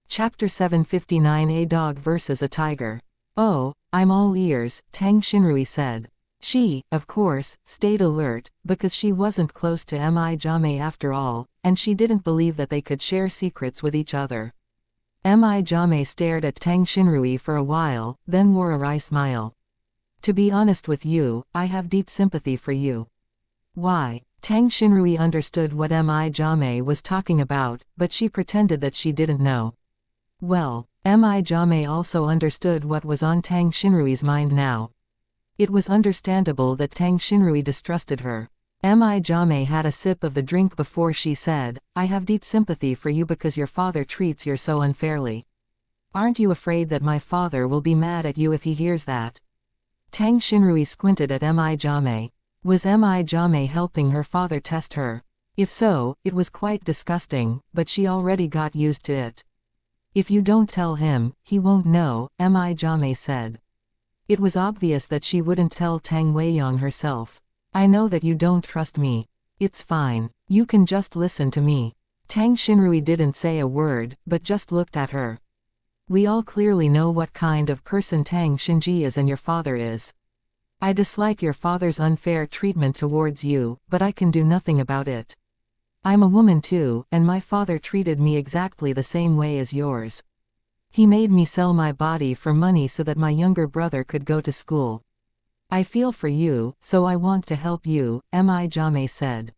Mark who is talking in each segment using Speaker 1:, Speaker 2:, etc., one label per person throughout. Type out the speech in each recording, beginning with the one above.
Speaker 1: Chapter 759. A Dog versus a Tiger. Oh, I'm all ears, Tang Xinrui said. She, of course, stayed alert, because she wasn't close to Mi Jame after all, and she didn't believe that they could share secrets with each other. Mi Jame stared at Tang Xinrui for a while, then wore a wry smile. To be honest with you, I have deep sympathy for you. Why? Tang Xinrui understood what Mi Jame was talking about, but she pretended that she didn't know. Well, Mi Jame also understood what was on Tang Xinrui's mind now. It was understandable that Tang Xinrui distrusted her. Mi Jame had a sip of the drink before she said, I have deep sympathy for you because your father treats you so unfairly. Aren't you afraid that my father will be mad at you if he hears that? Tang Xinrui squinted at Mi Jame. Was Mi Jame helping her father test her? If so, it was quite disgusting, but she already got used to it. If you don't tell him, he won't know, Mi Jame said. It was obvious that she wouldn't tell Tang Weiyang herself. I know that you don't trust me. It's fine. You can just listen to me. Tang Xinrui didn't say a word, but just looked at her. We all clearly know what kind of person Tang Xinji is and your father is. I dislike your father's unfair treatment towards you, but I can do nothing about it. I'm a woman too, and my father treated me exactly the same way as yours. He made me sell my body for money so that my younger brother could go to school. I feel for you, so I want to help you, Mi Jame said.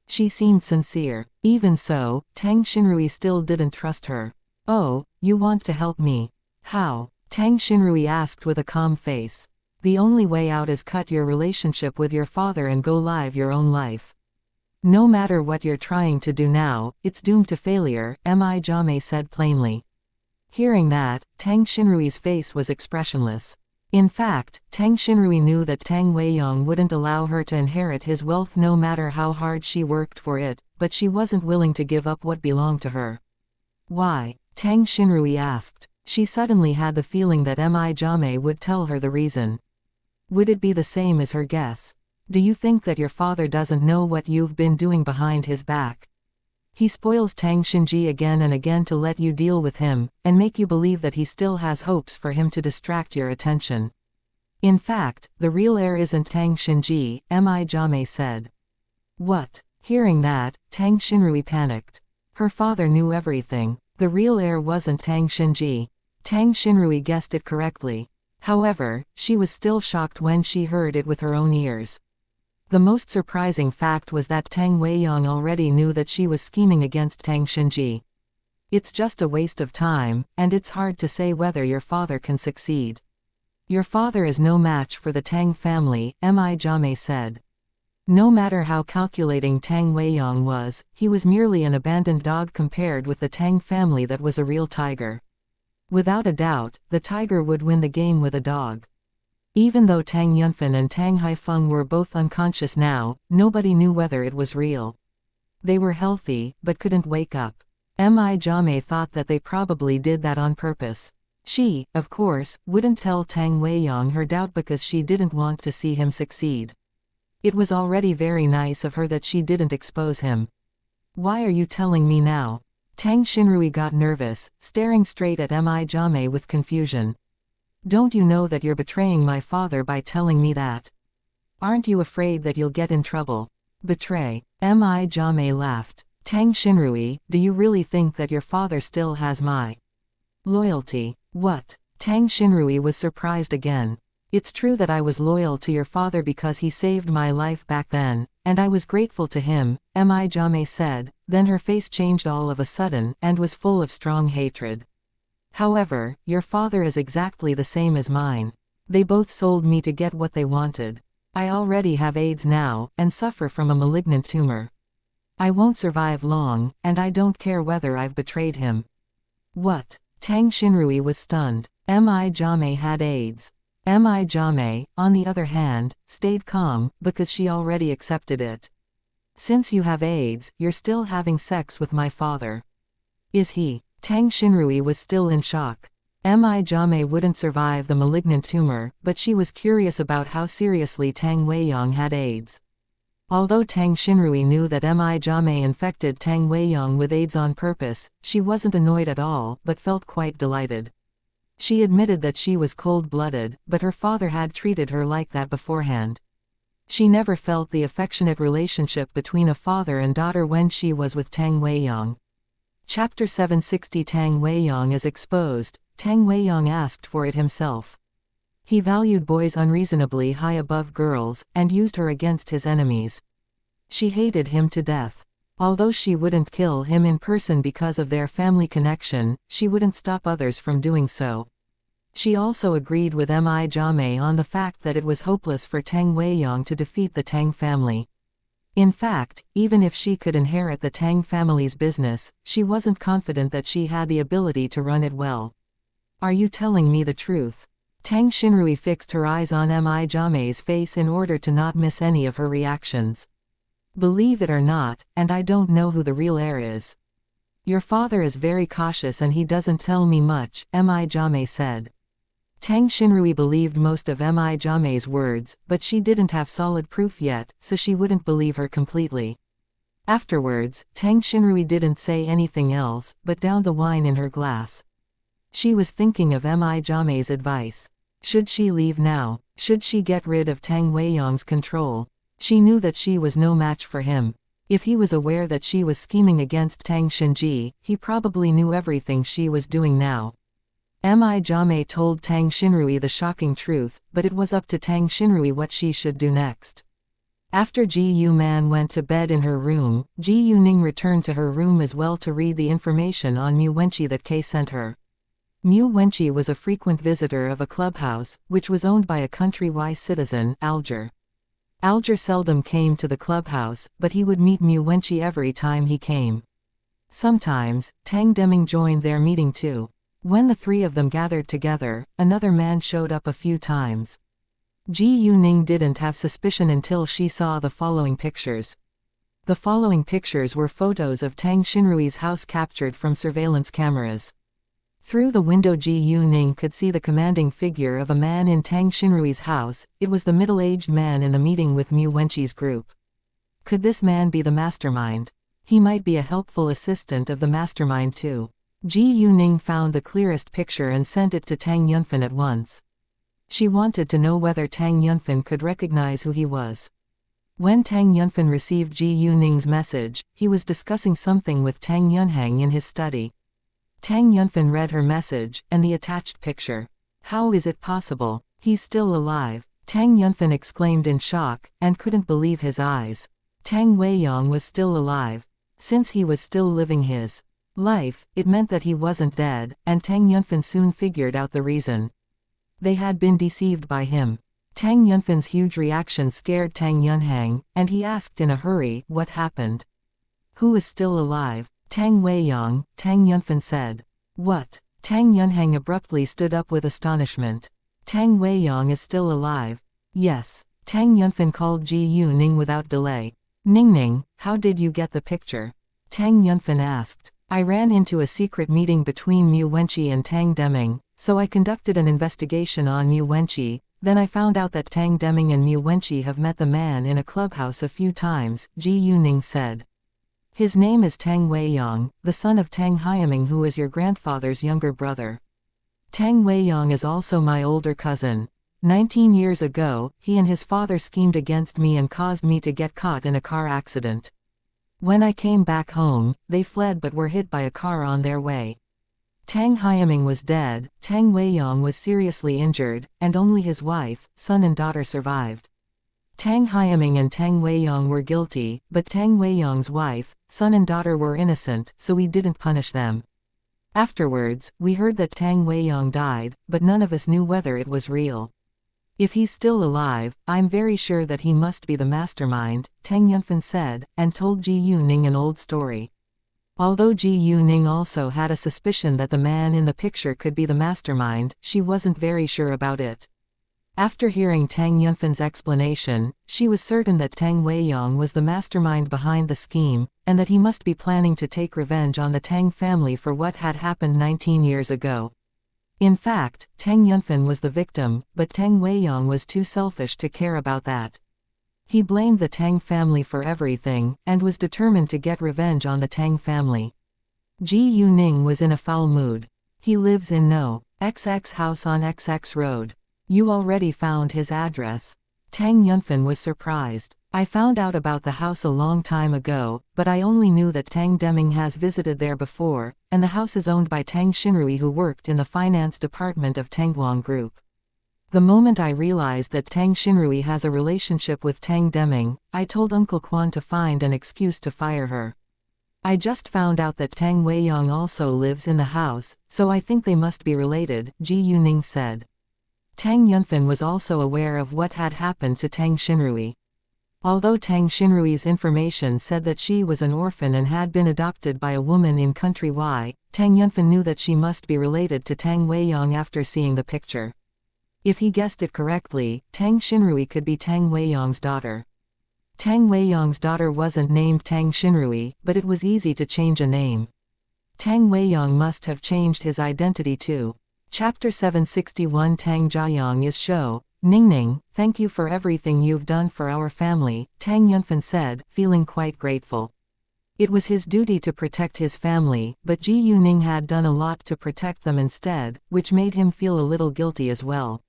Speaker 1: She seemed sincere. Even so, Tang Xinrui still didn't trust her. Oh, you want to help me? How? Tang Xinrui asked with a calm face. The only way out is cut your relationship with your father and go live your own life. No matter what you're trying to do now, it's doomed to failure, Mi Jame said plainly. Hearing that, Tang Xinrui's face was expressionless. In fact, Tang Xinrui knew that Tang Weiyang wouldn't allow her to inherit his wealth no matter how hard she worked for it, but she wasn't willing to give up what belonged to her. Why? Tang Xinrui asked. She suddenly had the feeling that Mi Jame would tell her the reason. Would it be the same as her guess? Do you think that your father doesn't know what you've been doing behind his back? He spoils Tang Xinji again and again to let you deal with him, and make you believe that he still has hopes for him to distract your attention. In fact, the real heir isn't Tang Xinji, Mi Jame said. What? Hearing that, Tang Xinrui panicked. Her father knew everything. The real heir wasn't Tang Xinji. Tang Xinrui guessed it correctly. However, she was still shocked when she heard it with her own ears. The most surprising fact was that Tang Weiyang already knew that she was scheming against Tang Xinji. It's just a waste of time, and it's hard to say whether your father can succeed. Your father is no match for the Tang family, Mi Jame said. No matter how calculating Tang Weiyang was, he was merely an abandoned dog compared with the Tang family that was a real tiger. Without a doubt, the tiger would win the game with a dog. Even though Tang Yunfan and Tang Haifeng were both unconscious now, nobody knew whether it was real. They were healthy, but couldn't wake up. Mi Jame thought that they probably did that on purpose. She, of course, wouldn't tell Tang Weiyang her doubt because she didn't want to see him succeed. It was already very nice of her that she didn't expose him. Why are you telling me now? Tang Xinrui got nervous, staring straight at Mi Jame with confusion. Don't you know that you're betraying my father by telling me that? Aren't you afraid that you'll get in trouble? Betray? Mi Jame laughed. Tang Xinrui, do you really think that your father still has my loyalty? What? Tang Xinrui was surprised again. It's true that I was loyal to your father because he saved my life back then, and I was grateful to him, Mi Jame said, then her face changed all of a sudden and was full of strong hatred. However, your father is exactly the same as mine. They both sold me to get what they wanted. I already have AIDS now, and suffer from a malignant tumor. I won't survive long, and I don't care whether I've betrayed him. What? Tang Xinrui was stunned. Mi Jame had AIDS. Mi Jame, on the other hand, stayed calm, because she already accepted it. Since you have AIDS, you're still having sex with my father. Is he? Tang Xinrui was still in shock. Mi Jame wouldn't survive the malignant tumor, but she was curious about how seriously Tang Weiyang had AIDS. Although Tang Xinrui knew that Mi Jiamei infected Tang Weiyang with AIDS on purpose, she wasn't annoyed at all, but felt quite delighted. She admitted that she was cold-blooded, but her father had treated her like that beforehand. She never felt the affectionate relationship between a father and daughter when she was with Tang Weiyang. Chapter 760 Tang Weiyang is exposed. Tang Weiyang asked for it himself. He valued boys unreasonably high above girls, and used her against his enemies. She hated him to death. Although she wouldn't kill him in person because of their family connection, she wouldn't stop others from doing so. She also agreed with Mi Jiamei on the fact that it was hopeless for Tang Weiyang to defeat the Tang family. In fact, even if she could inherit the Tang family's business, she wasn't confident that she had the ability to run it well. Are you telling me the truth? Tang Xinrui fixed her eyes on Mi Jiamei's face in order to not miss any of her reactions. Believe it or not, and I don't know who the real heir is. Your father is very cautious and he doesn't tell me much, Mi Jiamei said. Tang Xinrui believed most of Mi Jiamei's words, but she didn't have solid proof yet, so she wouldn't believe her completely. Afterwards, Tang Xinrui didn't say anything else, but downed the wine in her glass. She was thinking of Mi Jiamei's advice. Should she leave now? Should she get rid of Tang Weiyang's control? She knew that she was no match for him. If he was aware that she was scheming against Tang Xinji, he probably knew everything she was doing now. Mi Jiamei told Tang Xinrui the shocking truth, but it was up to Tang Xinrui what she should do next. After Ji Yu Man went to bed in her room, Ji Yu Ning returned to her room as well to read the information on Mu Wenqi that Kei sent her. Mu Wenqi was a frequent visitor of a clubhouse, which was owned by a country-wise citizen, Alger. Alger seldom came to the clubhouse, but he would meet Mu Wenqi every time he came. Sometimes, Tang Deming joined their meeting too. When the three of them gathered together, another man showed up a few times. Ji Yuning didn't have suspicion until she saw the following pictures. The following pictures were photos of Tang Xinrui's house captured from surveillance cameras. Through the window Ji Yuning could see the commanding figure of a man in Tang Xinrui's house. It was the middle-aged man in the meeting with Mu Wenqi's group. Could this man be the mastermind? He might be a helpful assistant of the mastermind too. Ji Yuning found the clearest picture and sent it to Tang Yunfan at once. She wanted to know whether Tang Yunfan could recognize who he was. When Tang Yunfan received Ji Yuning's message, he was discussing something with Tang Yunhang in his study. Tang Yunfan read her message, and the attached picture. How is it possible? He's still alive. Tang Yunfan exclaimed in shock, and couldn't believe his eyes. Tang Weiyang was still alive. Since he was still living his life, it meant that he wasn't dead, and Tang Yunfan soon figured out the reason. They had been deceived by him. Tang Yunfan's huge reaction scared Tang Yunhang, and he asked in a hurry, what happened? Who is still alive? Tang Weiyang, Tang Yunfan said. What? Tang Yunhang abruptly stood up with astonishment. Tang Weiyang is still alive. Yes. Tang Yunfan called Ji Yuning without delay. Ningning, how did you get the picture? Tang Yunfan asked. I ran into a secret meeting between Mu Wenqi and Tang Deming, so I conducted an investigation on Mu Wenqi. Then I found out that Tang Deming and Mu Wenqi have met the man in a clubhouse a few times, Ji Yuning said. His name is Tang Weiyang, the son of Tang Hyaming, who is your grandfather's younger brother. Tang Weiyang is also my older cousin. 19 years ago, he and his father schemed against me and caused me to get caught in a car accident. When I came back home, they fled but were hit by a car on their way. Tang Hyaming was dead, Tang Weiyang was seriously injured, and only his wife, son and daughter survived. Tang Hyaming and Tang Weiyang were guilty, but Tang Weiyang's wife, son and daughter were innocent, so we didn't punish them. Afterwards, we heard that Tang Weiyang died, but none of us knew whether it was real. If he's still alive, I'm very sure that he must be the mastermind, Tang Yunfan said, and told Ji Yuning an old story. Although Ji Yuning also had a suspicion that the man in the picture could be the mastermind, she wasn't very sure about it. After hearing Tang Yunfan's explanation, she was certain that Tang Weiyang was the mastermind behind the scheme, and that he must be planning to take revenge on the Tang family for what had happened 19 years ago. In fact, Tang Yunfan was the victim, but Tang Weiyang was too selfish to care about that. He blamed the Tang family for everything, and was determined to get revenge on the Tang family. Ji Yuning was in a foul mood. He lives in No. XX house on XX road. You already found his address. Tang Yunfan was surprised. I found out about the house a long time ago, but I only knew that Tang Deming has visited there before, and the house is owned by Tang Xinrui, who worked in the finance department of Tangguang Group. The moment I realized that Tang Xinrui has a relationship with Tang Deming, I told Uncle Quan to find an excuse to fire her. I just found out that Tang Weiyang also lives in the house, so I think they must be related, Ji Yuning said. Tang Yunfan was also aware of what had happened to Tang Xinrui. Although Tang Xinrui's information said that she was an orphan and had been adopted by a woman in country Y, Tang Yunfan knew that she must be related to Tang Weiyang after seeing the picture. If he guessed it correctly, Tang Xinrui could be Tang Weiyang's daughter. Tang Weiyang's daughter wasn't named Tang Xinrui, but it was easy to change a name. Tang Weiyang must have changed his identity too. Chapter 761 Tang Jiayang is show. Ningning, thank you for everything you've done for our family, Tang Yunfan said, feeling quite grateful. It was his duty to protect his family, but Ji Yuning had done a lot to protect them instead, which made him feel a little guilty as well.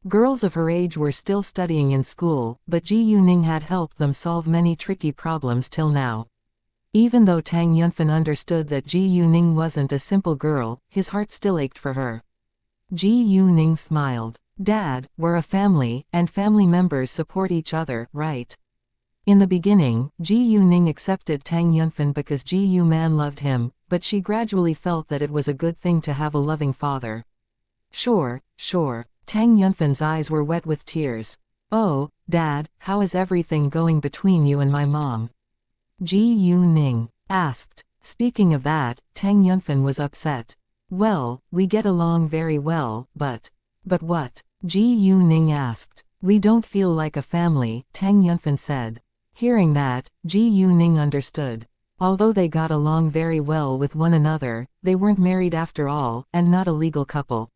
Speaker 1: Girls of her age were still studying in school, but Ji Yuning had helped them solve many tricky problems till now. Even though Tang Yunfan understood that Ji Yuning wasn't a simple girl, his heart still ached for her. Ji Yuning smiled. Dad, we're a family, and family members support each other, right? In the beginning, Ji Yuning accepted Tang Yunfan because Ji Yuman loved him, but she gradually felt that it was a good thing to have a loving father. Sure. Tang Yunfan's eyes were wet with tears. Oh, Dad, how is everything going between you and my mom? Ji Yuning asked. Speaking of that, Tang Yunfan was upset. Well, we get along very well, but what? Ji Yuning asked. We don't feel like a family, Tang Yunfan said. Hearing that, Ji Yuning understood. Although they got along very well with one another, they weren't married after all, and not a legal couple.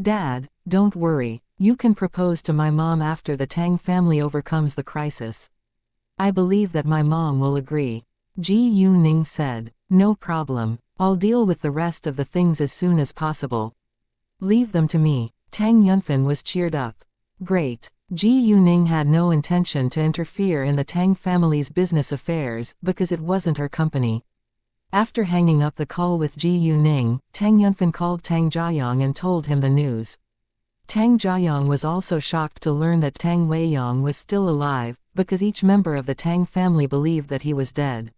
Speaker 1: Dad, don't worry. You can propose to my mom after the Tang family overcomes the crisis. I believe that my mom will agree. Ji Yuning said. No problem. I'll deal with the rest of the things as soon as possible. Leave them to me. Tang Yunfan was cheered up. Great. Ji Yuning had no intention to interfere in the Tang family's business affairs, because it wasn't her company. After hanging up the call with Ji Yuning, Tang Yunfan called Tang Jiayang and told him the news. Tang Jiayang was also shocked to learn that Tang Weiyang was still alive, because each member of the Tang family believed that he was dead.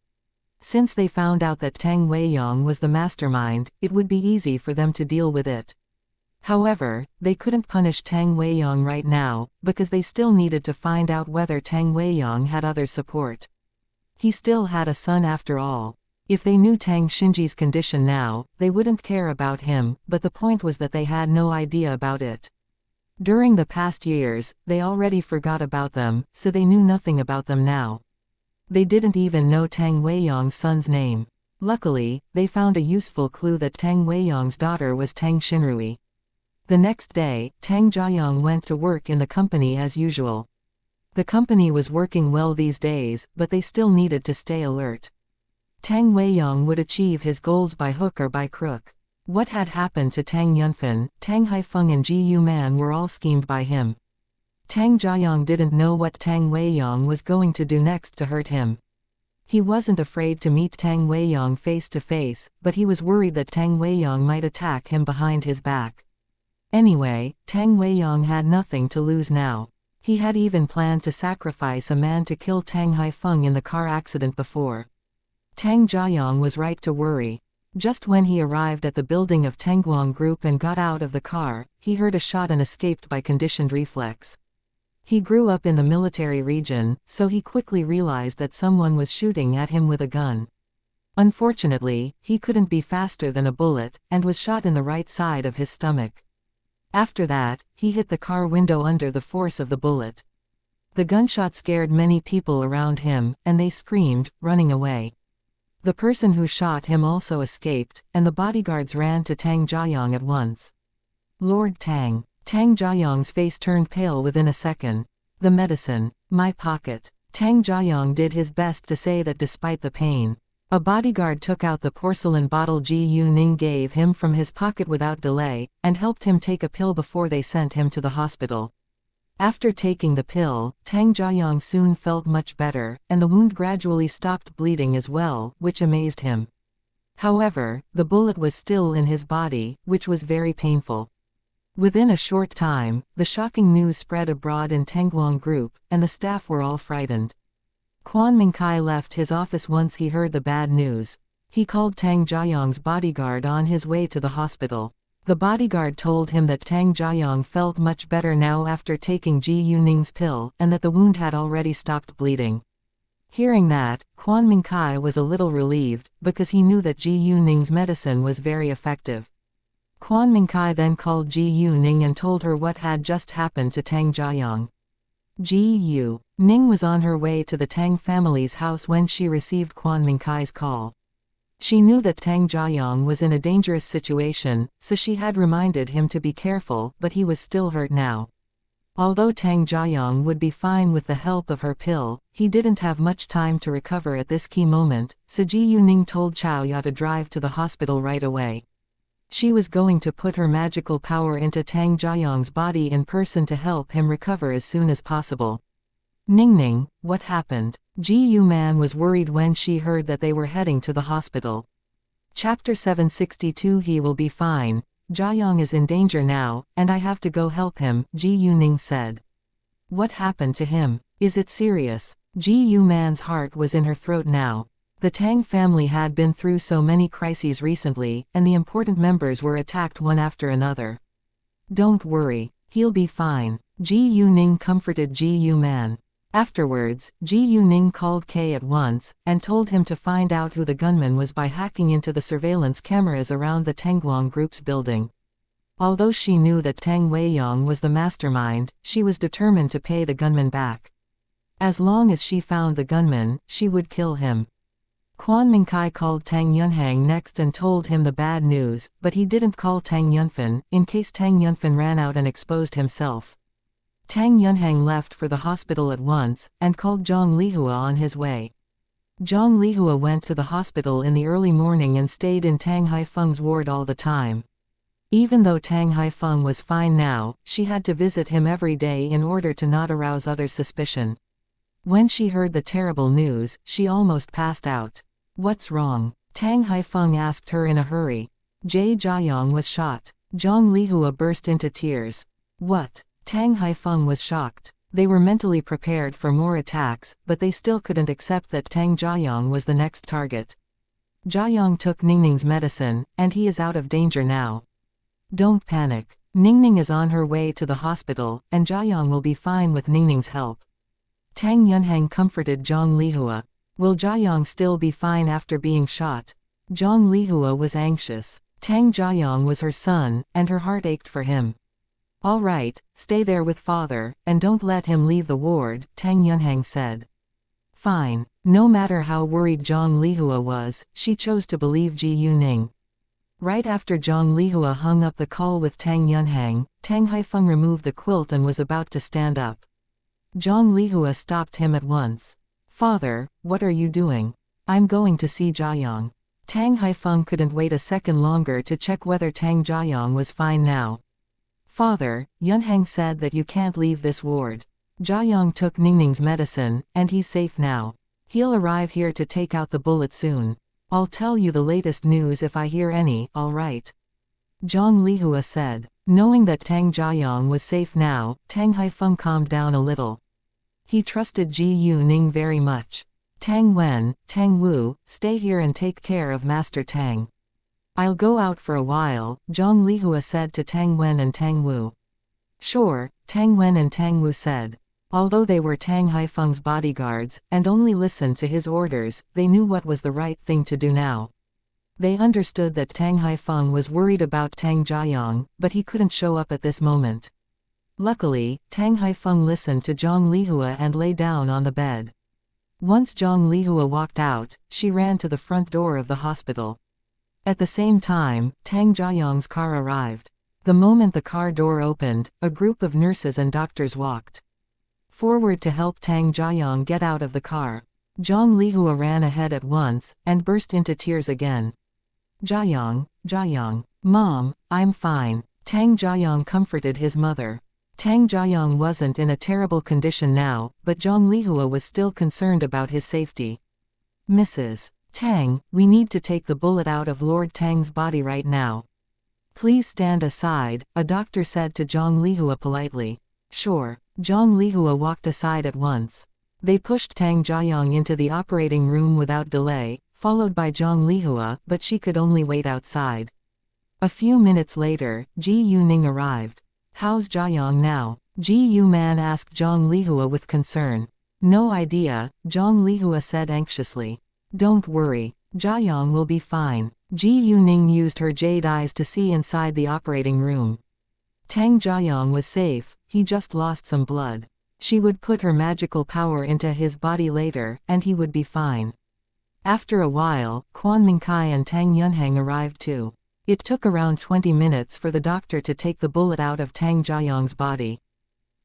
Speaker 1: Since they found out that Tang Weiyang was the mastermind, it would be easy for them to deal with it. However, they couldn't punish Tang Weiyang right now, because they still needed to find out whether Tang Weiyang had other support. He still had a son after all. If they knew Tang Xinji's condition now, they wouldn't care about him, but the point was that they had no idea about it. During the past years, they already forgot about them, so they knew nothing about them now. They didn't even know Tang Weiyang's son's name. Luckily, they found a useful clue that Tang Weiyang's daughter was Tang Xinrui. The next day, Tang Jiayang went to work in the company as usual. The company was working well these days, but they still needed to stay alert. Tang Weiyang would achieve his goals by hook or by crook. What had happened to Tang Yunfan, Tang Haifeng and Ji Yuman were all schemed by him. Tang Jiayang didn't know what Tang Weiyang was going to do next to hurt him. He wasn't afraid to meet Tang Weiyang face to face, but he was worried that Tang Weiyang might attack him behind his back. Anyway, Tang Weiyang had nothing to lose now. He had even planned to sacrifice a man to kill Tang Haifeng in the car accident before. Tang Jiayang was right to worry. Just when he arrived at the building of Tangguang Group and got out of the car, he heard a shot and escaped by conditioned reflex. He grew up in the military region, so he quickly realized that someone was shooting at him with a gun. Unfortunately, he couldn't be faster than a bullet, and was shot in the right side of his stomach. After that, he hit the car window under the force of the bullet. The gunshot scared many people around him, and they screamed, running away. The person who shot him also escaped, and the bodyguards ran to Tang Jiayang at once. Lord Tang. Tang Jiayang's face turned pale within a second. The medicine. My pocket. Tang Jiayong did his best to say that despite the pain. A bodyguard took out the porcelain bottle Ji Yuning gave him from his pocket without delay, and helped him take a pill before they sent him to the hospital. After taking the pill, Tang Jiayong soon felt much better, and the wound gradually stopped bleeding as well, which amazed him. However, the bullet was still in his body, which was very painful. Within a short time, the shocking news spread abroad in Tangguang Group, and the staff were all frightened. Quan Mingkai left his office once he heard the bad news. He called Tang Jiayong's bodyguard on his way to the hospital. The bodyguard told him that Tang Jiayong felt much better now after taking Ji Yuning's pill, and that the wound had already stopped bleeding. Hearing that, Quan Mingkai was a little relieved, because he knew that Ji Yuning's medicine was very effective. Quan Mingkai then called Ji Yuning and told her what had just happened to Tang Jiayong. Ji Yuning was on her way to the Tang family's house when she received Quan Mingkai's call. She knew that Tang Jiayong was in a dangerous situation, so she had reminded him to be careful, but he was still hurt now. Although Tang Jiayong would be fine with the help of her pill, he didn't have much time to recover at this key moment, so Ji Yuning told Chao Ya to drive to the hospital right away. She was going to put her magical power into Tang Jiayong's body in person to help him recover as soon as possible. Ningning, what happened? Ji Yu Man was worried when she heard that they were heading to the hospital. Chapter 762. He will be fine. Jiayong is in danger now, and I have to go help him, Ji Yuning said. What happened to him? Is it serious? Ji Yu Man's heart was in her throat now. The Tang family had been through so many crises recently, and the important members were attacked one after another. Don't worry, he'll be fine. Ji Yuning comforted Ji Yu Man. Afterwards, Ji Yuning called K at once, and told him to find out who the gunman was by hacking into the surveillance cameras around the Tangguang Group's building. Although she knew that Tang Weiyong was the mastermind, she was determined to pay the gunman back. As long as she found the gunman, she would kill him. Quan Mingkai called Tang Yunhang next and told him the bad news, but he didn't call Tang Yunfan, in case Tang Yunfan ran out and exposed himself. Tang Yunhang left for the hospital at once, and called Zhang Lihua on his way. Zhang Lihua went to the hospital in the early morning and stayed in Tang Haifeng's ward all the time. Even though Tang Haifeng was fine now, she had to visit him every day in order to not arouse others' suspicion. When she heard the terrible news, she almost passed out. What's wrong? Tang Haifeng asked her in a hurry. Jie Jiayong was shot. Zhang Lihua burst into tears. What? Tang Haifeng was shocked. They were mentally prepared for more attacks, but they still couldn't accept that Tang Jiayong was the next target. Jiayong took Ningning's medicine, and he is out of danger now. Don't panic. Ningning is on her way to the hospital, and Jiayong will be fine with Ningning's help. Tang Yunhang comforted Zhang Lihua. Will Jiayong still be fine after being shot? Zhang Lihua was anxious. Tang Jiayong was her son, and her heart ached for him. All right, stay there with father, and don't let him leave the ward, Tang Yunhang said. Fine. No matter how worried Zhang Lihua was, she chose to believe Ji Yuning. Right after Zhang Lihua hung up the call with Tang Yunhang, Tang Haifeng removed the quilt and was about to stand up. Zhang Lihua stopped him at once. Father, what are you doing? I'm going to see Jiayong. Tang Haifeng couldn't wait a second longer to check whether Tang Jiayong was fine now. Father, Yunhang said that you can't leave this ward. Jiayong took Ningning's medicine, and he's safe now. He'll arrive here to take out the bullet soon. I'll tell you the latest news if I hear any, all right? Zhang Lihua said. Knowing that Tang Jiayong was safe now, Tang Haifeng calmed down a little. He trusted Ji Yuning very much. Tang Wen, Tang Wu, stay here and take care of Master Tang. I'll go out for a while, Zhang Lihua said to Tang Wen and Tang Wu. Sure, Tang Wen and Tang Wu said. Although they were Tang Haifeng's bodyguards, and only listened to his orders, they knew what was the right thing to do now. They understood that Tang Haifeng was worried about Tang Jiayong, but he couldn't show up at this moment. Luckily, Tang Haifeng listened to Zhang Lihua and lay down on the bed. Once Zhang Lihua walked out, she ran to the front door of the hospital. At the same time, Tang Jiayong's car arrived. The moment the car door opened, a group of nurses and doctors walked forward to help Tang Jiayong get out of the car. Zhang Lihua ran ahead at once, and burst into tears again. Jiayong, Mom, I'm fine. Tang Jiayong comforted his mother. Tang Jiayong wasn't in a terrible condition now, but Zhang Lihua was still concerned about his safety. Mrs. Tang, we need to take the bullet out of Lord Tang's body right now. Please stand aside, a doctor said to Zhang Lihua politely. Sure. Zhang Lihua walked aside at once. They pushed Tang Jiayong into the operating room without delay, followed by Zhang Lihua, but she could only wait outside. A few minutes later, Ji Yuning arrived. How's Jiayong now? Ji Yu-man asked Zhang Lihua with concern. No idea, Zhang Lihua said anxiously. Don't worry, Jiayong will be fine. Ji Yuning used her jade eyes to see inside the operating room. Tang Jiayong was safe, he just lost some blood. She would put her magical power into his body later, and he would be fine. After a while, Quan Mingkai and Tang Yunhang arrived too. It took around 20 minutes for the doctor to take the bullet out of Tang Jiayong's body.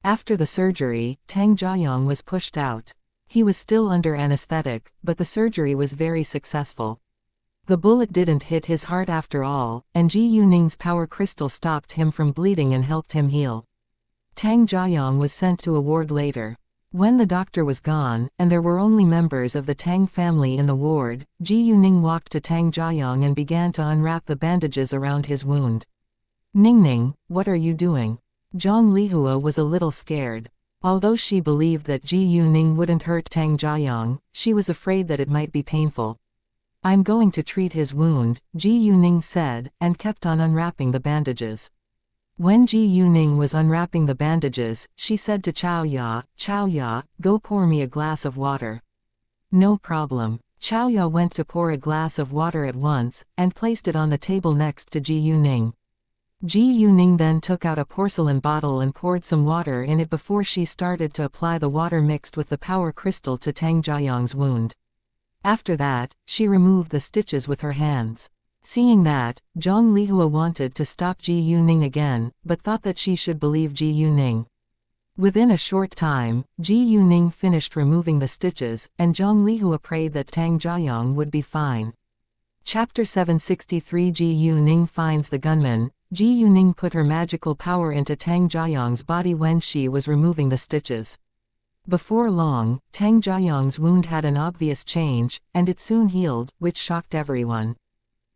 Speaker 1: After the surgery, Tang Jiayong was pushed out. He was still under anesthetic, but the surgery was very successful. The bullet didn't hit his heart after all, and Ji Yuning's power crystal stopped him from bleeding and helped him heal. Tang Jiayong was sent to a ward later. When the doctor was gone, and there were only members of the Tang family in the ward, Ji Yuning walked to Tang Jiayong and began to unwrap the bandages around his wound. Ningning, what are you doing? Zhang Lihua was a little scared. Although she believed that Ji Yuning wouldn't hurt Tang Jiayong, she was afraid that it might be painful. I'm going to treat his wound, Ji Yuning said, and kept on unwrapping the bandages. When Ji Yuning was unwrapping the bandages, she said to Xiaoya, go pour me a glass of water. No problem. Xiaoya went to pour a glass of water at once, and placed it on the table next to Ji Yuning. Ji Yuning then took out a porcelain bottle and poured some water in it before she started to apply the water mixed with the power crystal to Tang Jiayong's wound. After that, she removed the stitches with her hands. Seeing that, Zhang Lihua wanted to stop Ji Yuning again, but thought that she should believe Ji Yuning. Within a short time, Ji Yuning finished removing the stitches, and Zhang Lihua prayed that Tang Jiayong would be fine. Chapter 763 Ji Yuning finds the gunman. Ji Yuning put her magical power into Tang Jiayong's body when she was removing the stitches. Before long, Tang Jiayong's wound had an obvious change, and it soon healed, which shocked everyone.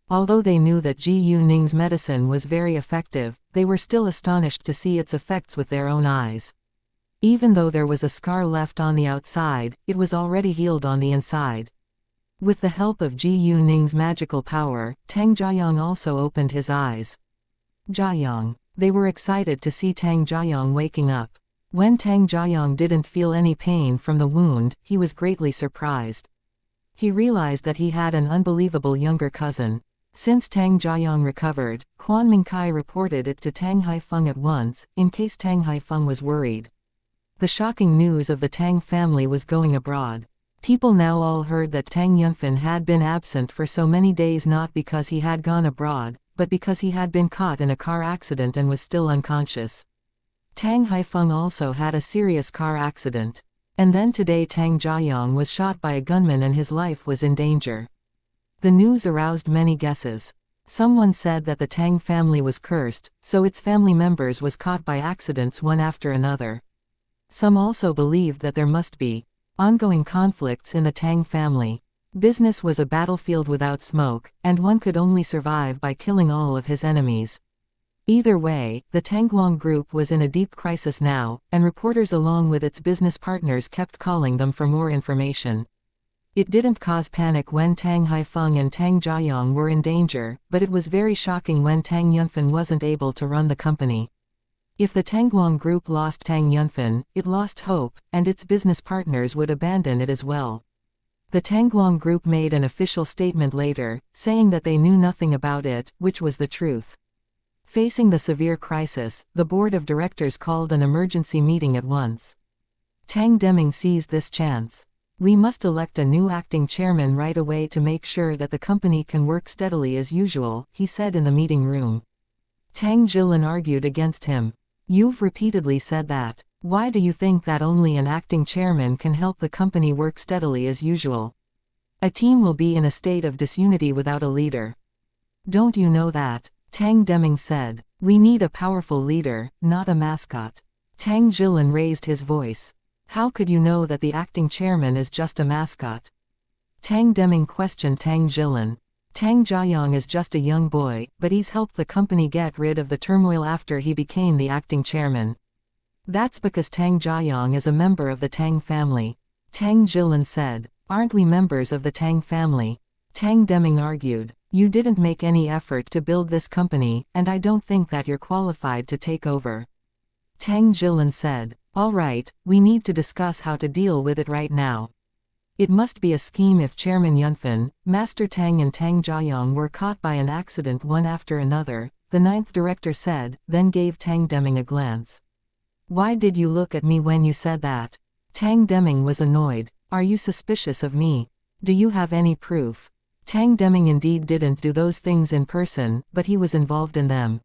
Speaker 1: Although they knew that Ji Yuning's medicine was very effective, they were still astonished to see its effects with their own eyes. Even though there was a scar left on the outside, it was already healed on the inside. With the help of Ji Yuning's magical power, Tang Jiayong also opened his eyes. Jiayong. They were excited to see Tang Jiayong waking up. When Tang Jiayong didn't feel any pain from the wound, he was greatly surprised. He realized that he had an unbelievable younger cousin. Since Tang Jiayong recovered, Quan Mingkai reported it to Tang Haifeng at once, in case Tang Haifeng was worried. The shocking news of the Tang family was going abroad. People now all heard that Tang Yunfen had been absent for so many days not because he had gone abroad, but because he had been caught in a car accident and was still unconscious. Tang Haifeng also had a serious car accident. And then today Tang Jiayong was shot by a gunman and his life was in danger. The news aroused many guesses. Someone said that the Tang family was cursed, so its family members was caught by accidents one after another. Some also believed that there must be ongoing conflicts in the Tang family. Business was a battlefield without smoke, and one could only survive by killing all of his enemies. Either way, the Tangguang group was in a deep crisis now, and reporters along with its business partners kept calling them for more information. It didn't cause panic when Tang Haifeng and Tang Jiayong were in danger, but it was very shocking when Tang Yunfen wasn't able to run the company. If the Tangguang group lost Tang Yunfen, it lost hope, and its business partners would abandon it as well. The Tangguang group made an official statement later, saying that they knew nothing about it, which was the truth. Facing the severe crisis, the board of directors called an emergency meeting at once. Tang Deming seized this chance. We must elect a new acting chairman right away to make sure that the company can work steadily as usual, he said in the meeting room. Tang Jilin argued against him. You've repeatedly said that. Why do you think that only an acting chairman can help the company work steadily as usual? A team will be in a state of disunity without a leader. Don't you know that? Tang Deming said. We need a powerful leader, not a mascot. Tang Jilin raised his voice. How could you know that the acting chairman is just a mascot? Tang Deming questioned Tang Jilin. Tang Jiayang is just a young boy, but he's helped the company get rid of the turmoil after he became the acting chairman. That's because Tang Jiayang is a member of the Tang family. Tang Jilin said. Aren't we members of the Tang family? Tang Deming argued. You didn't make any effort to build this company, and I don't think that you're qualified to take over. Tang Jilin said. All right, we need to discuss how to deal with it right now. It must be a scheme if Chairman Yunfan, Master Tang and Tang Jiayang were caught by an accident one after another, the ninth director said, then gave Tang Deming a glance. Why did you look at me when you said that? Tang Deming was annoyed. Are you suspicious of me? Do you have any proof? Tang Deming indeed didn't do those things in person, but he was involved in them.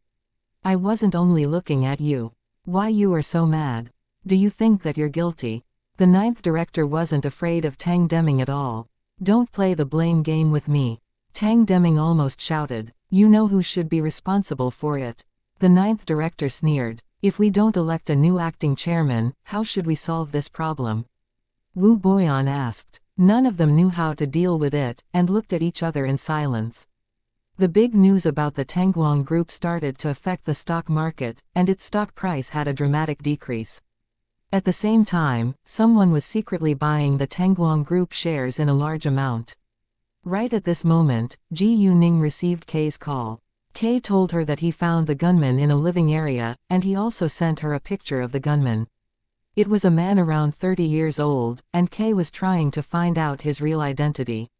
Speaker 1: I wasn't only looking at you. Why you are so mad? Do you think that you're guilty? The ninth director wasn't afraid of Tang Deming at all. Don't play the blame game with me. Tang Deming almost shouted. You know who should be responsible for it. The ninth director sneered. If we don't elect a new acting chairman, how should we solve this problem? Wu Boyan asked. None of them knew how to deal with it, and looked at each other in silence. The big news about the Tangguang Group started to affect the stock market, and its stock price had a dramatic decrease. At the same time, someone was secretly buying the Tangguang Group shares in a large amount. Right at this moment, Ji Yuning received Kay's call. Kay told her that he found the gunman in a living area, and he also sent her a picture of the gunman. It was a man around 30 years old, and Kay was trying to find out his real identity.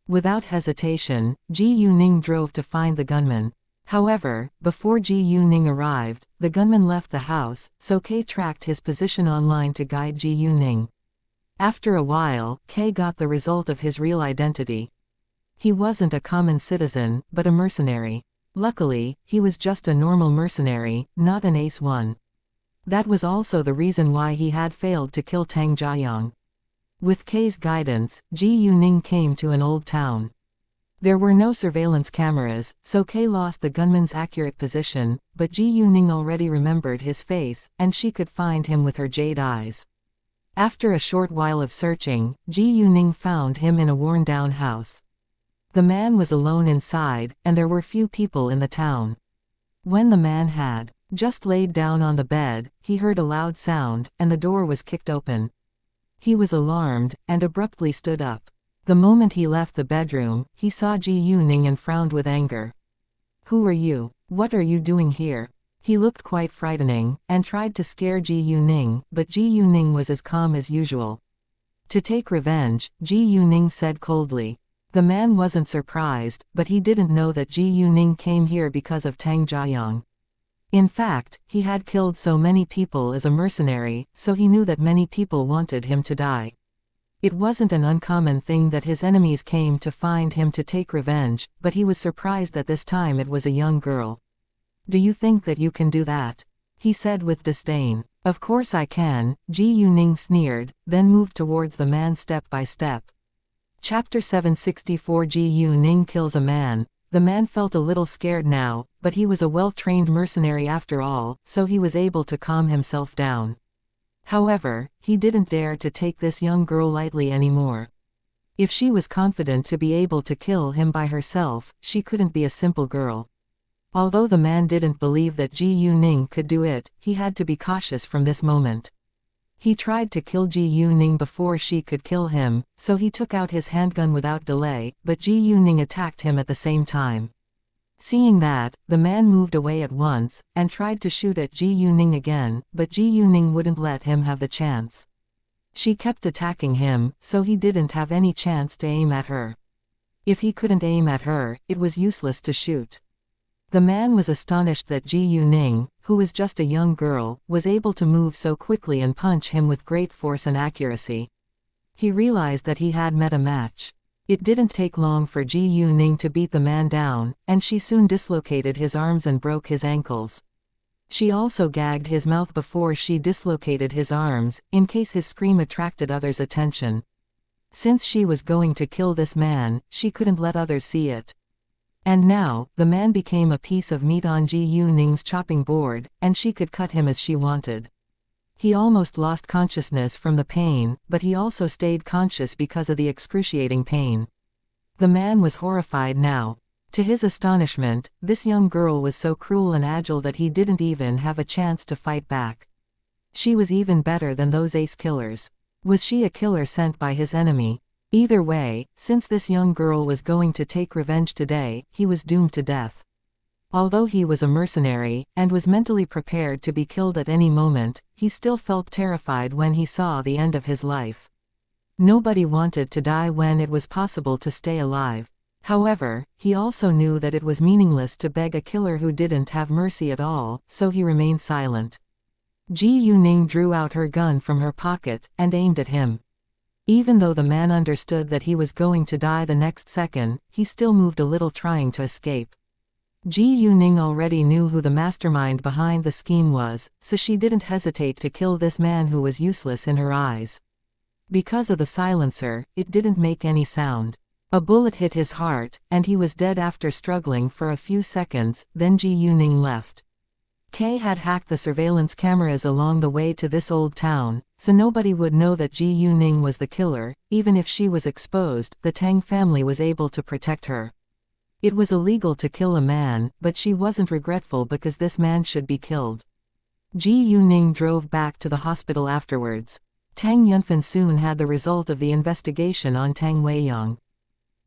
Speaker 1: Without hesitation, Ji Yuning drove to find the gunman. However, before Ji Yuning arrived, the gunman left the house, so Kay tracked his position online to guide Ji Yuning. After a while, Kay got the result of his real identity. He wasn't a common citizen, but a mercenary. Luckily, he was just a normal mercenary, not an ace one. That was also the reason why he had failed to kill Tang Jiayang. With Kay's guidance, Ji Yuning came to an old town. There were no surveillance cameras, so Kay lost the gunman's accurate position, but Ji Yuning already remembered his face, and she could find him with her jade eyes. After a short while of searching, Ji Yuning found him in a worn-down house. The man was alone inside, and there were few people in the town. When the man had just laid down on the bed, he heard a loud sound, and the door was kicked open. He was alarmed, and abruptly stood up. The moment he left the bedroom, he saw Ji Yuning and frowned with anger. Who are you? What are you doing here? He looked quite frightening, and tried to scare Ji Yuning, but Ji Yuning was as calm as usual. To take revenge, Ji Yuning said coldly. The man wasn't surprised, but he didn't know that Ji Yuning came here because of Tang Jiayang. In fact, he had killed so many people as a mercenary, so he knew that many people wanted him to die. It wasn't an uncommon thing that his enemies came to find him to take revenge, but he was surprised that this time it was a young girl. Do you think that you can do that? He said with disdain. Of course I can, Ji Yuning sneered, then moved towards the man step by step. Chapter 764 Ji Yuning kills a man. The man felt a little scared now, but he was a well-trained mercenary after all, so he was able to calm himself down. However, he didn't dare to take this young girl lightly anymore. If she was confident to be able to kill him by herself, she couldn't be a simple girl. Although the man didn't believe that Ji Yuning could do it, he had to be cautious from this moment. He tried to kill Ji Yuning before she could kill him, so he took out his handgun without delay, but Ji Yuning attacked him at the same time. Seeing that, the man moved away at once, and tried to shoot at Ji Yuning again, but Ji Yuning wouldn't let him have the chance. She kept attacking him, so he didn't have any chance to aim at her. If he couldn't aim at her, it was useless to shoot. The man was astonished that Ji Yuning, who was just a young girl, was able to move so quickly and punch him with great force and accuracy. He realized that he had met a match. It didn't take long for Ji Yuning to beat the man down, and she soon dislocated his arms and broke his ankles. She also gagged his mouth before she dislocated his arms, in case his scream attracted others' attention. Since she was going to kill this man, she couldn't let others see it. And now, the man became a piece of meat on Ji Yuning's chopping board, and she could cut him as she wanted. He almost lost consciousness from the pain, but he also stayed conscious because of the excruciating pain. The man was horrified now. To his astonishment, this young girl was so cruel and agile that he didn't even have a chance to fight back. She was even better than those ace killers. Was she a killer sent by his enemy? Either way, since this young girl was going to take revenge today, he was doomed to death. Although he was a mercenary, and was mentally prepared to be killed at any moment, he still felt terrified when he saw the end of his life. Nobody wanted to die when it was possible to stay alive. However, he also knew that it was meaningless to beg a killer who didn't have mercy at all, so he remained silent. Ji Yuning drew out her gun from her pocket, and aimed at him. Even though the man understood that he was going to die the next second, he still moved a little trying to escape. Ji Yuning already knew who the mastermind behind the scheme was, so she didn't hesitate to kill this man who was useless in her eyes. Because of the silencer, it didn't make any sound. A bullet hit his heart, and he was dead after struggling for a few seconds. Then Ji Yuning left. Kay had hacked the surveillance cameras along the way to this old town, so nobody would know that Ji Yuning was the killer. Even if she was exposed, the Tang family was able to protect her. It was illegal to kill a man, but she wasn't regretful because this man should be killed. Ji Yuning drove back to the hospital afterwards. Tang Yunfan soon had the result of the investigation on Tang Weiyang.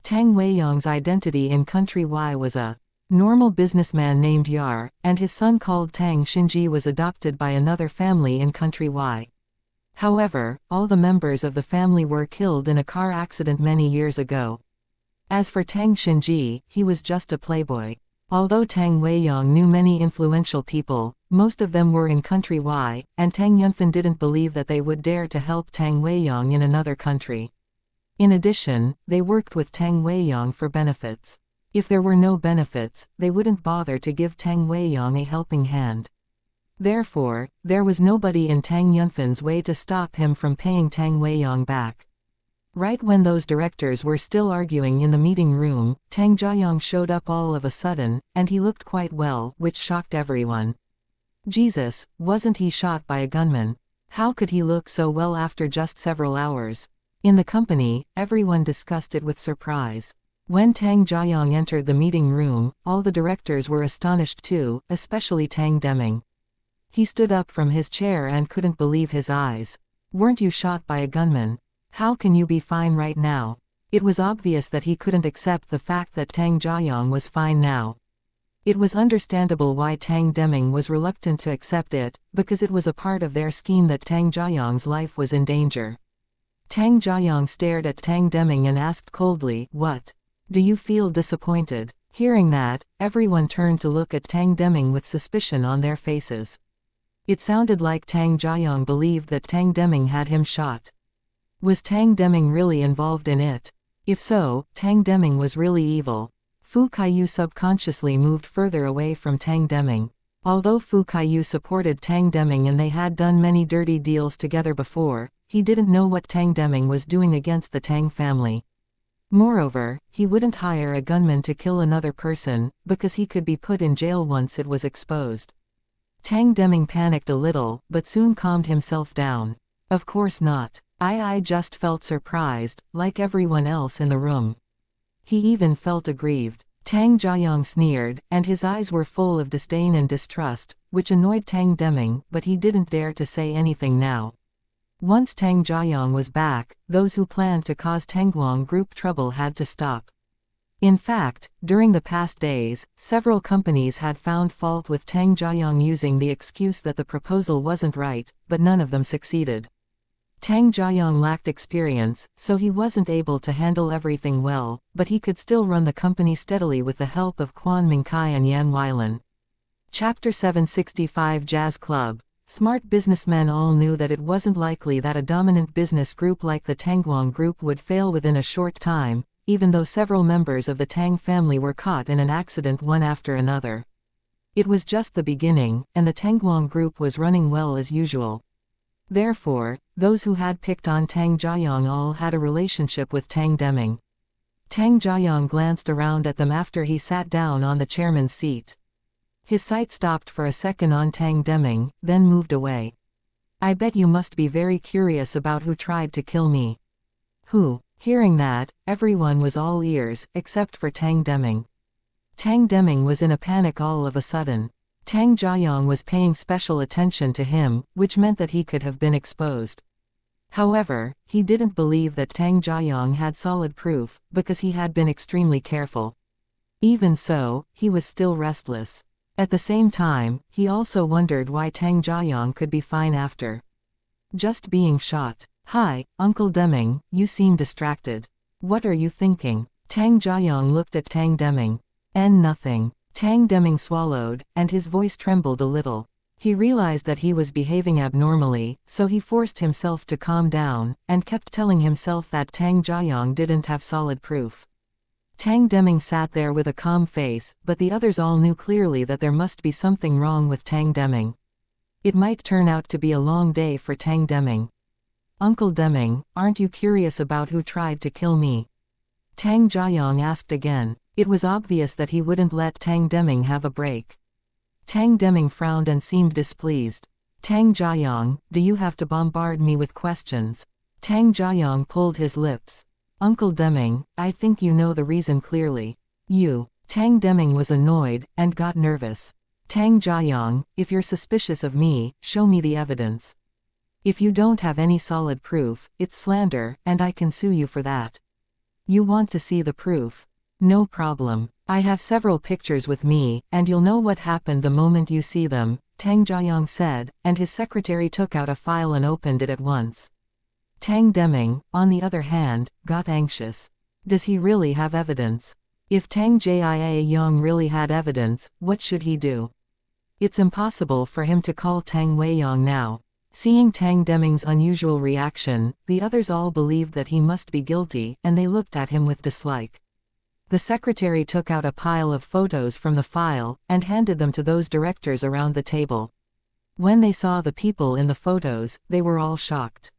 Speaker 1: Tang Weiyang's identity in Country Y was a normal businessman named Yar, and his son called Tang Xinji was adopted by another family in Country Y. However, all the members of the family were killed in a car accident many years ago. As for Tang Xinji, he was just a playboy. Although Tang Weiyang knew many influential people, most of them were in Country Y, and Tang Yunfan didn't believe that they would dare to help Tang Weiyang in another country. In addition, they worked with Tang Weiyang for benefits. If there were no benefits, they wouldn't bother to give Tang Weiyang a helping hand. Therefore, there was nobody in Tang Yunfan's way to stop him from paying Tang Weiyang back. Right when those directors were still arguing in the meeting room, Tang Jiayang showed up all of a sudden, and he looked quite well, which shocked everyone. Jesus, wasn't he shot by a gunman? How could he look so well after just several hours? In the company, everyone discussed it with surprise. When Tang Jiayang entered the meeting room, all the directors were astonished too, especially Tang Deming. He stood up from his chair and couldn't believe his eyes. Weren't you shot by a gunman? How can you be fine right now? It was obvious that he couldn't accept the fact that Tang Jiayang was fine now. It was understandable why Tang Deming was reluctant to accept it, because it was a part of their scheme that Tang Jiayang's life was in danger. Tang Jiayang stared at Tang Deming and asked coldly, "What? Do you feel disappointed?" Hearing that, everyone turned to look at Tang Deming with suspicion on their faces. It sounded like Tang Jiayang believed that Tang Deming had him shot. Was Tang Deming really involved in it? If so, Tang Deming was really evil. Fu Kaiyu subconsciously moved further away from Tang Deming. Although Fu Kaiyu supported Tang Deming and they had done many dirty deals together before, he didn't know what Tang Deming was doing against the Tang family. Moreover, he wouldn't hire a gunman to kill another person, because he could be put in jail once it was exposed. Tang Deming panicked a little, but soon calmed himself down. Of course not. I just felt surprised, like everyone else in the room. He even felt aggrieved. Tang Jiayang sneered, and his eyes were full of disdain and distrust, which annoyed Tang Deming, but he didn't dare to say anything now. Once Tang Jiayang was back, those who planned to cause Tangguang Group trouble had to stop. In fact, during the past days, several companies had found fault with Tang Jiayang using the excuse that the proposal wasn't right, but none of them succeeded. Tang Jiayang lacked experience, so he wasn't able to handle everything well, but he could still run the company steadily with the help of Quan Mingkai and Yan Weilan. Chapter 765 Jazz Club. Smart businessmen all knew that it wasn't likely that a dominant business group like the Tangguang Group would fail within a short time, even though several members of the Tang family were caught in an accident one after another. It was just the beginning, and the Tangguang group was running well as usual. Therefore, those who had picked on Tang Jiayong all had a relationship with Tang Deming. Tang Jiayong glanced around at them after he sat down on the chairman's seat. His sight stopped for a second on Tang Deming, then moved away. I bet you must be very curious about who tried to kill me. Who? Hearing that, everyone was all ears, except for Tang Deming. Tang Deming was in a panic all of a sudden. Tang Jiayong was paying special attention to him, which meant that he could have been exposed. However, he didn't believe that Tang Jiayong had solid proof, because he had been extremely careful. Even so, he was still restless. At the same time, he also wondered why Tang Jiayong could be fine after just being shot. Hi, Uncle Deming, you seem distracted. What are you thinking? Tang Jiayong looked at Tang Deming. Nothing. Tang Deming swallowed, and his voice trembled a little. He realized that he was behaving abnormally, so he forced himself to calm down, and kept telling himself that Tang Jiayong didn't have solid proof. Tang Deming sat there with a calm face, but the others all knew clearly that there must be something wrong with Tang Deming. It might turn out to be a long day for Tang Deming. Uncle Deming, aren't you curious about who tried to kill me? Tang Jiayong asked again. It was obvious that he wouldn't let Tang Deming have a break. Tang Deming frowned and seemed displeased. Tang Jiayong, do you have to bombard me with questions? Tang Jiayong pulled his lips. Uncle Deming, I think you know the reason clearly. You. Tang Deming was annoyed, and got nervous. Tang Jiayong, if you're suspicious of me, show me the evidence. If you don't have any solid proof, it's slander, and I can sue you for that. You want to see the proof? No problem. I have several pictures with me, and you'll know what happened the moment you see them, Tang Jiayong said, and his secretary took out a file and opened it at once. Tang Deming, on the other hand, got anxious. Does he really have evidence? If Tang Jiayong really had evidence, what should he do? It's impossible for him to call Tang Weiyong now. Seeing Tang Deming's unusual reaction, the others all believed that he must be guilty, and they looked at him with dislike. The secretary took out a pile of photos from the file, and handed them to those directors around the table. When they saw the people in the photos, they were all shocked.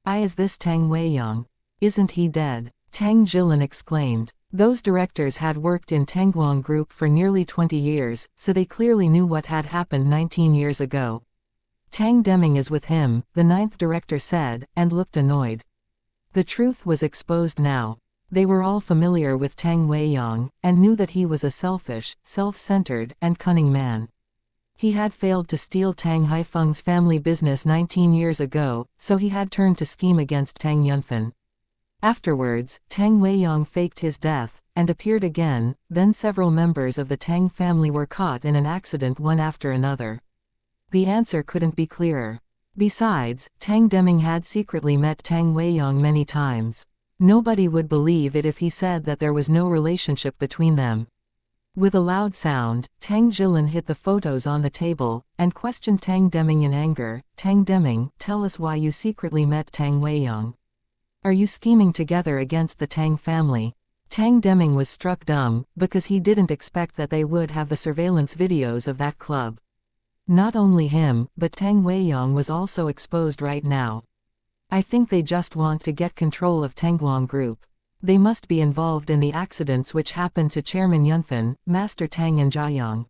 Speaker 1: Is this Tang Weiyong? Isn't he dead? Tang Jilin exclaimed. Those directors had worked in Tangguang Group for nearly 20 years, so they clearly knew what had happened 19 years ago. Tang Deming is with him, the 9th director said, and looked annoyed. The truth was exposed now. They were all familiar with Tang Weiyong, and knew that he was a selfish, self-centered, and cunning man. He had failed to steal Tang Haifeng's family business 19 years ago, so he had turned to scheme against Tang Yunfen. Afterwards, Tang Weiyong faked his death, and appeared again, then several members of the Tang family were caught in an accident one after another. The answer couldn't be clearer. Besides, Tang Deming had secretly met Tang Weiyong many times. Nobody would believe it if he said that there was no relationship between them. With a loud sound, Tang Jilin hit the photos on the table, and questioned Tang Deming in anger. Tang Deming, tell us why you secretly met Tang Weiyong. Are you scheming together against the Tang family? Tang Deming was struck dumb, because he didn't expect that they would have the surveillance videos of that club. Not only him, but Tang Weiyong was also exposed right now. I think they just want to get control of Tangguang Group. They must be involved in the accidents which happened to Chairman Yunfen, Master Tang and Jiayong.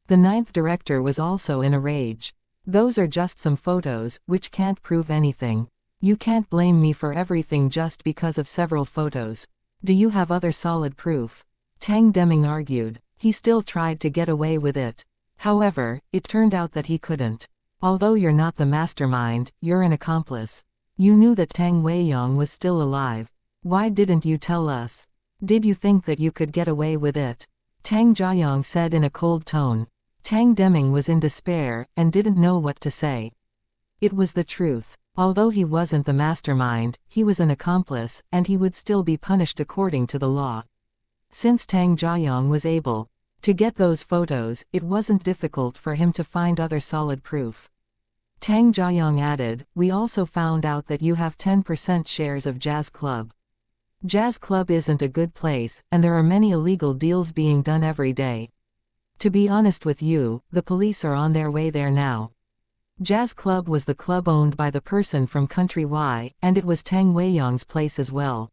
Speaker 1: The 9th director was also in a rage. Those are just some photos, which can't prove anything. You can't blame me for everything just because of several photos. Do you have other solid proof? Tang Deming argued. He still tried to get away with it. However, it turned out that he couldn't. Although you're not the mastermind, you're an accomplice. You knew that Tang Weiyong was still alive. Why didn't you tell us? Did you think that you could get away with it? Tang Jiayong said in a cold tone. Tang Deming was in despair, and didn't know what to say. It was the truth. Although he wasn't the mastermind, he was an accomplice, and he would still be punished according to the law. Since Tang Jiayong was able to get those photos, it wasn't difficult for him to find other solid proof. Tang Jiayong added, we also found out that you have 10% shares of Jazz Club. Jazz Club isn't a good place, and there are many illegal deals being done every day. To be honest with you, the police are on their way there now. Jazz Club was the club owned by the person from Country Y, and it was Tang Weiyang's place as well.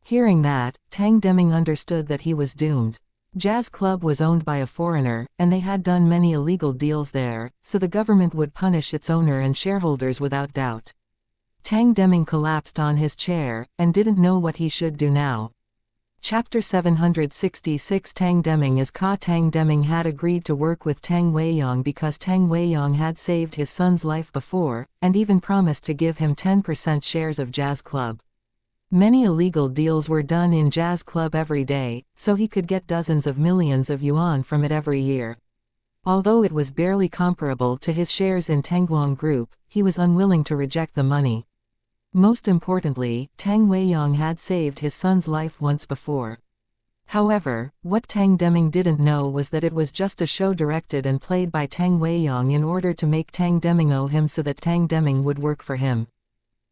Speaker 1: Hearing that, Tang Deming understood that he was doomed. Jazz Club was owned by a foreigner, and they had done many illegal deals there, so the government would punish its owner and shareholders without doubt. Tang Deming collapsed on his chair, and didn't know what he should do now. Chapter 766 Tang Deming is caught. Tang Deming had agreed to work with Tang Weiyang because Tang Weiyang had saved his son's life before, and even promised to give him 10% shares of Jazz Club. Many illegal deals were done in Jazz Club every day, so he could get dozens of millions of yuan from it every year. Although it was barely comparable to his shares in Tangguang Group, he was unwilling to reject the money. Most importantly, Tang Weiyang had saved his son's life once before. However, what Tang Deming didn't know was that it was just a show directed and played by Tang Weiyang in order to make Tang Deming owe him so that Tang Deming would work for him.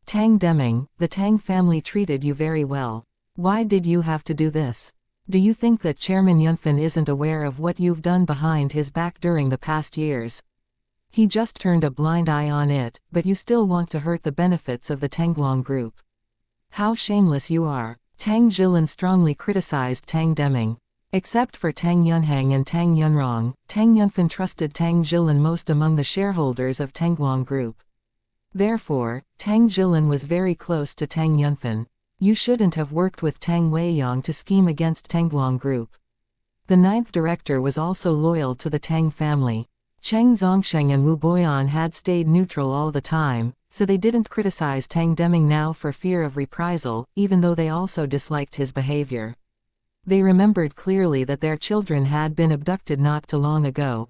Speaker 1: Tang Deming, the Tang family treated you very well. Why did you have to do this? Do you think that Chairman Yunfan isn't aware of what you've done behind his back during the past years? He just turned a blind eye on it, but you still want to hurt the benefits of the Tangguang Group. How shameless you are. Tang Jilin strongly criticized Tang Deming. Except for Tang Yunhang and Tang Yunrong, Tang Yunfan trusted Tang Jilin most among the shareholders of Tangguang Group. Therefore, Tang Jilin was very close to Tang Yunfan. You shouldn't have worked with Tang Weiyang to scheme against Tangguang Group. The 9th director was also loyal to the Tang family. Cheng Zongsheng and Wu Boyan had stayed neutral all the time, so they didn't criticize Tang Deming now for fear of reprisal, even though they also disliked his behavior. They remembered clearly that their children had been abducted not too long ago.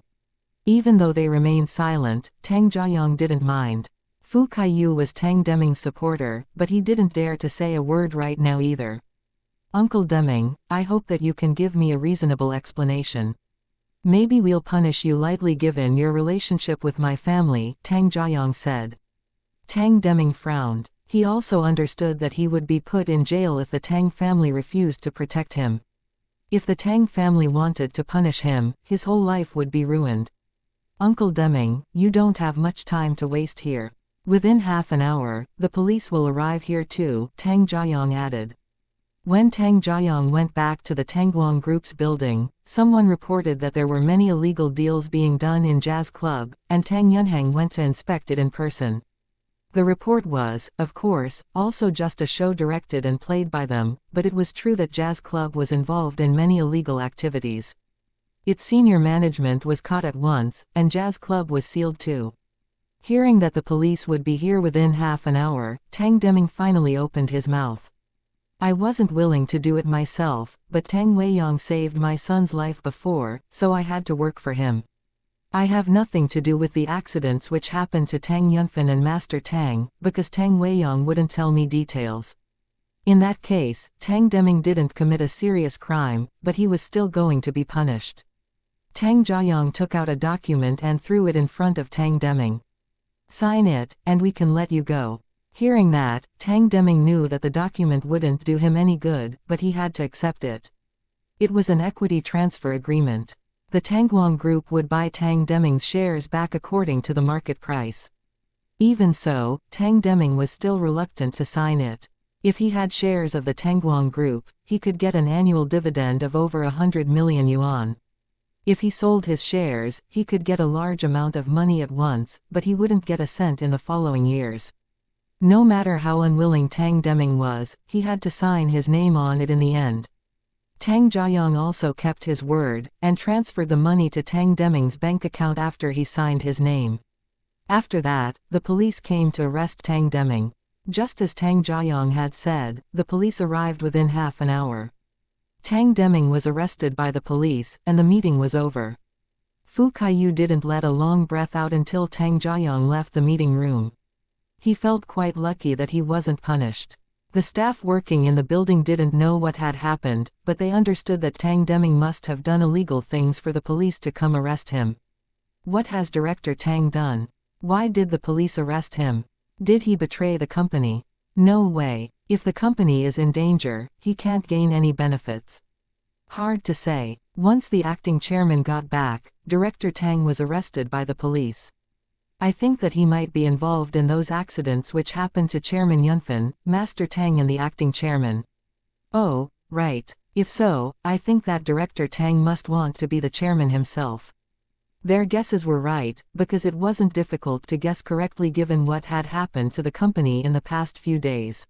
Speaker 1: Even though they remained silent, Tang Jiayang didn't mind. Fu Kaiyu was Tang Deming's supporter, but he didn't dare to say a word right now either. Uncle Deming, I hope that you can give me a reasonable explanation. Maybe we'll punish you lightly given your relationship with my family, Tang Jiayang said. Tang Deming frowned. He also understood that he would be put in jail if the Tang family refused to protect him. If the Tang family wanted to punish him, his whole life would be ruined. Uncle Deming, you don't have much time to waste here. Within half an hour, the police will arrive here too, Tang Jiayang added. When Tang Jiayang went back to the Tangguang Group's building, someone reported that there were many illegal deals being done in Jazz Club, and Tang Yunhang went to inspect it in person. The report was, of course, also just a show directed and played by them, but it was true that Jazz Club was involved in many illegal activities. Its senior management was caught at once, and Jazz Club was sealed too. Hearing that the police would be here within half an hour, Tang Deming finally opened his mouth. I wasn't willing to do it myself, but Tang Weiyang saved my son's life before, so I had to work for him. I have nothing to do with the accidents which happened to Tang Yunfan and Master Tang, because Tang Weiyang wouldn't tell me details. In that case, Tang Deming didn't commit a serious crime, but he was still going to be punished. Tang Jiayang took out a document and threw it in front of Tang Deming. Sign it, and we can let you go. Hearing that, Tang Deming knew that the document wouldn't do him any good, but he had to accept it. It was an equity transfer agreement. The Tangguang Group would buy Tang Deming's shares back according to the market price. Even so, Tang Deming was still reluctant to sign it. If he had shares of the Tangguang Group, he could get an annual dividend of over 100 million yuan. If he sold his shares, he could get a large amount of money at once, but he wouldn't get a cent in the following years. No matter how unwilling Tang Deming was, he had to sign his name on it in the end. Tang Jiayang also kept his word, and transferred the money to Tang Deming's bank account after he signed his name. After that, the police came to arrest Tang Deming. Just as Tang Jiayang had said, the police arrived within half an hour. Tang Deming was arrested by the police, and the meeting was over. Fu Kaiyu didn't let a long breath out until Tang Jiayang left the meeting room. He felt quite lucky that he wasn't punished. The staff working in the building didn't know what had happened, but they understood that Tang Deming must have done illegal things for the police to come arrest him. What has Director Tang done? Why did the police arrest him? Did he betray the company? No way. If the company is in danger, he can't gain any benefits. Hard to say. Once the acting chairman got back, Director Tang was arrested by the police. I think that he might be involved in those accidents which happened to Chairman Yunfan, Master Tang and the acting chairman. Oh, right. If so, I think that Director Tang must want to be the chairman himself. Their guesses were right, because it wasn't difficult to guess correctly given what had happened to the company in the past few days.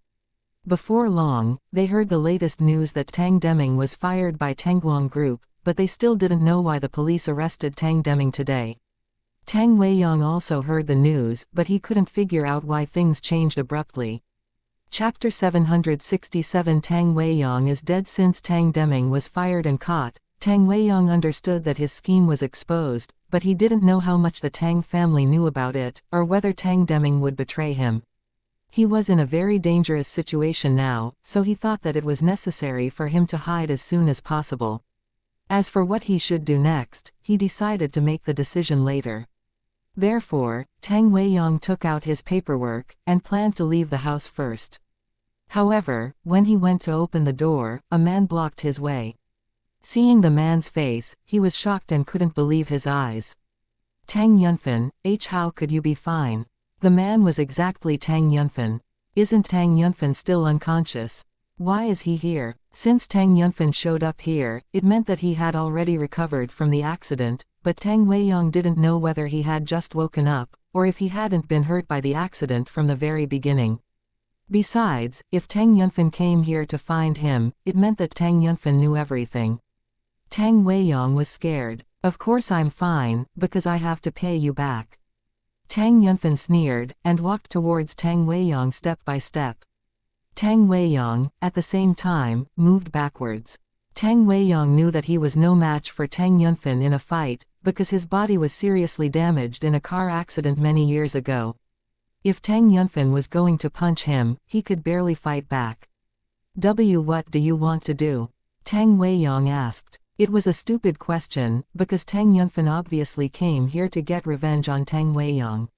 Speaker 1: Before long, they heard the latest news that Tang Deming was fired by Tangguang Group, but they still didn't know why the police arrested Tang Deming today. Tang Weiyang also heard the news, but he couldn't figure out why things changed abruptly. Chapter 767 Tang Weiyang is dead. Since Tang Deming was fired and caught, Tang Weiyang understood that his scheme was exposed, but he didn't know how much the Tang family knew about it, or whether Tang Deming would betray him. He was in a very dangerous situation now, so he thought that it was necessary for him to hide as soon as possible. As for what he should do next, he decided to make the decision later. Therefore, Tang Weiyang took out his paperwork, and planned to leave the house first. However, when he went to open the door, a man blocked his way. Seeing the man's face, he was shocked and couldn't believe his eyes. Tang Yunfan, how could you be fine? The man was exactly Tang Yunfan. Isn't Tang Yunfan still unconscious? Why is he here? Since Tang Yunfan showed up here, it meant that he had already recovered from the accident, but Tang Weiyang didn't know whether he had just woken up, or if he hadn't been hurt by the accident from the very beginning. Besides, if Tang Yunfan came here to find him, it meant that Tang Yunfan knew everything. Tang Weiyang was scared. Of course I'm fine, because I have to pay you back. Tang Yunfan sneered, and walked towards Tang Weiyang step by step. Tang Weiyang, at the same time, moved backwards. Tang Weiyang knew that he was no match for Tang Yunfan in a fight, because his body was seriously damaged in a car accident many years ago. If Tang Yunfan was going to punch him, he could barely fight back. What do you want to do? Tang Weiyang asked. It was a stupid question, because Tang Yunfan obviously came here to get revenge on Tang Weiyang.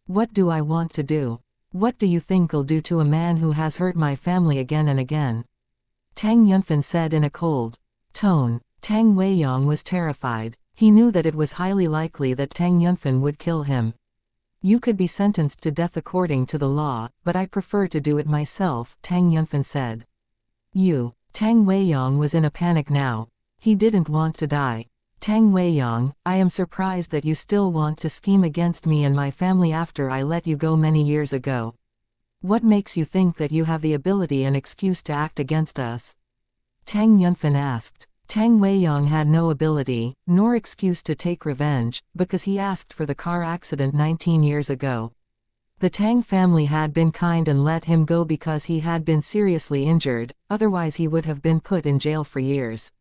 Speaker 1: What do I want to do? What do you think I'll do to a man who has hurt my family again and again? Tang Yunfan said in a cold tone. Tang Weiyang was terrified. He knew that it was highly likely that Tang Yunfan would kill him. You could be sentenced to death according to the law, but I prefer to do it myself, Tang Yunfan said. Tang Weiyang was in a panic now. He didn't want to die. Tang Weiyang, I am surprised that you still want to scheme against me and my family after I let you go many years ago. What makes you think that you have the ability and excuse to act against us? Tang Yunfan asked. Tang Weiyang had no ability, nor excuse to take revenge, because he asked for the car accident 19 years ago. The Tang family had been kind and let him go because he had been seriously injured, otherwise he would have been put in jail for years.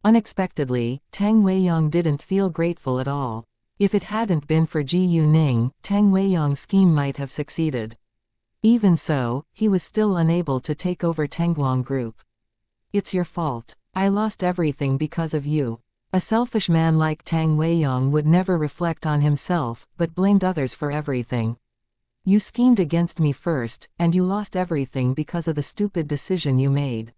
Speaker 1: Unexpectedly, Tang Weiyang didn't feel grateful at all. If it hadn't been for Ji Yuning, Tang Weiyang's scheme might have succeeded. Even so, he was still unable to take over Tangguang Group. It's your fault. I lost everything because of you. A selfish man like Tang Weiyang would never reflect on himself, but blamed others for everything. You schemed against me first, and you lost everything because of the stupid decision you made.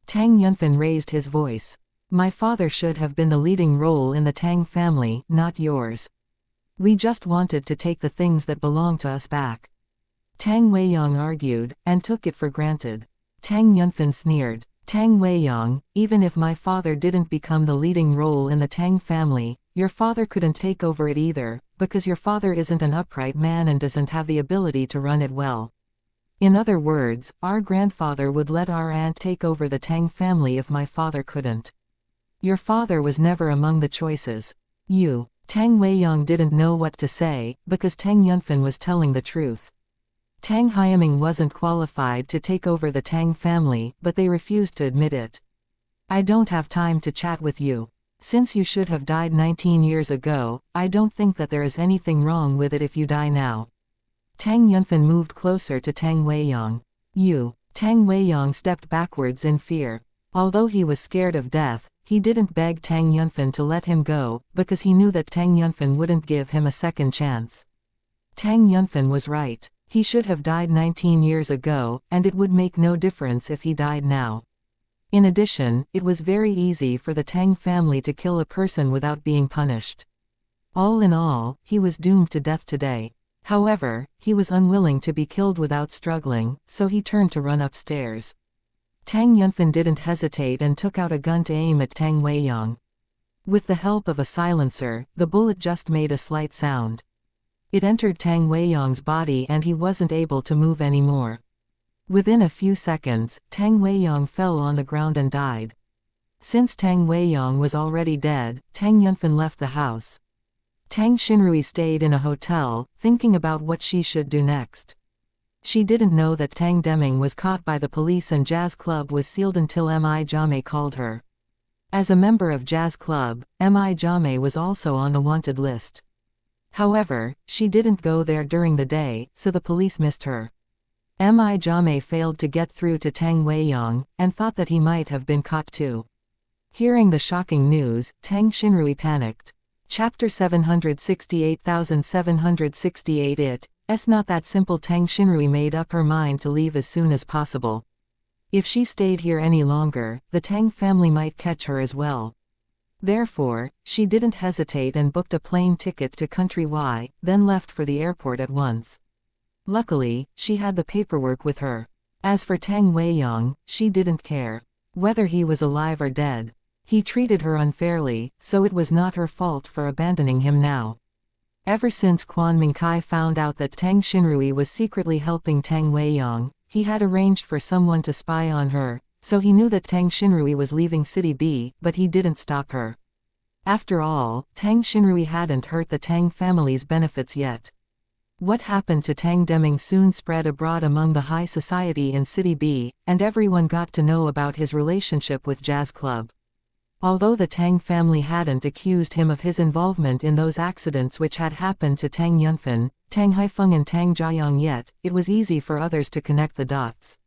Speaker 1: Tang Yunfan raised his voice. My father should have been the leading role in the Tang family, not yours. We just wanted to take the things that belong to us back. Tang Weiyang argued, and took it for granted. Tang Yunfan sneered. Tang Weiyang, even if my father didn't become the leading role in the Tang family, your father couldn't take over it either, because your father isn't an upright man and doesn't have the ability to run it well. In other words, our grandfather would let our aunt take over the Tang family if my father couldn't. Your father was never among the choices. Tang Weiyang didn't know what to say, because Tang Yunfan was telling the truth. Tang Haiming wasn't qualified to take over the Tang family, but they refused to admit it. I don't have time to chat with you. Since you should have died 19 years ago, I don't think that there is anything wrong with it if you die now. Tang Yunfan moved closer to Tang Weiyang. Tang Weiyang stepped backwards in fear. Although he was scared of death, he didn't beg Tang Yunfan to let him go, because he knew that Tang Yunfan wouldn't give him a second chance. Tang Yunfan was right. He should have died 19 years ago, and it would make no difference if he died now. In addition, it was very easy for the Tang family to kill a person without being punished. All in all, he was doomed to death today. However, he was unwilling to be killed without struggling, so he turned to run upstairs. Tang Yunfen didn't hesitate and took out a gun to aim at Tang Weiyang. With the help of a silencer, the bullet just made a slight sound. It entered Tang Weiyang's body and he wasn't able to move anymore. Within a few seconds, Tang Weiyang fell on the ground and died. Since Tang Weiyang was already dead, Tang Yunfen left the house. Tang Xinrui stayed in a hotel, thinking about what she should do next. She didn't know that Tang Deming was caught by the police and Jazz Club was sealed until Mi Jame called her. As a member of Jazz Club, Mi Jame was also on the wanted list. However, she didn't go there during the day, so the police missed her. Mi Jame failed to get through to Tang Weiyang, and thought that he might have been caught too. Hearing the shocking news, Tang Xinrui panicked. Chapter 768,768 It's not that simple. Tang Xinrui made up her mind to leave as soon as possible. If she stayed here any longer, the Tang family might catch her as well. Therefore, she didn't hesitate and booked a plane ticket to Country Y, then left for the airport at once. Luckily, she had the paperwork with her. As for Tang Weiyang, she didn't care whether he was alive or dead. He treated her unfairly, so it was not her fault for abandoning him now. Ever since Quan Mingkai found out that Tang Xinrui was secretly helping Tang Weiyang, he had arranged for someone to spy on her, so he knew that Tang Xinrui was leaving City B, but he didn't stop her. After all, Tang Xinrui hadn't hurt the Tang family's benefits yet. What happened to Tang Deming soon spread abroad among the high society in City B, and everyone got to know about his relationship with Jazz Club. Although the Tang family hadn't accused him of his involvement in those accidents which had happened to Tang Yunfen, Tang Haifeng and Tang Jiayang yet, it was easy for others to connect the dots.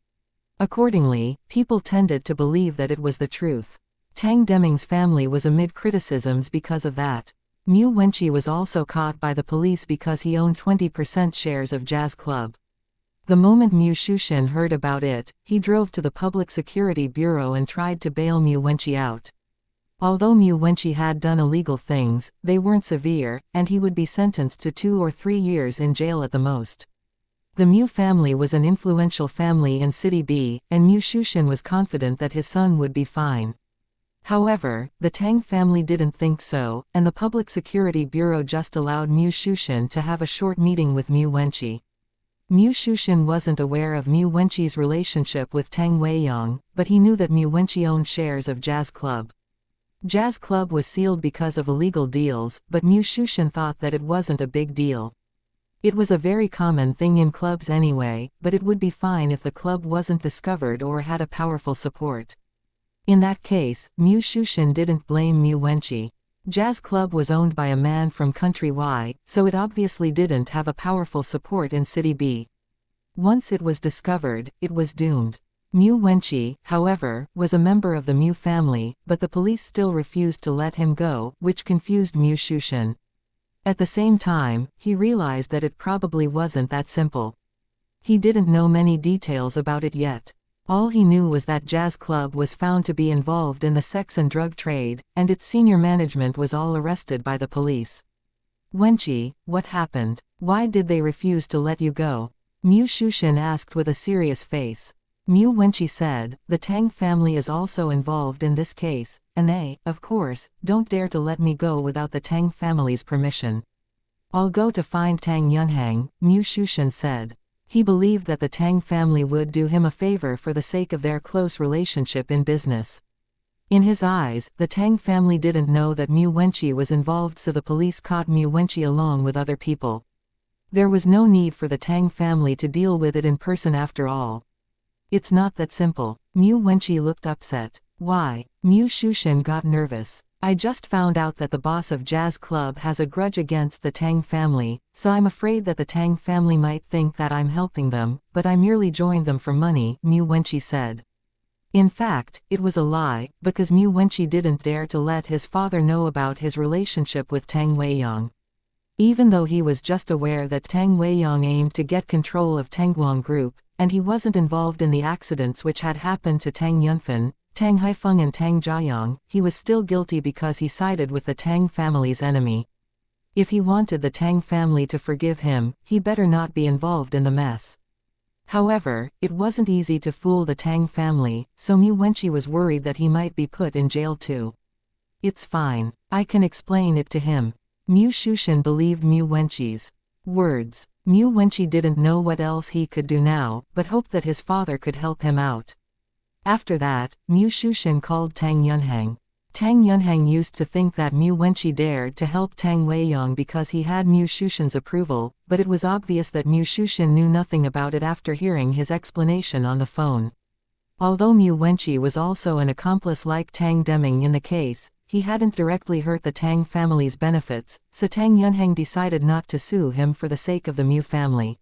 Speaker 1: Accordingly, people tended to believe that it was the truth. Tang Deming's family was amid criticisms because of that. Mu Wenqi was also caught by the police because he owned 20% shares of Jazz Club. The moment Mu Shushin heard about it, he drove to the Public Security Bureau and tried to bail Mu Wenqi out. Although Mu Wenqi had done illegal things, they weren't severe, and he would be sentenced to 2 or 3 years in jail at the most. The Mu family was an influential family in City B, and Mu Shushin was confident that his son would be fine. However, the Tang family didn't think so, and the Public Security Bureau just allowed Mu Shushin to have a short meeting with Mu Wenqi. Mu Shushin wasn't aware of Mu Wenqi's relationship with Tang Weiyang, but he knew that Mu Wenqi owned shares of Jazz Club. Jazz Club was sealed because of illegal deals, but Mu Shushin thought that it wasn't a big deal. It was a very common thing in clubs anyway, but it would be fine if the club wasn't discovered or had a powerful support. In that case, Mu Shushin didn't blame Mu Wenqi. Jazz Club was owned by a man from Country Y, so it obviously didn't have a powerful support in City B. Once it was discovered, it was doomed. Mu Wenqi, however, was a member of the Mu family, but the police still refused to let him go, which confused Mu Shushin. At the same time, he realized that it probably wasn't that simple. He didn't know many details about it yet. All he knew was that Jazz Club was found to be involved in the sex and drug trade, and its senior management was all arrested by the police. Wenqi, what happened? Why did they refuse to let you go? Mu Shushin asked with a serious face. Mu Wenqi said, the Tang family is also involved in this case, and they, of course, don't dare to let me go without the Tang family's permission. I'll go to find Tang Yunhang, Mu Shushin said. He believed that the Tang family would do him a favor for the sake of their close relationship in business. In his eyes, the Tang family didn't know that Mu Wenqi was involved, so the police caught Mu Wenqi along with other people. There was no need for the Tang family to deal with it in person after all. It's not that simple. Mu Wenqi looked upset. Why? Mu Shushin got nervous. I just found out that the boss of Jazz Club has a grudge against the Tang family, so I'm afraid that the Tang family might think that I'm helping them, but I merely joined them for money, Mu Wenqi said. In fact, it was a lie, because Mu Wenqi didn't dare to let his father know about his relationship with Tang Weiyang. Even though he was just aware that Tang Weiyang aimed to get control of Tangguang Group, and he wasn't involved in the accidents which had happened to Tang Yunfen, Tang Haifeng and Tang Jiayang, he was still guilty because he sided with the Tang family's enemy. If he wanted the Tang family to forgive him, he better not be involved in the mess. However, it wasn't easy to fool the Tang family, so Mu Wenqi was worried that he might be put in jail too. It's fine. I can explain it to him. Mu Shushan believed Mu Wenqi's words. Mu Wenqi didn't know what else he could do now, but hoped that his father could help him out. After that, Mu Shushan called Tang Yunhang. Tang Yunhang used to think that Mu Wenqi dared to help Tang Weiyang because he had Mu Shushan's approval, but it was obvious that Mu Shushan knew nothing about it after hearing his explanation on the phone. Although Mu Wenqi was also an accomplice like Tang Deming in the case, he hadn't directly hurt the Tang family's benefits, so Tang Yunhang decided not to sue him for the sake of the Mu family.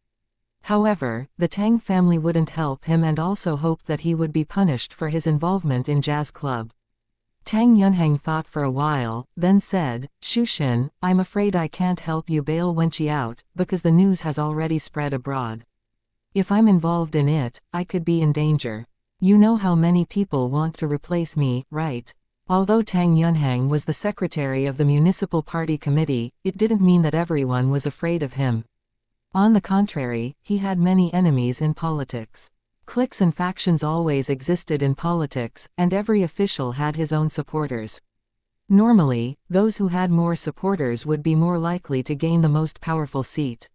Speaker 1: However, the Tang family wouldn't help him and also hoped that he would be punished for his involvement in jazz club. Tang Yunhang thought for a while, then said, "Shushan, I'm afraid I can't help you bail Wenqi out, because the news has already spread abroad. If I'm involved in it, I could be in danger. You know how many people want to replace me, right?" Although Tang Yunhang was the secretary of the municipal party committee, it didn't mean that everyone was afraid of him. On the contrary, he had many enemies in politics. Cliques and factions always existed in politics, and every official had his own supporters. Normally, those who had more supporters would be more likely to gain the most powerful seat.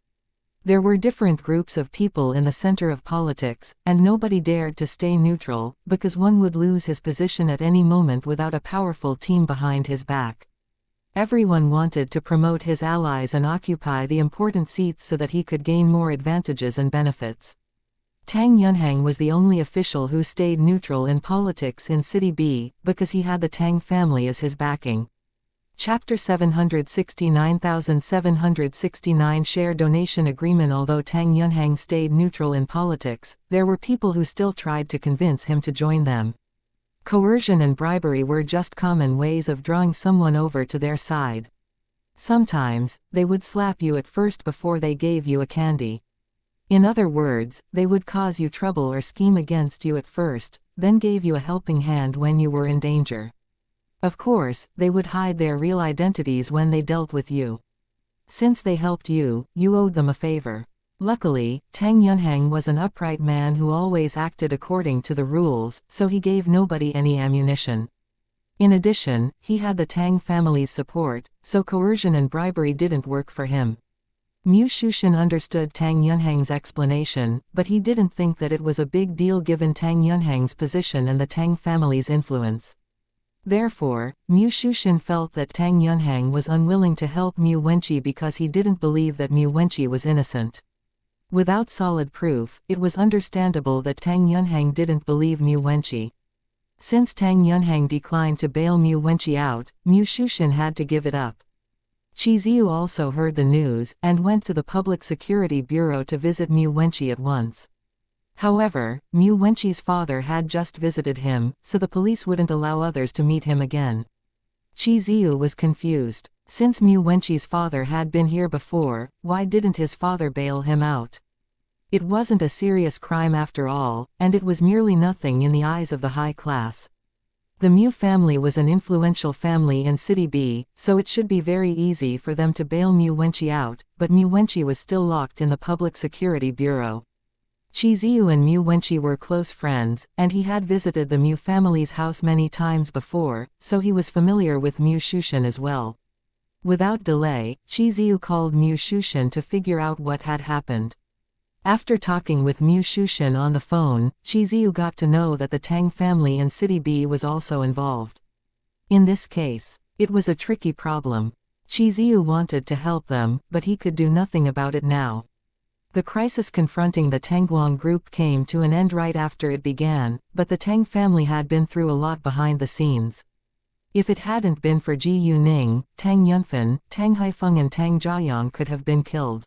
Speaker 1: There were different groups of people in the center of politics, and nobody dared to stay neutral, because one would lose his position at any moment without a powerful team behind his back. Everyone wanted to promote his allies and occupy the important seats so that he could gain more advantages and benefits. Tang Yunhang was the only official who stayed neutral in politics in City B, because he had the Tang family as his backing. Chapter 769,769 Share Donation Agreement. Although Tang Yunhang stayed neutral in politics, there were people who still tried to convince him to join them. Coercion and bribery were just common ways of drawing someone over to their side. Sometimes, they would slap you at first before they gave you a candy. In other words, they would cause you trouble or scheme against you at first, then gave you a helping hand when you were in danger. Of course, they would hide their real identities when they dealt with you. Since they helped you, you owed them a favor. Luckily, Tang Yunhang was an upright man who always acted according to the rules, so he gave nobody any ammunition. In addition, he had the Tang family's support, so coercion and bribery didn't work for him. Mu Shushan understood Tang Yunhang's explanation, but he didn't think that it was a big deal given Tang Yunhang's position and the Tang family's influence. Therefore, Mu Shushan felt that Tang Yunhang was unwilling to help Mu Wenqi because he didn't believe that Mu Wenqi was innocent. Without solid proof, it was understandable that Tang Yunhang didn't believe Mu Wenqi. Since Tang Yunhang declined to bail Mu Wenqi out, Mu Shushan had to give it up. Qi Ziyu also heard the news, and went to the Public Security Bureau to visit Mu Wenqi at once. However, Mu Wenqi's father had just visited him, so the police wouldn't allow others to meet him again. Qi Ziyu was confused. Since Mu Wenqi's father had been here before, why didn't his father bail him out? It wasn't a serious crime after all, and it was merely nothing in the eyes of the high class. The Mu family was an influential family in City B, so it should be very easy for them to bail Mu Wenqi out, but Mu Wenqi was still locked in the Public Security Bureau. Qi Ziyu and Mu Wenqi were close friends, and he had visited the Mu family's house many times before, so he was familiar with Mu Shushan as well. Without delay, Qi Ziyu called Mu Shushan to figure out what had happened. After talking with Mu Shushan on the phone, Qi Ziyu got to know that the Tang family in City B was also involved. In this case, it was a tricky problem. Qi Ziyu wanted to help them, but he could do nothing about it now. The crisis confronting the Tangguang group came to an end right after it began, but the Tang family had been through a lot behind the scenes. If it hadn't been for Ji Yuning, Tang Yunfen, Tang Haifeng and Tang Jiayang could have been killed.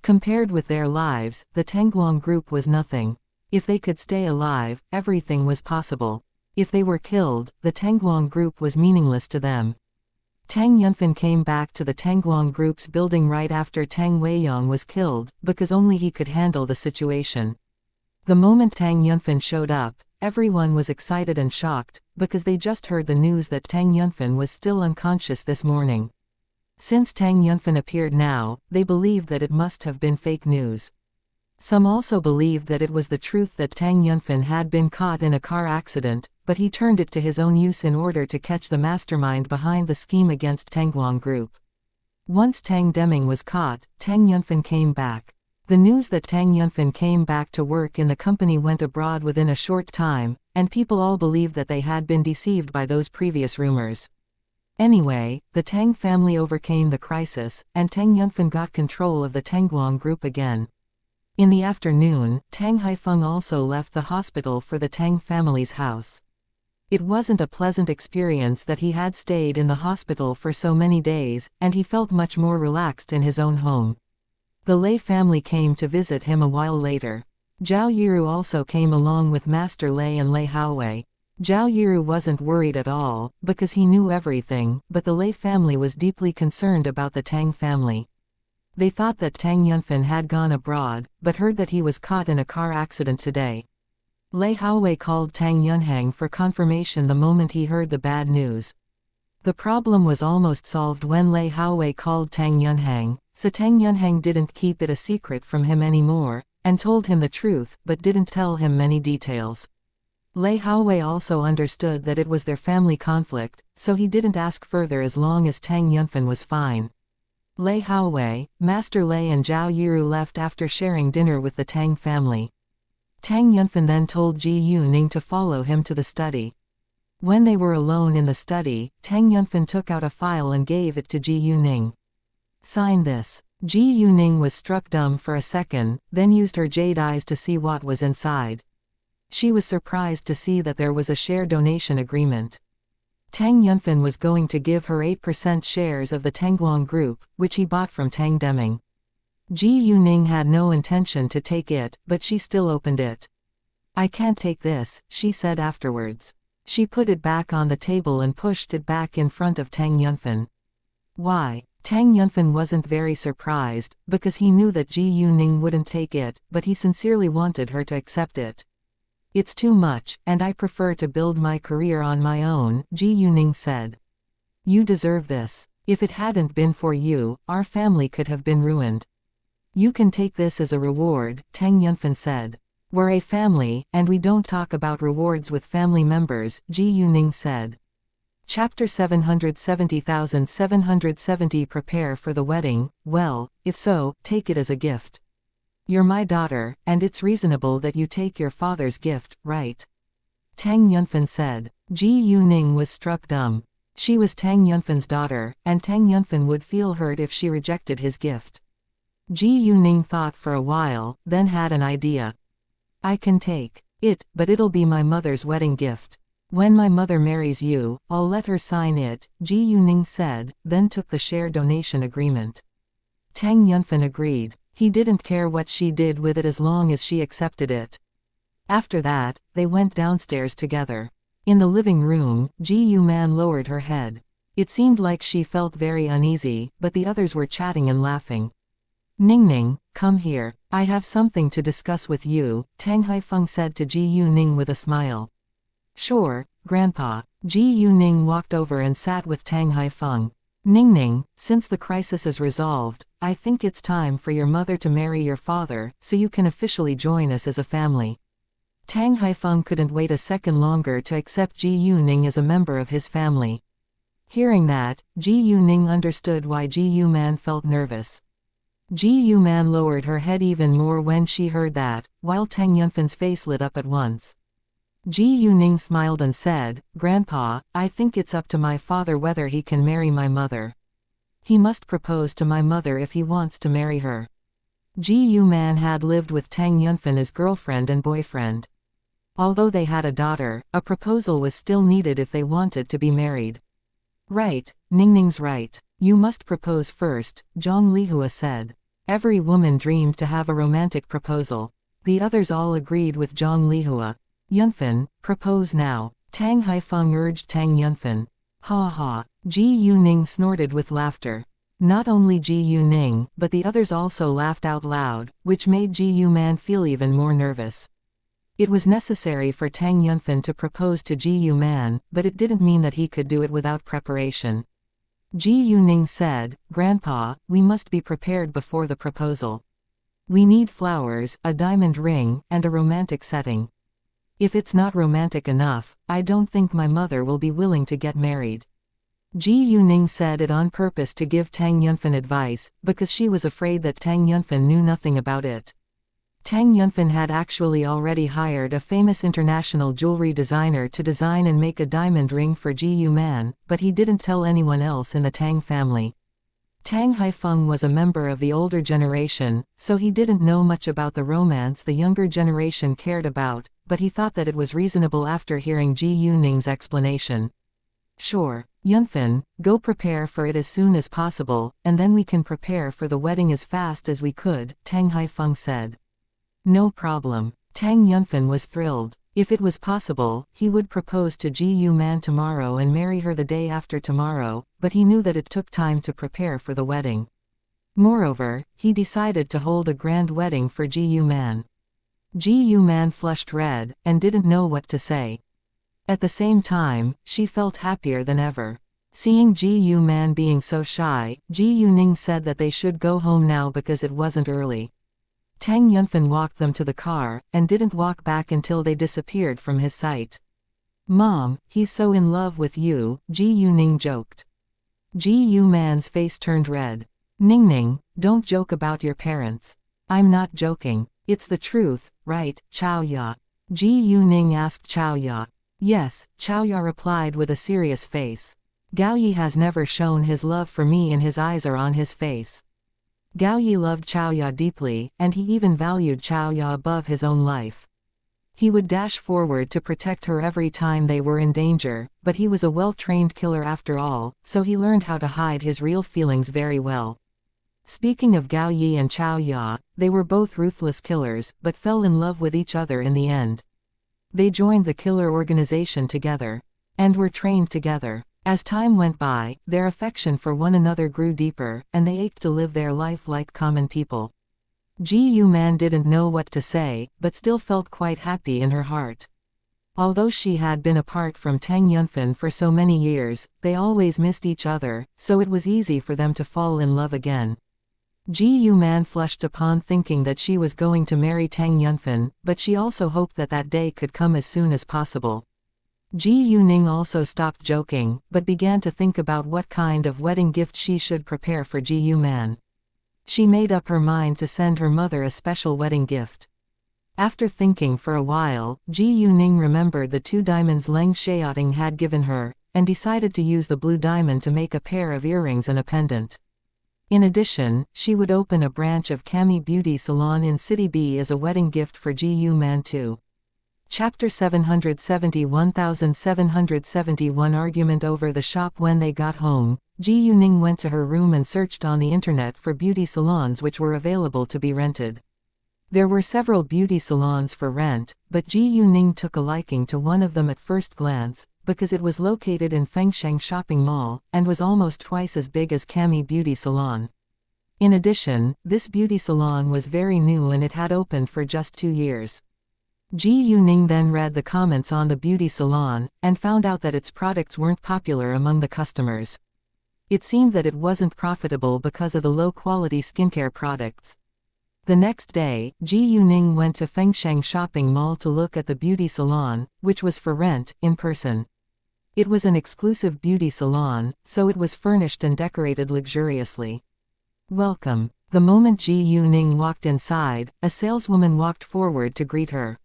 Speaker 1: Compared with their lives, the Tangguang group was nothing. If they could stay alive, everything was possible. If they were killed, the Tangguang group was meaningless to them. Tang Yunfen came back to the Tangguang group's building right after Tang Weiyang was killed, because only he could handle the situation. The moment Tang Yunfen showed up, everyone was excited and shocked, because they just heard the news that Tang Yunfen was still unconscious this morning. Since Tang Yunfen appeared now, they believed that it must have been fake news. Some also believed that it was the truth that Tang Yunfen had been caught in a car accident, but he turned it to his own use in order to catch the mastermind behind the scheme against Tangguang Group. Once Tang Deming was caught, Tang Yunfen came back. The news that Tang Yunfen came back to work in the company went abroad within a short time, and people all believed that they had been deceived by those previous rumors. Anyway, the Tang family overcame the crisis, and Tang Yunfen got control of the Tangguang Group again. In the afternoon, Tang Haifeng also left the hospital for the Tang family's house. It wasn't a pleasant experience that he had stayed in the hospital for so many days, and he felt much more relaxed in his own home. The Lei family came to visit him a while later. Zhao Yiru also came along with Master Lei and Lei Haowei. Zhao Yiru wasn't worried at all, because he knew everything, but the Lei family was deeply concerned about the Tang family. They thought that Tang Yunfen had gone abroad, but heard that he was caught in a car accident today. Lei Haowei called Tang Yunhang for confirmation the moment he heard the bad news. The problem was almost solved when Lei Haowei called Tang Yunhang, so Tang Yunhang didn't keep it a secret from him anymore, and told him the truth but didn't tell him many details. Lei Haowei also understood that it was their family conflict, so he didn't ask further as long as Tang Yunfen was fine. Lei Haowei, Master Lei and Zhao Yiru left after sharing dinner with the Tang family. Tang Yunfen then told Ji Yuning to follow him to the study. When they were alone in the study, Tang Yunfen took out a file and gave it to Ji Yuning. Sign this. Ji Yuning was struck dumb for a second, then used her jade eyes to see what was inside. She was surprised to see that there was a share donation agreement. Tang Yunfen was going to give her 8% shares of the Tangguang Group, which he bought from Tang Deming. Ji Yuning had no intention to take it, but she still opened it. "I can't take this," she said afterwards. She put it back on the table and pushed it back in front of Tang Yunfen. Why? Tang Yunfen wasn't very surprised, because he knew that Ji Yuning wouldn't take it, but he sincerely wanted her to accept it. "It's too much, and I prefer to build my career on my own," Ji Yuning said. "You deserve this. If it hadn't been for you, our family could have been ruined." "You can take this as a reward," Tang Yunfen said. "We're a family, and we don't talk about rewards with family members," Ji Yuning said. Chapter 770,770 Prepare for the wedding. Well, if so, take it as a gift. You're my daughter, and it's reasonable that you take your father's gift, right? Tang Yunfen said. Ji Yuning was struck dumb. She was Tang Yunfen's daughter, and Tang Yunfen would feel hurt if she rejected his gift. Ji Yuning thought for a while, then had an idea. "I can take it, but it'll be my mother's wedding gift. When my mother marries you, I'll let her sign it," Ji Yuning said, then took the share donation agreement. Tang Yunfen agreed. He didn't care what she did with it as long as she accepted it. After that, they went downstairs together. In the living room, Ji Yuman lowered her head. It seemed like she felt very uneasy, but the others were chatting and laughing. "Ningning, come here. I have something to discuss with you," Tang Haifeng said to Ji Yuning with a smile. "Sure, Grandpa." Ji Yuning walked over and sat with Tang Haifeng. "Ningning, since the crisis is resolved, I think it's time for your mother to marry your father, so you can officially join us as a family." Tang Haifeng couldn't wait a second longer to accept Ji Yuning as a member of his family. Hearing that, Ji Yuning understood why Ji Yuman felt nervous. Ji Yuman lowered her head even more when she heard that, while Tang Yunfen's face lit up at once. Ji Yuning smiled and said, "Grandpa, I think it's up to my father whether he can marry my mother. He must propose to my mother if he wants to marry her." Ji Yuman had lived with Tang Yunfen as girlfriend and boyfriend. Although they had a daughter, a proposal was still needed if they wanted to be married. "Right, Ningning's right. You must propose first," Zhang Lihua said. Every woman dreamed to have a romantic proposal. The others all agreed with Zhang Lihua. "Yunfen, propose now," Tang Haifeng urged Tang Yunfen. "Ha ha." Ji Yuning snorted with laughter. Not only Ji Yuning, but the others also laughed out loud, which made Ji Yuman feel even more nervous. It was necessary for Tang Yunfan to propose to Ji Yu Man, but it didn't mean that he could do it without preparation. Ji Yuning said, "Grandpa, we must be prepared before the proposal. We need flowers, a diamond ring, and a romantic setting. If it's not romantic enough, I don't think my mother will be willing to get married." Ji Yuning said it on purpose to give Tang Yunfan advice, because she was afraid that Tang Yunfan knew nothing about it. Tang Yunfan had actually already hired a famous international jewelry designer to design and make a diamond ring for Ji Yu Man, but he didn't tell anyone else in the Tang family. Tang Haifeng was a member of the older generation, so he didn't know much about the romance the younger generation cared about, but he thought that it was reasonable after hearing Ji Yuning's explanation. "Sure, Yunfan, go prepare for it as soon as possible, and then we can prepare for the wedding as fast as we could," Tang Haifeng said. "No problem." Tang Yunfan was thrilled. If it was possible, he would propose to Ji Yu Man tomorrow and marry her the day after tomorrow, but he knew that it took time to prepare for the wedding. Moreover, he decided to hold a grand wedding for Ji Yu Man. Ji Yu Man flushed red, and didn't know what to say. At the same time, she felt happier than ever. Seeing Ji Yu Man being so shy, Ji Yuning said that they should go home now because it wasn't early. Tang Yunfan walked them to the car, and didn't walk back until they disappeared from his sight. "Mom, he's so in love with you," Ji Yuning joked. Ji Yu Man's face turned red. "Ningning, don't joke about your parents." "I'm not joking. It's the truth, right, Xiaoya?" Ji Yuning asked Xiaoya. "Yes," Xiaoya replied with a serious face. "Gaoyi has never shown his love for me and his eyes are on his face." Gaoyi loved Xiaoya deeply, and he even valued Xiaoya above his own life. He would dash forward to protect her every time they were in danger, but he was a well-trained killer after all, so he learned how to hide his real feelings very well. Speaking of Gaoyi and Xiaoya, they were both ruthless killers, but fell in love with each other in the end. They joined the killer organization together, and were trained together. As time went by, their affection for one another grew deeper, and they ached to live their life like common people. Ji Yu Man didn't know what to say, but still felt quite happy in her heart. Although she had been apart from Tang Yunfan for so many years, they always missed each other, so it was easy for them to fall in love again. Ji Yu Man flushed upon thinking that she was going to marry Tang Yunfan, but she also hoped that that day could come as soon as possible. Ji Yuning also stopped joking, but began to think about what kind of wedding gift she should prepare for Ji Yu Man. She made up her mind to send her mother a special wedding gift. After thinking for a while, Ji Yuning remembered the 2 diamonds Leng Xiaoting had given her, and decided to use the blue diamond to make a pair of earrings and a pendant. In addition, she would open a branch of Cami Beauty Salon in City B as a wedding gift for Ji Yu Man too. Chapter 771,771 Argument over the shop. When they got home, Ji Yuning went to her room and searched on the internet for beauty salons which were available to be rented. There were several beauty salons for rent, but Ji Yuning took a liking to one of them at first glance, because it was located in Fengsheng Shopping Mall, and was almost twice as big as Cami Beauty Salon. In addition, this beauty salon was very new and it had opened for just 2 years. Ji Yuning then read the comments on the beauty salon, and found out that its products weren't popular among the customers. It seemed that it wasn't profitable because of the low-quality skincare products. The next day, Ji Yuning went to Fengsheng Shopping Mall to look at the beauty salon, which was for rent, in person. It was an exclusive beauty salon, so it was furnished and decorated luxuriously. "Welcome." The moment Ji Yuning walked inside, a saleswoman walked forward to greet her.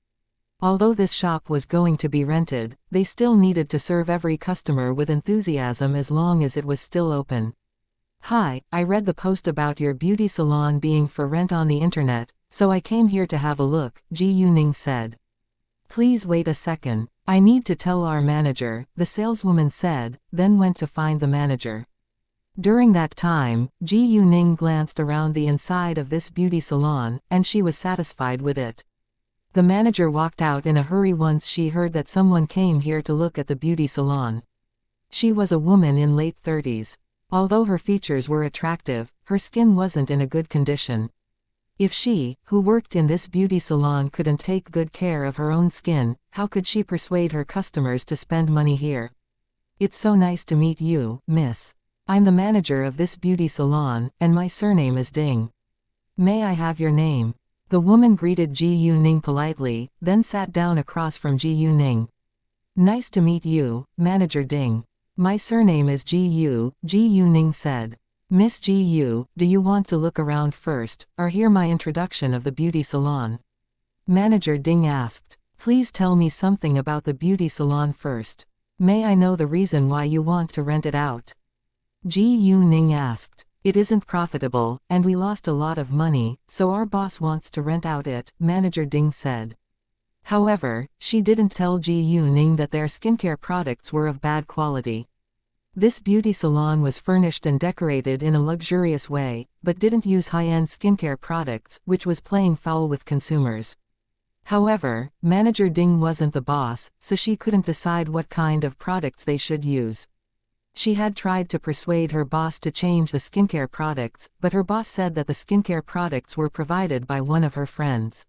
Speaker 1: Although this shop was going to be rented, they still needed to serve every customer with enthusiasm as long as it was still open. "Hi, I read the post about your beauty salon being for rent on the internet, so I came here to have a look," Ji Yuning said. "Please wait a second. I need to tell our manager," the saleswoman said, then went to find the manager. During that time, Ji Yuning glanced around the inside of this beauty salon, and she was satisfied with it. The manager walked out in a hurry once she heard that someone came here to look at the beauty salon. She was a woman in late 30s. Although her features were attractive, her skin wasn't in a good condition. If she, who worked in this beauty salon, couldn't take good care of her own skin, how could she persuade her customers to spend money here? It's so nice to meet you, miss. I'm the manager of this beauty salon, and my surname is Ding. May I have your name? The woman greeted Ji Yuning politely, then sat down across from Ji Yuning. Nice to meet you, Manager Ding. My surname is Ji Yuning said. Miss Ji Yu, do you want to look around first, or hear my introduction of the beauty salon? Manager Ding asked. Please tell me something about the beauty salon first. May I know the reason why you want to rent it out? Ji Yuning asked. It isn't profitable, and we lost a lot of money, so our boss wants to rent out it, Manager Ding said. However, she didn't tell Ji Yuning that their skincare products were of bad quality. This beauty salon was furnished and decorated in a luxurious way, but didn't use high-end skincare products, which was playing foul with consumers. However, Manager Ding wasn't the boss, so she couldn't decide what kind of products they should use. She had tried to persuade her boss to change the skincare products, but her boss said that the skincare products were provided by one of her friends.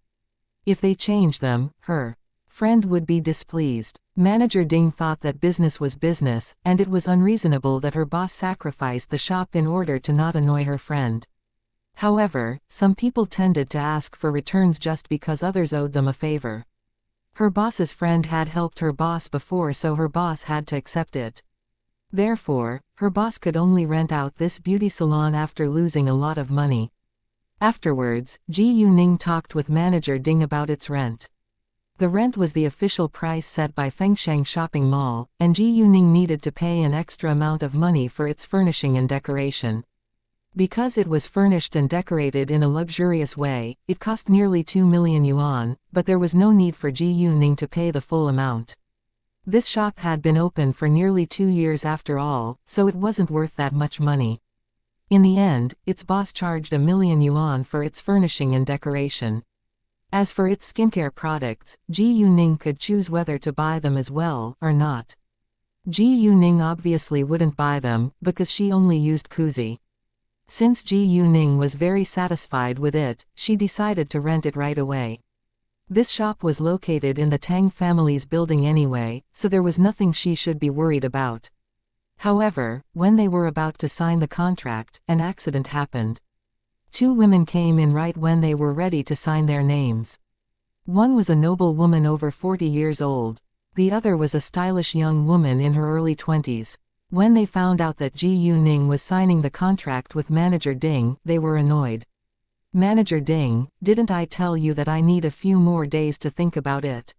Speaker 1: If they changed them, her friend would be displeased. Manager Ding thought that business was business, and it was unreasonable that her boss sacrificed the shop in order to not annoy her friend. However, some people tended to ask for returns just because others owed them a favor. Her boss's friend had helped her boss before, so her boss had to accept it. Therefore, her boss could only rent out this beauty salon after losing a lot of money. Afterwards, Ji Yuning talked with Manager Ding about its rent. The rent was the official price set by Fengshan Shopping Mall, and Ji Yuning needed to pay an extra amount of money for its furnishing and decoration. Because it was furnished and decorated in a luxurious way, it cost nearly 2 million yuan, but there was no need for Ji Yuning to pay the full amount. This shop had been open for nearly 2 years after all, so it wasn't worth that much money. In the end, its boss charged 1 million yuan for its furnishing and decoration. As for its skincare products, Ji Yuning could choose whether to buy them as well or not. Ji Yuning obviously wouldn't buy them, because she only used kuzi. Since Ji Yuning was very satisfied with it, she decided to rent it right away. This shop was located in the Tang family's building anyway, so there was nothing she should be worried about. However, when they were about to sign the contract, an accident happened. 2 women came in right when they were ready to sign their names. One was a noble woman over 40 years old. The other was a stylish young woman in her early 20s. When they found out that Ji Yuning was signing the contract with Manager Ding, they were annoyed. Manager Ding, didn't I tell you that I need a few more days to think about it?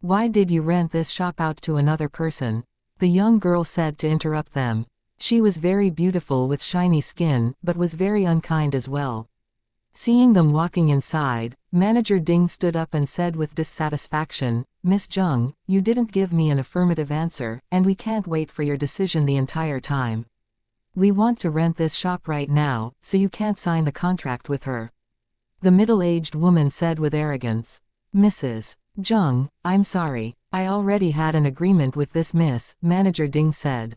Speaker 1: Why did you rent this shop out to another person? The young girl said to interrupt them. She was very beautiful with shiny skin, but was very unkind as well. Seeing them walking inside, Manager Ding stood up and said with dissatisfaction, Miss Zheng, you didn't give me an affirmative answer, and we can't wait for your decision the entire time. We want to rent this shop right now, so you can't sign the contract with her. The middle-aged woman said with arrogance. Mrs. Zheng, I'm sorry, I already had an agreement with this miss, Manager Ding said.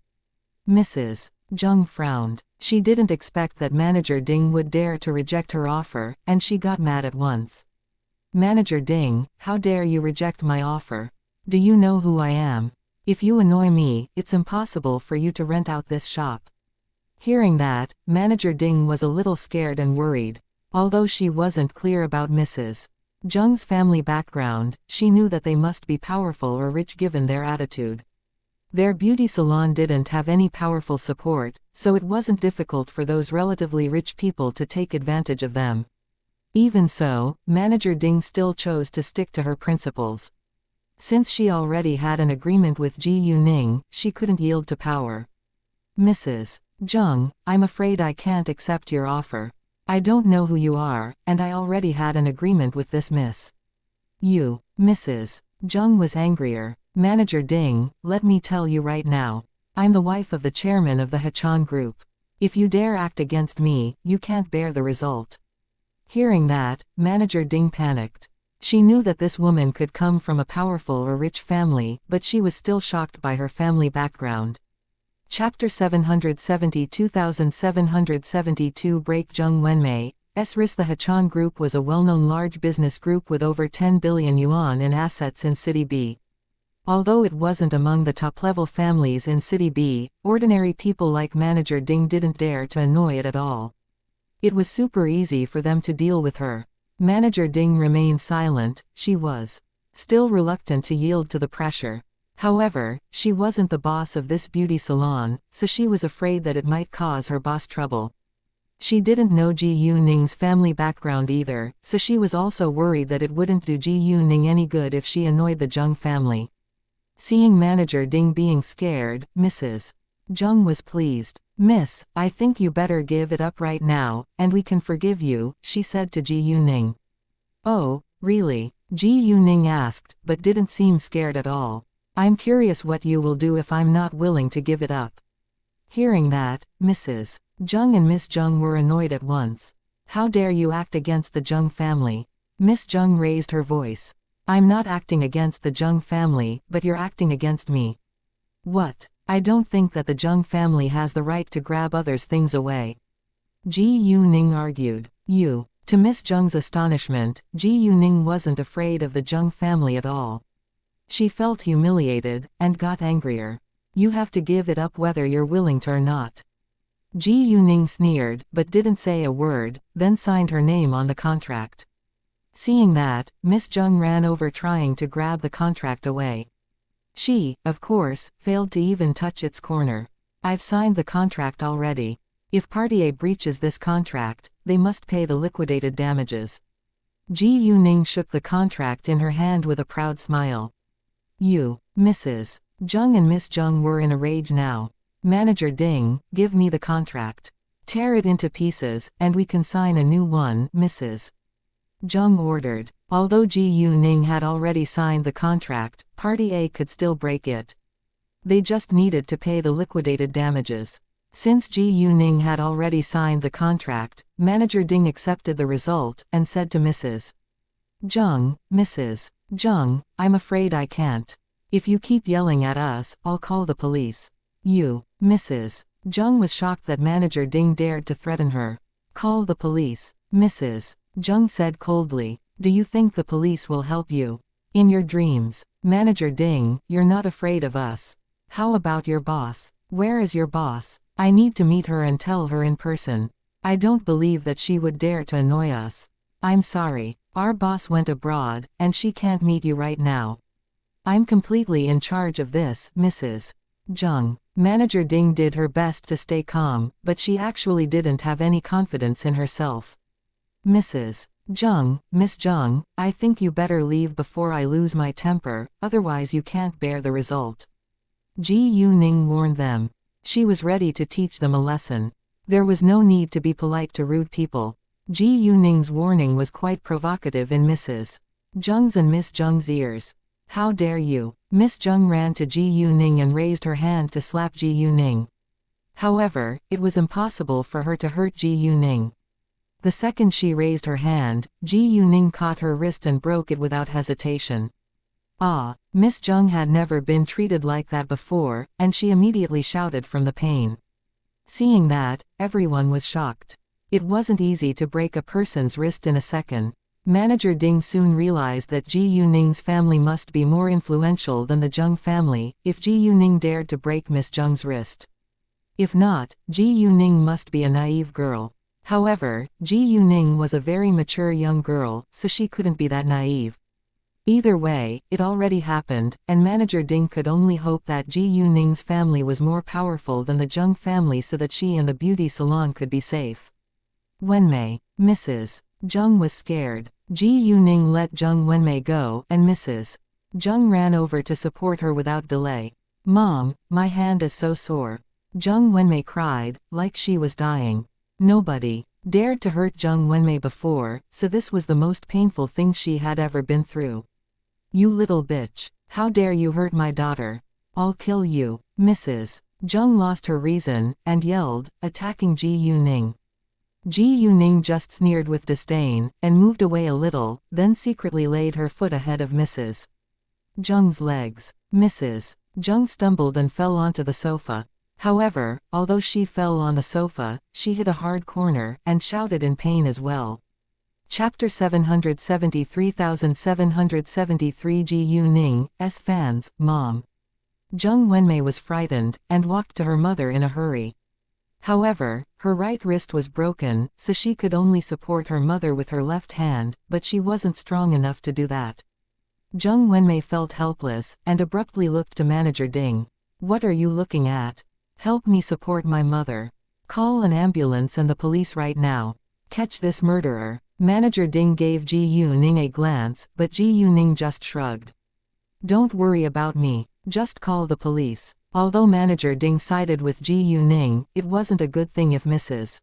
Speaker 1: Mrs. Zheng frowned. She didn't expect that Manager Ding would dare to reject her offer, and she got mad at once. Manager Ding, how dare you reject my offer? Do you know who I am? If you annoy me, it's impossible for you to rent out this shop. Hearing that, Manager Ding was a little scared and worried. Although she wasn't clear about Mrs. Zheng's family background, she knew that they must be powerful or rich given their attitude. Their beauty salon didn't have any powerful support, so it wasn't difficult for those relatively rich people to take advantage of them. Even so, Manager Ding still chose to stick to her principles. Since she already had an agreement with Ji Yuning, she couldn't yield to power. Mrs. Zheng, I'm afraid I can't accept your offer. I don't know who you are, and I already had an agreement with this miss. You, Mrs. Zheng was angrier. Manager Ding, let me tell you right now. I'm the wife of the chairman of the Hechan Group. If you dare act against me, you can't bear the result. Hearing that, Manager Ding panicked. She knew that this woman could come from a powerful or rich family, but she was still shocked by her family background. Chapter 770 2772 Break Zheng Wenmei, The Hachan Group was a well-known large business group with over 10 billion yuan in assets in City B. Although it wasn't among the top-level families in City B, ordinary people like Manager Ding didn't dare to annoy it at all. It was super easy for them to deal with her. Manager Ding remained silent. She was still reluctant to yield to the pressure. However, she wasn't the boss of this beauty salon, so she was afraid that it might cause her boss trouble. She didn't know Ji Yuning's family background either, so she was also worried that it wouldn't do Ji Yuning any good if she annoyed the Zheng family. Seeing Manager Ding being scared, Mrs. Zheng was pleased. "Miss, I think you better give it up right now, and we can forgive you," she said to Ji Yuning. "Oh, really?" Ji Yuning asked, but didn't seem scared at all. "I'm curious what you will do if I'm not willing to give it up." Hearing that, Mrs. Zheng and Miss Zheng were annoyed at once. "How dare you act against the Zheng family?" Miss Zheng raised her voice. "I'm not acting against the Zheng family, but you're acting against me." "What? I don't think that the Zheng family has the right to grab others' things away," Ji Yuning argued. "You." To Miss Zheng's astonishment, Ji Yuning wasn't afraid of the Zheng family at all. She felt humiliated, and got angrier. "You have to give it up whether you're willing to or not." Ji Yuning sneered, but didn't say a word, then signed her name on the contract. Seeing that, Miss Zheng ran over trying to grab the contract away. She, of course, failed to even touch its corner. "I've signed the contract already. If Party A breaches this contract, they must pay the liquidated damages." Ji Yuning shook the contract in her hand with a proud smile. "You." Mrs. Zheng and Miss Zheng were in a rage now. "Manager Ding, give me the contract. Tear it into pieces, and we can sign a new one," Mrs. Zheng ordered. Although Ji Yuning had already signed the contract, Party A could still break it. They just needed to pay the liquidated damages. Since Ji Yuning had already signed the contract, Manager Ding accepted the result, and said to Mrs. Zheng, "Mrs. Zheng, I'm afraid I can't. If you keep yelling at us, I'll call the police." "You." Mrs. Zheng was shocked that Manager Ding dared to threaten her. "Call the police," Mrs. Zheng said coldly. "Do you think the police will help you? In your dreams. Manager Ding, you're not afraid of us. How about your boss? Where is your boss? I need to meet her and tell her in person. I don't believe that she would dare to annoy us. I'm sorry. Our boss went abroad, and she can't meet you right now. I'm completely in charge of this, Mrs. Zheng." Manager Ding did her best to stay calm, but she actually didn't have any confidence in herself. "Mrs. Zheng, Miss Zheng, I think you better leave before I lose my temper, otherwise you can't bear the result." Ji Yuning warned them. She was ready to teach them a lesson. There was no need to be polite to rude people. Ji Yuning's warning was quite provocative in Mrs. Zheng's and Miss Zheng's ears. "How dare you!" Miss Zheng ran to Ji Yuning and raised her hand to slap Ji Yuning. However, it was impossible for her to hurt Ji Yuning. The second she raised her hand, Ji Yuning caught her wrist and broke it without hesitation. Ah! Miss Zheng had never been treated like that before, and she immediately shouted from the pain. Seeing that, everyone was shocked. It wasn't easy to break a person's wrist in a second. Manager Ding soon realized that Ji Yuning's family must be more influential than the Zheng family, if Ji Yuning dared to break Miss Zheng's wrist. If not, Ji Yuning must be a naive girl. However, Ji Yuning was a very mature young girl, so she couldn't be that naive. Either way, it already happened, and Manager Ding could only hope that Ji Yuning's family was more powerful than the Zheng family so that she and the beauty salon could be safe. Wenmei. Mrs. Zheng was scared. Ji Yuning let Zheng Wenmei go, and Mrs. Zheng ran over to support her without delay. "Mom, my hand is so sore." Zheng Wenmei cried, like she was dying. Nobody dared to hurt Zheng Wenmei before, so this was the most painful thing she had ever been through. "You little bitch. How dare you hurt my daughter? I'll kill you." Mrs. Zheng lost her reason, and yelled, attacking Ji Yuning. Ji Yuning just sneered with disdain, and moved away a little, then secretly laid her foot ahead of Mrs. Zheng's legs. Mrs. Zheng stumbled and fell onto the sofa. However, although she fell on the sofa, she hit a hard corner, and shouted in pain as well. Chapter 773,773 Ji Yu Ning's fans, Mom. Zheng Wenmei was frightened, and walked to her mother in a hurry. However, her right wrist was broken, so she could only support her mother with her left hand, but she wasn't strong enough to do that. Zheng Wenmei felt helpless, and abruptly looked to Manager Ding. What are you looking at? Help me support my mother. Call an ambulance and the police right now. Catch this murderer. Manager Ding gave Ji Yuning a glance, but Ji Yuning just shrugged. Don't worry about me. Just call the police. Although Manager Ding sided with Ji Yuning, it wasn't a good thing if Mrs.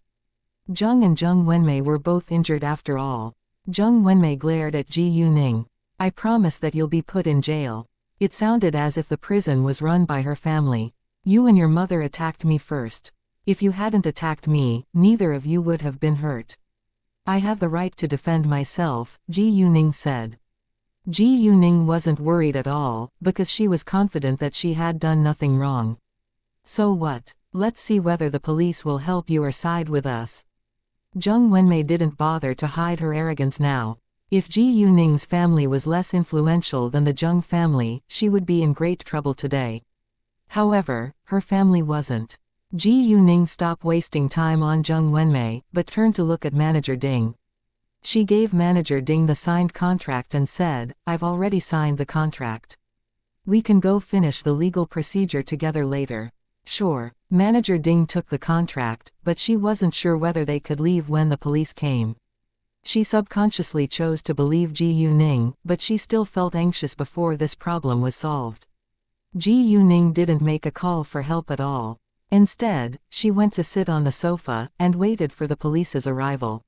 Speaker 1: Zheng and Zheng Wenmei were both injured after all. Zheng Wenmei glared at Ji Yuning. I promise that you'll be put in jail. It sounded as if the prison was run by her family. You and your mother attacked me first. If you hadn't attacked me, neither of you would have been hurt. I have the right to defend myself, Ji Yuning said. Ji Yuning wasn't worried at all, because she was confident that she had done nothing wrong. So what? Let's see whether the police will help you or side with us. Zheng Wenmei didn't bother to hide her arrogance now. If Ji Yuning's family was less influential than the Zheng family, she would be in great trouble today. However, her family wasn't. Ji Yuning stopped wasting time on Zheng Wenmei, but turned to look at Manager Ding. She gave Manager Ding the signed contract and said, I've already signed the contract. We can go finish the legal procedure together later. Sure. Manager Ding took the contract, but she wasn't sure whether they could leave when the police came. She subconsciously chose to believe Ji Yuning, but she still felt anxious before this problem was solved. Ji Yuning didn't make a call for help at all. Instead, she went to sit on the sofa, and waited for the police's arrival.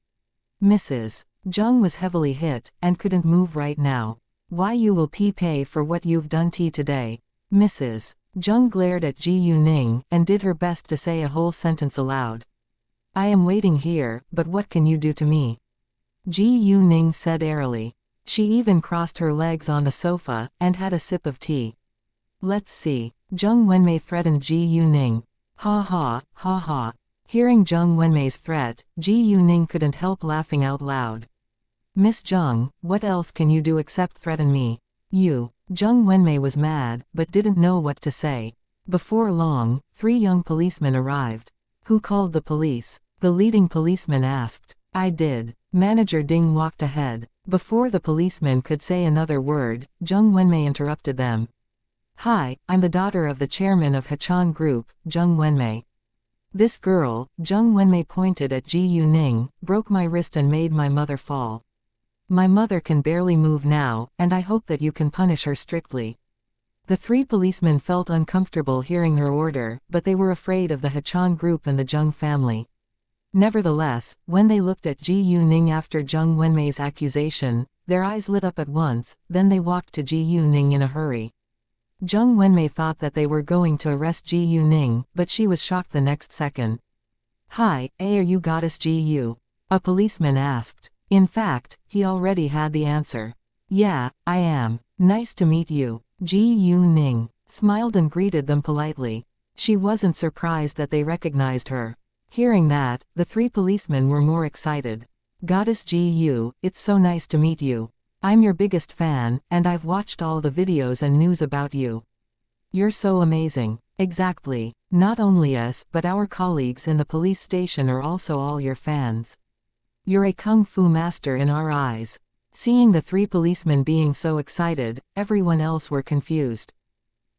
Speaker 1: Mrs. Zheng was heavily hit, and couldn't move right now. Why you will pay for what you've done today? Mrs. Zheng glared at Ji Yuning, and did her best to say a whole sentence aloud. I am waiting here, but what can you do to me? Ji Yuning said airily. She even crossed her legs on the sofa, and had a sip of tea. Let's see. Zheng Wenmei threatened Ji Yuning. Ha ha, ha ha. Hearing Zheng Wenmei's threat, Ji Yuning couldn't help laughing out loud. Miss Zheng, what else can you do except threaten me? You. Zheng Wenmei was mad, but didn't know what to say. Before long, 3 young policemen arrived. Who called the police? The leading policeman asked. I did. Manager Ding walked ahead. Before the policeman could say another word, Zheng Wenmei interrupted them. Hi, I'm the daughter of the chairman of Hachan Group, Zheng Wenmei. This girl, Zheng Wenmei pointed at Ji Yuning, broke my wrist and made my mother fall. My mother can barely move now, and I hope that you can punish her strictly. The 3 policemen felt uncomfortable hearing her order, but they were afraid of the Hachan Group and the Zheng family. Nevertheless, when they looked at Ji Yuning after Zheng Wenmei's accusation, their eyes lit up at once, then they walked to Ji Yuning in a hurry. Zheng Wenmei thought that they were going to arrest Ji Yuning, but she was shocked the next second. Hi, are you Goddess Ji Yu? A policeman asked. In fact, he already had the answer. Yeah, I am. Nice to meet you. Ji Yuning smiled and greeted them politely. She wasn't surprised that they recognized her. Hearing that, the 3 policemen were more excited. Goddess Ji Yu, it's so nice to meet you. I'm your biggest fan, and I've watched all the videos and news about you. You're so amazing. Exactly. Not only us, but our colleagues in the police station are also all your fans. You're a kung fu master in our eyes. Seeing the 3 policemen being so excited, everyone else were confused.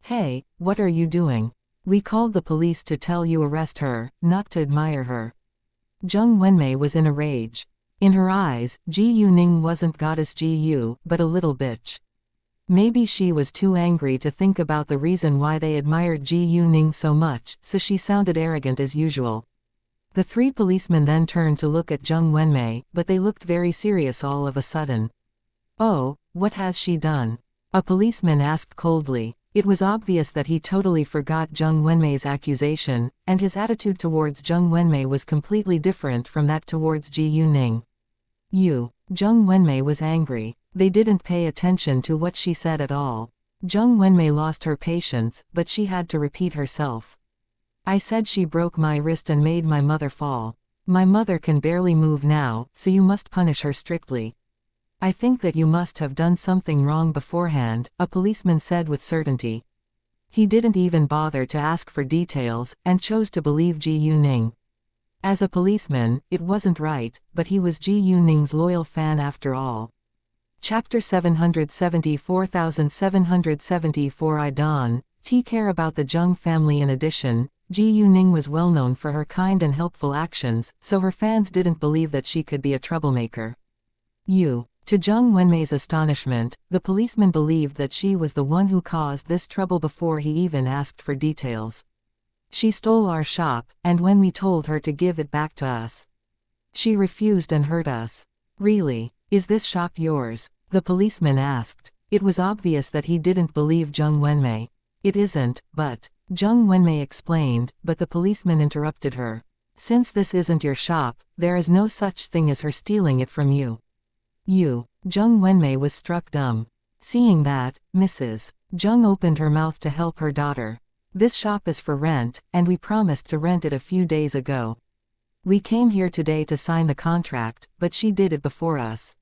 Speaker 1: Hey, what are you doing? We called the police to tell you arrest her, not to admire her. Zheng Wenmei was in a rage. In her eyes, Ji Yuning wasn't Goddess Ji Yu, but a little bitch. Maybe she was too angry to think about the reason why they admired Ji Yuning so much, so she sounded arrogant as usual. The 3 policemen then turned to look at Zheng Wenmei, but they looked very serious all of a sudden. Oh, what has she done? A policeman asked coldly. It was obvious that he totally forgot Zheng Wenmei's accusation, and his attitude towards Zheng Wenmei was completely different from that towards Ji Yuning. Zheng Wenmei was angry. They didn't pay attention to what she said at all. Zheng Wenmei lost her patience, but she had to repeat herself. I said she broke my wrist and made my mother fall. My mother can barely move now, so you must punish her strictly. I think that you must have done something wrong beforehand, a policeman said with certainty. He didn't even bother to ask for details, and chose to believe Ji Yuning. As a policeman, it wasn't right, but he was Ji Yuning's loyal fan after all. Chapter 774774 I Don, T care about the Zheng family. In addition, Ji Yuning was well known for her kind and helpful actions, so her fans didn't believe that she could be a troublemaker. To Zheng Wenmei's astonishment, the policeman believed that she was the one who caused this trouble before he even asked for details. She stole our shop, and when we told her to give it back to us, she refused and hurt us. Really? Is this shop yours? The policeman asked. It was obvious that he didn't believe Zheng Wenmei. It isn't, but Zheng Wenmei explained, but the policeman interrupted her. Since this isn't your shop, there is no such thing as her stealing it from you. Zheng Wenmei was struck dumb. Seeing that, Mrs. Zheng opened her mouth to help her daughter. This shop is for rent, and we promised to rent it a few days ago. We came here today to sign the contract, but she did it before us.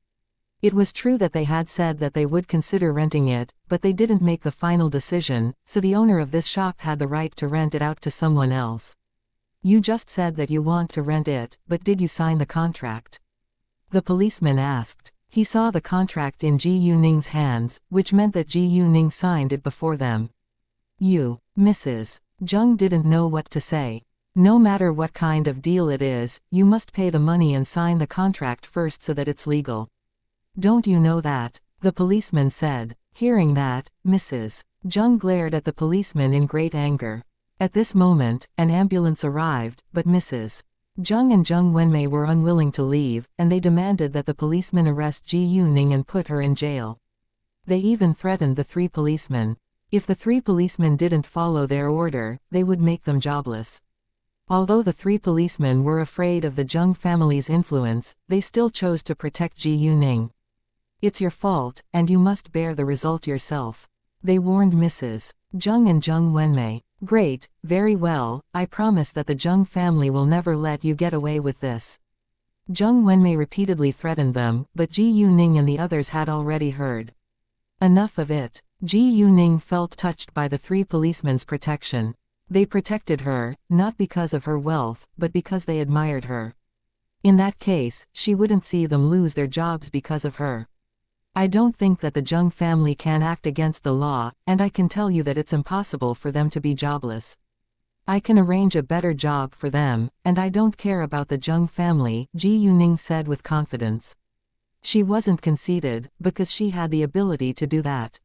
Speaker 1: It was true that they had said that they would consider renting it, but they didn't make the final decision, so the owner of this shop had the right to rent it out to someone else. You just said that you want to rent it, but did you sign the contract? The policeman asked. He saw the contract in Ji Yuning's hands, which meant that Ji Yuning signed it before them. Mrs. Zheng didn't know what to say. No matter what kind of deal it is, you must pay the money and sign the contract first so that it's legal. Don't you know that? The policeman said. Hearing that, Mrs. Zheng glared at the policeman in great anger. At this moment, an ambulance arrived, but Mrs. Zheng and Zheng Wenmei were unwilling to leave, and they demanded that the policeman arrest Ji Yuning and put her in jail. They even threatened the 3 policemen. If the 3 policemen didn't follow their order, they would make them jobless. Although the 3 policemen were afraid of the Zheng family's influence, they still chose to protect Ji Yuning. It's your fault, and you must bear the result yourself. They warned Mrs. Zheng and Zheng Wenmei. Great, very well, I promise that the Zheng family will never let you get away with this. Zheng Wenmei repeatedly threatened them, but Ji Yuning and the others had already heard. Enough of it. Ji Yuning felt touched by the 3 policemen's protection. They protected her, not because of her wealth, but because they admired her. In that case, she wouldn't see them lose their jobs because of her. I don't think that the Zheng family can act against the law, and I can tell you that it's impossible for them to be jobless. I can arrange a better job for them, and I don't care about the Zheng family, Ji Yuning said with confidence. She wasn't conceited, because she had the ability to do that.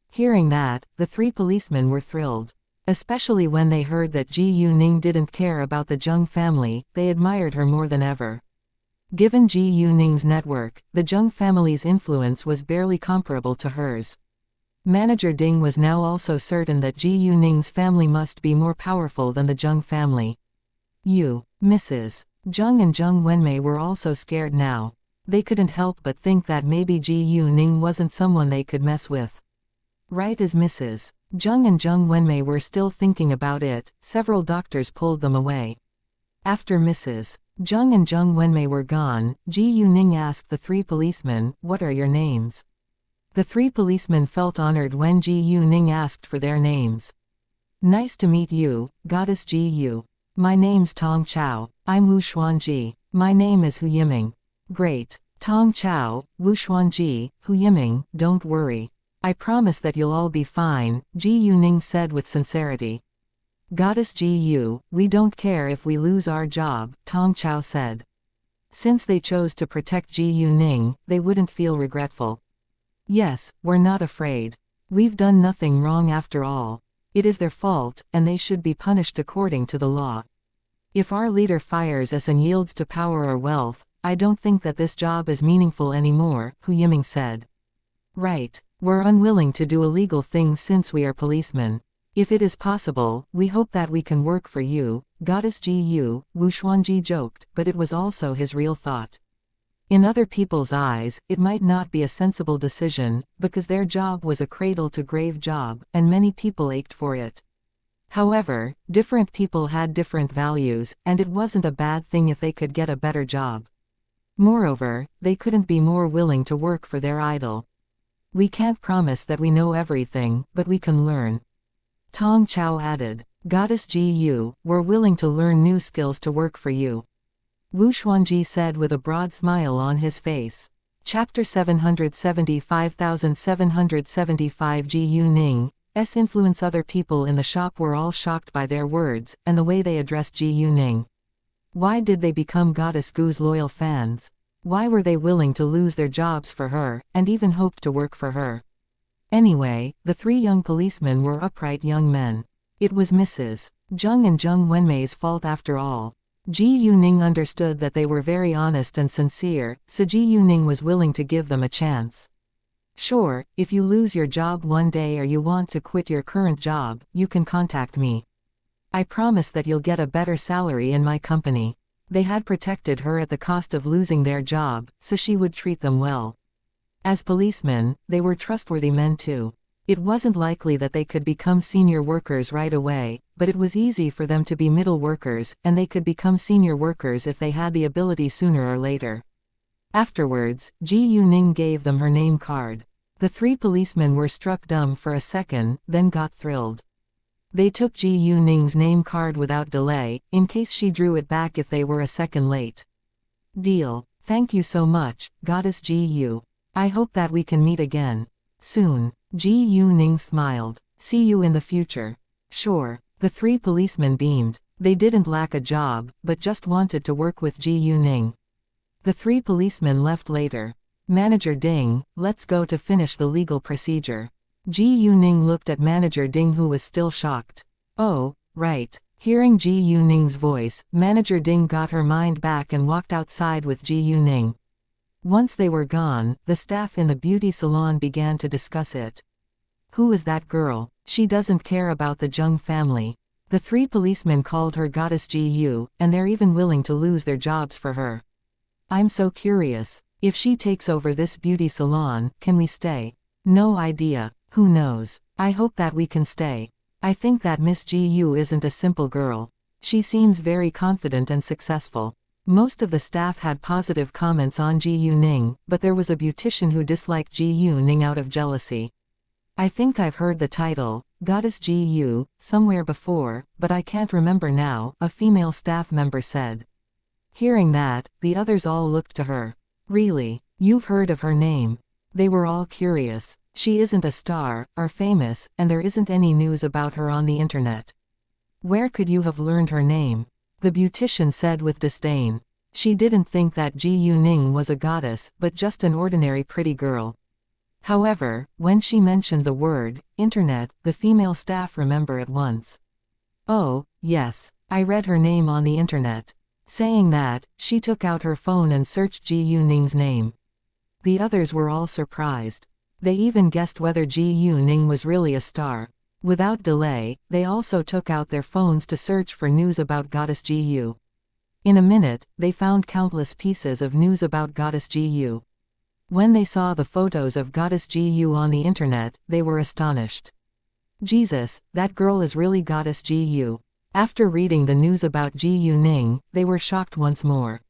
Speaker 1: Hearing that, the 3 policemen were thrilled. Especially when they heard that Ji Yuning didn't care about the Zheng family, they admired her more than ever. Given Ji Yuning's network, the Zheng family's influence was barely comparable to hers. Manager Ding was now also certain that Ji Yuning's family must be more powerful than the Zheng family. Mrs. Zheng and Zheng Wenmei were also scared now. They couldn't help but think that maybe Ji Yuning wasn't someone they could mess with. Right as Mrs. Zheng and Zheng Wenmei were still thinking about it, several doctors pulled them away. After Mrs. Zheng and Zheng Wenmei were gone, Ji Yuning asked the 3 policemen, "What are your names?" The 3 policemen felt honored when Ji Yuning asked for their names. "Nice to meet you, Goddess Ji Yu. My name's Tong Chao. I'm Wu Xuanji. My name is Hu Yiming." "Great. Tong Chao, Wu Xuanji, Hu Yiming, don't worry. I promise that you'll all be fine," Ji Yuning said with sincerity. "Goddess Ji Yu, we don't care if we lose our job," Tong Chao said. Since they chose to protect Ji Yuning, they wouldn't feel regretful. "Yes, we're not afraid. We've done nothing wrong after all. It is their fault, and they should be punished according to the law. If our leader fires us and yields to power or wealth, I don't think that this job is meaningful anymore," Hu Yiming said. "Right. We're unwilling to do illegal things since we are policemen. If it is possible, we hope that we can work for you, Goddess Ji Yu," Wu Xuanji joked, but it was also his real thought. In other people's eyes, it might not be a sensible decision, because their job was a cradle-to-grave job, and many people ached for it. However, different people had different values, and it wasn't a bad thing if they could get a better job. Moreover, they couldn't be more willing to work for their idol. We can't promise that we know everything, but we can learn. Tong Chao added. Goddess Gu, we're willing to learn new skills to work for you. Wu Xuanji said with a broad smile on his face. Chapter 775,775 Gu Ning. S influence. Other people in the shop were all shocked by their words, and the way they addressed Ji Yuning. Why did they become Goddess Gu's loyal fans? Why were they willing to lose their jobs for her, and even hoped to work for her? Anyway, the three young policemen were upright young men. It was Mrs. Zheng and Zheng Wenmei's fault after all. Ji Yuning understood that they were very honest and sincere, so Ji Yuning was willing to give them a chance. Sure, if you lose your job one day or you want to quit your current job, you can contact me. I promise that you'll get a better salary in my company. They had protected her at the cost of losing their job, so she would treat them well. As policemen, they were trustworthy men too. It wasn't likely that they could become senior workers right away, but it was easy for them to be middle workers, and they could become senior workers if they had the ability sooner or later. Afterwards, Ji Yuning gave them her name card. The three policemen were struck dumb for a second, then got thrilled. They took Ji Yuning's name card without delay, in case she drew it back if they were a second late. Deal. Thank you so much, Goddess Ji Yu. I hope that we can meet again. Soon. Ji Yuning smiled. See you in the future. Sure. The three policemen beamed. They didn't lack a job, but just wanted to work with Ji Yuning. The three policemen left later. Manager Ding, let's go to finish the legal procedure. Ji Yuning looked at Manager Ding, who was still shocked. Oh, right. Hearing Ji Yuning's voice, Manager Ding got her mind back and walked outside with Ji Yuning. Once they were gone, the staff in the beauty salon began to discuss it. Who is that girl? She doesn't care about the Zheng family. The three policemen called her Goddess Ji Yu, and they're even willing to lose their jobs for her. I'm so curious. If she takes over this beauty salon, can we stay? No idea. Who knows? I hope that we can stay. I think that Miss Ji Yu isn't a simple girl. She seems very confident and successful. Most of the staff had positive comments on Ji Yuning, but there was a beautician who disliked Ji Yuning out of jealousy. I think I've heard the title, Goddess Ji Yu, somewhere before, but I can't remember now, a female staff member said. Hearing that, the others all looked to her. Really? You've heard of her name? They were all curious. She isn't a star, or famous, and there isn't any news about her on the internet. Where could you have learned her name? The beautician said with disdain. She didn't think that Ji Yuning was a goddess, but just an ordinary pretty girl. However, when she mentioned the word, internet, the female staff remember at once. Oh, yes, I read her name on the internet. Saying that, she took out her phone and searched Ji Yuning's name. The others were all surprised. They even guessed whether Ji Yuning was really a star. Without delay, they also took out their phones to search for news about Goddess Ji Yu. In a minute, they found countless pieces of news about Goddess Ji Yu. When they saw the photos of Goddess Ji Yu on the internet, they were astonished. Jesus, that girl is really Goddess Ji Yu. After reading the news about Ji Yuning, they were shocked once more.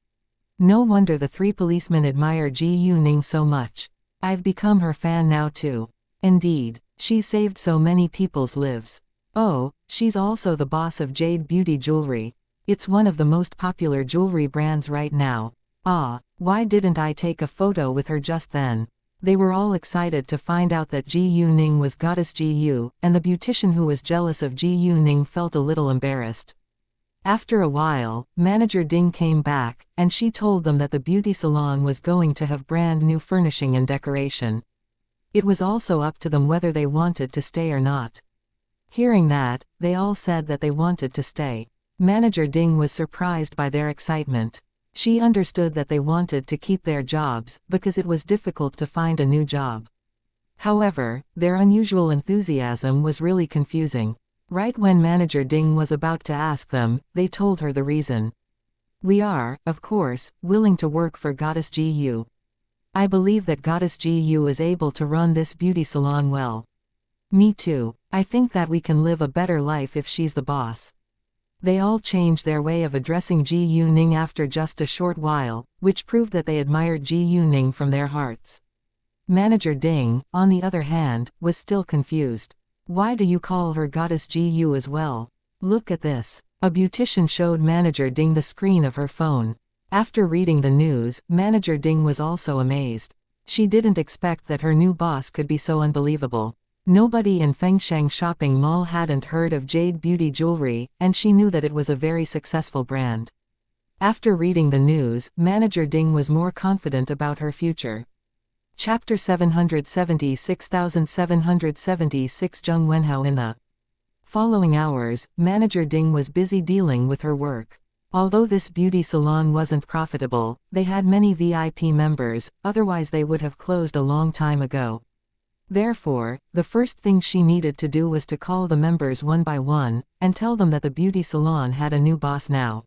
Speaker 1: No wonder the three policemen admire Ji Yuning so much. I've become her fan now too. Indeed, she's saved so many people's lives. Oh, she's also the boss of Jade Beauty Jewelry. It's one of the most popular jewelry brands right now. Ah, why didn't I take a photo with her just then? They were all excited to find out that Ji Yuning was Goddess Ji Yu, and the beautician who was jealous of Ji Yuning felt a little embarrassed. After a while, Manager Ding came back, and she told them that the beauty salon was going to have brand new furnishing and decoration. It was also up to them whether they wanted to stay or not. Hearing that, they all said that they wanted to stay. Manager Ding was surprised by their excitement. She understood that they wanted to keep their jobs, because it was difficult to find a new job. However, their unusual enthusiasm was really confusing. Right when Manager Ding was about to ask them, they told her the reason. We are, of course, willing to work for Goddess Ji Yu. I believe that Goddess Ji Yu is able to run this beauty salon well. Me too. I think that we can live a better life if she's the boss." They all changed their way of addressing Ji Yuning after just a short while, which proved that they admired Ji Yuning from their hearts. Manager Ding, on the other hand, was still confused. "Why do you call her Goddess Ji Yu as well? Look at this." A beautician showed Manager Ding the screen of her phone. After reading the news, Manager Ding was also amazed. She didn't expect that her new boss could be so unbelievable. Nobody in Fengsheng shopping mall hadn't heard of Jade Beauty Jewelry, and she knew that it was a very successful brand. After reading the news, Manager Ding was more confident about her future. Chapter 776,776 Zheng Wenhao. In the following hours, Manager Ding was busy dealing with her work. Although this beauty salon wasn't profitable, they had many VIP members, otherwise they would have closed a long time ago. Therefore, the first thing she needed to do was to call the members one by one, and tell them that the beauty salon had a new boss now.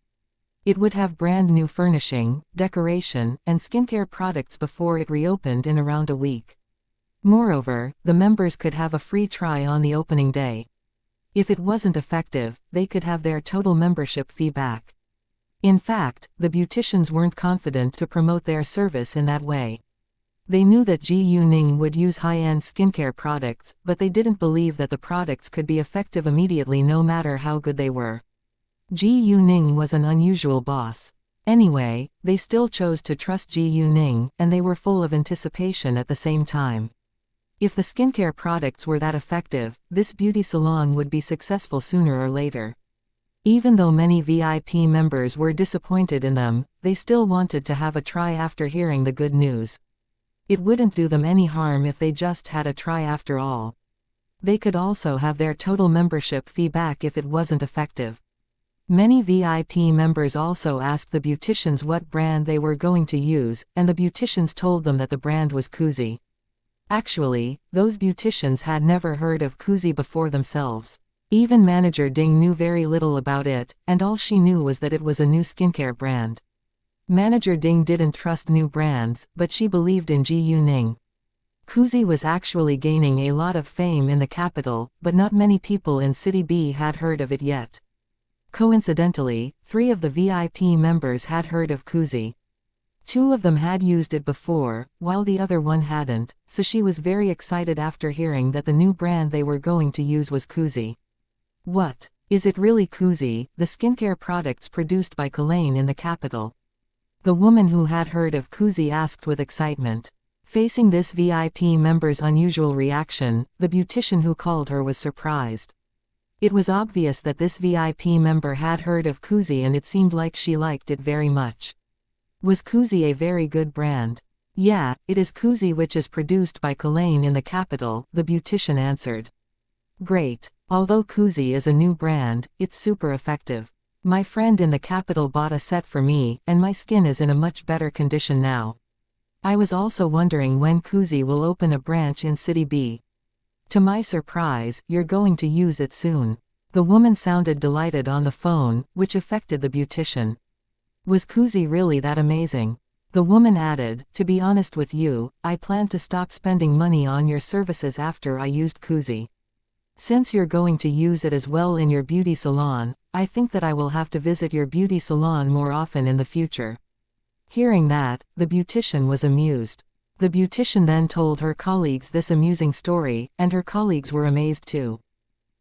Speaker 1: It would have brand new furnishing, decoration, and skincare products before it reopened in around a week. Moreover, the members could have a free try on the opening day. If it wasn't effective, they could have their total membership fee back. In fact, the beauticians weren't confident to promote their service in that way. They knew that Ji Yuning would use high-end skincare products, but they didn't believe that the products could be effective immediately no matter how good they were. Ji Yuning was an unusual boss. Anyway, they still chose to trust Ji Yuning, and they were full of anticipation at the same time. If the skincare products were that effective, this beauty salon would be successful sooner or later. Even though many VIP members were disappointed in them, they still wanted to have a try after hearing the good news. It wouldn't do them any harm if they just had a try after all. They could also have their total membership fee back if it wasn't effective. Many VIP members also asked the beauticians what brand they were going to use, and the beauticians told them that the brand was Kuzi. Actually, those beauticians had never heard of Kuzi before themselves. Even Manager Ding knew very little about it, and all she knew was that it was a new skincare brand. Manager Ding didn't trust new brands, but she believed in Ji Yuning. Kuzi was actually gaining a lot of fame in the capital, but not many people in City B had heard of it yet. Coincidentally, 3 of the VIP members had heard of Kuzi. 2 of them had used it before, while the other one hadn't, so she was very excited after hearing that the new brand they were going to use was Kuzi. What? Is it really Kuzi, the skincare products produced by Kalain in the capital? The woman who had heard of Kuzi asked with excitement. Facing this VIP member's unusual reaction, the beautician who called her was surprised. It was obvious that this VIP member had heard of Kuzi and it seemed like she liked it very much. Was Kuzi a very good brand? Yeah, it is Kuzi, which is produced by Kalain in the capital, the beautician answered. Great. Although Kuzi is a new brand, it's super effective. My friend in the capital bought a set for me, and my skin is in a much better condition now. I was also wondering when Kuzi will open a branch in City B. To my surprise, you're going to use it soon. The woman sounded delighted on the phone, which affected the beautician. Was Kuzi really that amazing? The woman added, to be honest with you, I plan to stop spending money on your services after I used Kuzi. Since you're going to use it as well in your beauty salon, I think that I will have to visit your beauty salon more often in the future. Hearing that, the beautician was amused. The beautician then told her colleagues this amusing story, and her colleagues were amazed too.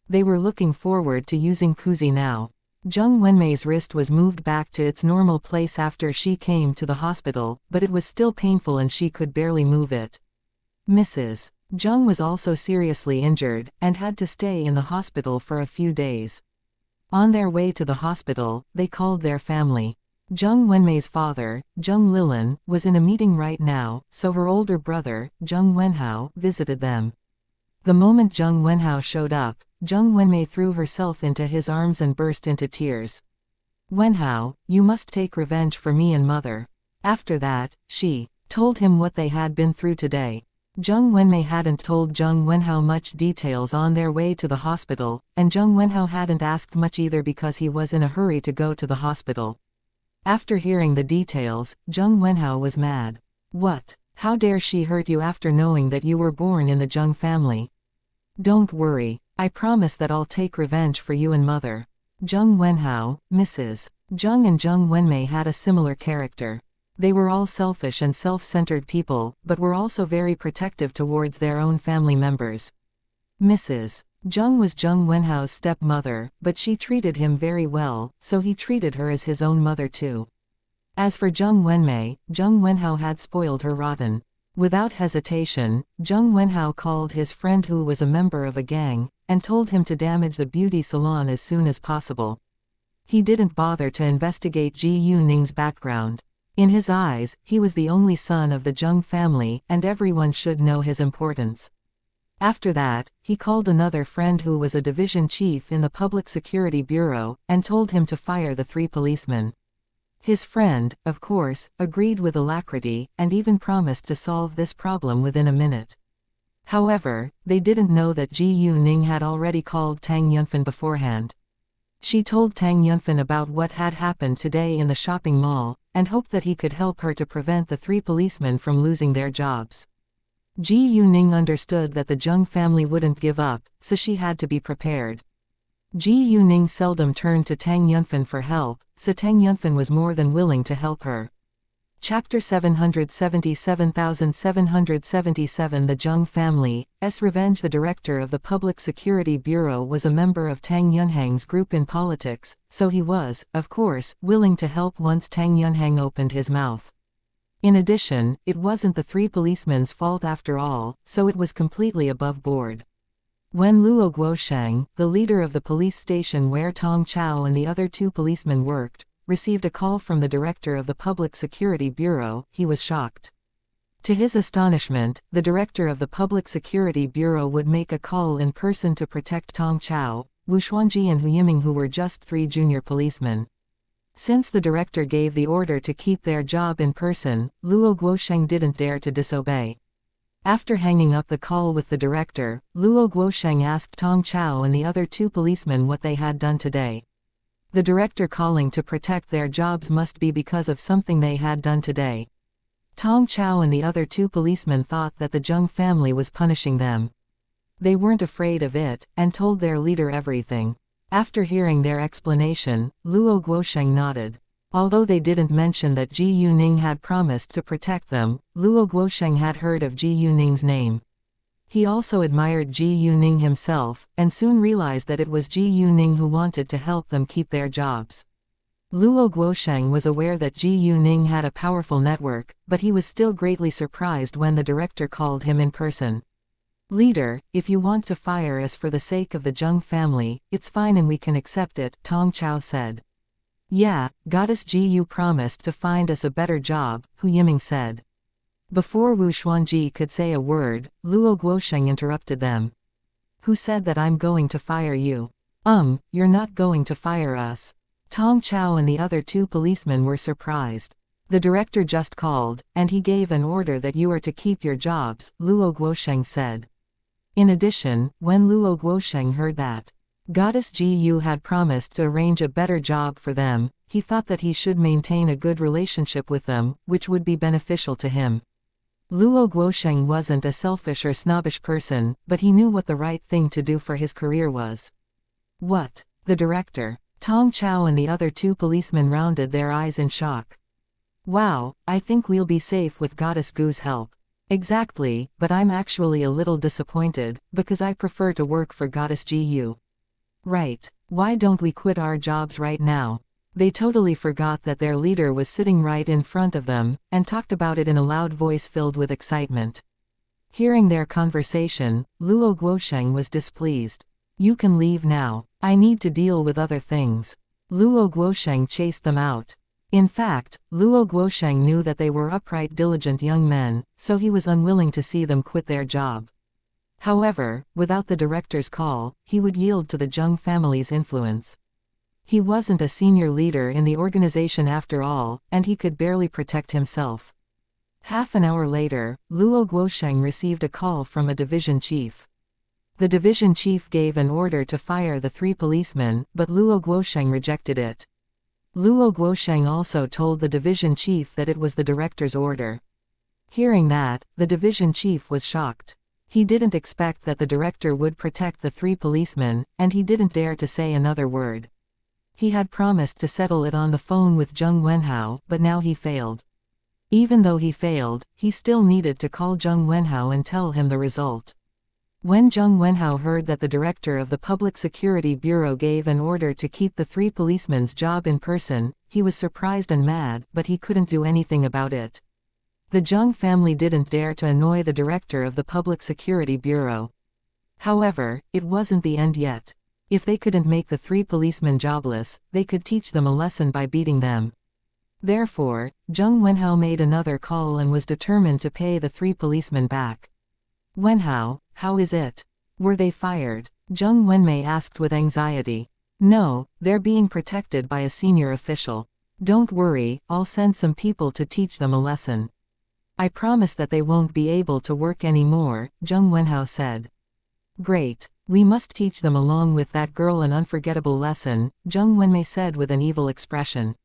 Speaker 1: They were looking forward to using Kuzi now. Zheng Wenmei's wrist was moved back to its normal place after she came to the hospital, but it was still painful and she could barely move it. Mrs. Zheng was also seriously injured, and had to stay in the hospital for a few days. On their way to the hospital, they called their family. Zheng Wenmei's father, Zheng Lilin, was in a meeting right now, so her older brother, Zheng Wenhao, visited them. The moment Zheng Wenhao showed up, Zheng Wenmei threw herself into his arms and burst into tears. Wenhao, you must take revenge for me and mother. After that, she told him what they had been through today. Zheng Wenmei hadn't told Zheng Wenhao much details on their way to the hospital, and Zheng Wenhao hadn't asked much either because he was in a hurry to go to the hospital. After hearing the details, Zheng Wenhao was mad. What? How dare she hurt you after knowing that you were born in the Zheng family? Don't worry. I promise that I'll take revenge for you and mother. Zheng Wenhao, Mrs. Zheng and Zheng Wenmei had a similar character. They were all selfish and self-centered people, but were also very protective towards their own family members. Mrs. Zheng was Zheng Wenhao's stepmother, but she treated him very well, so he treated her as his own mother too. As for Zheng Wenmei, Zheng Wenhao had spoiled her rotten. Without hesitation, Zheng Wenhao called his friend who was a member of a gang, and told him to damage the beauty salon as soon as possible. He didn't bother to investigate Ji Yuning's background. In his eyes, he was the only son of the Zheng family, and everyone should know his importance. After that, he called another friend who was a division chief in the Public Security Bureau, and told him to fire the 3 policemen. His friend, of course, agreed with alacrity, and even promised to solve this problem within a minute. However, they didn't know that Ji Yuning had already called Tang Yunfan beforehand. She told Tang Yunfan about what had happened today in the shopping mall, and hoped that he could help her to prevent the 3 policemen from losing their jobs. Ji Yuning understood that the Zheng family wouldn't give up, so she had to be prepared. Ji Yuning seldom turned to Tang Yunfan for help, so Tang Yunfan was more than willing to help her. Chapter 777. The Zheng family's revenge. The director of the Public Security Bureau was a member of Tang Yunhang's group in politics, so he was, of course, willing to help once Tang Yunhang opened his mouth. In addition, it wasn't the 3 policemen's fault after all, so it was completely above board. When Luo Guosheng, the leader of the police station where Tong Chao and the other 2 policemen worked, received a call from the director of the Public Security Bureau, he was shocked. To his astonishment, the director of the Public Security Bureau would make a call in person to protect Tong Chao, Wu Xuanji and Hu Yiming, who were just 3 junior policemen. Since the director gave the order to keep their job in person, Luo Guosheng didn't dare to disobey. After hanging up the call with the director, Luo Guosheng asked Tong Chao and the other 2 policemen what they had done today. The director calling to protect their jobs must be because of something they had done today. Tong Chao and the other 2 policemen thought that the Zheng family was punishing them. They weren't afraid of it, and told their leader everything. After hearing their explanation, Luo Guosheng nodded. Although they didn't mention that Ji Yuning had promised to protect them, Luo Guosheng had heard of Ji Yuning's name. He also admired Ji Yuning himself, and soon realized that it was Ji Yuning who wanted to help them keep their jobs. Luo Guosheng was aware that Ji Yuning had a powerful network, but he was still greatly surprised when the director called him in person. "Leader, if you want to fire us for the sake of the Zheng family, it's fine and we can accept it," Tong Chao said. "Yeah, Goddess Ji Yu promised to find us a better job," Hu Yiming said. Before Wu Xuanji could say a word, Luo Guosheng interrupted them. "Who said that I'm going to fire you?" You're not going to fire us." Tong Chao and the other 2 policemen were surprised. "The director just called, and he gave an order that you are to keep your jobs," Luo Guosheng said. In addition, when Luo Guosheng heard that Goddess Ji Yu had promised to arrange a better job for them, he thought that he should maintain a good relationship with them, which would be beneficial to him. Luo Guosheng wasn't a selfish or snobbish person, but he knew what the right thing to do for his career was. "What? The director?" Tong Chao and the other 2 policemen rounded their eyes in shock. "Wow, I think we'll be safe with Goddess Gu's help." "Exactly, but I'm actually a little disappointed, because I prefer to work for Goddess Ji Yu." "Right. Why don't we quit our jobs right now?" They totally forgot that their leader was sitting right in front of them, and talked about it in a loud voice filled with excitement. Hearing their conversation, Luo Guosheng was displeased. "You can leave now. I need to deal with other things." Luo Guosheng chased them out. In fact, Luo Guosheng knew that they were upright, diligent young men, so he was unwilling to see them quit their job. However, without the director's call, he would yield to the Zheng family's influence. He wasn't a senior leader in the organization after all, and he could barely protect himself. Half an hour later, Luo Guosheng received a call from a division chief. The division chief gave an order to fire the 3 policemen, but Luo Guosheng rejected it. Luo Guosheng also told the division chief that it was the director's order. Hearing that, the division chief was shocked. He didn't expect that the director would protect the 3 policemen, and he didn't dare to say another word. He had promised to settle it on the phone with Zheng Wenhao, but now he failed. Even though he failed, he still needed to call Zheng Wenhao and tell him the result. When Zheng Wenhao heard that the director of the Public Security Bureau gave an order to keep the 3 policemen's job in person, he was surprised and mad, but he couldn't do anything about it. The Zheng family didn't dare to annoy the director of the Public Security Bureau. However, it wasn't the end yet. If they couldn't make the 3 policemen jobless, they could teach them a lesson by beating them. Therefore, Zheng Wenhao made another call and was determined to pay the 3 policemen back. Wenhao, how is it? Were they fired? Zheng Wenmei asked with anxiety. No, they're being protected by a senior official. Don't worry, I'll send some people to teach them a lesson. I promise that they won't be able to work anymore, Zheng Wenhao said. Great. We must teach them along with that girl an unforgettable lesson, Zheng Wenmei said with an evil expression.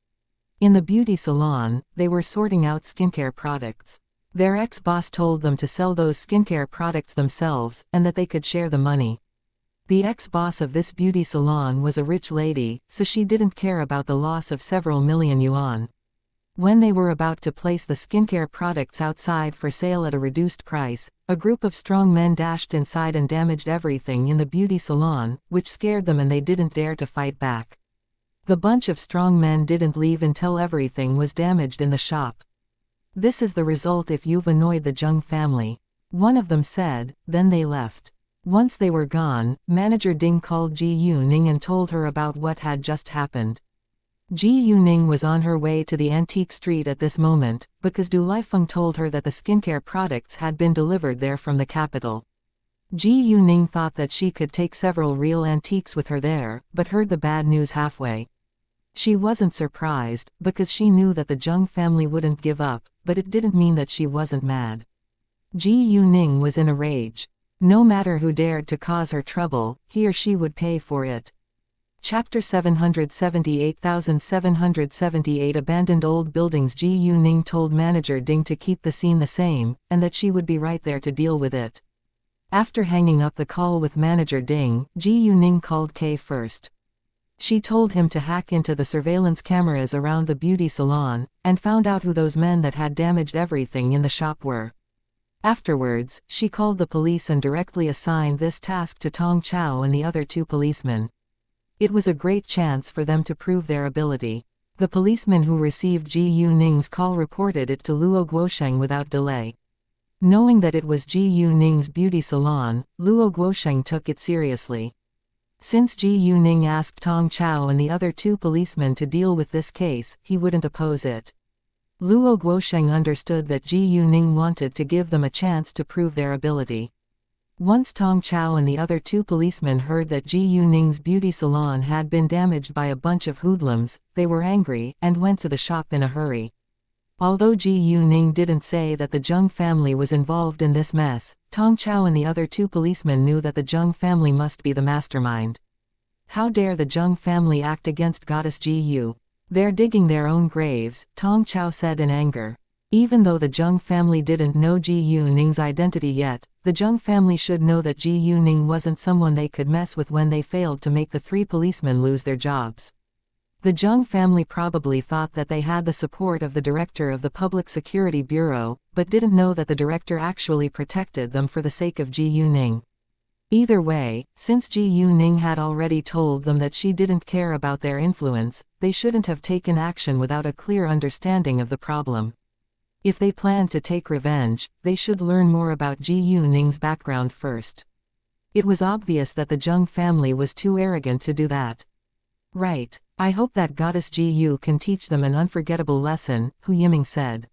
Speaker 1: In the beauty salon, they were sorting out skincare products. Their ex-boss told them to sell those skincare products themselves, and that they could share the money. The ex-boss of this beauty salon was a rich lady, so she didn't care about the loss of several million yuan. When they were about to place the skincare products outside for sale at a reduced price, a group of strong men dashed inside and damaged everything in the beauty salon, which scared them and they didn't dare to fight back. The bunch of strong men didn't leave until everything was damaged in the shop. This is the result if you've annoyed the Zheng family. One of them said, then they left. Once they were gone, Manager Ding called Ji Yuning and told her about what had just happened. Ji Yuning was on her way to the antique street at this moment, because Du Liefeng told her that the skincare products had been delivered there from the capital. Ji Yuning thought that she could take several real antiques with her there, but heard the bad news halfway. She wasn't surprised, because she knew that the Zheng family wouldn't give up, but it didn't mean that she wasn't mad. Ji Yuning was in a rage. No matter who dared to cause her trouble, he or she would pay for it. Chapter 778,778 Abandoned Old Buildings. Ji Yuning told Manager Ding to keep the scene the same, and that she would be right there to deal with it. After hanging up the call with Manager Ding, Ji Yuning called K first. She told him to hack into the surveillance cameras around the beauty salon, and found out who those men that had damaged everything in the shop were. Afterwards, she called the police and directly assigned this task to Tong Chao and the other 2 policemen. It was a great chance for them to prove their ability. The policeman who received Ji Yuning's call reported it to Luo Guosheng without delay. Knowing that it was Ji Yuning's beauty salon, Luo Guosheng took it seriously. Since Ji Yuning asked Tong Chao and the other 2 policemen to deal with this case, he wouldn't oppose it. Luo Guosheng understood that Ji Yuning wanted to give them a chance to prove their ability. Once Tong Chao and the other 2 policemen heard that Ji Yuning's beauty salon had been damaged by a bunch of hoodlums, they were angry, and went to the shop in a hurry. Although Ji Yuning didn't say that the Zheng family was involved in this mess, Tong Chao and the other 2 policemen knew that the Zheng family must be the mastermind. How dare the Zheng family act against Goddess Ji Yu? They're digging their own graves, Tong Chao said in anger. Even though the Zheng family didn't know Ji Yuning's identity yet, the Zheng family should know that Ji Yuning wasn't someone they could mess with when they failed to make the 3 policemen lose their jobs. The Zheng family probably thought that they had the support of the director of the Public Security Bureau, but didn't know that the director actually protected them for the sake of Ji Yuning. Either way, since Ji Yuning had already told them that she didn't care about their influence, they shouldn't have taken action without a clear understanding of the problem. If they planned to take revenge, they should learn more about Ji Yuning's background first. It was obvious that the Zheng family was too arrogant to do that. Right. I hope that Goddess Ji Yu can teach them an unforgettable lesson, Hu Yiming said.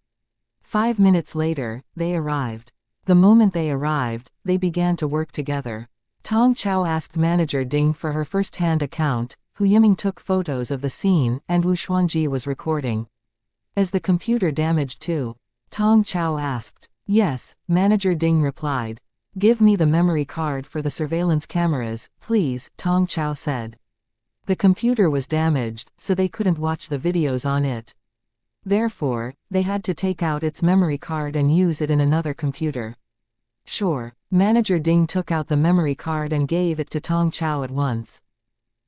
Speaker 1: 5 minutes later, they arrived. The moment they arrived, they began to work together. Tong Chao asked Manager Ding for her first-hand account, Hu Yiming took photos of the scene, and Wu Xuanji was recording. Is the computer damaged too? Tong Chao asked. Yes, Manager Ding replied. Give me the memory card for the surveillance cameras, please, Tong Chao said. The computer was damaged, so they couldn't watch the videos on it. Therefore, they had to take out its memory card and use it in another computer. Sure. Manager Ding took out the memory card and gave it to Tong Chao at once.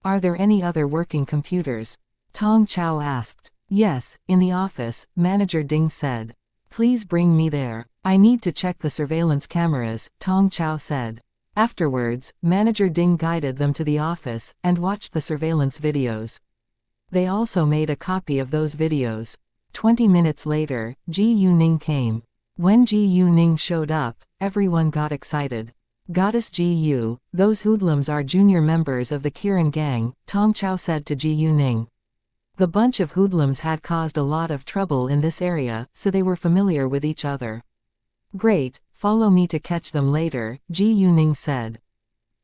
Speaker 1: Are there any other working computers? Tong Chao asked. Yes, in the office, Manager Ding said. Please bring me there. I need to check the surveillance cameras, Tong Chao said. Afterwards, Manager Ding guided them to the office, and watched the surveillance videos. They also made a copy of those videos. 20 minutes later, Ji Yuning came. When Ji Yuning showed up, everyone got excited. Goddess Ji Yu, those hoodlums are junior members of the Kirin gang, Tong Chao said to Ji Yuning. The bunch of hoodlums had caused a lot of trouble in this area, so they were familiar with each other. Great, follow me to catch them later, Ji Yuning said.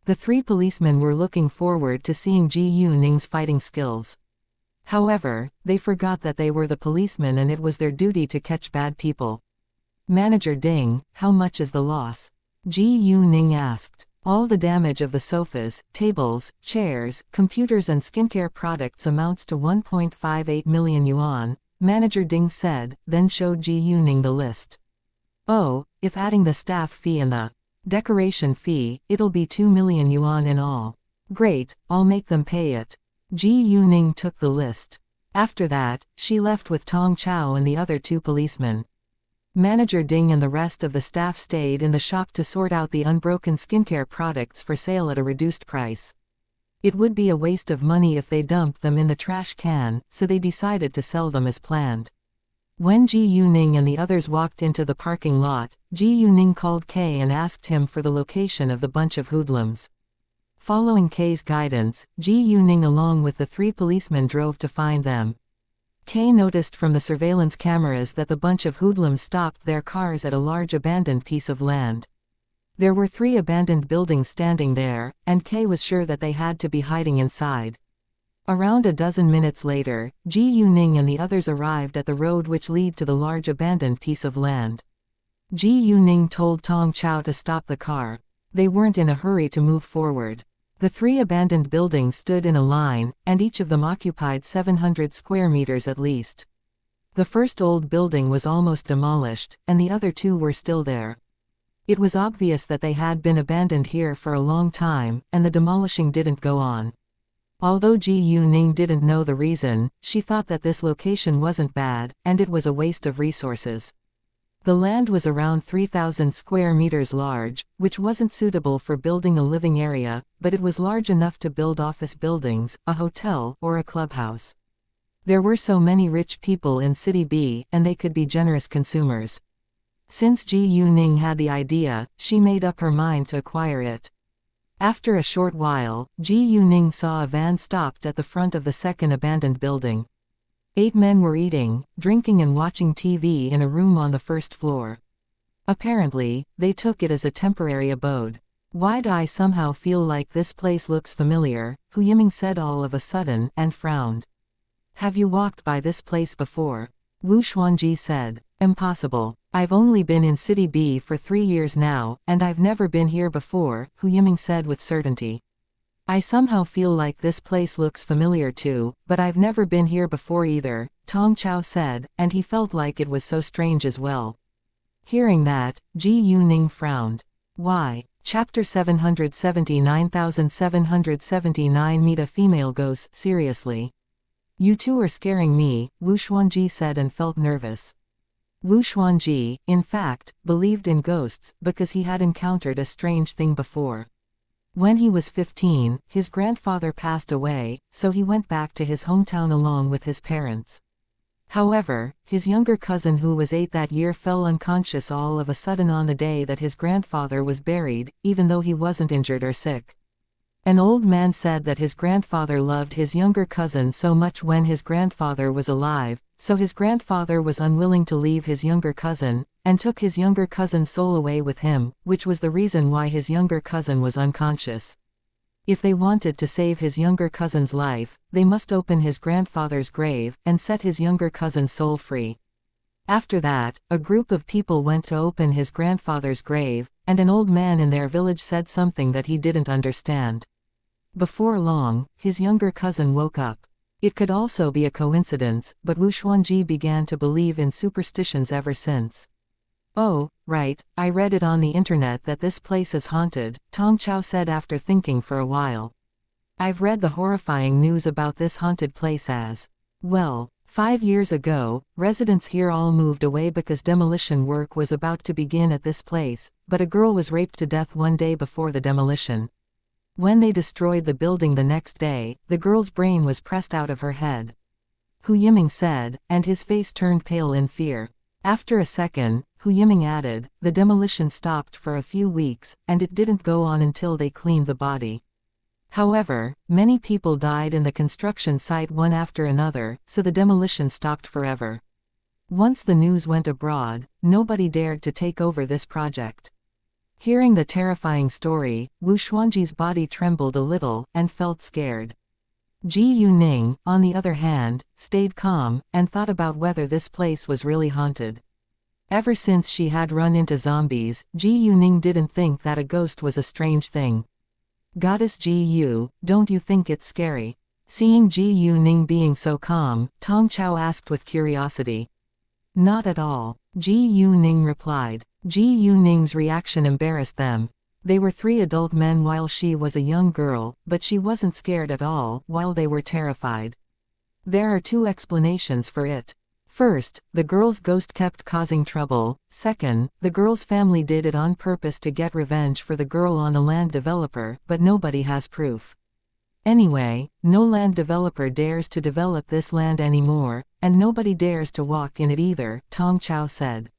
Speaker 1: The three policemen were looking forward to seeing Ji Yuning's fighting skills. However, they forgot that they were the policemen and it was their duty to catch bad people. Manager Ding, how much is the loss? Ji Yuning asked. All the damage of the sofas, tables, chairs, computers and skincare products amounts to 1.58 million yuan, Manager Ding said, then showed Ji Yuning the list. Oh, if adding the staff fee and the decoration fee, it'll be 2 million yuan in all. Great, I'll make them pay it. Ji Yuning took the list. After that, she left with Tong Chao and the other two policemen. Manager Ding and the rest of the staff stayed in the shop to sort out the unbroken skincare products for sale at a reduced price. It would be a waste of money if they dumped them in the trash can, so they decided to sell them as planned. When Ji Yuning and the others walked into the parking lot, Ji Yuning called Kay and asked him for the location of the bunch of hoodlums. Following Kay's guidance, Ji Yuning along with the three policemen drove to find them. Kay noticed from the surveillance cameras that the bunch of hoodlums stopped their cars at a large abandoned piece of land. There were 3 abandoned buildings standing there, and Kay was sure that they had to be hiding inside. Around a dozen minutes later, Ji Yuning and the others arrived at the road which led to the large abandoned piece of land. Ji Yuning told Tong Chao to stop the car. They weren't in a hurry to move forward. The 3 abandoned buildings stood in a line, and each of them occupied 700 square meters at least. The first old building was almost demolished, and the other 2 were still there. It was obvious that they had been abandoned here for a long time, and the demolishing didn't go on. Although Ji Yuning didn't know the reason, she thought that this location wasn't bad, and it was a waste of resources. The land was around 3,000 square meters large, which wasn't suitable for building a living area, but it was large enough to build office buildings, a hotel, or a clubhouse. There were so many rich people in City B, and they could be generous consumers. Since Ji Yuning had the idea, she made up her mind to acquire it. After a short while, Ji Yuning saw a van stopped at the front of the second abandoned building. 8 men were eating, drinking and watching TV in a room on the first floor. Apparently, they took it as a temporary abode. Why'd I somehow feel like this place looks familiar, Hu Yiming said all of a sudden, and frowned. Have you walked by this place before? Wu Xuanji said. Impossible. I've only been in City B for 3 years now, and I've never been here before, Hu Yiming said with certainty. I somehow feel like this place looks familiar too, but I've never been here before either, Tong Chao said, and he felt like it was so strange as well. Hearing that, Ji Yuning frowned. Why? Chapter 779779 Meet a female ghost, seriously. You two are scaring me, Wu Xuanji said and felt nervous. Wu Xuanji, in fact, believed in ghosts because he had encountered a strange thing before. When he was 15, his grandfather passed away, so he went back to his hometown along with his parents. However, his younger cousin who was 8 that year fell unconscious all of a sudden on the day that his grandfather was buried, even though he wasn't injured or sick. An old man said that his grandfather loved his younger cousin so much when his grandfather was alive, so his grandfather was unwilling to leave his younger cousin, and took his younger cousin's soul away with him, which was the reason why his younger cousin was unconscious. If they wanted to save his younger cousin's life, they must open his grandfather's grave, and set his younger cousin's soul free. After that, a group of people went to open his grandfather's grave, and an old man in their village said something that he didn't understand. Before long, his younger cousin woke up. It could also be a coincidence, but Wu Xuanji began to believe in superstitions ever since. Oh, right, I read it on the internet that this place is haunted, Tong Chao said after thinking for a while. I've read the horrifying news about this haunted place as well. 5 years ago, residents here all moved away because demolition work was about to begin at this place, but a girl was raped to death one day before the demolition. When they destroyed the building the next day, the girl's brain was pressed out of her head. Hu Yiming said, and his face turned pale in fear. After a second, Hu Yiming added, the demolition stopped for a few weeks, and it didn't go on until they cleaned the body. However, many people died in the construction site one after another, so the demolition stopped forever. Once the news went abroad, nobody dared to take over this project. Hearing the terrifying story, Wu Xuanji's body trembled a little, and felt scared. Ji Yuning, on the other hand, stayed calm, and thought about whether this place was really haunted. Ever since she had run into zombies, Ji Yuning didn't think that a ghost was a strange thing. Goddess Ji Yu, don't you think it's scary? Seeing Ji Yuning being so calm, Tong Chao asked with curiosity. Not at all, Ji Yuning replied. Ji Yuning's reaction embarrassed them. They were 3 adult men while she was a young girl, but she wasn't scared at all, while they were terrified. There are 2 explanations for it. First, the girl's ghost kept causing trouble. Second, the girl's family did it on purpose to get revenge for the girl on the land developer, but nobody has proof. Anyway, no land developer dares to develop this land anymore, and nobody dares to walk in it either, Tong Chao said.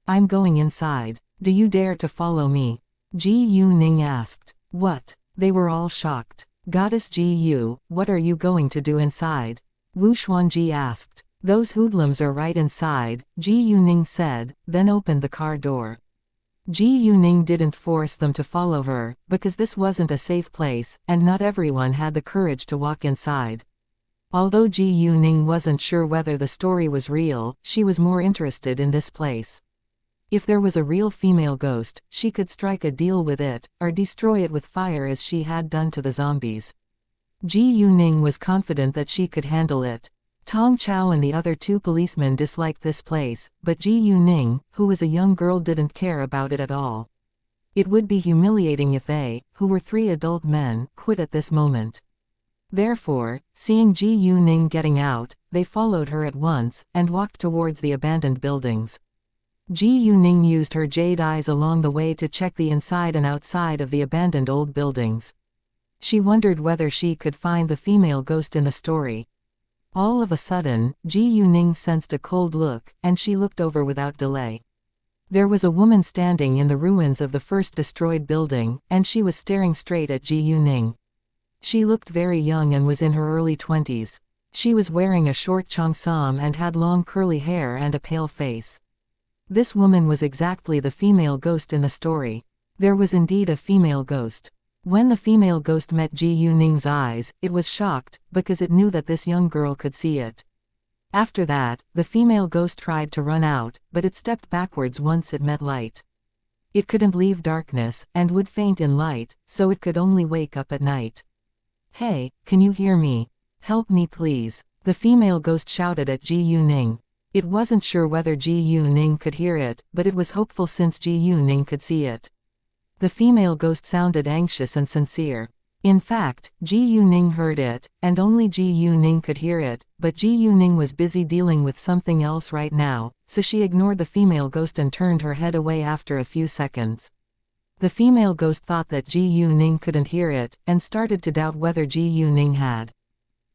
Speaker 1: I'm going inside. Do you dare to follow me? Ji Yuning asked. What? They were all shocked. Goddess Ji Yu, what are you going to do inside? Wu Xuanji asked. Those hoodlums are right inside, Ji Yuning said, then opened the car door. Ji Yuning didn't force them to follow her, because this wasn't a safe place, and not everyone had the courage to walk inside. Although Ji Yuning wasn't sure whether the story was real, she was more interested in this place. If there was a real female ghost, she could strike a deal with it, or destroy it with fire as she had done to the zombies. Ji Yuning was confident that she could handle it. Tong Chao and the other 2 policemen disliked this place, but Ji Yuning, who was a young girl, didn't care about it at all. It would be humiliating if they, who were 3 adult men, quit at this moment. Therefore, seeing Ji Yuning getting out, they followed her at once, and walked towards the abandoned buildings. Ji Yuning used her jade eyes along the way to check the inside and outside of the abandoned old buildings. She wondered whether she could find the female ghost in the story. All of a sudden, Ji Yuning sensed a cold look, and she looked over without delay. There was a woman standing in the ruins of the first destroyed building, and she was staring straight at Ji Yuning. She looked very young and was in her early 20s. She was wearing a short cheongsam and had long curly hair and a pale face. This woman was exactly the female ghost in the story. There was indeed a female ghost. When the female ghost met Ji Yuning's eyes, it was shocked, because it knew that this young girl could see it. After that, the female ghost tried to run out, but it stepped backwards once it met light. It couldn't leave darkness, and would faint in light, so it could only wake up at night. Hey, can you hear me? Help me please, the female ghost shouted at Ji Yuning. It wasn't sure whether Ji Yuning could hear it, but it was hopeful since Ji Yuning could see it. The female ghost sounded anxious and sincere. In fact, Ji Yuning heard it, and only Ji Yuning could hear it, but Ji Yuning was busy dealing with something else right now, so she ignored the female ghost and turned her head away after a few seconds. The female ghost thought that Ji Yuning couldn't hear it, and started to doubt whether Ji Yuning had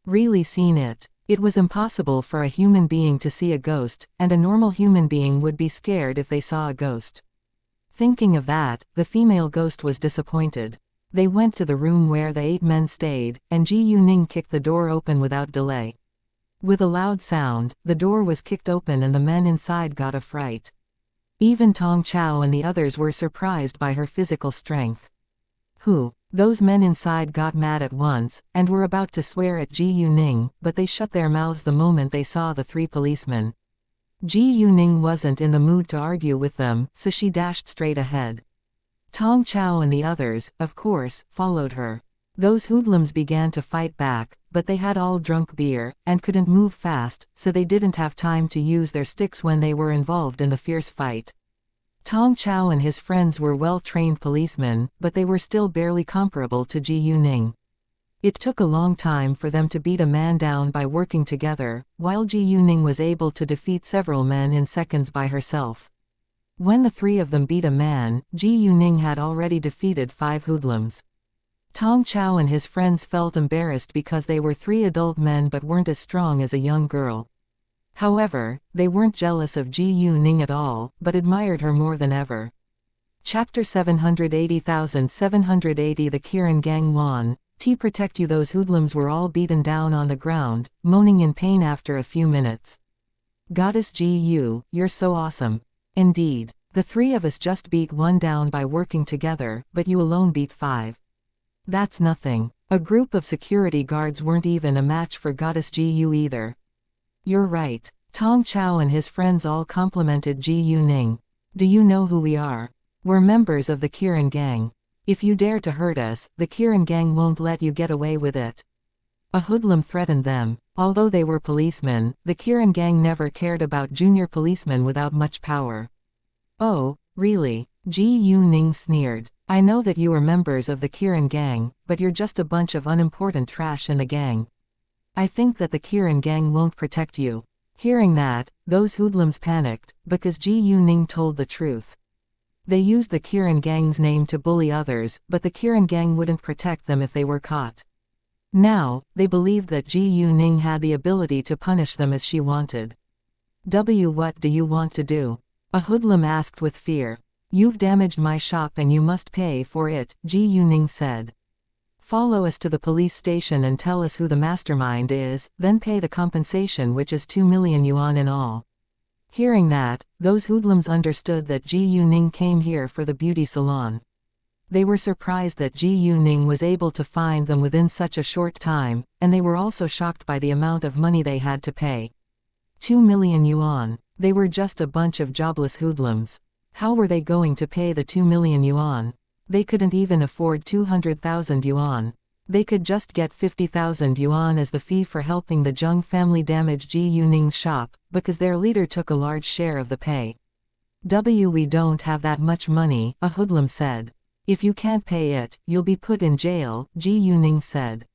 Speaker 1: really seen it. It was impossible for a human being to see a ghost, and a normal human being would be scared if they saw a ghost. Thinking of that, the female ghost was disappointed. They went to the room where the 8 men stayed, and Ji Yuning kicked the door open without delay. With a loud sound, the door was kicked open and the men inside got a fright. Even Tong Chao and the others were surprised by her physical strength. Those men inside got mad at once, and were about to swear at Ji Yuning, but they shut their mouths the moment they saw the 3 policemen. Ji Yuning wasn't in the mood to argue with them, so she dashed straight ahead. Tong Chao and the others, of course, followed her. Those hoodlums began to fight back, but they had all drunk beer, and couldn't move fast, so they didn't have time to use their sticks when they were involved in the fierce fight. Tong Chao and his friends were well-trained policemen, but they were still barely comparable to Ji Yuning. It took a long time for them to beat a man down by working together, while Ji Yuning was able to defeat several men in seconds by herself. When the three of them beat a man, Ji Yuning had already defeated 5 hoodlums. Tong Chao and his friends felt embarrassed because they were 3 adult men but weren't as strong as a young girl. However, they weren't jealous of Ji Yuning at all, but admired her more than ever. Chapter 780,780 The Kirin Gang won. To protect you, those hoodlums were all beaten down on the ground, moaning in pain after a few minutes. Goddess Ji Yu, you're so awesome. Indeed. The 3 of us just beat 1 down by working together, but you alone beat 5. That's nothing. A group of security guards weren't even a match for Goddess Ji Yu either. You're right. Tong Chao and his friends all complimented Ji Yuning. Do you know who we are? We're members of the Kirin Gang. If you dare to hurt us, the Kirin Gang won't let you get away with it. A hoodlum threatened them. Although they were policemen, the Kirin Gang never cared about junior policemen without much power. Oh, really? Ji Yuning sneered. I know that you are members of the Kirin Gang, but you're just a bunch of unimportant trash in the gang. I think that the Kirin Gang won't protect you. Hearing that, those hoodlums panicked, because Ji Yuning told the truth. They used the Kirin Gang's name to bully others, but the Kirin Gang wouldn't protect them if they were caught. Now, they believed that Ji Yuning had the ability to punish them as she wanted. What do you want to do? A hoodlum asked with fear. You've damaged my shop and you must pay for it, Ji Yuning said. Follow us to the police station and tell us who the mastermind is, then pay the compensation, which is 2 million yuan in all. Hearing that, those hoodlums understood that Ji Yuning came here for the beauty salon. They were surprised that Ji Yuning was able to find them within such a short time, and they were also shocked by the amount of money they had to pay. 2 million yuan. They were just a bunch of jobless hoodlums. How were they going to pay the 2 million yuan? They couldn't even afford 200,000 yuan. They could just get 50,000 yuan as the fee for helping the Zheng family damage Ji Yuning's shop, because their leader took a large share of the pay. We don't have that much money, a hoodlum said. If you can't pay it, you'll be put in jail, Ji Yuning said.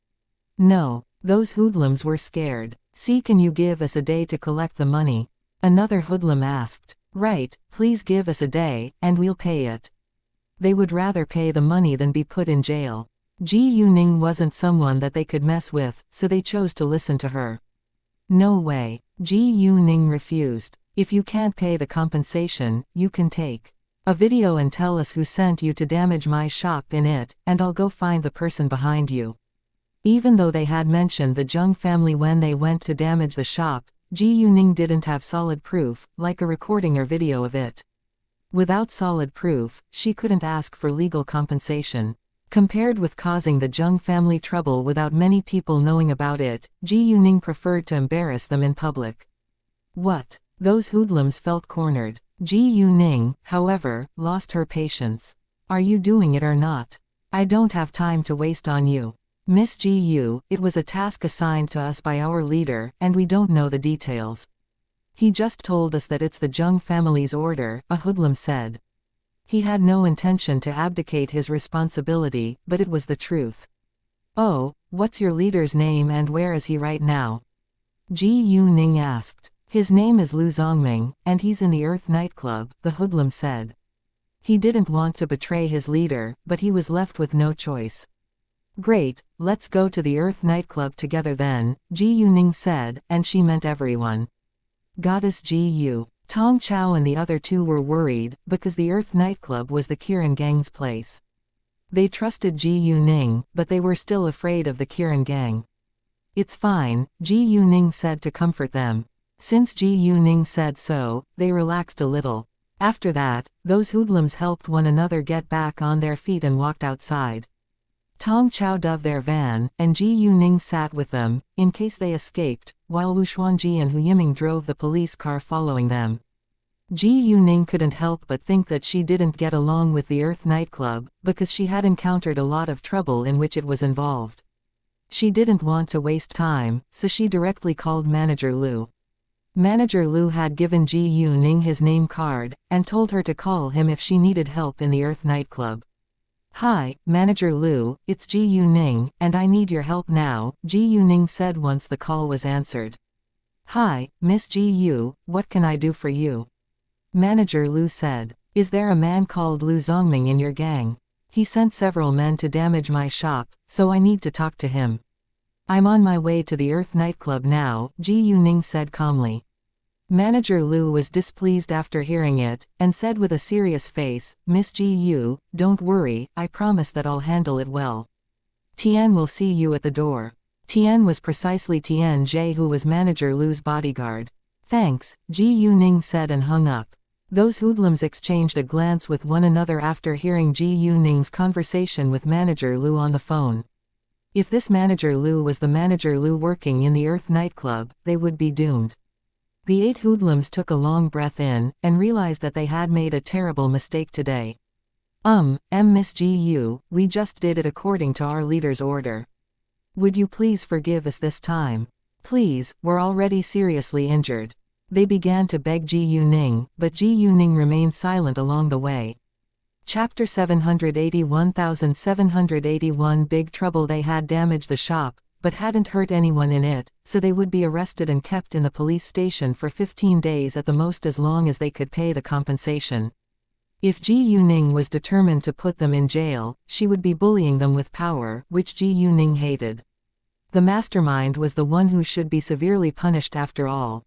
Speaker 1: No, those hoodlums were scared. Can you give us a day to collect the money? Another hoodlum asked. Right, please give us a day, and we'll pay it. They would rather pay the money than be put in jail. Ji Yuning wasn't someone that they could mess with, so they chose to listen to her. No way. Ji Yuning refused. If you can't pay the compensation, you can take a video and tell us who sent you to damage my shop in it, and I'll go find the person behind you. Even though they had mentioned the Zheng family when they went to damage the shop, Ji Yuning didn't have solid proof, like a recording or video of it. Without solid proof, she couldn't ask for legal compensation. Compared with causing the Zheng family trouble without many people knowing about it, Ji Yuning preferred to embarrass them in public. What? Those hoodlums felt cornered. Ji Yuning, however, lost her patience. Are you doing it or not? I don't have time to waste on you. Miss Ji Yu, it was a task assigned to us by our leader, and we don't know the details. He just told us that it's the Zheng family's order, a hoodlum said. He had no intention to abdicate his responsibility, but it was the truth. Oh, what's your leader's name and where is he right now? Ji Yuning asked. His name is Lu Zongming, and he's in the Earth nightclub, the hoodlum said. He didn't want to betray his leader, but he was left with no choice. Great, let's go to the Earth nightclub together then, Ji Yuning said, and she meant everyone. Goddess Ji Yu. Tong Chao and the other 2 were worried, because the Earth nightclub was the Kirin Gang's place. They trusted Ji Yuning, but they were still afraid of the Kirin Gang. It's fine, Ji Yuning said to comfort them. Since Ji Yuning said so, they relaxed a little. After that, those hoodlums helped one another get back on their feet and walked outside. Tong Chao dove their van, and Ji Yuning sat with them, in case they escaped, while Wu Xuanji and Hu Yiming drove the police car following them. Ji Yuning couldn't help but think that she didn't get along with the Earth nightclub, because she had encountered a lot of trouble in which it was involved. She didn't want to waste time, so she directly called Manager Lu. Manager Lu had given Ji Yuning his name card, and told her to call him if she needed help in the Earth nightclub. "Hi, Manager Lu, it's Ji Yuning, and I need your help now," Ji Yuning said once the call was answered. "Hi, Miss Ji Yu, what can I do for you?" Manager Lu said. "Is there a man called Lu Zongming in your gang? He sent several men to damage my shop, so I need to talk to him." "I'm on my way to the Earth nightclub now," Ji Yuning said calmly. Manager Lu was displeased after hearing it, and said with a serious face, "Miss Ji Yu, don't worry, I promise that I'll handle it well. Tian will see you at the door." Tian was precisely Tian Zhe, who was Manager Lu's bodyguard. "Thanks," Ji Yuning said and hung up. Those hoodlums exchanged a glance with one another after hearing Ji Yuning's conversation with Manager Lu on the phone. If this Manager Lu was the Manager Lu working in the Earth nightclub, they would be doomed. The 8 hoodlums took a long breath in, and realized that they had made a terrible mistake today. Miss Ji Yu, we just did it according to our leader's order. Would you please forgive us this time? Please, we're already seriously injured." They began to beg Ji Yuning, but Ji Yuning remained silent along the way. Chapter 781,781 Big Trouble. They had damaged the shop, but hadn't hurt anyone in it, so they would be arrested and kept in the police station for 15 days at the most, as long as they could pay the compensation. If Ji Yuning was determined to put them in jail, she would be bullying them with power, which Ji Yuning hated. The mastermind was the one who should be severely punished after all.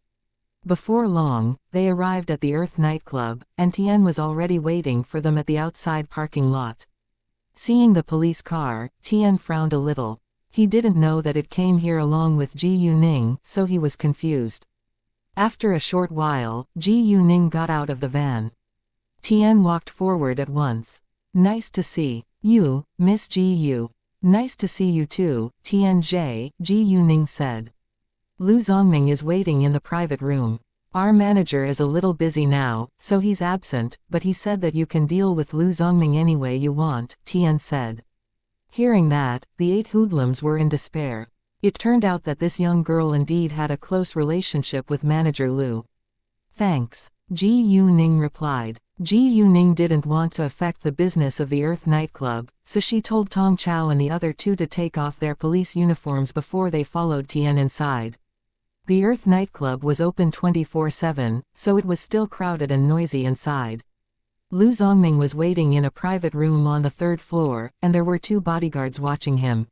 Speaker 1: Before long, they arrived at the Earth nightclub, and Tian was already waiting for them at the outside parking lot. Seeing the police car, Tian frowned a little. He didn't know that it came here along with Ji Yuning, so he was confused. After a short while, Ji Yuning got out of the van. Tian walked forward at once. "Nice to see you, Miss Ji Yu." "Nice to see you too, Tian Zhe," Ji Yuning said. "Lu Zongming is waiting in the private room. Our manager is a little busy now, so he's absent, but he said that you can deal with Lu Zongming any way you want," Tian said. Hearing that, the 8 hoodlums were in despair. It turned out that this young girl indeed had a close relationship with Manager Lu. "Thanks," Ji Yuning replied. Ji Yuning didn't want to affect the business of the Earth nightclub, so she told Tong Chao and the other 2 to take off their police uniforms before they followed Tian inside. The Earth nightclub was open 24/7, so it was still crowded and noisy inside. Lu Zongming was waiting in a private room on the 3rd floor, and there were 2 bodyguards watching him.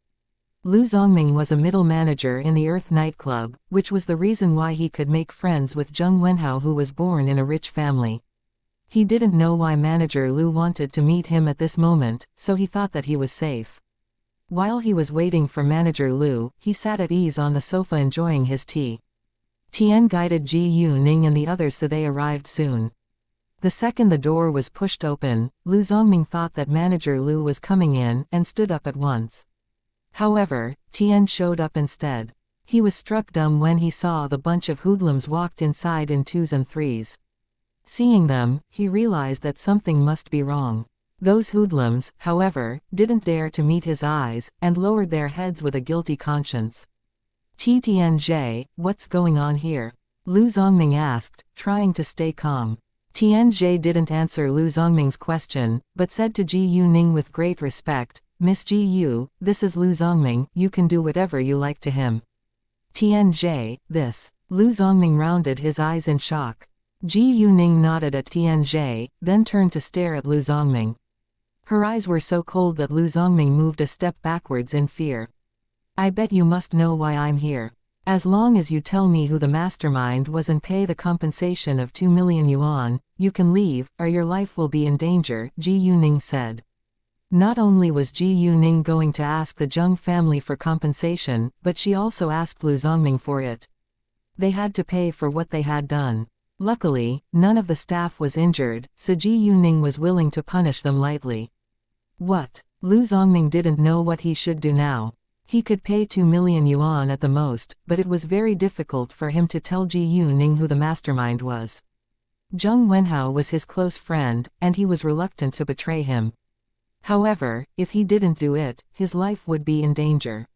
Speaker 1: Lu Zongming was a middle manager in the Earth nightclub, which was the reason why he could make friends with Zheng Wenhao, who was born in a rich family. He didn't know why Manager Lu wanted to meet him at this moment, so he thought that he was safe. While he was waiting for Manager Lu, he sat at ease on the sofa enjoying his tea. Tian guided Ji Yuning and the others so they arrived soon. The second the door was pushed open, Lu Zongming thought that Manager Lu was coming in, and stood up at once. However, Tian showed up instead. He was struck dumb when he saw the bunch of hoodlums walked inside in 2s and 3s. Seeing them, he realized that something must be wrong. Those hoodlums, however, didn't dare to meet his eyes, and lowered their heads with a guilty conscience. "Tian Zhe, what's going on here?" Lu Zongming asked, trying to stay calm. Tian Zhe didn't answer Lu Zongming's question, but said to Ji Yuning with great respect, "Miss Ji Yu, this is Lu Zongming, you can do whatever you like to him." "Tian Zhe, this." Lu Zongming rounded his eyes in shock. Ji Yuning nodded at Tian Zhe, then turned to stare at Lu Zongming. Her eyes were so cold that Lu Zongming moved a step backwards in fear. "I bet you must know why I'm here. As long as you tell me who the mastermind was and pay the compensation of 2 million yuan, you can leave, or your life will be in danger," Ji Yuning said. Not only was Ji Yuning going to ask the Zheng family for compensation, but she also asked Lu Zongming for it. They had to pay for what they had done. Luckily, none of the staff was injured, so Ji Yuning was willing to punish them lightly. What? Lu Zongming didn't know what he should do now. He could pay 2 million yuan at the most, but it was very difficult for him to tell Ji Yuning who the mastermind was. Zheng Wenhao was his close friend, and he was reluctant to betray him. However, if he didn't do it, his life would be in danger.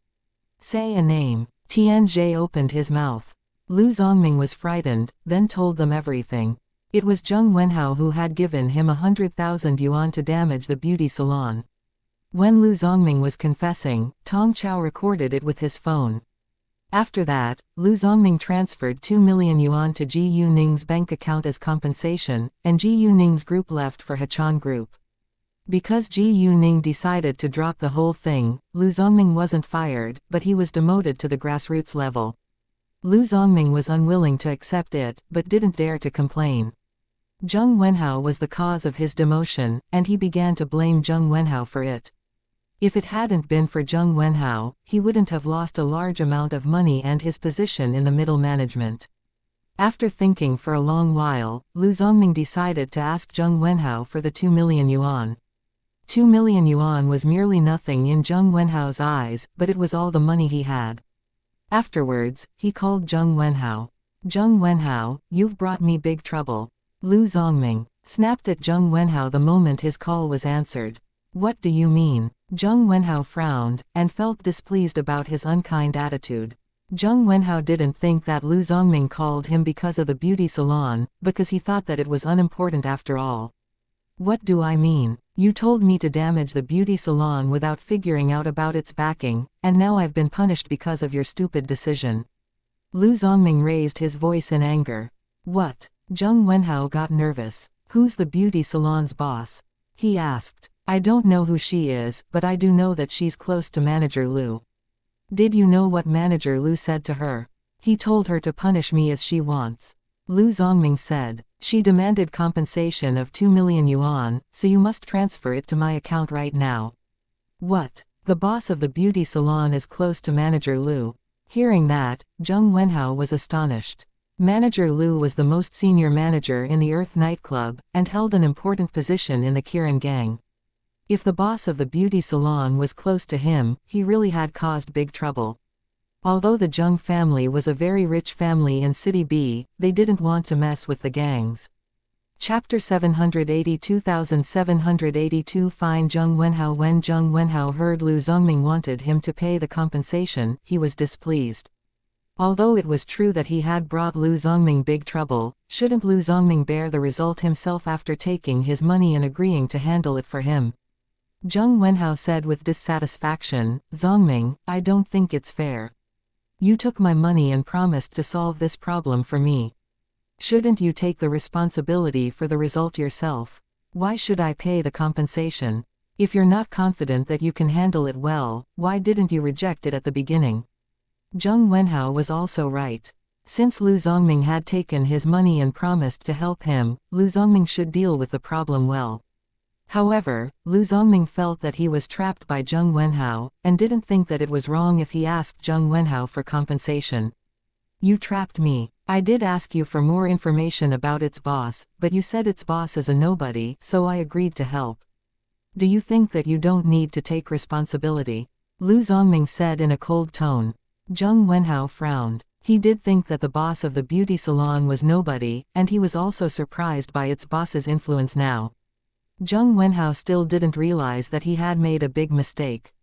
Speaker 1: "Say a name." Tian Zhe opened his mouth. Lu Zongming was frightened, then told them everything. It was Zheng Wenhao who had given him 100,000 yuan to damage the beauty salon. When Lu Zongming was confessing, Tong Chao recorded it with his phone. After that, Lu Zongming transferred 2 million yuan to Ji Yuning's bank account as compensation, and Ji Yuning's group left for Hachan Group. Because Ji Yuning decided to drop the whole thing, Lu Zongming wasn't fired, but he was demoted to the grassroots level. Lu Zongming was unwilling to accept it, but didn't dare to complain. Zheng Wenhao was the cause of his demotion, and he began to blame Zheng Wenhao for it. If it hadn't been for Zheng Wenhao, he wouldn't have lost a large amount of money and his position in the middle management. After thinking for a long while, Lu Zongming decided to ask Zheng Wenhao for the 2 million yuan. 2 million yuan was merely nothing in Zheng Wenhao's eyes, but it was all the money he had. Afterwards, he called Zheng Wenhao. Zheng Wenhao, you've brought me big trouble. Lu Zongming snapped at Zheng Wenhao the moment his call was answered. What do you mean? Zheng Wenhao frowned, and felt displeased about his unkind attitude. Zheng Wenhao didn't think that Lu Zongming called him because of the beauty salon, because he thought that it was unimportant after all. What do I mean? You told me to damage the beauty salon without figuring out about its backing, and now I've been punished because of your stupid decision. Lu Zongming raised his voice in anger. What? Zheng Wenhao got nervous. Who's the beauty salon's boss? He asked. I don't know who she is, but I do know that she's close to Manager Lu. Did you know what Manager Lu said to her? He told her to punish me as she wants. Lu Zongming said. She demanded compensation of 2 million yuan, so you must transfer it to my account right now. What? The boss of the beauty salon is close to Manager Lu. Hearing that, Zheng Wenhao was astonished. Manager Lu was the most senior manager in the Earth nightclub, and held an important position in the Kirin gang. If the boss of the beauty salon was close to him, he really had caused big trouble. Although the Zheng family was a very rich family in City B, they didn't want to mess with the gangs. Chapter 782,782 Fine Zheng Wenhao. When Zheng Wenhao heard Lu Zongming wanted him to pay the compensation, he was displeased. Although it was true that he had brought Lu Zongming big trouble, shouldn't Lu Zongming bear the result himself after taking his money and agreeing to handle it for him? Zheng Wenhao said with dissatisfaction, Zongming, I don't think it's fair. You took my money and promised to solve this problem for me. Shouldn't you take the responsibility for the result yourself? Why should I pay the compensation? If you're not confident that you can handle it well, why didn't you reject it at the beginning? Zheng Wenhao was also right. Since Lu Zongming had taken his money and promised to help him, Lu Zongming should deal with the problem well. However, Lu Zongming felt that he was trapped by Zheng Wenhao, and didn't think that it was wrong if he asked Zheng Wenhao for compensation. You trapped me. I did ask you for more information about its boss, but you said its boss is a nobody, so I agreed to help. Do you think that you don't need to take responsibility? Lu Zongming said in a cold tone. Zheng Wenhao frowned. He did think that the boss of the beauty salon was nobody, and he was also surprised by its boss's influence now. Zheng Wenhao still didn't realize that he had made a big mistake.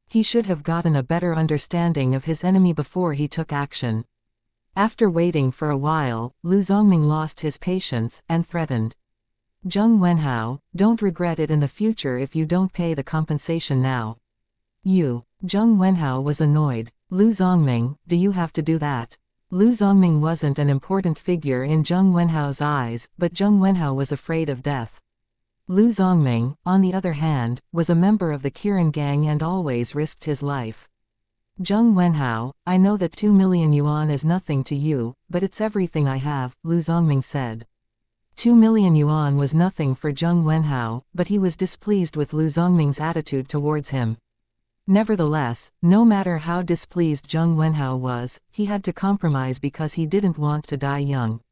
Speaker 1: He should have gotten a better understanding of his enemy before he took action. After waiting for a while, Lu Zongming lost his patience, and threatened. Zheng Wenhao, don't regret it in the future if you don't pay the compensation now. You. Zheng Wenhao was annoyed. Lu Zongming, do you have to do that? Lu Zongming wasn't an important figure in Zheng Wenhao's eyes, but Zheng Wenhao was afraid of death. Lu Zongming, on the other hand, was a member of the Kirin gang and always risked his life. Zheng Wenhao, I know that 2 million yuan is nothing to you, but it's everything I have, Lu Zongming said. 2 million yuan was nothing for Zheng Wenhao, but he was displeased with Lu Zongming's attitude towards him. Nevertheless, no matter how displeased Zheng Wenhao was, he had to compromise because he didn't want to die young.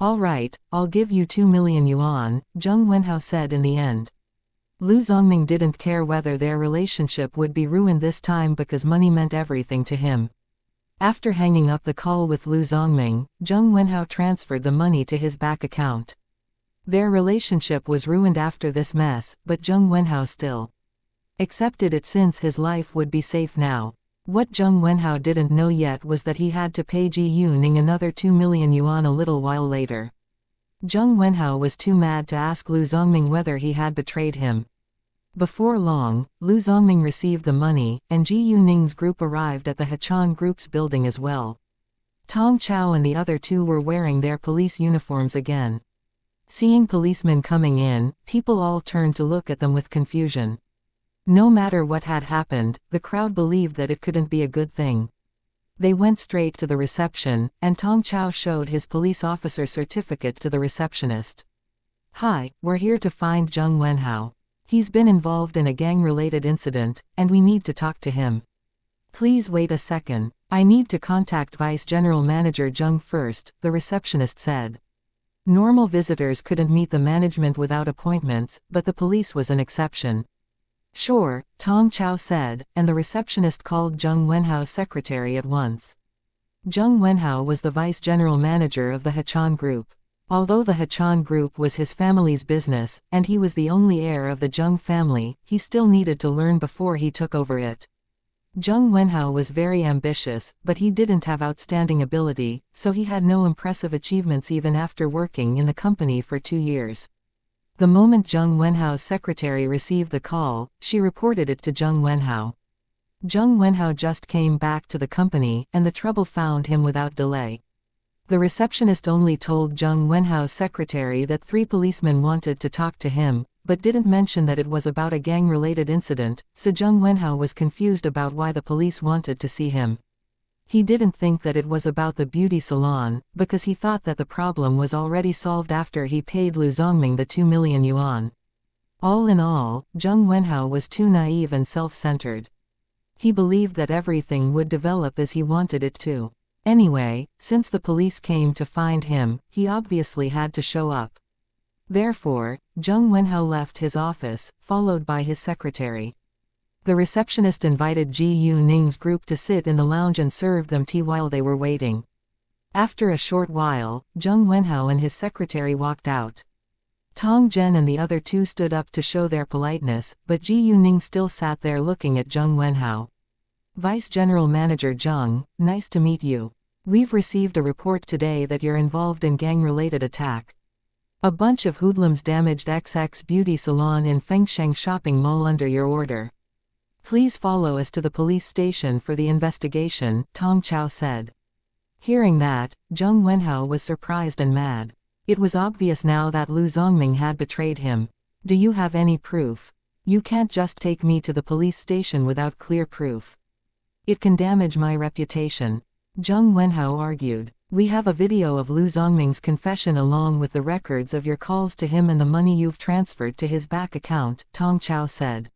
Speaker 1: All right, I'll give you 2 million yuan, Zheng Wenhao said in the end. Lu Zongming didn't care whether their relationship would be ruined this time because money meant everything to him. After hanging up the call with Lu Zongming, Zheng Wenhao transferred the money to his back account. Their relationship was ruined after this mess, but Zheng Wenhao still accepted it since his life would be safe now. What Zheng Wenhao didn't know yet was that he had to pay Ji Yuning another 2 million yuan a little while later. Zheng Wenhao was too mad to ask Lu Zongming whether he had betrayed him. Before long, Lu Zongming received the money, and Ji Yuning's group arrived at the Hechan Group's building as well. Tong Chao and the other two were wearing their police uniforms again. Seeing policemen coming in, people all turned to look at them with confusion. No matter what had happened, the crowd believed that it couldn't be a good thing. They went straight to the reception, and Tong Chao showed his police officer certificate to the receptionist. "Hi, we're here to find Zheng Wenhao. He's been involved in a gang-related incident, and we need to talk to him. Please wait a second. I need to contact Vice General Manager Zheng first," the receptionist said. Normal visitors couldn't meet the management without appointments, but the police was an exception. "Sure," Tong Chao said, and the receptionist called Zheng Wenhao's secretary at once. Zheng Wenhao was the vice general manager of the Hechan Group. Although the Hechan Group was his family's business, and he was the only heir of the Zheng family, he still needed to learn before he took over it. Zheng Wenhao was very ambitious, but he didn't have outstanding ability, so he had no impressive achievements even after working in the company for 2 years. The moment Zheng Wenhao's secretary received the call, she reported it to Zheng Wenhao. Zheng Wenhao just came back to the company, and the trouble found him without delay. The receptionist only told Zheng Wenhao's secretary that 3 policemen wanted to talk to him, but didn't mention that it was about a gang-related incident, so Zheng Wenhao was confused about why the police wanted to see him. He didn't think that it was about the beauty salon, because he thought that the problem was already solved after he paid Lu Zongming the 2 million yuan. All in all, Zheng Wenhao was too naive and self-centered. He believed that everything would develop as he wanted it to. Anyway, since the police came to find him, he obviously had to show up. Therefore, Zheng Wenhao left his office, followed by his secretary. The receptionist invited Ji Yuning's group to sit in the lounge and served them tea while they were waiting. After a short while, Zheng Wenhao and his secretary walked out. Tong Zhen and the other two stood up to show their politeness, but Ji Yuning still sat there looking at Zheng Wenhao. "Vice General Manager Zheng, nice to meet you. We've received a report today that you're involved in gang-related attack. A bunch of hoodlums damaged XX Beauty Salon in Fengsheng Shopping Mall under your order. Please follow us to the police station for the investigation," Tong Chao said. Hearing that, Zheng Wenhao was surprised and mad. It was obvious now that Lu Zongming had betrayed him. "Do you have any proof? You can't just take me to the police station without clear proof. It can damage my reputation," Zheng Wenhao argued. "We have a video of Lu Zongming's confession along with the records of your calls to him and the money you've transferred to his bank account," Tong Chao said.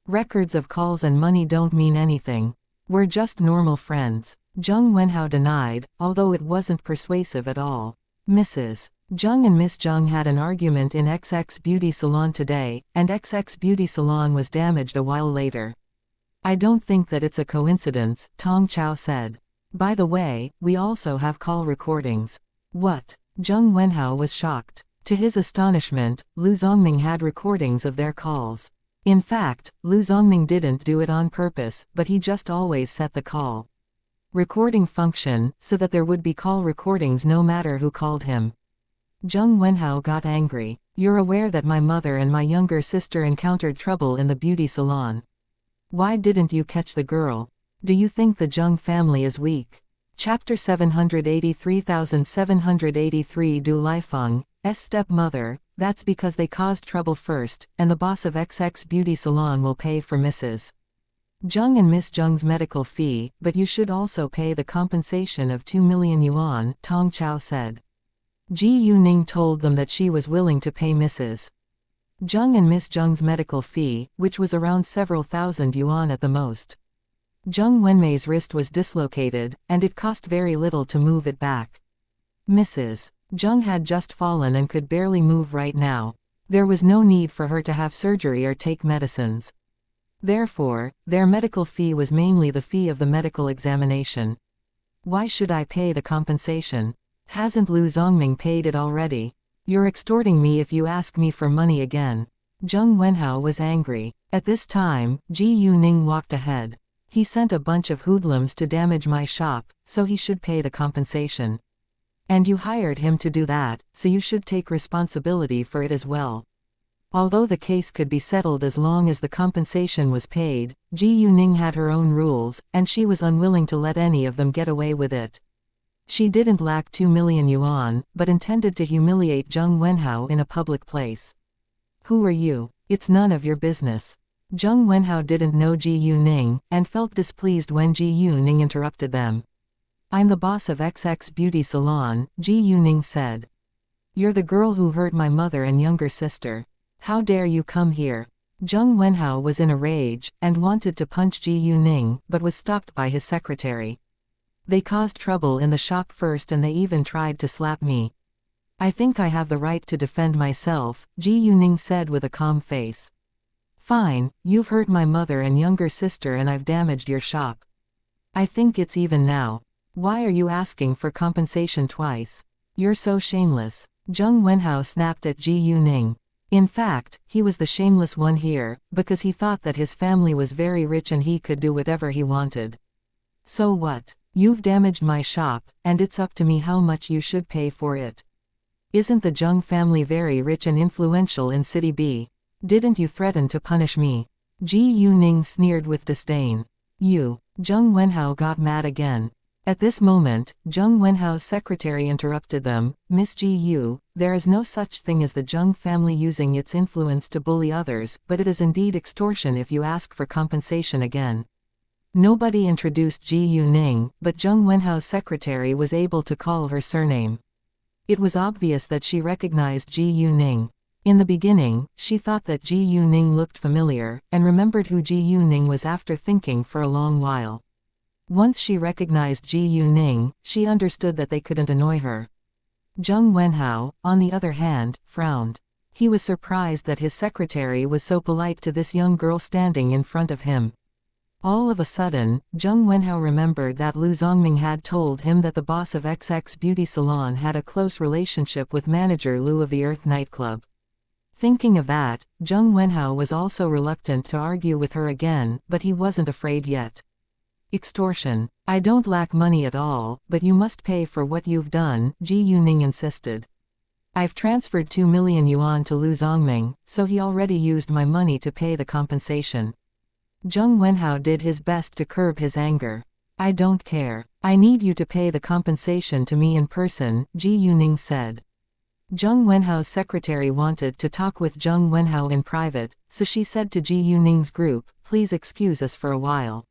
Speaker 1: "Records of calls and money don't mean anything. We're just normal friends," Zheng Wenhao denied, although it wasn't persuasive at all. Mrs. Zheng and Miss Zheng had an argument in XX Beauty Salon today, and XX Beauty Salon was damaged a while later. "I don't think that it's a coincidence," Tong Chao said. "By the way, we also have call recordings." "What?" Zheng Wenhao was shocked. To his astonishment, Lu Zongming had recordings of their calls. In fact, Lu Zongming didn't do it on purpose, but he just always set the call recording function, so that there would be call recordings no matter who called him. Zheng Wenhao got angry. "You're aware that my mother and my younger sister encountered trouble in the beauty salon. Why didn't you catch the girl? Do you think the Zheng family is weak?" Chapter 783,783 Du Lifeng's stepmother. "That's because they caused trouble first, and the boss of XX Beauty Salon will pay for Mrs. Zheng and Miss Zheng's medical fee, but you should also pay the compensation of 2 million yuan," Tong Chao said. Ji Yuning told them that she was willing to pay Mrs. Zheng and Miss Zheng's medical fee, which was around several thousand yuan at the most. Zheng Wenmei's wrist was dislocated, and it cost very little to move it back. Mrs. Zheng had just fallen and could barely move right now. There was no need for her to have surgery or take medicines. Therefore, their medical fee was mainly the fee of the medical examination. "Why should I pay the compensation? Hasn't Lu Zongming paid it already? You're extorting me if you ask me for money again." Zheng Wenhao was angry. At this time, Ji Yuning walked ahead. He sent a bunch of hoodlums to damage my shop, so he should pay the compensation. And you hired him to do that, so you should take responsibility for it as well. Although the case could be settled as long as the compensation was paid, Ji Yuning had her own rules, and she was unwilling to let any of them get away with it. She didn't lack 2 million yuan, but intended to humiliate Zheng Wenhao in a public place. Who are you? It's none of your business. Zheng Wenhao didn't know Ji Yuning, and felt displeased when Ji Yuning interrupted them. I'm the boss of XX Beauty Salon, Ji Yuning said. You're the girl who hurt my mother and younger sister. How dare you come here? Zheng Wenhao was in a rage, and wanted to punch Ji Yuning, but was stopped by his secretary. They caused trouble in the shop first and they even tried to slap me. I think I have the right to defend myself, Ji Yuning said with a calm face. Fine, you've hurt my mother and younger sister and I've damaged your shop. I think it's even now. Why are you asking for compensation twice? You're so shameless. Zheng Wenhao snapped at Ji Yuning. In fact, he was the shameless one here, because he thought that his family was very rich and he could do whatever he wanted. So what? You've damaged my shop, and it's up to me how much you should pay for it. Isn't the Zheng family very rich and influential in City B? Didn't you threaten to punish me? Ji Yuning sneered with disdain. You. Zheng Wenhao got mad again. At this moment, Zheng Wenhao's secretary interrupted them. Miss Ji Yu, there is no such thing as the Zheng family using its influence to bully others, but it is indeed extortion if you ask for compensation again. Nobody introduced Ji Yuning, but Zheng Wenhao's secretary was able to call her surname. It was obvious that she recognized Ji Yuning. In the beginning, she thought that Ji Yuning looked familiar, and remembered who Ji Yuning was after thinking for a long while. Once she recognized Ji Yuning, she understood that they couldn't annoy her. Zheng Wenhao, on the other hand, frowned. He was surprised that his secretary was so polite to this young girl standing in front of him. All of a sudden, Zheng Wenhao remembered that Lu Zongming had told him that the boss of XX Beauty Salon had a close relationship with manager Lu of the Earth nightclub. Thinking of that, Zheng Wenhao was also reluctant to argue with her again, but he wasn't afraid yet. Extortion. I don't lack money at all, but you must pay for what you've done, Ji Yuning insisted. I've transferred 2 million yuan to Lu Zongming, so he already used my money to pay the compensation. Zheng Wenhao did his best to curb his anger. I don't care. I need you to pay the compensation to me in person, Ji Yuning said. Zheng Wenhao's secretary wanted to talk with Zheng Wenhao in private, so she said to Ji Yuning's group, please excuse us for a while.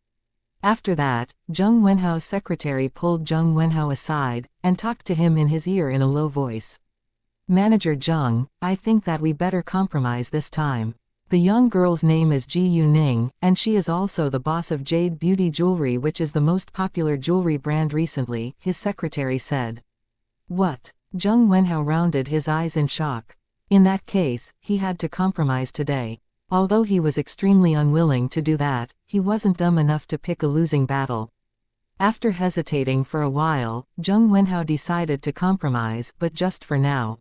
Speaker 1: After that, Zheng Wenhao's secretary pulled Zheng Wenhao aside, and talked to him in his ear in a low voice. Manager Zheng, I think that we better compromise this time. The young girl's name is Ji Yuning, and she is also the boss of Jade Beauty Jewelry, which is the most popular jewelry brand recently, his secretary said. What? Zheng Wenhao rounded his eyes in shock. In that case, he had to compromise today. Although he was extremely unwilling to do that, he wasn't dumb enough to pick a losing battle. After hesitating for a while, Zheng Wenhao decided to compromise, but just for now.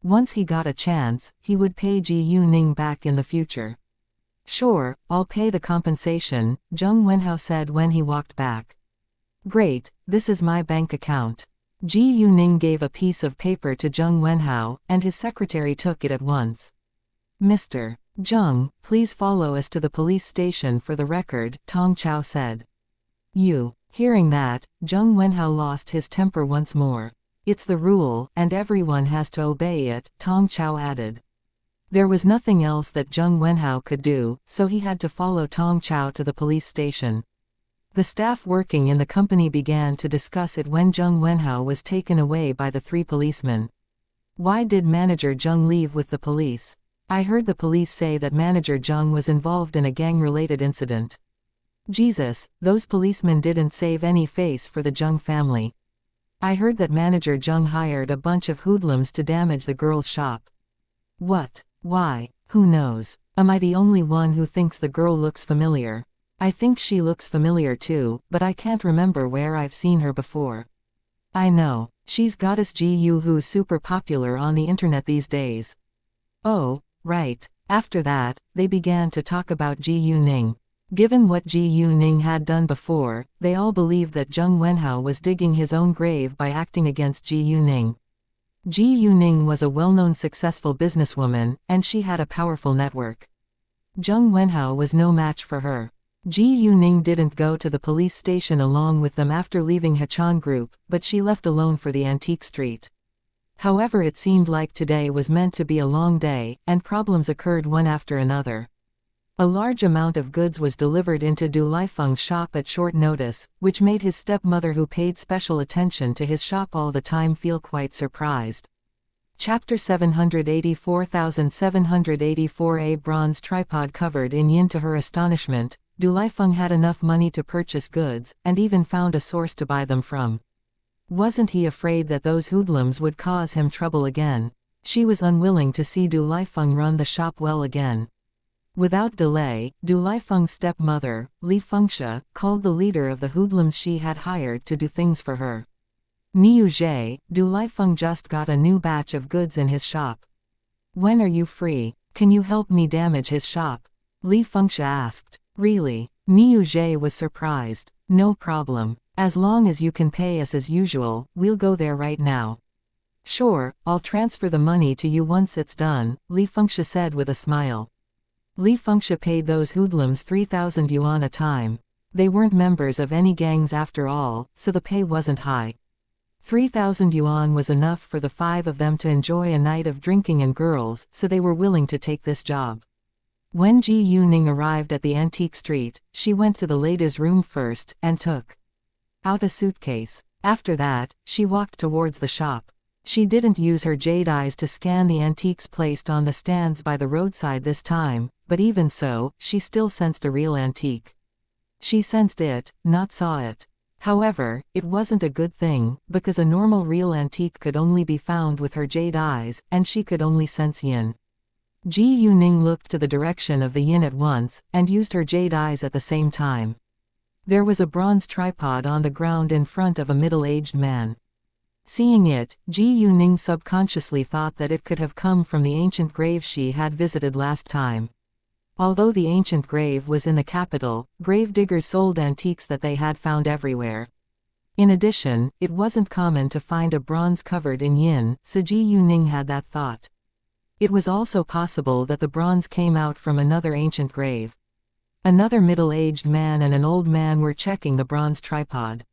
Speaker 1: Once he got a chance, he would pay Ji Yuning back in the future. Sure, I'll pay the compensation, Zheng Wenhao said when he walked back. Great, this is my bank account. Ji Yuning gave a piece of paper to Zheng Wenhao, and his secretary took it at once. Mr. Zheng, please follow us to the police station for the record, Tong Chao said. You. Hearing that, Zheng Wenhao lost his temper once more. It's the rule, and everyone has to obey it, Tong Chao added. There was nothing else that Zheng Wenhao could do, so he had to follow Tong Chao to the police station. The staff working in the company began to discuss it when Zheng Wenhao was taken away by the 3 policemen. Why did Manager Zheng leave with the police? I heard the police say that Manager Zheng was involved in a gang-related incident. Jesus, those policemen didn't save any face for the Zheng family. I heard that Manager Zheng hired a bunch of hoodlums to damage the girl's shop. What? Why? Who knows? Am I the only one who thinks the girl looks familiar? I think she looks familiar too, but I can't remember where I've seen her before. I know. She's Goddess Ji Yu, who's super popular on the internet these days. Oh, right. After that, they began to talk about Ji Yuning. Given what Ji Yuning had done before, they all believed that Zheng Wenhao was digging his own grave by acting against Ji Yuning. Ji Yuning was a well-known successful businesswoman, and she had a powerful network. Zheng Wenhao was no match for her. Ji Yuning didn't go to the police station along with them after leaving Hachan Group, but she left alone for the antique street. However, it seemed like today was meant to be a long day, and problems occurred one after another. A large amount of goods was delivered into Du Lifeng's shop at short notice, which made his stepmother, who paid special attention to his shop all the time, feel quite surprised. Chapter 784,784. A bronze tripod covered in yin. To her astonishment, Du Lifeng had enough money to purchase goods, and even found a source to buy them from. Wasn't he afraid that those hoodlums would cause him trouble again? She was unwilling to see Du Lifeng run the shop well again. Without delay, Du Lifeng's stepmother, xianxia, called the leader of the hoodlums she had hired to do things for her. Niu Zhe, Du Lifeng just got a new batch of goods in his shop. When are you free? Can you help me damage his shop? Xianxia asked. Really? Niu Zhe was surprised. No problem. As long as you can pay us as usual, we'll go there right now. Sure, I'll transfer the money to you once it's done, Xianxia said with a smile. Xianxia paid those hoodlums 3,000 yuan a time. They weren't members of any gangs after all, so the pay wasn't high. 3,000 yuan was enough for the 5 of them to enjoy a night of drinking and girls, so they were willing to take this job. When Ji Yuning arrived at the antique street, she went to the lady's room first, and took out a suitcase. After that, she walked towards the shop. She didn't use her jade eyes to scan the antiques placed on the stands by the roadside this time, but even so, she still sensed a real antique. She sensed it, not saw it. However, it wasn't a good thing, because a normal real antique could only be found with her jade eyes, and she could only sense yin. Ji Yuning looked to the direction of the yin at once, and used her jade eyes at the same time. There was a bronze tripod on the ground in front of a middle-aged man. Seeing it, Ji Yuning subconsciously thought that it could have come from the ancient grave she had visited last time. Although the ancient grave was in the capital, gravediggers sold antiques that they had found everywhere. In addition, it wasn't common to find a bronze covered in yin, so Ji Yuning had that thought. It was also possible that the bronze came out from another ancient grave. Another middle-aged man and an old man were checking the bronze tripod.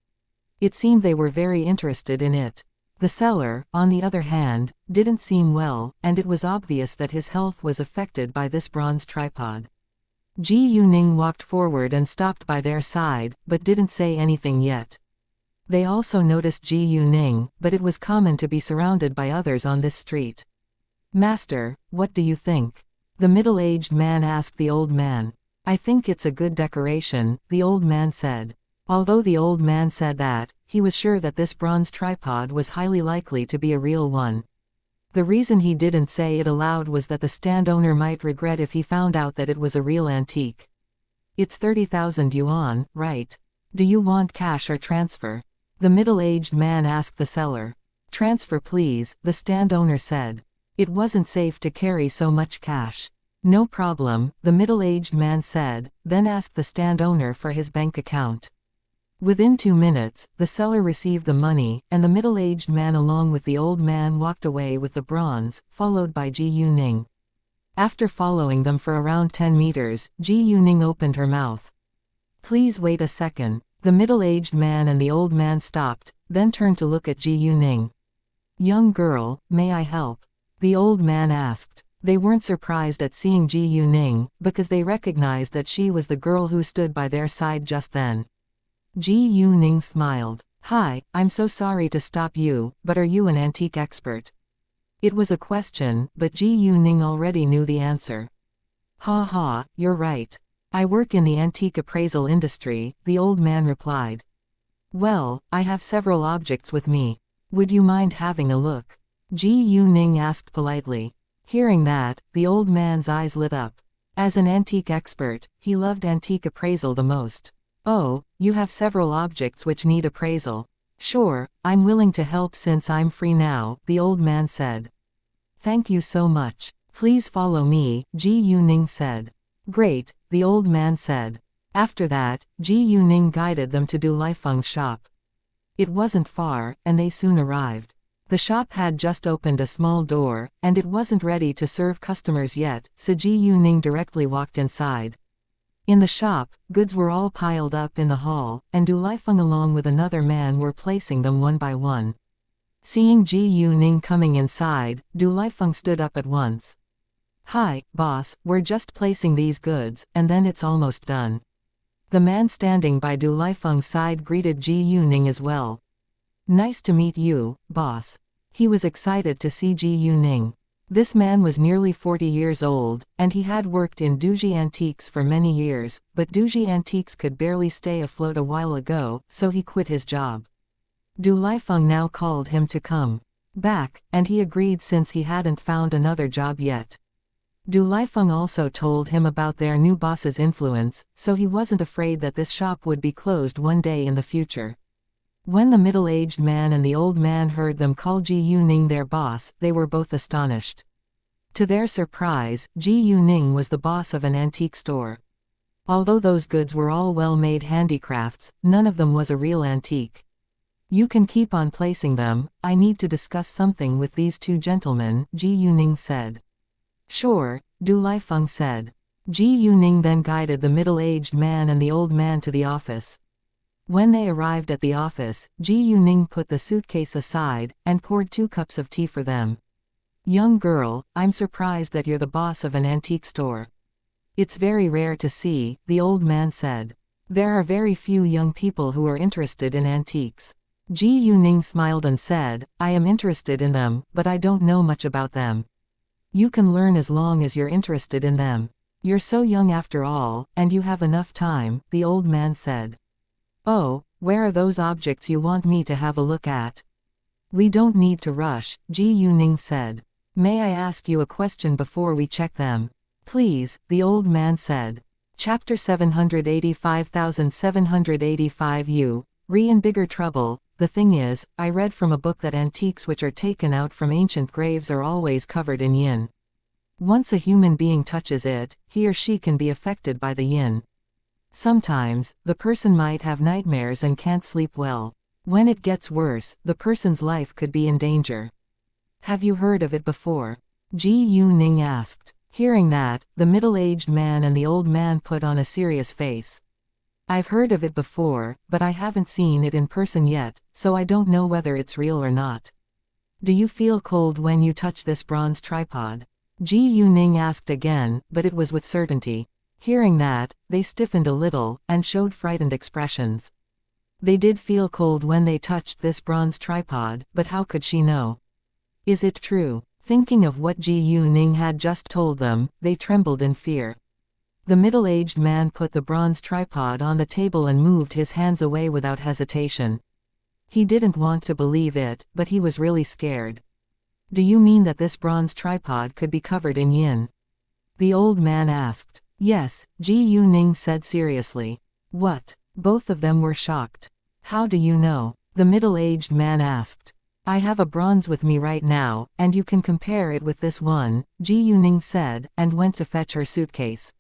Speaker 1: It seemed they were very interested in it. The seller, on the other hand, didn't seem well, and it was obvious that his health was affected by this bronze tripod. Ji Yuning walked forward and stopped by their side, but didn't say anything yet. They also noticed Ji Yuning, but it was common to be surrounded by others on this street. Master, what do you think? The middle-aged man asked the old man. I think it's a good decoration, the old man said. Although the old man said that, he was sure that this bronze tripod was highly likely to be a real one. The reason he didn't say it aloud was that the stand owner might regret if he found out that it was a real antique. It's 30,000 yuan, right? Do you want cash or transfer? The middle-aged man asked the seller. Transfer please, the stand owner said. It wasn't safe to carry so much cash. No problem, the middle-aged man said, then asked the stand owner for his bank account. Within 2 minutes, the seller received the money, and the middle-aged man along with the old man walked away with the bronze, followed by Ji Yuning. After following them for around 10 meters, Ji Yuning opened her mouth. Please wait a second. The middle-aged man and the old man stopped, then turned to look at Ji Yuning. Young girl, may I help? The old man asked. They weren't surprised at seeing Ji Yuning, because they recognized that she was the girl who stood by their side just then. Ji Yuning smiled. Hi, I'm so sorry to stop you, but are you an antique expert? It was a question, but Ji Yuning already knew the answer. Ha ha, you're right. I work in the antique appraisal industry, the old man replied. Well, I have several objects with me. Would you mind having a look? Ji Yuning asked politely. Hearing that, the old man's eyes lit up. As an antique expert, he loved antique appraisal the most. Oh, you have several objects which need appraisal. Sure, I'm willing to help since I'm free now, the old man said. Thank you so much. Please follow me, Ji Yuning said. Great, the old man said. After that, Ji Yuning guided them to Du Lifeng's shop. It wasn't far, and they soon arrived. The shop had just opened a small door, and it wasn't ready to serve customers yet, so Ji Yuning directly walked inside. In the shop, goods were all piled up in the hall, and Du Lifeng along with another man were placing them one by one. Seeing Ji Yuning coming inside, Du Lifeng stood up at once. "Hi, boss, we're just placing these goods, and then it's almost done." The man standing by Du Lifeng's side greeted Ji Yuning as well. "Nice to meet you, boss." He was excited to see Ji Yuning. This man was nearly 40 years old, and he had worked in Duji Antiques for many years, but Duji Antiques could barely stay afloat a while ago, so he quit his job. Du Lifeng now called him to come back, and he agreed since he hadn't found another job yet. Du Lifeng also told him about their new boss's influence, so he wasn't afraid that this shop would be closed one day in the future. When the middle-aged man and the old man heard them call Ji Yuning their boss, they were both astonished. To their surprise, Ji Yuning was the boss of an antique store. Although those goods were all well-made handicrafts, none of them was a real antique. "You can keep on placing them, I need to discuss something with these two gentlemen," Ji Yuning said. "Sure," Du Lifeng said. Ji Yuning then guided the middle-aged man and the old man to the office. When they arrived at the office, Ji Yuning put the suitcase aside, and poured 2 cups of tea for them. "Young girl, I'm surprised that you're the boss of an antique store." "It's very rare to see," the old man said. "There are very few young people who are interested in antiques." Ji Yuning smiled and said, "I am interested in them, but I don't know much about them." "You can learn as long as you're interested in them. You're so young after all, and you have enough time," the old man said. "Oh, where are those objects you want me to have a look at?" "We don't need to rush," Ji Yuning said. "May I ask you a question before we check them?" "Please," the old man said. Chapter 785,785 You, Re in bigger trouble. The thing is, I read from a book that antiques which are taken out from ancient graves are always covered in yin. Once a human being touches it, he or she can be affected by the yin. Sometimes, the person might have nightmares and can't sleep well. When it gets worse, the person's life could be in danger. Have you heard of it before? Ji Yuning asked. Hearing that, the middle-aged man and the old man put on a serious face. I've heard of it before, but I haven't seen it in person yet, so I don't know whether it's real or not. Do you feel cold when you touch this bronze tripod? Ji Yuning asked again, but it was with certainty. Hearing that, they stiffened a little, and showed frightened expressions. They did feel cold when they touched this bronze tripod, but how could she know? Is it true? Thinking of what Ji Yuning had just told them, they trembled in fear. The middle-aged man put the bronze tripod on the table and moved his hands away without hesitation. He didn't want to believe it, but he was really scared. Do you mean that this bronze tripod could be covered in yin? The old man asked. Yes, Ji Yuning said seriously. What? Both of them were shocked. How do you know? The middle-aged man asked. I have a bronze with me right now, and you can compare it with this one, Ji Yuning said, and went to fetch her suitcase.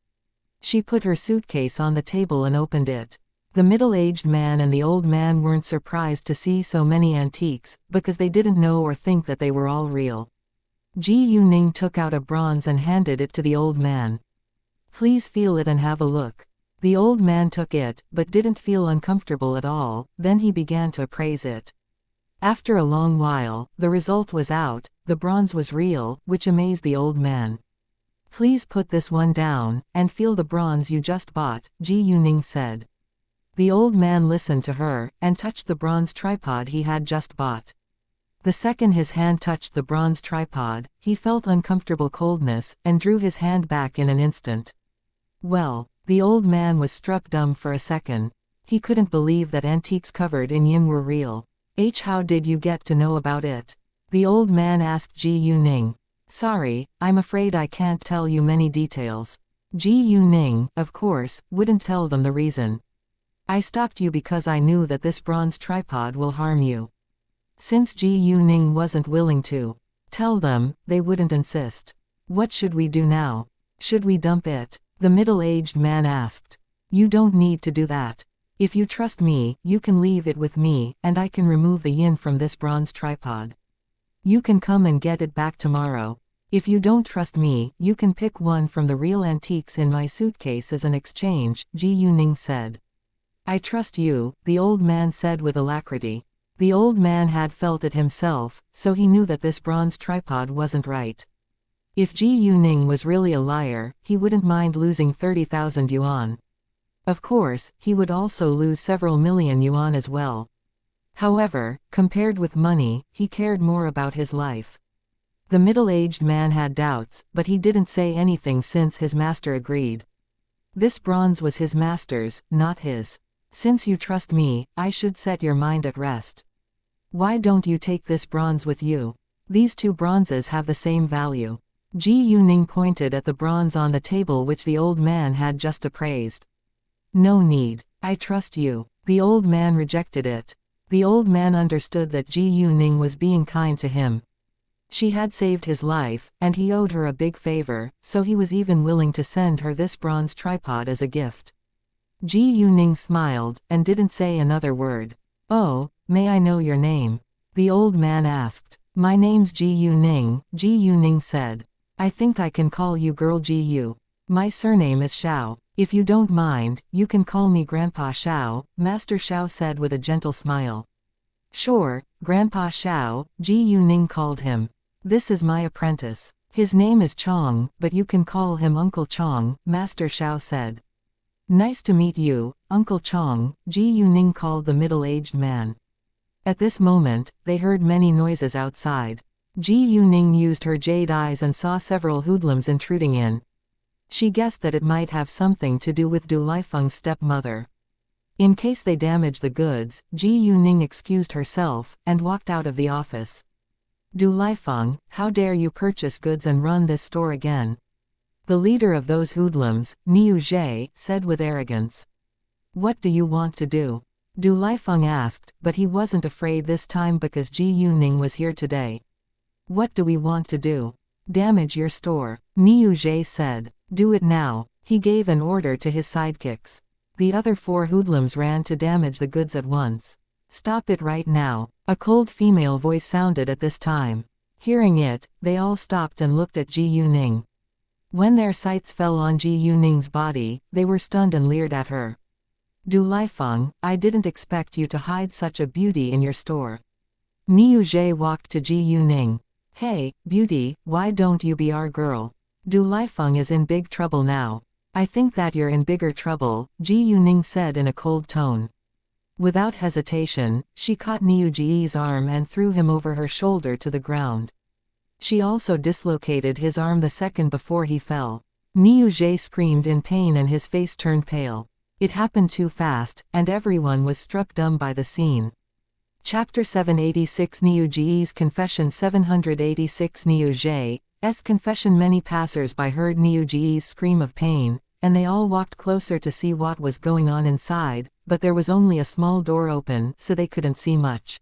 Speaker 1: She put her suitcase on the table and opened it. The middle-aged man and the old man weren't surprised to see so many antiques, because they didn't know or think that they were all real. Ji Yuning took out a bronze and handed it to the old man. Please feel it and have a look. The old man took it, but didn't feel uncomfortable at all, then he began to appraise it. After a long while, the result was out, the bronze was real, which amazed the old man. Please put this one down, and feel the bronze you just bought, Ji Yuning said. The old man listened to her, and touched the bronze tripod he had just bought. The second his hand touched the bronze tripod, he felt uncomfortable coldness, and drew his hand back in an instant. Well, the old man was struck dumb for a second. He couldn't believe that antiques covered in yin were real. How did you get to know about it? The old man asked Ji Yuning. Sorry, I'm afraid I can't tell you many details. Ji Yuning, of course, wouldn't tell them the reason. I stopped you because I knew that this bronze tripod will harm you. Since Ji Yuning wasn't willing to tell them, they wouldn't insist. What should we do now? Should we dump it? The middle-aged man asked. You don't need to do that. If you trust me, you can leave it with me, and I can remove the yin from this bronze tripod. You can come and get it back tomorrow. If you don't trust me, you can pick one from the real antiques in my suitcase as an exchange, Ji Yuning said. I trust you, the old man said with alacrity. The old man had felt it himself, so he knew that this bronze tripod wasn't right. If Ji Yuning was really a liar, he wouldn't mind losing 30,000 yuan. Of course, he would also lose several million yuan as well. However, compared with money, he cared more about his life. The middle-aged man had doubts, but he didn't say anything since his master agreed. This bronze was his master's, not his. Since you trust me, I should set your mind at rest. Why don't you take this bronze with you? These two bronzes have the same value. Ji Yuning pointed at the bronze on the table which the old man had just appraised. No need. I trust you. The old man rejected it. The old man understood that Ji Yuning was being kind to him. She had saved his life, and he owed her a big favor, so he was even willing to send her this bronze tripod as a gift. Ji Yuning smiled, and didn't say another word. Oh, may I know your name? The old man asked. My name's Ji Yuning, Ji Yuning said. I think I can call you Girl Ji Yu. My surname is Xiao. If you don't mind, you can call me Grandpa Xiao, Master Xiao said with a gentle smile. Sure, Grandpa Xiao, Ji Yuning called him. This is my apprentice. His name is Chong, but you can call him Uncle Chong, Master Xiao said. Nice to meet you, Uncle Chong, Ji Yuning called the middle-aged man. At this moment, they heard many noises outside. Ji Yuning used her jade eyes and saw several hoodlums intruding in. She guessed that it might have something to do with Du Lifeng's stepmother. In case they damage the goods, Ji Yuning excused herself, and walked out of the office. Du Lifeng, how dare you purchase goods and run this store again? The leader of those hoodlums, Niu Zhe, said with arrogance. What do you want to do? Du Lifeng asked, but he wasn't afraid this time because Ji Yuning was here today. What do we want to do? Damage your store, Niu Zhe said. Do it now. He gave an order to his sidekicks. The other four hoodlums ran to damage the goods at once. Stop it right now. A cold female voice sounded at this time. Hearing it, they all stopped and looked at Ji Yuning. When their sights fell on Ji Yuning's body, they were stunned and leered at her. Du Lifeng, I didn't expect you to hide such a beauty in your store. Niu Zhe walked to Ji Yuning. Hey, beauty, why don't you be our girl? Du Lifeng is in big trouble now. I think that you're in bigger trouble, Ji Yuning said in a cold tone. Without hesitation, she caught Niu Zhe's arm and threw him over her shoulder to the ground. She also dislocated his arm the second before he fell. Niu Zhe screamed in pain and his face turned pale. It happened too fast, and everyone was struck dumb by the scene. Chapter 786 Niu Zhe's Confession 786 Niu Zhe's confession. Many passers-by heard Niu Zhe's scream of pain, and they all walked closer to see what was going on inside, but there was only a small door open, so they couldn't see much.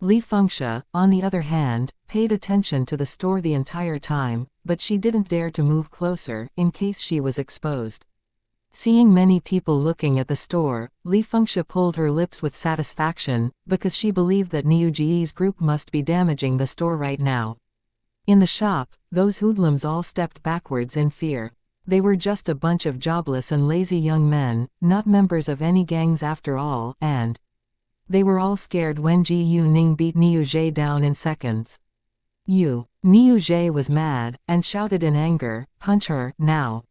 Speaker 1: Li Fengxia, on the other hand, paid attention to the store the entire time, but she didn't dare to move closer, in case she was exposed. Seeing many people looking at the store, Li Fengxia pulled her lips with satisfaction, because she believed that Niu Zhe's group must be damaging the store right now. In the shop, those hoodlums all stepped backwards in fear. They were just a bunch of jobless and lazy young men, not members of any gangs after all, and they were all scared when Ji Yuning beat Niu Zhe down in seconds. Niu Zhe was mad, and shouted in anger, punch her, now.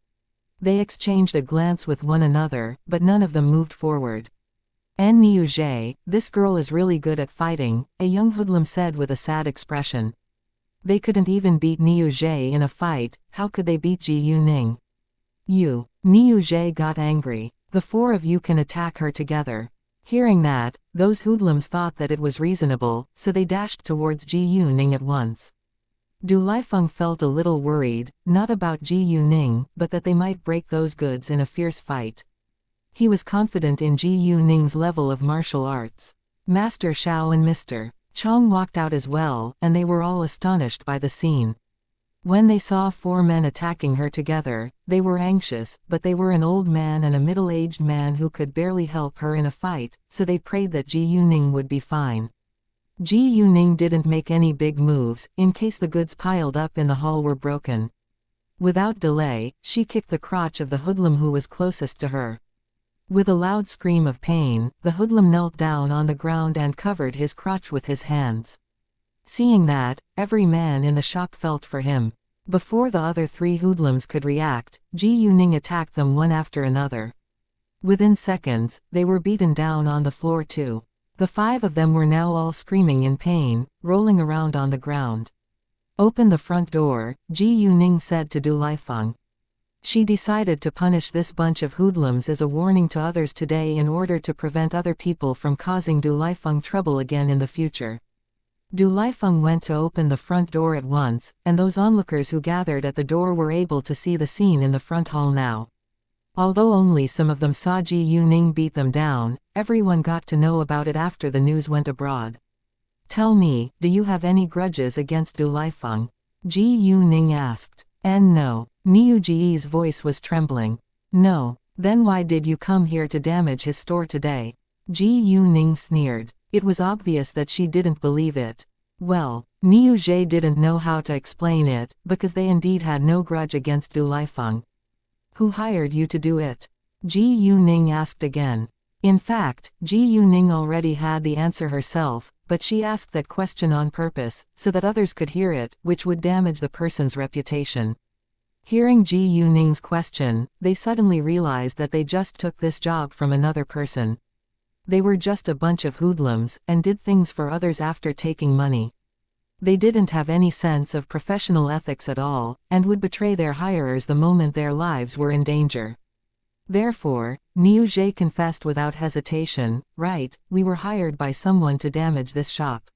Speaker 1: They exchanged a glance with one another, but none of them moved forward. Niu Zhe, this girl is really good at fighting, a young hoodlum said with a sad expression. They couldn't even beat Niu Zhe in a fight, how could they beat Ji Yuning? Niu Zhe got angry. The four of you can attack her together. Hearing that, those hoodlums thought that it was reasonable, so they dashed towards Ji Yuning at once. Du Lifeng felt a little worried, not about Ji Yuning, but that they might break those goods in a fierce fight. He was confident in Ji Yuning's level of martial arts. Master Xiao and Mr. Chong walked out as well, and they were all astonished by the scene. When they saw 4 men attacking her together, they were anxious, but they were an old man and a middle-aged man who could barely help her in a fight, so they prayed that Ji Yuning would be fine. Ji Yuning didn't make any big moves, in case the goods piled up in the hall were broken. Without delay, she kicked the crotch of the hoodlum who was closest to her. With a loud scream of pain, the hoodlum knelt down on the ground and covered his crotch with his hands. Seeing that, every man in the shop felt for him. Before the other 3 hoodlums could react, Ji Yuning attacked them one after another. Within seconds, they were beaten down on the floor too. The 5 of them were now all screaming in pain, rolling around on the ground. "Open the front door," Ji Yuning said to Du Lifeng. She decided to punish this bunch of hoodlums as a warning to others today in order to prevent other people from causing Du Lifeng trouble again in the future. Du Lifeng went to open the front door at once, and those onlookers who gathered at the door were able to see the scene in the front hall now. Although only some of them saw Ji Yuning beat them down, everyone got to know about it after the news went abroad. "Tell me, do you have any grudges against Du Lifeng?" Ji Yuning asked. "And no." Niu Ji's voice was trembling. "No. Then why did you come here to damage his store today?" Ji Yuning sneered. It was obvious that she didn't believe it. Well, Niu Ji didn't know how to explain it, because they indeed had no grudge against Du Lifeng. "Who hired you to do it?" Ji Yuning asked again. In fact, Ji Yuning already had the answer herself, but she asked that question on purpose, so that others could hear it, which would damage the person's reputation. Hearing Ji Yuning's question, they suddenly realized that they just took this job from another person. They were just a bunch of hoodlums, and did things for others after taking money. They didn't have any sense of professional ethics at all, and would betray their hirers the moment their lives were in danger. Therefore, Niu Ji confessed without hesitation, "Right, we were hired by someone to damage this shop.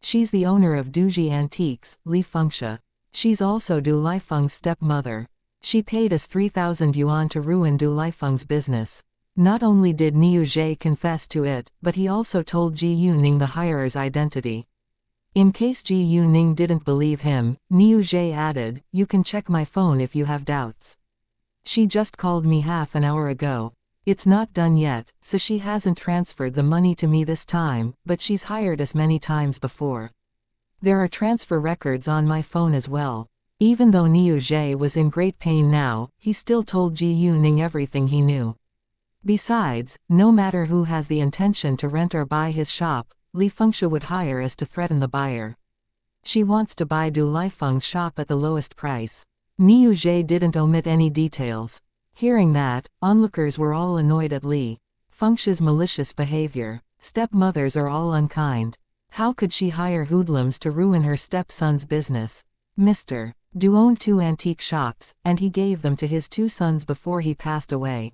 Speaker 1: She's the owner of Duji Antiques, Li Fengxia. She's also Du Lifeng's stepmother. She paid us 3,000 yuan to ruin Du Lifeng's business." Not only did Niu Ji confess to it, but he also told Ji Yuning the hirer's identity. In case Ji Yuning didn't believe him, Niu Ji added, "You can check my phone if you have doubts. She just called me half an hour ago. It's not done yet, so she hasn't transferred the money to me this time, but she's hired us many times before. There are transfer records on my phone as well." Even though Niu Ji was in great pain now, he still told Ji Yuning everything he knew. Besides, no matter who has the intention to rent or buy his shop, Li Fengxia would hire us to threaten the buyer. She wants to buy Du Lifeng's shop at the lowest price. Niu Ji didn't omit any details. Hearing that, onlookers were all annoyed at Li Fengxia's malicious behavior. Stepmothers are all unkind. How could she hire hoodlums to ruin her stepson's business? Mr. Du owned 2 antique shops, and he gave them to his 2 sons before he passed away.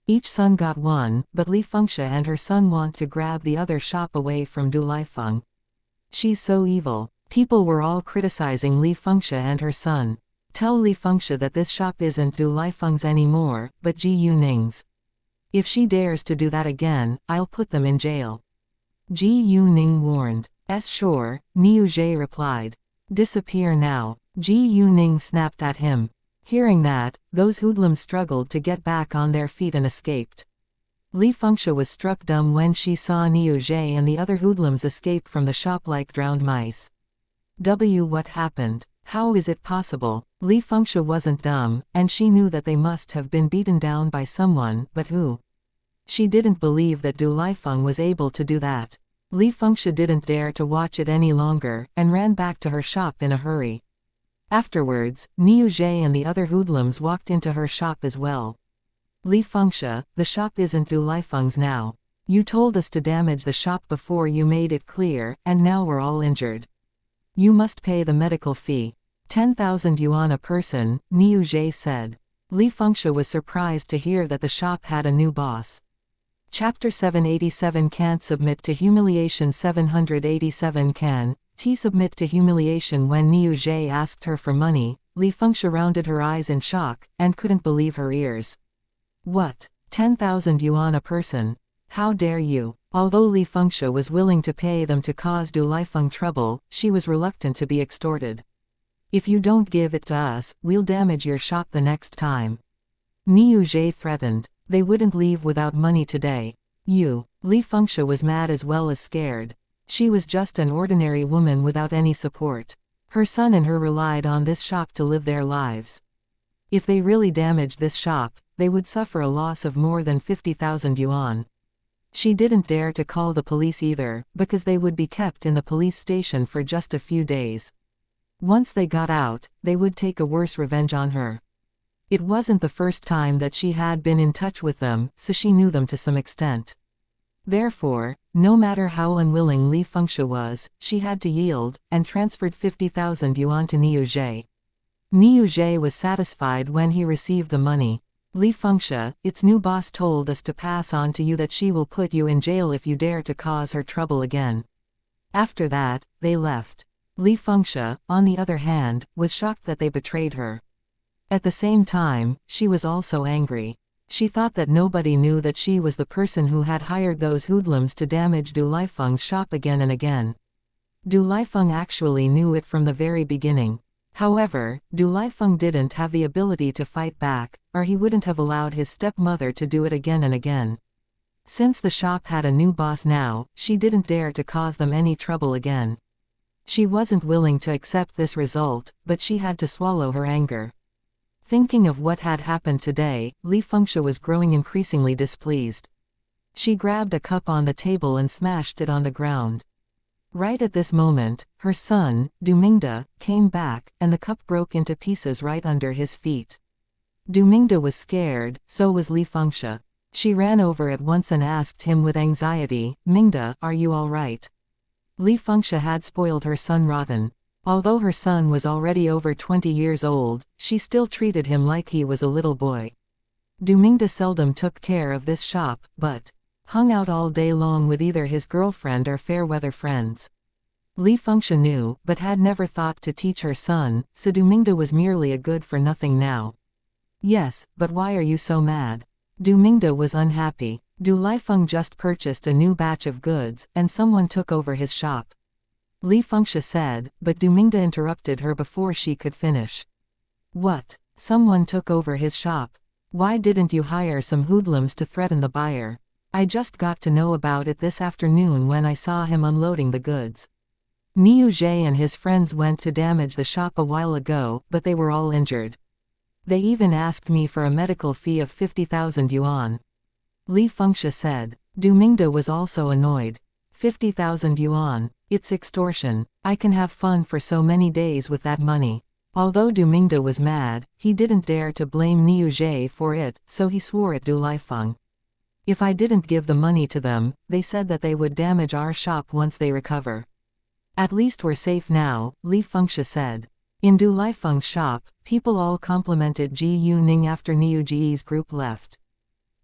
Speaker 1: Each son got one, but Li Fengxia and her son want to grab the other shop away from Du Lifeng. She's so evil. People were all criticizing Li Fengxia and her son. Tell Li Fengxia that this shop isn't Du Lifeng's anymore, but Ji Yuning's. If she dares to do that again, I'll put them in jail. Ji Yuning warned. Sure, Niu Ji replied. Disappear now. Ji Yuning snapped at him. Hearing that, those hoodlums struggled to get back on their feet and escaped. Li Fengxia was struck dumb when she saw Niu Ji and the other hoodlums escape from the shop like drowned mice. What happened? How is it possible? Li Fengxia wasn't dumb, and she knew that they must have been beaten down by someone, but who? She didn't believe that Du Lifeng was able to do that. Li Fengxia didn't dare to watch it any longer, and ran back to her shop in a hurry. Afterwards, Niu Ji and the other hoodlums walked into her shop as well. Li Fengxia, the shop isn't Du Lifeng's now. You told us to damage the shop before you made it clear, and now we're all injured. You must pay the medical fee. 10,000 yuan a person, Niu Ji said. Li Fengxia was surprised to hear that the shop had a new boss. Chapter 787 Can't submit to humiliation. 787 Can T submit to humiliation. When Niu Ji asked her for money, Li Fengxia rounded her eyes in shock, and couldn't believe her ears. What? 10,000 yuan a person? How dare you? Although Li Fengxia was willing to pay them to cause Du Lifeng trouble, she was reluctant to be extorted. If you don't give it to us, we'll damage your shop the next time. Niu Zhe threatened. They wouldn't leave without money today. Li Fengxia was mad as well as scared. She was just an ordinary woman without any support. Her son and her relied on this shop to live their lives. If they really damaged this shop, they would suffer a loss of more than 50,000 yuan. She didn't dare to call the police either, because they would be kept in the police station for just a few days. Once they got out, they would take a worse revenge on her. It wasn't the first time that she had been in touch with them, so she knew them to some extent. Therefore, no matter how unwilling Li Fengxia was, she had to yield, and transferred 50,000 yuan to Niu Zhe. Niu Zhe was satisfied when he received the money. Li Fengxia, its new boss told us to pass on to you that she will put you in jail if you dare to cause her trouble again. After that, they left. Li Fengxia, on the other hand, was shocked that they betrayed her. At the same time, she was also angry. She thought that nobody knew that she was the person who had hired those hoodlums to damage Du Liefeng's shop again and again. Du Liefeng actually knew it from the very beginning. However, Du Liefeng didn't have the ability to fight back, or he wouldn't have allowed his stepmother to do it again and again. Since the shop had a new boss now, she didn't dare to cause them any trouble again. She wasn't willing to accept this result, but she had to swallow her anger. Thinking of what had happened today, Li Fengxia was growing increasingly displeased. She grabbed a cup on the table and smashed it on the ground. Right at this moment, her son, Du Mingde, came back, and the cup broke into pieces right under his feet. Du Mingde was scared, so was Li Fengxia. She ran over at once and asked him with anxiety, "Mingde, are you all right?" Li Fengxia had spoiled her son rotten. Although her son was already over 20 years old, she still treated him like he was a little boy. Du Mingde seldom took care of this shop, but hung out all day long with either his girlfriend or fair-weather friends. Li Fengxia knew, but had never thought to teach her son, so Du Mingde was merely a good-for-nothing now. Yes, but why are you so mad? Du Mingde was unhappy. Du Liefeng just purchased a new batch of goods, and someone took over his shop. Li Fengxia said, but Du Mingde interrupted her before she could finish. What? Someone took over his shop? Why didn't you hire some hoodlums to threaten the buyer? I just got to know about it this afternoon when I saw him unloading the goods. Niu Zhe and his friends went to damage the shop a while ago, but they were all injured. They even asked me for a medical fee of 50,000 yuan. Li Fengxia said. Du Mingde was also annoyed. 50,000 yuan. It's extortion. I can have fun for so many days with that money. Although Du Mingde was mad, he didn't dare to blame Niu Zhe for it, so he swore at Du Liefeng. If I didn't give the money to them, they said that they would damage our shop once they recover. At least we're safe now, Li Fengxia said. In Du Liefeng's shop, people all complimented Ji Yuning after Niu Zhe's group left.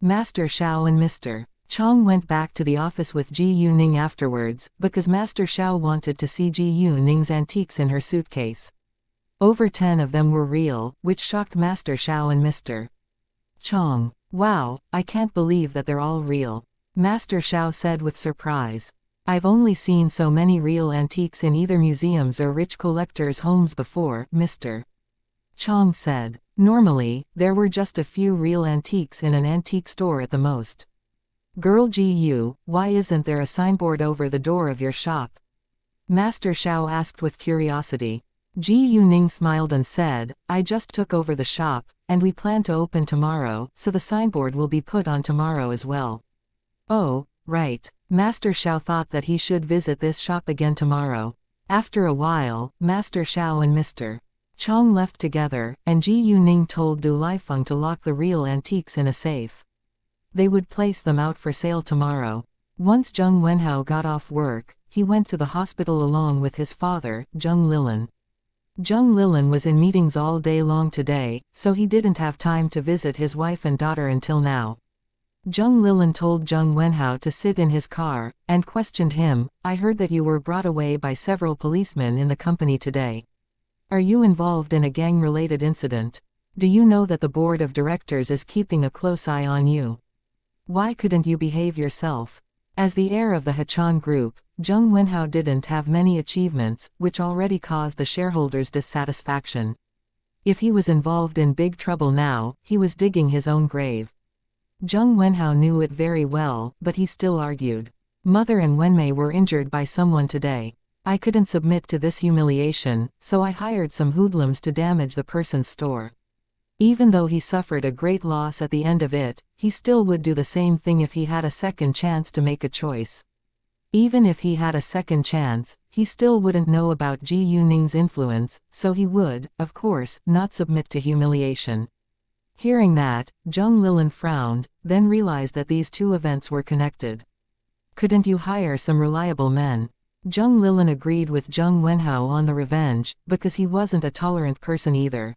Speaker 1: Master Xiao and Mr. Chong went back to the office with Ji Yuning afterwards, because Master Xiao wanted to see Ji Yuning's antiques in her suitcase. Over 10 of them were real, which shocked Master Xiao and Mr. Chong. Wow, I can't believe that they're all real. Master Xiao said with surprise. I've only seen so many real antiques in either museums or rich collectors' homes before, Mr. Chong said. Normally, there were just a few real antiques in an antique store at the most. Girl Ji Yu, why isn't there a signboard over the door of your shop? Master Xiao asked with curiosity. Ji Yuning smiled and said, I just took over the shop, and we plan to open tomorrow, so the signboard will be put on tomorrow as well. Oh, right. Master Xiao thought that he should visit this shop again tomorrow. After a while, Master Xiao and Mr. Chong left together, and Ji Yuning told Du Liefeng to lock the real antiques in a safe. They would place them out for sale tomorrow. Once Zheng Wenhao got off work, he went to the hospital along with his father, Zheng Lilin. Zheng Lilin was in meetings all day long today, so he didn't have time to visit his wife and daughter until now. Zheng Lilin told Zheng Wenhao to sit in his car, and questioned him. I heard that you were brought away by several policemen in the company today. Are you involved in a gang-related incident? Do you know that the board of directors is keeping a close eye on you? Why couldn't you behave yourself? As the heir of the Hachan group, Zheng Wenhao didn't have many achievements, which already caused the shareholders dissatisfaction. If he was involved in big trouble now, he was digging his own grave. Zheng Wenhao knew it very well, but he still argued. Mother and Wenmei were injured by someone today. I couldn't submit to this humiliation, so I hired some hoodlums to damage the person's store. Even though he suffered a great loss at the end of it, he still would do the same thing if he had a second chance to make a choice. Even if he had a second chance, he still wouldn't know about Ji Yuning's influence, so he would, of course, not submit to humiliation. Hearing that, Zheng Lilin frowned, then realized that these two events were connected. Couldn't you hire some reliable men? Zheng Lilin agreed with Zheng Wenhao on the revenge, because he wasn't a tolerant person either.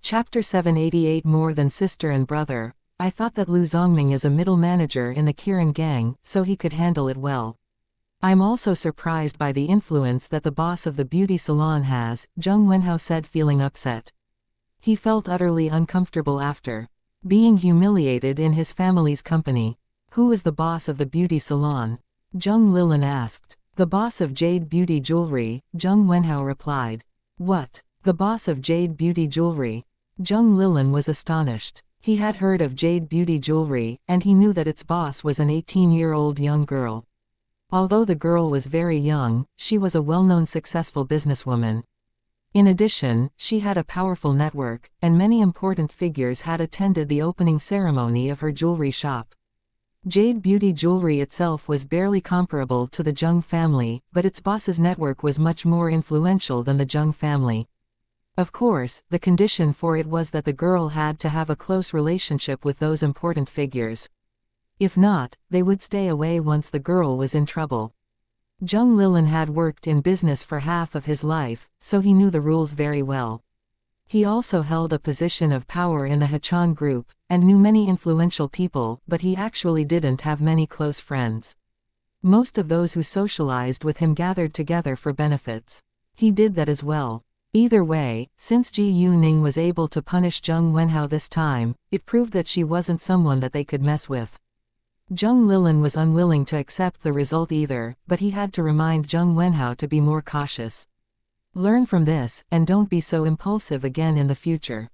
Speaker 1: Chapter 788 More than sister and brother. I thought that Lu Zongming is a middle manager in the Kirin gang, so he could handle it well. I'm also surprised by the influence that the boss of the beauty salon has, Zheng Wenhao said, feeling upset. He felt utterly uncomfortable after being humiliated in his family's company. Who is the boss of the beauty salon? Zheng Lilin asked. The boss of Jade Beauty Jewelry, Zheng Wenhao replied. What? The boss of Jade Beauty Jewelry? Zheng Lilin was astonished. He had heard of Jade Beauty Jewelry, and he knew that its boss was an 18-year-old young girl. Although the girl was very young, she was a well-known successful businesswoman. In addition, she had a powerful network, and many important figures had attended the opening ceremony of her jewelry shop. Jade Beauty Jewelry itself was barely comparable to the Zheng family, but its boss's network was much more influential than the Zheng family. Of course, the condition for it was that the girl had to have a close relationship with those important figures. If not, they would stay away once the girl was in trouble. Zheng Lilin had worked in business for half of his life, so he knew the rules very well. He also held a position of power in the Hachan group, and knew many influential people, but he actually didn't have many close friends. Most of those who socialized with him gathered together for benefits. He did that as well. Either way, since Ji Yuning was able to punish Zheng Wenhao this time, it proved that she wasn't someone that they could mess with. Zheng Lilin was unwilling to accept the result either, but he had to remind Zheng Wenhao to be more cautious. Learn from this, and don't be so impulsive again in the future.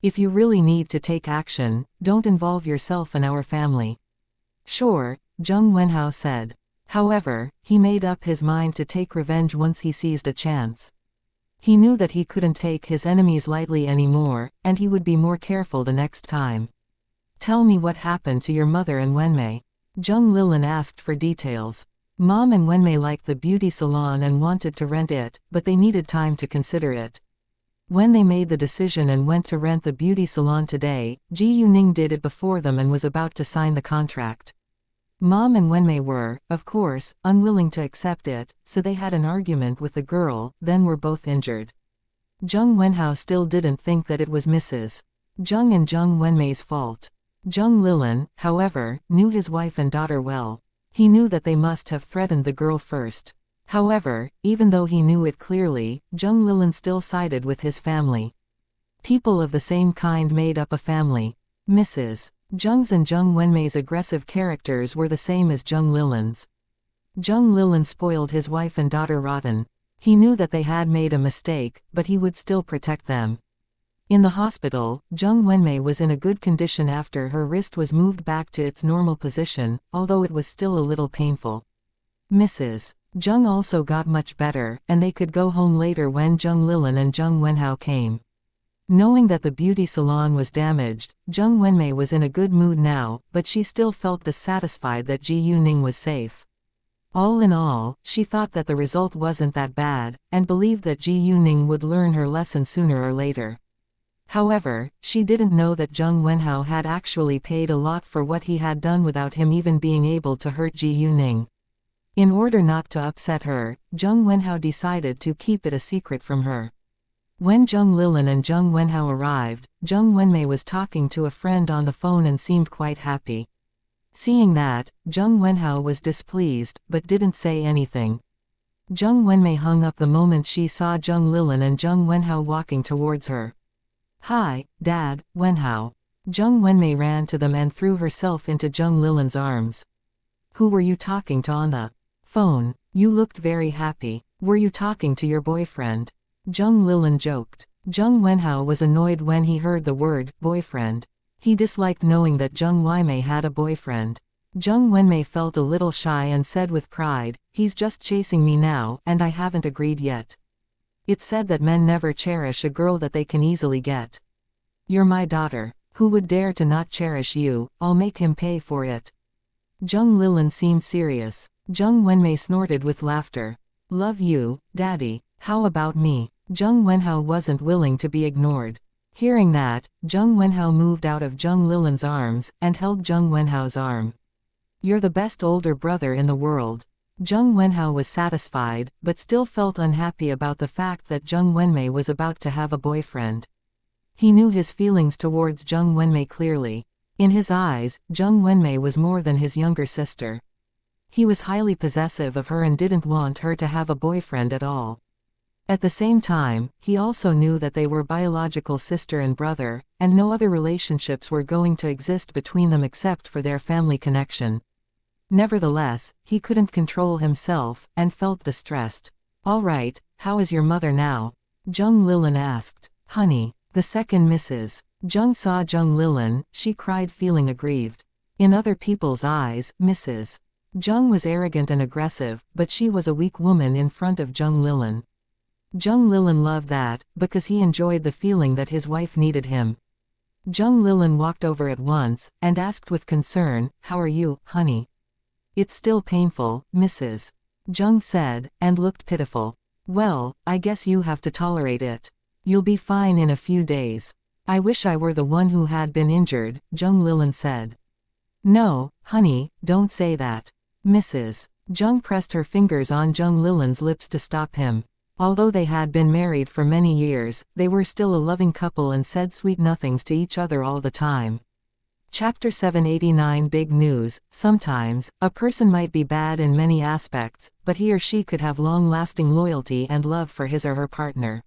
Speaker 1: If you really need to take action, don't involve yourself in our family. Sure, Zheng Wenhao said. However, he made up his mind to take revenge once he seized a chance. He knew that he couldn't take his enemies lightly anymore, and he would be more careful the next time. Tell me what happened to your mother and Wenmei. Zheng Lilin asked for details. Mom and Wenmei liked the beauty salon and wanted to rent it, but they needed time to consider it. When they made the decision and went to rent the beauty salon today, Ji Yuning did it before them and was about to sign the contract. Mom and Wenmei were, of course, unwilling to accept it, so they had an argument with the girl, then were both injured. Zheng Wenhao still didn't think that it was Mrs. Zheng and Zheng Wenmei's fault. Zheng Lilin, however, knew his wife and daughter well. He knew that they must have threatened the girl first. However, even though he knew it clearly, Zheng Lilin still sided with his family. People of the same kind made up a family. Mrs. Zheng's and Zheng Wenmei's aggressive characters were the same as Zheng Lilin's. Zheng Lilin spoiled his wife and daughter rotten. He knew that they had made a mistake, but he would still protect them. In the hospital, Zheng Wenmei was in a good condition after her wrist was moved back to its normal position, although it was still a little painful. Mrs. Zheng also got much better, and they could go home later when Zheng Lilin and Zheng Wenhao came. Knowing that the beauty salon was damaged, Zheng Wenmei was in a good mood now, but she still felt dissatisfied that Ji Yuning was safe. All in all, she thought that the result wasn't that bad, and believed that Ji Yuning would learn her lesson sooner or later. However, she didn't know that Zheng Wenhao had actually paid a lot for what he had done without him even being able to hurt Ji Yuning. In order not to upset her, Zheng Wenhao decided to keep it a secret from her. When Zheng Lilin and Zheng Wenhao arrived, Zheng Wenmei was talking to a friend on the phone and seemed quite happy. Seeing that, Zheng Wenhao was displeased, but didn't say anything. Zheng Wenmei hung up the moment she saw Zheng Lilin and Zheng Wenhao walking towards her. Hi, Dad, Wenhao. Zheng Wenmei ran to them and threw herself into Zheng Lilin's arms. Who were you talking to on the phone? You looked very happy. Were you talking to your boyfriend? Zheng Lilin joked. Zheng Wenhao was annoyed when he heard the word boyfriend. He disliked knowing that Zheng Weimei had a boyfriend. Zheng Wenmei felt a little shy and said with pride, "He's just chasing me now, and I haven't agreed yet." It's said that men never cherish a girl that they can easily get. You're my daughter. Who would dare to not cherish you? I'll make him pay for it. Zheng Lilin seemed serious. Zheng Wenmei snorted with laughter. Love you, Daddy. How about me? Zheng Wenhao wasn't willing to be ignored. Hearing that, Zheng Wenhao moved out of Zheng Lilin's arms, and held Zheng Wenhao's arm. You're the best older brother in the world. Zheng Wenhao was satisfied, but still felt unhappy about the fact that Zheng Wenmei was about to have a boyfriend. He knew his feelings towards Zheng Wenmei clearly. In his eyes, Zheng Wenmei was more than his younger sister. He was highly possessive of her and didn't want her to have a boyfriend at all. At the same time, he also knew that they were biological sister and brother, and no other relationships were going to exist between them except for their family connection. Nevertheless, he couldn't control himself, and felt distressed. All right, how is your mother now? Zheng Lilin asked. Honey. The second Mrs. Zheng saw Zheng Lilin, she cried feeling aggrieved. In other people's eyes, Mrs. Zheng was arrogant and aggressive, but she was a weak woman in front of Zheng Lilin. Zheng Lilin loved that, because he enjoyed the feeling that his wife needed him. Zheng Lilin walked over at once, and asked with concern, "How are you, honey?" "It's still painful, Mrs. Zheng said, and looked pitiful. "Well, I guess you have to tolerate it. You'll be fine in a few days." "I wish I were the one who had been injured," Zheng Lilin said. "No, honey, don't say that." Mrs. Zheng pressed her fingers on Zheng Lilin's lips to stop him. Although they had been married for many years, they were still a loving couple and said sweet nothings to each other all the time. Chapter 789 Big News. Sometimes, a person might be bad in many aspects, but he or she could have long-lasting loyalty and love for his or her partner.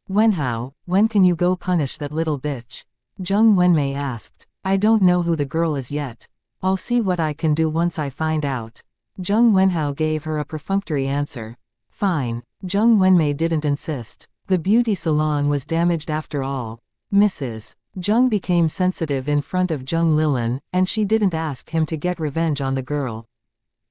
Speaker 1: Wenhao, when can you go punish that little bitch? Zheng Wenmei asked. I don't know who the girl is yet. I'll see what I can do once I find out. Zheng Wenhao gave her a perfunctory answer. Fine. Zheng Wenmei didn't insist. The beauty salon was damaged after all. Mrs. Zheng became sensitive in front of Zheng Lilin, and she didn't ask him to get revenge on the girl.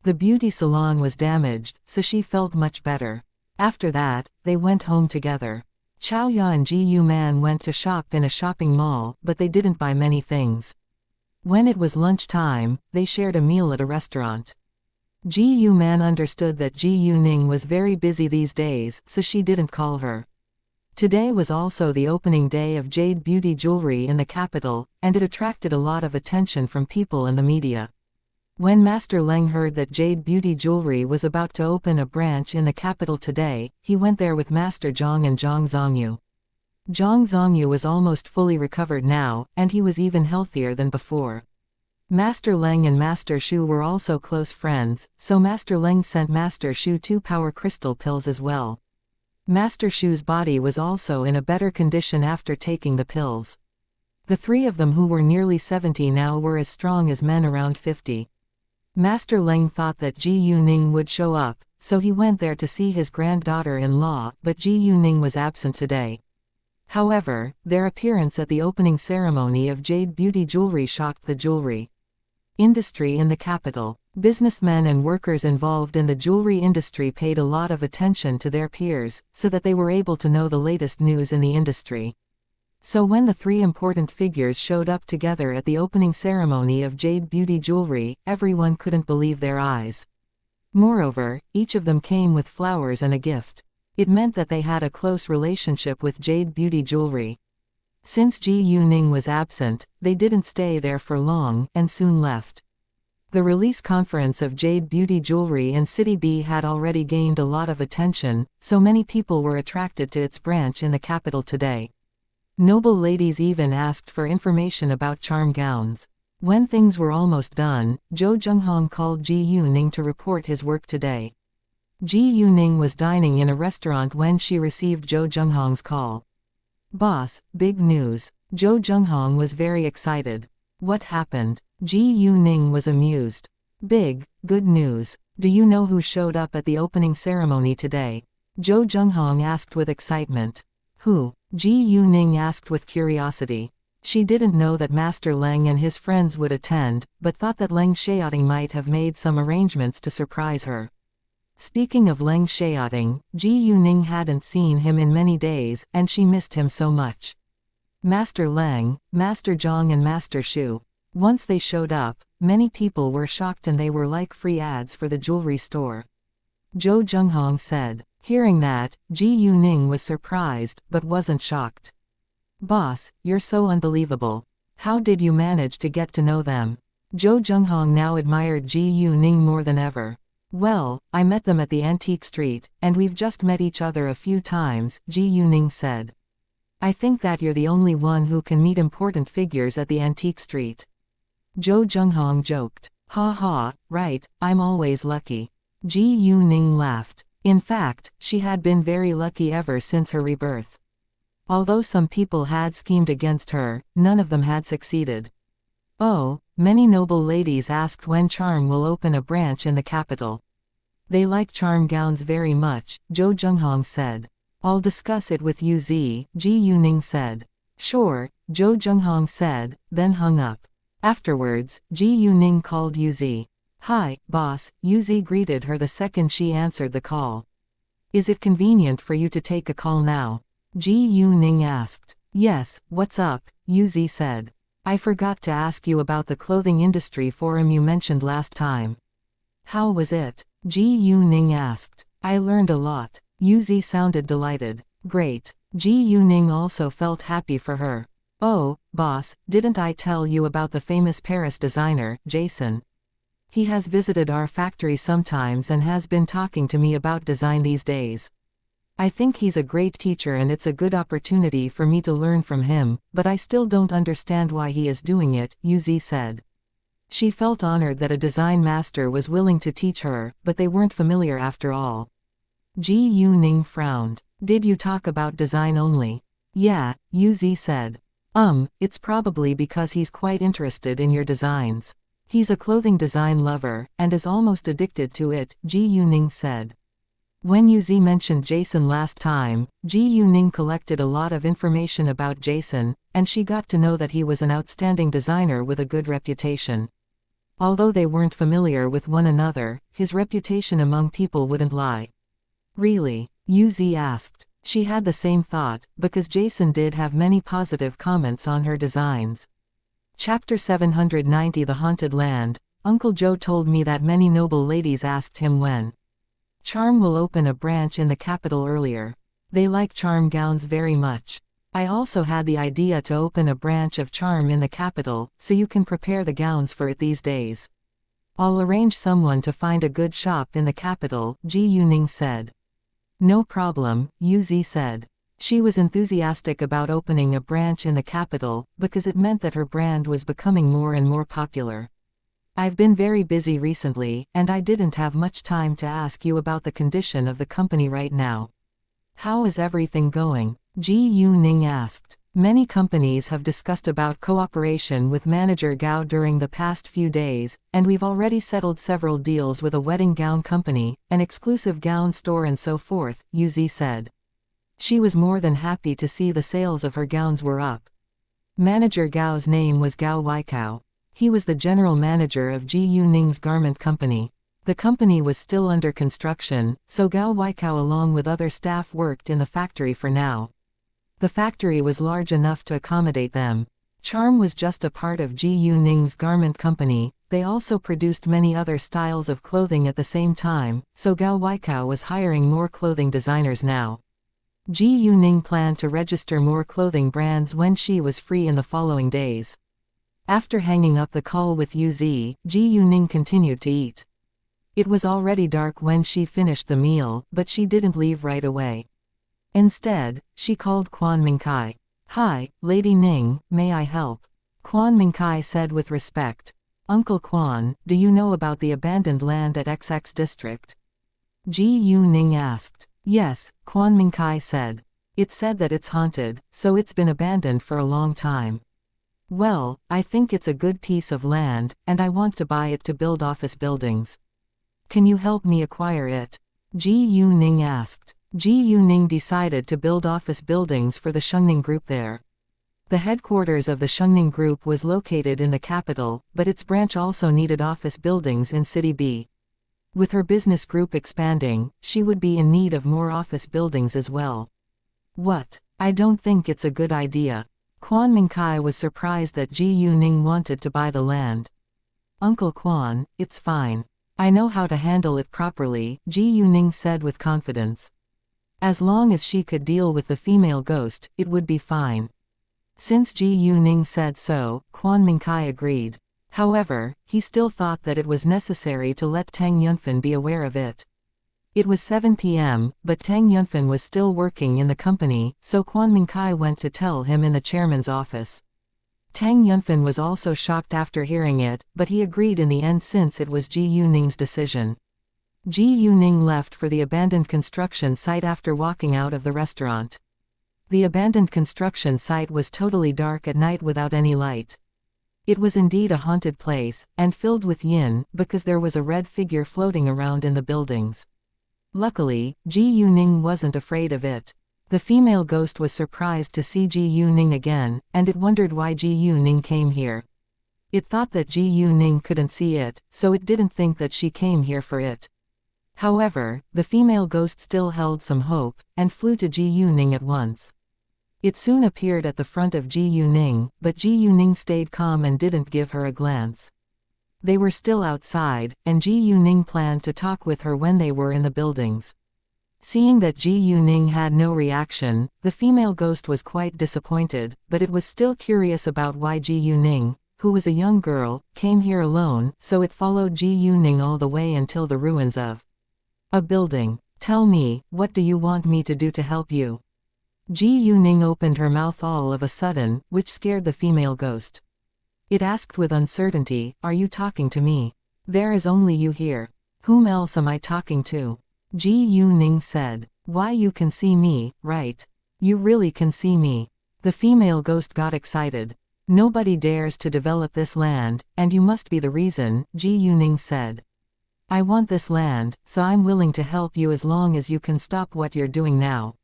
Speaker 1: The beauty salon was damaged, so she felt much better. After that, they went home together. Xiaoya and Ji Yu Man went to shop in a shopping mall, but they didn't buy many things. When it was lunchtime, they shared a meal at a restaurant. Ji Yu Man understood that Ji Yu Ning was very busy these days, so she didn't call her. Today was also the opening day of Jade Beauty Jewelry in the capital, and it attracted a lot of attention from people and the media. When Master Leng heard that Jade Beauty Jewelry was about to open a branch in the capital today, he went there with Master Zhang and Zhang Zongyu. Zhang Zongyu was almost fully recovered now, and he was even healthier than before. Master Leng and Master Shu were also close friends, so Master Leng sent Master Shu 2 power crystal pills as well. Master Shu's body was also in a better condition after taking the pills. The three of them who were nearly 70 now were as strong as men around 50. Master Leng thought that Ji Yu Ning would show up, so he went there to see his granddaughter-in-law, but Ji Yu Ning was absent today. However, their appearance at the opening ceremony of Jade Beauty Jewelry shocked the jewelry industry in the capital. Businessmen and workers involved in the jewelry industry paid a lot of attention to their peers, so that they were able to know the latest news in the industry. So when the three important figures showed up together at the opening ceremony of Jade Beauty Jewelry, everyone couldn't believe their eyes. Moreover, each of them came with flowers and a gift. It meant that they had a close relationship with Jade Beauty Jewelry. Since Ji Yu Ning was absent, they didn't stay there for long, and soon left. The release conference of Jade Beauty Jewelry in City B had already gained a lot of attention, so many people were attracted to its branch in the capital today. Noble ladies even asked for information about charm gowns. When things were almost done, Zhou Zhenghong called Ji Yu Ning to report his work today. Ji Yu Ning was dining in a restaurant when she received Zhou Zhenghong's call. Boss, big news. Zhou Zhenghong was very excited. What happened? Ji Yu Ning was amused. Big, good news. Do you know who showed up at the opening ceremony today? Zhou Zhenghong asked with excitement. Who? Ji Yuning asked with curiosity. She didn't know that Master Leng and his friends would attend, but thought that Leng Xiaoting might have made some arrangements to surprise her. Speaking of Leng Xiaoting, Ji Yuning hadn't seen him in many days, and she missed him so much. Master Leng, Master Zhang and Master Shu. Once they showed up, many people were shocked and they were like free ads for the jewelry store. Zhou Zhenghong said. Hearing that, Ji Yuning was surprised, but wasn't shocked. Boss, you're so unbelievable. How did you manage to get to know them? Zhou Zhenghong now admired Ji Yuning more than ever. Well, I met them at the antique street, and we've just met each other a few times, Ji Yuning said. I think that you're the only one who can meet important figures at the antique street. Zhou Zhenghong joked. Ha ha, right, I'm always lucky. Ji Yuning laughed. In fact, she had been very lucky ever since her rebirth. Although some people had schemed against her, none of them had succeeded. Oh, many noble ladies asked when Charm will open a branch in the capital. They like charm gowns very much, Zhou Zhenghong said. I'll discuss it with Yu Zi, Ji Yuning said. Sure, Zhou Zhenghong said, then hung up. Afterwards, Ji Yuning called Yu Zi. Hi, boss, Yu Zi greeted her the second she answered the call. Is it convenient for you to take a call now? Ji Yuning asked. Yes, what's up, Yu Zi said. I forgot to ask you about the clothing industry forum you mentioned last time. How was it? Ji Yuning asked. I learned a lot. Yu Zi sounded delighted. Great. Ji Yuning also felt happy for her. Oh, boss, didn't I tell you about the famous Paris designer, Jason? He has visited our factory sometimes and has been talking to me about design these days. I think he's a great teacher and it's a good opportunity for me to learn from him, but I still don't understand why he is doing it, Yu Zi said. She felt honored that a design master was willing to teach her, but they weren't familiar after all. Ji Yuning frowned. Did you talk about design only? Yeah, Yu Zi said. It's probably because he's quite interested in your designs. He's a clothing design lover, and is almost addicted to it, Ji Yuning said. When Yu Zi mentioned Jason last time, Ji Yuning collected a lot of information about Jason, and she got to know that he was an outstanding designer with a good reputation. Although they weren't familiar with one another, his reputation among people wouldn't lie. Really? Yu Zi asked. She had the same thought, because Jason did have many positive comments on her designs. Chapter 790 The Haunted Land. Uncle Joe told me that many noble ladies asked him when Charm will open a branch in the capital earlier. They like charm gowns very much. I also had the idea to open a branch of Charm in the capital, so you can prepare the gowns for it these days. I'll arrange someone to find a good shop in the capital, Ji Yuning said. No problem, Yu Zi said. She was enthusiastic about opening a branch in the capital, because it meant that her brand was becoming more and more popular. I've been very busy recently, and I didn't have much time to ask you about the condition of the company right now. How is everything going? Ji Yuning asked. Many companies have discussed about cooperation with Manager Gao during the past few days, and we've already settled several deals with a wedding gown company, an exclusive gown store and so forth, Yu Zi said. She was more than happy to see the sales of her gowns were up. Manager Gao's name was Gao Weikao. He was the general manager of Ji Yuning's garment company. The company was still under construction, so Gao Weikao along with other staff worked in the factory for now. The factory was large enough to accommodate them. Charm was just a part of Ji Yuning's garment company. They also produced many other styles of clothing at the same time, so Gao Weikao was hiring more clothing designers now. Ji Yuning planned to register more clothing brands when she was free in the following days. After hanging up the call with Yu Zi, Ji Yuning continued to eat. It was already dark when she finished the meal, but she didn't leave right away. Instead, she called Quan Mingkai. Hi, Lady Ning, may I help? Quan Mingkai said with respect. Uncle Quan, do you know about the abandoned land at XX district? Ji Yuning asked. Yes, Quan Mingkai said. It's said that it's haunted, so it's been abandoned for a long time. Well, I think it's a good piece of land, and I want to buy it to build office buildings. Can you help me acquire it? Ji Yuning asked. Ji Yuning decided to build office buildings for the Shengning Group there. The headquarters of the Shengning Group was located in the capital, but its branch also needed office buildings in City B. With her business group expanding, she would be in need of more office buildings as well. What? I don't think it's a good idea. Quan Mingkai was surprised that Ji Yuning wanted to buy the land. Uncle Quan, it's fine. I know how to handle it properly, Ji Yuning said with confidence. As long as she could deal with the female ghost, it would be fine. Since Ji Yuning said so, Quan Mingkai agreed. However, he still thought that it was necessary to let Tang Yunfan be aware of it. It was 7 p.m., but Tang Yunfan was still working in the company, so Quan Mingkai went to tell him in the chairman's office. Tang Yunfan was also shocked after hearing it, but he agreed in the end since it was Ji Yuning's decision. Ji Yuning left for the abandoned construction site after walking out of the restaurant. The abandoned construction site was totally dark at night without any light. It was indeed a haunted place, and filled with yin, because there was a red figure floating around in the buildings. Luckily, Ji Yuning wasn't afraid of it. The female ghost was surprised to see Ji Yuning again, and it wondered why Ji Yuning came here. It thought that Ji Yuning couldn't see it, so it didn't think that she came here for it. However, the female ghost still held some hope, and flew to Ji Yuning at once. It soon appeared at the front of Ji Yuning, but Ji Yuning stayed calm and didn't give her a glance. They were still outside, and Ji Yuning planned to talk with her when they were in the buildings. Seeing that Ji Yuning had no reaction, the female ghost was quite disappointed, but it was still curious about why Ji Yuning, who was a young girl, came here alone, so it followed Ji Yuning all the way until the ruins of a building. Tell me, what do you want me to do to help you? Ji Yuning opened her mouth all of a sudden, which scared the female ghost. It asked with uncertainty, "Are you talking to me? There is only you here. Whom else am I talking to?" Ji Yuning said. "Why, you can see me, right? You really can see me." The female ghost got excited. "Nobody dares to develop this land, and you must be the reason," Ji Yuning said. "I want this land, so I'm willing to help you as long as you can stop what you're doing now."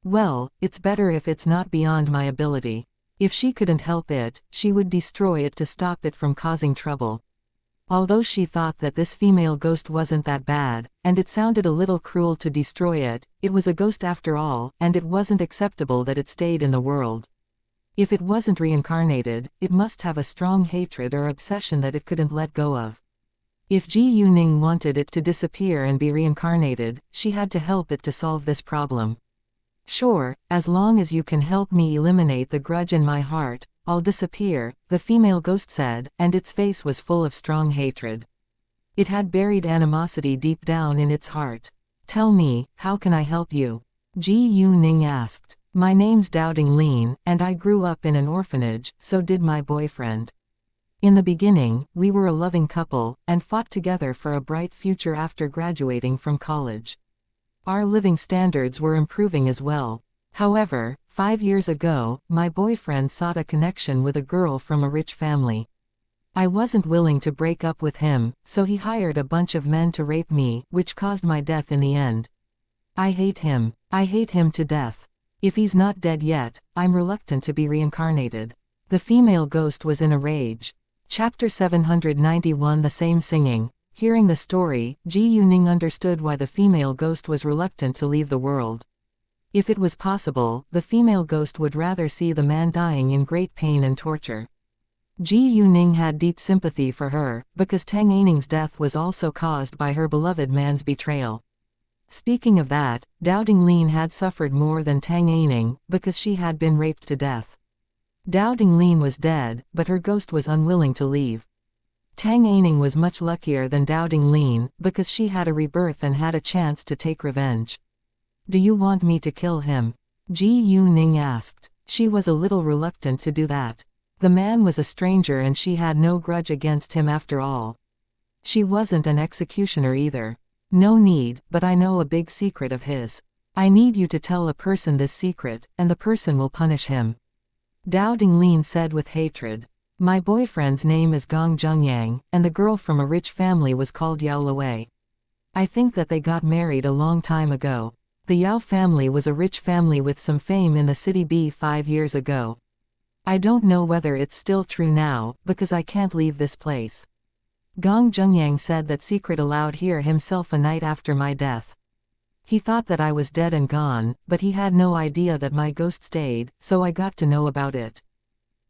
Speaker 1: Well, it's better if it's not beyond my ability. If she couldn't help it, she would destroy it to stop it from causing trouble. Although she thought that this female ghost wasn't that bad, and it sounded a little cruel to destroy it, it was a ghost after all, and it wasn't acceptable that it stayed in the world. If it wasn't reincarnated, it must have a strong hatred or obsession that it couldn't let go of. If Ji Yuning wanted it to disappear and be reincarnated, she had to help it to solve this problem. "Sure, as long as you can help me eliminate the grudge in my heart, I'll disappear," the female ghost said, and its face was full of strong hatred. It had buried animosity deep down in its heart. "Tell me, how can I help you?" Ji Yuning asked. "My name's Doubting Lean, and I grew up in an orphanage, so did my boyfriend. In the beginning, we were a loving couple, and fought together for a bright future after graduating from college. Our living standards were improving as well. However, 5 years ago, my boyfriend sought a connection with a girl from a rich family. I wasn't willing to break up with him, so he hired a bunch of men to rape me, which caused my death in the end. I hate him. I hate him to death. If he's not dead yet, I'm reluctant to be reincarnated." The female ghost was in a rage. Chapter 791. The same singing. Hearing the story, Ji Yuning understood why the female ghost was reluctant to leave the world. If it was possible, the female ghost would rather see the man dying in great pain and torture. Ji Yuning had deep sympathy for her, because Tang Aining's death was also caused by her beloved man's betrayal. Speaking of that, Doubting Lean had suffered more than Tang Aining, because she had been raped to death. Doubting Lean was dead, but her ghost was unwilling to leave. Tang Aining was much luckier than Doubting Lean, because she had a rebirth and had a chance to take revenge. "Do you want me to kill him?" Ji Yuning asked. She was a little reluctant to do that. The man was a stranger and she had no grudge against him after all. She wasn't an executioner either. "No need, but I know a big secret of his. I need you to tell a person this secret, and the person will punish him." Dao Dinglin said with hatred. My boyfriend's name is Gong Zhengyang, and the girl from a rich family was called Yao Luwei. I think that they got married a long time ago. The Yao family was a rich family with some fame in the city 5 years ago. I don't know whether it's still true now, because I can't leave this place. Gong Zhengyang said that secret aloud here himself a night after my death. He thought that I was dead and gone, but he had no idea that my ghost stayed, so I got to know about it.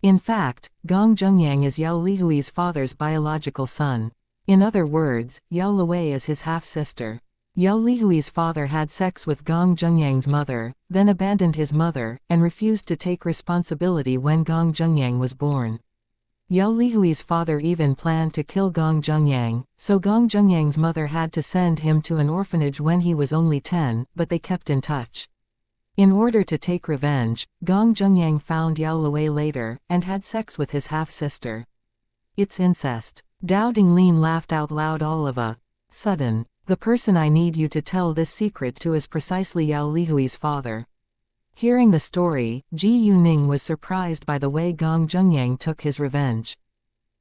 Speaker 1: In fact, Gong Zhengyang is Yao Lihui's father's biological son. In other words, Yao Luwei is his half-sister. Yao Lihui's father had sex with Gong Zhengyang's mother, then abandoned his mother, and refused to take responsibility when Gong Zhengyang was born. Yao Lihui's father even planned to kill Gong Zhengyang, so Gong Zhengyang's mother had to send him to an orphanage when he was only 10, but they kept in touch. In order to take revenge, Gong Zhengyang found Yao Luwei later, and had sex with his half-sister. It's incest. Dao Dinglin laughed out loud all of a sudden. The person I need you to tell this secret to is precisely Yao Lihui's father. Hearing the story, Ji Yuning was surprised by the way Gong Zhengyang took his revenge.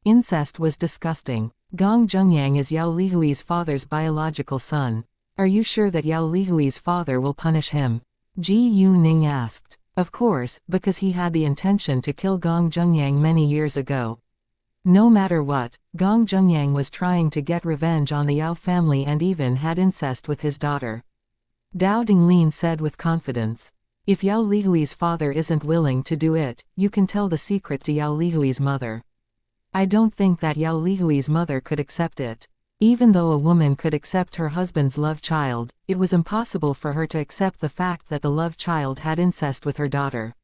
Speaker 1: Incest was disgusting. Gong Zhengyang is Yao Lihui's father's biological son. Are you sure that Yao Lihui's father will punish him? Ji Yuning asked. Of course, because he had the intention to kill Gong Zhengyang many years ago. No matter what, Gong Zhengyang was trying to get revenge on the Yao family and even had incest with his daughter. Dao Dinglin said with confidence. If Yao Lihui's father isn't willing to do it, you can tell the secret to Yao Lihui's mother. I don't think that Yao Lihui's mother could accept it. Even though a woman could accept her husband's love child, it was impossible for her to accept the fact that the love child had incest with her daughter.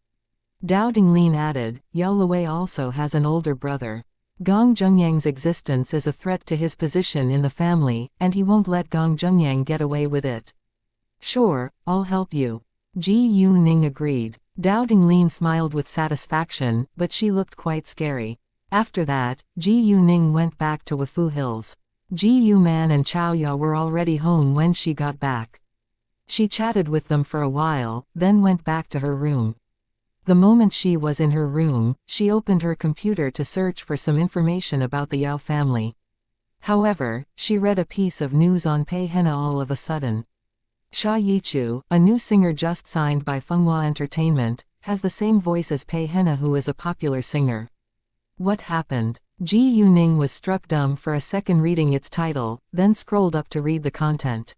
Speaker 1: Dao Dinglin added, Yao Luwei also has an older brother. Gong Zhengyang's existence is a threat to his position in the family, and he won't let Gong Zhengyang get away with it. Sure, I'll help you. Ji Yuning agreed. Dao Dinglin smiled with satisfaction, but she looked quite scary. After that, Ji Yuning went back to Wufu Hills. Ji Yuman and Chao Ya were already home when she got back. She chatted with them for a while, then went back to her room. The moment she was in her room, she opened her computer to search for some information about the Yao family. However, she read a piece of news on Pei Henna all of a sudden. Xia Yichu, a new singer just signed by Fenghua Entertainment, has the same voice as Pei Henna, who is a popular singer. What happened? Ji Yuning was struck dumb for a second reading its title, then scrolled up to read the content.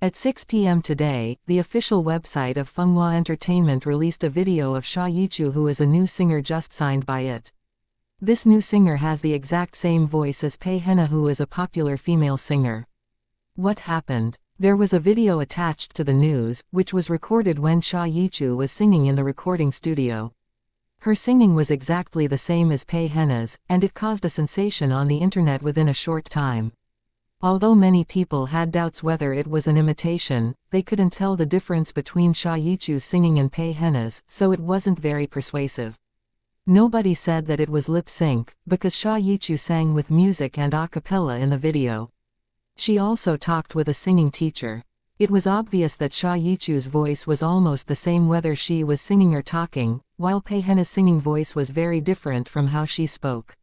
Speaker 1: At 6 p.m. today, the official website of Fenghua Entertainment released a video of Xia Yichu, who is a new singer just signed by it. This new singer has the exact same voice as Pei Henna, who is a popular female singer. What happened? There was a video attached to the news, which was recorded when Xia Yichu was singing in the recording studio. Her singing was exactly the same as Pei Henna's, and it caused a sensation on the internet within a short time. Although many people had doubts whether it was an imitation, they couldn't tell the difference between Xia Yichu's singing and Pei Henna's, so it wasn't very persuasive. Nobody said that it was lip sync, because Xia Yichu sang with music and a cappella in the video. She also talked with a singing teacher. It was obvious that Xia Yichu's voice was almost the same whether she was singing or talking, while Pei Henna's singing voice was very different from how she spoke.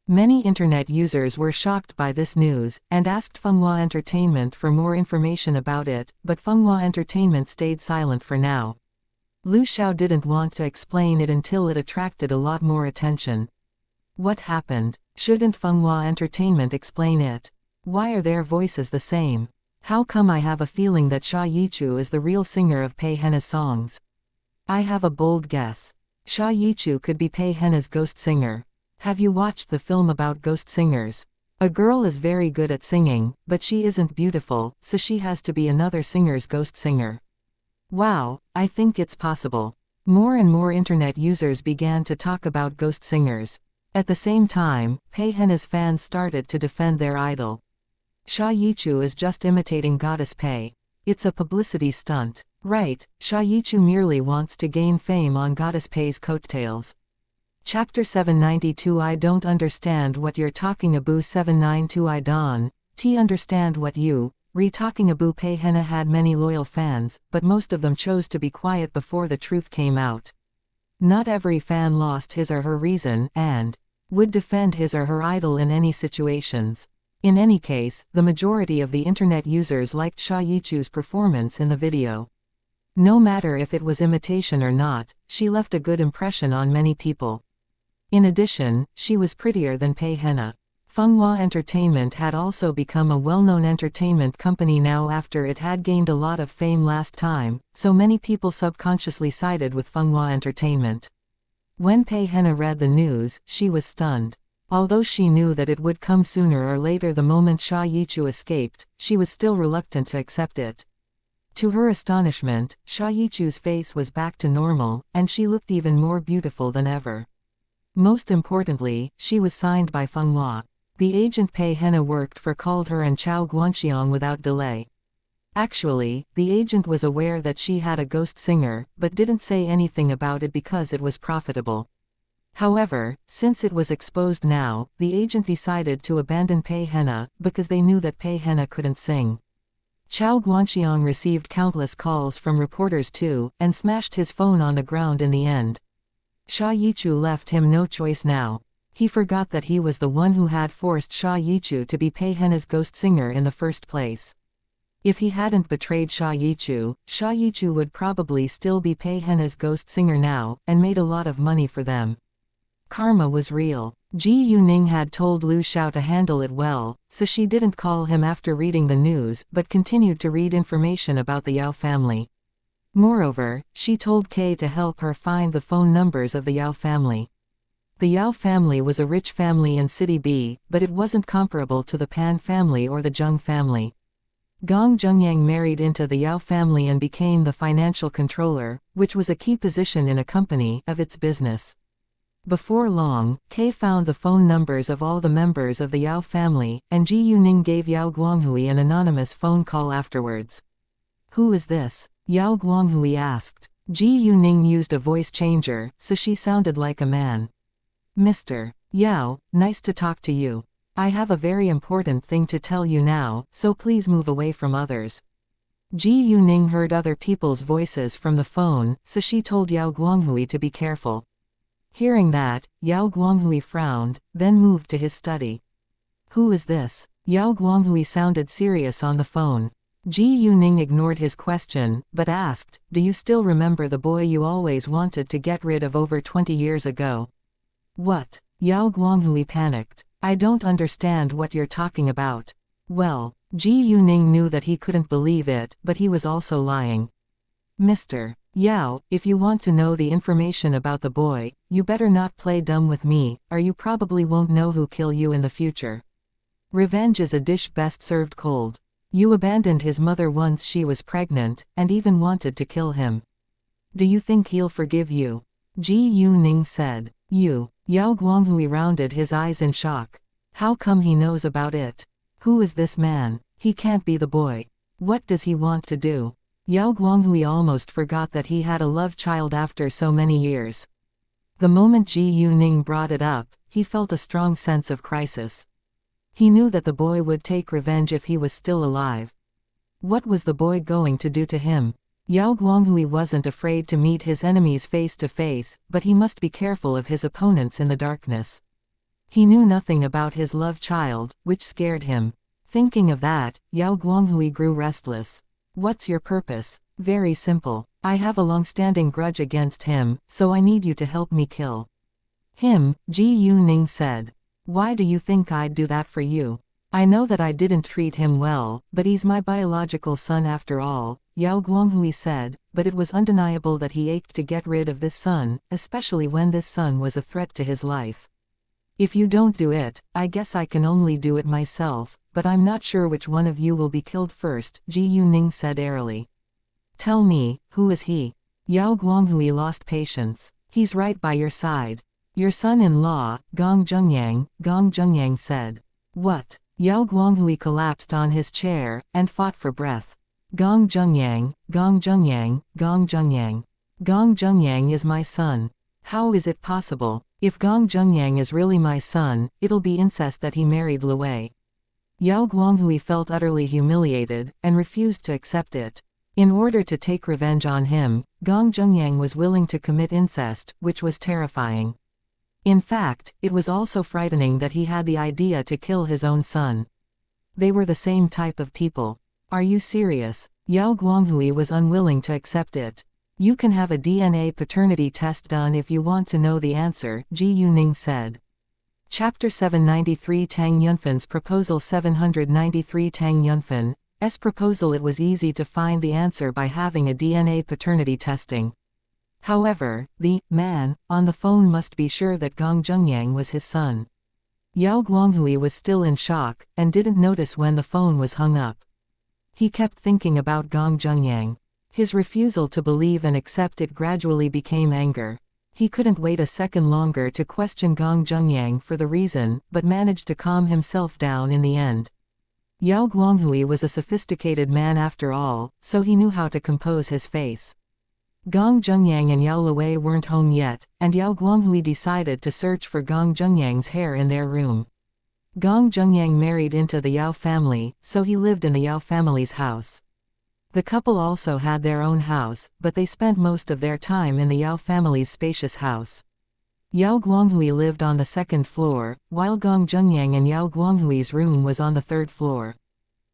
Speaker 1: Many internet users were shocked by this news, and asked Fenghua Entertainment for more information about it, but Fenghua Entertainment stayed silent for now. Lu Xiao didn't want to explain it until it attracted a lot more attention. What happened? Shouldn't Fenghua Entertainment explain it? Why are their voices the same? How come I have a feeling that Xia Yichu is the real singer of Pei Henna's songs? I have a bold guess. Xia Yichu could be Pei Henna's ghost singer. Have you watched the film about ghost singers? A girl is very good at singing, but she isn't beautiful, so she has to be another singer's ghost singer. Wow, I think it's possible. More and more internet users began to talk about ghost singers. At the same time, Pei Henna's fans started to defend their idol. Xia Yichu is just imitating Goddess Pei. It's a publicity stunt. Right, Xia Yichu merely wants to gain fame on Goddess Pei's coattails. Chapter 792 I don't understand what you're talking about. 792 I don't understand what you talking about. Pei Henna had many loyal fans, but most of them chose to be quiet before the truth came out. Not every fan lost his or her reason and would defend his or her idol in any situations. In any case, the majority of the internet users liked Xiaoyichu's performance in the video. No matter if it was imitation or not, she left a good impression on many people. In addition, she was prettier than Pei Henna. Fenghua Entertainment had also become a well-known entertainment company now after it had gained a lot of fame last time, so many people subconsciously sided with Fenghua Entertainment. When Pei Henna read the news, she was stunned. Although she knew that it would come sooner or later the moment Xiaoyichu escaped, she was still reluctant to accept it. To her astonishment, Xiaoyichu's face was back to normal, and she looked even more beautiful than ever. Most importantly, she was signed by Fenghua. The agent Pei Henna worked for called her and Chao Guanxiang without delay. Actually, the agent was aware that she had a ghost singer, but didn't say anything about it because it was profitable. However, since it was exposed now, the agent decided to abandon Pei Henna, because they knew that Pei Henna couldn't sing. Chao Guanxiang received countless calls from reporters too, and smashed his phone on the ground in the end. Xiaoyichu left him no choice now. He forgot that he was the one who had forced Xiaoyichu to be Pei Henna's ghost singer in the first place. If he hadn't betrayed Xiaoyichu would probably still be Pei Henna's ghost singer now, and made a lot of money for them. Karma was real. Ji Yuning had told Liu Xiao to handle it well, so she didn't call him after reading the news but continued to read information about the Yao family. Moreover, she told Kay to help her find the phone numbers of the Yao family. The Yao family was a rich family in City B, but it wasn't comparable to the Pan family or the Zheng family. Gong Zhengyang married into the Yao family and became the financial controller, which was a key position in a company of its business. Before long, Kay found the phone numbers of all the members of the Yao family, and Ji Yuning gave Yao Guanghui an anonymous phone call afterwards. "Who is this?" Yao Guanghui asked. Ji Yuning used a voice changer, so she sounded like a man. "Mr. Yao, nice to talk to you. I have a very important thing to tell you now, so please move away from others." Ji Yuning heard other people's voices from the phone, so she told Yao Guanghui to be careful. Hearing that, Yao Guanghui frowned, then moved to his study. "Who is this?" Yao Guanghui sounded serious on the phone. Ji Yuning ignored his question, but asked, "Do you still remember the boy you always wanted to get rid of over 20 years ago?" "What?" Yao Guanghui panicked. "I don't understand what you're talking about." Well, Ji Yuning knew that he couldn't believe it, but he was also lying. "Mr. Yao, if you want to know the information about the boy, you better not play dumb with me, or you probably won't know who'll kill you in the future. Revenge is a dish best served cold. You abandoned his mother once she was pregnant, and even wanted to kill him. Do you think he'll forgive you?" Ji Yuning said. "You?" Yao Guanghui rounded his eyes in shock. "How come he knows about it? Who is this man? He can't be the boy. What does he want to do?" Yao Guanghui almost forgot that he had a love child after so many years. The moment Ji Yuning brought it up, he felt a strong sense of crisis. He knew that the boy would take revenge if he was still alive. What was the boy going to do to him? Yao Guanghui wasn't afraid to meet his enemies face to face, but he must be careful of his opponents in the darkness. He knew nothing about his love child, which scared him. Thinking of that, Yao Guanghui grew restless. "What's your purpose?" "Very simple. I have a long-standing grudge against him, so I need you to help me kill him," Ji Yuning said. "Why do you think I'd do that for you? I know that I didn't treat him well, but he's my biological son after all," Yao Guanghui said, but it was undeniable that he ached to get rid of this son, especially when this son was a threat to his life. "If you don't do it, I guess I can only do it myself, but I'm not sure which one of you will be killed first," Ji Yuning said airily. "Tell me, who is he?" Yao Guanghui lost patience. "He's right by your side. Your son-in-law, Gong Zhengyang said. "What?" Yao Guanghui collapsed on his chair, and fought for breath. Gong Zhengyang. Gong Zhengyang is my son. How is it possible? If Gong Zhengyang is really my son, it'll be incest that he married Lu Wei." Yao Guanghui felt utterly humiliated, and refused to accept it. In order to take revenge on him, Gong Zhengyang was willing to commit incest, which was terrifying. In fact, it was also frightening that he had the idea to kill his own son. They were the same type of people. Are you serious? Yao Guanghui was unwilling to accept it. You can have a DNA paternity test done if you want to know the answer, Ji Yuning said. Chapter 793 Tang Yunfan's Proposal 793 Tang Yunfan's proposal. It was easy to find the answer by having a DNA paternity testing. However, the man on the phone must be sure that Gong Zhengyang was his son. Yao Guanghui was still in shock, and didn't notice when the phone was hung up. He kept thinking about Gong Zhengyang. His refusal to believe and accept it gradually became anger. He couldn't wait a second longer to question Gong Zhengyang for the reason, but managed to calm himself down in the end. Yao Guanghui was a sophisticated man after all, so he knew how to compose his face. Gong Zhengyang and Yao Luwei weren't home yet, and Yao Guanghui decided to search for Gong Zhengyang's hair in their room. Gong Zhengyang married into the Yao family, so he lived in the Yao family's house. The couple also had their own house, but they spent most of their time in the Yao family's spacious house. Yao Guanghui lived on the second floor, while Gong Zhengyang and Yao Guanghui's room was on the third floor.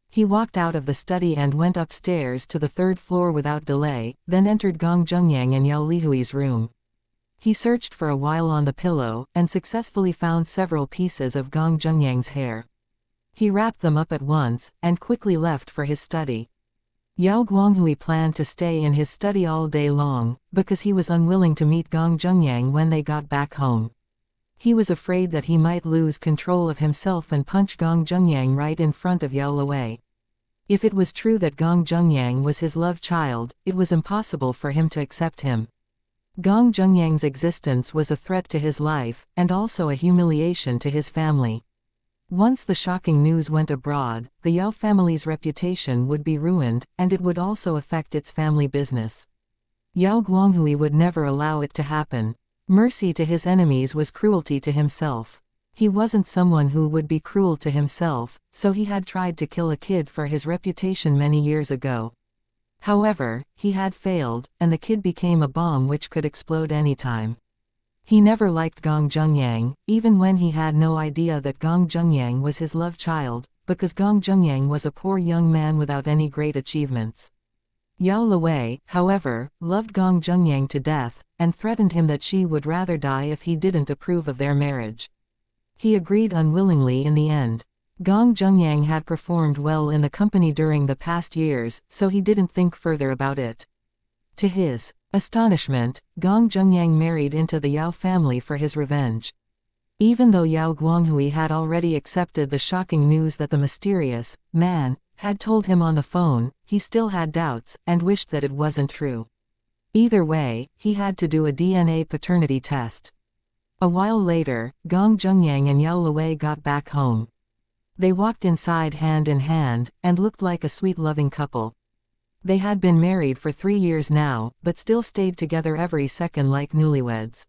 Speaker 1: He walked out of the study and went upstairs to the third floor without delay, then entered Gong Zhengyang and Yao Lihui's room. He searched for a while on the pillow, and successfully found several pieces of Gong Zhengyang's hair. He wrapped them up at once, and quickly left for his study. Yao Guanghui planned to stay in his study all day long, because he was unwilling to meet Gong Zhengyang when they got back home. He was afraid that he might lose control of himself and punch Gong Zhengyang right in front of Yao Luwei. If it was true that Gong Zhengyang was his love child, it was impossible for him to accept him. Gong Zhengyang's existence was a threat to his life, and also a humiliation to his family. Once the shocking news went abroad, the Yao family's reputation would be ruined, and it would also affect its family business. Yao Guanghui would never allow it to happen. Mercy to his enemies was cruelty to himself. He wasn't someone who would be cruel to himself, so he had tried to kill a kid for his reputation many years ago. However, he had failed, and the kid became a bomb which could explode anytime. He never liked Gong Zhengyang, even when he had no idea that Gong Zhengyang was his love child, because Gong Zhengyang was a poor young man without any great achievements. Yao Luwei, however, loved Gong Zhengyang to death, and threatened him that she would rather die if he didn't approve of their marriage. He agreed unwillingly in the end. Gong Zhengyang had performed well in the company during the past years, so he didn't think further about it. To his astonishment, Gong Zhengyang married into the Yao family for his revenge. Even though Yao Guanghui had already accepted the shocking news that the mysterious man had told him on the phone, he still had doubts, and wished that it wasn't true. Either way, he had to do a DNA paternity test. A while later, Gong Zhengyang and Yao Luwei got back home. They walked inside hand in hand, and looked like a sweet loving couple. They had been married for 3 years now, but still stayed together every second like newlyweds.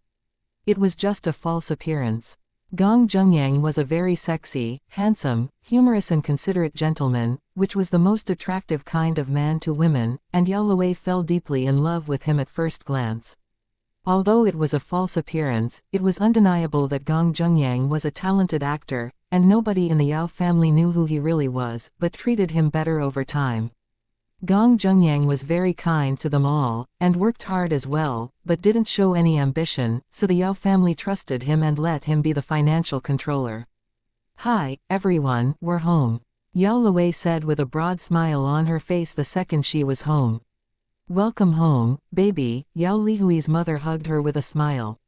Speaker 1: It was just a false appearance. Gong Zhengyang was a very sexy, handsome, humorous and considerate gentleman, which was the most attractive kind of man to women, and Yao Luwei fell deeply in love with him at first glance. Although it was a false appearance, it was undeniable that Gong Zhengyang was a talented actor, and nobody in the Yao family knew who he really was, but treated him better over time. Gong Zhengyang was very kind to them all, and worked hard as well, but didn't show any ambition, so the Yao family trusted him and let him be the financial controller. "Hi, everyone, we're home," Yao Luwei said with a broad smile on her face the second she was home. "Welcome home, baby," Yao Lihui's mother hugged her with a smile.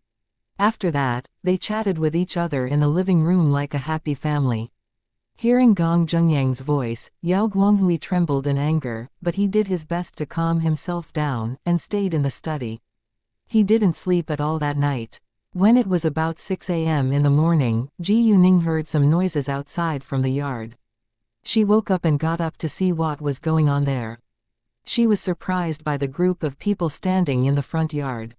Speaker 1: After that, they chatted with each other in the living room like a happy family. Hearing Gong Zhengyang's voice, Yao Guanghui trembled in anger, but he did his best to calm himself down, and stayed in the study. He didn't sleep at all that night. When it was about 6 a.m. in the morning, Ji Yuning heard some noises outside from the yard. She woke up and got up to see what was going on there. She was surprised by the group of people standing in the front yard.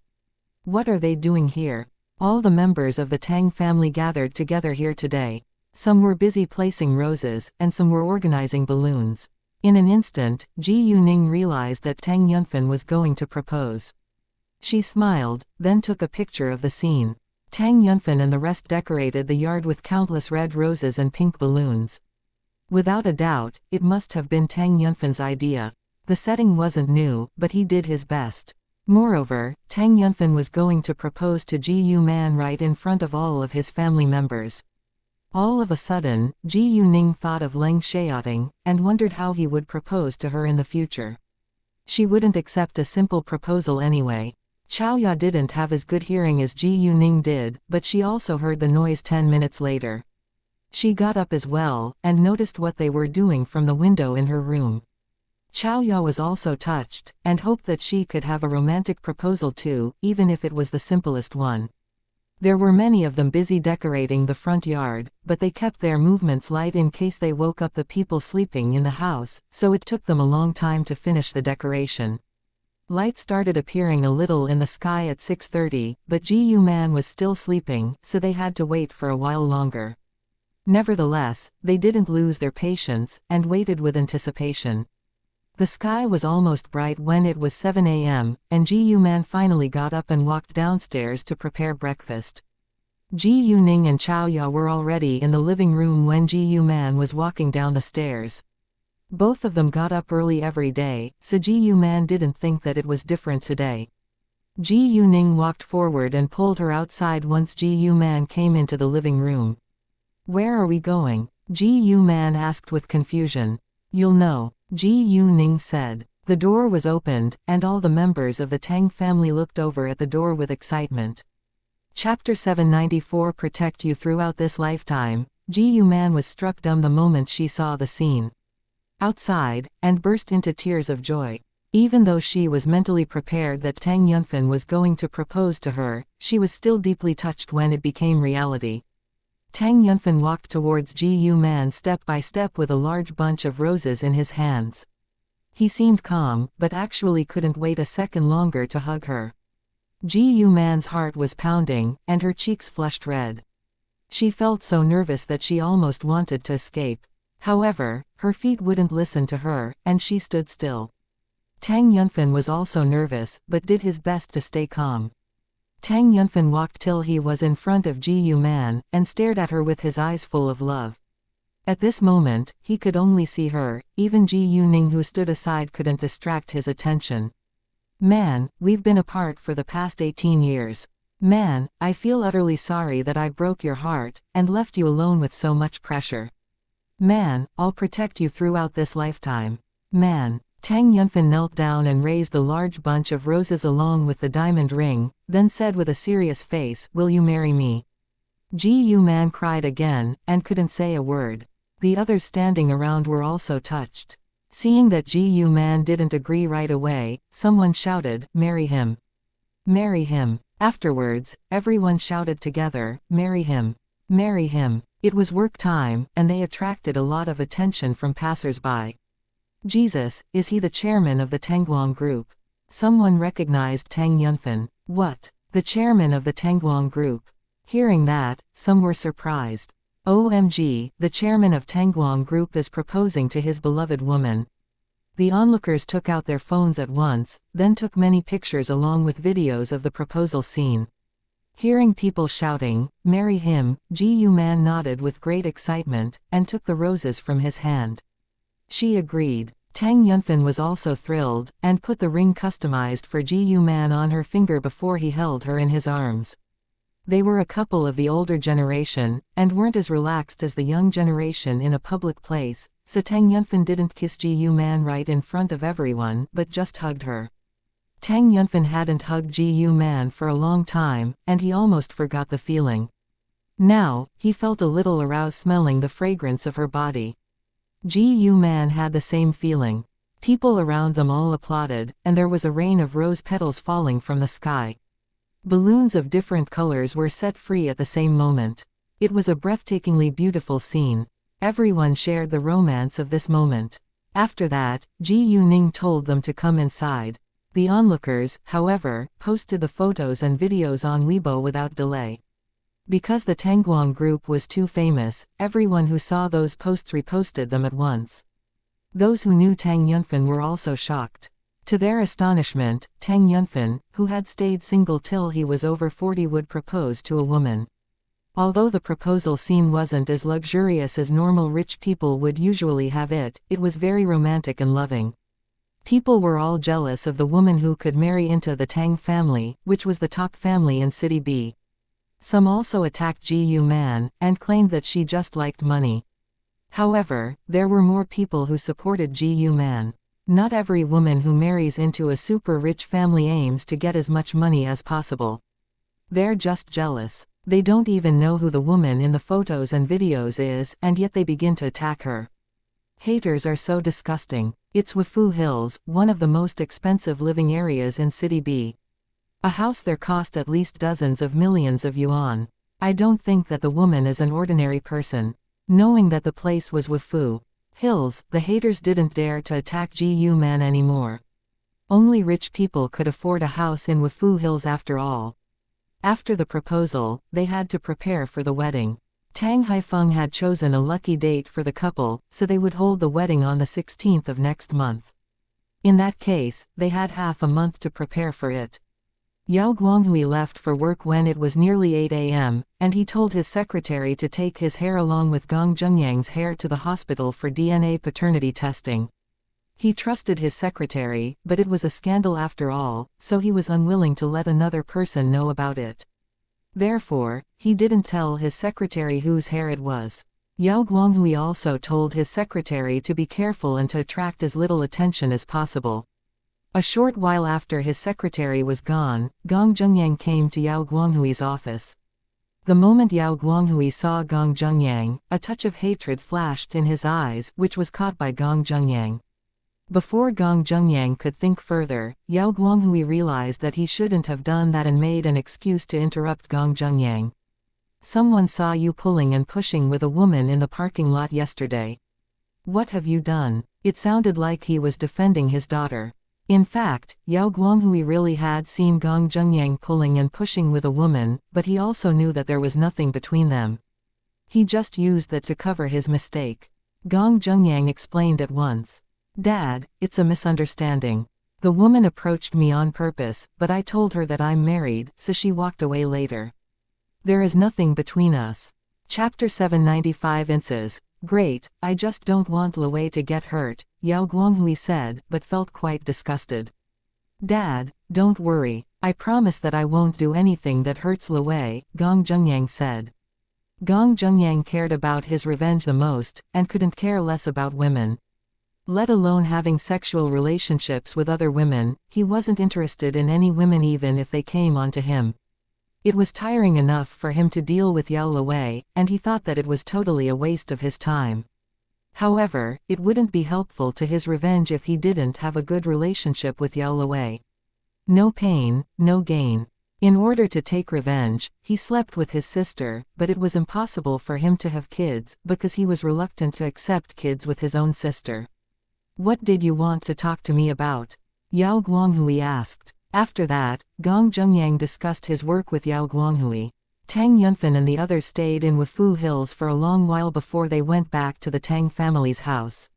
Speaker 1: What are they doing here? All the members of the Tang family gathered together here today. Some were busy placing roses, and some were organizing balloons. In an instant, Ji Yuning realized that Tang Yunfen was going to propose. She smiled, then took a picture of the scene. Tang Yunfen and the rest decorated the yard with countless red roses and pink balloons. Without a doubt, it must have been Tang Yunfen's idea. The setting wasn't new, but he did his best. Moreover, Tang Yunfen was going to propose to Ji Yuman right in front of all of his family members. All of a sudden, Ji Yuning thought of Leng Xiaoting, and wondered how he would propose to her in the future. She wouldn't accept a simple proposal anyway. Xiaoya didn't have as good hearing as Ji Yuning did, but she also heard the noise 10 minutes later. She got up as well, and noticed what they were doing from the window in her room. Xiaoya was also touched, and hoped that she could have a romantic proposal too, even if it was the simplest one. There were many of them busy decorating the front yard, but they kept their movements light in case they woke up the people sleeping in the house, so it took them a long time to finish the decoration. Light started appearing a little in the sky at 6:30, but Ji Yuman was still sleeping, so they had to wait for a while longer. Nevertheless, they didn't lose their patience, and waited with anticipation. The sky was almost bright when it was 7 a.m., and Ji Yuman finally got up and walked downstairs to prepare breakfast. Ji Yuning and Xiaoya were already in the living room when Ji Yuman was walking down the stairs. Both of them got up early every day, so Ji Yuman didn't think that it was different today. Ji Yuning walked forward and pulled her outside once Ji Yuman came into the living room. "Where are we going?" Ji Yuman asked with confusion. "You'll know," Ji Yuning said. The door was opened, and all the members of the Tang family looked over at the door with excitement. Chapter 794 Protect you throughout this lifetime. Ji Yuman was struck dumb the moment she saw the scene outside, and burst into tears of joy. Even though she was mentally prepared that Tang Yunfen was going to propose to her, she was still deeply touched when it became reality. Tang Yunfen walked towards Ji Yuman step by step with a large bunch of roses in his hands. He seemed calm, but actually couldn't wait a second longer to hug her. Ji Yuman's heart was pounding, and her cheeks flushed red. She felt so nervous that she almost wanted to escape. However, her feet wouldn't listen to her, and she stood still. Tang Yunfen was also nervous, but did his best to stay calm. Tang Yunfen walked till he was in front of Ji Yuman, and stared at her with his eyes full of love. At this moment, he could only see her. Even Ji Yuning who stood aside couldn't distract his attention. "Man, we've been apart for the past 18 years. Man, I feel utterly sorry that I broke your heart, and left you alone with so much pressure. Man, I'll protect you throughout this lifetime. Man." Tang Yunfen knelt down and raised the large bunch of roses along with the diamond ring, then said with a serious face, "Will you marry me?" Ji Yuman cried again, and couldn't say a word. The others standing around were also touched. Seeing that Ji Yuman didn't agree right away, someone shouted, "Marry him! Marry him!" Afterwards, everyone shouted together, "Marry him! Marry him!" It was work time, and they attracted a lot of attention from passers-by. "Jesus, is he the chairman of the Tangguang group?" Someone recognized Tang Yunfen. "What? The chairman of the Tangguang group?" Hearing that, some were surprised. "OMG, the chairman of Tangguang group is proposing to his beloved woman." The onlookers took out their phones at once, then took many pictures along with videos of the proposal scene. Hearing people shouting, "Marry him," Ji Yuman nodded with great excitement, and took the roses from his hand. She agreed. Tang Yunfen was also thrilled, and put the ring customized for Ji Yuman on her finger before he held her in his arms. They were a couple of the older generation, and weren't as relaxed as the young generation in a public place, so Tang Yunfen didn't kiss Ji Yuman right in front of everyone but just hugged her. Tang Yunfen hadn't hugged Ji Yuman for a long time, and he almost forgot the feeling. Now, he felt a little aroused smelling the fragrance of her body. Ji Yuman had the same feeling. People around them all applauded, and there was a rain of rose petals falling from the sky. Balloons of different colors were set free at the same moment. It was a breathtakingly beautiful scene. Everyone shared the romance of this moment. After that, Ji Yuning told them to come inside. The onlookers, however, posted the photos and videos on Weibo without delay. Because the Tangguang group was too famous, everyone who saw those posts reposted them at once. Those who knew Tang Yunfen were also shocked. To their astonishment, Tang Yunfen, who had stayed single till he was over 40, would propose to a woman. Although the proposal scene wasn't as luxurious as normal rich people would usually have it, it was very romantic and loving. People were all jealous of the woman who could marry into the Tang family, which was the top family in City B. Some also attacked Gu Man, and claimed that she just liked money. However, there were more people who supported Gu Man. Not every woman who marries into a super rich family aims to get as much money as possible. They're just jealous. They don't even know who the woman in the photos and videos is, and yet they begin to attack her. Haters are so disgusting. It's Wufu Hills, one of the most expensive living areas in City B. A house there cost at least dozens of millions of yuan. I don't think that the woman is an ordinary person. Knowing that the place was Wufu Hills, the haters didn't dare to attack Gu Man anymore. Only rich people could afford a house in Wufu Hills after all. After the proposal, they had to prepare for the wedding. Tang Haifeng had chosen a lucky date for the couple, so they would hold the wedding on the 16th of next month. In that case, they had half a month to prepare for it. Yao Guanghui left for work when it was nearly 8 a.m., and he told his secretary to take his hair along with Gong Zhengyang's hair to the hospital for DNA paternity testing. He trusted his secretary, but it was a scandal after all, so he was unwilling to let another person know about it. Therefore, he didn't tell his secretary whose hair it was. Yao Guanghui also told his secretary to be careful and to attract as little attention as possible. A short while after his secretary was gone, Gong Zhengyang came to Yao Guanghui's office. The moment Yao Guanghui saw Gong Zhengyang, a touch of hatred flashed in his eyes, which was caught by Gong Zhengyang. Before Gong Zhengyang could think further, Yao Guanghui realized that he shouldn't have done that and made an excuse to interrupt Gong Zhengyang. Someone saw you pulling and pushing with a woman in the parking lot yesterday. What have you done? It sounded like he was defending his daughter. In fact, Yao Guanghui really had seen Gong Zhengyang pulling and pushing with a woman, but he also knew that there was nothing between them. He just used that to cover his mistake. Gong Zhengyang explained at once. Dad, it's a misunderstanding. The woman approached me on purpose, but I told her that I'm married, so she walked away later. There is nothing between us. Chapter 795 inches. Great, I just don't want Lewei to get hurt, Yao Guanghui said, but felt quite disgusted. Dad, don't worry, I promise that I won't do anything that hurts Lewei, Gong Zhengyang said. Gong Zhengyang cared about his revenge the most, and couldn't care less about women. Let alone having sexual relationships with other women, he wasn't interested in any women even if they came onto him. It was tiring enough for him to deal with Yao Lewei, and he thought that it was totally a waste of his time. However, it wouldn't be helpful to his revenge if he didn't have a good relationship with Yao Lewei. No pain, no gain. In order to take revenge, he slept with his sister, but it was impossible for him to have kids, because he was reluctant to accept kids with his own sister. What did you want to talk to me about? Yao Guanghui asked. After that, Gong Zhengyang discussed his work with Yao Guanghui. Tang Yunfen and the others stayed in Wufu Hills for a long while before they went back to the Tang family's house.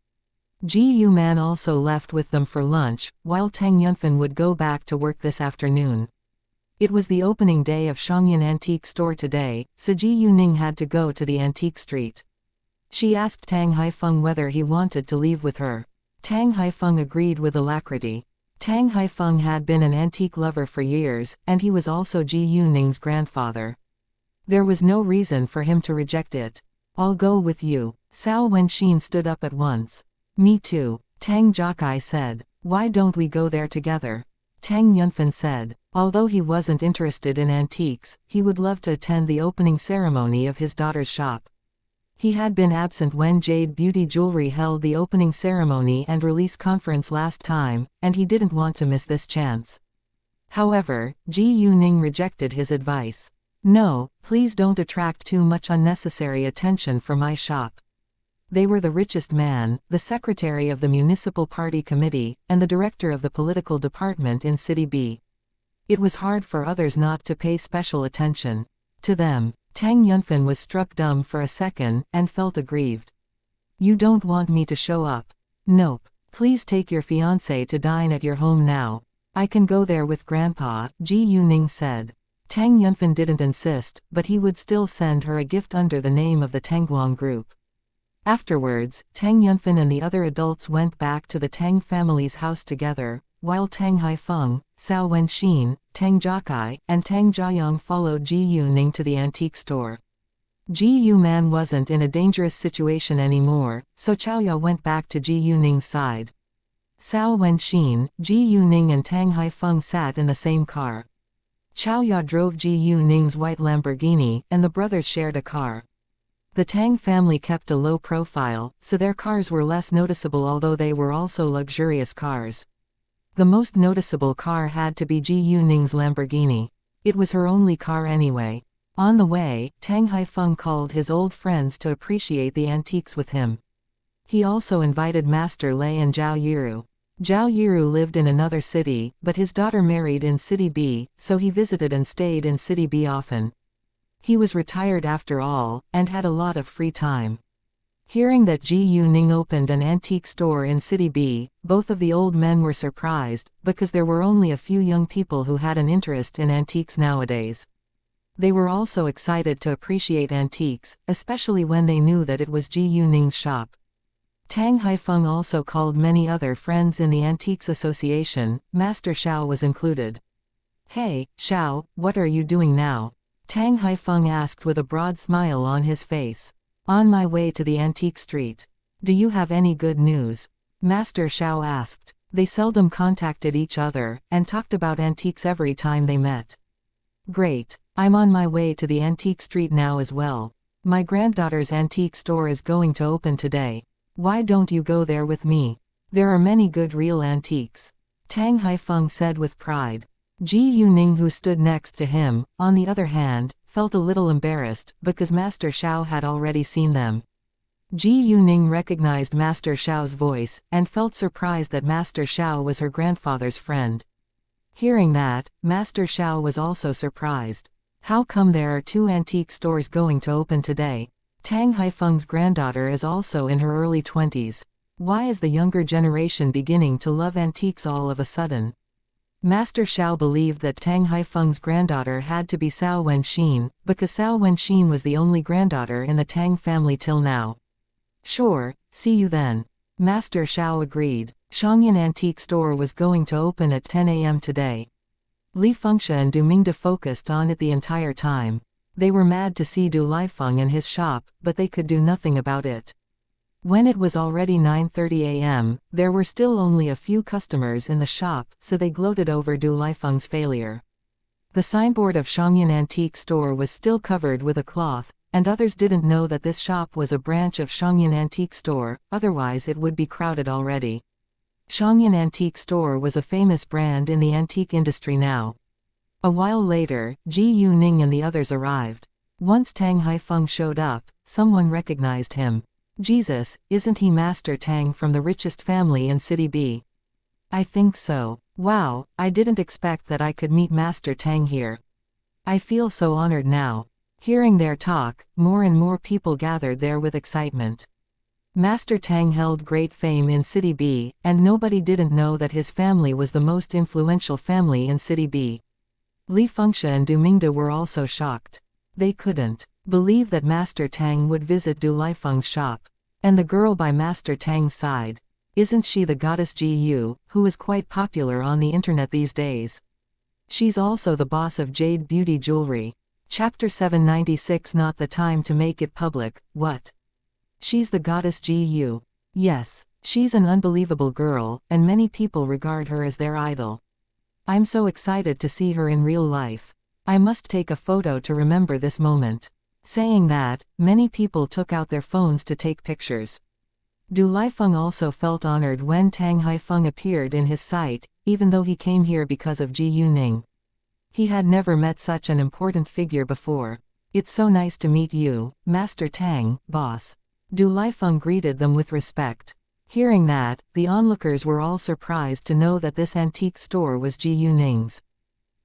Speaker 1: Gu Man also left with them for lunch, while Tang Yunfen would go back to work this afternoon. It was the opening day of Shangyan Antique Store today, so Ji Yuning had to go to the antique street. She asked Tang Haifeng whether he wanted to leave with her. Tang Haifeng agreed with alacrity. Tang Haifeng had been an antique lover for years, and he was also Ji Yuning's grandfather. There was no reason for him to reject it. I'll go with you. Cao Wenxin stood up at once. Me too, Tang Jiakai said. Why don't we go there together? Tang Yunfen said. Although he wasn't interested in antiques, he would love to attend the opening ceremony of his daughter's shop. He had been absent when Jade Beauty Jewelry held the opening ceremony and release conference last time, and he didn't want to miss this chance. However, Ji Yuning rejected his advice. No, please don't attract too much unnecessary attention for my shop. They were the richest man, the secretary of the municipal party committee, and the director of the political department in City B. It was hard for others not to pay special attention to them. Tang Yunfen was struck dumb for a second, and felt aggrieved. You don't want me to show up? Nope. Please take your fiancé to dine at your home now. I can go there with Grandpa, Ji Yuning said. Tang Yunfan didn't insist, but he would still send her a gift under the name of the Tangguang group. Afterwards, Tang Yunfan and the other adults went back to the Tang family's house together, while Tang Haifeng, Cao Wenxin, Tang Jiakai, and Tang Jiayang followed Ji Yuning to the antique store. Ji Yuman wasn't in a dangerous situation anymore, so Chaoya went back to Ji Yuning's side. Cao Wenxin, Ji Yuning and Tang Haifeng sat in the same car. Chaoya drove Ji Yuning's white Lamborghini, and the brothers shared a car. The Tang family kept a low profile, so their cars were less noticeable, although they were also luxurious cars. The most noticeable car had to be Ji Yuning's Lamborghini. It was her only car anyway. On the way, Tang Haifeng called his old friends to appreciate the antiques with him. He also invited Master Lei and Zhao Yiru. Zhao Yiru lived in another city, but his daughter married in City B, so he visited and stayed in City B often. He was retired after all, and had a lot of free time. Hearing that Ji Yuning opened an antique store in City B, both of the old men were surprised, because there were only a few young people who had an interest in antiques nowadays. They were also excited to appreciate antiques, especially when they knew that it was Ji Yuning's shop. Tang Haifeng also called many other friends in the Antiques Association, Master Xiao was included. Hey, Xiao, what are you doing now? Tang Haifeng asked with a broad smile on his face. On my way to the antique street. Do you have any good news? Master Xiao asked. They seldom contacted each other, and talked about antiques every time they met. Great. I'm on my way to the antique street now as well. My granddaughter's antique store is going to open today. Why don't you go there with me? There are many good real antiques. Tang Haifeng said with pride. Ji Yuning, who stood next to him, on the other hand, felt a little embarrassed, because Master Xiao had already seen them. Ji Yuning recognized Master Xiao's voice, and felt surprised that Master Xiao was her grandfather's friend. Hearing that, Master Xiao was also surprised. How come there are two antique stores going to open today? Tang Haifeng's granddaughter is also in her early 20s. Why is the younger generation beginning to love antiques all of a sudden? Master Xiao believed that Tang Haifeng's granddaughter had to be Cao Wenxin, because Cao Wenxin was the only granddaughter in the Tang family till now. Sure, see you then. Master Xiao agreed. Xianxia Antique Store was going to open at 10 a.m. today. Li Fengxia and Du Mingde focused on it the entire time. They were mad to see Du Lifeng and his shop, but they could do nothing about it. When it was already 9:30 a.m., there were still only a few customers in the shop, so they gloated over Du Lifeng's failure. The signboard of Xianxia Antique Store was still covered with a cloth, and others didn't know that this shop was a branch of Xianxia Antique Store, otherwise it would be crowded already. Xianxia Antique Store was a famous brand in the antique industry now. A while later, Ji Yuning and the others arrived. Once Tang Haifeng showed up, someone recognized him. Jesus, isn't he Master Tang from the richest family in City B? I think so. Wow, I didn't expect that I could meet Master Tang here. I feel so honored now. Hearing their talk, more and more people gathered there with excitement. Master Tang held great fame in City B, and nobody didn't know that his family was the most influential family in City B. Li Fengxia and Du Mingde were also shocked. They couldn't believe that Master Tang would visit Du Lifeng's shop. And the girl by Master Tang's side. Isn't she the goddess Ji Yu, who is quite popular on the internet these days? She's also the boss of Jade Beauty Jewelry. Chapter 796. Not the time to make it public. What? She's the goddess Ji Yu. Yes, she's an unbelievable girl, and many people regard her as their idol. I'm so excited to see her in real life. I must take a photo to remember this moment. Saying that, many people took out their phones to take pictures. Du Lifeng also felt honored when Tang Haifeng appeared in his sight, even though he came here because of Ji Yuning. He had never met such an important figure before. It's so nice to meet you, Master Tang, boss. Du Lifeng greeted them with respect. Hearing that, the onlookers were all surprised to know that this antique store was Ji Yuning's.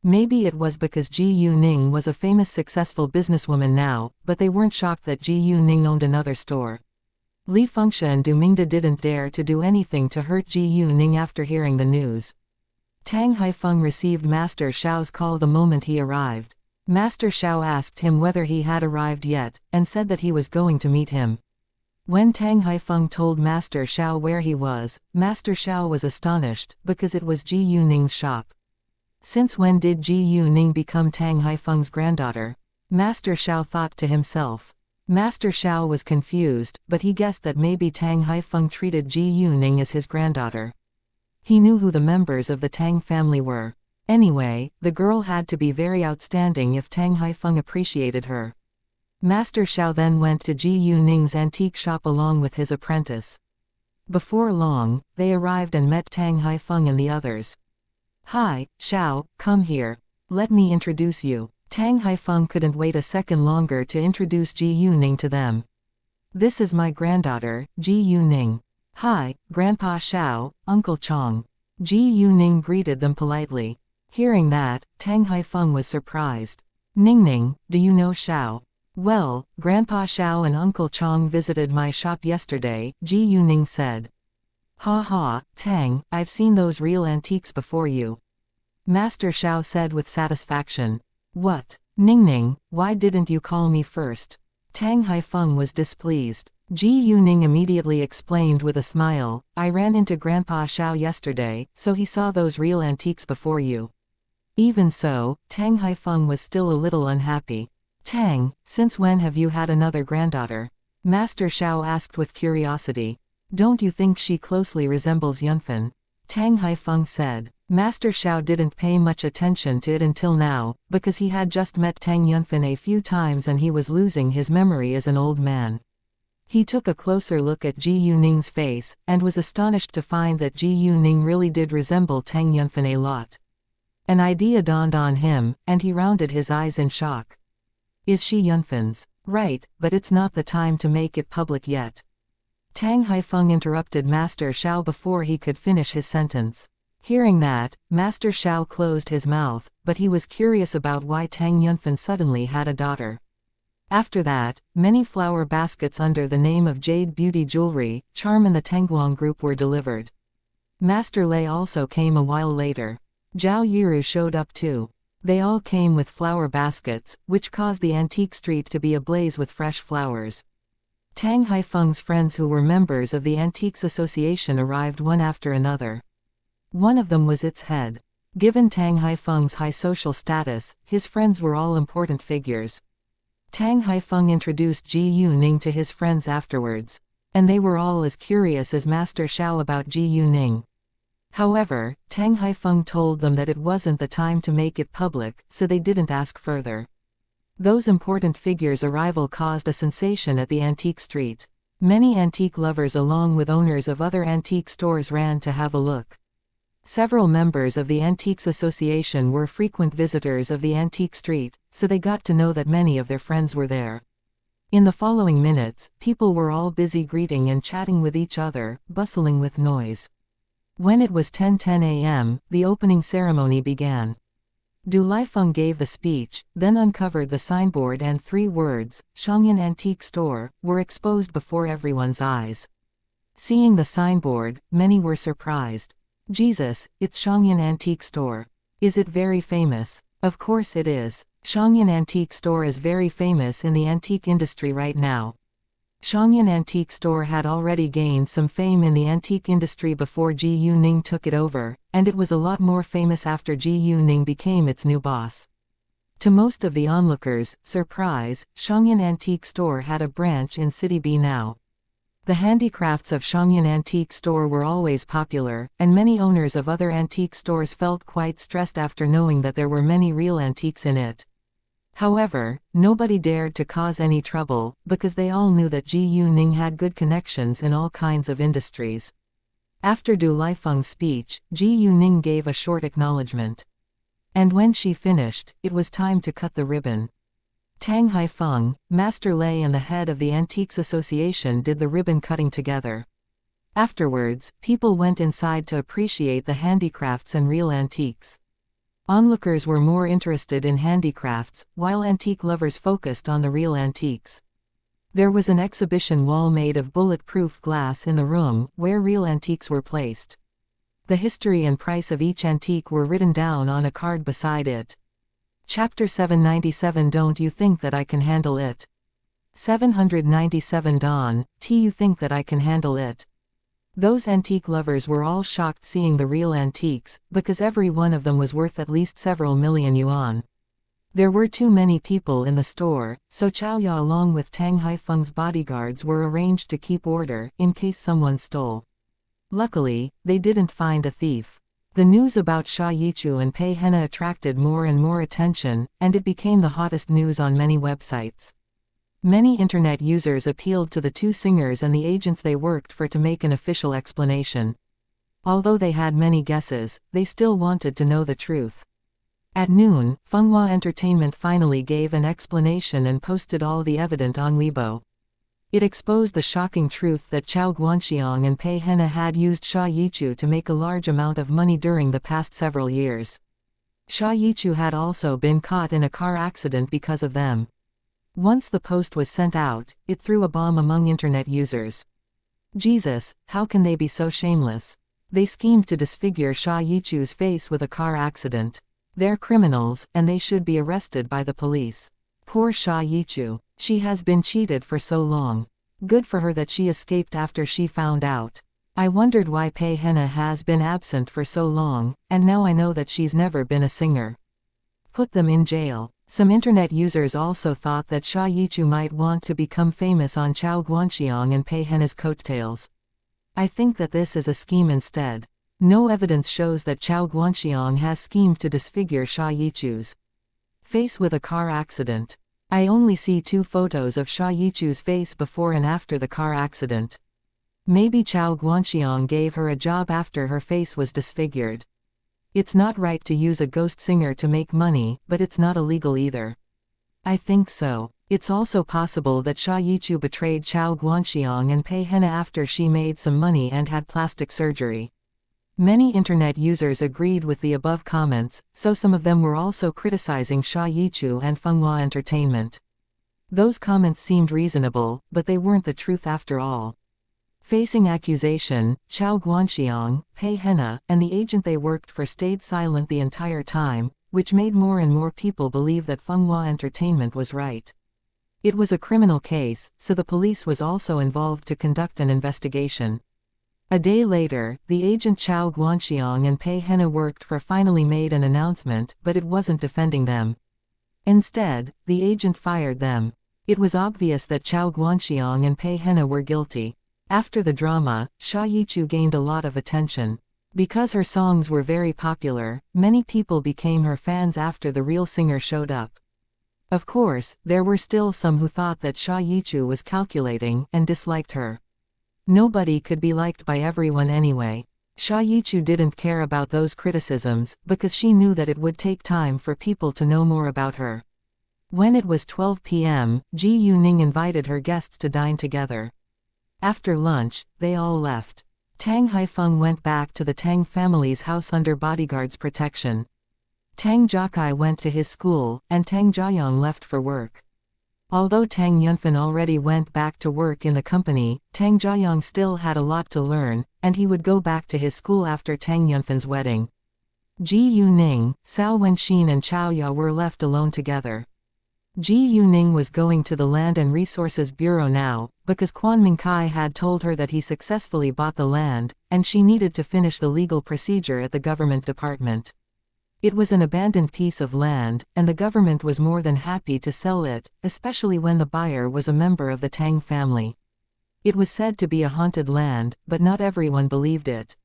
Speaker 1: Maybe it was because Ji Yuning was a famous successful businesswoman now, but they weren't shocked that Ji Yuning owned another store. Li Fengxia and Du Mingde didn't dare to do anything to hurt Ji Yuning after hearing the news. Tang Haifeng received Master Xiao's call the moment he arrived. Master Xiao asked him whether he had arrived yet, and said that he was going to meet him. When Tang Haifeng told Master Xiao where he was, Master Xiao was astonished, because it was Ji Yuning's shop. Since when did Ji Yuning become Tang Haifeng's granddaughter? Master Xiao thought to himself. Master Xiao was confused, but he guessed that maybe Tang Haifeng treated Ji Yuning as his granddaughter. He knew who the members of the Tang family were. Anyway, the girl had to be very outstanding if Tang Haifeng appreciated her. Master Xiao then went to Ji Yuning's antique shop along with his apprentice. Before long, they arrived and met Tang Haifeng and the others. "Hi, Xiao, come here. Let me introduce you." Tang Haifeng couldn't wait a second longer to introduce Ji Yuning to them. "This is my granddaughter, Ji Yuning." "Hi, Grandpa Xiao, Uncle Chong." Ji Yuning greeted them politely. Hearing that, Tang Haifeng was surprised. "Ningning, do you know Xiao?" "Well, Grandpa Xiao and Uncle Chong visited my shop yesterday," Ji Yuning said. "Ha ha, Tang, I've seen those real antiques before you," Master Xiao said with satisfaction. "What? Ningning, why didn't you call me first?" Tang Haifeng was displeased. Ji Yuning immediately explained with a smile, "I ran into Grandpa Xiao yesterday, so he saw those real antiques before you." Even so, Tang Haifeng was still a little unhappy. "Tang, since when have you had another granddaughter?" Master Xiao asked with curiosity. "Don't you think she closely resembles Yunfen?" Tang Haifeng said. Master Xiao didn't pay much attention to it until now, because he had just met Tang Yunfen a few times and he was losing his memory as an old man. He took a closer look at Ji Yuning's face, and was astonished to find that Ji Yuning really did resemble Tang Yunfen a lot. An idea dawned on him, and he rounded his eyes in shock. "Is she Yunfen's?" "Right, but it's not the time to make it public yet." Tang Haifeng interrupted Master Xiao before he could finish his sentence. Hearing that, Master Xiao closed his mouth, but he was curious about why Tang Yunfen suddenly had a daughter. After that, many flower baskets under the name of Jade Beauty Jewelry, Charm and the Tangguang Group were delivered. Master Lei also came a while later. Zhao Yiru showed up too. They all came with flower baskets, which caused the antique street to be ablaze with fresh flowers. Tang Haifeng's friends who were members of the Antiques Association arrived one after another. One of them was its head. Given Tang Haifeng's high social status, his friends were all important figures. Tang Haifeng introduced Ji Yuning to his friends afterwards. And they were all as curious as Master Xiao about Ji Yuning. However, Tang Haifeng told them that it wasn't the time to make it public, so they didn't ask further. Those important figures' arrival caused a sensation at the antique street. Many antique lovers along with owners of other antique stores ran to have a look. Several members of the Antiques Association were frequent visitors of the antique street, so they got to know that many of their friends were there. In the following minutes, people were all busy greeting and chatting with each other, bustling with noise. When it was 10:10 a.m., the opening ceremony began. Du Lifeng gave the speech, then uncovered the signboard and 3 words, "Xianxia Antique Store," were exposed before everyone's eyes. Seeing the signboard, many were surprised. "Jesus, it's Xianxia Antique Store. Is it very famous?" "Of course it is. Xianxia Antique Store is very famous in the antique industry right now." Xianxia Antique Store had already gained some fame in the antique industry before Ji Yuning took it over, and it was a lot more famous after Ji Yuning became its new boss. To most of the onlookers' surprise, Xianxia Antique Store had a branch in City B now. The handicrafts of Xianxia Antique Store were always popular, and many owners of other antique stores felt quite stressed after knowing that there were many real antiques in it. However, nobody dared to cause any trouble, because they all knew that Ji Yuning had good connections in all kinds of industries. After Du Lifeng's speech, Ji Yuning gave a short acknowledgement. And when she finished, it was time to cut the ribbon. Tang Haifeng, Master Lei and the head of the Antiques Association did the ribbon cutting together. Afterwards, people went inside to appreciate the handicrafts and real antiques. Onlookers were more interested in handicrafts, while antique lovers focused on the real antiques. There was an exhibition wall made of bulletproof glass in the room, where real antiques were placed. The history and price of each antique were written down on a card beside it. Chapter 797. Don't you think that I can handle it? 797. Dawn, you think that I can handle it? Those antique lovers were all shocked seeing the real antiques, because every one of them was worth at least several million yuan. There were too many people in the store, so Xiaoya along with Tang Haifeng's bodyguards were arranged to keep order, in case someone stole. Luckily, they didn't find a thief. The news about Sha Yichu and Pei Hena attracted more and more attention, and it became the hottest news on many websites. Many internet users appealed to the two singers and the agents they worked for to make an official explanation. Although they had many guesses, they still wanted to know the truth. At noon, Fenghua Entertainment finally gave an explanation and posted all the evidence on Weibo. It exposed the shocking truth that Chao Guanxiang and Pei Hena had used Sha Yichu to make a large amount of money during the past several years. Sha Yichu had also been caught in a car accident because of them. Once the post was sent out, it threw a bomb among internet users. Jesus, how can they be so shameless? They schemed to disfigure Sha Yichu's face with a car accident. They're criminals, and they should be arrested by the police. Poor Sha Yichu. She has been cheated for so long. Good for her that she escaped after she found out. I wondered why Pei Hena has been absent for so long, and now I know that she's never been a singer. Put them in jail. Some internet users also thought that Sha Yichu might want to become famous on Chao Guanxiang and Pei Hena's coattails. I think that this is a scheme instead. No evidence shows that Chao Guanxiang has schemed to disfigure Sha Yichu's face with a car accident. I only see 2 photos of Sha Yichu's face before and after the car accident. Maybe Chao Guanxiang gave her a job after her face was disfigured. It's not right to use a ghost singer to make money, but it's not illegal either. I think so. It's also possible that Sha Yichu betrayed Chao Guanxiang and Pei Hena after she made some money and had plastic surgery. Many internet users agreed with the above comments, so some of them were also criticizing Sha Yichu and Fenghua Entertainment. Those comments seemed reasonable, but they weren't the truth after all. Facing accusation, Chao Guanxiang, Pei Hena, and the agent they worked for stayed silent the entire time, which made more and more people believe that Fenghua Entertainment was right. It was a criminal case, so the police was also involved to conduct an investigation. A day later, the agent Chao Guanxiang and Pei Hena worked for finally made an announcement, but it wasn't defending them. Instead, the agent fired them. It was obvious that Chao Guanxiang and Pei Hena were guilty. After the drama, Sha Yichu gained a lot of attention. Because her songs were very popular, many people became her fans after the real singer showed up. Of course, there were still some who thought that Sha Yichu was calculating and disliked her. Nobody could be liked by everyone anyway. Sha Yichu didn't care about those criticisms, because she knew that it would take time for people to know more about her. When it was 12 p.m., Ji Yuning invited her guests to dine together. After lunch, they all left. Tang Haifeng went back to the Tang family's house under bodyguards' protection. Tang Jiakai went to his school, and Tang Jiayang left for work. Although Tang Yunfen already went back to work in the company, Tang Jiayang still had a lot to learn, and he would go back to his school after Tang Yunfen's wedding. Ji Yuning, Cao Wenxin and Chao Ya were left alone together. Ji Yuning was going to the Land and Resources Bureau now, because Quan Mingkai had told her that he successfully bought the land, and she needed to finish the legal procedure at the government department. It was an abandoned piece of land, and the government was more than happy to sell it, especially when the buyer was a member of the Tang family. It was said to be a haunted land, but not everyone believed it.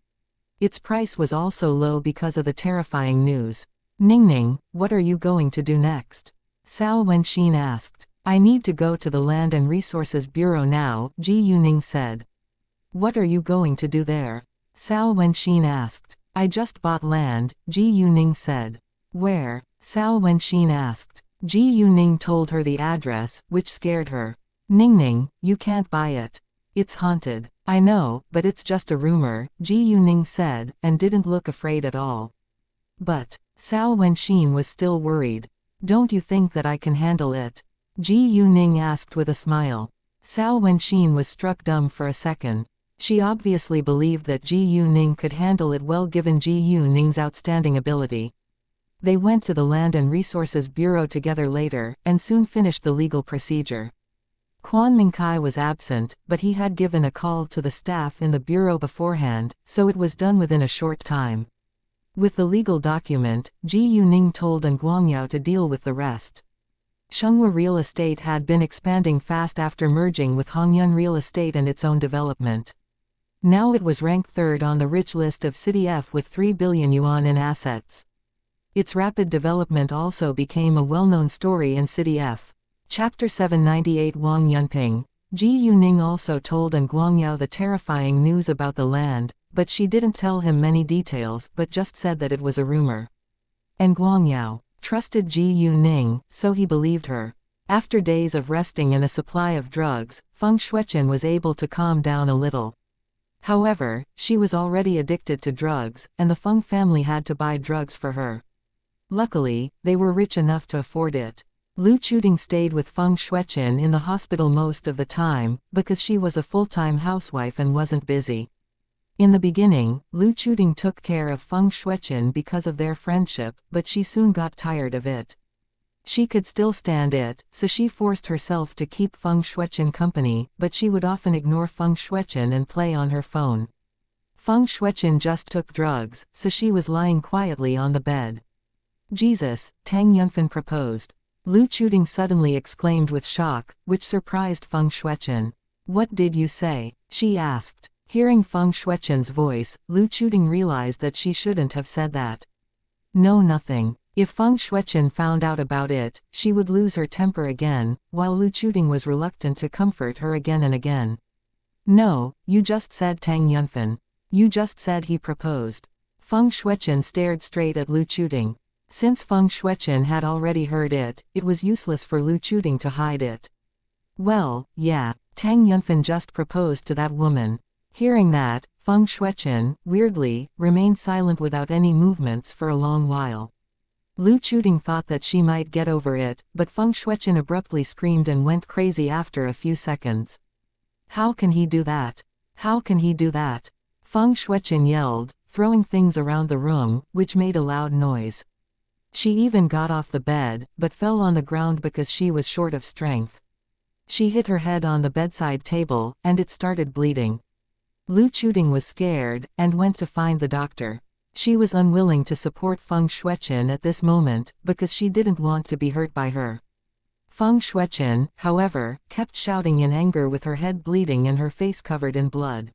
Speaker 1: Its price was also low because of the terrifying news. Ningning, what are you going to do next? Cao Wenxin asked. I need to go to the Land and Resources Bureau now, Ji Yuning said. What are you going to do there? Cao Wenxin asked. I just bought land, Ji Yuning said. Where? Cao Wenxin asked. Ji Yuning told her the address, which scared her. Ningning, you can't buy it. It's haunted. I know, but it's just a rumor, Ji Yuning said, and didn't look afraid at all. But, Cao Wenxin was still worried. Don't you think that I can handle it? Ji Yuning asked with a smile. Cao Wenqin was struck dumb for a second. She obviously believed that Ji Yuning could handle it well given Ji Yuning's outstanding ability. They went to the Land and Resources Bureau together later, and soon finished the legal procedure. Quan Mingkai was absent, but he had given a call to the staff in the bureau beforehand, so it was done within a short time. With the legal document, Ji Yuning told An Guangyao to deal with the rest. Shenghua Real Estate had been expanding fast after merging with Hongyun Real Estate and its own development. Now it was ranked third on the rich list of City F with 3 billion yuan in assets. Its rapid development also became a well-known story in City F. Chapter 798 Wang Yunping. Ji Yuning also told An Guangyao the terrifying news about the land, but she didn't tell him many details but just said that it was a rumor. An Guangyao trusted Ji Yuning, so he believed her. After days of resting and a supply of drugs, Feng Shuichen was able to calm down a little. However, she was already addicted to drugs, and the Feng family had to buy drugs for her. Luckily, they were rich enough to afford it. Lu Chuding stayed with Feng Shuichen in the hospital most of the time, because she was a full-time housewife and wasn't busy. In the beginning, Lu Chuding took care of Feng Shuichen because of their friendship, but she soon got tired of it. She could still stand it, so she forced herself to keep Feng Shuichen company, but she would often ignore Feng Shuichen and play on her phone. Feng Shuichen just took drugs, so she was lying quietly on the bed. Jesus, Tang Yunfan proposed. Lu Chuding suddenly exclaimed with shock, which surprised Feng Shuichen. What did you say? She asked. Hearing Feng Shuichen's voice, Lu Chuding realized that she shouldn't have said that. No, nothing. If Feng Shuichen found out about it, she would lose her temper again, while Lu Chuding was reluctant to comfort her again and again. No, you just said Tang Yunfan. You just said he proposed. Feng Shuichen stared straight at Lu Chuding. Since Feng Shuichen had already heard it, it was useless for Lu Chuding to hide it. Well, yeah, Tang Yunfan just proposed to that woman. Hearing that, Feng Shuichen, weirdly, remained silent without any movements for a long while. Lu Chuding thought that she might get over it, but Feng Shuichen abruptly screamed and went crazy after a few seconds. How can he do that? How can he do that? Feng Shuichen yelled, throwing things around the room, which made a loud noise. She even got off the bed, but fell on the ground because she was short of strength. She hit her head on the bedside table, and it started bleeding. Lu Chuding was scared, and went to find the doctor. She was unwilling to support Feng Shuichen at this moment, because she didn't want to be hurt by her. Feng Shuichen, however, kept shouting in anger with her head bleeding and her face covered in blood.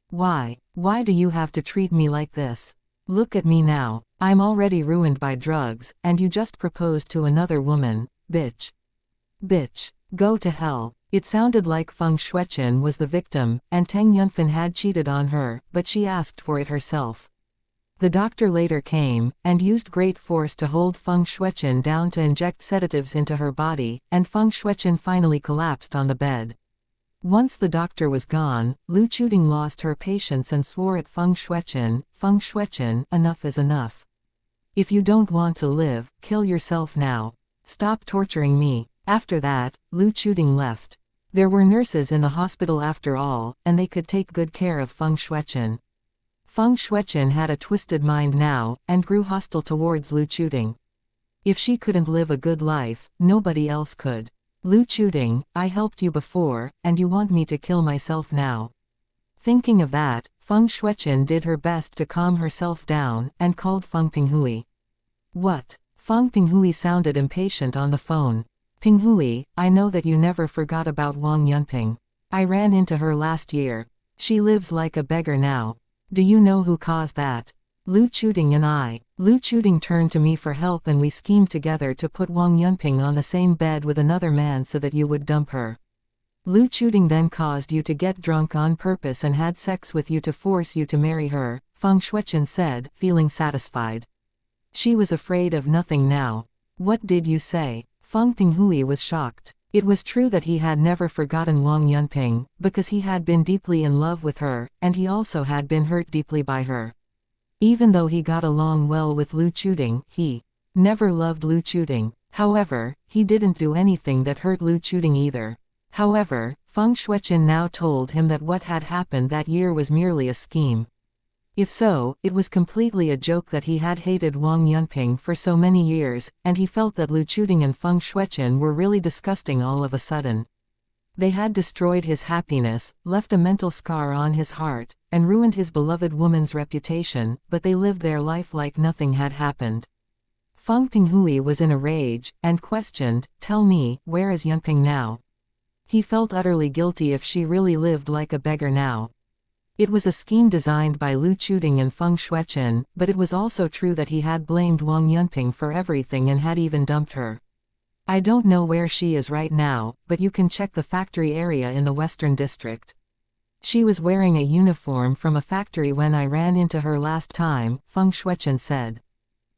Speaker 1: Why? Why do you have to treat me like this? Look at me now. I'm already ruined by drugs, and you just proposed to another woman, bitch. Bitch. Go to hell. It sounded like Feng Shuichen was the victim, and Tang Yunfan had cheated on her, but she asked for it herself. The doctor later came, and used great force to hold Feng Shuichen down to inject sedatives into her body, and Feng Shuichen finally collapsed on the bed. Once the doctor was gone, Lu Chuding lost her patience and swore at Feng Shuichen, enough is enough. If you don't want to live, kill yourself now. Stop torturing me. After that, Lu Chuding left. There were nurses in the hospital after all, and they could take good care of Feng Shuichen. Feng Shuichen had a twisted mind now, and grew hostile towards Lu Chuding. If she couldn't live a good life, nobody else could. Lu Chuding, I helped you before, and you want me to kill myself now. Thinking of that, Feng Shuichen did her best to calm herself down, and called Feng Pinghui. What? Feng Pinghui sounded impatient on the phone. Pinghui, I know that you never forgot about Wang Yunping. I ran into her last year. She lives like a beggar now. Do you know who caused that? Lu Chuding and I. Lu Chuding turned to me for help and we schemed together to put Wang Yunping on the same bed with another man so that you would dump her. Lu Chuding then caused you to get drunk on purpose and had sex with you to force you to marry her, Feng Shuichen said, feeling satisfied. She was afraid of nothing now. What did you say? Feng Pinghui was shocked. It was true that he had never forgotten Wang Yunping, because he had been deeply in love with her, and he also had been hurt deeply by her. Even though he got along well with Lu Chuding, he never loved Lu Chuding. However, he didn't do anything that hurt Lu Chuding either. However, Feng Shuichen now told him that what had happened that year was merely a scheme. If so, it was completely a joke that he had hated Wang Yunping for so many years, and he felt that Lu Chuding and Feng Shuichen were really disgusting all of a sudden. They had destroyed his happiness, left a mental scar on his heart, and ruined his beloved woman's reputation, but they lived their life like nothing had happened. Feng Pinghui was in a rage, and questioned, "Tell me, where is Yunping now?" He felt utterly guilty if she really lived like a beggar now. It was a scheme designed by Lu Chuding and Feng Shuichen, but it was also true that he had blamed Wang Yunping for everything and had even dumped her. "I don't know where she is right now, but you can check the factory area in the Western District. She was wearing a uniform from a factory when I ran into her last time," Feng Shuichen said.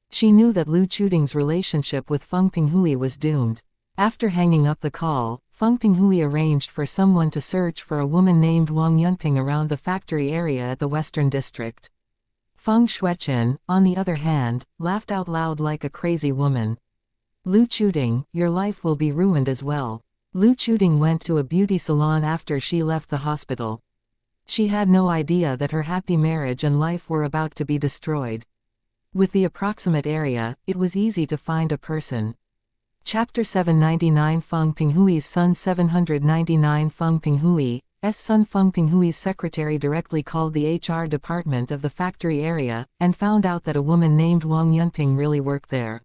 Speaker 1: She knew that Lu Chuding's relationship with Feng Pinghui was doomed. After hanging up the call, Feng Pinghui arranged for someone to search for a woman named Wang Yunping around the factory area at the Western District. Feng Shuichen, on the other hand, laughed out loud like a crazy woman. "Lu Chuding, your life will be ruined as well." Lu Chuding went to a beauty salon after she left the hospital. She had no idea that her happy marriage and life were about to be destroyed. With the approximate area, it was easy to find a person. Chapter 799 Feng Pinghui's son 799 Feng Pinghui's son Feng Pinghui's secretary directly called the HR department of the factory area, and found out that a woman named Wang Yunping really worked there.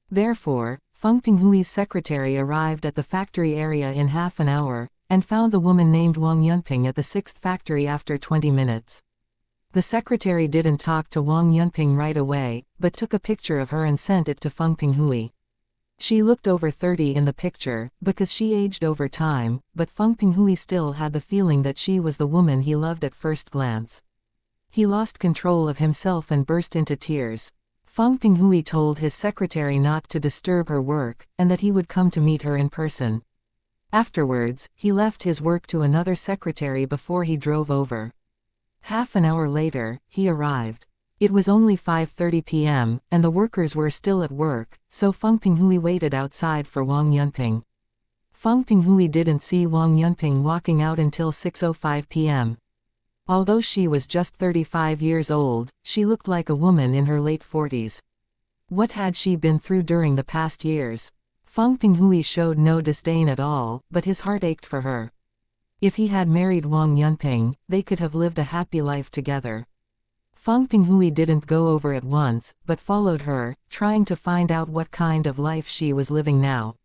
Speaker 1: Therefore, Feng Pinghui's secretary arrived at the factory area in half an hour, and found the woman named Wang Yunping at the 6th factory after 20 minutes. The secretary didn't talk to Wang Yunping right away, but took a picture of her and sent it to Feng Pinghui. She looked over 30 in the picture, because she aged over time, but Feng Pinghui still had the feeling that she was the woman he loved at first glance. He lost control of himself and burst into tears. Feng Pinghui told his secretary not to disturb her work, and that he would come to meet her in person. Afterwards, he left his work to another secretary before he drove over. Half an hour later, he arrived. It was only 5:30 p.m., and the workers were still at work, so Feng Pinghui waited outside for Wang Yunping. Feng Pinghui didn't see Wang Yunping walking out until 6:05 p.m. Although she was just 35 years old, she looked like a woman in her late 40s. What had she been through during the past years? Feng Pinghui showed no disdain at all, but his heart ached for her. If he had married Wang Yunping, they could have lived a happy life together. Feng Pinghui didn't go over at once, but followed her, trying to find out what kind of life she was living now.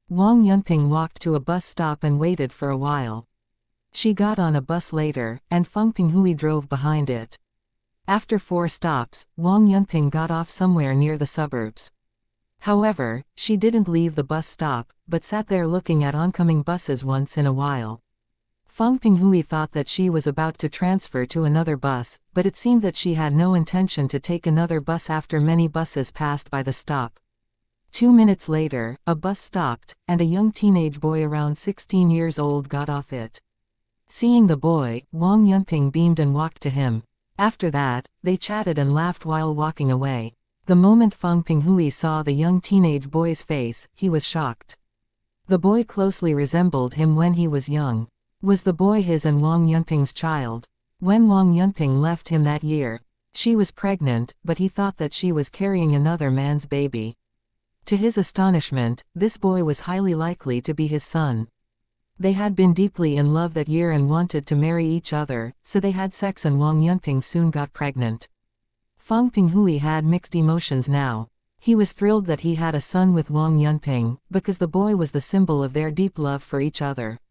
Speaker 1: Wang Yunping walked to a bus stop and waited for a while. She got on a bus later, and Feng Pinghui drove behind it. After 4 stops, Wang Yunping got off somewhere near the suburbs. However, she didn't leave the bus stop, but sat there looking at oncoming buses once in a while. Feng Pinghui thought that she was about to transfer to another bus, but it seemed that she had no intention to take another bus after many buses passed by the stop. 2 minutes later, a bus stopped, and a young teenage boy around 16 years old got off it. Seeing the boy, Wang Yunping beamed and walked to him. After that, they chatted and laughed while walking away. The moment Feng Pinghui saw the young teenage boy's face, he was shocked. The boy closely resembled him when he was young. Was the boy his and Wang Yunping's child? When Wang Yunping left him that year, she was pregnant, but he thought that she was carrying another man's baby. To his astonishment, this boy was highly likely to be his son. They had been deeply in love that year and wanted to marry each other, so they had sex and Wang Yunping soon got pregnant. Feng Pinghui had mixed emotions now. He was thrilled that he had a son with Wang Yunping, because the boy was the symbol of their deep love for each other.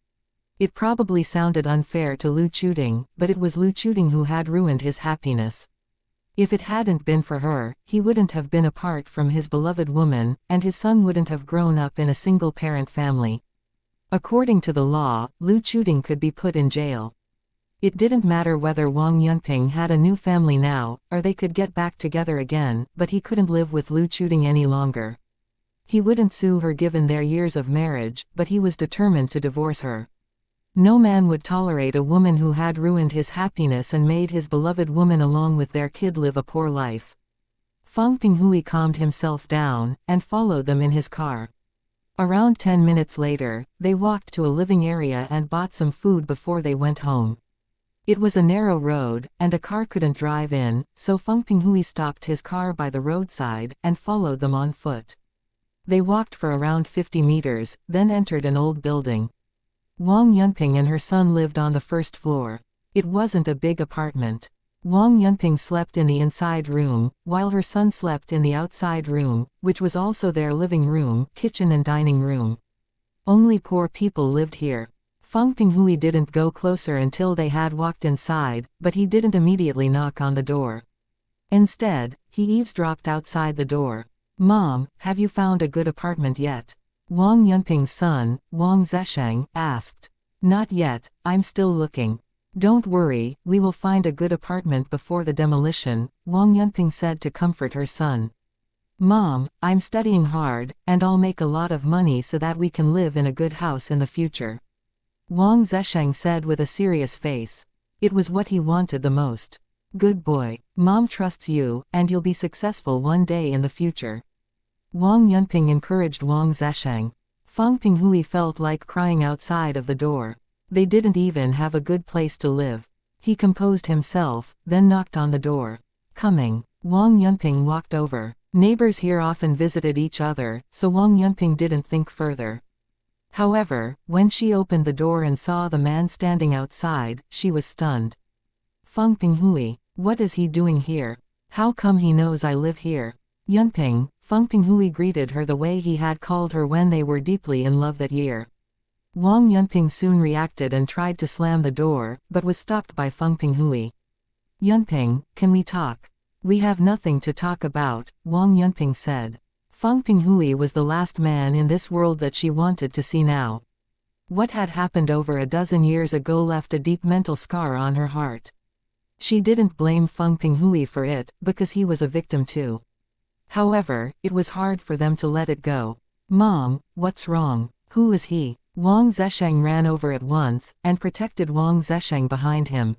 Speaker 1: It probably sounded unfair to Lu Chuding, but it was Lu Chuding who had ruined his happiness. If it hadn't been for her, he wouldn't have been apart from his beloved woman, and his son wouldn't have grown up in a single-parent family. According to the law, Lu Chuding could be put in jail. It didn't matter whether Wang Yunping had a new family now, or they could get back together again, but he couldn't live with Lu Chuding any longer. He wouldn't sue her given their years of marriage, but he was determined to divorce her. No man would tolerate a woman who had ruined his happiness and made his beloved woman along with their kid live a poor life. Feng Pinghui calmed himself down, and followed them in his car. Around 10 minutes later, they walked to a living area and bought some food before they went home. It was a narrow road, and a car couldn't drive in, so Feng Pinghui stopped his car by the roadside, and followed them on foot. They walked for around 50 meters, then entered an old building. Wang Yunping and her son lived on the first floor. It wasn't a big apartment. Wang Yunping slept in the inside room, while her son slept in the outside room, which was also their living room, kitchen and dining room. Only poor people lived here. Feng Pinghui didn't go closer until they had walked inside, but he didn't immediately knock on the door. Instead, he eavesdropped outside the door. "Mom, have you found a good apartment yet?" Wang Yunping's son, Wang Zesheng, asked. "Not yet, I'm still looking." "Don't worry, we will find a good apartment before the demolition," Wang Yunping said to comfort her son. "Mom, I'm studying hard, and I'll make a lot of money so that we can live in a good house in the future," Wang Zesheng said with a serious face. It was what he wanted the most. "Good boy. Mom trusts you, and you'll be successful one day in the future," Wang Yunping encouraged Wang Zesheng. Feng Pinghui felt like crying outside of the door. They didn't even have a good place to live. He composed himself, then knocked on the door. "Coming." Wang Yunping walked over. Neighbors here often visited each other, so Wang Yunping didn't think further. However, when she opened the door and saw the man standing outside, she was stunned. "Feng Pinghui, what is he doing here? How come he knows I live here?" "Yunping," Feng Pinghui greeted her the way he had called her when they were deeply in love that year. Wang Yunping soon reacted and tried to slam the door, but was stopped by Feng Pinghui. "Yunping, can we talk?" "We have nothing to talk about," Wang Yunping said. Feng Pinghui was the last man in this world that she wanted to see now. What had happened over a dozen years ago left a deep mental scar on her heart. She didn't blame Feng Pinghui for it, because he was a victim too. However, it was hard for them to let it go. "Mom, what's wrong? Who is he?" Wang Zesheng ran over at once, and protected Wang Zesheng behind him.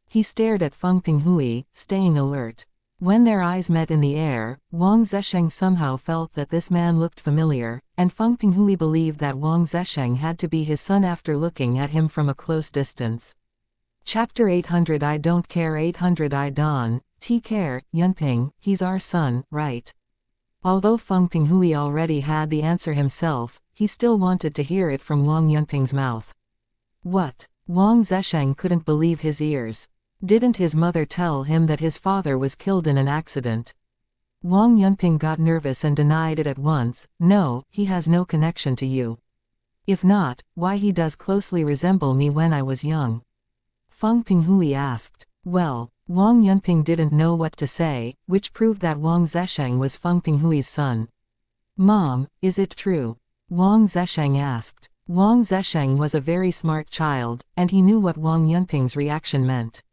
Speaker 1: He stared at Feng Pinghui, staying alert. When their eyes met in the air, Wang Zesheng somehow felt that this man looked familiar, and Feng Pinghui believed that Wang Zesheng had to be his son after looking at him from a close distance. Chapter 800 I Don't Care 800 I Don, T Care, Yunping, he's our son, right? Although Feng Pinghui already had the answer himself, he still wanted to hear it from Wang Yunping's mouth. What? Wang Zesheng couldn't believe his ears. Didn't his mother tell him that his father was killed in an accident? Wang Yunping got nervous and denied it at once. "No, he has no connection to you. If not, why he does closely resemble me when I was young?" Feng Pinghui asked. Well, Wang Yunping didn't know what to say, which proved that Wang Zesheng was Feng Pinghui's son. "Mom, is it true?" Wang Zesheng asked. Wang Zesheng was a very smart child, and he knew what Wang Yunping's reaction meant.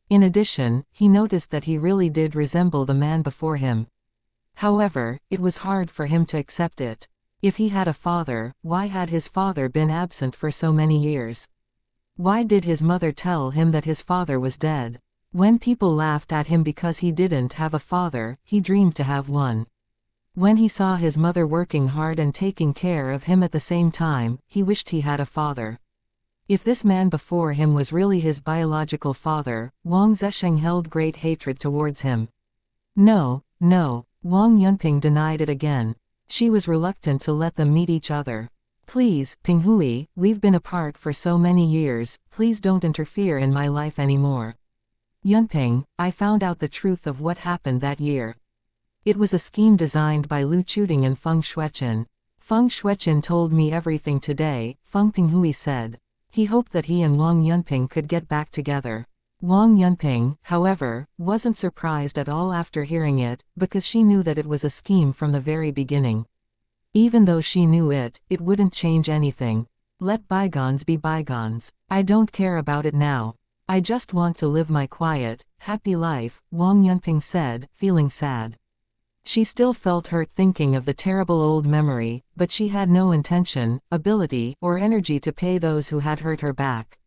Speaker 1: In addition, he noticed that he really did resemble the man before him. However, it was hard for him to accept it. If he had a father, why had his father been absent for so many years? Why did his mother tell him that his father was dead? When people laughed at him because he didn't have a father, he dreamed to have one. When he saw his mother working hard and taking care of him at the same time, he wished he had a father. If this man before him was really his biological father, Wang Zesheng held great hatred towards him. No, Wang Yunping denied it again. She was reluctant to let them meet each other. "Please, Pinghui, we've been apart for so many years, please don't interfere in my life anymore." "Yunping, I found out the truth of what happened that year. It was a scheme designed by Lu Chuting and Feng Shueqin. Feng Shueqin told me everything today," Feng Pinghui said. He hoped that he and Wang Yunping could get back together. Wang Yunping, however, wasn't surprised at all after hearing it, because she knew that it was a scheme from the very beginning. Even though she knew it, it wouldn't change anything. Let bygones be bygones. I don't care about it now. I just want to live my quiet, happy life, Wang Yunping said, feeling sad. She still felt hurt thinking of the terrible old memory, but she had no intention, ability, or energy to pay those who had hurt her back.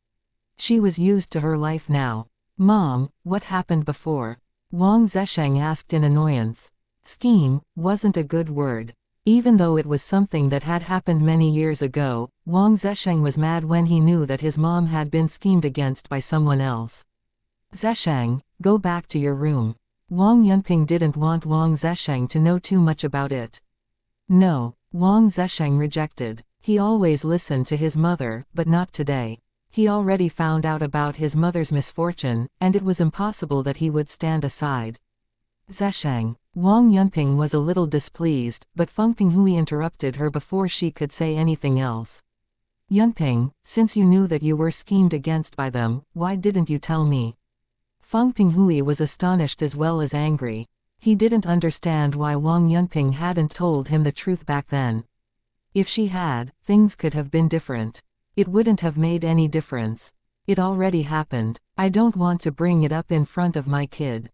Speaker 1: She was used to her life now. "Mom, what happened before?" Wang Zesheng asked in annoyance. "Scheme" wasn't a good word. Even though it was something that had happened many years ago, Wang Zesheng was mad when he knew that his mom had been schemed against by someone else. Zesheng, go back to your room. Wang Yunping didn't want Wang Zesheng to know too much about it. No, Wang Zesheng rejected. He always listened to his mother, but not today. He already found out about his mother's misfortune, and it was impossible that he would stand aside. Zesheng. Wang Yunping was a little displeased, but Feng Pinghui interrupted her before she could say anything else. Yunping, since you knew that you were schemed against by them, why didn't you tell me? Feng Pinghui was astonished as well as angry. He didn't understand why Wang Yunping hadn't told him the truth back then. If she had, things could have been different. It wouldn't have made any difference. It already happened. I don't want to bring it up in front of my kid.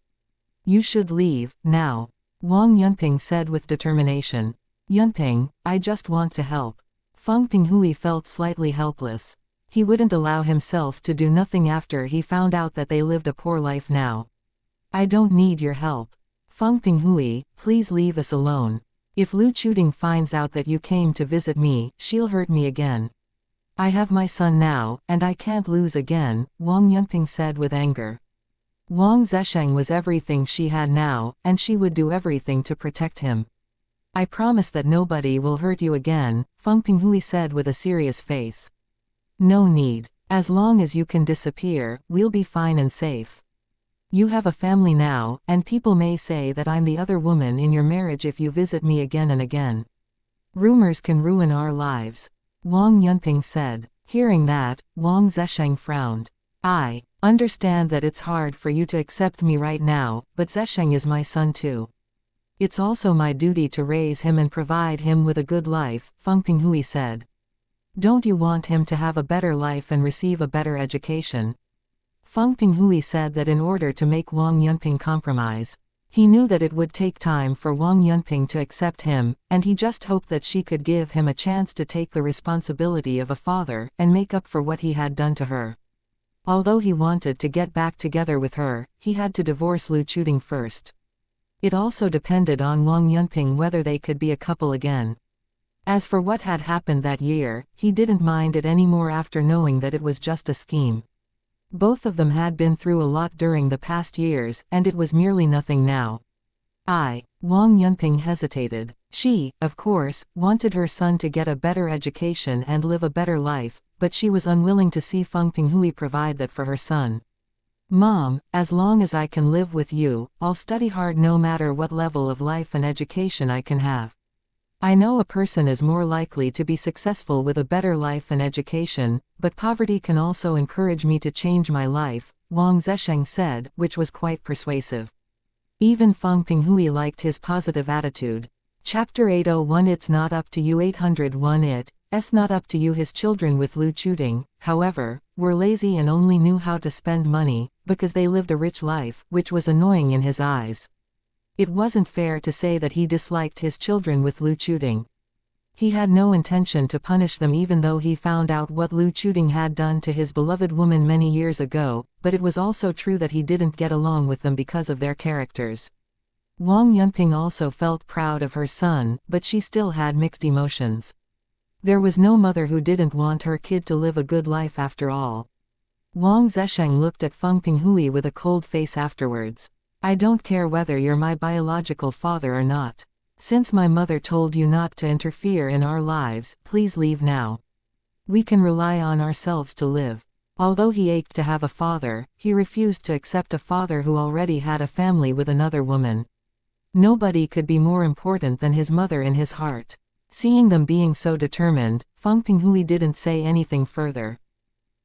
Speaker 1: You should leave, now. Wang Yunping said with determination. Yunping, I just want to help. Feng Pinghui felt slightly helpless. He wouldn't allow himself to do nothing after he found out that they lived a poor life now. I don't need your help. Feng Pinghui, please leave us alone. If Lu Chuding finds out that you came to visit me, she'll hurt me again. I have my son now, and I can't lose again, Wang Yunping said with anger. Wang Zesheng was everything she had now, and she would do everything to protect him. I promise that nobody will hurt you again, Feng Pinghui said with a serious face. No need. As long as you can disappear, we'll be fine and safe. You have a family now, and people may say that I'm the other woman in your marriage if you visit me again and again. Rumors can ruin our lives. Wang Yunping said. Hearing that, Wang Zesheng frowned. I understand that it's hard for you to accept me right now, but Zesheng is my son too. It's also my duty to raise him and provide him with a good life, Feng Pinghui said. Don't you want him to have a better life and receive a better education? Feng Pinghui said that in order to make Wang Yunping compromise, he knew that it would take time for Wang Yunping to accept him, and he just hoped that she could give him a chance to take the responsibility of a father and make up for what he had done to her. Although he wanted to get back together with her, he had to divorce Lu Chuding first. It also depended on Wang Yunping whether they could be a couple again. As for what had happened that year, he didn't mind it anymore after knowing that it was just a scheme. Both of them had been through a lot during the past years, and it was merely nothing now. Wang Yunping hesitated. She, of course, wanted her son to get a better education and live a better life, but she was unwilling to see Feng Pinghui provide that for her son. Mom, as long as I can live with you, I'll study hard no matter what level of life and education I can have. I know a person is more likely to be successful with a better life and education, but poverty can also encourage me to change my life, Wang Zesheng said, which was quite persuasive. Even Feng Pinghui liked his positive attitude. Chapter 801 It's not up to you 801 It's not up to you. His children with Lu Chuding, however, were lazy and only knew how to spend money, because they lived a rich life, which was annoying in his eyes. It wasn't fair to say that he disliked his children with Lu Chuding. He had no intention to punish them even though he found out what Lu Chuding had done to his beloved woman many years ago, but it was also true that he didn't get along with them because of their characters. Wang Yunping also felt proud of her son, but she still had mixed emotions. There was no mother who didn't want her kid to live a good life after all. Wang Zesheng looked at Feng Pinghui with a cold face afterwards. I don't care whether you're my biological father or not. Since my mother told you not to interfere in our lives, please leave now. We can rely on ourselves to live. Although he ached to have a father, he refused to accept a father who already had a family with another woman. Nobody could be more important than his mother in his heart. Seeing them being so determined, Feng Pinghui didn't say anything further.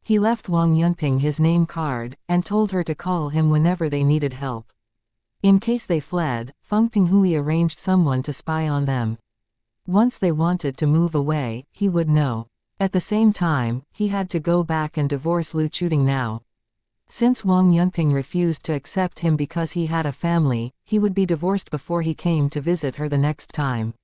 Speaker 1: He left Wang Yunping his name card, and told her to call him whenever they needed help. In case they fled, Feng Pinghui arranged someone to spy on them. Once they wanted to move away, he would know. At the same time, he had to go back and divorce Lu Chuding now. Since Wang Yunping refused to accept him because he had a family, he would be divorced before he came to visit her the next time.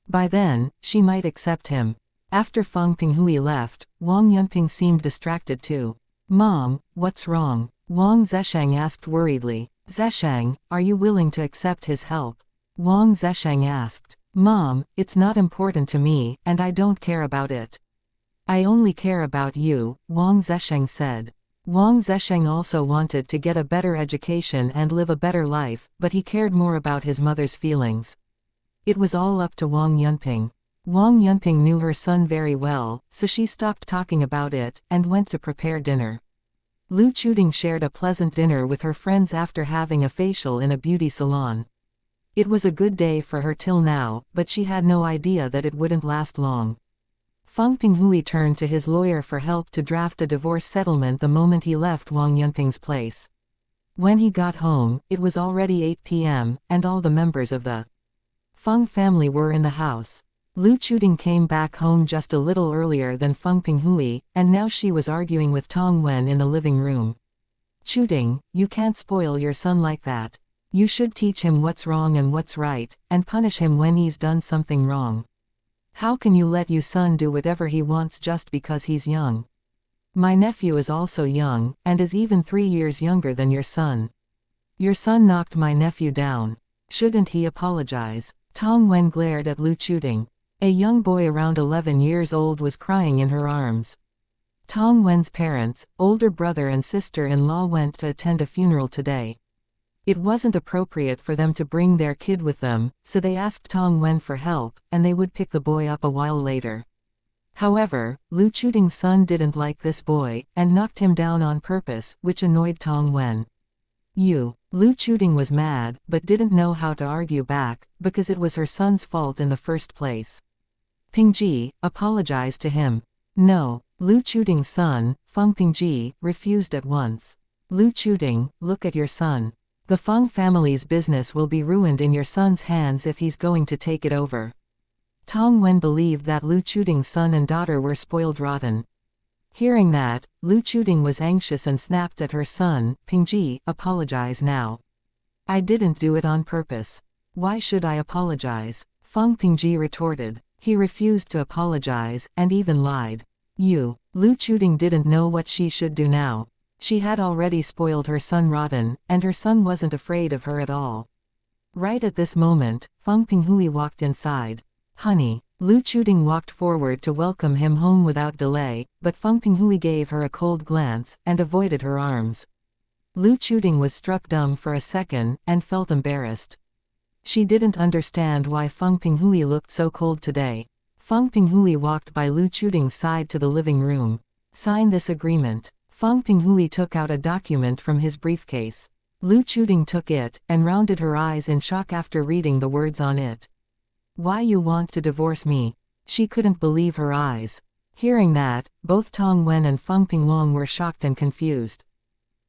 Speaker 1: By then, she might accept him. After Feng Pinghui left, Wang Yunping seemed distracted too. Mom, what's wrong? Wang Zesheng asked worriedly. Zesheng, are you willing to accept his help? Wang Zesheng asked. Mom, it's not important to me, and I don't care about it. I only care about you, Wang Zesheng said. Wang Zesheng also wanted to get a better education and live a better life, but he cared more about his mother's feelings. It was all up to Wang Yunping. Wang Yunping knew her son very well, so she stopped talking about it, and went to prepare dinner. Lu Chuting shared a pleasant dinner with her friends after having a facial in a beauty salon. It was a good day for her till now, but she had no idea that it wouldn't last long. Feng Pinghui turned to his lawyer for help to draft a divorce settlement the moment he left Wang Yunping's place. When he got home, it was already 8 p.m., and all the members of the Feng family were in the house. Lu Chuting came back home just a little earlier than Feng Pinghui, and now she was arguing with Tong Wen in the living room. Chuting, you can't spoil your son like that. You should teach him what's wrong and what's right, and punish him when he's done something wrong. How can you let your son do whatever he wants just because he's young? My nephew is also young, and is even 3 years younger than your son. Your son knocked my nephew down. Shouldn't he apologize? Tong Wen glared at Lu Chuting. A young boy around 11 years old was crying in her arms. Tong Wen's parents, older brother and sister-in-law went to attend a funeral today. It wasn't appropriate for them to bring their kid with them, so they asked Tong Wen for help, and they would pick the boy up a while later. However, Lu Chuting's son didn't like this boy, and knocked him down on purpose, which annoyed Tong Wen. Lu Chuting was mad, but didn't know how to argue back, because it was her son's fault in the first place. Pingji, apologized to him. No, Lu Chuting's son, Feng Pingji, refused at once. Lu Chuting, look at your son. The Feng family's business will be ruined in your son's hands if he's going to take it over. Tong Wen believed that Lu Chuting's son and daughter were spoiled rotten. Hearing that, Lu Chuting was anxious and snapped at her son. Pingji, apologize now. I didn't do it on purpose. Why should I apologize? Feng Pingji retorted. He refused to apologize, and even lied. Lu Chuting didn't know what she should do now. She had already spoiled her son rotten, and her son wasn't afraid of her at all. Right at this moment, Feng Pinghui walked inside. Honey. Lu Chuting walked forward to welcome him home without delay, but Feng Pinghui gave her a cold glance, and avoided her arms. Lu Chuting was struck dumb for a second, and felt embarrassed. She didn't understand why Feng Pinghui looked so cold today. Feng Pinghui walked by Lu Chuting's side to the living room. Sign this agreement. Feng Pinghui took out a document from his briefcase. Lu Chuting took it, and rounded her eyes in shock after reading the words on it. Why you want to divorce me? She couldn't believe her eyes. Hearing that, both Tong Wen and Feng Pingwang were shocked and confused.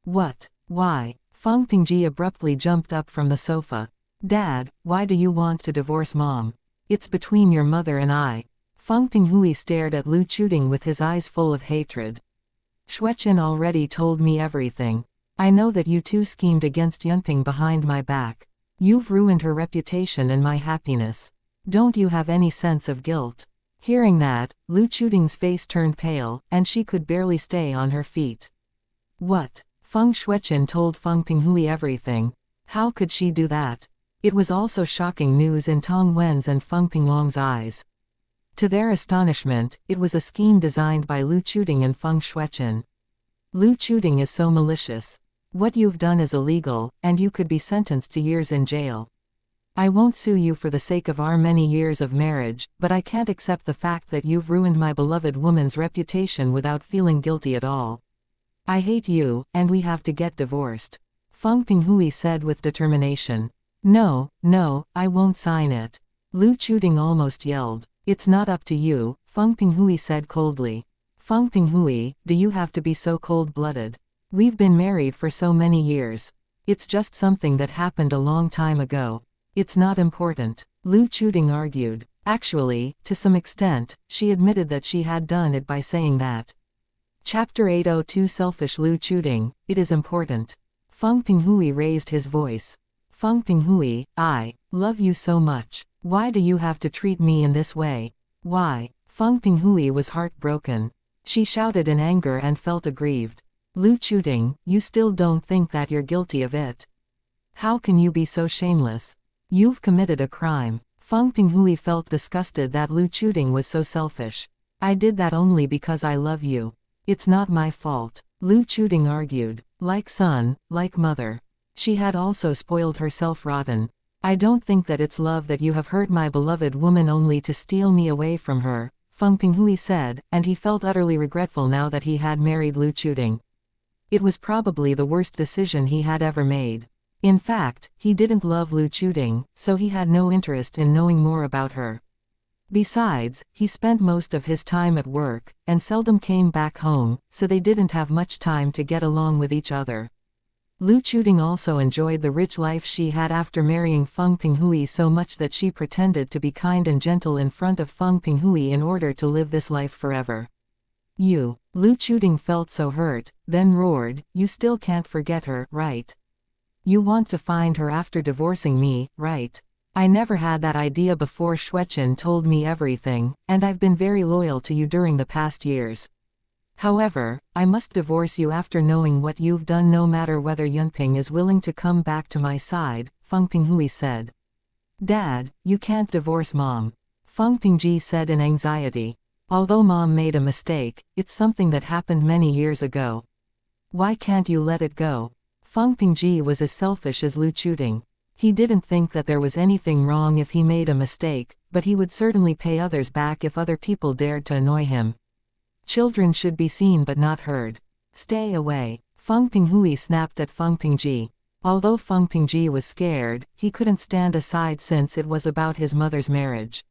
Speaker 1: What? Why? Feng Pingji abruptly jumped up from the sofa. Dad, why do you want to divorce Mom? It's between your mother and I. Feng Pinghui stared at Lu Chuting with his eyes full of hatred. Xueqin already told me everything. I know that you two schemed against Yunping behind my back. You've ruined her reputation and my happiness. Don't you have any sense of guilt? Hearing that, Lu Chuting's face turned pale, and she could barely stay on her feet. What? Feng Xueqin told Feng Pinghui everything. How could she do that? It was also shocking news in Tong Wen's and Feng Pingwang's eyes. To their astonishment, it was a scheme designed by Lu Chuting and Feng Xueqin. Lu Chuting is so malicious. What you've done is illegal, and you could be sentenced to years in jail. I won't sue you for the sake of our many years of marriage, but I can't accept the fact that you've ruined my beloved woman's reputation without feeling guilty at all. I hate you, and we have to get divorced. Feng Pinghui said with determination. No, I won't sign it. Lu Chuting almost yelled. It's not up to you, Feng Pinghui said coldly. Feng Pinghui, do you have to be so cold-blooded? We've been married for so many years. It's just something that happened a long time ago. It's not important. Lu Chuting argued. Actually, to some extent, she admitted that she had done it by saying that. Chapter 802 Selfish Lu Chuting, it is important. Feng Pinghui raised his voice. Feng Pinghui, I love you so much. Why do you have to treat me in this way? Why? Feng Pinghui was heartbroken. She shouted in anger and felt aggrieved. Lu Chuting, you still don't think that you're guilty of it? How can you be so shameless? You've committed a crime. Feng Pinghui felt disgusted that Lu Chuding was so selfish. I did that only because I love you. It's not my fault. Lu Chuding argued. Like son, like mother. She had also spoiled herself rotten. I don't think that it's love that you have hurt my beloved woman only to steal me away from her, Feng Pinghui said, and he felt utterly regretful now that he had married Lu Chuding. It was probably the worst decision he had ever made. In fact, he didn't love Lu Chuding, so he had no interest in knowing more about her. Besides, he spent most of his time at work, and seldom came back home, so they didn't have much time to get along with each other. Lu Chuding also enjoyed the rich life she had after marrying Feng Pinghui so much that she pretended to be kind and gentle in front of Feng Pinghui in order to live this life forever. You. Lu Chuding felt so hurt, then roared, you still can't forget her, right? You want to find her after divorcing me, right? I never had that idea before. Xueqin told me everything, and I've been very loyal to you during the past years. However, I must divorce you after knowing what you've done, no matter whether Yunping is willing to come back to my side, Feng Pinghui said. Dad, you can't divorce Mom. Feng Pingji said in anxiety. Although Mom made a mistake, it's something that happened many years ago. Why can't you let it go? Feng Pingji was as selfish as Lu Chuding. He didn't think that there was anything wrong if he made a mistake, but he would certainly pay others back if other people dared to annoy him. Children should be seen but not heard. Stay away. Feng Pinghui snapped at Feng Pingji. Although Feng Pingji was scared, he couldn't stand aside since it was about his mother's marriage.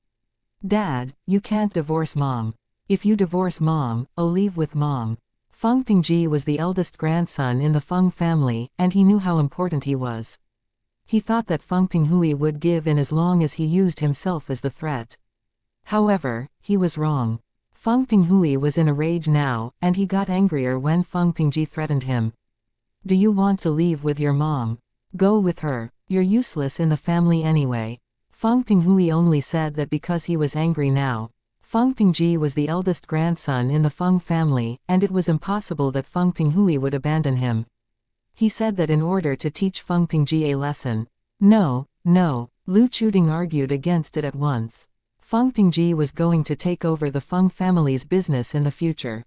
Speaker 1: Dad, you can't divorce Mom. If you divorce Mom, I'll leave with Mom. Feng Pingji was the eldest grandson in the Feng family, and he knew how important he was. He thought that Feng Pinghui would give in as long as he used himself as the threat. However, he was wrong. Feng Pinghui was in a rage now, and he got angrier when Feng Pingji threatened him. Do you want to leave with your mom? Go with her. You're useless in the family anyway. Feng Pinghui only said that because he was angry now. Feng Pingji was the eldest grandson in the Feng family, and it was impossible that Feng Pinghui would abandon him. He said that in order to teach Feng Pingji a lesson. No, no, Lu Chuding argued against it at once. Feng Pingji was going to take over the Feng family's business in the future.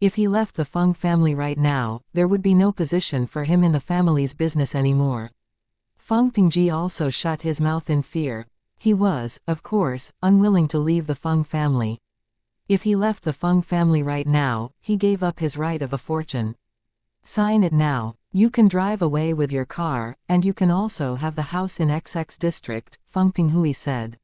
Speaker 1: If he left the Feng family right now, there would be no position for him in the family's business anymore. Feng Pingji also shut his mouth in fear. He was, of course, unwilling to leave the Feng family. If he left the Feng family right now, he gave up his right of a fortune. Sign it now. You can drive away with your car, and you can also have the house in XX district, Feng Pinghui said.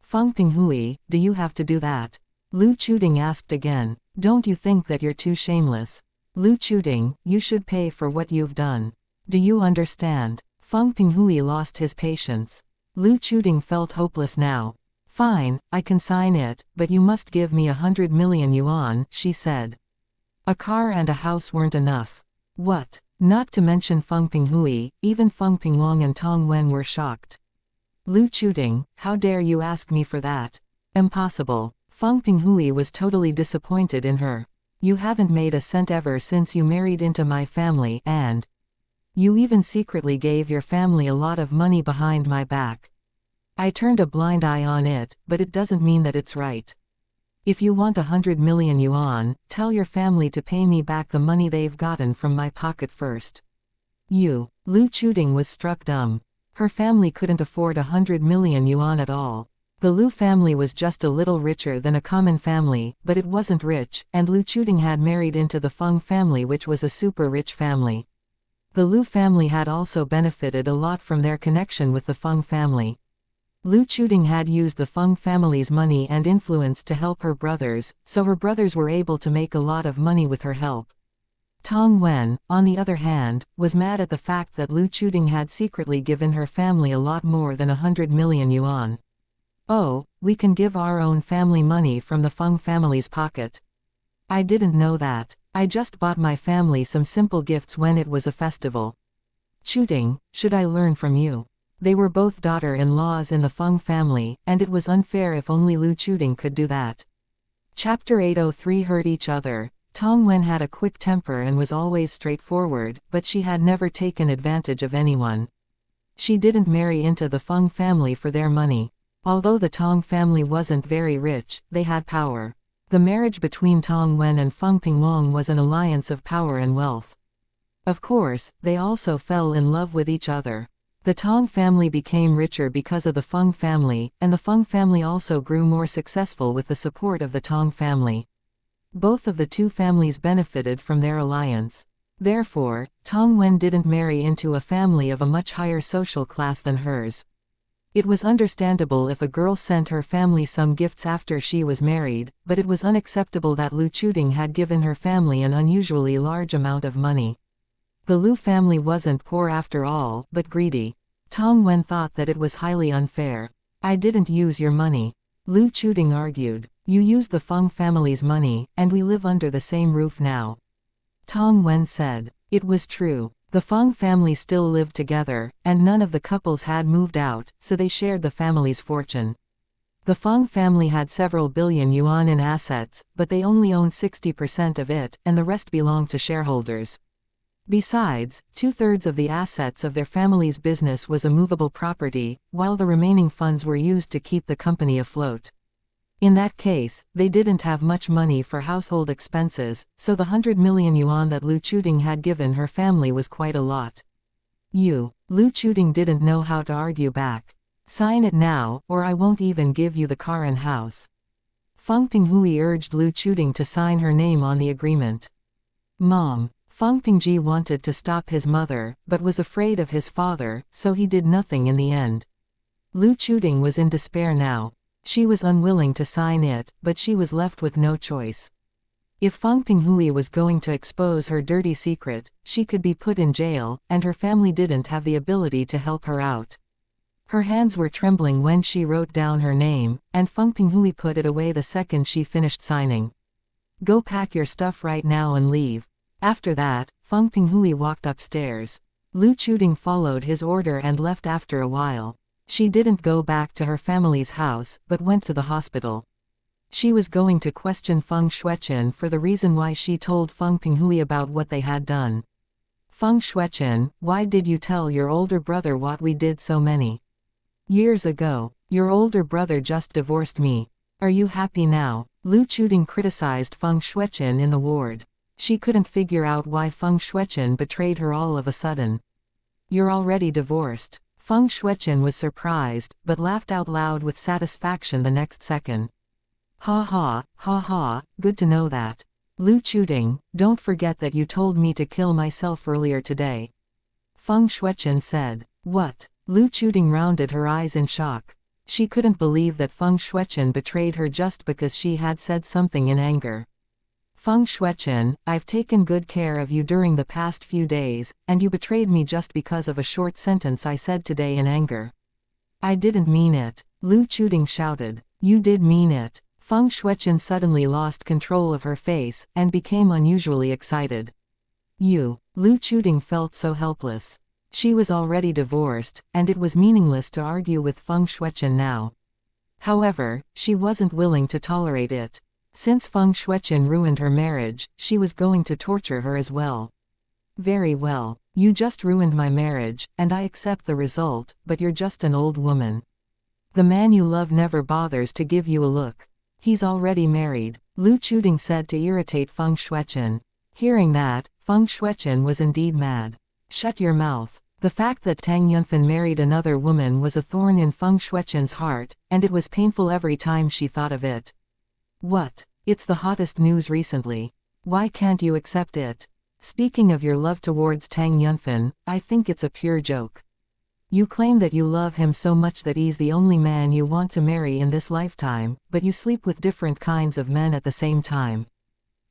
Speaker 1: Feng Pinghui, do you have to do that? Lu Chuding asked again. Don't you think that you're too shameless? Lu Chuding, you should pay for what you've done. Do you understand? Feng Pinghui lost his patience. Lu Chuding felt hopeless now. Fine, I can sign it, but you must give me 100 million yuan, she said. A car and a house weren't enough. What? Not to mention Feng Pinghui, even Feng Pingwang and Tong Wen were shocked. Lu Chuding, how dare you ask me for that? Impossible. Feng Pinghui was totally disappointed in her. You haven't made a cent ever since you married into my family, and you even secretly gave your family a lot of money behind my back. I turned a blind eye on it, but it doesn't mean that it's right. If you want 100 million yuan, tell your family to pay me back the money they've gotten from my pocket first. Lu Chuding was struck dumb. Her family couldn't afford 100 million yuan at all. The Lu family was just a little richer than a common family, but it wasn't rich, and Lu Chuding had married into the Feng family, which was a super rich family. The Lu family had also benefited a lot from their connection with the Feng family. Lu Chuding had used the Feng family's money and influence to help her brothers, so her brothers were able to make a lot of money with her help. Tong Wen, on the other hand, was mad at the fact that Lu Chuding had secretly given her family a lot more than 100 million yuan. Oh, we can give our own family money from the Feng family's pocket. I didn't know that. I just bought my family some simple gifts when it was a festival. Chuding, should I learn from you? They were both daughter-in-laws in the Feng family, and it was unfair if only Lu Chuding could do that. Chapter 803 Hurt each other. Tong Wen had a quick temper and was always straightforward, but she had never taken advantage of anyone. She didn't marry into the Feng family for their money. Although the Tong family wasn't very rich, they had power. The marriage between Tong Wen and Feng Pingwang was an alliance of power and wealth. Of course, they also fell in love with each other. The Tong family became richer because of the Feng family, and the Feng family also grew more successful with the support of the Tong family. Both of the two families benefited from their alliance. Therefore, Tong Wen didn't marry into a family of a much higher social class than hers. It was understandable if a girl sent her family some gifts after she was married, but it was unacceptable that Lu Chuting had given her family an unusually large amount of money. The Lu family wasn't poor after all, but greedy. Tong Wen thought that it was highly unfair. I didn't use your money. Lu Chuting argued. You used the Feng family's money, and we live under the same roof now. Tong Wen said. It was true. The Feng family still lived together, and none of the couples had moved out, so they shared the family's fortune. The Feng family had several billion yuan in assets, but they only owned 60% of it, and the rest belonged to shareholders. Besides, 2/3 of the assets of their family's business was a movable property, while the remaining funds were used to keep the company afloat. In that case, they didn't have much money for household expenses, so the 100 million yuan that Lu Chuting had given her family was quite a lot. Lu Chuting didn't know how to argue back. Sign it now, or I won't even give you the car and house. Feng Pinghui urged Lu Chuting to sign her name on the agreement. Mom. Feng Pingji wanted to stop his mother, but was afraid of his father, so he did nothing in the end. Lu Chuting was in despair now. She was unwilling to sign it, but she was left with no choice. If Feng Pinghui was going to expose her dirty secret, she could be put in jail, and her family didn't have the ability to help her out. Her hands were trembling when she wrote down her name, and Feng Pinghui put it away the second she finished signing. Go pack your stuff right now and leave. After that, Feng Pinghui walked upstairs. Lu Chuting followed his order and left after a while. She didn't go back to her family's house, but went to the hospital. She was going to question Feng Shuechen for the reason why she told Feng Pinghui about what they had done. Feng Shuechen, why did you tell your older brother what we did so many years ago? Your older brother just divorced me. Are you happy now? Lu Chuting criticized Feng Shuechen in the ward. She couldn't figure out why Feng Shuechen betrayed her all of a sudden. You're already divorced. Feng Shuechen was surprised, but laughed out loud with satisfaction the next second. Ha ha, good to know that. Lu Chuting, don't forget that you told me to kill myself earlier today. Feng Shuechen said. What? Lu Chuting rounded her eyes in shock. She couldn't believe that Feng Shuechen betrayed her just because she had said something in anger. Feng Shuechen, I've taken good care of you during the past few days, and you betrayed me just because of a short sentence I said today in anger. I didn't mean it. Lu Chuting shouted. You did mean it. Feng Shuechen suddenly lost control of her face, and became unusually excited. Lu Chuting felt so helpless. She was already divorced, and it was meaningless to argue with Feng Shuechen now. However, she wasn't willing to tolerate it. Since Feng Shuechen ruined her marriage, she was going to torture her as well. Very well. You just ruined my marriage, and I accept the result, but you're just an old woman. The man you love never bothers to give you a look. He's already married, Lu Chuting said to irritate Feng Shuechen. Hearing that, Feng Shuechen was indeed mad. Shut your mouth. The fact that Tang Yunfen married another woman was a thorn in Feng Shuechen's heart, and it was painful every time she thought of it. What? It's the hottest news recently. Why can't you accept it? Speaking of your love towards Tang Yunfen, I think it's a pure joke. You claim that you love him so much that he's the only man you want to marry in this lifetime, but you sleep with different kinds of men at the same time.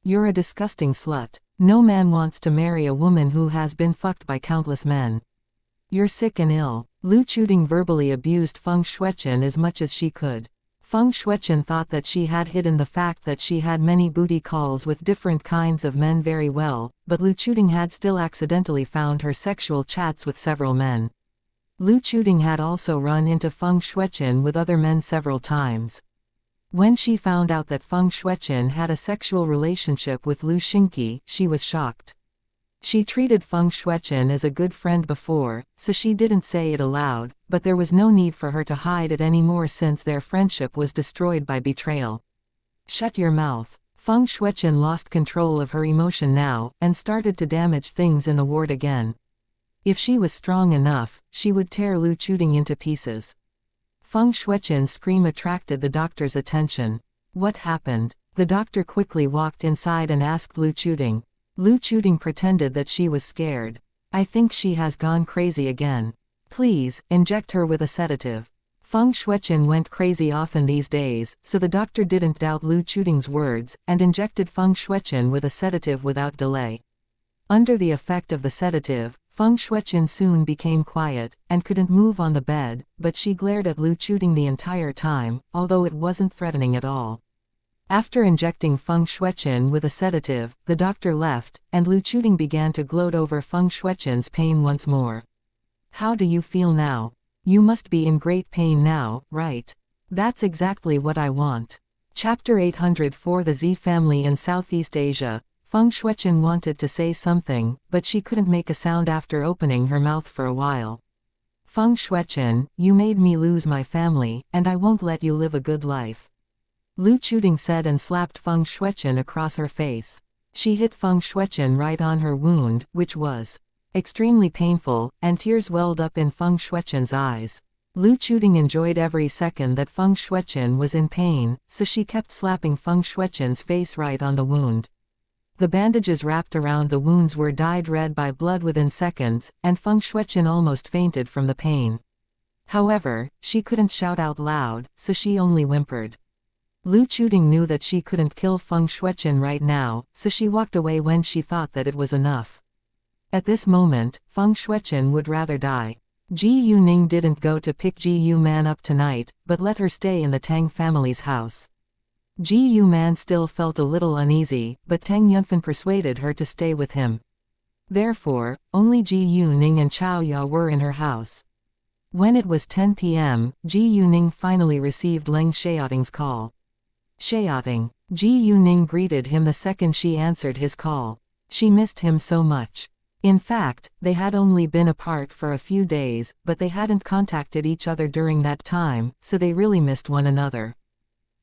Speaker 1: You're a disgusting slut. No man wants to marry a woman who has been fucked by countless men. You're sick and ill. Lu Chuting verbally abused Feng Shuechen as much as she could. Feng Shuechen thought that she had hidden the fact that she had many booty calls with different kinds of men very well, but Lu Chuting had still accidentally found her sexual chats with several men. Lu Chuting had also run into Feng Shuechen with other men several times. When she found out that Feng Shuechen had a sexual relationship with Lu Xingqi, she was shocked. She treated Feng Shuechen as a good friend before, so she didn't say it aloud, but there was no need for her to hide it anymore since their friendship was destroyed by betrayal. Shut your mouth. Feng Shuechen lost control of her emotion now, and started to damage things in the ward again. If she was strong enough, she would tear Lu Chuting into pieces. Feng Shuechen's scream attracted the doctor's attention. What happened? The doctor quickly walked inside and asked Lu Chuting. Lu Chuting pretended that she was scared. I think she has gone crazy again. Please, inject her with a sedative. Feng Shuechen went crazy often these days, so the doctor didn't doubt Lu Chuting's words, and injected Feng Shuechen with a sedative without delay. Under the effect of the sedative, Feng Shuechen soon became quiet, and couldn't move on the bed, but she glared at Lu Chuting the entire time, although it wasn't threatening at all. After injecting Feng Shuechen with a sedative, the doctor left, and Lu Chuting began to gloat over Feng Shuechen's pain once more. How do you feel now? You must be in great pain now, right? That's exactly what I want. Chapter 804 The Z family in Southeast Asia. Feng Shuechen wanted to say something, but she couldn't make a sound after opening her mouth for a while. Feng Shuechen, you made me lose my family, and I won't let you live a good life. Lu Chuting said and slapped Feng Shuechen across her face. She hit Feng Shuechen right on her wound, which was extremely painful, and tears welled up in Feng Shuechen's eyes. Lu Chuting enjoyed every second that Feng Shuechen was in pain, so she kept slapping Feng Shuechen's face right on the wound. The bandages wrapped around the wounds were dyed red by blood within seconds, and Feng Shuechen almost fainted from the pain. However, she couldn't shout out loud, so she only whimpered. Lu Chuting knew that she couldn't kill Feng Shuechen right now, so she walked away when she thought that it was enough. At this moment, Feng Shuechen would rather die. Ji Yuning didn't go to pick Ji Yu Man up tonight, but let her stay in the Tang family's house. Ji Yu Man still felt a little uneasy, but Tang Yunfen persuaded her to stay with him. Therefore, only Ji Yuning and Chao Ya were in her house. When it was 10 p.m., Ji Yuning finally received Leng Xiaoting's call. Xiaoting. Ji Yuning greeted him the second she answered his call. She missed him so much. In fact, they had only been apart for a few days, but they hadn't contacted each other during that time, so they really missed one another.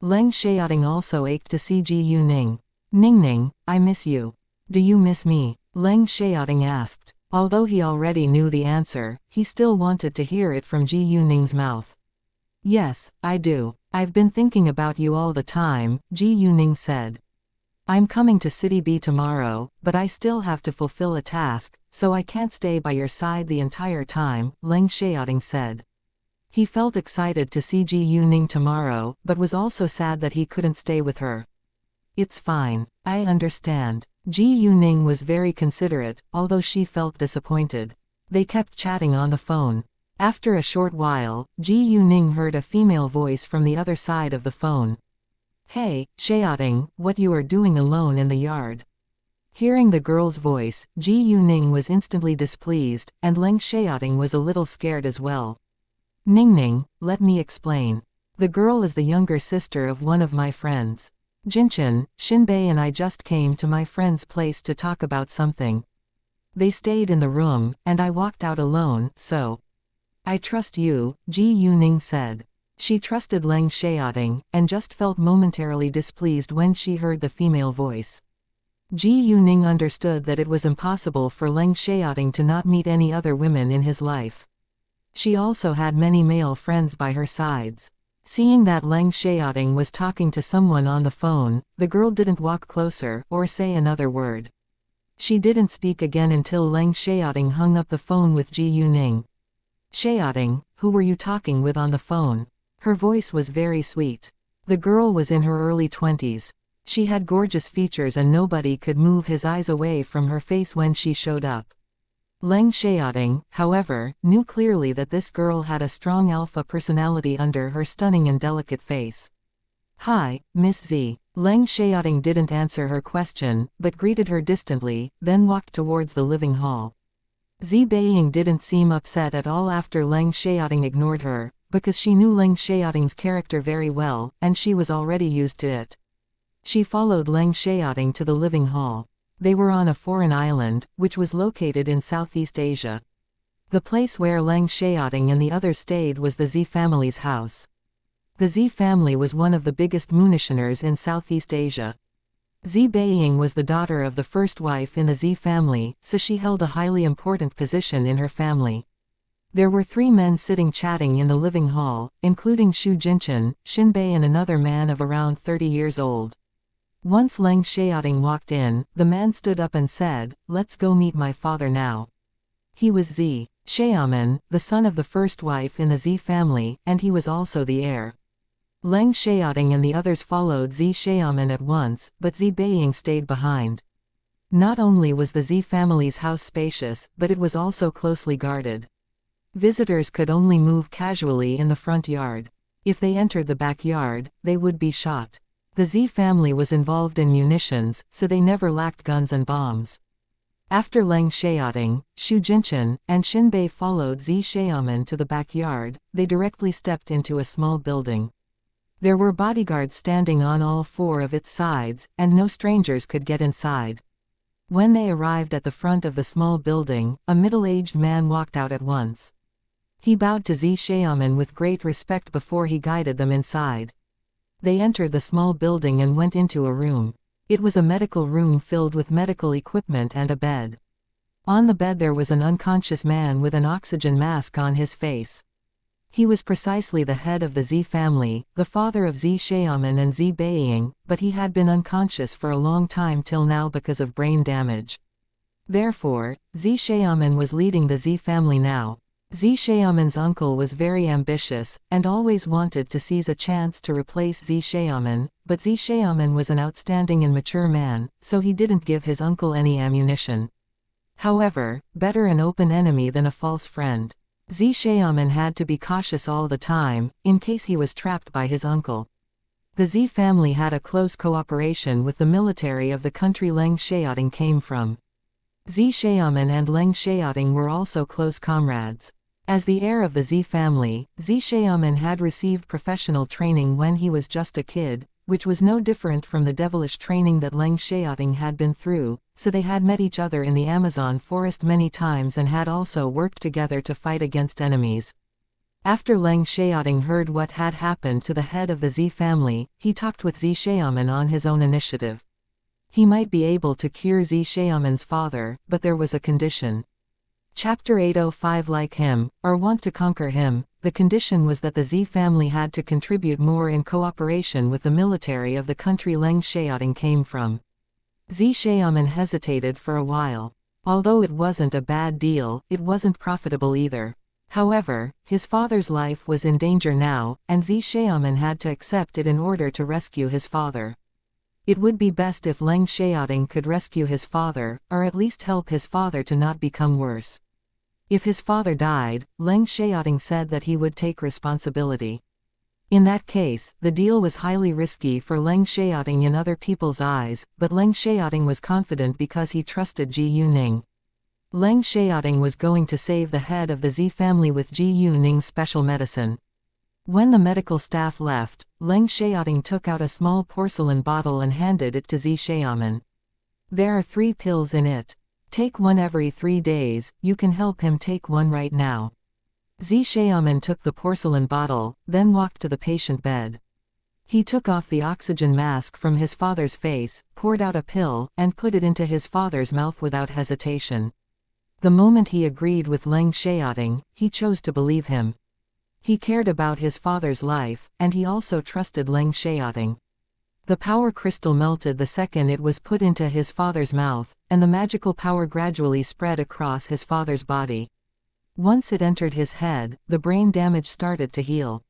Speaker 1: Leng Xiaoting also ached to see Ji Yuning. Ningning, I miss you. Do you miss me? Leng Xiaoting asked. Although he already knew the answer, he still wanted to hear it from Ji Yuning's mouth. Yes, I do. I've been thinking about you all the time, Ji Yuning said. I'm coming to City B tomorrow, but I still have to fulfill a task, so I can't stay by your side the entire time, Leng Xiaoting said. He felt excited to see Ji Yuning tomorrow, but was also sad that he couldn't stay with her. It's fine. I understand. Ji Yuning was very considerate, although she felt disappointed. They kept chatting on the phone. After a short while, Ji Yuning heard a female voice from the other side of the phone. Hey, Xiaoting, what you are doing alone in the yard? Hearing the girl's voice, Ji Yuning was instantly displeased, and Leng Xiaoting was a little scared as well. Ningning, let me explain. The girl is the younger sister of one of my friends. Jinchen, Xinbei and I just came to my friend's place to talk about something. They stayed in the room, and I walked out alone, so. I trust you, Ji Yuning said. She trusted Leng Xiaoting, and just felt momentarily displeased when she heard the female voice. Ji Yuning understood that it was impossible for Leng Xiaoting to not meet any other women in his life. She also had many male friends by her sides. Seeing that Leng Xiaoting was talking to someone on the phone, the girl didn't walk closer, or say another word. She didn't speak again until Leng Xiaoting hung up the phone with Ji Yuning. Xiaoting, who were you talking with on the phone? Her voice was very sweet. The girl was in her early 20s. She had gorgeous features and nobody could move his eyes away from her face when she showed up. Leng Xiaoting, however, knew clearly that this girl had a strong alpha personality under her stunning and delicate face. Hi, Miss Z. Leng Xiaoting didn't answer her question, but greeted her distantly, then walked towards the living hall. Zi Beiying didn't seem upset at all after Leng Xiaoting ignored her, because she knew Leng Xiaoting's character very well, and she was already used to it. She followed Leng Xiaoting to the living hall. They were on a foreign island, which was located in Southeast Asia. The place where Leng Xiaoting and the others stayed was the Zi family's house. The Zi family was one of the biggest munitioners in Southeast Asia. Zi Beiying was the daughter of the first wife in the Zi family, so she held a highly important position in her family. There were 3 men sitting chatting in the living hall, including Xu Jinchen, Xinbei and another man of around 30 years old. Once Leng Xiaoting walked in, the man stood up and said, "Let's go meet my father now." He was Zi Xiaoman, the son of the first wife in the Zi family, and he was also the heir. Leng Xiaoting and the others followed Zi Xiaoman at once, but Zi Beiying stayed behind. Not only was the Zi family's house spacious, but it was also closely guarded. Visitors could only move casually in the front yard. If they entered the backyard, they would be shot. The Zi family was involved in munitions, so they never lacked guns and bombs. After Leng Xiaoting, Xu Jinchen, and Xinbei followed Zi Xiaoman to the backyard, they directly stepped into a small building. There were bodyguards standing on all 4 of its sides, and no strangers could get inside. When they arrived at the front of the small building, a middle-aged man walked out at once. He bowed to Zi Xiaoman with great respect before he guided them inside. They entered the small building and went into a room. It was a medical room filled with medical equipment and a bed. On the bed there was an unconscious man with an oxygen mask on his face. He was precisely the head of the Zi family, the father of Zi Xiaoman and Zi Beiying, but he had been unconscious for a long time till now because of brain damage. Therefore, Zi Xiaoman was leading the Zi family now. Zi Xiaoman's uncle was very ambitious, and always wanted to seize a chance to replace Zi Xiaoman, but Zi Xiaoman was an outstanding and mature man, so he didn't give his uncle any ammunition. However, better an open enemy than a false friend. Zi Xiaoman had to be cautious all the time, in case he was trapped by his uncle. The Zi family had a close cooperation with the military of the country Leng Xiaoting came from. Zi Xiaoman and Leng Xiaoting were also close comrades. As the heir of the Zi family, Zi Xiaoman had received professional training when he was just a kid, which was no different from the devilish training that Leng Xiaoting had been through, so they had met each other in the Amazon forest many times and had also worked together to fight against enemies. After Leng Xiaoting heard what had happened to the head of the Zi family, he talked with Zi Xiaoman on his own initiative. He might be able to cure Zi Xiaoman's father, but there was a condition. Chapter 805 Like him, or want to conquer him, the condition was that the Zi family had to contribute more in cooperation with the military of the country Leng Xiaoting came from. Zi Xiaoman hesitated for a while. Although it wasn't a bad deal, it wasn't profitable either. However, his father's life was in danger now, and Zi Xiaoman had to accept it in order to rescue his father. It would be best if Leng Xiaoting could rescue his father, or at least help his father to not become worse. If his father died, Leng Xiaoting said that he would take responsibility. In that case, the deal was highly risky for Leng Xiaoting in other people's eyes, but Leng Xiaoting was confident because he trusted Ji Yuning. Leng Xiaoting was going to save the head of the Zi family with Ji Yuning's special medicine. When the medical staff left, Leng Xiaoting took out a small porcelain bottle and handed it to Zi Xiaoman. "There are 3 pills in it. Take one every 3 days, you can help him take one right now." Zi Xiaoman took the porcelain bottle, then walked to the patient bed. He took off the oxygen mask from his father's face, poured out a pill, and put it into his father's mouth without hesitation. The moment he agreed with Leng Xiaoting, he chose to believe him. He cared about his father's life, and he also trusted Leng Xiaoting. The power crystal melted the second it was put into his father's mouth, and the magical power gradually spread across his father's body. Once it entered his head, the brain damage started to heal.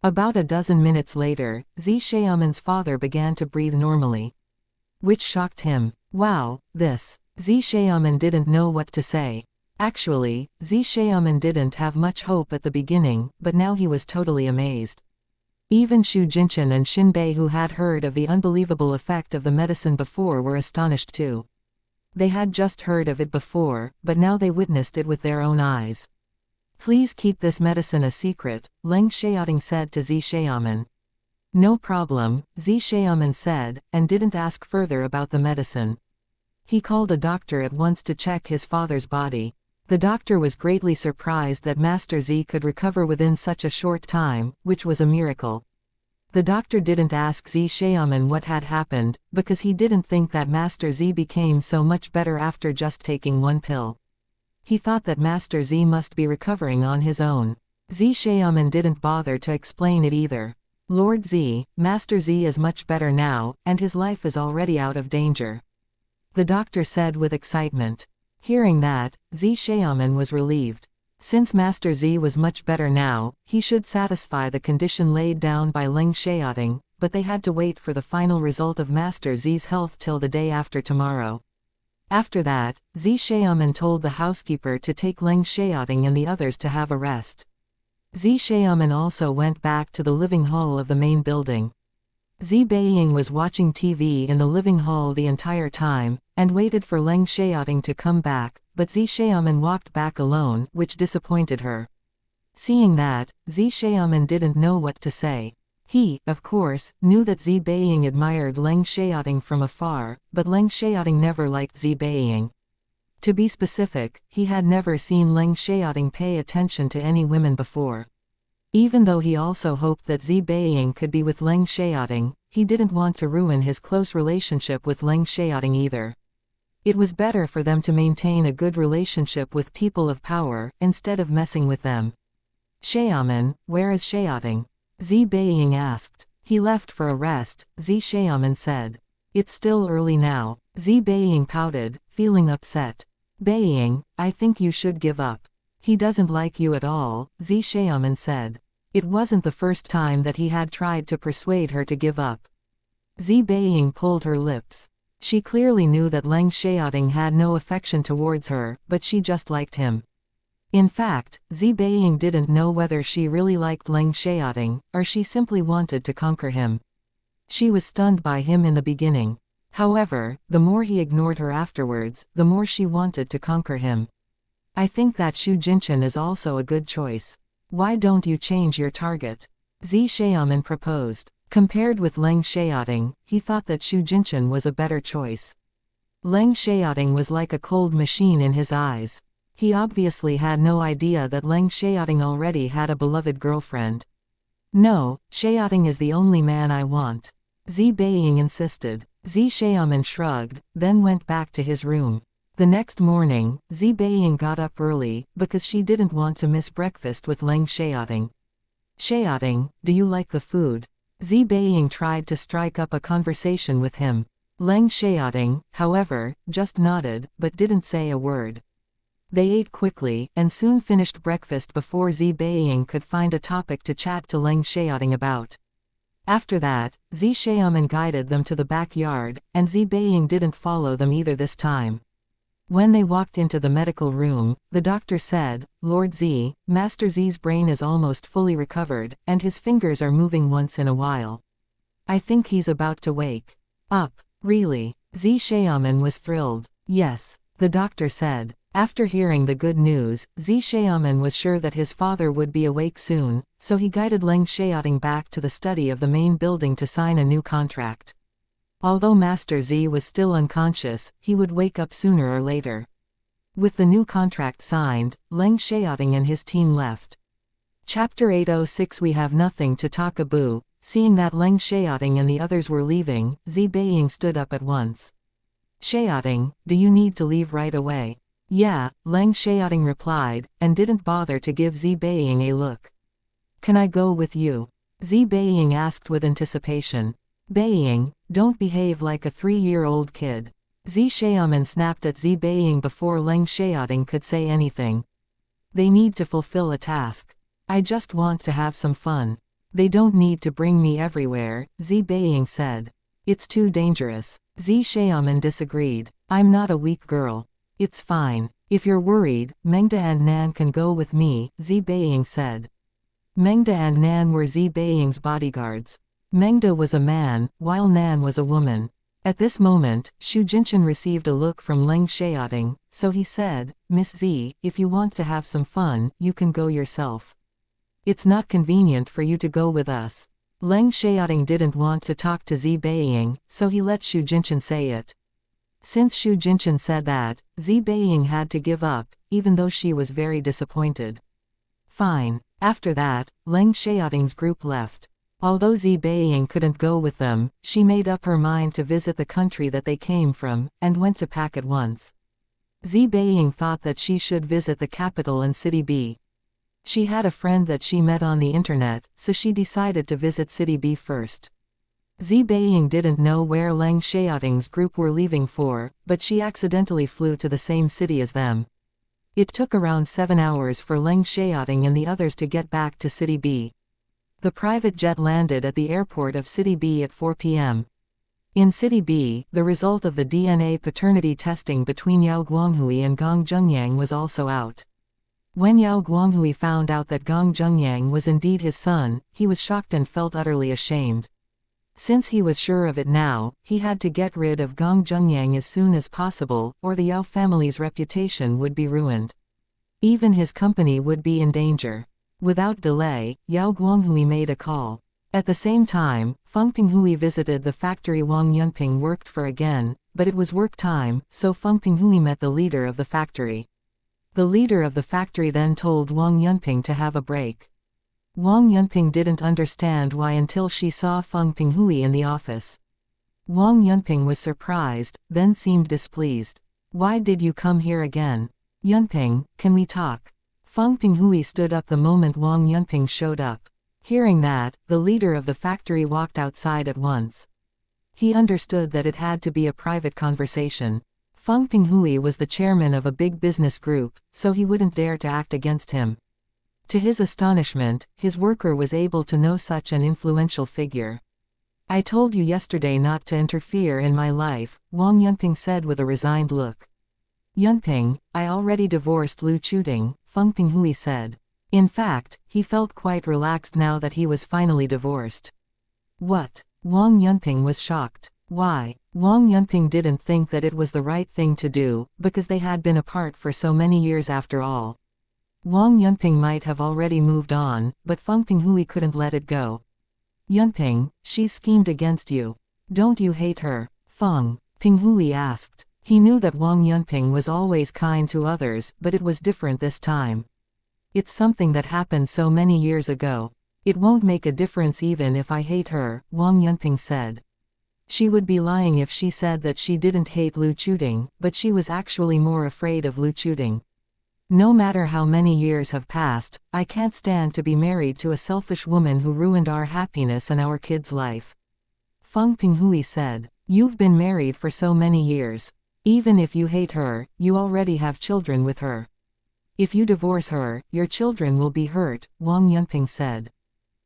Speaker 1: About a dozen minutes later, Zi Xiaoman's father began to breathe normally. Which shocked him. "Wow, this." Zi Xiaoman didn't know what to say. Actually, Zi Xiaoman didn't have much hope at the beginning, but now he was totally amazed. Even Xu Jinchen and Xinbei, who had heard of the unbelievable effect of the medicine before, were astonished too. They had just heard of it before, but now they witnessed it with their own eyes. "Please keep this medicine a secret," Leng Xiaoting said to Zi Xiaoman. "No problem," Zi Xiaoman said, and didn't ask further about the medicine. He called a doctor at once to check his father's body. The doctor was greatly surprised that Master Z could recover within such a short time, which was a miracle. The doctor didn't ask Xiaoman what had happened, because he didn't think that Master Z became so much better after just taking one pill. He thought that Master Z must be recovering on his own. Xiaoman didn't bother to explain it either. Lord Z, Master Z is much better now, and his life is already out of danger, the doctor said with excitement. Hearing that, Xiaoman was relieved. Since Master Z was much better now, he should satisfy the condition laid down by Xiaoting, but they had to wait for the final result of Master Z's health till the day after tomorrow. After that, Xiaoman told the housekeeper to take Xiaoting and the others to have a rest. Xiaoman also went back to the living hall of the main building. Beiying was watching TV in the living hall the entire time, and waited for Xiaoting to come back, but Xiaoman walked back alone, which disappointed her. Seeing that, Xiaoman didn't know what to say. He, of course, knew that Beiying admired Xiaoting from afar, but Xiaoting never liked Beiying. To be specific, he had never seen Xiaoting pay attention to any women before. Even though he also hoped that Beiying could be with Xiaoting, he didn't want to ruin his close relationship with Xiaoting either. It was better for them to maintain a good relationship with people of power, instead of messing with them. Xiaoman, where is Xiaoting? Beiying asked. He left for a rest, Xiaoman said. It's still early now. Beiying pouted, feeling upset. Beiying, I think you should give up. He doesn't like you at all, Xiaoman said. It wasn't the first time that he had tried to persuade her to give up. Beiying pulled her lips. She clearly knew that Xiaoting had no affection towards her, but she just liked him. In fact, Beiying didn't know whether she really liked Xiaoting, or she simply wanted to conquer him. She was stunned by him in the beginning. However, the more he ignored her afterwards, the more she wanted to conquer him. I think that Xu Jinchen is also a good choice. Why don't you change your target? Xiaoman proposed. Compared with Xiaoting, he thought that Xu Jinchen was a better choice. Xiaoting was like a cold machine in his eyes. He obviously had no idea that Xiaoting already had a beloved girlfriend. No, Xiaoting is the only man I want. Beiying insisted. Xiaoman shrugged, then went back to his room. The next morning, Beiying got up early, because she didn't want to miss breakfast with Xiaoting. Xiaoting, do you like the food? Beiying tried to strike up a conversation with him. Xiaoting, however, just nodded, but didn't say a word. They ate quickly, and soon finished breakfast before Beiying could find a topic to chat to Xiaoting about. After that, Xiaoman guided them to the backyard, and Beiying didn't follow them either this time. When they walked into the medical room, the doctor said, Lord Z, Master Z's brain is almost fully recovered, and his fingers are moving once in a while. I think he's about to wake up. Really? Xiaoman was thrilled. Yes, the doctor said. After hearing the good news, Xiaoman was sure that his father would be awake soon, so he guided Xiaoting back to the study of the main building to sign a new contract. Although Master Z was still unconscious, he would wake up sooner or later. With the new contract signed, Xiaoting and his team left. Chapter 806. We have nothing to talk about. Seeing that Xiaoting and the others were leaving, Beiying stood up at once. Xiaoting, do you need to leave right away? Yeah, Xiaoting replied, and didn't bother to give Beiying a look. Can I go with you? Beiying asked with anticipation. Beiying, don't behave like a 3-year-old kid. Xiaoman snapped at Beiying before Xiaoting could say anything. They need to fulfill a task. I just want to have some fun. They don't need to bring me everywhere, Beiying said. It's too dangerous. Xiaoman disagreed. I'm not a weak girl. It's fine. If you're worried, Mengda and Nan can go with me, Beiying said. Mengda and Nan were Beiying's bodyguards. Mengda was a man, while Nan was a woman. At this moment, Xu Jinchen received a look from Xiaoting, so he said, Miss Z, if you want to have some fun, you can go yourself. It's not convenient for you to go with us. Xiaoting didn't want to talk to Beiying, so he let Xu Jinchen say it. Since Xu Jinchen said that, Zi Beiying had to give up, even though she was very disappointed. Fine. After that, Leng Xiaoting's group left. Although Zi Beiying couldn't go with them, she made up her mind to visit the country that they came from, and went to pack at once. Zi Beiying thought that she should visit the capital and City B. She had a friend that she met on the internet, so she decided to visit City B first. Zi Beiying didn't know where Leng Xiaoting's group were leaving for, but she accidentally flew to the same city as them. It took around 7 hours for Leng Xiaoting and the others to get back to City B. The private jet landed at the airport of City B at 4 p.m. In City B, the result of the DNA paternity testing between Yao Guanghui and Gong Zhengyang was also out. When Yao Guanghui found out that Gong Zhengyang was indeed his son, he was shocked and felt utterly ashamed. Since he was sure of it now, he had to get rid of Gong Zhengyang as soon as possible, or the Yao family's reputation would be ruined. Even his company would be in danger. Without delay, Yao Guanghui made a call. At the same time, Feng Pinghui visited the factory Wang Yunping worked for again, but it was work time, so Feng Pinghui met the leader of the factory. The leader of the factory then told Wang Yunping to have a break. Wang Yunping didn't understand why until she saw Feng Pinghui in the office. Wang Yunping was surprised, then seemed displeased. Why did you come here again? Yunping, can we talk? Feng Pinghui stood up the moment Wang Yunping showed up. Hearing that, the leader of the factory walked outside at once. He understood that it had to be a private conversation. Feng Pinghui was the chairman of a big business group, so he wouldn't dare to act against him. To his astonishment, his worker was able to know such an influential figure. I told you yesterday not to interfere in my life, Wang Yunping said with a resigned look. Yunping, I already divorced Lu Chuting, Feng Pinghui said. In fact, he felt quite relaxed now that he was finally divorced. What? Wang Yunping was shocked. Why? Wang Yunping didn't think that it was the right thing to do, because they had been apart for so many years after all. Wang Yunping might have already moved on, but Feng Pinghui couldn't let it go. Yunping, she's schemed against you. Don't you hate her? Feng Pinghui asked. He knew that Wang Yunping was always kind to others, but it was different this time. It's something that happened so many years ago. It won't make a difference even if I hate her, Wang Yunping said. She would be lying if she said that she didn't hate Lu Chuting, but she was actually more afraid of Lu Chuting. No matter how many years have passed, I can't stand to be married to a selfish woman who ruined our happiness and our kid's life. Feng Pinghui said. You've been married for so many years. Even if you hate her, you already have children with her. If you divorce her, your children will be hurt, Wang Yunping said.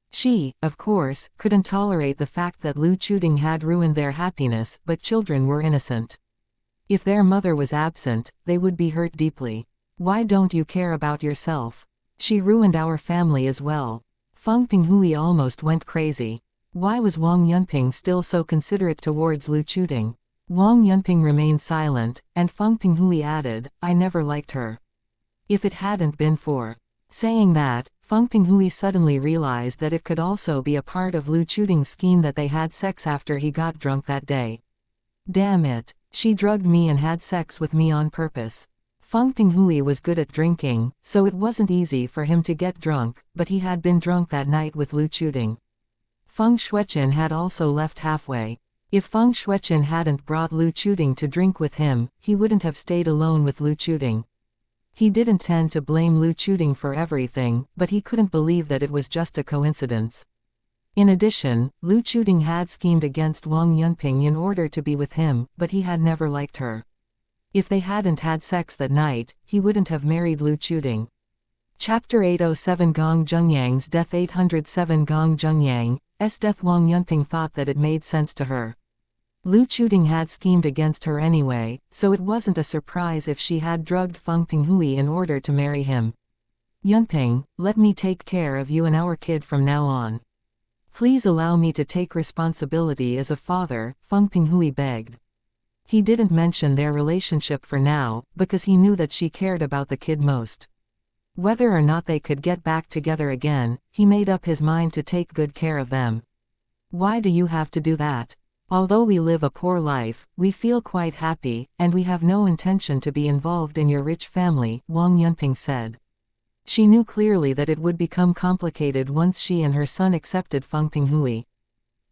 Speaker 1: She, of course, couldn't tolerate the fact that Lu Chuting had ruined their happiness, but children were innocent. If their mother was absent, they would be hurt deeply. Why don't you care about yourself? She ruined our family as well. Feng Pinghui almost went crazy. Why was Wang Yunping still so considerate towards Lu Chuting? Wang Yunping remained silent, and Feng Pinghui added, I never liked her. If it hadn't been for. Saying that, Feng Pinghui suddenly realized that it could also be a part of Lu Chuting's scheme that they had sex after he got drunk that day. Damn it, she drugged me and had sex with me on purpose. Feng Pinghui was good at drinking, so it wasn't easy for him to get drunk, but he had been drunk that night with Lu Chuting. Feng Shuichen had also left halfway. If Feng Shuichen hadn't brought Lu Chuting to drink with him, he wouldn't have stayed alone with Lu Chuting. He didn't tend to blame Lu Chuting for everything, but he couldn't believe that it was just a coincidence. In addition, Lu Chuting had schemed against Wang Yunping in order to be with him, but he had never liked her. If they hadn't had sex that night, he wouldn't have married Lu Chuting. Chapter 807 Gong Zhengyang's Death 807 Gong Zhengyang's death. Wang Yunping thought that it made sense to her. Lu Chuting had schemed against her anyway, so it wasn't a surprise if she had drugged Feng Pinghui in order to marry him. Yunping, let me take care of you and our kid from now on. Please allow me to take responsibility as a father, Feng Pinghui begged. He didn't mention their relationship for now, because he knew that she cared about the kid most. Whether or not they could get back together again, he made up his mind to take good care of them. Why do you have to do that? Although we live a poor life, we feel quite happy, and we have no intention to be involved in your rich family, Wang Yunping said. She knew clearly that it would become complicated once she and her son accepted Feng Pinghui.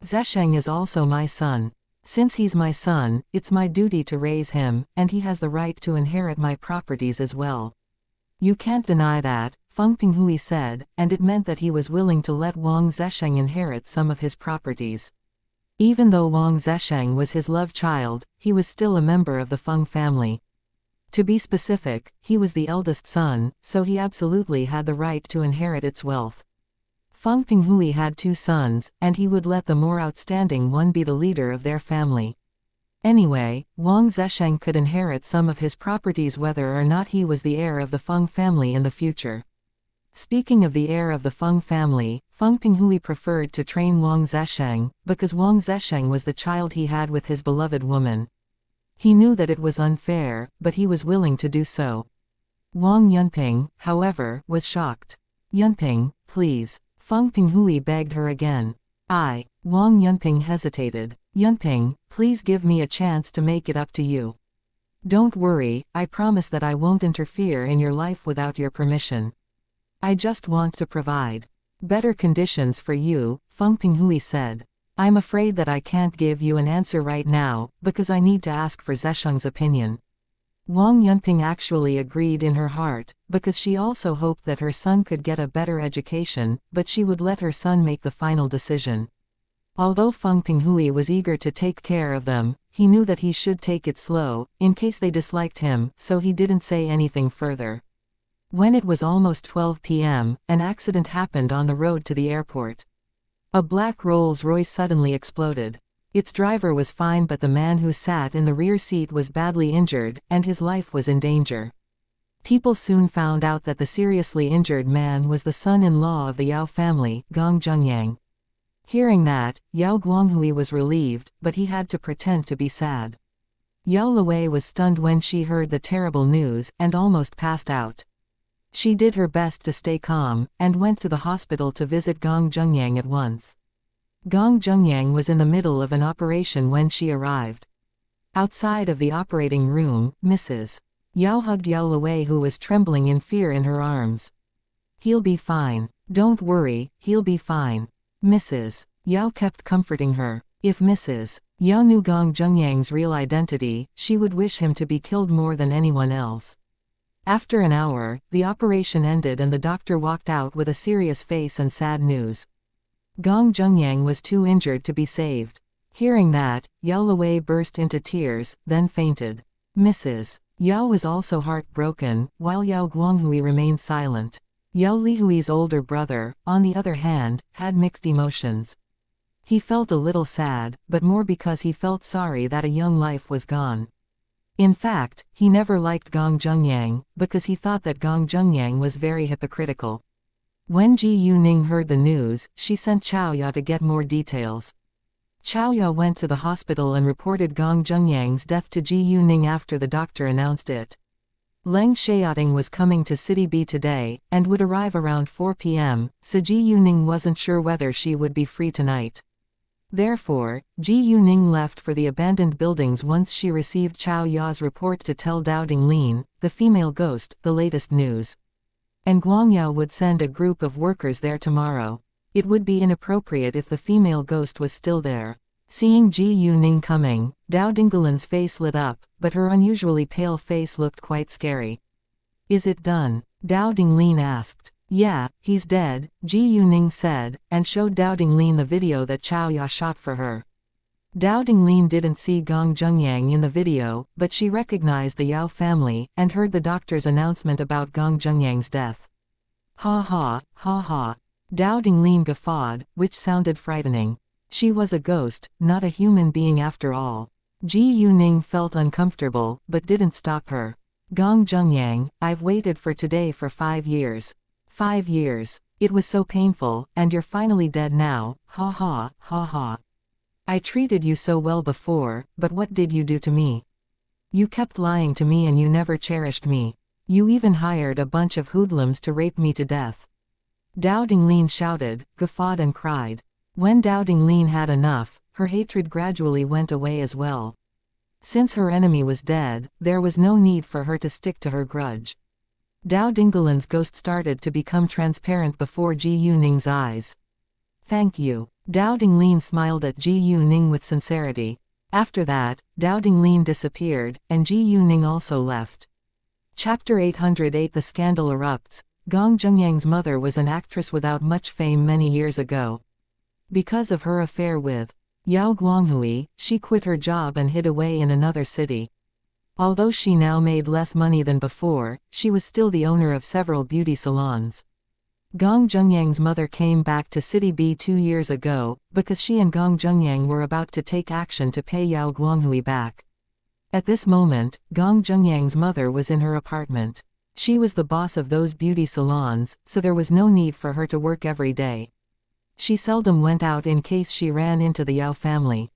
Speaker 1: Zesheng is also my son. Since he's my son, it's my duty to raise him, and he has the right to inherit my properties as well. You can't deny that, Feng Pinghui said, and it meant that he was willing to let Wang Zesheng inherit some of his properties. Even though Wang Zesheng was his love child, he was still a member of the Feng family. To be specific, he was the eldest son, so he absolutely had the right to inherit its wealth. Feng Pinghui had 2 sons, and he would let the more outstanding one be the leader of their family. Anyway, Wang Zesheng could inherit some of his properties whether or not he was the heir of the Feng family in the future. Speaking of the heir of the Feng family, Feng Pinghui preferred to train Wang Zesheng, because Wang Zesheng was the child he had with his beloved woman. He knew that it was unfair, but he was willing to do so. Wang Yunping, however, was shocked. Yunping, please. Feng Pinghui begged her again. Wang Yunping hesitated. Yunping, please give me a chance to make it up to you. Don't worry, I promise that I won't interfere in your life without your permission. I just want to provide better conditions for you, Feng Pinghui said. I'm afraid that I can't give you an answer right now, because I need to ask for Zesheng's opinion. Wang Yunping actually agreed in her heart, because she also hoped that her son could get a better education, but she would let her son make the final decision. Although Feng Pinghui was eager to take care of them, he knew that he should take it slow, in case they disliked him, so he didn't say anything further. When it was almost 12 p.m., an accident happened on the road to the airport. A black Rolls-Royce suddenly exploded. Its driver was fine, but the man who sat in the rear seat was badly injured, and his life was in danger. People soon found out that the seriously injured man was the son-in-law of the Yao family, Gong Zhengyang. Hearing that, Yao Guanghui was relieved, but he had to pretend to be sad. Yao Luwei was stunned when she heard the terrible news, and almost passed out. She did her best to stay calm, and went to the hospital to visit Gong Zhengyang at once. Gong Zhengyang was in the middle of an operation when she arrived. Outside of the operating room, Mrs. Yao hugged Yao Luwei, who was trembling in fear, in her arms. He'll be fine. Don't worry, he'll be fine. Mrs. Yao kept comforting her. If Mrs. Yao knew Gong Zhengyang's real identity, she would wish him to be killed more than anyone else. After an hour, the operation ended and the doctor walked out with a serious face and sad news. Gong Zhengyang was too injured to be saved. Hearing that, Yao Luwei burst into tears, then fainted. Mrs. Yao was also heartbroken, while Yao Guanghui remained silent. Yao Lihui's older brother, on the other hand, had mixed emotions. He felt a little sad, but more because he felt sorry that a young life was gone. In fact, he never liked Gong Zhengyang, because he thought that Gong Zhengyang was very hypocritical. When Ji Yuning heard the news, she sent Chaoya to get more details. Chaoya went to the hospital and reported Gong Zhengyang's death to Ji Yuning after the doctor announced it. Leng Xiaoting was coming to City B today, and would arrive around 4 p.m., so Ji Yuning wasn't sure whether she would be free tonight. Therefore, Ji Yuning left for the abandoned buildings once she received Chao Ya's report to tell Dao Dinglin, the female ghost, the latest news. And Guangyao would send a group of workers there tomorrow. It would be inappropriate if the female ghost was still there. Seeing Ji Yuning coming, Dao Dinglin's face lit up, but her unusually pale face looked quite scary. Is it done? Dao Dinglin asked. Yeah, he's dead, Ji Yuning said, and showed Dao Dinglin the video that Chao Ya shot for her. Dao Dinglin didn't see Gong Zhengyang in the video, but she recognized the Yao family, and heard the doctor's announcement about Gong Zhengyang's death. Ha ha, ha ha. Dao Dinglin guffawed, which sounded frightening. She was a ghost, not a human being after all. Ji Yuning felt uncomfortable, but didn't stop her. Gong Zhengyang, I've waited for today for 5 years. 5 years. It was so painful, and you're finally dead now, ha ha, ha ha. I treated you so well before, but what did you do to me? You kept lying to me and you never cherished me. You even hired a bunch of hoodlums to rape me to death. Dao Dinglin shouted, guffawed and cried. When Dao Dinglin had enough, her hatred gradually went away as well. Since her enemy was dead, there was no need for her to stick to her grudge. Dao Dinglin's ghost started to become transparent before Ji Yuning's eyes. "Thank you." Dao Dinglin smiled at Ji Yuning with sincerity. After that, Dao Dinglin disappeared, and Ji Yuning also left. Chapter 808. The scandal erupts. Gong Zhengyang's mother was an actress without much fame many years ago. Because of her affair with Yao Guanghui, she quit her job and hid away in another city. Although she now made less money than before, she was still the owner of several beauty salons. Gong Zhengyang's mother came back to City B 2 years ago, because she and Gong Zhengyang were about to take action to pay Yao Guanghui back. At this moment, Gong Zhengyang's mother was in her apartment. She was the boss of those beauty salons, so there was no need for her to work every day. She seldom went out in case she ran into the Yao family.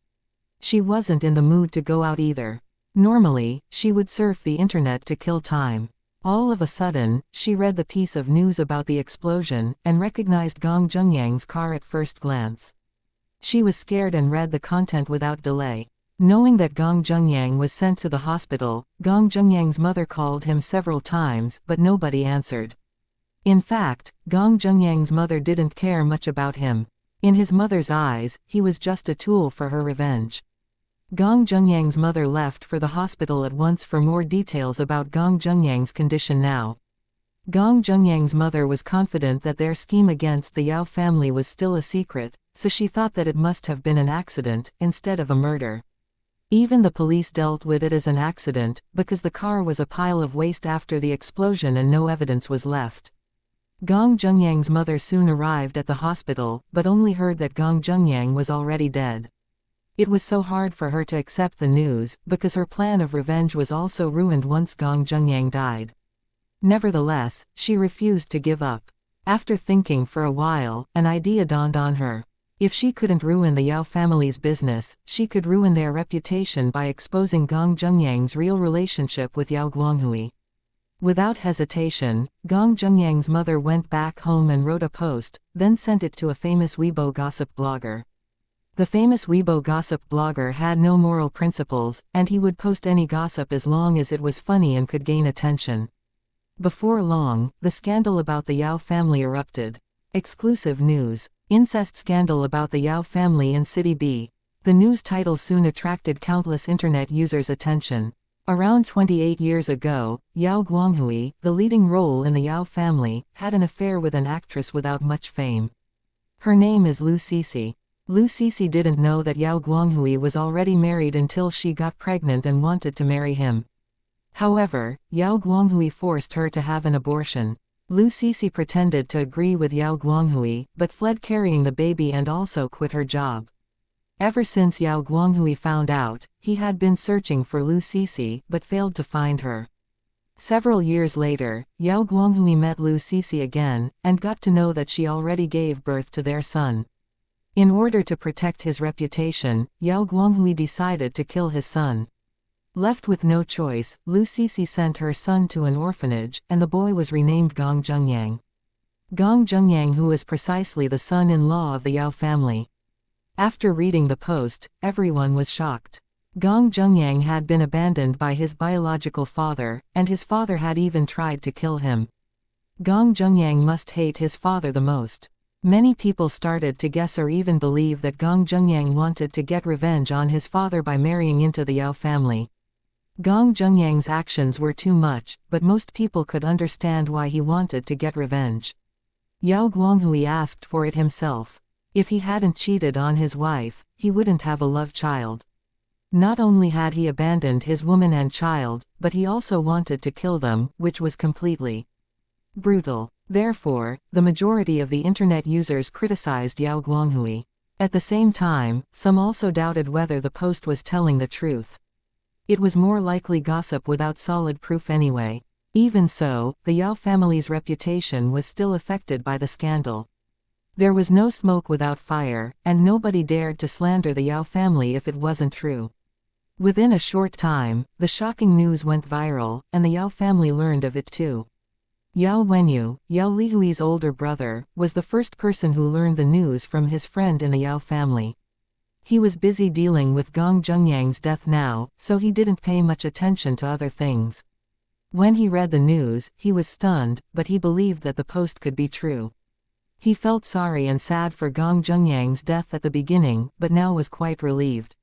Speaker 1: She wasn't in the mood to go out either. Normally, she would surf the internet to kill time. All of a sudden, she read the piece of news about the explosion, and recognized Gong Zhengyang's car at first glance. She was scared and read the content without delay. Knowing that Gong Zhengyang was sent to the hospital, Gong Zhengyang's mother called him several times, but nobody answered. In fact, Gong Zhengyang's mother didn't care much about him. In his mother's eyes, he was just a tool for her revenge. Gong Zhengyang's mother left for the hospital at once for more details about Gong Zhengyang's condition now. Gong Zhengyang's mother was confident that their scheme against the Yao family was still a secret, so she thought that it must have been an accident, instead of a murder. Even the police dealt with it as an accident, because the car was a pile of waste after the explosion and no evidence was left. Gong Zhengyang's mother soon arrived at the hospital, but only heard that Gong Zhengyang was already dead. It was so hard for her to accept the news, because her plan of revenge was also ruined once Gong Zhengyang died. Nevertheless, she refused to give up. After thinking for a while, an idea dawned on her. If she couldn't ruin the Yao family's business, she could ruin their reputation by exposing Gong Zhengyang's real relationship with Yao Guanghui. Without hesitation, Gong Zhengyang's mother went back home and wrote a post, then sent it to a famous Weibo gossip blogger. The famous Weibo gossip blogger had no moral principles, and he would post any gossip as long as it was funny and could gain attention. Before long, the scandal about the Yao family erupted. Exclusive news. Incest scandal about the Yao family in City B. The news title soon attracted countless internet users' attention. Around 28 years ago, Yao Guanghui, the leading role in the Yao family, had an affair with an actress without much fame. Her name is Lu Cixi. Lu Cixi didn't know that Yao Guanghui was already married until she got pregnant and wanted to marry him. However, Yao Guanghui forced her to have an abortion. Lu Cixi pretended to agree with Yao Guanghui, but fled carrying the baby and also quit her job. Ever since Yao Guanghui found out, he had been searching for Lu Cixi but failed to find her. Several years later, Yao Guanghui met Lu Cixi again, and got to know that she already gave birth to their son. In order to protect his reputation, Yao Guanghui decided to kill his son. Left with no choice, Lu Cixi sent her son to an orphanage, and the boy was renamed Gong Zhengyang. Gong Zhengyang, who is precisely the son-in-law of the Yao family. After reading the post, everyone was shocked. Gong Zhengyang had been abandoned by his biological father, and his father had even tried to kill him. Gong Zhengyang must hate his father the most. Many people started to guess or even believe that Gong Zhengyang wanted to get revenge on his father by marrying into the Yao family. Gong Zhengyang's actions were too much, but most people could understand why he wanted to get revenge. Yao Guanghui asked for it himself. If he hadn't cheated on his wife, he wouldn't have a love child. Not only had he abandoned his woman and child, but he also wanted to kill them, which was completely brutal. Therefore, the majority of the internet users criticized Yao Guanghui. At the same time, some also doubted whether the post was telling the truth. It was more likely gossip without solid proof anyway. Even so, the Yao family's reputation was still affected by the scandal. There was no smoke without fire, and nobody dared to slander the Yao family if it wasn't true. Within a short time, the shocking news went viral, and the Yao family learned of it too. Yao Wenyu, Yao Lihui's older brother, was the first person who learned the news from his friend in the Yao family. He was busy dealing with Gong Zhengyang's death now, so he didn't pay much attention to other things. When he read the news, he was stunned, but he believed that the post could be true. He felt sorry and sad for Gong Zhengyang's death at the beginning, but now was quite relieved.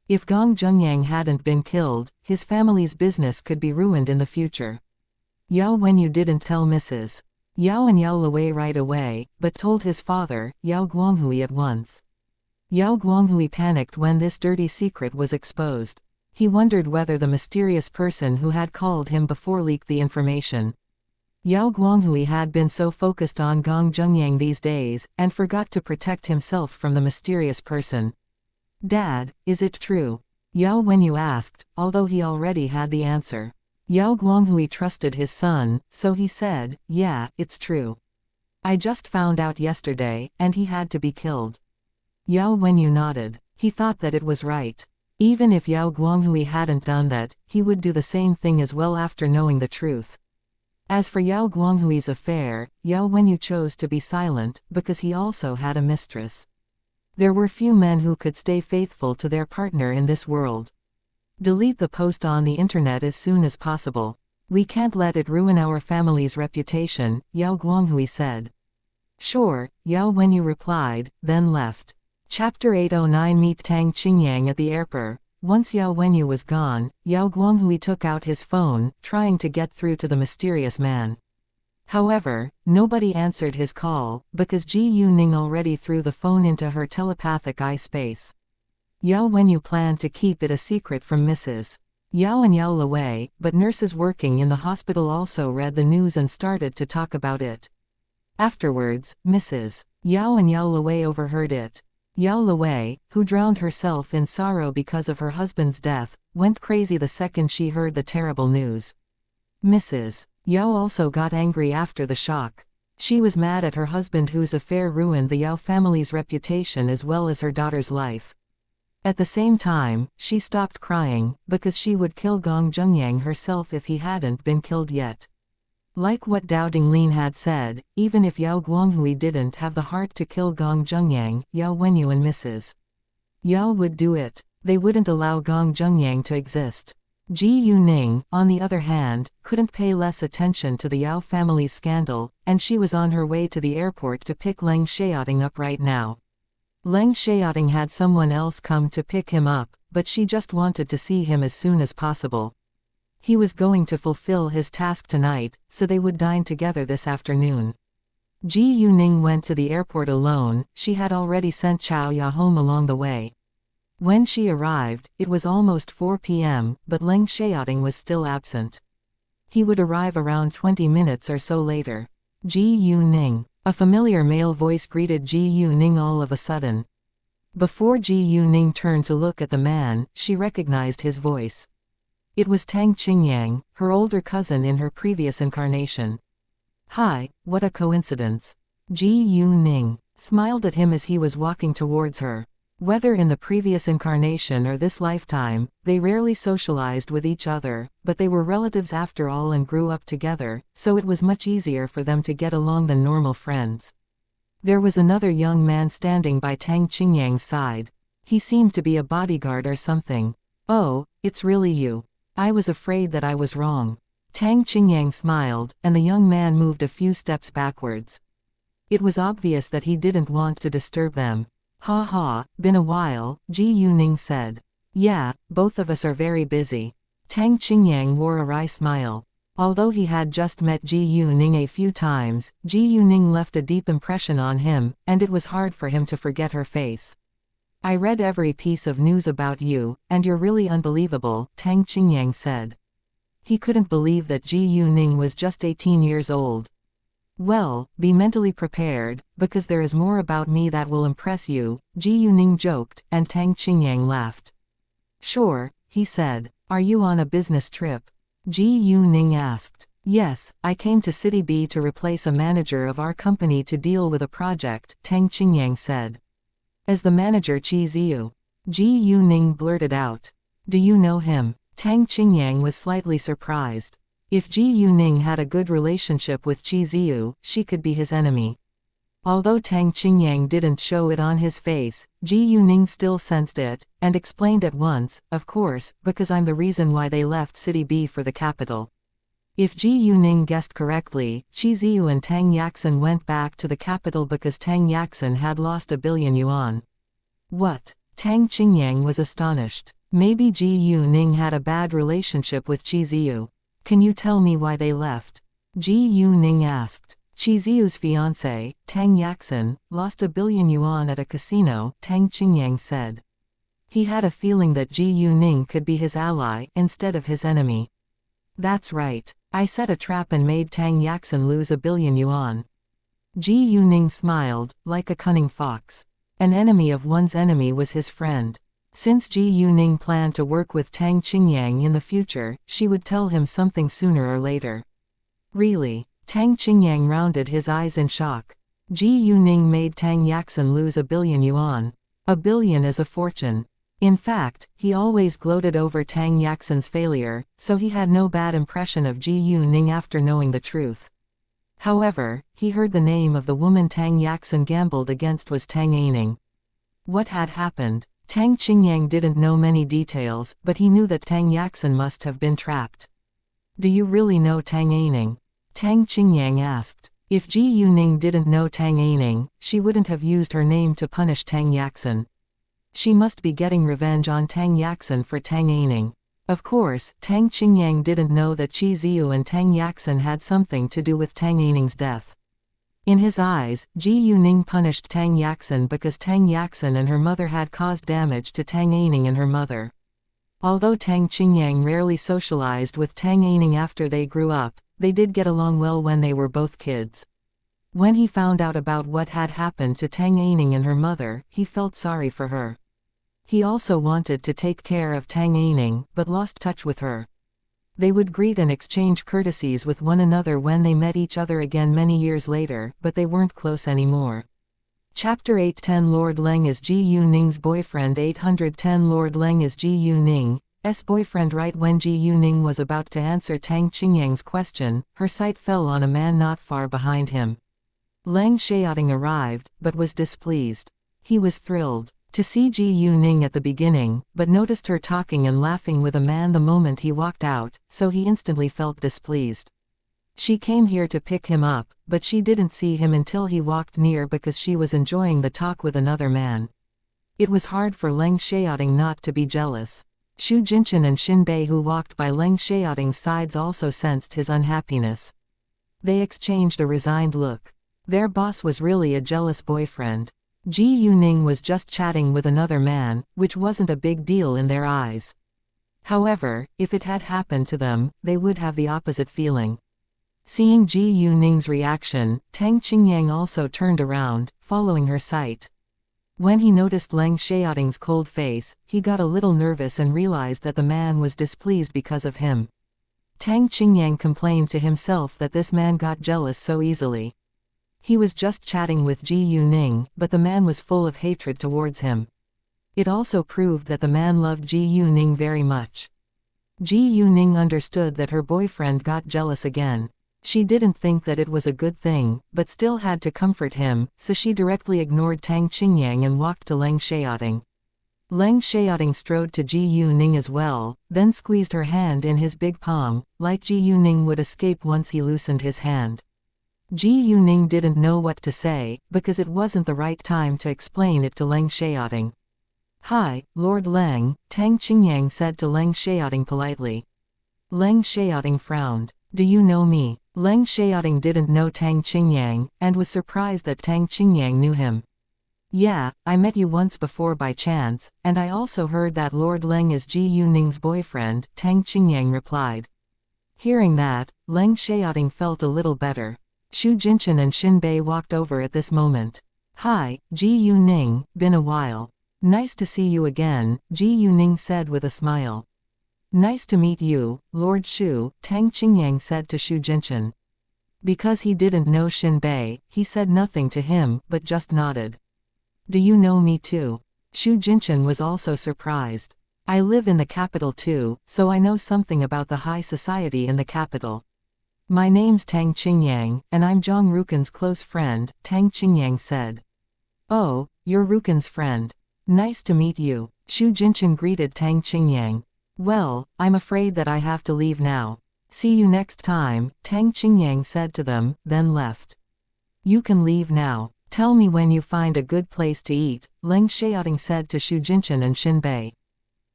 Speaker 1: If Gong Zhengyang hadn't been killed, his family's business could be ruined in the future. Yao Wenyu didn't tell Mrs. Yao and Yao Lewei right away, but told his father, Yao Guanghui, at once. Yao Guanghui panicked when this dirty secret was exposed. He wondered whether the mysterious person who had called him before leaked the information. Yao Guanghui had been so focused on Gong Zhengyang these days, and forgot to protect himself from the mysterious person. "Dad, is it true?" Yao Wenyu asked, although he already had the answer. Yao Guanghui trusted his son, so he said, "Yeah, it's true. I just found out yesterday, and he had to be killed." Yao Wenyu nodded. He thought that it was right. Even if Yao Guanghui hadn't done that, he would do the same thing as well after knowing the truth. As for Yao Guanghui's affair, Yao Wenyu chose to be silent, because he also had a mistress. There were few men who could stay faithful to their partner in this world. Delete the post on the internet as soon as possible. We can't let it ruin our family's reputation, Yao Guanghui said. Sure, Yao Wenyu replied, then left. Chapter 809 Meet Tang Qingyang at the airport. Once Yao Wenyu was gone, Yao Guanghui took out his phone, trying to get through to the mysterious man. However, nobody answered his call, because Ji Yuning already threw the phone into her telepathic eye space. Yao Wenyu planned to keep it a secret from Mrs. Yao and Yao Lewei, but nurses working in the hospital also read the news and started to talk about it. Afterwards, Mrs. Yao and Yao Lewei overheard it. Yao Lewei, who drowned herself in sorrow because of her husband's death, went crazy the second she heard the terrible news. Mrs. Yao also got angry after the shock. She was mad at her husband whose affair ruined the Yao family's reputation as well as her daughter's life. At the same time, she stopped crying, because she would kill Gong Zhengyang herself if he hadn't been killed yet. Like what Dao Dinglin had said, even if Yao Guanghui didn't have the heart to kill Gong Zhengyang, Yao Wenyu and Mrs. Yao would do it. They wouldn't allow Gong Zhengyang to exist. Ji Yuning, on the other hand, couldn't pay less attention to the Yao family's scandal, and she was on her way to the airport to pick Leng Xiaoting up right now. Leng Xiaoting had someone else come to pick him up, but she just wanted to see him as soon as possible. He was going to fulfill his task tonight, so they would dine together this afternoon. Ji Yuning went to the airport alone. She had already sent Chao Ya home along the way. When she arrived, it was almost 4 p.m., but Leng Xiaoting was still absent. He would arrive around 20 minutes or so later. Ji Yuning. A familiar male voice greeted Ji Yuning all of a sudden. Before Ji Yuning turned to look at the man, she recognized his voice. It was Tang Qingyang, her older cousin in her previous incarnation. Hi, what a coincidence. Ji Yuning smiled at him as he was walking towards her. Whether in the previous incarnation or this lifetime, they rarely socialized with each other, but they were relatives after all and grew up together, so it was much easier for them to get along than normal friends. There was another young man standing by Tang Qingyang's side. He seemed to be a bodyguard or something. Oh, it's really you. I was afraid that I was wrong. Tang Qingyang smiled, and the young man moved a few steps backwards. It was obvious that he didn't want to disturb them. Ha ha, been a while, Ji Yuning said. Yeah, both of us are very busy. Tang Qingyang wore a wry smile. Although he had just met Ji Yuning a few times, Ji Yuning left a deep impression on him, and it was hard for him to forget her face. I read every piece of news about you, and you're really unbelievable, Tang Qingyang said. He couldn't believe that Ji Yuning was just 18 years old. Well, be mentally prepared, because there is more about me that will impress you, Ji Yuning joked, and Tang Qingyang laughed. Sure, he said. Are you on a business trip? Ji Yuning asked. Yes, I came to City B to replace a manager of our company to deal with a project, Tang Qingyang said. As the manager Qi Ziyu. Ji Yuning blurted out. Do you know him? Tang Qingyang was slightly surprised. If Ji Yuning had a good relationship with Qi Ziyu, she could be his enemy. Although Tang Qingyang didn't show it on his face, Ji Yuning still sensed it, and explained at once, of course, because I'm the reason why they left City B for the capital. If Ji Yuning guessed correctly, Qi Ziyu and Tang Yaxin went back to the capital because Tang Yaxin had lost 1 billion yuan. What? Tang Qingyang was astonished. Maybe Ji Yuning had a bad relationship with Qi Ziyu. Can you tell me why they left? Ji Yuning asked. Qi Ziyu's fiancé, Tang Yaxin, lost 1 billion yuan at a casino, Tang Qingyang said. He had a feeling that Ji Yuning could be his ally instead of his enemy. That's right. I set a trap and made Tang Yaxin lose 1 billion yuan. Ji Yuning smiled, like a cunning fox. An enemy of one's enemy was his friend. Since Ji Yuning planned to work with Tang Qingyang in the future, she would tell him something sooner or later. Really? Tang Qingyang rounded his eyes in shock. Ji Yuning made Tang Yaxin lose 1 billion yuan. 1 billion is a fortune. In fact, he always gloated over Tang Yaxin's failure, so he had no bad impression of Ji Yuning after knowing the truth. However, he heard the name of the woman Tang Yaxin gambled against was Tang Aining. What had happened? Tang Qingyang didn't know many details, but he knew that Tang Yaxin must have been trapped. Do you really know Tang Aining? Tang Qingyang asked. If Ji Yuning didn't know Tang Aining, she wouldn't have used her name to punish Tang Yaxin. She must be getting revenge on Tang Yaxin for Tang Aining. Of course, Tang Qingyang didn't know that Qi Ziyu and Tang Yaxin had something to do with Tang Aining's death. In his eyes, Ji Yuning punished Tang Yaxin because Tang Yaxin and her mother had caused damage to Tang Aining and her mother. Although Tang Qingyang rarely socialized with Tang Aining after they grew up, they did get along well when they were both kids. When he found out about what had happened to Tang Aining and her mother, he felt sorry for her. He also wanted to take care of Tang Aining, but lost touch with her. They would greet and exchange courtesies with one another when they met each other again many years later, but they weren't close anymore. Chapter 810 Lord Leng is Ji Yuning's boyfriend. 810 Lord Leng is Ji Yuning's boyfriend. Right when Ji Yuning was about to answer Tang Qingyang's question, her sight fell on a man not far behind him. Leng Xiaoting arrived, but was displeased. He was thrilled to see Ji Yuning at the beginning, but noticed her talking and laughing with a man the moment he walked out, so he instantly felt displeased. She came here to pick him up, but she didn't see him until he walked near because she was enjoying the talk with another man. It was hard for Leng Xiaoting not to be jealous. Xu Jinchen and Xin Bei, who walked by Leng Xiaoting's sides, also sensed his unhappiness. They exchanged a resigned look. Their boss was really a jealous boyfriend. Ji Yuning was just chatting with another man, which wasn't a big deal in their eyes. However, if it had happened to them, they would have the opposite feeling. Seeing Ji Yuning's reaction, Tang Qingyang also turned around, following her sight. When he noticed Leng Xiaoting's cold face, he got a little nervous and realized that the man was displeased because of him. Tang Qingyang complained to himself that this man got jealous so easily. He was just chatting with Ji Yuning, but the man was full of hatred towards him. It also proved that the man loved Ji Yuning very much. Ji Yuning understood that her boyfriend got jealous again. She didn't think that it was a good thing, but still had to comfort him, so she directly ignored Tang Qingyang and walked to Leng Xiaoting. Leng Xiaoting strode to Ji Yuning as well, then squeezed her hand in his big palm, like Ji Yuning would escape once he loosened his hand. Ji Yuning didn't know what to say, because it wasn't the right time to explain it to Leng Xiaoting. "Hi, Lord Leng," Tang Qingyang said to Leng Xiaoting politely. Leng Xiaoting frowned. "Do you know me?" Leng Xiaoting didn't know Tang Qingyang, and was surprised that Tang Qingyang knew him. "Yeah, I met you once before by chance, and I also heard that Lord Leng is Ji Yuning's boyfriend," Tang Qingyang replied. Hearing that, Leng Xiaoting felt a little better. Xu Jinchen and Xin Bei walked over at this moment. "Hi, Ji Yuning, been a while." "Nice to see you again," Ji Yuning said with a smile. "Nice to meet you, Lord Xu," Tang Qingyang said to Xu Jinchen. Because he didn't know Xin Bei, he said nothing to him, but just nodded. "Do you know me too?" Xu Jinchen was also surprised. "I live in the capital too, so I know something about the high society in the capital." My name's Tang Qingyang, and I'm Zhang Rukan's close friend, Tang Qingyang said. Oh, you're Rukan's friend. Nice to meet you, Xu Jinchen greeted Tang Qingyang. Well, I'm afraid that I have to leave now. See you next time, Tang Qingyang said to them, then left. You can leave now. Tell me when you find a good place to eat, Leng Xiaoting said to Xu Jinchen and Xin Bei.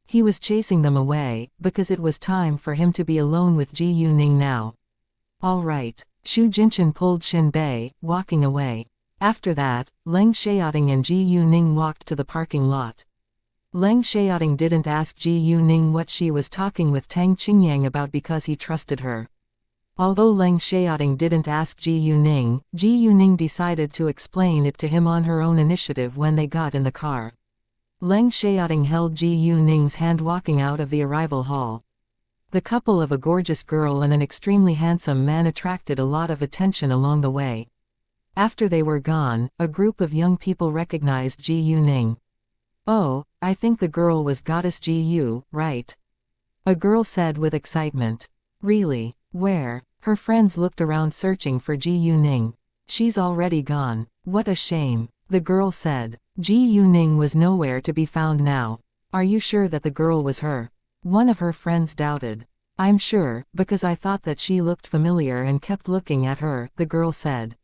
Speaker 1: He was chasing them away, because it was time for him to be alone with Ji Yuning now. All right, Xu Jinchen pulled Xin Bei, walking away. After that, Leng Xiaoting and Ji Yuning walked to the parking lot. Leng Xiaoting didn't ask Ji Yuning what she was talking with Tang Qingyang about because he trusted her. Although Leng Xiaoting didn't ask Ji Yuning decided to explain it to him on her own initiative when they got in the car. Leng Xiaoting held Ji Yuning's hand walking out of the arrival hall. The couple of a gorgeous girl and an extremely handsome man attracted a lot of attention along the way. After they were gone, a group of young people recognized Ji Yuning. Oh, I think the girl was Goddess Ji Yu, right? A girl said with excitement. Really? Where? Her friends looked around searching for Ji Yuning. She's already gone. What a shame, the girl said. Ji Yuning was nowhere to be found now. Are you sure that the girl was her? One of her friends doubted. I'm sure, because I thought that she looked familiar and kept looking at her, the girl said.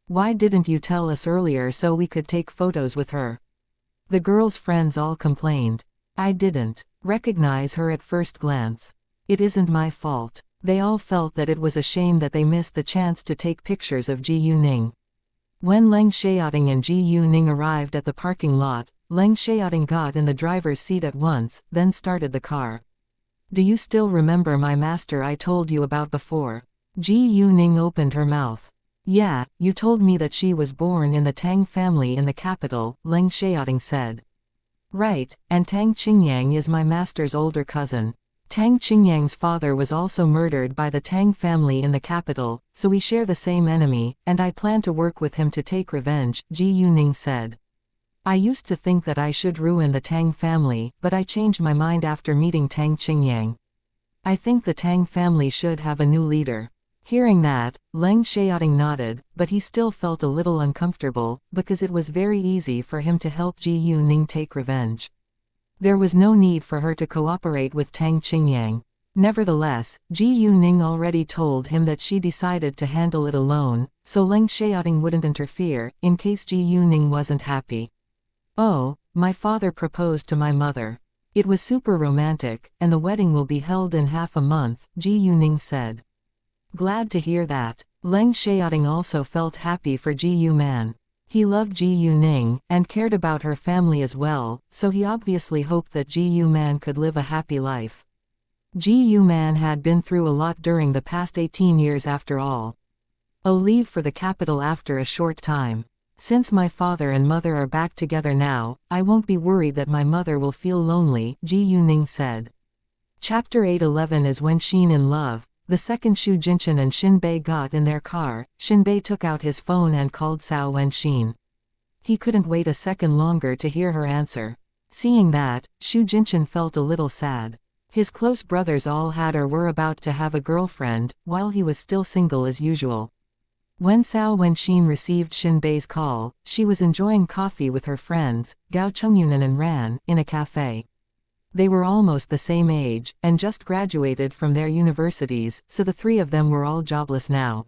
Speaker 1: Why didn't you tell us earlier so we could take photos with her? The girl's friends all complained. I didn't recognize her at first glance. It isn't my fault. They all felt that it was a shame that they missed the chance to take pictures of Ji Yuning. When Leng Xiaoting and Ji Yuning arrived at the parking lot, Leng Xiaoting got in the driver's seat at once, then started the car. Do you still remember my master I told you about before? Ji Yuning opened her mouth. Yeah, you told me that she was born in the Tang family in the capital, Leng Xiaoting said. Right, and Tang Qingyang is my master's older cousin. Tang Qingyang's father was also murdered by the Tang family in the capital, so we share the same enemy, and I plan to work with him to take revenge, Ji Yuning said. I used to think that I should ruin the Tang family, but I changed my mind after meeting Tang Qingyang. I think the Tang family should have a new leader. Hearing that, Leng Xiaoting nodded, but he still felt a little uncomfortable, because it was very easy for him to help Ji Yuning take revenge. There was no need for her to cooperate with Tang Qingyang. Nevertheless, Ji Yuning already told him that she decided to handle it alone, so Leng Xiaoting wouldn't interfere, in case Ji Yuning wasn't happy. Oh, my father proposed to my mother. It was super romantic, and the wedding will be held in half a month, Ji Yuning said. Glad to hear that. Leng Xiaoting also felt happy for Ji Yuman. He loved Ji Yuning, and cared about her family as well, so he obviously hoped that Ji Yuman could live a happy life. Ji Yuman had been through a lot during the past 18 years after all. I'll leave for the capital after a short time. Since my father and mother are back together now, I won't be worried that my mother will feel lonely, Ji Yuning said. Chapter 8:11 is when Xin in love. The second Xu Jinchen and Xin Bei got in their car, Xin Bei took out his phone and called Cao Wenxin. He couldn't wait a second longer to hear her answer. Seeing that, Xu Jinchen felt a little sad. His close brothers all had or were about to have a girlfriend, while he was still single as usual. When Cao Wenxin received Xin Bei's call, she was enjoying coffee with her friends, Gao Chengyunan and Ran, in a cafe. They were almost the same age, and just graduated from their universities, so the three of them were all jobless now.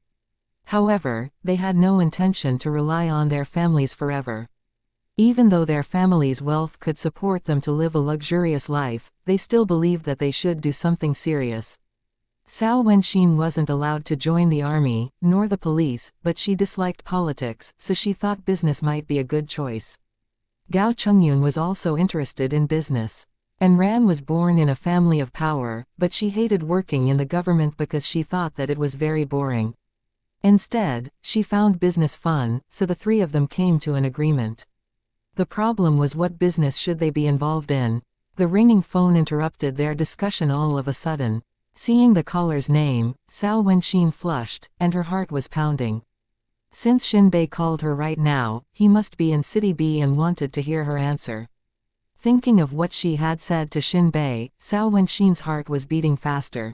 Speaker 1: However, they had no intention to rely on their families forever. Even though their family's wealth could support them to live a luxurious life, they still believed that they should do something serious. Cao Wenxin wasn't allowed to join the army, nor the police, but she disliked politics, so she thought business might be a good choice. Gao Chengyun was also interested in business. And Ran was born in a family of power, but she hated working in the government because she thought that it was very boring. Instead, she found business fun, so the three of them came to an agreement. The problem was what business should they be involved in. The ringing phone interrupted their discussion all of a sudden. Seeing the caller's name, Cao Wenxin flushed, and her heart was pounding. Since Xin Bei called her right now, he must be in City B and wanted to hear her answer. Thinking of what she had said to Xin Bei, Cao Wenxin's heart was beating faster.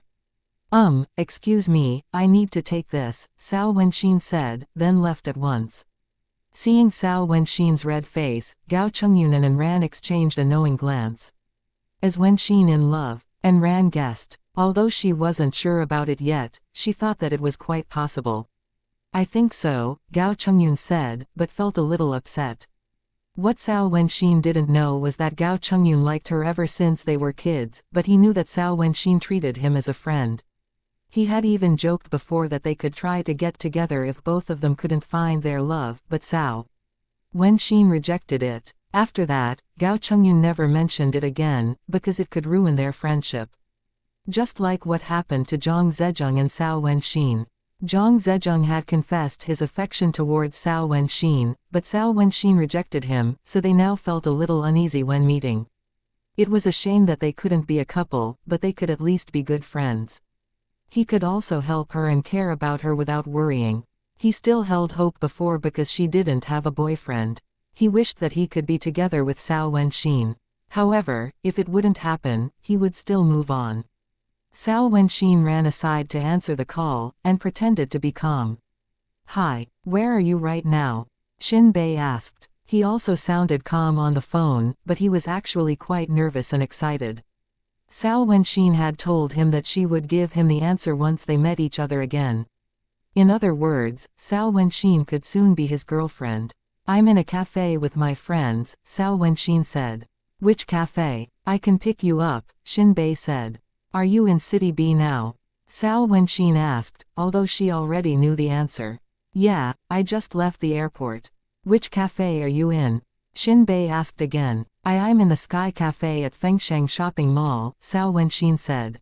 Speaker 1: Excuse me, I need to take this, Cao Wenxin said, then left at once. Seeing Cao Wenxin's red face, Gao Chungyun and Ran exchanged a knowing glance. Is Wenxin in love? And Ran guessed. Although she wasn't sure about it yet, she thought that it was quite possible. I think so, Gao Chungyun said, but felt a little upset. What Cao Wenxin didn't know was that Gao Chungyun liked her ever since they were kids, but he knew that Cao Wenxin treated him as a friend. He had even joked before that they could try to get together if both of them couldn't find their love, but Cao Wenxin rejected it. After that, Gao Chungyun never mentioned it again, because it could ruin their friendship. Just like what happened to Zhang Zezheng and Cao Wenxin. Zhang Zezheng had confessed his affection towards Cao Wenxin, but Cao Wenxin rejected him, so they now felt a little uneasy when meeting. It was a shame that they couldn't be a couple, but they could at least be good friends. He could also help her and care about her without worrying. He still held hope before because she didn't have a boyfriend. He wished that he could be together with Cao Wenxin. However, if it wouldn't happen, he would still move on. Cao Wenxin ran aside to answer the call, and pretended to be calm. Hi, where are you right now? Xin Bei asked. He also sounded calm on the phone, but he was actually quite nervous and excited. Cao Wenxin had told him that she would give him the answer once they met each other again. In other words, Cao Wenxin could soon be his girlfriend. I'm in a cafe with my friends, Cao Wenxin said. Which cafe? I can pick you up, Xin Bei said. Are you in City B now? Cao Wenxin asked, although she already knew the answer. Yeah, I just left the airport. Which cafe are you in? Xin Bei asked again. I'm in the Sky Cafe at Fengsheng Shopping Mall, Cao Wenxin said.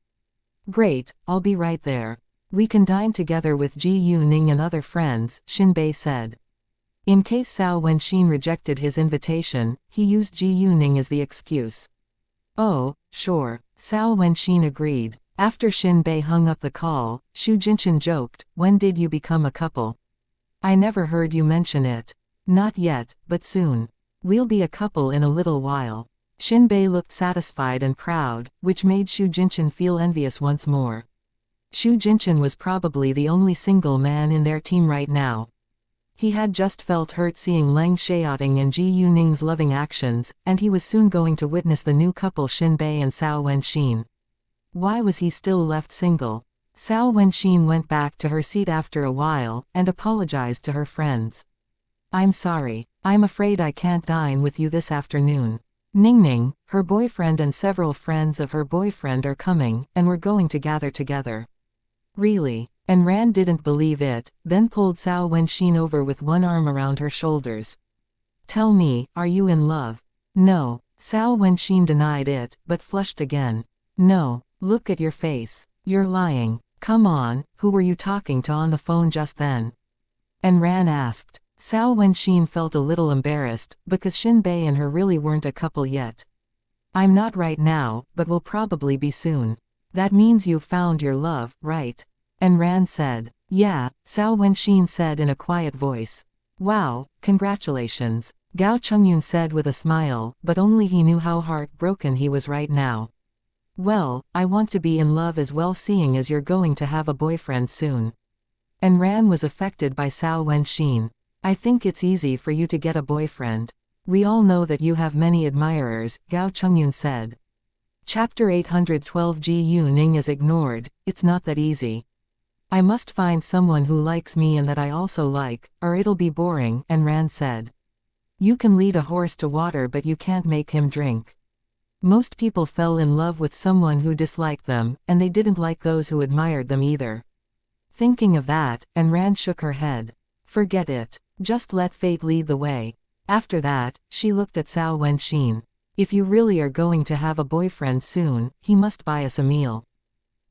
Speaker 1: Great, I'll be right there. We can dine together with Ji Yuning and other friends, Xin Bei said. In case Cao Wenxin rejected his invitation, he used Ji Yuning as the excuse. Oh, sure, Cao Wenxin agreed. After Xin Bei hung up the call, Xu Jinchen joked, when did you become a couple? I never heard you mention it. Not yet, but soon. We'll be a couple in a little while. Xin Bei looked satisfied and proud, which made Xu Jinchen feel envious once more. Xu Jinchen was probably the only single man in their team right now. He had just felt hurt seeing Leng Xiaoting and Ji Yuning's loving actions, and he was soon going to witness the new couple Xin Bei and Cao Wenxin. Why was he still left single? Cao Wenxin went back to her seat after a while, and apologized to her friends. I'm sorry, I'm afraid I can't dine with you this afternoon. Ningning, her boyfriend and several friends of her boyfriend are coming, and we're going to gather together. Really? And Ran didn't believe it, then pulled Cao Wenxin over with one arm around her shoulders. Tell me, are you in love? No. Cao Wenxin denied it, but flushed again. No, look at your face. You're lying. Come on, who were you talking to on the phone just then? And Ran asked. Cao Wenxin felt a little embarrassed, because Xin Bei and her really weren't a couple yet. I'm not right now, but will probably be soon. That means you've found your love, right? And Ran said. Yeah, Cao Wenxin said in a quiet voice. Wow, congratulations, Gao Chungyun said with a smile, but only he knew how heartbroken he was right now. Well, I want to be in love as well, seeing as you're going to have a boyfriend soon. And Ran was affected by Cao Wenxin. I think it's easy for you to get a boyfriend. We all know that you have many admirers, Gao Chungyun said. Chapter 812 Ji Yuning is ignored. It's not that easy. I must find someone who likes me and that I also like, or it'll be boring, and Ran said. You can lead a horse to water but you can't make him drink. Most people fell in love with someone who disliked them, and they didn't like those who admired them either. Thinking of that, and Ran shook her head. Forget it. Just let fate lead the way. After that, she looked at Cao Wenxin. If you really are going to have a boyfriend soon, he must buy us a meal.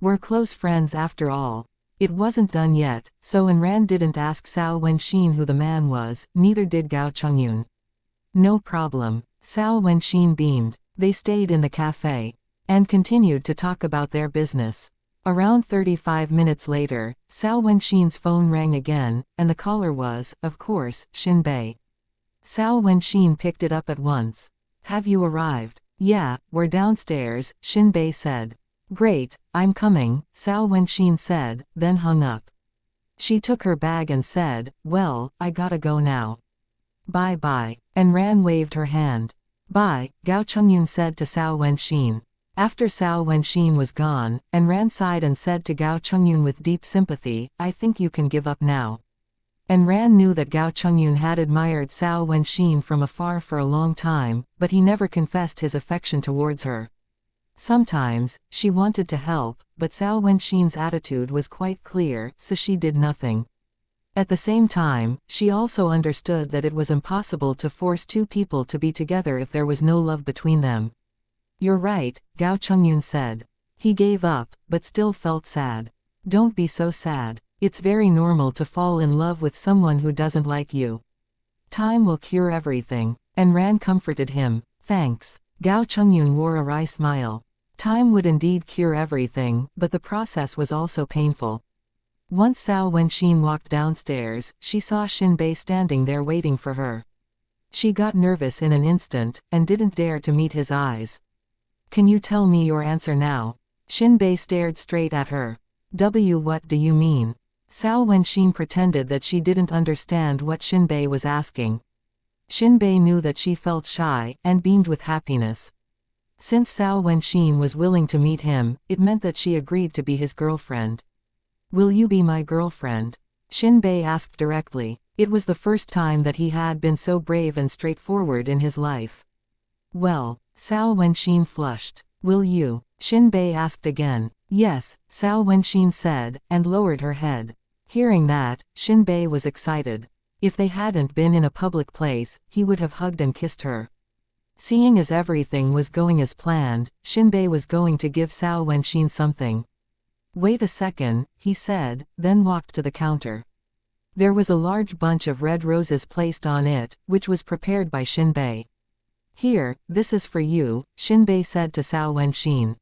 Speaker 1: We're close friends after all. It wasn't done yet, so when Ran didn't ask Cao Wenxin who the man was, neither did Gao Chungyun. No problem. Cao Wenxin beamed. They stayed in the cafe. And continued to talk about their business. Around 35 minutes later, Cao Wenxin's phone rang again, and the caller was, of course, Xin Bei. Cao Wenxin picked it up at once. Have you arrived? Yeah, we're downstairs, Xin Bei said. Great, I'm coming, Cao Wenxin said, then hung up. She took her bag and said, well, I gotta go now. Bye-bye, and Ran waved her hand. Bye, Gao Chungyun said to Cao Wenxin. After Cao Wenxin was gone, and Ran sighed and said to Gao Chungyun with deep sympathy, I think you can give up now. And Ran knew that Gao Chungyun had admired Cao Wenxin from afar for a long time, but he never confessed his affection towards her. Sometimes, she wanted to help, but Cao Wenxin's attitude was quite clear, so she did nothing. At the same time, she also understood that it was impossible to force two people to be together if there was no love between them. You're right, Gao Chungyun said. He gave up, but still felt sad. Don't be so sad. It's very normal to fall in love with someone who doesn't like you. Time will cure everything. And Ran comforted him. Thanks. Gao Chungyun wore a wry smile. Time would indeed cure everything, but the process was also painful. Once Cao Wenxin walked downstairs, she saw Xinbei standing there waiting for her. She got nervous in an instant, and didn't dare to meet his eyes. Can you tell me your answer now? Xinbei stared straight at her. What do you mean? Cao Wenxin pretended that she didn't understand what Xinbei was asking. Xinbei knew that she felt shy, and beamed with happiness. Since Cao Wenxin was willing to meet him, it meant that she agreed to be his girlfriend. Will you be my girlfriend? Xinbei asked directly. It was the first time that he had been so brave and straightforward in his life. Well, Cao Wenxin flushed. Will you? Xinbei asked again. Yes, Cao Wenxin said, and lowered her head. Hearing that, Xinbei was excited. If they hadn't been in a public place, he would have hugged and kissed her. Seeing as everything was going as planned, Xinbei was going to give Cao Wenxin something. Wait a second, he said, then walked to the counter. There was a large bunch of red roses placed on it, which was prepared by Xinbei. Here, this is for you, Xinbei said to Cao Wenxin.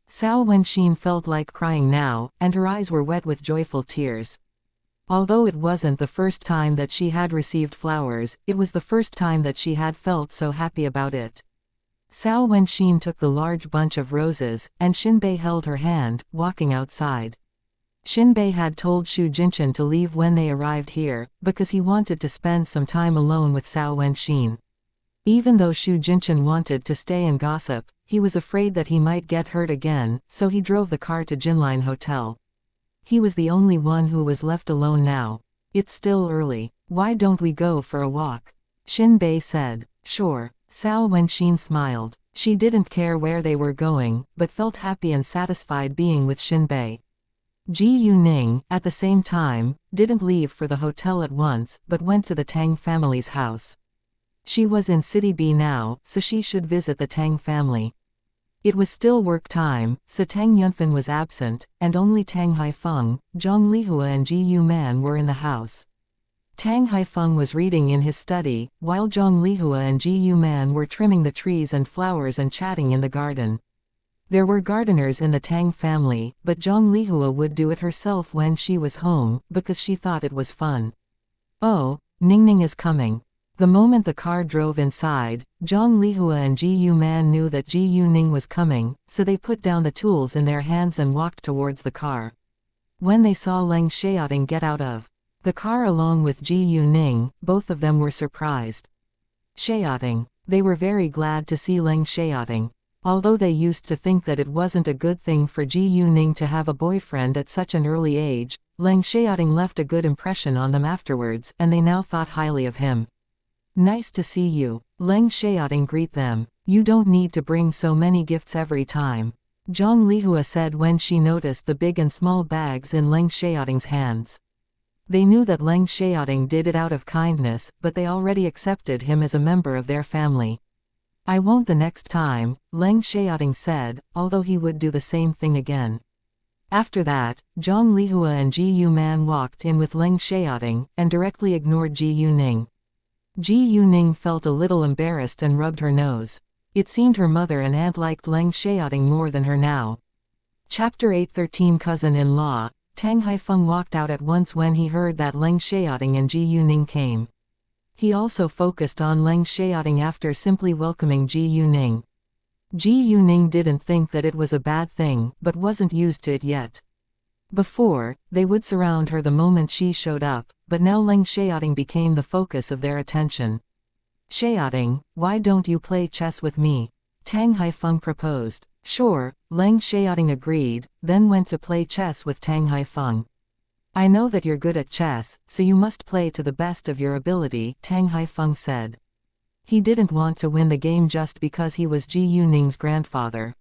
Speaker 1: Cao Wenxin felt like crying now, and her eyes were wet with joyful tears. Although it wasn't the first time that she had received flowers, it was the first time that she had felt so happy about it. Cao Wenxin took the large bunch of roses, and Xinbei held her hand, walking outside. Xinbei had told Xu Jinchen to leave when they arrived here, because he wanted to spend some time alone with Cao Wenxin. Even though Xu Jinchen wanted to stay and gossip, he was afraid that he might get hurt again, so he drove the car to Jinline Hotel. He was the only one who was left alone now. It's still early. Why don't we go for a walk? Xinbei said. Sure. Cao Wenxin smiled. She didn't care where they were going, but felt happy and satisfied being with Xinbei. Ji Yuning, at the same time, didn't leave for the hotel at once, but went to the Tang family's house. She was in City B now, so she should visit the Tang family. It was still work time, so Tang Yunfan was absent, and only Tang Haifeng, Zhang Lihua and Ji Yuman were in the house. Tang Haifeng was reading in his study, while Zhang Lihua and Ji Yuman were trimming the trees and flowers and chatting in the garden. There were gardeners in the Tang family, but Zhang Lihua would do it herself when she was home, because she thought it was fun. Oh, Ningning is coming. The moment the car drove inside, Zhang Lihua and Ji Yuman knew that Ji Yuning was coming, so they put down the tools in their hands and walked towards the car. When they saw Leng Xiaoting get out of the car along with Ji Yuning, both of them were surprised. Xiaoting. They were very glad to see Leng Xiaoting. Although they used to think that it wasn't a good thing for Ji Yuning to have a boyfriend at such an early age, Leng Xiaoting left a good impression on them afterwards, and they now thought highly of him. Nice to see you. Leng Xiaoting greet them. You don't need to bring so many gifts every time. Zhang Lihua said when she noticed the big and small bags in Leng Xiaoting's hands. They knew that Leng Xiaoting did it out of kindness, but they already accepted him as a member of their family. I won't the next time, Leng Xiaoting said, although he would do the same thing again. After that, Zhang Lihua and Ji Yuman walked in with Leng Xiaoting, and directly ignored Ji Yuning. Ji Yuning felt a little embarrassed and rubbed her nose. It seemed her mother and aunt liked Leng Xiaoting more than her now. Chapter 8:13 Cousin-in-law. Tang Haifeng walked out at once when he heard that Leng Xiaoting and Ji Yuning came. He also focused on Leng Xiaoting after simply welcoming Ji Yuning. Ji Yuning didn't think that it was a bad thing, but wasn't used to it yet. Before, they would surround her the moment she showed up, but now Leng Xiaoting became the focus of their attention. Xiaoting, why don't you play chess with me? Tang Haifeng proposed. Sure, Leng Xiaoting agreed, then went to play chess with Tang Haifeng. I know that you're good at chess, so you must play to the best of your ability, Tang Haifeng said. He didn't want to win the game just because he was Ji Yuning's grandfather.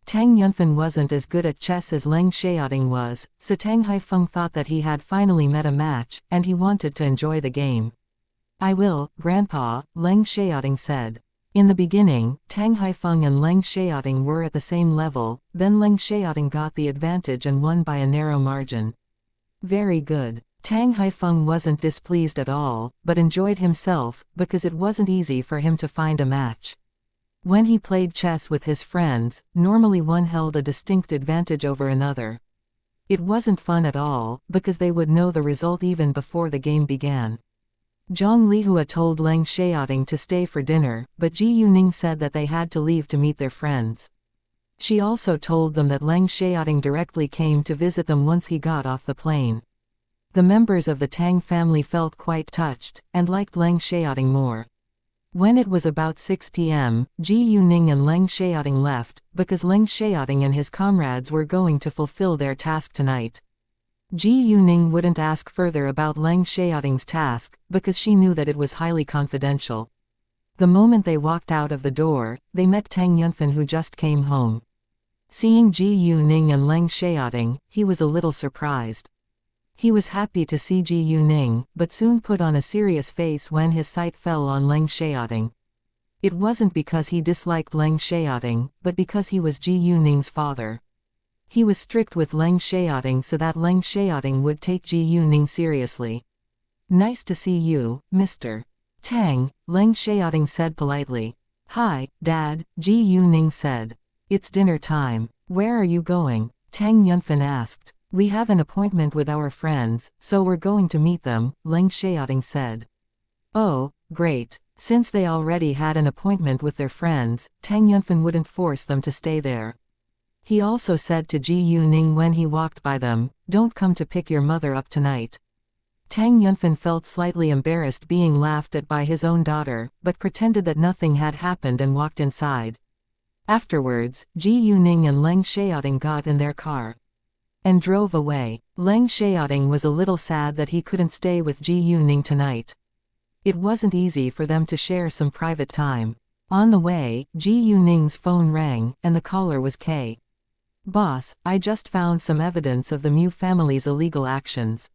Speaker 1: Tang Yunfen wasn't as good at chess as Leng Xiaoting was, so Tang Haifeng thought that he had finally met a match, and he wanted to enjoy the game. I will, Grandpa, Leng Xiaoting said. In the beginning, Tang Haifeng and Leng Xiaoting were at the same level, then Leng Xiaoting got the advantage and won by a narrow margin. Very good. Tang Haifeng wasn't displeased at all, but enjoyed himself, because it wasn't easy for him to find a match. When he played chess with his friends, normally one held a distinct advantage over another. It wasn't fun at all, because they would know the result even before the game began. Zhang Lihua told Leng Xiaoting to stay for dinner, but Ji Yuning said that they had to leave to meet their friends. She also told them that Leng Xiaoting directly came to visit them once he got off the plane. The members of the Tang family felt quite touched, and liked Leng Xiaoting more. When it was about 6 p.m., Ji Yuning and Leng Xiaoting left, because Leng Xiaoting and his comrades were going to fulfill their task tonight. Ji Yuning wouldn't ask further about Leng Xiaoting's task, because she knew that it was highly confidential. The moment they walked out of the door, they met Tang Yunfen, who just came home. Seeing Ji Yuning and Leng Xiaoting, he was a little surprised. He was happy to see Ji Yuning, but soon put on a serious face when his sight fell on Leng Xiaoting. It wasn't because he disliked Leng Xiaoting, but because he was Ji Yuning's father. He was strict with Leng Xiaoting so that Leng Xiaoting would take Ji Yuning seriously. Nice to see you, Mr. Tang, Leng Xiaoting said politely. Hi, Dad, Ji Yuning said. It's dinner time. Where are you going? Tang Yunfen asked. We have an appointment with our friends, so we're going to meet them, Leng Xiaoting said. Oh, great. Since they already had an appointment with their friends, Tang Yunfen wouldn't force them to stay there. He also said to Ji Yuning when he walked by them, don't come to pick your mother up tonight. Tang Yunfen felt slightly embarrassed being laughed at by his own daughter, but pretended that nothing had happened and walked inside. Afterwards, Ji Yuning and Leng Xiaoting got in their car and drove away. Leng Xiaoting was a little sad that he couldn't stay with Ji Yuning tonight. It wasn't easy for them to share some private time. On the way, Ji Yuning's phone rang, and the caller was K. Boss, I just found some evidence of the Mu family's illegal actions.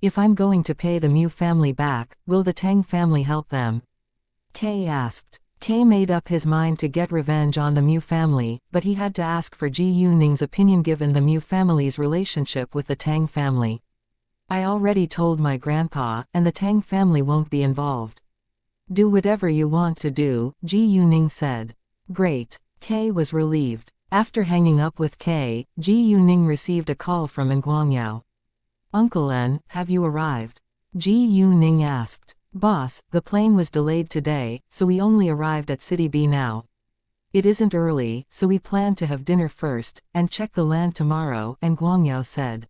Speaker 1: If I'm going to pay the Mu family back, will the Tang family help them? K asked. K made up his mind to get revenge on the Mu family, but he had to ask for Ji Yuning's opinion given the Mu family's relationship with the Tang family. I already told my grandpa, and the Tang family won't be involved. Do whatever you want to do, Ji Yuning said. Great. K was relieved. After hanging up with K, Ji Yuning received a call from Nguangyao. Uncle N, have you arrived? Ji Yuning asked. Boss, the plane was delayed today, so we only arrived at City B now. It isn't early, so we plan to have dinner first, and check the land tomorrow, Nguangyao said.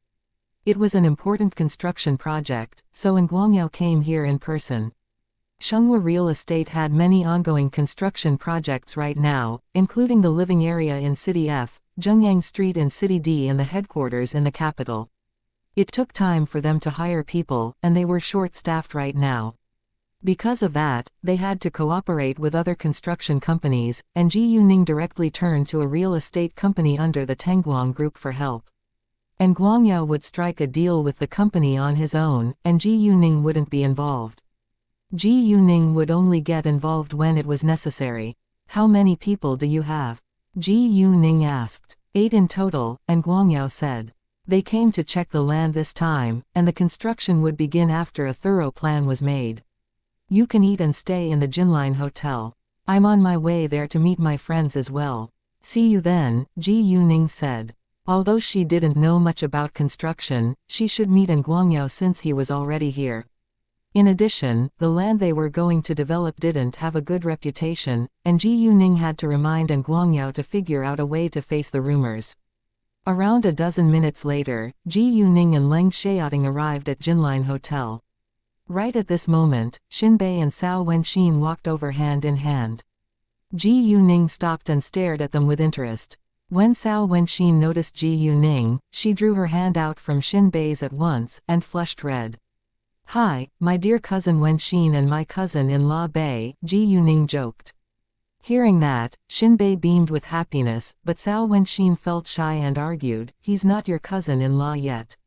Speaker 1: It was an important construction project, so Nguangyao came here in person. Xianxia Real Estate had many ongoing construction projects right now, including the living area in City F, Zhengyang Street in City D and the headquarters in the capital. It took time for them to hire people, and they were short-staffed right now. Because of that, they had to cooperate with other construction companies, and Ji Yuning directly turned to a real estate company under the Tengguang Group for help. And Guangyao would strike a deal with the company on his own, and Ji Yuning wouldn't be involved. Ji Yuning would only get involved when it was necessary. How many people do you have? Ji Yuning asked. 8 in total, and Guangyao said. They came to check the land this time, and the construction would begin after a thorough plan was made. You can eat and stay in the Jinline Hotel. I'm on my way there to meet my friends as well. See you then, Ji Yuning said. Although she didn't know much about construction, she should meet Nguangyao since he was already here. In addition, the land they were going to develop didn't have a good reputation, and Ji Yuning had to remind An Guangyao to figure out a way to face the rumors. Around a dozen minutes later, Ji Yuning and Leng Xiaoting arrived at Jinline Hotel. Right at this moment, Xinbei and Cao Wenxin walked over hand in hand. Ji Yuning stopped and stared at them with interest. When Cao Wenxin noticed Ji Yuning, she drew her hand out from Xinbei's at once, and flushed red. "Hi, my dear cousin Wenxin and my cousin-in-law Bei," Ji Yuning joked. Hearing that, Xinbei beamed with happiness, but Cao Wenxin felt shy and argued, "He's not your cousin-in-law yet."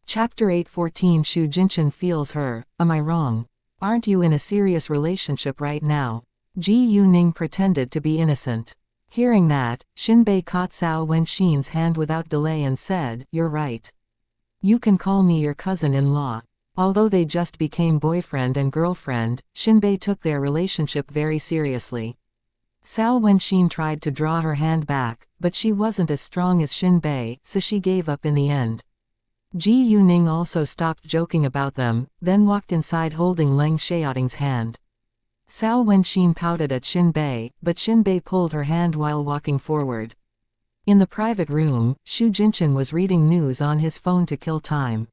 Speaker 1: Chapter 8:14 Xu Jinchen feels her, "Am I wrong? Aren't you in a serious relationship right now?" Ji Yuning pretended to be innocent. Hearing that, Xinbei caught Cao Wenxin's hand without delay and said, "You're right. You can call me your cousin-in-law." Although they just became boyfriend and girlfriend, Xinbei took their relationship very seriously. Cao Wenxin tried to draw her hand back, but she wasn't as strong as Xinbei, so she gave up in the end. Ji Yuning also stopped joking about them, then walked inside holding Leng Xiaoting's hand. Cao Wenxin pouted at Xinbei, but Xinbei pulled her hand while walking forward. In the private room, Xu Jinchen was reading news on his phone to kill time.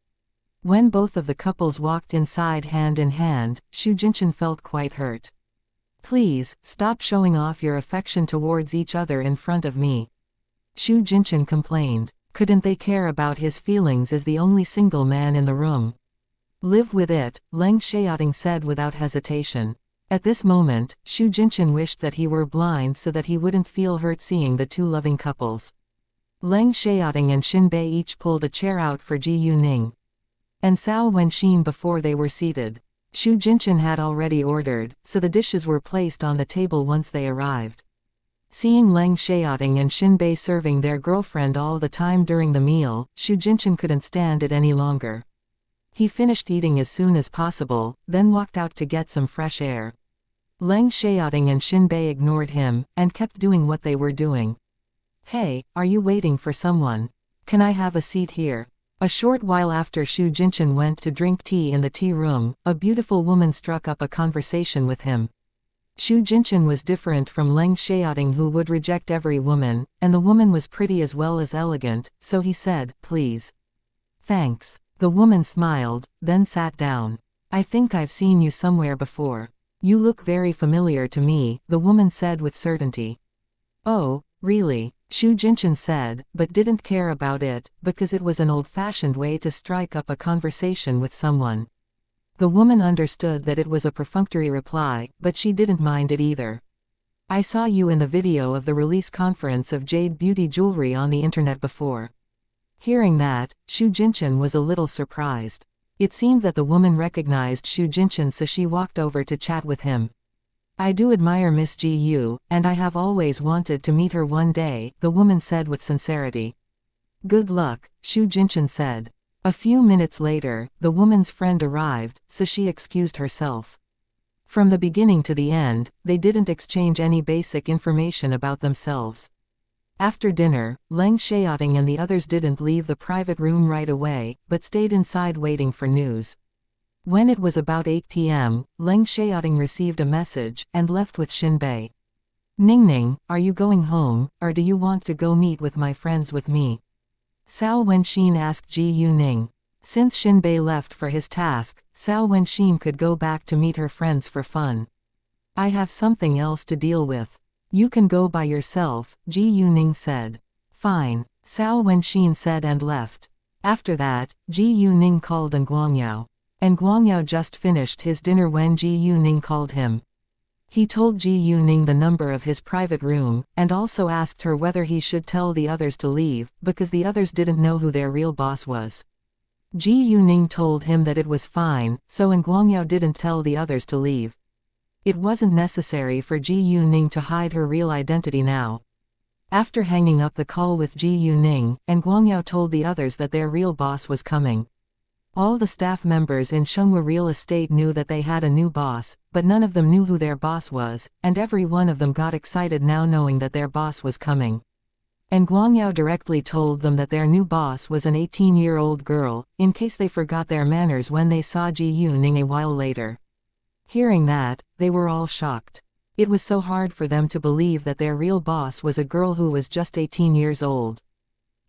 Speaker 1: When both of the couples walked inside hand in hand, Xu Jinchen felt quite hurt. "Please, stop showing off your affection towards each other in front of me," Xu Jinchen complained. Couldn't they care about his feelings as the only single man in the room? "Live with it," Leng Xiaoting said without hesitation. At this moment, Xu Jinchen wished that he were blind so that he wouldn't feel hurt seeing the two loving couples. Leng Xiaoting and Xinbei each pulled a chair out for Ji Yuning and Cao Wenxin before they were seated. Xu Jinchen had already ordered, so the dishes were placed on the table once they arrived. Seeing Leng Xiaoting and Xinbei serving their girlfriend all the time during the meal, Xu Jinchen couldn't stand it any longer. He finished eating as soon as possible, then walked out to get some fresh air. Leng Xiaoting and Xinbei ignored him, and kept doing what they were doing. "Hey, are you waiting for someone? Can I have a seat here?" A short while after Xu Jinchen went to drink tea in the tea room, a beautiful woman struck up a conversation with him. Xu Jinchen was different from Leng Xiaoting, who would reject every woman, and the woman was pretty as well as elegant, so he said, "Please." "Thanks." The woman smiled, then sat down. "I think I've seen you somewhere before. You look very familiar to me," the woman said with certainty. "Oh, really?" Xu Jinchen said, but didn't care about it, because it was an old-fashioned way to strike up a conversation with someone. The woman understood that it was a perfunctory reply, but she didn't mind it either. "I saw you in the video of the release conference of Jade Beauty Jewelry on the internet before." Hearing that, Xu Jinchen was a little surprised. It seemed that the woman recognized Xu Jinchen, so she walked over to chat with him. "I do admire Miss Ji Yu, and I have always wanted to meet her one day," the woman said with sincerity. "Good luck," Xu Jinchen said. A few minutes later, the woman's friend arrived, so she excused herself. From the beginning to the end, they didn't exchange any basic information about themselves. After dinner, Leng Xiaoting and the others didn't leave the private room right away, but stayed inside waiting for news. When it was about 8 p.m., Leng Xiaoting received a message, and left with Xinbei. "Ningning, are you going home, or do you want to go meet with my friends with me?" Cao Wenxin asked Ji Yuning. Since Xinbei left for his task, Cao Wenxin could go back to meet her friends for fun. "I have something else to deal with. You can go by yourself," Ji Yuning said. "Fine," Cao Wenxin said and left. After that, Ji Yuning called An Guangyao. An Guangyao just finished his dinner when Ji Yuning called him. He told Ji Yuning the number of his private room, and also asked her whether he should tell the others to leave, because the others didn't know who their real boss was. Ji Yuning told him that it was fine, so An Guangyao didn't tell the others to leave. It wasn't necessary for Ji Yuning to hide her real identity now. After hanging up the call with Ji Yuning, An Guangyao told the others that their real boss was coming. All the staff members in Shenghua Real Estate knew that they had a new boss, but none of them knew who their boss was, and every one of them got excited now knowing that their boss was coming. And Guangyao directly told them that their new boss was an 18-year-old girl, in case they forgot their manners when they saw Ji Yuning a while later. Hearing that, they were all shocked. It was so hard for them to believe that their real boss was a girl who was just 18 years old.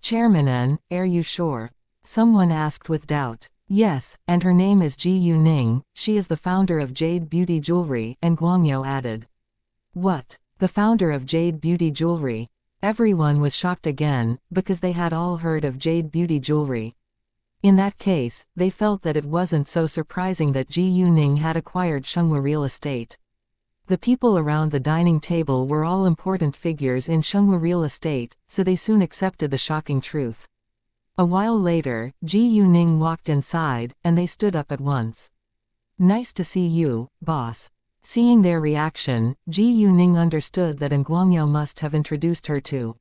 Speaker 1: Chairman N, are you sure? Someone asked with doubt. Yes, and her name is Ji Yuning, she is the founder of Jade Beauty Jewelry, and Guangyao added. What? The founder of Jade Beauty Jewelry? Everyone was shocked again, because they had all heard of Jade Beauty Jewelry. In that case, they felt that it wasn't so surprising that Ji Yuning had acquired Xianxia real estate. The people around the dining table were all important figures in Xianxia real estate, so they soon accepted the shocking truth. A while later, Ji Yuning walked inside, and they stood up at once. Nice to see you, boss. Seeing their reaction, Ji Yuning understood that Guangyao must have introduced her to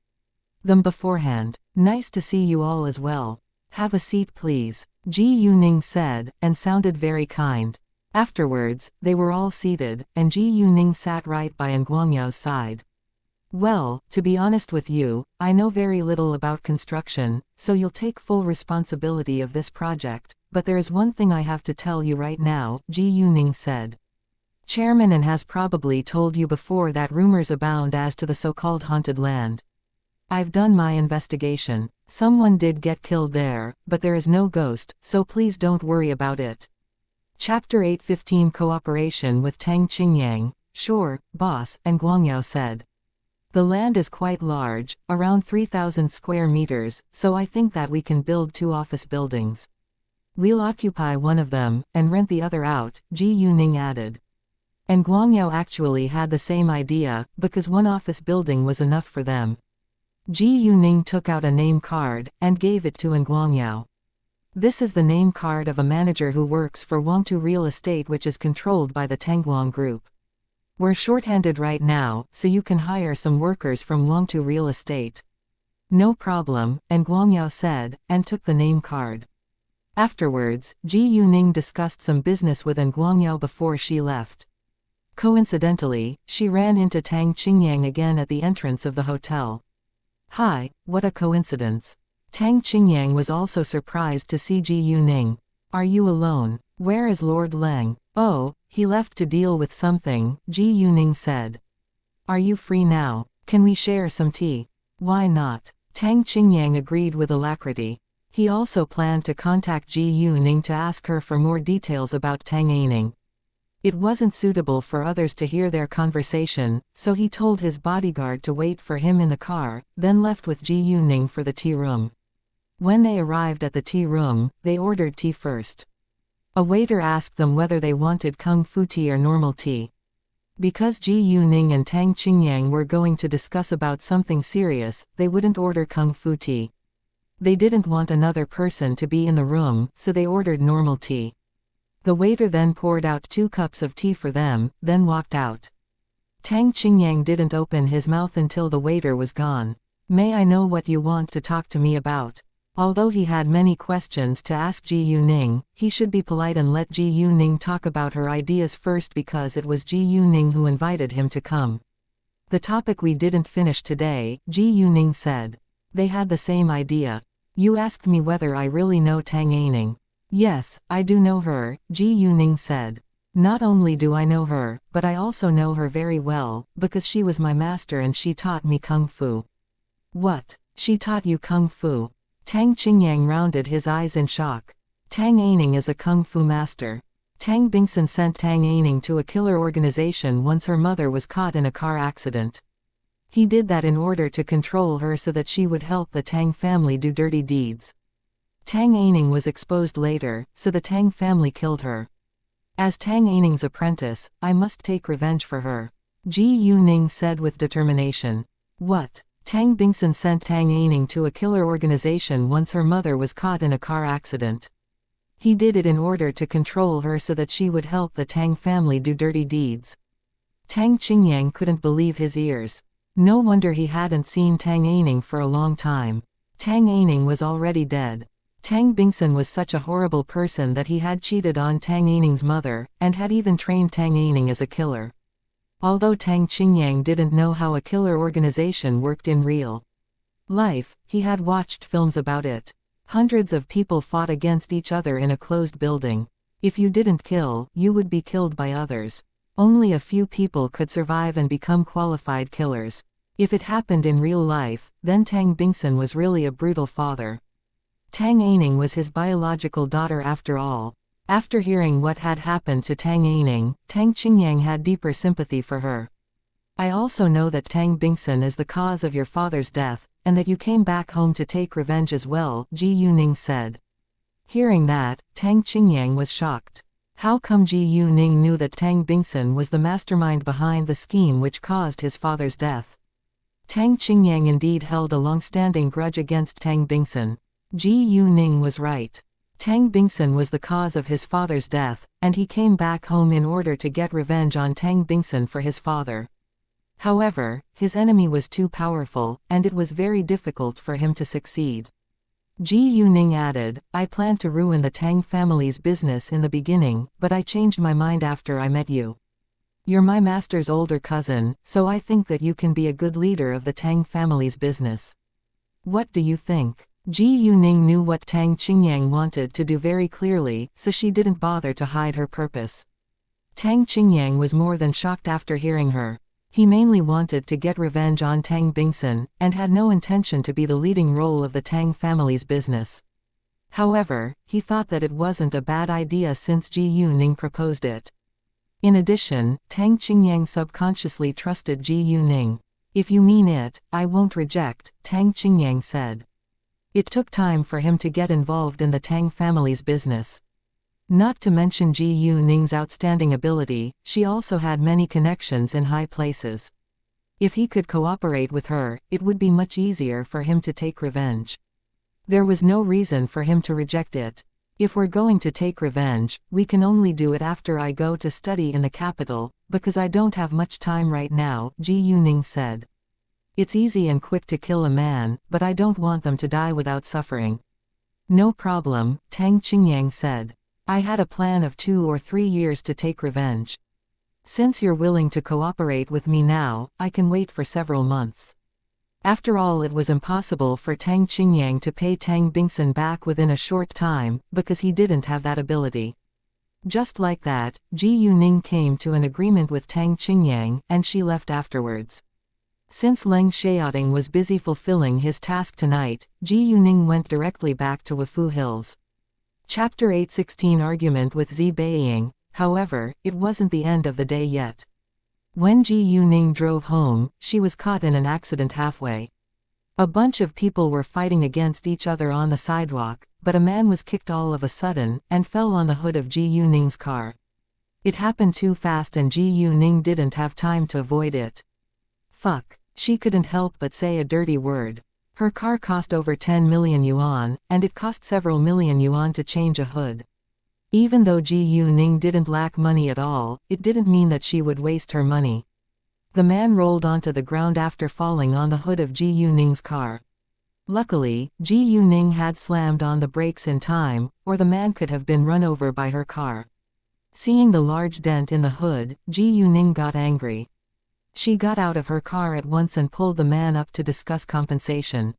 Speaker 1: them beforehand. Nice to see you all as well. Have a seat please, Ji Yuning said, and sounded very kind. Afterwards, they were all seated, and Ji Yuning sat right by Guangyao's side. Well, to be honest with you, I know very little about construction, so you'll take full responsibility of this project, but there is one thing I have to tell you right now, Ji Yuning said. Chairman N has probably told you before that rumors abound as to the so-called haunted land. I've done my investigation. Someone did get killed there, but there is no ghost, so please don't worry about it. Chapter 8:15 Cooperation with Tang Qingyang. Sure, boss, and Guangyao said. The land is quite large, around 3,000 square meters, so I think that we can build 2 office buildings. We'll occupy one of them, and rent the other out, Ji Yuning added. And Guangyao actually had the same idea, because one office building was enough for them. Ji Yuning took out a name card, and gave it to Guangyao. This is the name card of a manager who works for Wangtu Real Estate, which is controlled by the Tangguang Group. We're short-handed right now, so you can hire some workers from Wangtu Real Estate. No problem, and Guangyao said, and took the name card. Afterwards, Ji Yuning discussed some business with Guangyao before she left. Coincidentally, she ran into Tang Qingyang again at the entrance of the hotel. Hi, what a coincidence. Tang Qingyang was also surprised to see Ji Yuning. Are you alone? Where is Lord Leng? Oh, he left to deal with something, Ji Yuning said. Are you free now? Can we share some tea? Why not? Tang Qingyang agreed with alacrity. He also planned to contact Ji Yuning to ask her for more details about Tang Aining. It wasn't suitable for others to hear their conversation, so he told his bodyguard to wait for him in the car, then left with Ji Yuning for the tea room. When they arrived at the tea room, they ordered tea first. A waiter asked them whether they wanted kung fu tea or normal tea. Because Ji Yuning and Tang Qingyang were going to discuss about something serious, they wouldn't order kung fu tea. They didn't want another person to be in the room, so they ordered normal tea. The waiter then poured out 2 cups of tea for them, then walked out. Tang Qingyang didn't open his mouth until the waiter was gone. May I know what you want to talk to me about? Although he had many questions to ask Ji Yuning, he should be polite and let Ji Yuning talk about her ideas first because it was Ji Yuning who invited him to come. The topic we didn't finish today, Ji Yuning said. They had the same idea. You asked me whether I really know Tang Aining. Yes, I do know her, Ji Yuning said. Not only do I know her, but I also know her very well, because she was my master and she taught me kung fu. What? She taught you kung fu? Tang Qingyang rounded his eyes in shock. Tang Aining is a kung fu master. Tang Bingsun sent Tang Aining to a killer organization once her mother was caught in a car accident. He did that in order to control her so that she would help the Tang family do dirty deeds. Tang Aining was exposed later, so the Tang family killed her. As Tang Aining's apprentice, I must take revenge for her, Ji Yuning said with determination. What? Tang Bingsun sent Tang Aining to a killer organization once her mother was caught in a car accident. He did it in order to control her so that she would help the Tang family do dirty deeds. Tang Qingyang couldn't believe his ears. No wonder he hadn't seen Tang Aining for a long time. Tang Aining was already dead. Tang Bingsun was such a horrible person that he had cheated on Tang Aining's mother, and had even trained Tang Aining as a killer. Although Tang Qingyang didn't know how a killer organization worked in real life, he had watched films about it. Hundreds of people fought against each other in a closed building. If you didn't kill, you would be killed by others. Only a few people could survive and become qualified killers. If it happened in real life, then Tang Bingsun was really a brutal father. Tang Aining was his biological daughter after all. After hearing what had happened to Tang Aining, Tang Qingyang had deeper sympathy for her. I also know that Tang Bingsun is the cause of your father's death, and that you came back home to take revenge as well, Ji Yuning said. Hearing that, Tang Qingyang was shocked. How come Ji Yuning knew that Tang Bingsun was the mastermind behind the scheme which caused his father's death? Tang Qingyang indeed held a long-standing grudge against Tang Bingsun. Ji Yuning was right. Tang Bingsun was the cause of his father's death, and he came back home in order to get revenge on Tang Bingsun for his father. However, his enemy was too powerful, and it was very difficult for him to succeed. Ji Yuning added, I planned to ruin the Tang family's business in the beginning, but I changed my mind after I met you. You're my master's older cousin, so I think that you can be a good leader of the Tang family's business. What do you think? Ji Yuning knew what Tang Qingyang wanted to do very clearly, so she didn't bother to hide her purpose. Tang Qingyang was more than shocked after hearing her. He mainly wanted to get revenge on Tang Bingsun, and had no intention to be the leading role of the Tang family's business. However, he thought that it wasn't a bad idea since Ji Yuning proposed it. In addition, Tang Qingyang subconsciously trusted Ji Yuning. If you mean it, I won't reject, Tang Qingyang said. It took time for him to get involved in the Tang family's business. Not to mention Ji Yuning's outstanding ability, she also had many connections in high places. If he could cooperate with her, it would be much easier for him to take revenge. There was no reason for him to reject it. If we're going to take revenge, we can only do it after I go to study in the capital, because I don't have much time right now, Ji Yuning said. It's easy and quick to kill a man, but I don't want them to die without suffering. No problem, Tang Qingyang said. I had a plan of 2 or 3 years to take revenge. Since you're willing to cooperate with me now, I can wait for several months. After all, it was impossible for Tang Qingyang to pay Tang Bingsun back within a short time, because he didn't have that ability. Just like that, Ji Yuning came to an agreement with Tang Qingyang, and she left afterwards. Since Leng Xiaoting was busy fulfilling his task tonight, Ji Yuning went directly back to Wufu Hills. Chapter 8:16 Argument with Zi Beiying. However, it wasn't the end of the day yet. When Ji Yuning drove home, she was caught in an accident halfway. A bunch of people were fighting against each other on the sidewalk, but a man was kicked all of a sudden, and fell on the hood of Ji Yuning's car. It happened too fast and Ji Yuning didn't have time to avoid it. Fuck. She couldn't help but say a dirty word. Her car cost over 10 million yuan, and it cost several million yuan to change a hood. Even though Ji Yuning didn't lack money at all, it didn't mean that she would waste her money. The man rolled onto the ground after falling on the hood of Ji Yuning's car. Luckily, Ji Yuning had slammed on the brakes in time, or the man could have been run over by her car. Seeing the large dent in the hood, Ji Yuning got angry. She got out of her car at once and pulled the man up to discuss compensation.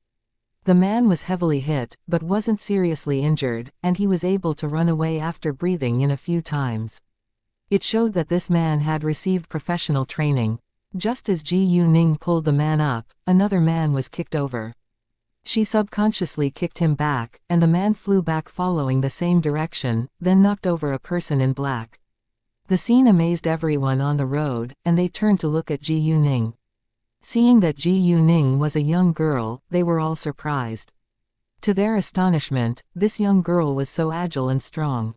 Speaker 1: The man was heavily hit, but wasn't seriously injured, and he was able to run away after breathing in a few times. It showed that this man had received professional training. Just as Ji Yuning pulled the man up, another man was kicked over. She subconsciously kicked him back, and the man flew back following the same direction, then knocked over a person in black. The scene amazed everyone on the road, and they turned to look at Ji Yuning. Seeing that Ji Yuning was a young girl, they were all surprised. To their astonishment, this young girl was so agile and strong.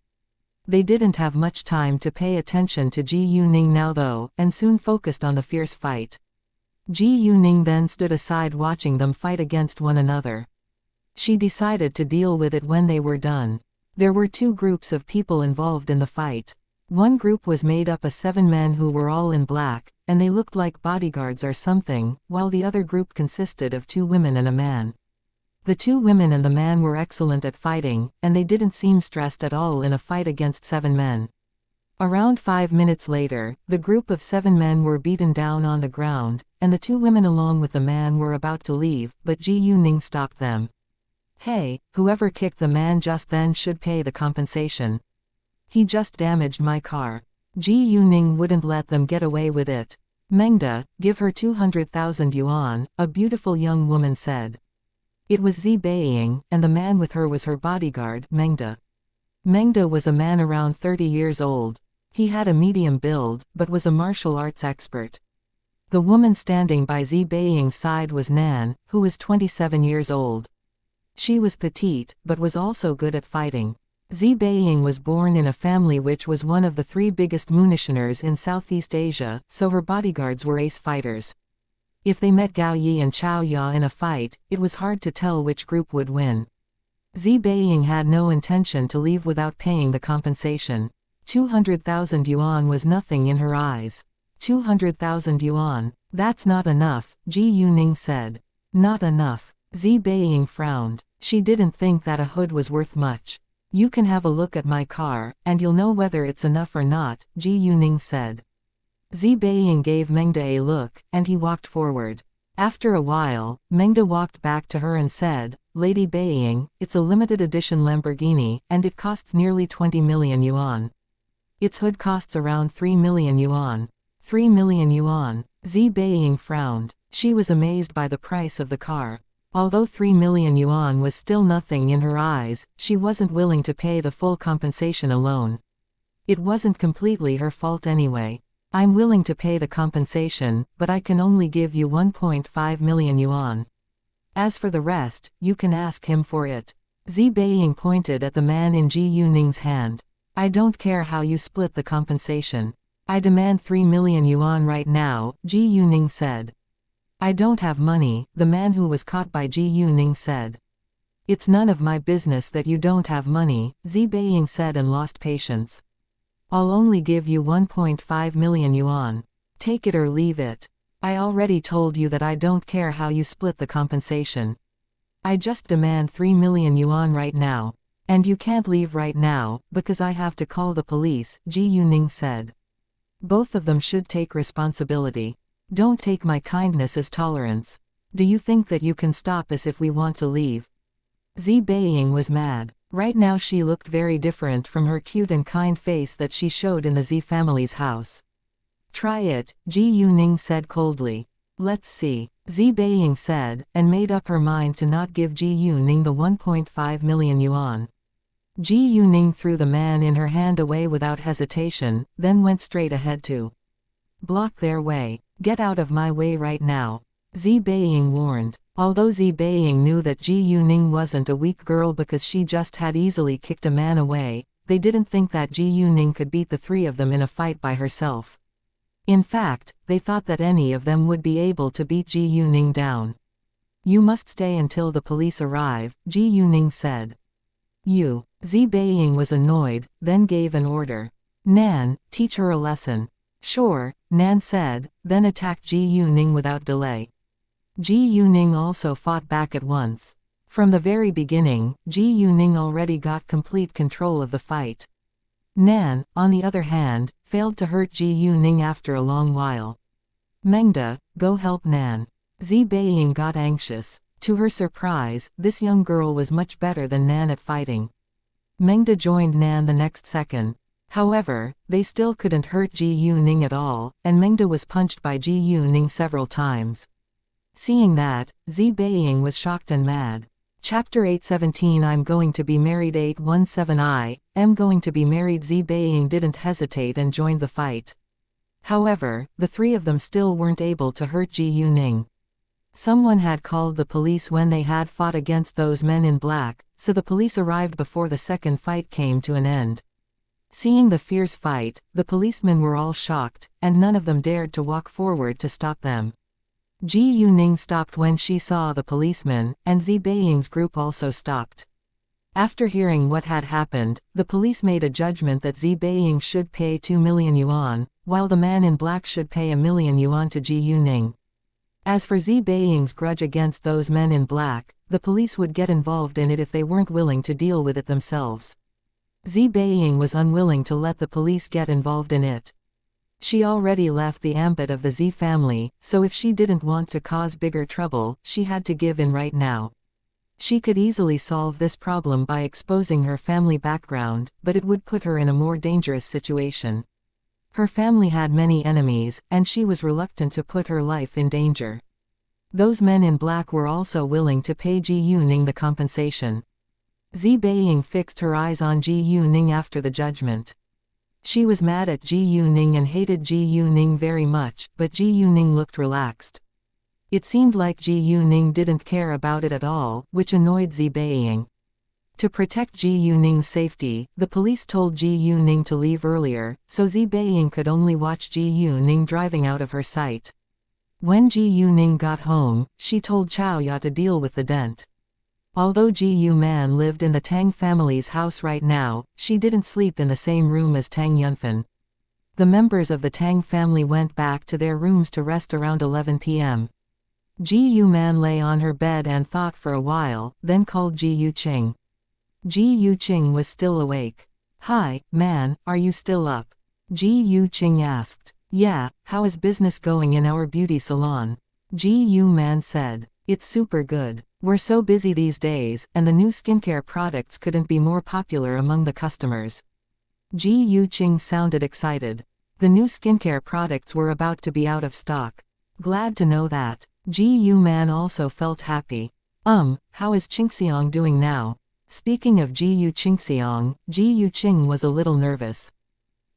Speaker 1: They didn't have much time to pay attention to Ji Yuning now though, and soon focused on the fierce fight. Ji Yuning then stood aside watching them fight against one another. She decided to deal with it when they were done. There were 2 groups of people involved in the fight. One group was made up of 7 men who were all in black, and they looked like bodyguards or something, while the other group consisted of 2 women and a man. The 2 women and the man were excellent at fighting, and they didn't seem stressed at all in a fight against 7 men. Around 5 minutes later, the group of 7 men were beaten down on the ground, and the two women along with the man were about to leave, but Ji Yuning stopped them. Hey, whoever kicked the man just then should pay the compensation. He just damaged my car. Ji Yuning wouldn't let them get away with it. Mengda, give her 200,000 yuan, a beautiful young woman said. It was Zi Beiying, and the man with her was her bodyguard, Mengda. Mengda was a man around 30 years old. He had a medium build, but was a martial arts expert. The woman standing by Zi Beiying's side was Nan, who was 27 years old. She was petite, but was also good at fighting. Zi Beiying was born in a family which was one of the 3 biggest munitioners in Southeast Asia, so her bodyguards were ace fighters. If they met Gao Yi and Chao Ya in a fight, it was hard to tell which group would win. Zi Beiying had no intention to leave without paying the compensation. 200,000 yuan was nothing in her eyes. 200,000 yuan. That's not enough, Ji Yuning said. Not enough. Zi Beiying frowned. She didn't think that a hood was worth much. You can have a look at my car, and you'll know whether it's enough or not, Ji Yuning said. Zi Beiying gave Mengda a look, and he walked forward. After a while, Mengda walked back to her and said, Lady Beiying, it's a limited edition Lamborghini, and it costs nearly 20 million yuan. Its hood costs around 3 million yuan. 3 million yuan. Zi Beiying frowned. She was amazed by the price of the car. Although 3 million yuan was still nothing in her eyes, she wasn't willing to pay the full compensation alone. It wasn't completely her fault anyway. I'm willing to pay the compensation, but I can only give you 1.5 million yuan. As for the rest, you can ask him for it. Zi Beiying pointed at the man in Ji Yuning's hand. I don't care how you split the compensation. I demand 3 million yuan right now, Ji Yuning said. I don't have money, the man who was caught by Ji Yuning said. It's none of my business that you don't have money, Zi Beiying said and lost patience. I'll only give you 1.5 million yuan. Take it or leave it. I already told you that I don't care how you split the compensation. I just demand 3 million yuan right now. And you can't leave right now, because I have to call the police, Ji Yuning said. Both of them should take responsibility. Don't take my kindness as tolerance. Do you think that you can stop us if we want to leave? Zi Beiying was mad. Right now she looked very different from her cute and kind face that she showed in the Zi family's house. Try it, Ji Yuning said coldly. Let's see, Zi Beiying said, and made up her mind to not give Ji Yuning the 1.5 million yuan. Ji Yuning threw the man in her hand away without hesitation, then went straight ahead to block their way. Get out of my way right now, Zi Beiying warned. Although Zi Beiying knew that Ji Yuning wasn't a weak girl because she just had easily kicked a man away, they didn't think that Ji Yuning could beat the 3 of them in a fight by herself. In fact, they thought that any of them would be able to beat Ji Yuning down. You must stay until the police arrive, Ji Yuning said. You. Zi Beiying was annoyed, then gave an order. Nan, teach her a lesson. Sure, Nan said, then attacked Ji Yuning without delay. Ji Yuning also fought back at once. From the very beginning, Ji Yuning already got complete control of the fight. Nan, on the other hand, failed to hurt Ji Yuning after a long while. Mengda, go help Nan. Zi Beiying got anxious. To her surprise, this young girl was much better than Nan at fighting. Mengda joined Nan the next second. However, they still couldn't hurt Ji Yuning at all, and Mengda was punched by Ji Yuning several times. Seeing that, Zi Beiying was shocked and mad. Chapter 817 I'm going to be married 817 I am going to be married. Zi Beiying didn't hesitate and joined the fight. However, the 3 of them still weren't able to hurt Ji Yuning. Someone had called the police when they had fought against those men in black, so the police arrived before the second fight came to an end. Seeing the fierce fight, the policemen were all shocked, and none of them dared to walk forward to stop them. Ji Yuning stopped when she saw the policemen, and Zi Beiying's group also stopped. After hearing what had happened, the police made a judgment that Zi Beiying should pay 2 million yuan, while the man in black should pay 1 million yuan to Ji Yuning. As for Zi Beiying's grudge against those men in black, the police would get involved in it if they weren't willing to deal with it themselves. Zi Beiying was unwilling to let the police get involved in it. She already left the ambit of the Z family, so if she didn't want to cause bigger trouble, she had to give in right now. She could easily solve this problem by exposing her family background, but it would put her in a more dangerous situation. Her family had many enemies, and she was reluctant to put her life in danger. Those men in black were also willing to pay Ji Yuning the compensation. Zi Beiying fixed her eyes on Ji Yuning after the judgment. She was mad at Ji Yuning and hated Ji Yuning very much, but Ji Yuning looked relaxed. It seemed like Ji Yuning didn't care about it at all, which annoyed Zi Beiying. To protect Ji Yuning's safety, the police told Ji Yuning to leave earlier, so Zi Beiying could only watch Ji Yuning driving out of her sight. When Ji Yuning got home, she told Chao Ya to deal with the dent. Although Ji Yuman lived in the Tang family's house right now, she didn't sleep in the same room as Tang Yunfan. The members of the Tang family went back to their rooms to rest around 11 p.m. Ji Yuman lay on her bed and thought for a while, then called Ji Yuqing. Ji Yuqing was still awake. "Hi, man, are you still up?" Ji Yuqing asked. "Yeah, how is business going in our beauty salon?" Ji Yuman said. "It's super good. We're so busy these days, and the new skincare products couldn't be more popular among the customers." Ji Yuqing sounded excited. The new skincare products were about to be out of stock. Glad to know that. Ji Yuman also felt happy. How is Qingxiang doing now?" Speaking of Ji Yuqing, Ji Yuqing was a little nervous.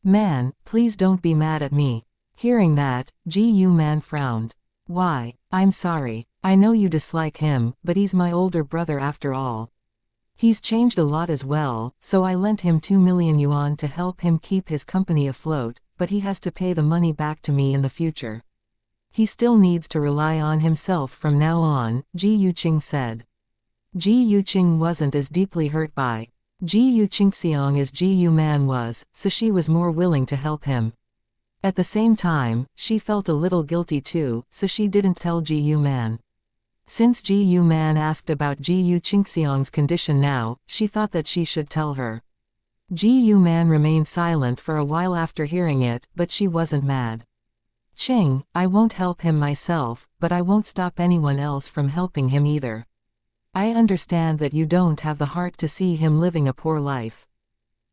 Speaker 1: "Man, please don't be mad at me." Hearing that, Ji Yuman frowned. "Why? I'm sorry. I know you dislike him, but he's my older brother after all. He's changed a lot as well, so I lent him 2 million yuan to help him keep his company afloat, but he has to pay the money back to me in the future. He still needs to rely on himself from now on," Ji Yuqing said. Ji Yuqing wasn't as deeply hurt by Ji Yuqing as Ji Yuman was, so she was more willing to help him. At the same time, she felt a little guilty too, so she didn't tell Ji Yuman. Since Ji Yuman asked about Ji Yuqing's condition now, she thought that she should tell her. Ji Yuman remained silent for a while after hearing it, but she wasn't mad. "Qing, I won't help him myself, but I won't stop anyone else from helping him either. I understand that you don't have the heart to see him living a poor life.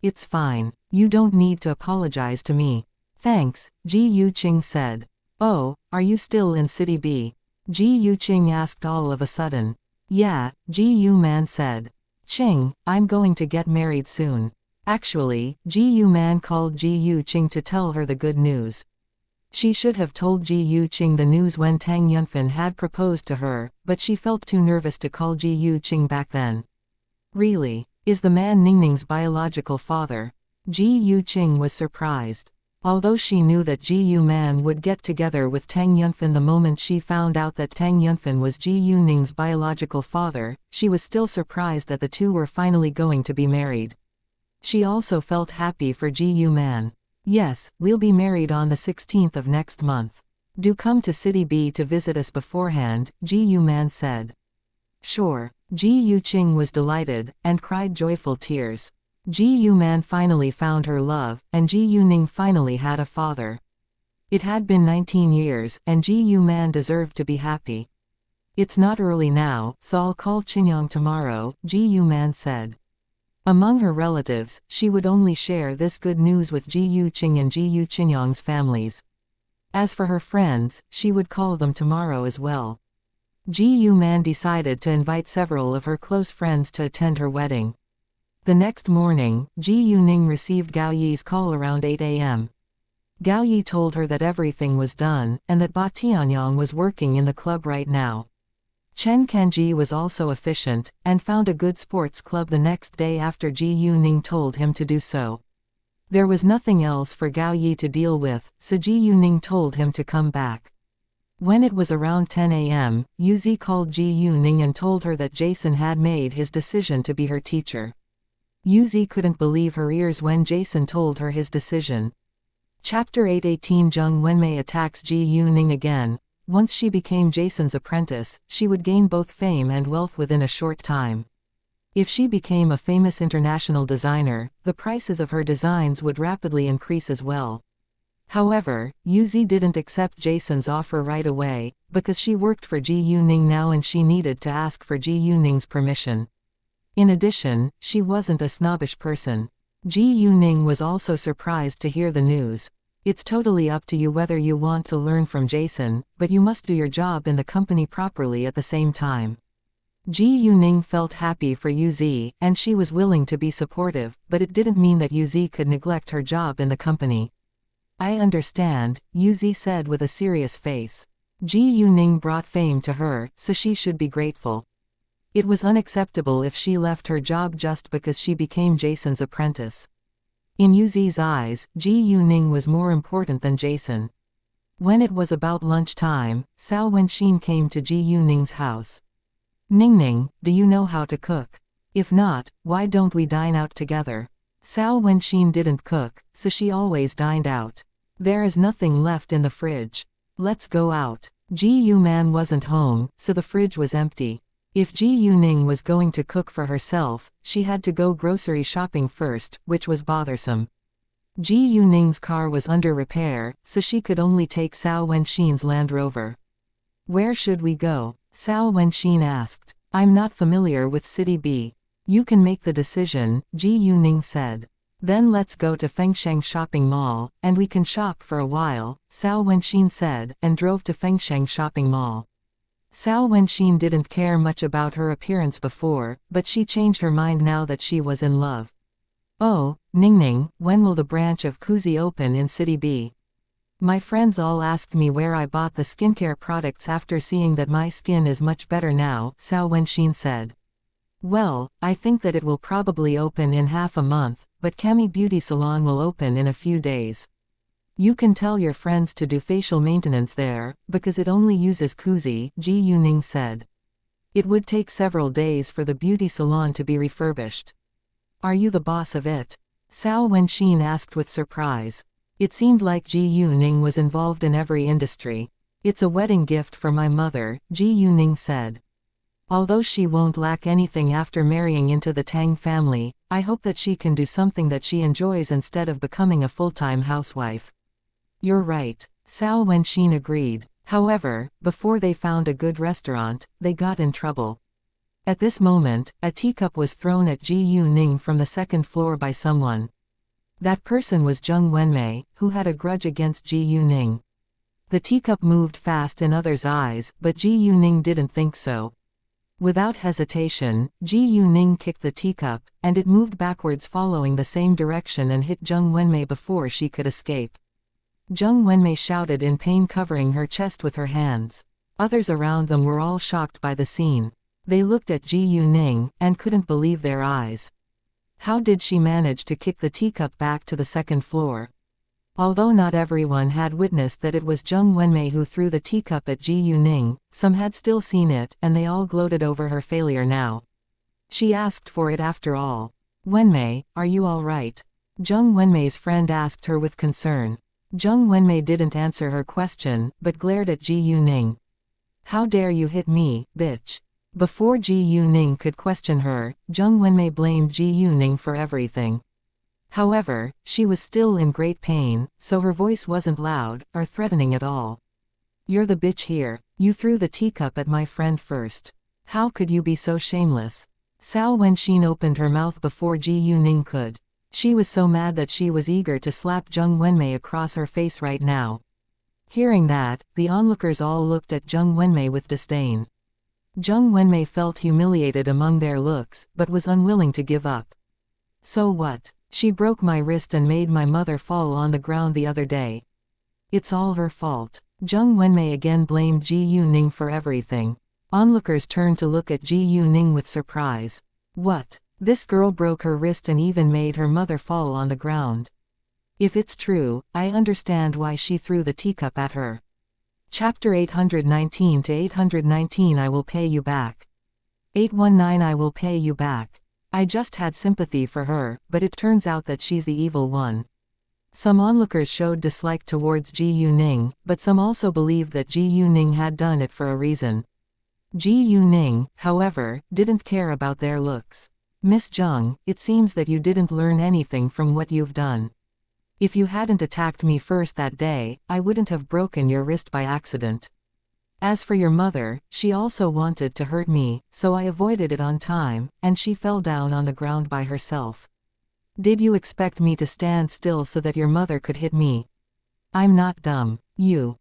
Speaker 1: It's fine. You don't need to apologize to me." "Thanks," Ji Yuqing said. "Oh, are you still in City B?" Ji Yuqing asked all of a sudden. "Yeah," Ji Yuman said. "Qing, I'm going to get married soon." Actually, Ji Yuman called Ji Yuqing to tell her the good news. She should have told Ji Yuqing the news when Tang Yunfan had proposed to her, but she felt too nervous to call Ji Yuqing back then. "Really? Is the man Ningning's biological father?" Ji Yuqing was surprised. Although she knew that Ji Yuman would get together with Tang Yunfan the moment she found out that Tang Yunfan was Ji Yuning's biological father, she was still surprised that the two were finally going to be married. She also felt happy for Ji Yuman. "Yes, we'll be married on the 16th of next month. Do come to City B to visit us beforehand," Ji Yuman said. "Sure." Ji Yuqing was delighted, and cried joyful tears. Ji Yuman finally found her love, and Ji Yuning finally had a father. It had been 19 years, and Ji Yuman deserved to be happy. "It's not early now, so I'll call Qinyang tomorrow," Ji Yuman said. Among her relatives, she would only share this good news with Ji Yuqing and Ji Yuqinyang's families. As for her friends, she would call them tomorrow as well. Ji Yuman decided to invite several of her close friends to attend her wedding. The next morning, Ji Yuning received Gao Yi's call around 8 a.m. Gao Yi told her that everything was done, and that Ba Tianyang was working in the club right now. Chen Kanji was also efficient, and found a good sports club the next day after Ji Yuning told him to do so. There was nothing else for Gao Yi to deal with, so Ji Yuning told him to come back. When it was around 10 a.m., Yuzi called Ji Yuning and told her that Jason had made his decision to be her teacher. Yuzi couldn't believe her ears when Jason told her his decision. Chapter 8:18 Zheng Wenmei attacks Ji Yuning again. Once she became Jason's apprentice, she would gain both fame and wealth within a short time. If she became a famous international designer, the prices of her designs would rapidly increase as well. However, Yuzi didn't accept Jason's offer right away, because she worked for Ji Yuning now and she needed to ask for Ji Yuning's permission. In addition, she wasn't a snobbish person. Ji Yuning was also surprised to hear the news. It's totally up to you whether you want to learn from Jason, but you must do your job in the company properly at the same time. Ji Yuning felt happy for Yuzi, and she was willing to be supportive, but it didn't mean that Yuzi could neglect her job in the company. I understand, Yuzi said with a serious face. Ji Yuning brought fame to her, so she should be grateful. It was unacceptable if she left her job just because she became Jason's apprentice. In Yuzi's eyes, Ji Yuning was more important than Jason. When it was about lunchtime, Cao Wenxin came to Ji Yuning's house. Ningning, do you know how to cook? If not, why don't we dine out together? Cao Wenxin didn't cook, so she always dined out. There is nothing left in the fridge. Let's go out. Ji Yuman wasn't home, so the fridge was empty. If Ji Yuning was going to cook for herself, she had to go grocery shopping first, which was bothersome. Ji Yuning's car was under repair, so she could only take Cao Wenxin's Land Rover. Where should we go? Cao Wenxin asked. I'm not familiar with City B. You can make the decision, Ji Yuning said. Then let's go to Fengsheng Shopping Mall, and we can shop for a while, Cao Wenxin said, and drove to Fengsheng Shopping Mall. Cao Wenxin didn't care much about her appearance before, but she changed her mind now that she was in love. Oh, Ningning, when will the branch of Kuzi open in City B? My friends all asked me where I bought the skincare products after seeing that my skin is much better now, Cao Wenxin said. Well, I think that it will probably open in half a month, but Cami Beauty Salon will open in a few days. You can tell your friends to do facial maintenance there, because it only uses Kuzi, Ji Yuning said. It would take several days for the beauty salon to be refurbished. Are you the boss of it? Cao Wenxin asked with surprise. It seemed like Ji Yuning was involved in every industry. It's a wedding gift for my mother, Ji Yuning said. Although she won't lack anything after marrying into the Tang family, I hope that she can do something that she enjoys instead of becoming a full-time housewife. You're right, Cao Wenxin agreed. However, before they found a good restaurant, they got in trouble. At this moment, a teacup was thrown at Ji Yuning from the second floor by someone. That person was Zheng Wenmei, who had a grudge against Ji Yuning. The teacup moved fast in others' eyes, but Ji Yuning didn't think so. Without hesitation, Ji Yuning kicked the teacup, and it moved backwards following the same direction and hit Zheng Wenmei before she could escape. Zheng Wenmei shouted in pain, covering her chest with her hands. Others around them were all shocked by the scene. They looked at Ji Yuning, and couldn't believe their eyes. How did she manage to kick the teacup back to the second floor? Although not everyone had witnessed that it was Zheng Wenmei who threw the teacup at Ji Yuning, some had still seen it, and they all gloated over her failure now. She asked for it after all. Wenmei, are you all right? Zheng Wenmei's friend asked her with concern. Zheng Wenmei didn't answer her question, but glared at Ji Yuning. How dare you hit me, bitch? Before Ji Yuning could question her, Zheng Wenmei blamed Ji Yuning for everything. However, she was still in great pain, so her voice wasn't loud, or threatening at all. You're the bitch here. You threw the teacup at my friend first. How could you be so shameless? Cao Wenxin opened her mouth before Ji Yuning could. She was so mad that she was eager to slap Zheng Wenmei across her face right now. Hearing that, the onlookers all looked at Zheng Wenmei with disdain. Zheng Wenmei felt humiliated among their looks, but was unwilling to give up. So what? She broke my wrist and made my mother fall on the ground the other day. It's all her fault. Zheng Wenmei again blamed Ji Yuning for everything. Onlookers turned to look at Ji Yuning with surprise. What? This girl broke her wrist and even made her mother fall on the ground. If it's true, I understand why she threw the teacup at her. Chapter 819 to 819 I will pay you back. 819 I will pay you back. I just had sympathy for her, but it turns out that she's the evil one. Some onlookers showed dislike towards Ji Yuning, but some also believed that Ji Yuning had done it for a reason. Ji Yuning, however, didn't care about their looks. Miss Zheng, it seems that you didn't learn anything from what you've done. If you hadn't attacked me first that day, I wouldn't have broken your wrist by accident. As for your mother, she also wanted to hurt me, so I avoided it on time, and she fell down on the ground by herself. Did you expect me to stand still so that your mother could hit me? I'm not dumb. Zheng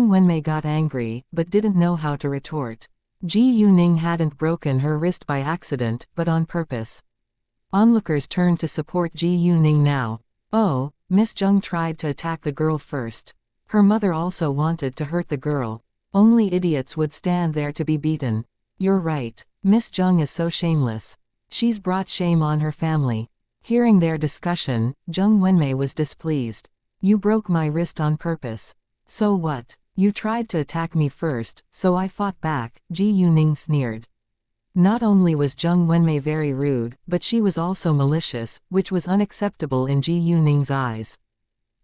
Speaker 1: Wenmei got angry, but didn't know how to retort. Ji Yuning hadn't broken her wrist by accident, but on purpose. Onlookers turned to support Ji Yuning now. Oh, Miss Zheng tried to attack the girl first. Her mother also wanted to hurt the girl. Only idiots would stand there to be beaten. You're right. Miss Zheng is so shameless. She's brought shame on her family. Hearing their discussion, Zheng Wenmei was displeased. You broke my wrist on purpose. So what? You tried to attack me first, so I fought back, Ji Yuning sneered. Not only was Zheng Wenmei very rude, but she was also malicious, which was unacceptable in Ji Yuning's eyes.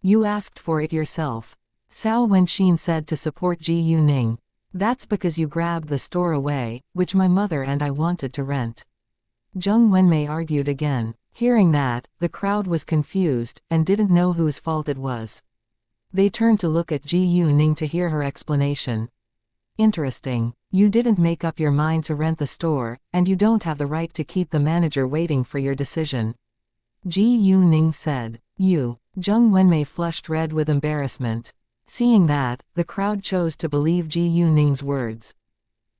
Speaker 1: You asked for it yourself. Cao Wenxin said to support Ji Yuning. That's because you grabbed the store away, which my mother and I wanted to rent. Zheng Wenmei argued again. Hearing that, the crowd was confused, and didn't know whose fault it was. They turned to look at Ji Yuning to hear her explanation. Interesting. You didn't make up your mind to rent the store, and you don't have the right to keep the manager waiting for your decision. Ji Yuning said. Zheng Wenmei flushed red with embarrassment. Seeing that, the crowd chose to believe Ji Yuning's words.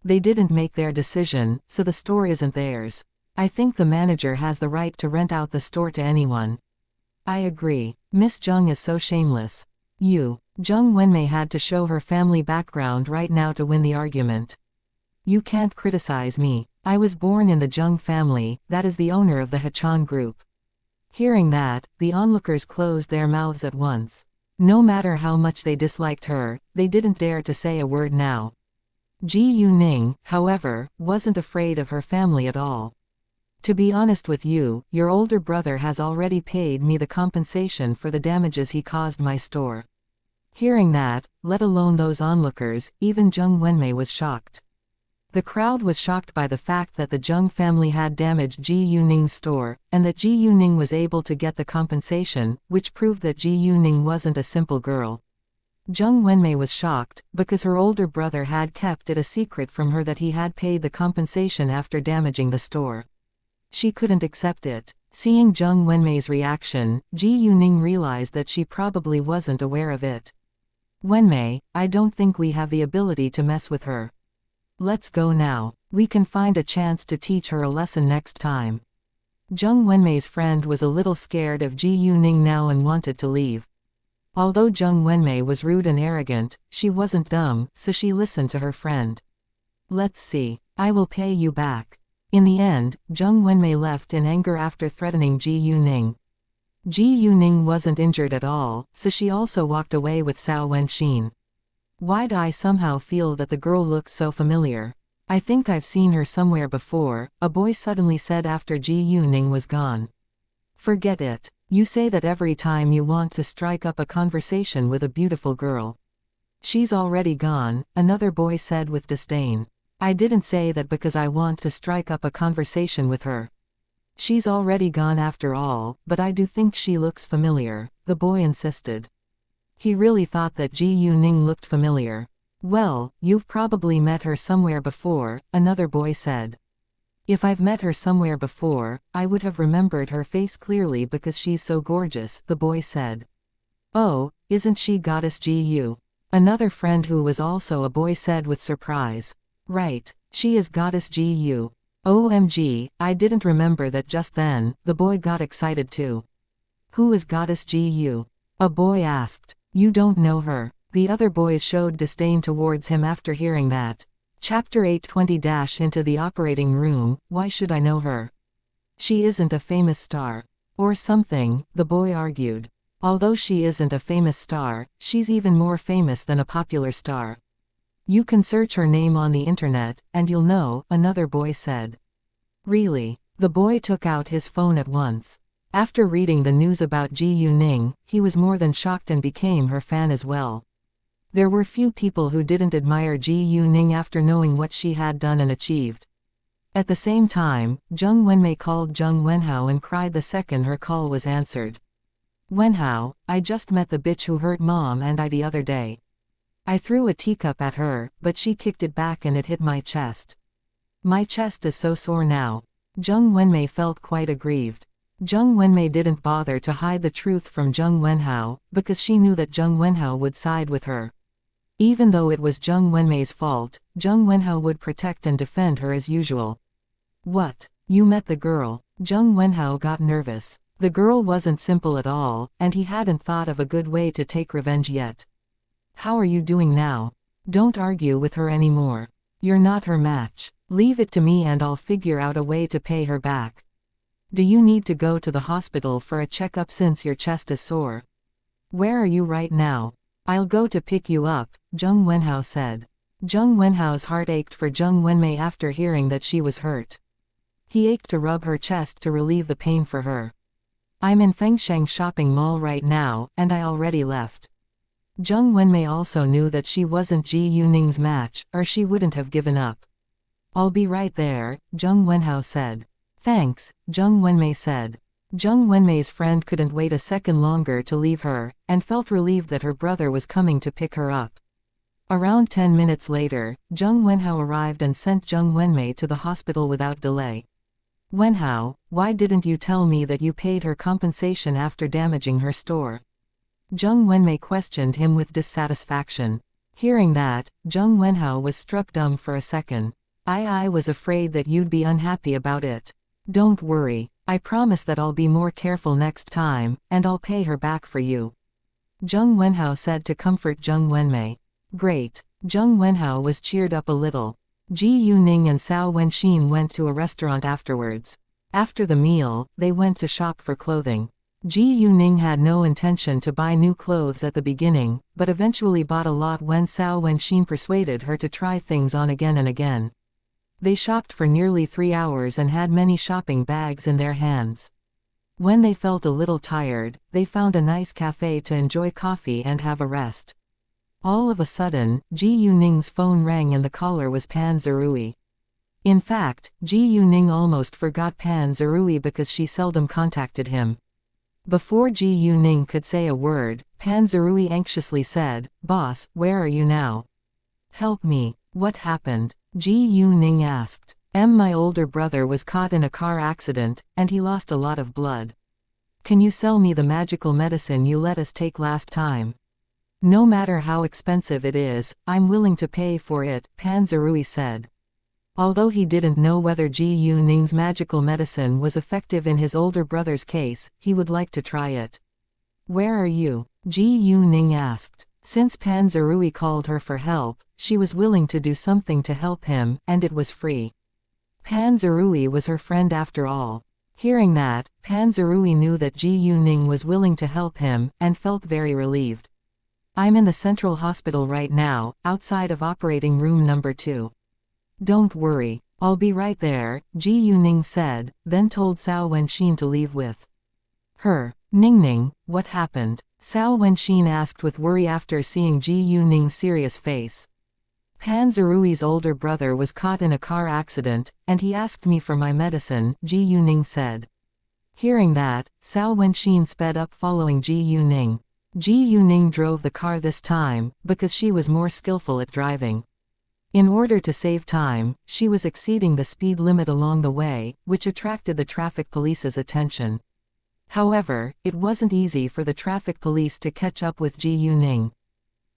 Speaker 1: They didn't make their decision, so the store isn't theirs. I think the manager has the right to rent out the store to anyone. I agree. Miss Zheng is so shameless. Zheng Wenmei had to show her family background right now to win the argument. You can't criticize me. I was born in the Zheng family, that is the owner of the Hechan group. Hearing that, the onlookers closed their mouths at once. No matter how much they disliked her, they didn't dare to say a word now. Ji Yuning, however, wasn't afraid of her family at all. To be honest with you, your older brother has already paid me the compensation for the damages he caused my store. Hearing that, let alone those onlookers, even Zheng Wenmei was shocked. The crowd was shocked by the fact that the Zheng family had damaged Ji Yuning's store, and that Ji Yuning was able to get the compensation, which proved that Ji Yuning wasn't a simple girl. Zheng Wenmei was shocked, because her older brother had kept it a secret from her that he had paid the compensation after damaging the store. She couldn't accept it. Seeing Zheng Wenmei's reaction, Ji Yuning realized that she probably wasn't aware of it. Wenmei, I don't think we have the ability to mess with her. Let's go now. We can find a chance to teach her a lesson next time. Zheng Wenmei's friend was a little scared of Ji Yuning now and wanted to leave. Although Zheng Wenmei was rude and arrogant, she wasn't dumb, so she listened to her friend. Let's see. I will pay you back. In the end, Zheng Wenmei left in anger after threatening Ji Yuning. Ji Yuning wasn't injured at all, so she also walked away with Cao Wenxin. Why'd I somehow feel that the girl looks so familiar? I think I've seen her somewhere before, a boy suddenly said after Ji Yuning was gone. Forget it. You say that every time you want to strike up a conversation with a beautiful girl. She's already gone, another boy said with disdain. I didn't say that because I want to strike up a conversation with her. She's already gone after all, but I do think she looks familiar, the boy insisted. He really thought that Ji Yuning looked familiar. Well, you've probably met her somewhere before, another boy said. If I've met her somewhere before, I would have remembered her face clearly because she's so gorgeous, the boy said. Oh, isn't she Goddess Ji Yu? Another friend who was also a boy said with surprise. Right, she is Goddess Ji Yu. OMG, I didn't remember that just then, the boy got excited too. Who is Goddess Ji Yu? A boy asked. You don't know her. The other boys showed disdain towards him after hearing that. Chapter 820 Into the operating room, why should I know her? She isn't a famous star. Or something, the boy argued. Although she isn't a famous star, she's even more famous than a popular star. You can search her name on the internet, and you'll know, another boy said. Really? The boy took out his phone at once. After reading the news about Ji Yuning, he was more than shocked and became her fan as well. There were few people who didn't admire Ji Yuning after knowing what she had done and achieved. At the same time, Zheng Wenmei called Zheng Wenhao and cried the second her call was answered. Wenhao, I just met the bitch who hurt Mom and I the other day. I threw a teacup at her, but she kicked it back and it hit my chest. My chest is so sore now. Zheng Wenmei felt quite aggrieved. Zheng Wenmei didn't bother to hide the truth from Zheng Wenhao, because she knew that Zheng Wenhao would side with her. Even though it was Zheng Wenmei's fault, Zheng Wenhao would protect and defend her as usual. What? You met the girl? Zheng Wenhao got nervous. The girl wasn't simple at all, and he hadn't thought of a good way to take revenge yet. How are you doing now? Don't argue with her anymore. You're not her match. Leave it to me and I'll figure out a way to pay her back. Do you need to go to the hospital for a checkup since your chest is sore? Where are you right now? I'll go to pick you up, Zheng Wenhao said. Zheng Wenhao's heart ached for Zheng Wenmei after hearing that she was hurt. He ached to rub her chest to relieve the pain for her. I'm in Fengsheng shopping mall right now, and I already left. Zheng Wenmei also knew that she wasn't Ji Yuning's match, or she wouldn't have given up. I'll be right there, Zheng Wenhao said. Thanks, Zheng Wenmei said. Zheng Wenmei's friend couldn't wait a second longer to leave her, and felt relieved that her brother was coming to pick her up. Around 10 minutes later, Zheng Wenhao arrived and sent Zheng Wenmei to the hospital without delay. Wenhao, why didn't you tell me that you paid her compensation after damaging her store? Zheng Wenmei questioned him with dissatisfaction. Hearing that, Zheng Wenhao was struck dumb for a second. I was afraid that you'd be unhappy about it. Don't worry, I promise that I'll be more careful next time, and I'll pay her back for you. Zheng Wenhao said to comfort Zheng Wenmei. Great. Zheng Wenhao was cheered up a little. Ji Yuning and Cao Wenxin went to a restaurant afterwards. After the meal, they went to shop for clothing. Ji Yuning had no intention to buy new clothes at the beginning, but eventually bought a lot when Cao Wenxin persuaded her to try things on again and again. They shopped for nearly 3 hours and had many shopping bags in their hands. When they felt a little tired, they found a nice cafe to enjoy coffee and have a rest. All of a sudden, Ji Yuning's phone rang and the caller was Pan Zerui. In fact, Ji Yuning almost forgot Pan Zerui because she seldom contacted him. Before Ji Yuning could say a word, Pan Zerui anxiously said, Boss, where are you now? Help me. What happened? Ji Yuning asked. My older brother was caught in a car accident, and he lost a lot of blood. Can you sell me the magical medicine you let us take last time? No matter how expensive it is, I'm willing to pay for it, Pan Zerui said. Although he didn't know whether Ji Yuning's magical medicine was effective in his older brother's case, he would like to try it. Where are you? Ji Yuning asked. Since Pan Zerui called her for help, she was willing to do something to help him, and it was free. Pan Zerui was her friend after all. Hearing that, Pan Zerui knew that Ji Yuning was willing to help him, and felt very relieved. I'm in the central hospital right now, outside of operating room number 2. Don't worry, I'll be right there, Ji Yuning said, then told Cao Wenxin to leave with her. Ningning, what happened? Cao Wenxin asked with worry after seeing Ji Yuning's serious face. Pan Zerui's older brother was caught in a car accident, and he asked me for my medicine, Ji Yuning said. Hearing that, Cao Wenxin sped up following Ji Yuning. Ji Yuning drove the car this time, because she was more skillful at driving. In order to save time, she was exceeding the speed limit along the way, which attracted the traffic police's attention. However, it wasn't easy for the traffic police to catch up with Ji Yuning.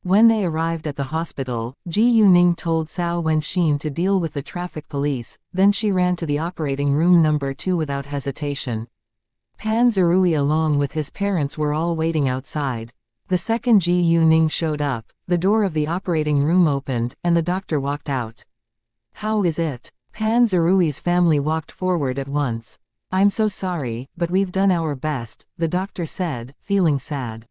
Speaker 1: When they arrived at the hospital, Ji Yuning told Cao Wenxin to deal with the traffic police, then she ran to the operating room number 2 without hesitation. Pan Zerui along with his parents were all waiting outside. The second Ji Yuning showed up, the door of the operating room opened, and the doctor walked out. How is it? Pan Zerui's family walked forward at once. I'm so sorry, but we've done our best, the doctor said, feeling sad.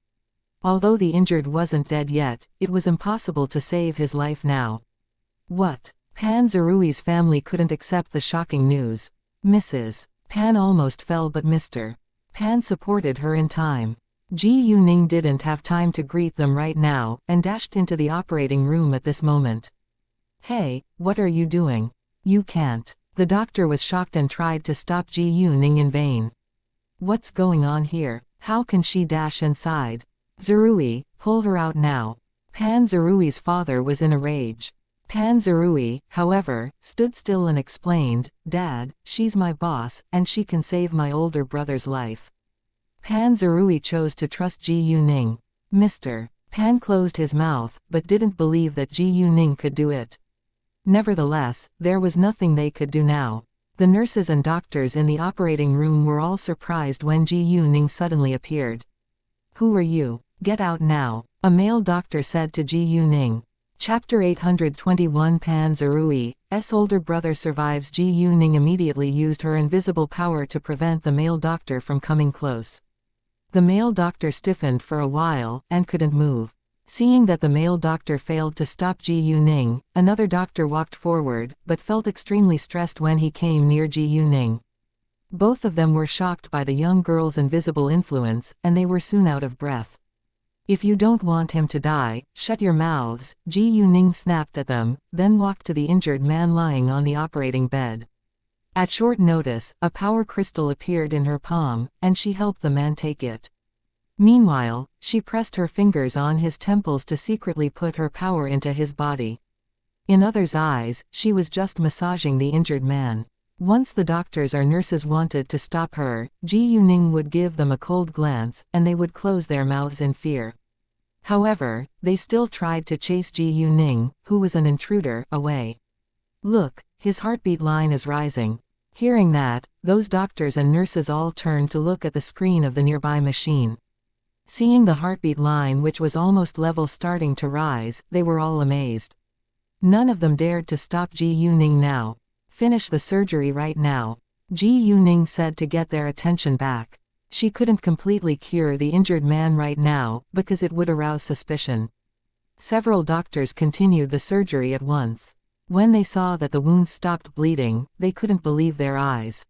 Speaker 1: Although the injured wasn't dead yet, it was impossible to save his life now. What? Pan Zerui's family couldn't accept the shocking news. Mrs. Pan almost fell but Mr. Pan supported her in time. Ji Yuning didn't have time to greet them right now, and dashed into the operating room at this moment. Hey, what are you doing? You can't. The doctor was shocked and tried to stop Ji Yuning in vain. What's going on here? How can she dash inside? Zerui, pull her out now. Pan Zerui's father was in a rage. Pan Zerui, however, stood still and explained, Dad, she's my boss, and she can save my older brother's life. Pan Zerui chose to trust Ji Yuning. Mr. Pan closed his mouth, but didn't believe that Ji Yuning could do it. Nevertheless, there was nothing they could do now. The nurses and doctors in the operating room were all surprised when Ji Yuning suddenly appeared. Who are you? Get out now, a male doctor said to Ji Yuning. Chapter 821 Pan Zerui's older brother survives. Ji Yuning immediately used her invisible power to prevent the male doctor from coming close. The male doctor stiffened for a while, and couldn't move. Seeing that the male doctor failed to stop Ji Yuning, another doctor walked forward, but felt extremely stressed when he came near Ji Yuning. Both of them were shocked by the young girl's invisible influence, and they were soon out of breath. If you don't want him to die, shut your mouths, Ji Yuning snapped at them, then walked to the injured man lying on the operating bed. At short notice, a power crystal appeared in her palm, and she helped the man take it. Meanwhile, she pressed her fingers on his temples to secretly put her power into his body. In others' eyes, she was just massaging the injured man. Once the doctors or nurses wanted to stop her, Ji Yuning would give them a cold glance, and they would close their mouths in fear. However, they still tried to chase Ji Yuning, who was an intruder, away. Look, his heartbeat line is rising. Hearing that, those doctors and nurses all turned to look at the screen of the nearby machine. Seeing the heartbeat line, which was almost level, starting to rise, they were all amazed. None of them dared to stop Ji Yuning now. Finish the surgery right now, Ji Yuning said to get their attention back. She couldn't completely cure the injured man right now, because it would arouse suspicion. Several doctors continued the surgery at once. When they saw that the wound stopped bleeding, they couldn't believe their eyes.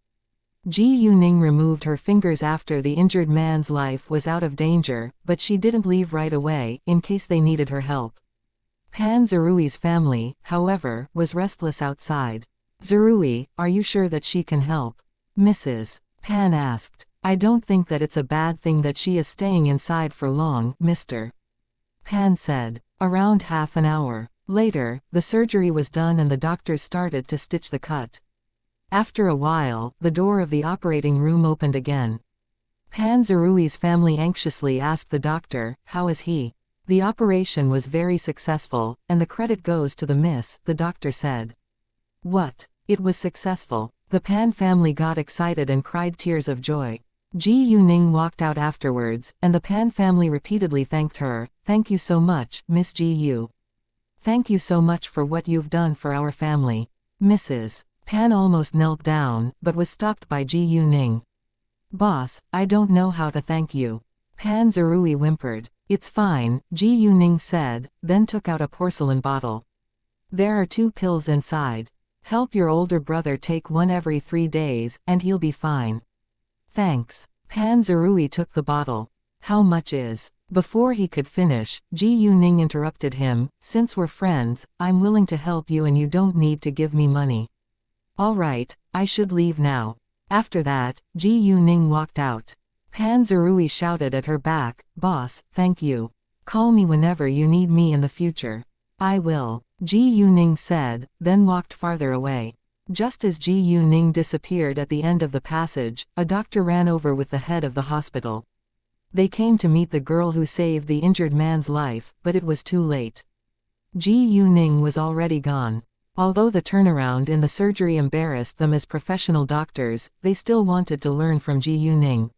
Speaker 1: Ji Yuning removed her fingers after the injured man's life was out of danger, but she didn't leave right away, in case they needed her help. Pan Zerui's family, however, was restless outside. Zerui, are you sure that she can help? Mrs. Pan asked. I don't think that it's a bad thing that she is staying inside for long, Mr. Pan said. Around half an hour later, the surgery was done and the doctors started to stitch the cut. After a while, the door of the operating room opened again. Pan Zerui's family anxiously asked the doctor, how is he? The operation was very successful, and the credit goes to the miss, the doctor said. What? It was successful. The Pan family got excited and cried tears of joy. Ji Yuning walked out afterwards, and the Pan family repeatedly thanked her. Thank you so much, Miss Ji Yu. Thank you so much for what you've done for our family. Mrs. Pan almost knelt down, but was stopped by Ji Yuning. Boss, I don't know how to thank you. Pan Zerui whimpered. It's fine, Ji Yuning said, then took out a porcelain bottle. There are 2 pills inside. Help your older brother take one every 3 days, and he'll be fine. Thanks. Pan Zerui took the bottle. How much is? Before he could finish, Ji Yuning interrupted him. Since we're friends, I'm willing to help you and you don't need to give me money. All right, I should leave now. After that, Ji Yuning walked out. Pan Zerui shouted at her back, Boss, thank you. Call me whenever you need me in the future. I will, Ji Yuning said, then walked farther away. Just as Ji Yuning disappeared at the end of the passage, a doctor ran over with the head of the hospital. They came to meet the girl who saved the injured man's life, but it was too late. Ji Yuning was already gone. Although the turnaround in the surgery embarrassed them as professional doctors, they still wanted to learn from Ji Yuning.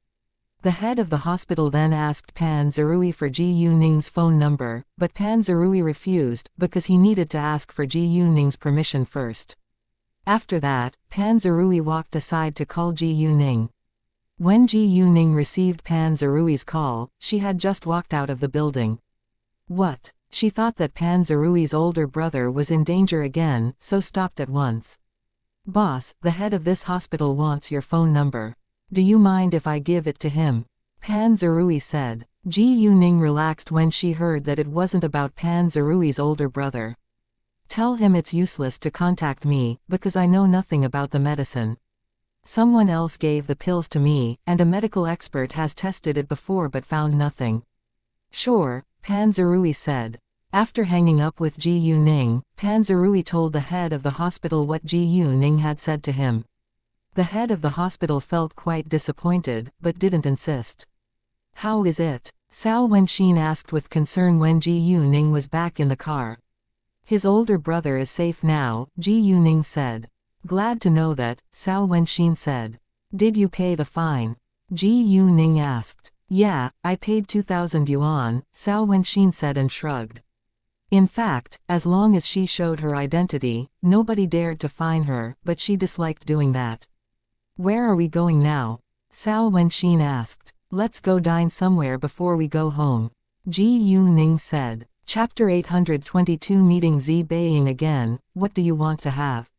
Speaker 1: The head of the hospital then asked Pan Zerui for Ji Yuning's phone number, but Pan Zerui refused, because he needed to ask for Ji Yuning's permission first. After that, Pan Zerui walked aside to call Ji Yuning. When Ji Yuning received Pan Zerui's call, she had just walked out of the building. What? She thought that Pan Zerui's older brother was in danger again, so stopped at once. Boss, the head of this hospital wants your phone number. Do you mind if I give it to him? Pan Zerui said. Ji Yuning relaxed when she heard that it wasn't about Pan Zerui's older brother. Tell him it's useless to contact me, because I know nothing about the medicine. Someone else gave the pills to me, and a medical expert has tested it before but found nothing. Sure, Pan Zerui said. After hanging up with Ji Yuning, Pan Zerui told the head of the hospital what Ji Yuning had said to him. The head of the hospital felt quite disappointed, but didn't insist. How is it? Cao Wenxin asked with concern when Ji Yuning was back in the car. His older brother is safe now, Ji Yuning said. Glad to know that, Cao Wenxin said. Did you pay the fine? Ji Yuning asked. Yeah, I paid 2,000 yuan, Cao Wenxin said and shrugged. In fact, as long as she showed her identity, nobody dared to fine her, but she disliked doing that. Where are we going now? Cao Wenxin asked. Let's go dine somewhere before we go home. Ji Yuning said. Chapter 822 Meeting Zi Beiying again, what do you want to have?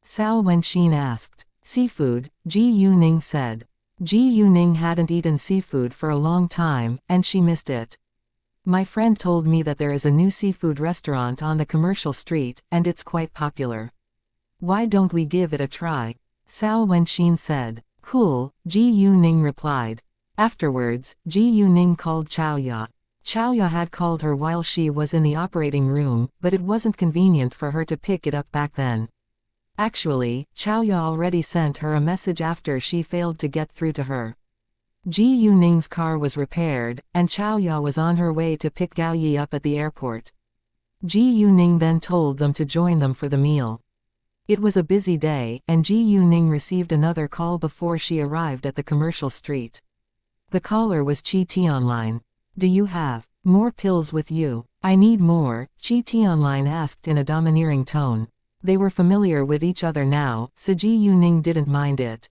Speaker 1: Cao Wenxin asked. Seafood, Ji Yuning said. Ji Yuning hadn't eaten seafood for a long time, and she missed it. My friend told me that there is a new seafood restaurant on the commercial street, and it's quite popular. Why don't we give it a try? Cao Wenxin said. Cool, Ji Yuning replied. Afterwards, Ji Yuning called Xiaoya. Xiaoya had called her while she was in the operating room, but it wasn't convenient for her to pick it up back then. Actually, Xiaoya already sent her a message after she failed to get through to her. Ji Yuning's car was repaired, and Xiaoya was on her way to pick Gao Yi up at the airport. Ji Yuning then told them to join them for the meal. It was a busy day, and Ji Yuning received another call before she arrived at the commercial street. The caller was Qi Tianlin. Do you have more pills with you? I need more, Qi Tianlin asked in a domineering tone. They were familiar with each other now, so Ji Yuning didn't mind it.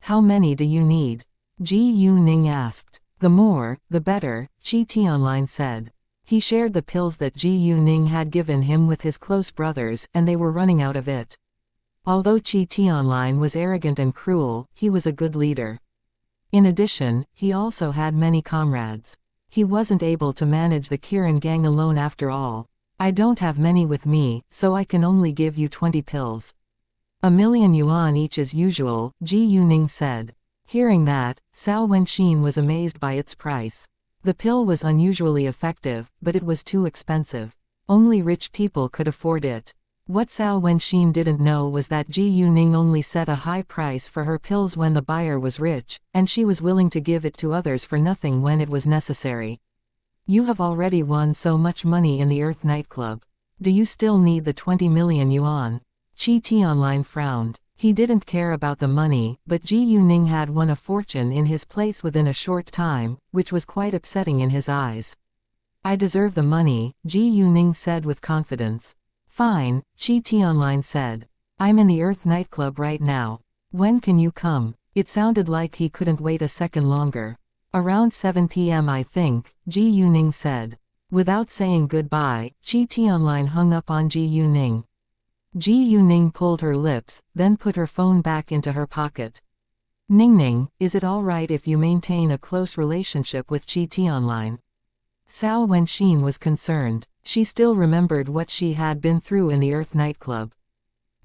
Speaker 1: How many do you need? Ji Yuning asked. The more, the better, Qi Tianlin said. He shared the pills that Ji Yuning had given him with his close brothers, and they were running out of it. Although Qi Tianlin was arrogant and cruel, he was a good leader. In addition, he also had many comrades. He wasn't able to manage the Kirin gang alone after all. I don't have many with me, so I can only give you 20 pills. 1,000,000 yuan each as usual, Ji Yuning said. Hearing that, Cao Wenxin was amazed by its price. The pill was unusually effective, but it was too expensive. Only rich people could afford it. What Cao Wenxin didn't know was that Ji Yuning only set a high price for her pills when the buyer was rich, and she was willing to give it to others for nothing when it was necessary. You have already won so much money in the Earth nightclub. Do you still need the 20 million yuan? Qi Tianlin frowned. He didn't care about the money, but Ji Yuning had won a fortune in his place within a short time, which was quite upsetting in his eyes. I deserve the money, Ji Yuning said with confidence. Fine, Qi Tianlin said. I'm in the Earth nightclub right now. When can you come? It sounded like he couldn't wait a second longer. Around 7 p.m. I think, Ji Yuning said. Without saying goodbye, Qi Tianlin hung up on Ji Yuning. Ji Yuning pulled her lips, then put her phone back into her pocket. Ningning, is it alright if you maintain a close relationship with Qi Tianlin? Cao Wenxin was concerned. She still remembered what she had been through in the Earth nightclub.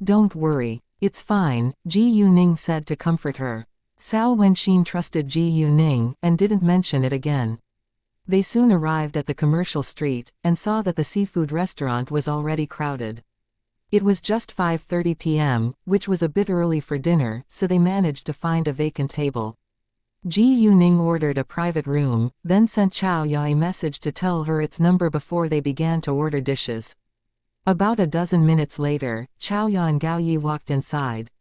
Speaker 1: Don't worry. It's fine, Ji Yuning said to comfort her. Cao Wenxin trusted Ji Yuning, and didn't mention it again. They soon arrived at the commercial street, and saw that the seafood restaurant was already crowded. It was just 5:30 p.m., which was a bit early for dinner, so they managed to find a vacant table. Ji Yuning ordered a private room, then sent Xiaoya a message to tell her its number before they began to order dishes. About a dozen minutes later, Xiaoya and Gao Yi walked inside.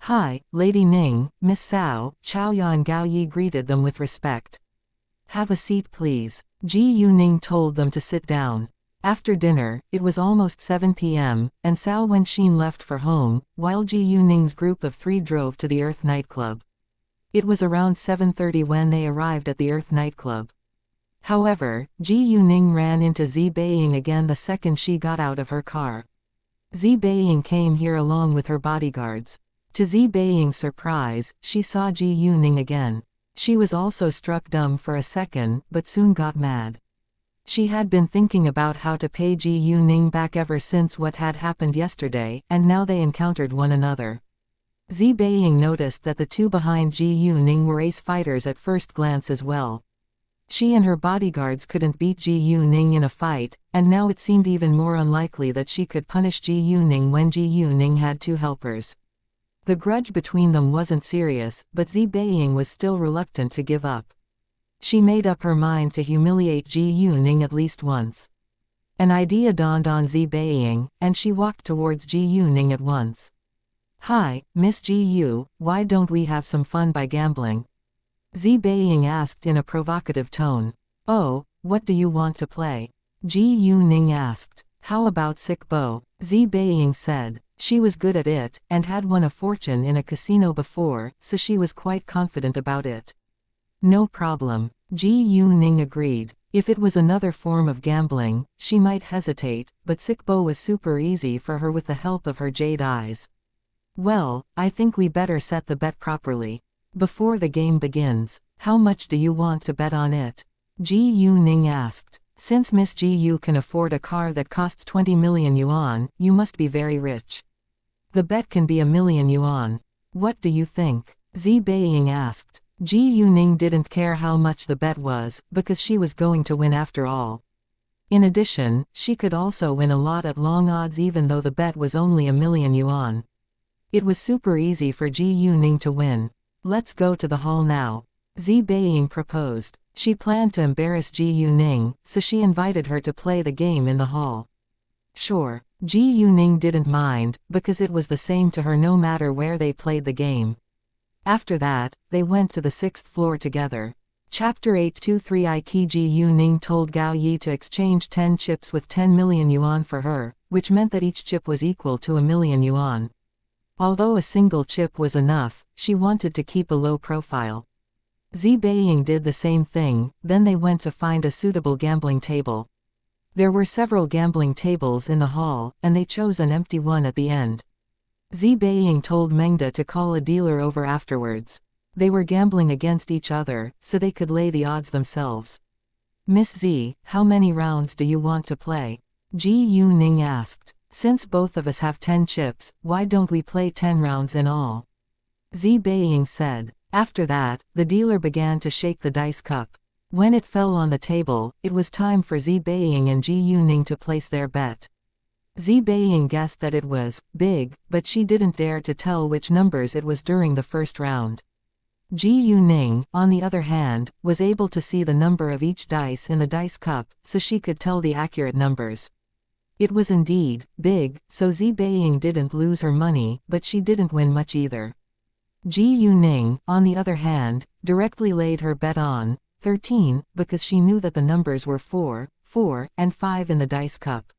Speaker 1: Hi, Lady Ning, Miss Cao, Xiaoya and Gao Yi greeted them with respect. Have a seat please. Ji Yuning told them to sit down. After dinner, it was almost 7 p.m., and Cao Wenxin left for home, while Ji Yuning's group of 3 drove to the Earth nightclub. It was around 7:30 when they arrived at the Earth nightclub. However, Ji Yuning ran into Zi Beiying again the second she got out of her car. Zi Beiying came here along with her bodyguards. To Zi Beiying's surprise, she saw Ji Yuning again. She was also struck dumb for a second, but soon got mad. She had been thinking about how to pay Ji Yuning back ever since what had happened yesterday, and now they encountered one another. Zi Beiying noticed that the two behind Ji Yuning were ace fighters at first glance as well. She and her bodyguards couldn't beat Ji Yuning in a fight, and now it seemed even more unlikely that she could punish Ji Yuning when Ji Yuning had two helpers. The grudge between them wasn't serious, but Zi Beiying was still reluctant to give up. She made up her mind to humiliate Ji Yuning at least once. An idea dawned on Zi Beiying, and she walked towards Ji Yuning at once. "Hi, Miss Ji Yu, why don't we have some fun by gambling?" Zi Beiying asked in a provocative tone. "Oh, what do you want to play?" Ji Yuning asked. "How about sick bo?" Zi Beiying said. She was good at it, and had won a fortune in a casino before, so she was quite confident about it. "No problem." Ji Yuning agreed. If it was another form of gambling, she might hesitate, but sick bo was super easy for her with the help of her jade eyes. "Well, I think we better set the bet properly. Before the game begins, how much do you want to bet on it?" Ji Yuning asked. "Since Miss Ji Yu can afford a car that costs 20 million yuan, you must be very rich. The bet can be 1 million yuan. What do you think?" Zi Beiying asked. Ji Yuning didn't care how much the bet was, because she was going to win after all. In addition, she could also win a lot at long odds even though the bet was only 1 million yuan. It was super easy for Ji Yuning to win. "Let's go to the hall now," Zi Beiying proposed. She planned to embarrass Ji Yuning, so she invited her to play the game in the hall. Sure. Ji Yuning didn't mind, because it was the same to her no matter where they played the game. After that, they went to the 6th floor together. Chapter 823 Iki Ji Yuning told Gao Yi to exchange 10 chips with 10 million yuan for her, which meant that each chip was equal to 1 million yuan. Although a single chip was enough, she wanted to keep a low profile. Zi Beiying did the same thing, then they went to find a suitable gambling table. There were several gambling tables in the hall, and they chose an empty one at the end. Zi Beiying told Mengda to call a dealer over afterwards. They were gambling against each other, so they could lay the odds themselves. "Miss Zi, how many rounds do you want to play?" Ji Yuning asked. "Since both of us have 10 chips, why don't we play 10 rounds in all?" Zi Beiying said. After that, the dealer began to shake the dice cup. When it fell on the table, it was time for Zi Beiying and Ji Yuning to place their bet. Zi Beiying guessed that it was big, but she didn't dare to tell which numbers it was during the first round. Ji Yuning, on the other hand, was able to see the number of each dice in the dice cup, so she could tell the accurate numbers. It was indeed big, so Zi Beiying didn't lose her money, but she didn't win much either. Ji Yuning, on the other hand, directly laid her bet on 13, because she knew that the numbers were 4, 4, and 5 in the dice cup.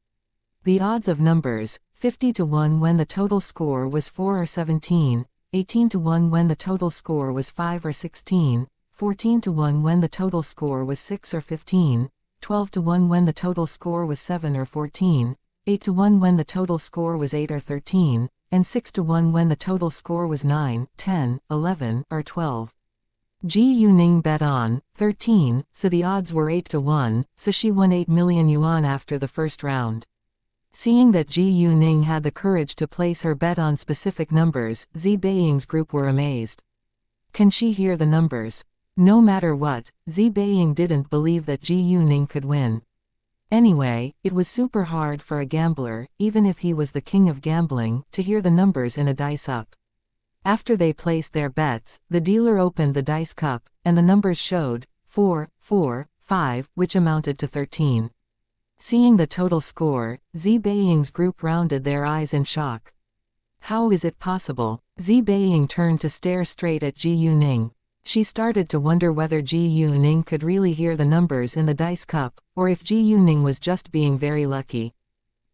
Speaker 1: The odds of numbers, 50 to 1 when the total score was 4 or 17, 18 to 1 when the total score was 5 or 16, 14 to 1 when the total score was 6 or 15, 12 to 1 when the total score was 7 or 14, 8 to 1 when the total score was 8 or 13, and 6 to 1 when the total score was 9, 10, 11, or 12. Ji Yuning bet on 13, so the odds were 8 to 1, so she won 8 million yuan after the first round. Seeing that Ji Yuning had the courage to place her bet on specific numbers, Zi Beiying's group were amazed. Can she hear the numbers? No matter what, Zi Beiying didn't believe that Ji Yuning could win. Anyway, it was super hard for a gambler, even if he was the king of gambling, to hear the numbers in a dice up. After they placed their bets, the dealer opened the dice cup, and the numbers showed 4, 4, 5, which amounted to 13. Seeing the total score, Zi Beiying's group rounded their eyes in shock. How is it possible? Zi Beiying turned to stare straight at Ji Yuning. She started to wonder whether Ji Yuning could really hear the numbers in the dice cup, or if Ji Yuning was just being very lucky.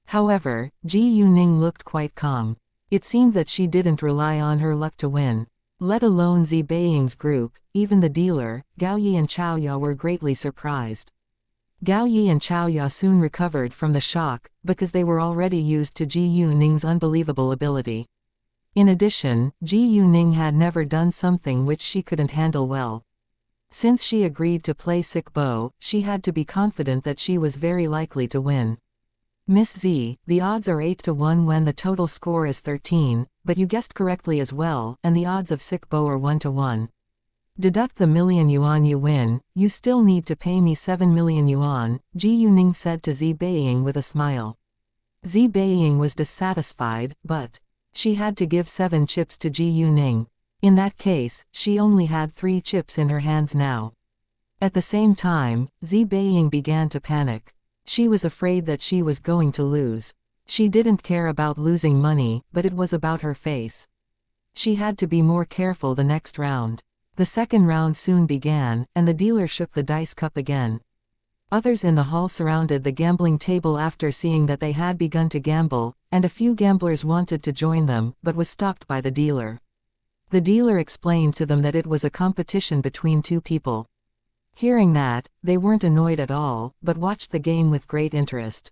Speaker 1: However, Ji Yuning looked quite calm. It seemed that she didn't rely on her luck to win. Let alone Zi Beiying's group, even the dealer, Gao Yi and Xiaoya were greatly surprised. Gao Yi and Xiaoya soon recovered from the shock, because they were already used to Ji Yuning's unbelievable ability. In addition, Ji Yuning had never done something which she couldn't handle well. Since she agreed to play sick bo, she had to be confident that she was very likely to win. "Miss Z, the odds are 8 to 1 when the total score is 13, but you guessed correctly as well, and the odds of sick Bo are 1 to 1. Deduct the million yuan you win, you still need to pay me 7 million yuan, Ji Yuning said to Zi Beiying with a smile. Zi Beiying was dissatisfied, but she had to give 7 chips to Ji Yuning. In that case, she only had 3 chips in her hands now. At the same time, Zi Beiying began to panic. She was afraid that she was going to lose. She didn't care about losing money, but it was about her face. She had to be more careful the next round. The second round soon began, and the dealer shook the dice cup again. Others in the hall surrounded the gambling table after seeing that they had begun to gamble, and a few gamblers wanted to join them, but was stopped by the dealer. The dealer explained to them that it was a competition between 2 people. Hearing that, they weren't annoyed at all, but watched the game with great interest.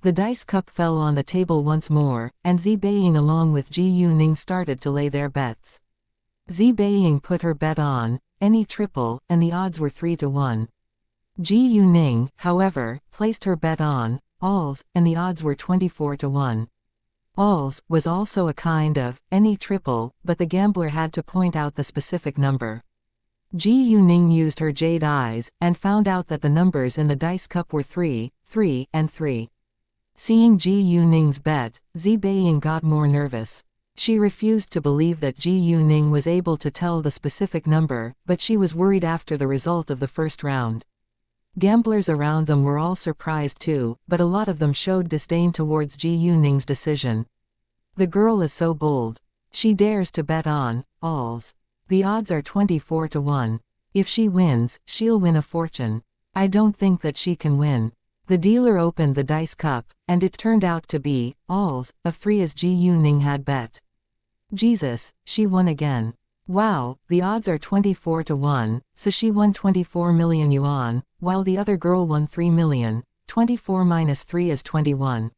Speaker 1: The dice cup fell on the table once more, and Zi Beiying along with Ji Yuning started to lay their bets. Zi Beiying put her bet on any triple, and the odds were 3 to 1. Ji Yuning, however, placed her bet on alls, and the odds were 24 to 1. Alls was also a kind of any triple, but the gambler had to point out the specific number. Ji Yuning used her jade eyes, and found out that the numbers in the dice cup were 3, 3, and 3. Seeing Ji Yuning's bet, Zi Beiying got more nervous. She refused to believe that Ji Yuning was able to tell the specific number, but she was worried after the result of the first round. Gamblers around them were all surprised too, but a lot of them showed disdain towards Ji Yuning's decision. The girl is so bold. She dares to bet on alls. The odds are 24 to 1. If she wins, she'll win a fortune. I don't think that she can win. The dealer opened the dice cup, and it turned out to be alls, of 3 as Ji Yuning had bet. Jesus, she won again. Wow, the odds are 24 to 1, so she won 24 million yuan, while the other girl won 3 million, 24 minus 3 is 21.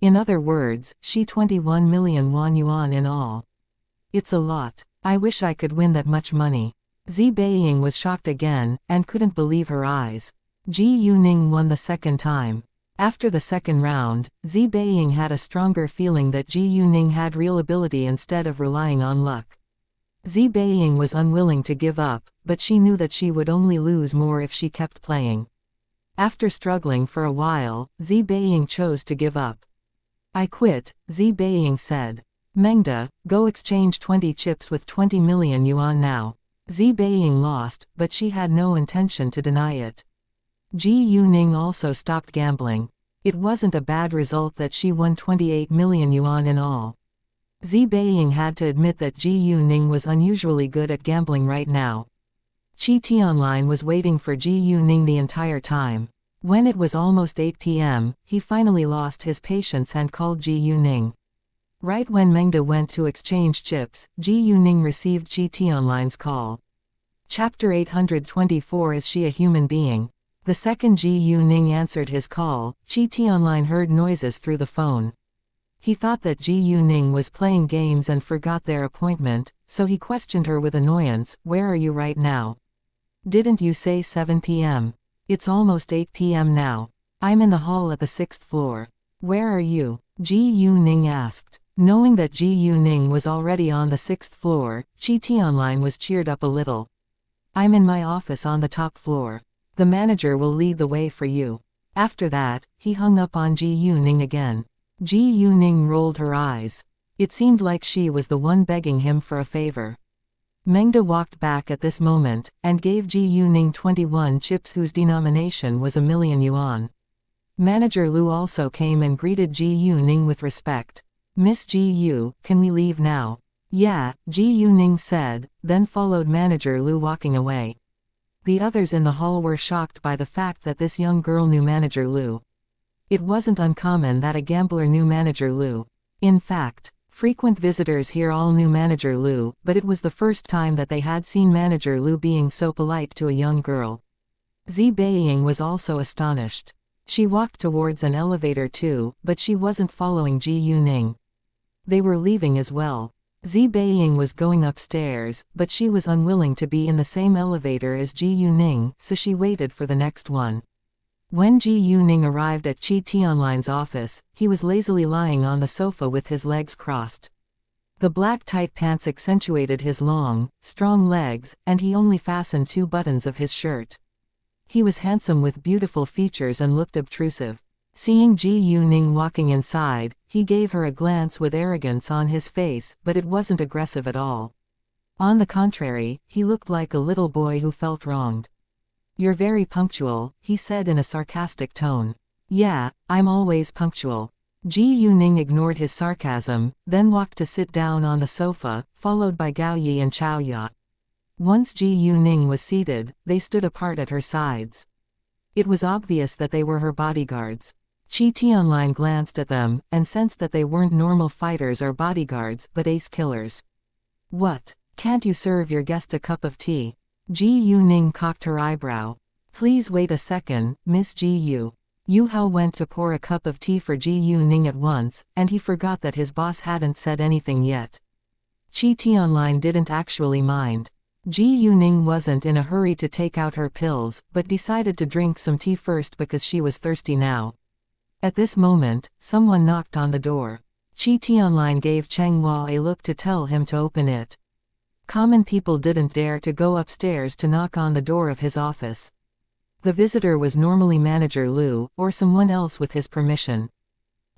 Speaker 1: In other words, she 21 million yuan in all. It's a lot. I wish I could win that much money. Zi Beiying was shocked again, and couldn't believe her eyes. Ji Yuning won the second time. After the second round, Zi Beiying had a stronger feeling that Ji Yuning had real ability instead of relying on luck. Zi Beiying was unwilling to give up, but she knew that she would only lose more if she kept playing. After struggling for a while, Zi Beiying chose to give up. I quit, Zi Beiying said. Mengda, go exchange 20 chips with 20 million yuan now. Zi Beiying lost, but she had no intention to deny it. Ji Yuning also stopped gambling. It wasn't a bad result that she won 28 million yuan in all. Zi Beiying had to admit that Ji Yuning was unusually good at gambling right now. Qi Tianlin was waiting for Ji Yuning the entire time. When it was almost 8 p.m., he finally lost his patience and called Ji Yuning. Right when Mengda went to exchange chips, Ji Yuning received Qi Tianlin's call. Chapter 824 Is she a human being? The second Ji Yuning answered his call, Qi Tianlin heard noises through the phone. He thought that Ji Yuning was playing games and forgot their appointment, so he questioned her with annoyance, where are you right now? Didn't you say 7 p.m.? It's almost 8 p.m. now. I'm in the hall at the 6th floor. Where are you? Ji Yuning asked. Knowing that Ji Yuning was already on the 6th floor, Qi Tianlin was cheered up a little. I'm in my office on the top floor. The manager will lead the way for you. After that, he hung up on Ji Yuning again. Ji Yuning rolled her eyes. It seemed like she was the one begging him for a favor. Mengda walked back at this moment, and gave Ji Yuning 21 chips whose denomination was 1,000,000 yuan. Manager Lu also came and greeted Ji Yuning with respect. Miss Ji Yu, can we leave now? Yeah, Ji Yuning said, then followed Manager Lu walking away. The others in the hall were shocked by the fact that this young girl knew Manager Lu. It wasn't uncommon that a gambler knew Manager Lu. In fact, frequent visitors here all knew Manager Lu, but it was the first time that they had seen Manager Lu being so polite to a young girl. Zi Beiying was also astonished. She walked towards an elevator too, but she wasn't following Ji Yuning. They were leaving as well. Zi Beiying was going upstairs, but she was unwilling to be in the same elevator as Ji Yuning, so she waited for the next one. When Ji Yuning arrived at Qi Tianlin's office, he was lazily lying on the sofa with his legs crossed. The black tight pants accentuated his long, strong legs, and he only fastened 2 buttons of his shirt. He was handsome with beautiful features and looked obtrusive. Seeing Ji Yuning walking inside, he gave her a glance with arrogance on his face, but it wasn't aggressive at all. On the contrary, he looked like a little boy who felt wronged. "You're very punctual," he said in a sarcastic tone. "Yeah, I'm always punctual." Ji Yuning ignored his sarcasm, then walked to sit down on the sofa, followed by Gao Yi and Chao Ya. Once Ji Yuning was seated, they stood apart at her sides. It was obvious that they were her bodyguards. Qi Tianlin glanced at them, and sensed that they weren't normal fighters or bodyguards, but ace killers. "What? Can't you serve your guest a cup of tea?" Ji Yuning cocked her eyebrow. "Please wait a second, Miss Ji Yu." Yu Hao went to pour a cup of tea for Ji Yuning at once, and he forgot that his boss hadn't said anything yet. Qi Tianlin didn't actually mind. Ji Yuning wasn't in a hurry to take out her pills, but decided to drink some tea first because she was thirsty now. At this moment, someone knocked on the door. Qi Tianlin gave Cheng Hua a look to tell him to open it. Common people didn't dare to go upstairs to knock on the door of his office. The visitor was normally Manager Liu, or someone else with his permission.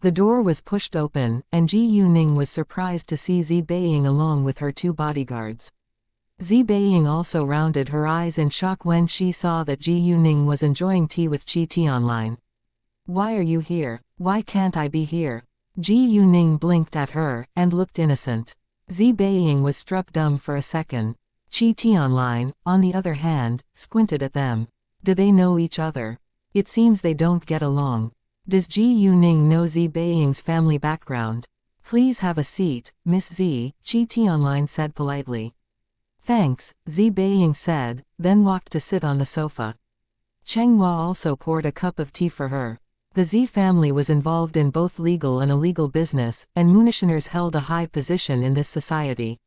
Speaker 1: The door was pushed open, and Ji Yuning was surprised to see Zi Beiying along with her 2 bodyguards. Zi Beiying also rounded her eyes in shock when she saw that Ji Yuning was enjoying tea with Qi Tianlin. "Why are you here? Why can't I be here?" Ji Yuning blinked at her, and looked innocent. Zi Beiying was struck dumb for a second. Qi Tianlin, on the other hand, squinted at them. Do they know each other? It seems they don't get along. Does Ji Yuning know Zi Beiying's family background? "Please have a seat, Miss Zi," Qi Tianlin said politely. "Thanks," Zi Beiying said, then walked to sit on the sofa. Cheng Hua also poured a cup of tea for her. The Zi family was involved in both legal and illegal business, and munitioners held a high position in this society.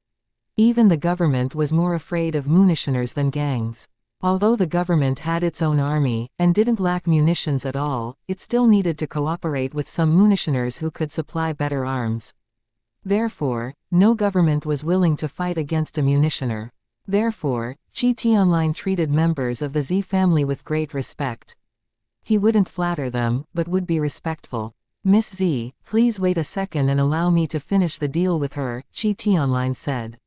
Speaker 1: Even the government was more afraid of munitioners than gangs. Although the government had its own army, and didn't lack munitions at all, it still needed to cooperate with some munitioners who could supply better arms. Therefore, no government was willing to fight against a munitioner. Therefore, Qi Tianlin treated members of the Zi family with great respect. He wouldn't flatter them, but would be respectful. "Miss Zi, please wait a second and allow me to finish the deal with her," Qi Tianlin said.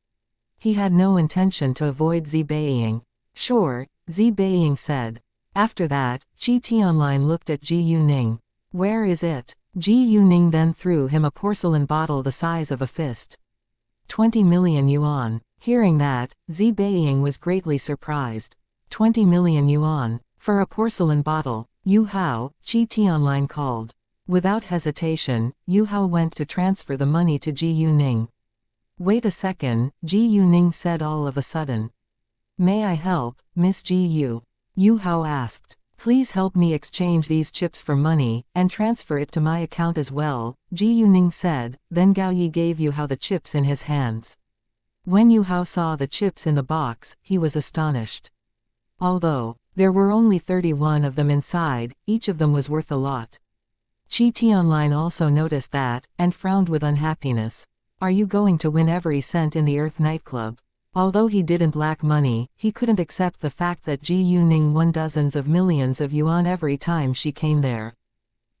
Speaker 1: He had no intention to avoid Zi Beiying. "Sure," Zi Beiying said. After that, Qi Tianlin looked at Ji Yuning. "Where is it?" Ji Yuning then threw him a porcelain bottle the size of a fist. 20 million yuan. Hearing that, Zi Beiying was greatly surprised. 20 million yuan. For a porcelain bottle. "Yu Hao," Qi Tianlin called. Without hesitation, Yu Hao went to transfer the money to Ji Yuning. "Wait a second," Ji Yuning said all of a sudden. "May I help, Miss Ji Yu?" Yu Hao asked. "Please help me exchange these chips for money, and transfer it to my account as well," Ji Yuning said, then Gao Yi gave Yu Hao the chips in his hands. When Yu Hao saw the chips in the box, he was astonished. Although there were only 31 of them inside, each of them was worth a lot. Qi Tianlin also noticed that, and frowned with unhappiness. "Are you going to win every cent in the Earth nightclub?" Although he didn't lack money, he couldn't accept the fact that Ji Yuning won dozens of millions of yuan every time she came there.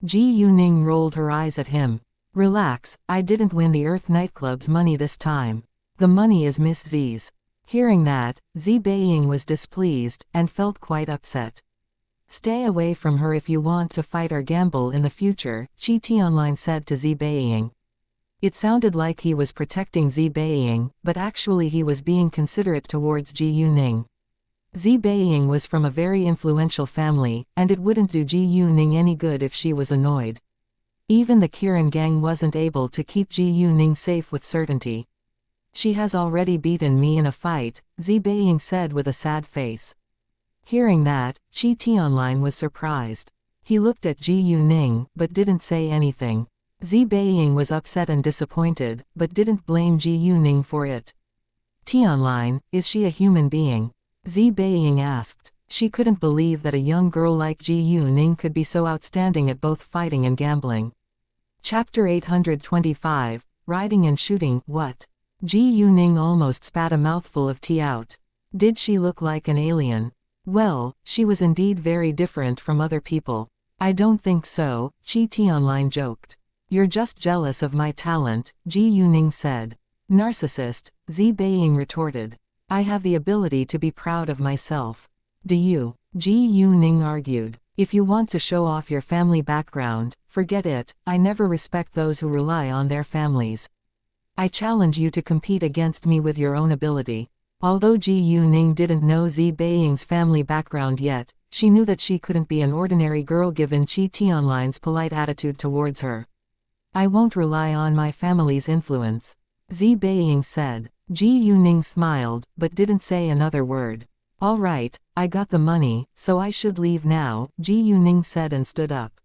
Speaker 1: Ji Yuning rolled her eyes at him. "Relax, I didn't win the Earth nightclub's money this time. The money is Miss Zi's." Hearing that, Zi Beiying was displeased, and felt quite upset. "Stay away from her if you want to fight or gamble in the future," Qi Tianlin said to Zi Beiying. It sounded like he was protecting Zi Beiying, but actually he was being considerate towards Ji Yuning. Zi Beiying was from a very influential family, and it wouldn't do Ji Yuning any good if she was annoyed. Even the Kirin gang wasn't able to keep Ji Yuning safe with certainty. "She has already beaten me in a fight," Zi Beiying said with a sad face. Hearing that, Qi Tianlin was surprised. He looked at Ji Yuning, but didn't say anything. Zi Beiying was upset and disappointed, but didn't blame Ji Yuning for it. "Tianlin, is she a human being?" Zi Beiying asked. She couldn't believe that a young girl like Ji Yuning could be so outstanding at both fighting and gambling. Chapter 825, Riding and Shooting. What? Ji Yuning almost spat a mouthful of tea out. Did she look like an alien? Well, she was indeed very different from other people. I don't think so, Qi Tianlin joked. You're just jealous of my talent, Ji Yuning said. Narcissist, Zi Beiying retorted. I have the ability to be proud of myself. Do you? Ji Yuning argued. If you want to show off your family background, forget it. I never respect those who rely on their families. I challenge you to compete against me with your own ability. Although Ji Yuning didn't know Zi Beiying's family background yet, she knew that she couldn't be an ordinary girl given Qi Tianlin's polite attitude towards her. I won't rely on my family's influence, Zi Beiying said. Ji Yuning smiled, but didn't say another word. All right, I got the money, so I should leave now, Ji Yuning said and stood up.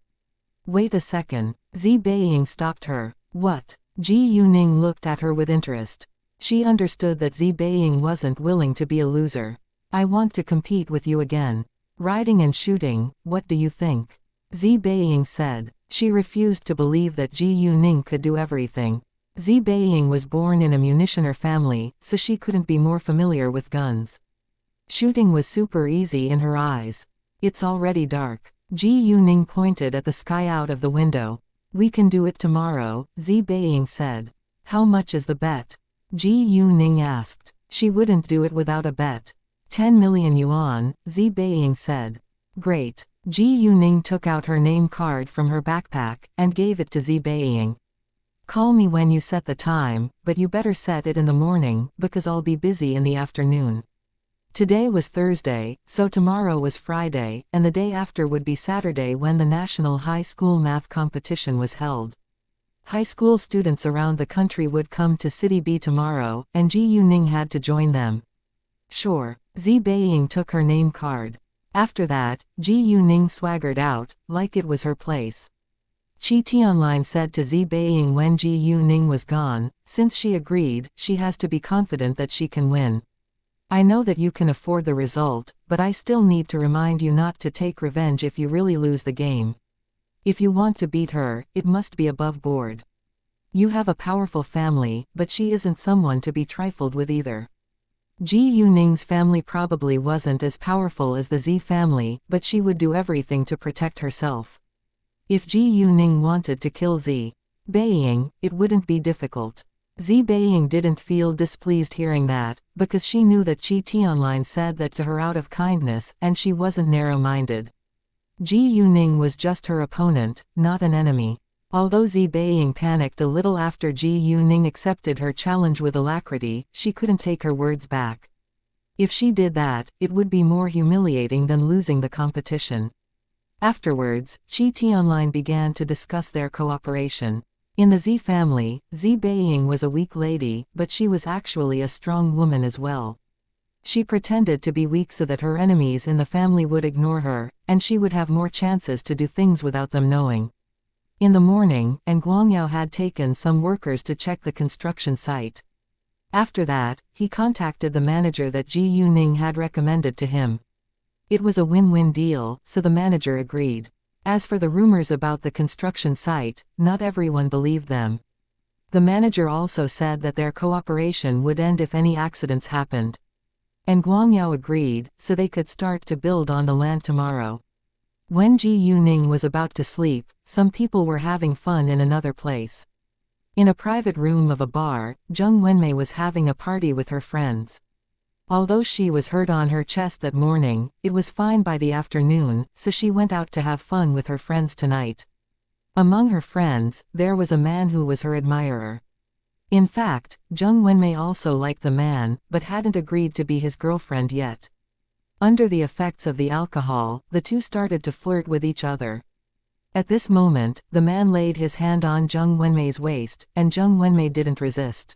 Speaker 1: Wait a second, Zi Beiying stopped her. What? Ji Yuning looked at her with interest. She understood that Zi Beiying wasn't willing to be a loser. I want to compete with you again. Riding and shooting, what do you think? Zi Beiying said. She refused to believe that Ji Yuning could do everything. Zi Beiying was born in a munitioner family, so she couldn't be more familiar with guns. Shooting was super easy in her eyes. It's already dark. Ji Yuning pointed at the sky out of the window. We can do it tomorrow, Zi Beiying said. How much is the bet? Ji Yuning asked. She wouldn't do it without a bet. 10 million yuan, Zi Beiying said. Great. Ji Yuning took out her name card from her backpack, and gave it to Zi Beiying. Call me when you set the time, but you better set it in the morning, because I'll be busy in the afternoon. Today was Thursday, so tomorrow was Friday, and the day after would be Saturday when the National High School Math Competition was held. High school students around the country would come to City B tomorrow, and Ji Yuning had to join them. Sure. Zi Beiying took her name card. After that, Ji Yuning swaggered out, like it was her place. Qi Tianlin said to Zi Beiying when Ji Yuning was gone, since she agreed, she has to be confident that she can win. I know that you can afford the result, but I still need to remind you not to take revenge if you really lose the game. If you want to beat her, it must be above board. You have a powerful family, but she isn't someone to be trifled with either. Ji Yuning's family probably wasn't as powerful as the Zi family, but she would do everything to protect herself. If Ji Yuning wanted to kill Zi Beiying, it wouldn't be difficult. Zi Beiying didn't feel displeased hearing that, because she knew that Qi Tianlin said that to her out of kindness, and she wasn't narrow-minded. Ji Yuning was just her opponent, not an enemy. Although Zi Beiying panicked a little after Ji Yuning accepted her challenge with alacrity, she couldn't take her words back. If she did that, it would be more humiliating than losing the competition. Afterwards, Qi Tianlin began to discuss their cooperation. In the Zi family, Zi Beiying was a weak lady, but she was actually a strong woman as well. She pretended to be weak so that her enemies in the family would ignore her, and she would have more chances to do things without them knowing. In the morning, Guangyao had taken some workers to check the construction site. After that, he contacted the manager that Ji Yuning had recommended to him. It was a win-win deal, so the manager agreed. As for the rumors about the construction site, not everyone believed them. The manager also said that their cooperation would end if any accidents happened. And Guangyao agreed, so they could start to build on the land tomorrow. When Ji Yuning was about to sleep, some people were having fun in another place. In a private room of a bar, Zheng Wenmei was having a party with her friends. Although she was hurt on her chest that morning, it was fine by the afternoon, so she went out to have fun with her friends tonight. Among her friends, there was a man who was her admirer. In fact, Zheng Wenmei also liked the man, but hadn't agreed to be his girlfriend yet. Under the effects of the alcohol, the two started to flirt with each other. At this moment, the man laid his hand on Zheng Wenmei's waist, and Zheng Wenmei didn't resist.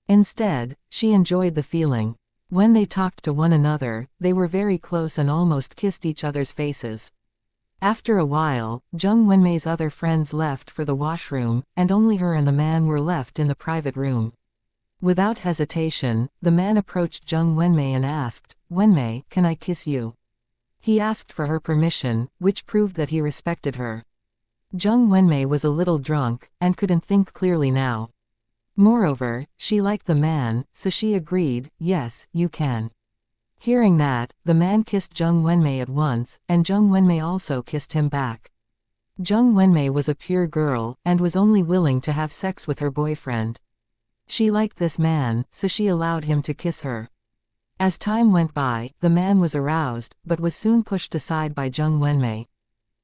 Speaker 1: Instead, she enjoyed the feeling. When they talked to one another, they were very close and almost kissed each other's faces. After a while, Zheng Wenmei's other friends left for the washroom, and only her and the man were left in the private room. Without hesitation, the man approached Zheng Wenmei and asked, "Wenmei, can I kiss you?" He asked for her permission, which proved that he respected her. Zheng Wenmei was a little drunk, and couldn't think clearly now. Moreover, she liked the man, so she agreed, yes, you can. Hearing that, the man kissed Jung Wenmei at once, and Jung Wenmei also kissed him back. Jung Wenmei was a pure girl, and was only willing to have sex with her boyfriend. She liked this man, so she allowed him to kiss her. As time went by, the man was aroused, but was soon pushed aside by Jung Wenmei.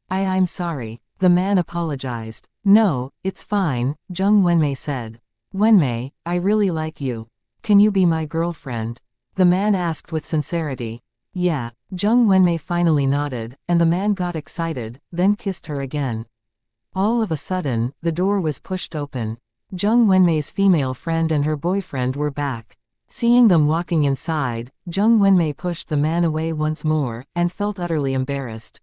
Speaker 1: I'm sorry. The man apologized. No, it's fine, Jung Wenmei said. Wenmei, I really like you. Can you be my girlfriend? The man asked with sincerity. Yeah, Jung Wenmei finally nodded, and the man got excited, then kissed her again. All of a sudden, the door was pushed open. Jung Wenmei's female friend and her boyfriend were back. Seeing them walking inside, Jung Wenmei pushed the man away once more, and felt utterly embarrassed.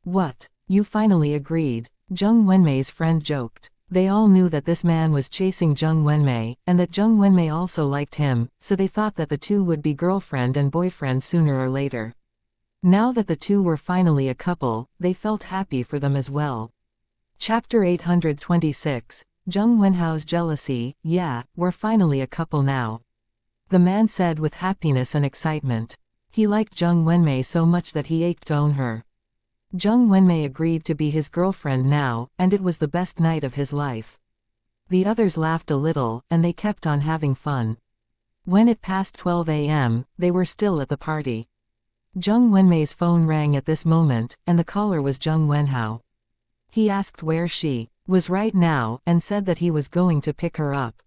Speaker 1: What? You finally agreed, Jung Wenmei's friend joked. They all knew that this man was chasing Jung Wenmei, and that Jung Wenmei also liked him, so they thought that the two would be girlfriend and boyfriend sooner or later. Now that the two were finally a couple, they felt happy for them as well. Chapter 826, Jung Wenhao's jealousy. Yeah, we're finally a couple now. The man said with happiness and excitement. He liked Jung Wenmei so much that he ached to own her. Jung Wenmei agreed to be his girlfriend now, and it was the best night of his life. The others laughed a little, and they kept on having fun. When it passed 12 a.m., they were still at the party. Jung Wenmei's phone rang at this moment, and the caller was Jung Wenhao. He asked where she was right now, and said that he was going to pick her up.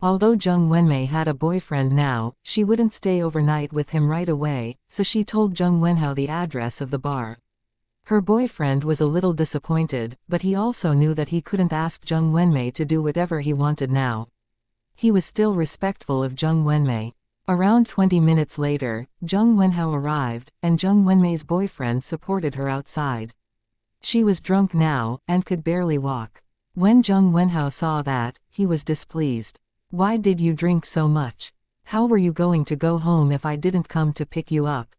Speaker 1: Although Jung Wenmei had a boyfriend now, she wouldn't stay overnight with him right away, so she told Jung Wenhao the address of the bar. Her boyfriend was a little disappointed, but he also knew that he couldn't ask Jung Wenmei to do whatever he wanted now. He was still respectful of Jung Wenmei. Around 20 minutes later, Jung Wenhao arrived, and Jung Wenmei's boyfriend supported her outside. She was drunk now, and could barely walk. When Jung Wenhao saw that, he was displeased. Why did you drink so much? How were you going to go home if I didn't come to pick you up?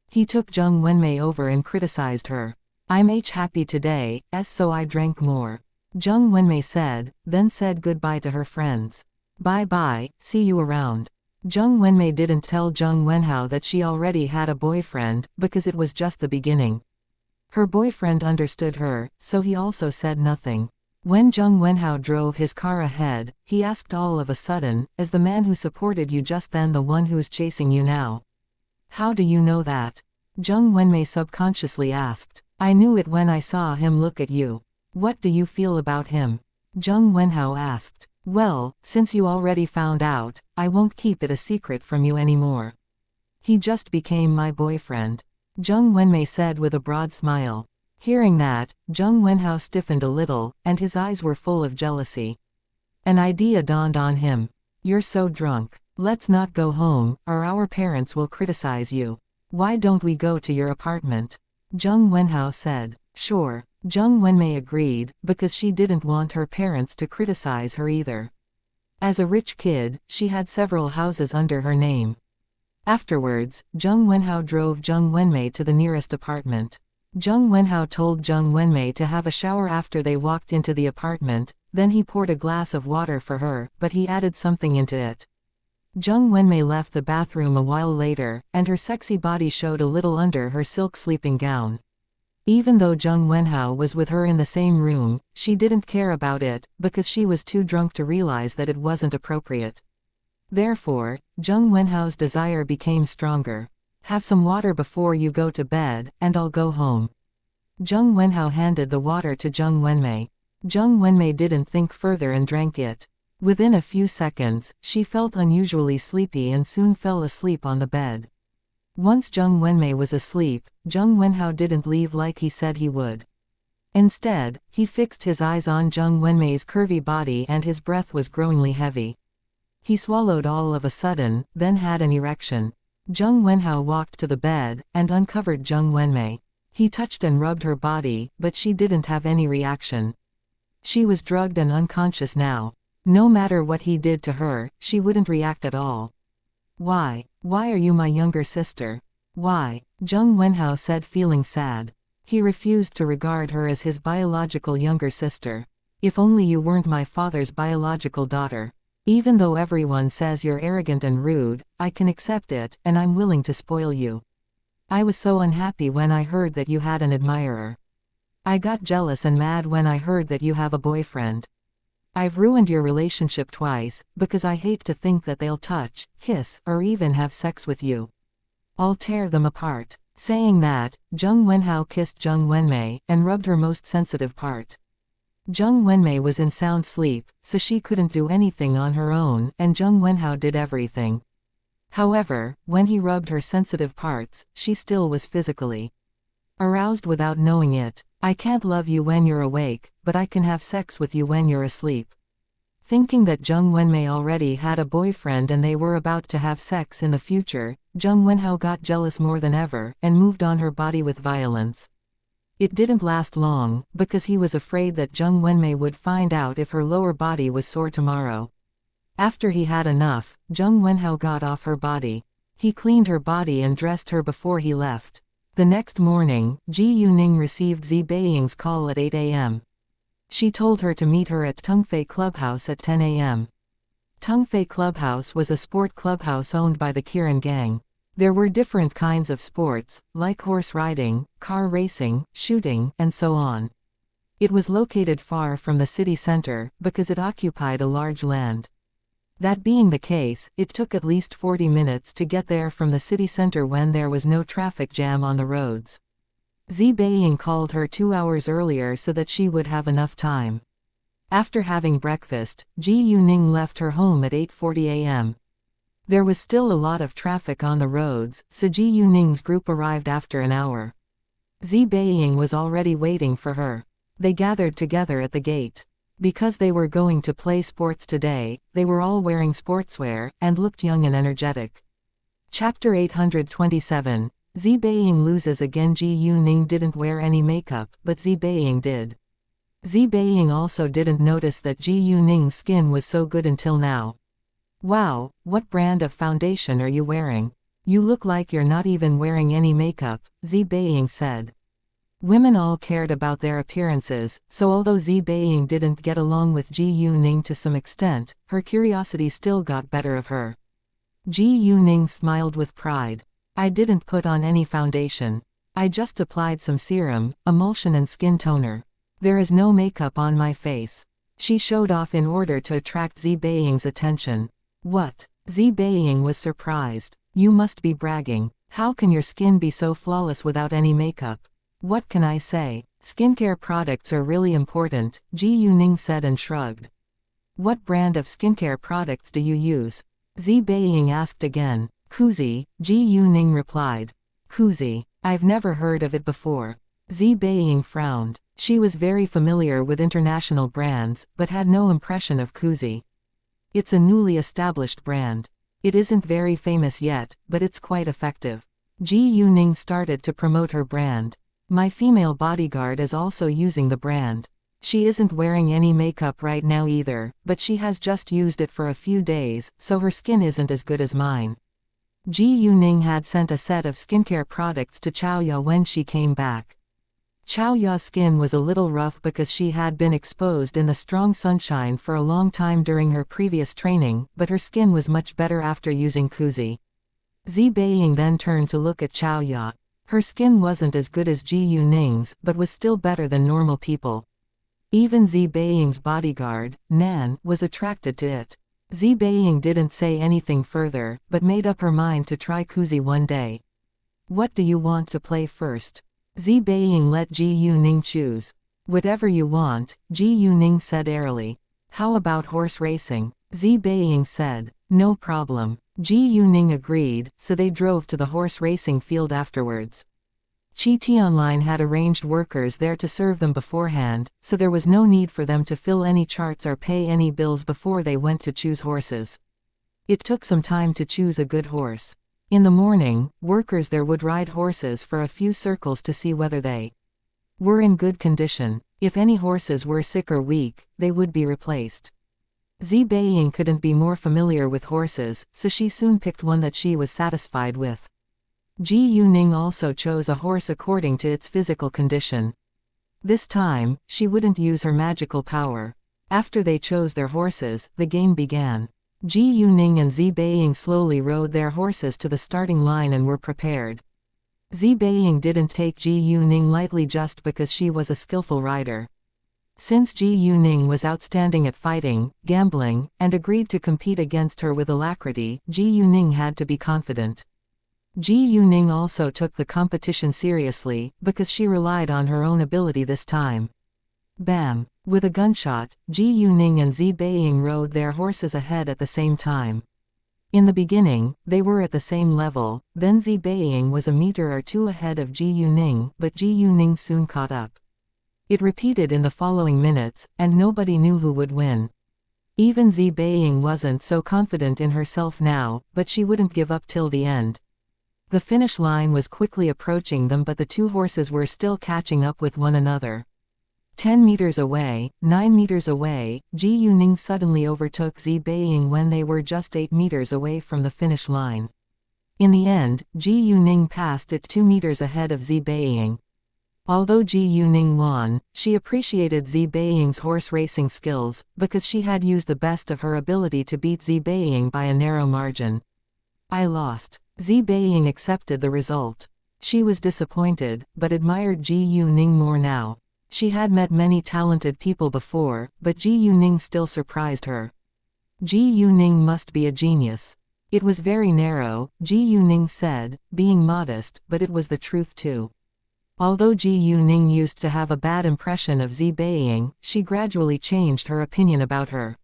Speaker 1: He took Jung Wenmei over and criticized her. I'm happy today, so I drank more. Jung Wenmei said, then said goodbye to her friends. Bye-bye, see you around. Jung Wenmei didn't tell Jung Wenhao that she already had a boyfriend, because it was just the beginning. Her boyfriend understood her, so he also said nothing. When Jung Wenhao drove his car ahead, he asked all of a sudden, is the man who supported you just then the one who's chasing you now? How do you know that? Jung Wenmei subconsciously asked. I knew it when I saw him look at you. What do you feel about him? Jung Wenhao asked. Well, since you already found out, I won't keep it a secret from you anymore. He just became my boyfriend. Jung Wenmei said with a broad smile. Hearing that, Jung Wenhao stiffened a little, and his eyes were full of jealousy. An idea dawned on him. You're so drunk. Let's not go home, or our parents will criticize you. Why don't we go to your apartment? Jung Wenhao said. Sure. Jung Wenmei agreed, because she didn't want her parents to criticize her either. As a rich kid, she had several houses under her name. Afterwards, Jung Wenhao drove Jung Wenmei to the nearest apartment. Jung Wenhao told Jung Wenmei to have a shower after they walked into the apartment, then he poured a glass of water for her, but he added something into it. Jung Wenmei left the bathroom a while later, and her sexy body showed a little under her silk sleeping gown. Even though Jung Wenhao was with her in the same room, she didn't care about it, because she was too drunk to realize that it wasn't appropriate. Therefore, Jung Wenhao's desire became stronger. Have some water before you go to bed, and I'll go home. Jung Wenhao handed the water to Jung Wenmei. Jung Wenmei didn't think further and drank it. Within a few seconds, she felt unusually sleepy and soon fell asleep on the bed. Once Jung Wenmei was asleep, Jung Wenhao didn't leave like he said he would. Instead, he fixed his eyes on Jung Wenmei's curvy body and his breath was growingly heavy. He swallowed all of a sudden, then had an erection. Jung Wenhao walked to the bed, and uncovered Jung Wenmei. He touched and rubbed her body, but she didn't have any reaction. She was drugged and unconscious now. No matter what he did to her, she wouldn't react at all. Why? Why are you my younger sister? Why? Jung Wenhao said, feeling sad. He refused to regard her as his biological younger sister. If only you weren't my father's biological daughter. Even though everyone says you're arrogant and rude, I can accept it, and I'm willing to spoil you. I was so unhappy when I heard that you had an admirer. I got jealous and mad when I heard that you have a boyfriend. I've ruined your relationship twice, because I hate to think that they'll touch, kiss, or even have sex with you. I'll tear them apart. Saying that, Zheng Wenhao kissed Zheng Wenmei, and rubbed her most sensitive part. Zheng Wenmei was in sound sleep, so she couldn't do anything on her own, and Zheng Wenhao did everything. However, when he rubbed her sensitive parts, she still was physically aroused without knowing it. I can't love you when you're awake, but I can have sex with you when you're asleep. Thinking that Zheng Wenmei already had a boyfriend and they were about to have sex in the future, Zheng Wenhao got jealous more than ever, and moved on her body with violence. It didn't last long, because he was afraid that Zheng Wenmei would find out if her lower body was sore tomorrow. After he had enough, Zheng Wenhao got off her body. He cleaned her body and dressed her before he left. The next morning, Ji Yuning received Zi Beiying's call at 8 a.m. She told her to meet her at Tungfei Clubhouse at 10 a.m. Tungfei Clubhouse was a sport clubhouse owned by the Kirin gang. There were different kinds of sports, like horse riding, car racing, shooting, and so on. It was located far from the city center, because it occupied a large land. That being the case, it took at least 40 minutes to get there from the city center when there was no traffic jam on the roads. Zi Beiying called her 2 hours earlier so that she would have enough time. After having breakfast, Ji Yuning left her home at 8:40 a.m. There was still a lot of traffic on the roads, so Ji Yuning's group arrived after an hour. Zi Beiying was already waiting for her. They gathered together at the gate. Because they were going to play sports today, they were all wearing sportswear, and looked young and energetic. Chapter 827. Zi Beiying loses again. Ji Yuning didn't wear any makeup, but Zi Beiying did. Zi Beiying also didn't notice that Ji Yuning's skin was so good until now. Wow, what brand of foundation are you wearing? You look like you're not even wearing any makeup, Zi Beiying said. Women all cared about their appearances, so although Zi Beiying didn't get along with Ji Yuning to some extent, her curiosity still got better of her. Ji Yuning smiled with pride. I didn't put on any foundation. I just applied some serum, emulsion and skin toner. There is no makeup on my face. She showed off in order to attract Zi Beiying's attention. What? Zi Beiying was surprised. You must be bragging. How can your skin be so flawless without any makeup? What can I say? Skincare products are really important, Ji Yuning said and shrugged. What brand of skincare products do you use? Zi Beiying asked again. Kuzi, Ji Yuning replied. Kuzi. I've never heard of it before. Zi Beiying frowned. She was very familiar with international brands, but had no impression of Kuzi. It's a newly established brand. It isn't very famous yet, but it's quite effective. Ji Yuning started to promote her brand. My female bodyguard is also using the brand. She isn't wearing any makeup right now either, but she has just used it for a few days, so her skin isn't as good as mine. Ji Yuning had sent a set of skincare products to Xiaoya when she came back. Xiaoya's skin was a little rough because she had been exposed in the strong sunshine for a long time during her previous training, but her skin was much better after using Kuzi. Zi Beiying then turned to look at Xiaoya. Her skin wasn't as good as Ji Yuning's, but was still better than normal people. Even Zi Beiying's bodyguard, Nan, was attracted to it. Zi Beiying didn't say anything further, but made up her mind to try Kuzi one day. What do you want to play first? Zi Beiying let Ji Yuning choose. Whatever you want, Ji Yuning said airily. How about horse racing? Zi Beiying said. No problem. Ji Yuning agreed, so they drove to the horse racing field afterwards. Qi Tianlin had arranged workers there to serve them beforehand, so there was no need for them to fill any charts or pay any bills before they went to choose horses. It took some time to choose a good horse. In the morning, workers there would ride horses for a few circles to see whether they were in good condition. If any horses were sick or weak, they would be replaced. Zi Beiying couldn't be more familiar with horses, so she soon picked one that she was satisfied with. Ji Yuning also chose a horse according to its physical condition. This time, she wouldn't use her magical power. After they chose their horses, the game began. Ji Yuning and Zi Beiying slowly rode their horses to the starting line and were prepared. Zi Beiying didn't take Ji Yuning lightly just because she was a skillful rider. Since Ji Yuning was outstanding at fighting, gambling, and agreed to compete against her with alacrity, Ji Yuning had to be confident. Ji Yuning also took the competition seriously, because she relied on her own ability this time. Bam! With a gunshot, Ji Yuning and Zi Beiying rode their horses ahead at the same time. In the beginning, they were at the same level, then Zi Beiying was a meter or two ahead of Ji Yuning, but Ji Yuning soon caught up. It repeated in the following minutes, and nobody knew who would win. Even Zi Beiying wasn't so confident in herself now, but she wouldn't give up till the end. The finish line was quickly approaching them, but the two horses were still catching up with one another. 10 meters away, 9 meters away, Ji Yuning suddenly overtook Zi Beiying when they were just 8 meters away from the finish line. In the end, Ji Yuning passed it 2 meters ahead of Zi Beiying. Although Ji Yuning won, she appreciated Zi Beiying's horse racing skills, because she had used the best of her ability to beat Zi Beiying by a narrow margin. I lost. Zi Beiying accepted the result. She was disappointed, but admired Ji Yuning more now. She had met many talented people before, but Ji Yuning still surprised her. Ji Yuning must be a genius. It was very narrow, Ji Yuning said, being modest, but it was the truth too. Although Ji Yuning used to have a bad impression of Zi Beiying, she gradually changed her opinion about her.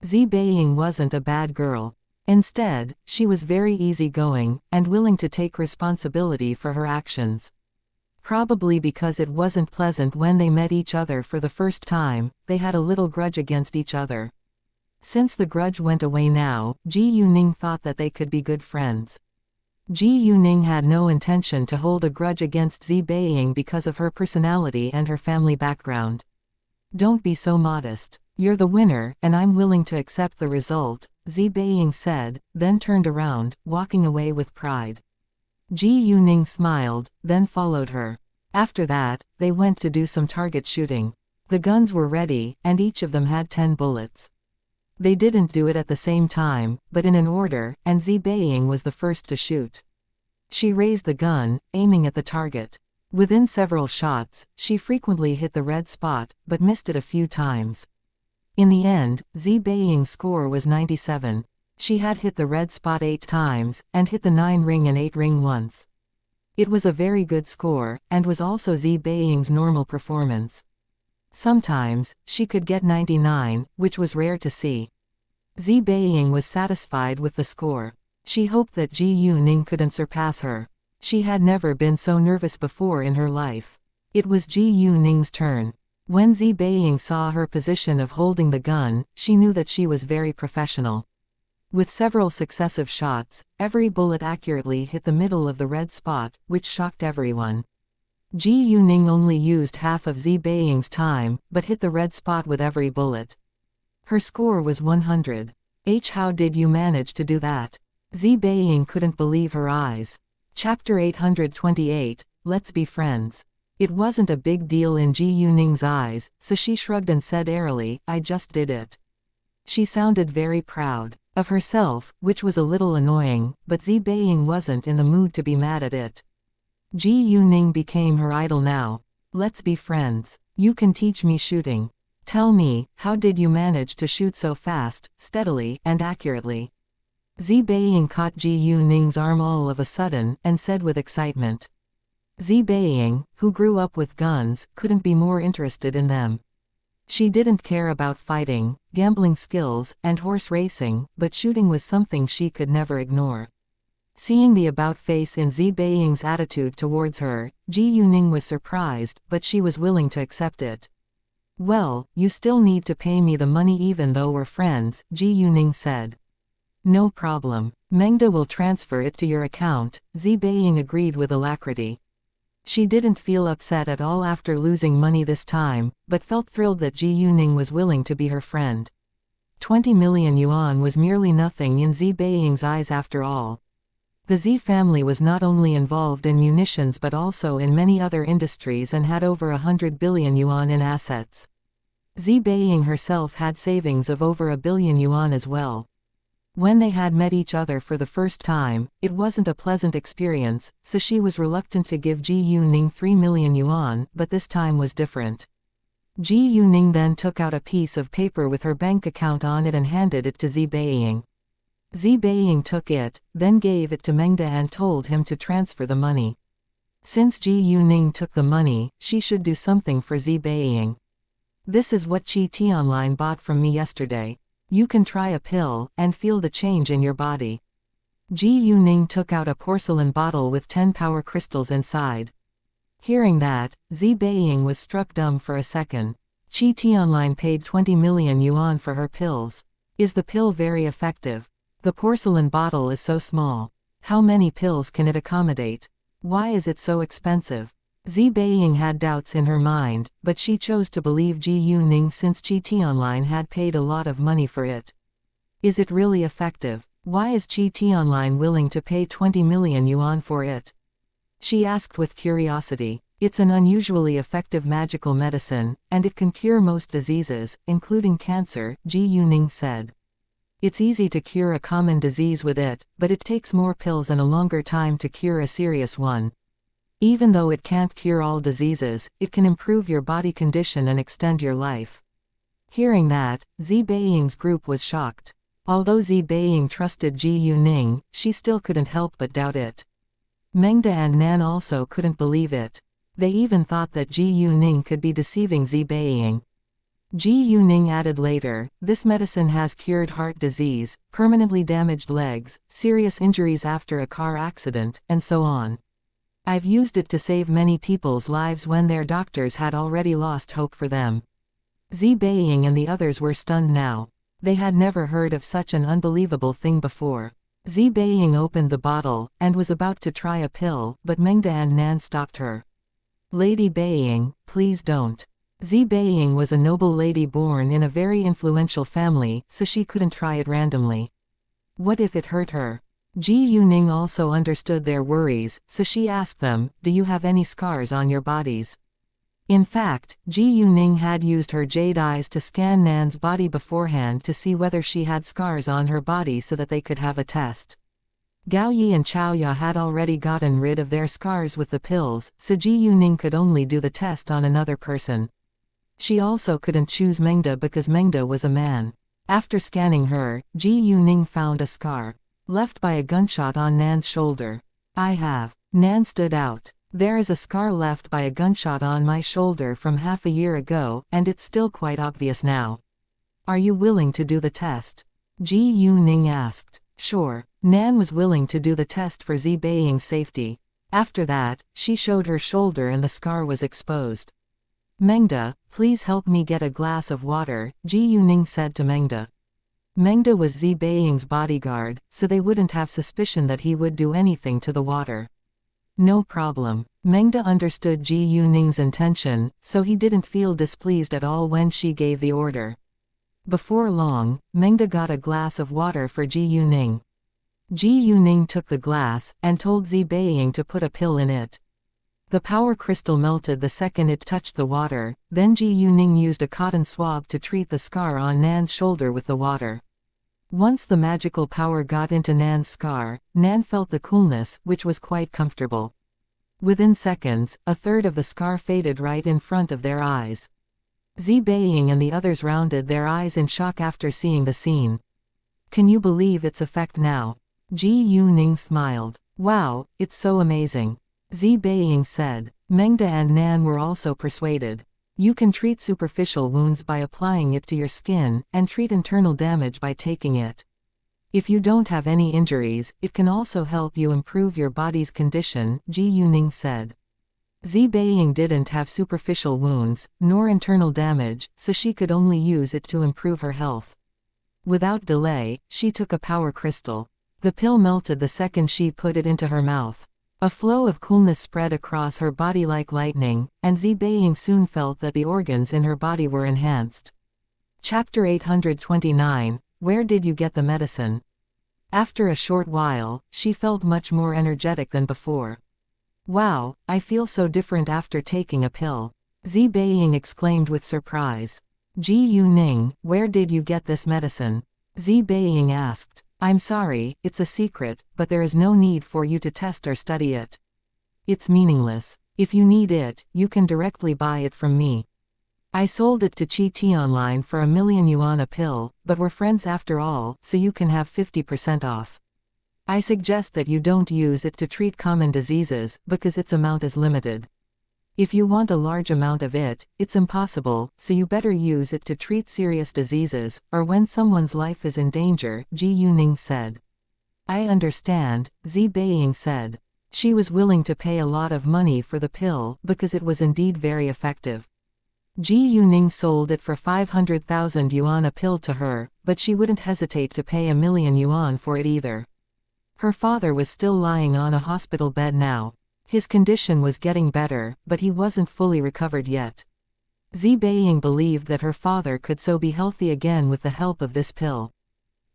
Speaker 1: Zi Beiying wasn't a bad girl. Instead, she was very easygoing, and willing to take responsibility for her actions. Probably because it wasn't pleasant when they met each other for the first time, they had a little grudge against each other. Since the grudge went away now, Ji Yuning thought that they could be good friends. Ji Yuning had no intention to hold a grudge against Zi Beiying because of her personality and her family background. Don't be so modest. You're the winner, and I'm willing to accept the result, Zi Beiying said, then turned around, walking away with pride. Ji Yuning smiled, then followed her. After that, they went to do some target shooting. The guns were ready, and each of them had 10 bullets. They didn't do it at the same time, but in an order, and Zi Beiying was the first to shoot. She raised the gun, aiming at the target. Within several shots, she frequently hit the red spot, but missed it a few times. In the end, Zi Beiying's score was 97. She had hit the red spot 8 times, and hit the 9 ring and 8 ring once. It was a very good score, and was also Zi Beiying's normal performance. Sometimes, she could get 99, which was rare to see. Zi Beiying was satisfied with the score. She hoped that Ji Yuning couldn't surpass her. She had never been so nervous before in her life. It was Ji Yuning's turn. When Zi Beiying saw her position of holding the gun, she knew that she was very professional. With several successive shots, every bullet accurately hit the middle of the red spot, which shocked everyone. Ji Yuning only used half of Zi Beiying's time, but hit the red spot with every bullet. Her score was 100. How did you manage to do that? Zi Beiying couldn't believe her eyes. Chapter 828, Let's Be Friends. It wasn't a big deal in Ji Yuning's eyes, so she shrugged and said airily, I just did it. She sounded very proud of herself, which was a little annoying, but Zi Beiying wasn't in the mood to be mad at it. Ji Yuning became her idol now. Let's be friends. You can teach me shooting. Tell me, how did you manage to shoot so fast, steadily, and accurately? Zi Beiying caught Ji Yuning's arm all of a sudden, and said with excitement. Zi Beiying, who grew up with guns, couldn't be more interested in them. She didn't care about fighting, gambling skills, and horse racing, but shooting was something she could never ignore. Seeing the about-face in Zi Beiying's attitude towards her, Ji Yuning was surprised, but she was willing to accept it. Well, you still need to pay me the money even though we're friends, Ji Yuning said. No problem. Mengda will transfer it to your account, Zi Beiying agreed with alacrity. She didn't feel upset at all after losing money this time, but felt thrilled that Ji Yuning was willing to be her friend. 20 million yuan was merely nothing in Zi Beiying's eyes after all. The Zi family was not only involved in munitions but also in many other industries and had over 100 billion yuan in assets. Zi Beiying herself had savings of over 1 billion yuan as well. When they had met each other for the first time, it wasn't a pleasant experience, so she was reluctant to give Ji Yuning 3 million yuan, but this time was different. Ji Yuning then took out a piece of paper with her bank account on it and handed it to Zi Beiying. Zi Beiying took it, then gave it to Mengde and told him to transfer the money. Since Ji Yuning took the money, she should do something for Zi Beiying. This is what Qi Tianlin bought from me yesterday. You can try a pill, and feel the change in your body. Ji Yuning took out a porcelain bottle with 10 power crystals inside. Hearing that, Zi Beiying was struck dumb for a second. Qi Tianlin paid 20 million yuan for her pills. Is the pill very effective? The porcelain bottle is so small. How many pills can it accommodate? Why is it so expensive? Zi Beiying had doubts in her mind, but she chose to believe Ji Yuning since Qi Tianlin had paid a lot of money for it. Is it really effective? Why is Qi Tianlin willing to pay 20 million yuan for it? She asked with curiosity. It's an unusually effective magical medicine, and it can cure most diseases, including cancer, Ji Yuning said. It's easy to cure a common disease with it, but it takes more pills and a longer time to cure a serious one. Even though it can't cure all diseases, it can improve your body condition and extend your life. Hearing that, Zi Beiying's group was shocked. Although Zi Beiying trusted Ji Yuning, she still couldn't help but doubt it. Mengde and Nan also couldn't believe it. They even thought that Ji Yuning could be deceiving Zi Beiying. Ji Yuning added later, this medicine has cured heart disease, permanently damaged legs, serious injuries after a car accident, and so on. I've used it to save many people's lives when their doctors had already lost hope for them. Zi Beiying and the others were stunned now. They had never heard of such an unbelievable thing before. Zi Beiying opened the bottle, and was about to try a pill, but Mengde and Nan stopped her. Lady Beiying, please don't. Zi Beiying was a noble lady born in a very influential family, so she couldn't try it randomly. What if it hurt her? Ji Yuning also understood their worries, so she asked them, do you have any scars on your bodies? In fact, Ji Yuning had used her jade eyes to scan Nan's body beforehand to see whether she had scars on her body so that they could have a test. Gao Yi and Chao Ya had already gotten rid of their scars with the pills, so Ji Yuning could only do the test on another person. She also couldn't choose Mengde because Mengde was a man. After scanning her, Ji Yuning found a scar left by a gunshot on Nan's shoulder. I have. Nan stood out. There is a scar left by a gunshot on my shoulder from half a year ago, and it's still quite obvious now. Are you willing to do the test? Ji Yuning asked. Sure. Nan was willing to do the test for Zi Beiying's safety. After that, she showed her shoulder and the scar was exposed. Mengde, please help me get a glass of water, Ji Yuning said to Mengde. Mengde was Zi Beiying's bodyguard, so they wouldn't have suspicion that he would do anything to the water. No problem. Mengde understood Ji Yuning's intention, so he didn't feel displeased at all when she gave the order. Before long, Mengde got a glass of water for Ji Yuning. Ji Yuning took the glass, and told Zi Beiying to put a pill in it. The power crystal melted the second it touched the water, then Ji Yuning used a cotton swab to treat the scar on Nan's shoulder with the water. Once the magical power got into Nan's scar, Nan felt the coolness, which was quite comfortable. Within seconds, a third of the scar faded right in front of their eyes. Zi Beiying and the others rounded their eyes in shock after seeing the scene. Can you believe its effect now? Ji Yuning smiled. Wow, it's so amazing. Zi Beiying said. Mengde and Nan were also persuaded. You can treat superficial wounds by applying it to your skin, and treat internal damage by taking it. If you don't have any injuries, it can also help you improve your body's condition, Ji Yuning said. Zi Beiying didn't have superficial wounds, nor internal damage, so she could only use it to improve her health. Without delay, she took a power crystal. The pill melted the second she put it into her mouth. A flow of coolness spread across her body like lightning, and Zi Beiying soon felt that the organs in her body were enhanced. Chapter 829, Where did you get the medicine? After a short while, she felt much more energetic than before. Wow, I feel so different after taking a pill. Zi Beiying exclaimed with surprise. Ji Yuning, where did you get this medicine? Zi Beiying asked. I'm sorry, it's a secret, but there is no need for you to test or study it. It's meaningless. If you need it, you can directly buy it from me. I sold it to Chi T online for 1,000,000 yuan a pill, but we're friends after all, so you can have 50% off. I suggest that you don't use it to treat common diseases, because its amount is limited. If you want a large amount of it, it's impossible, so you better use it to treat serious diseases, or when someone's life is in danger, Ji Yuning said. I understand, Zi Beiying said. She was willing to pay a lot of money for the pill, because it was indeed very effective. Ji Yuning sold it for 500,000 yuan a pill to her, but she wouldn't hesitate to pay 1,000,000 yuan for it either. Her father was still lying on a hospital bed now. His condition was getting better, but he wasn't fully recovered yet. Zi Beiying believed that her father could so be healthy again with the help of this pill.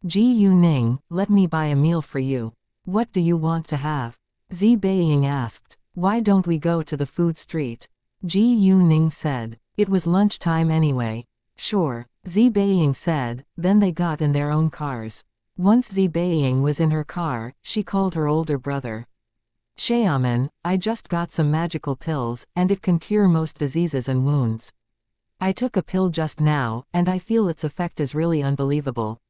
Speaker 1: Ji Yuning, let me buy a meal for you. What do you want to have? Zi Beiying asked. Why don't we go to the food street? Ji Yuning said. It was lunchtime anyway. Sure, Zi Beiying said, then they got in their own cars. Once Zi Beiying was in her car, she called her older brother. Xiaoman, I just got some magical pills, and it can cure most diseases and wounds. I took a pill just now, and I feel its effect is really unbelievable.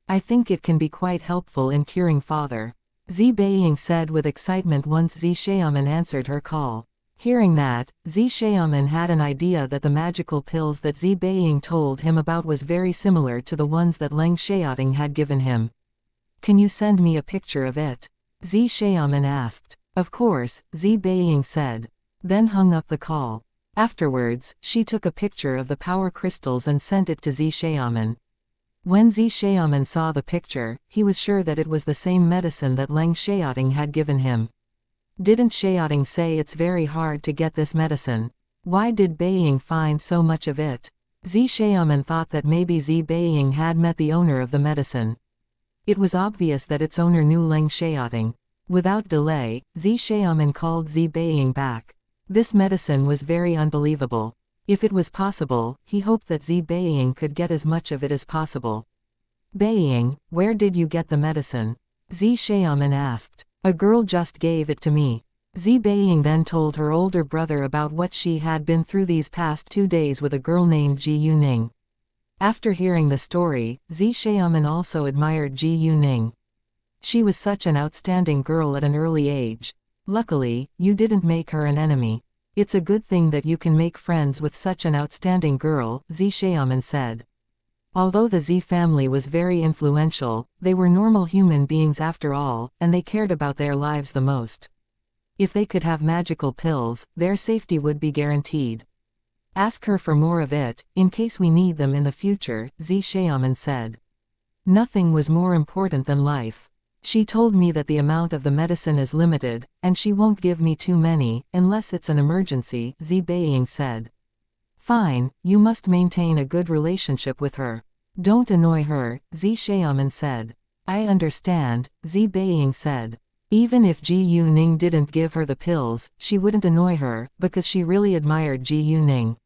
Speaker 1: I think it can be quite helpful in curing father. Zi Beiying said with excitement once Zi Xiaoman answered her call. Hearing that, Zi Xiaoman had an idea that the magical pills that Zi Beiying told him about was very similar to the ones that Leng Xiaoting had given him. Can you send me a picture of it? Zi Xiaoman asked. Of course, Zi Beiying said. Then hung up the call. Afterwards, she took a picture of the power crystals and sent it to Zi Xiaoman. When Zi Xiaoman saw the picture, he was sure that it was the same medicine that Leng Xiaoting had given him. Didn't Xiaoting say it's very hard to get this medicine? Why did Beiying find so much of it? Zi Xiaoman thought that maybe Zi Beiying had met the owner of the medicine. It was obvious that its owner knew Leng Xiaoting. Without delay, Zi Xiaoman called Zi Beiying back. This medicine was very unbelievable. If it was possible, he hoped that Zi Beiying could get as much of it as possible. Beiying, where did you get the medicine? Zi Xiaoman asked. A girl just gave it to me. Zi Beiying then told her older brother about what she had been through these past 2 days with a girl named Ji Yuning. After hearing the story, Zi Xiaoman also admired Ji Yuning. She was such an outstanding girl at an early age. Luckily, you didn't make her an enemy. It's a good thing that you can make friends with such an outstanding girl, Zi Xiaoman said. Although the Zi family was very influential, they were normal human beings after all, and they cared about their lives the most. If they could have magical pills, their safety would be guaranteed. Ask her for more of it, in case we need them in the future, Zi Xiaoman said. Nothing was more important than life. She told me that the amount of the medicine is limited, and she won't give me too many, unless it's an emergency, Zi Beiying said. Fine, you must maintain a good relationship with her. Don't annoy her, Zi Xiaoman said. I understand, Zi Beiying said. Even if Ji Yuning didn't give her the pills, she wouldn't annoy her, because she really admired Ji Yuning.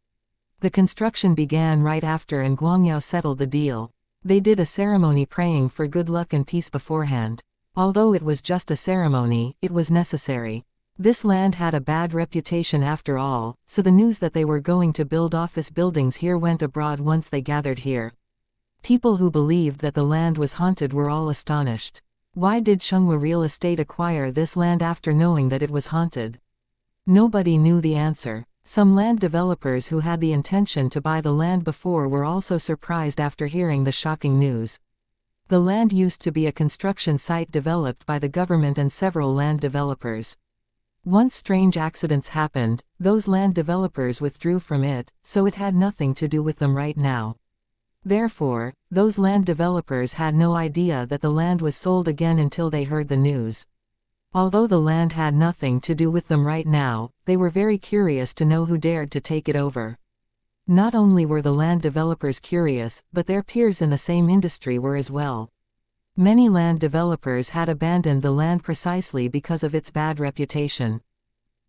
Speaker 1: The construction began right after and Guangyao settled the deal. They did a ceremony praying for good luck and peace beforehand. Although it was just a ceremony, it was necessary. This land had a bad reputation after all, so the news that they were going to build office buildings here went abroad once they gathered here. People who believed that the land was haunted were all astonished. Why did Xianxia Real Estate acquire this land after knowing that it was haunted? Nobody knew the answer. Some land developers who had the intention to buy the land before were also surprised after hearing the shocking news. The land used to be a construction site developed by the government and several land developers. Once strange accidents happened, those land developers withdrew from it, so it had nothing to do with them right now. Therefore, those land developers had no idea that the land was sold again until they heard the news. Although the land had nothing to do with them right now, they were very curious to know who dared to take it over. Not only were the land developers curious, but their peers in the same industry were as well. Many land developers had abandoned the land precisely because of its bad reputation.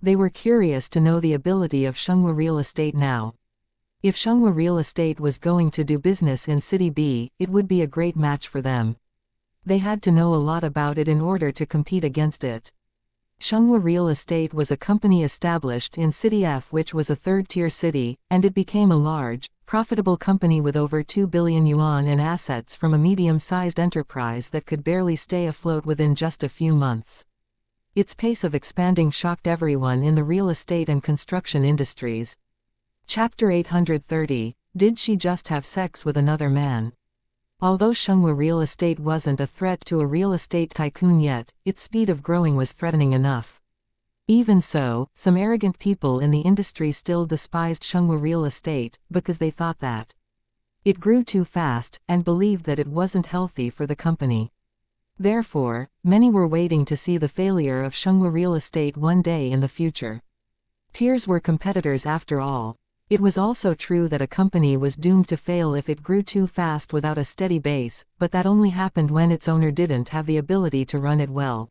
Speaker 1: They were curious to know the ability of Xianxia Real Estate now. If Xianxia Real Estate was going to do business in City B, it would be a great match for them. They had to know a lot about it in order to compete against it. Xianxia Real Estate was a company established in City F, which was a third-tier city, and it became a large, profitable company with over 2 billion yuan in assets from a medium-sized enterprise that could barely stay afloat within just a few months. Its pace of expanding shocked everyone in the real estate and construction industries. Chapter 830, Did she just have sex with another man? Although Xianxia Real Estate wasn't a threat to a real estate tycoon yet, its speed of growing was threatening enough. Even so, some arrogant people in the industry still despised Xianxia Real Estate, because they thought that it grew too fast, and believed that it wasn't healthy for the company. Therefore, many were waiting to see the failure of Xianxia Real Estate one day in the future. Peers were competitors after all. It was also true that a company was doomed to fail if it grew too fast without a steady base, but that only happened when its owner didn't have the ability to run it well.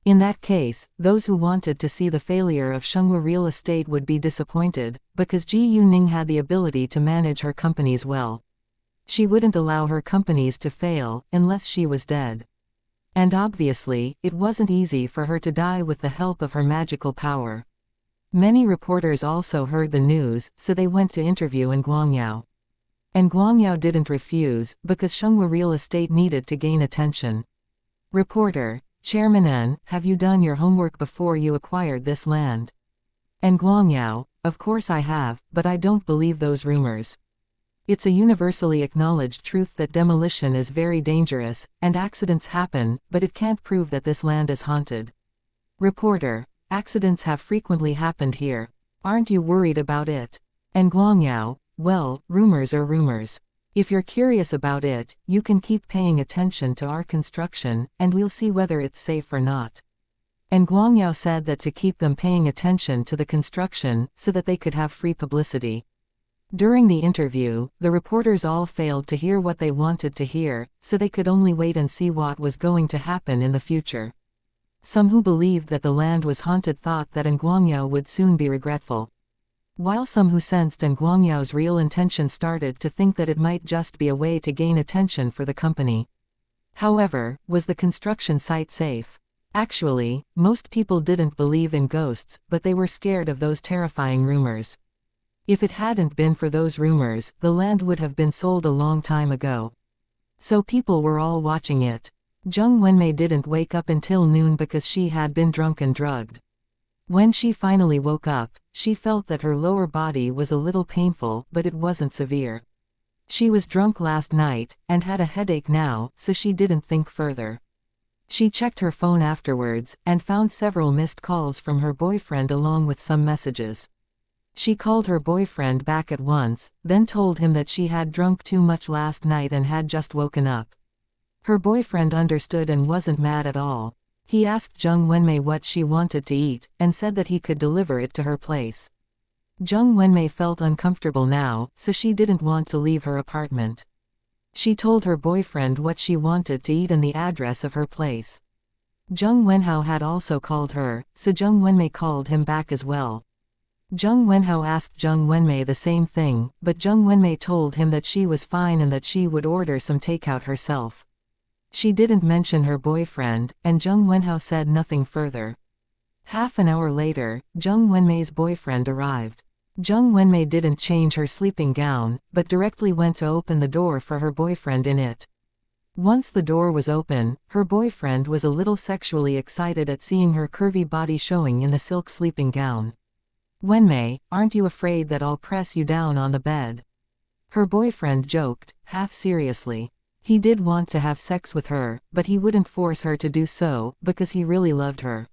Speaker 1: In that case, those who wanted to see the failure of Xianxia Real Estate would be disappointed, because Ji Yuning had the ability to manage her companies well. She wouldn't allow her companies to fail, unless she was dead. And obviously, it wasn't easy for her to die with the help of her magical power. Many reporters also heard the news, so they went to interview Guangyao. And Guangyao didn't refuse, because Xianxia Real Estate needed to gain attention. Reporter: Chairman N, have you done your homework before you acquired this land? And Guangyao: Of course I have, but I don't believe those rumors. It's a universally acknowledged truth that demolition is very dangerous, and accidents happen, but it can't prove that this land is haunted. Reporter: Accidents have frequently happened here. Aren't you worried about it? And Guangyao: Well, rumors are rumors. If you're curious about it, you can keep paying attention to our construction, and we'll see whether it's safe or not. And Guangyao said that to keep them paying attention to the construction, so that they could have free publicity. During the interview, the reporters all failed to hear what they wanted to hear, so they could only wait and see what was going to happen in the future. Some who believed that the land was haunted thought that Guangyao would soon be regretful. While some who sensed Guangyao's real intention started to think that it might just be a way to gain attention for the company. However, was the construction site safe? Actually, most people didn't believe in ghosts, but they were scared of those terrifying rumors. If it hadn't been for those rumors, the land would have been sold a long time ago. So people were all watching it. Zheng Wenmei didn't wake up until noon because she had been drunk and drugged. When she finally woke up, she felt that her lower body was a little painful, but it wasn't severe. She was drunk last night, and had a headache now, so she didn't think further. She checked her phone afterwards, and found several missed calls from her boyfriend along with some messages. She called her boyfriend back at once, then told him that she had drunk too much last night and had just woken up. Her boyfriend understood and wasn't mad at all. He asked Zheng Wenmei what she wanted to eat, and said that he could deliver it to her place. Zheng Wenmei felt uncomfortable now, so she didn't want to leave her apartment. She told her boyfriend what she wanted to eat and the address of her place. Zheng Wenhao had also called her, so Zheng Wenmei called him back as well. Zheng Wenhao asked Zheng Wenmei the same thing, but Zheng Wenmei told him that she was fine and that she would order some takeout herself. She didn't mention her boyfriend, and Zheng Wenhao said nothing further. Half an hour later, Zheng Wenmei's boyfriend arrived. Zheng Wenmei didn't change her sleeping gown, but directly went to open the door for her boyfriend in it. Once the door was open, her boyfriend was a little sexually excited at seeing her curvy body showing in the silk sleeping gown. Wenmei, aren't you afraid that I'll press you down on the bed? Her boyfriend joked, half seriously. He did want to have sex with her, but he wouldn't force her to do so, because he really loved her.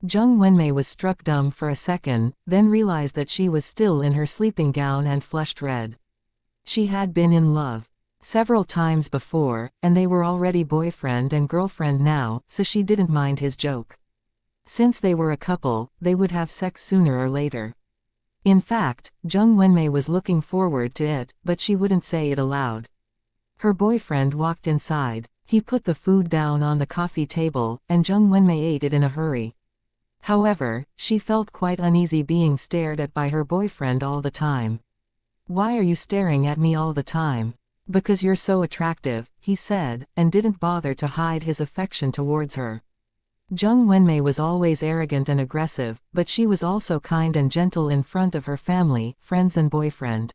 Speaker 1: Zheng Wenmei was struck dumb for a second, then realized that she was still in her sleeping gown and flushed red. She had been in love several times before, and they were already boyfriend and girlfriend now, so she didn't mind his joke. Since they were a couple, they would have sex sooner or later. In fact, Zheng Wenmei was looking forward to it, but she wouldn't say it aloud. Her boyfriend walked inside. He put the food down on the coffee table, and Zheng Wenmei ate it in a hurry. However, she felt quite uneasy being stared at by her boyfriend all the time. Why are you staring at me all the time? Because you're so attractive, he said, and didn't bother to hide his affection towards her. Zheng Wenmei was always arrogant and aggressive, but she was also kind and gentle in front of her family, friends and boyfriend.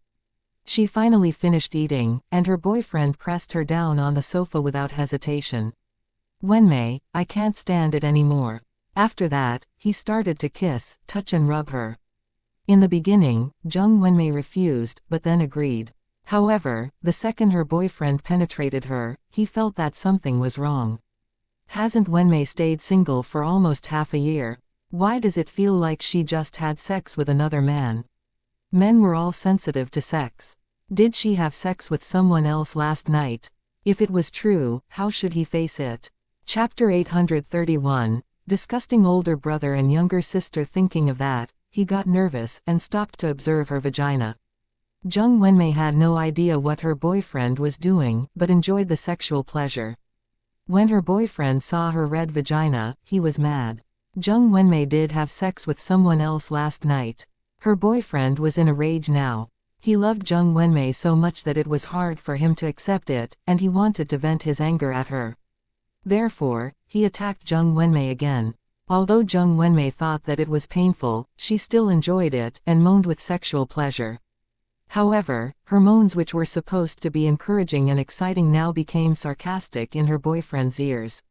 Speaker 1: She finally finished eating, and her boyfriend pressed her down on the sofa without hesitation. Wenmei, I can't stand it anymore. After that, he started to kiss, touch and rub her. In the beginning, Zheng Wenmei refused, but then agreed. However, the second her boyfriend penetrated her, he felt that something was wrong. Hasn't Wenmei stayed single for almost half a year? Why does it feel like she just had sex with another man? Men were all sensitive to sex. Did she have sex with someone else last night? If it was true, how should he face it? Chapter 831. Disgusting older brother and younger sister. Thinking of that, he got nervous and stopped to observe her vagina. Zheng Wenmei had no idea what her boyfriend was doing, but enjoyed the sexual pleasure. When her boyfriend saw her red vagina, he was mad. Zheng Wenmei did have sex with someone else last night. Her boyfriend was in a rage now. He loved Zheng Wenmei so much that it was hard for him to accept it, and he wanted to vent his anger at her. Therefore, he attacked Zheng Wenmei again. Although Zheng Wenmei thought that it was painful, she still enjoyed it and moaned with sexual pleasure. However, her moans, which were supposed to be encouraging and exciting, now became sarcastic in her boyfriend's ears.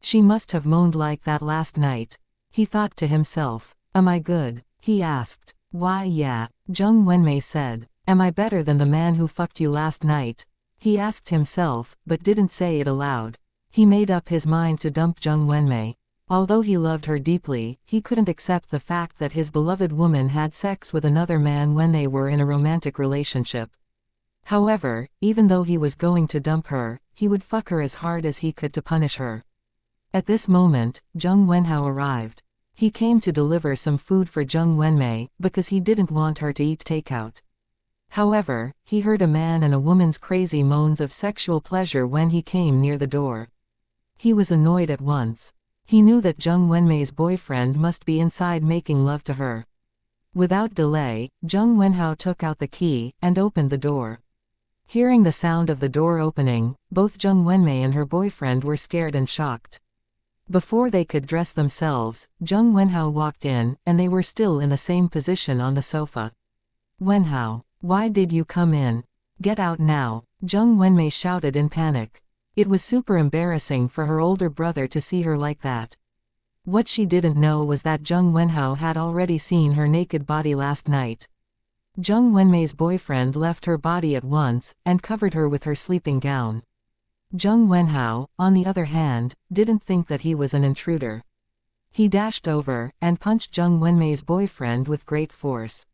Speaker 1: She must have moaned like that last night. He thought to himself. Am I good? He asked. Why, yeah, Zheng Wenmei said. Am I better than the man who fucked you last night? He asked himself, but didn't say it aloud. He made up his mind to dump Zheng Wenmei. Although he loved her deeply, he couldn't accept the fact that his beloved woman had sex with another man when they were in a romantic relationship. However, even though he was going to dump her, he would fuck her as hard as he could to punish her. At this moment, Zheng Wenhao arrived. He came to deliver some food for Zheng Wenmei, because he didn't want her to eat takeout. However, he heard a man and a woman's crazy moans of sexual pleasure when he came near the door. He was annoyed at once. He knew that Zheng Wenmei's boyfriend must be inside making love to her. Without delay, Zheng Wenhao took out the key and opened the door. Hearing the sound of the door opening, both Zheng Wenmei and her boyfriend were scared and shocked. Before they could dress themselves, Zheng Wenhao walked in, and they were still in the same position on the sofa. Wenhao, why did you come in? Get out now, Zheng Wenmei shouted in panic. It was super embarrassing for her older brother to see her like that. What she didn't know was that Zheng Wenhao had already seen her naked body last night. Zheng Wenmei's boyfriend left her body at once, and covered her with her sleeping gown. Zheng Wenhao, on the other hand, didn't think that he was an intruder. He dashed over, and punched Zheng Wenmei's boyfriend with great force.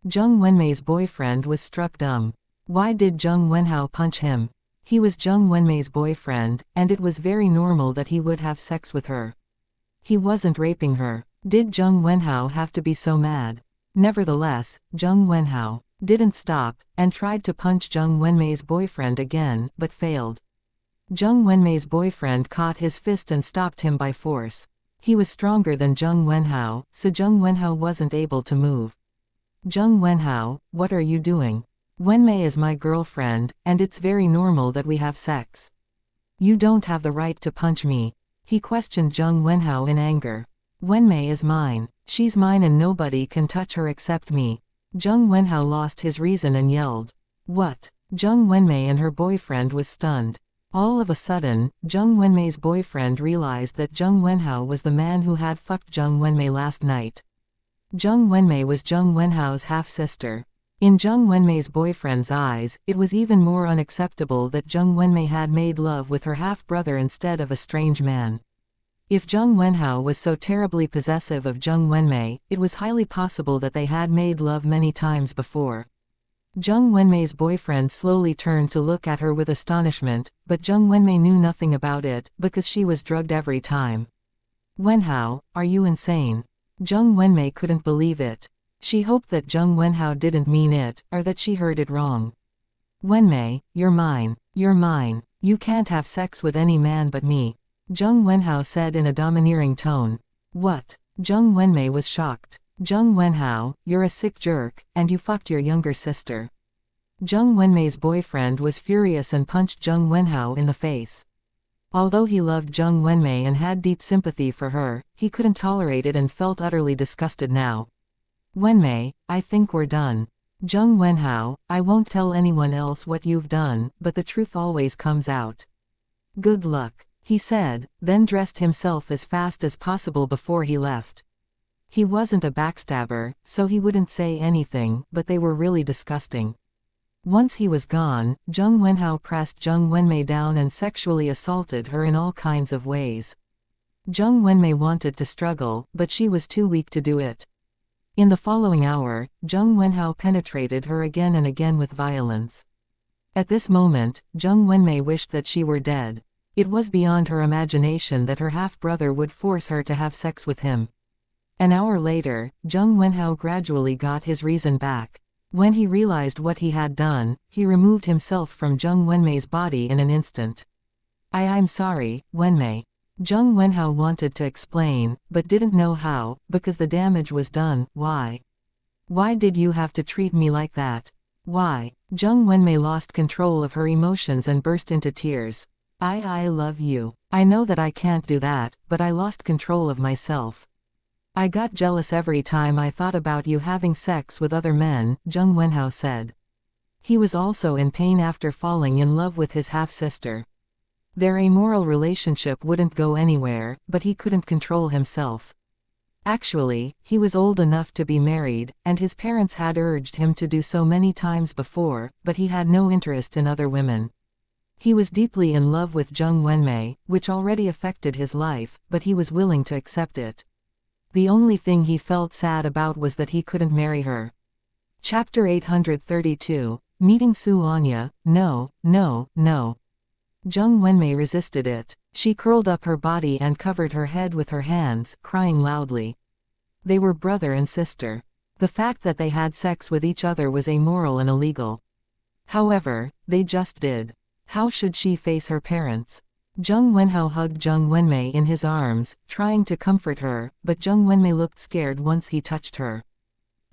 Speaker 1: Zheng Wenmei's boyfriend was struck dumb. Why did Zheng Wenhao punch him? He was Zheng Wenmei's boyfriend, and it was very normal that he would have sex with her. He wasn't raping her. Did Zheng Wenhao have to be so mad? Nevertheless, Zheng Wenhao didn't stop, and tried to punch Zheng Wenmei's boyfriend again, but failed. Zheng Wenmei's boyfriend caught his fist and stopped him by force. He was stronger than Zheng Wenhao, so Zheng Wenhao wasn't able to move. Zheng Wenhao, what are you doing? Wenmei is my girlfriend, and it's very normal that we have sex. You don't have the right to punch me. He questioned Zheng Wenhao in anger. Wenmei is mine. She's mine and nobody can touch her except me. Zheng Wenhao lost his reason and yelled. What? Zheng Wenmei and her boyfriend was stunned. All of a sudden, Zheng Wenmei's boyfriend realized that Zheng Wenhao was the man who had fucked Zheng Wenmei last night. Zheng Wenmei was Zheng Wenhao's half-sister. In Zheng Wenmei's boyfriend's eyes, it was even more unacceptable that Zheng Wenmei had made love with her half-brother instead of a strange man. If Zheng Wenhao was so terribly possessive of Zheng Wenmei, it was highly possible that they had made love many times before. Zheng Wenmei's boyfriend slowly turned to look at her with astonishment, but Zheng Wenmei knew nothing about it, because she was drugged every time. Wenhao, are you insane? Zheng Wenmei couldn't believe it. She hoped that Zheng Wenhao didn't mean it, or that she heard it wrong. Wenmei, you're mine. You're mine. You can't have sex with any man but me. Zheng Wenhao said in a domineering tone. What? Zheng Wenmei was shocked. Zheng Wenhao, you're a sick jerk, and you fucked your younger sister. Zheng Wenmei's boyfriend was furious and punched Zheng Wenhao in the face. Although he loved Zheng Wenmei and had deep sympathy for her, he couldn't tolerate it and felt utterly disgusted now. Wenmei, I think we're done. Zheng Wenhao, I won't tell anyone else what you've done, but the truth always comes out. Good luck, he said, then dressed himself as fast as possible before he left. He wasn't a backstabber, so he wouldn't say anything, but they were really disgusting. Once he was gone, Zheng Wenhao pressed Zheng Wenmei down and sexually assaulted her in all kinds of ways. Zheng Wenmei wanted to struggle, but she was too weak to do it. In the following hour, Zheng Wenhao penetrated her again and again with violence. At this moment, Zheng Wenmei wished that she were dead. It was beyond her imagination that her half-brother would force her to have sex with him. An hour later, Zheng Wenhao gradually got his reason back. When he realized what he had done, he removed himself from Zheng Wenmei's body in an instant. I'm sorry, Wenmei. Zheng Wenhao wanted to explain, but didn't know how, because the damage was done. Why? Why did you have to treat me like that? Why? Zheng Wenmei lost control of her emotions and burst into tears. I love you. I know that I can't do that, but I lost control of myself. I got jealous every time I thought about you having sex with other men, Zheng Wenhao said. He was also in pain after falling in love with his half-sister. Their amoral relationship wouldn't go anywhere, but he couldn't control himself. Actually, he was old enough to be married, and his parents had urged him to do so many times before, but he had no interest in other women. He was deeply in love with Zheng Wenmei, which already affected his life, but he was willing to accept it. The only thing he felt sad about was that he couldn't marry her. Chapter 832, Meeting Su Anya. No, no, no. Zheng Wenmei resisted it. She curled up her body and covered her head with her hands, crying loudly. They were brother and sister. The fact that they had sex with each other was amoral and illegal. However, they just did. How should she face her parents? Zheng Wenhao hugged Zheng Wenmei in his arms, trying to comfort her, but Zheng Wenmei looked scared once he touched her.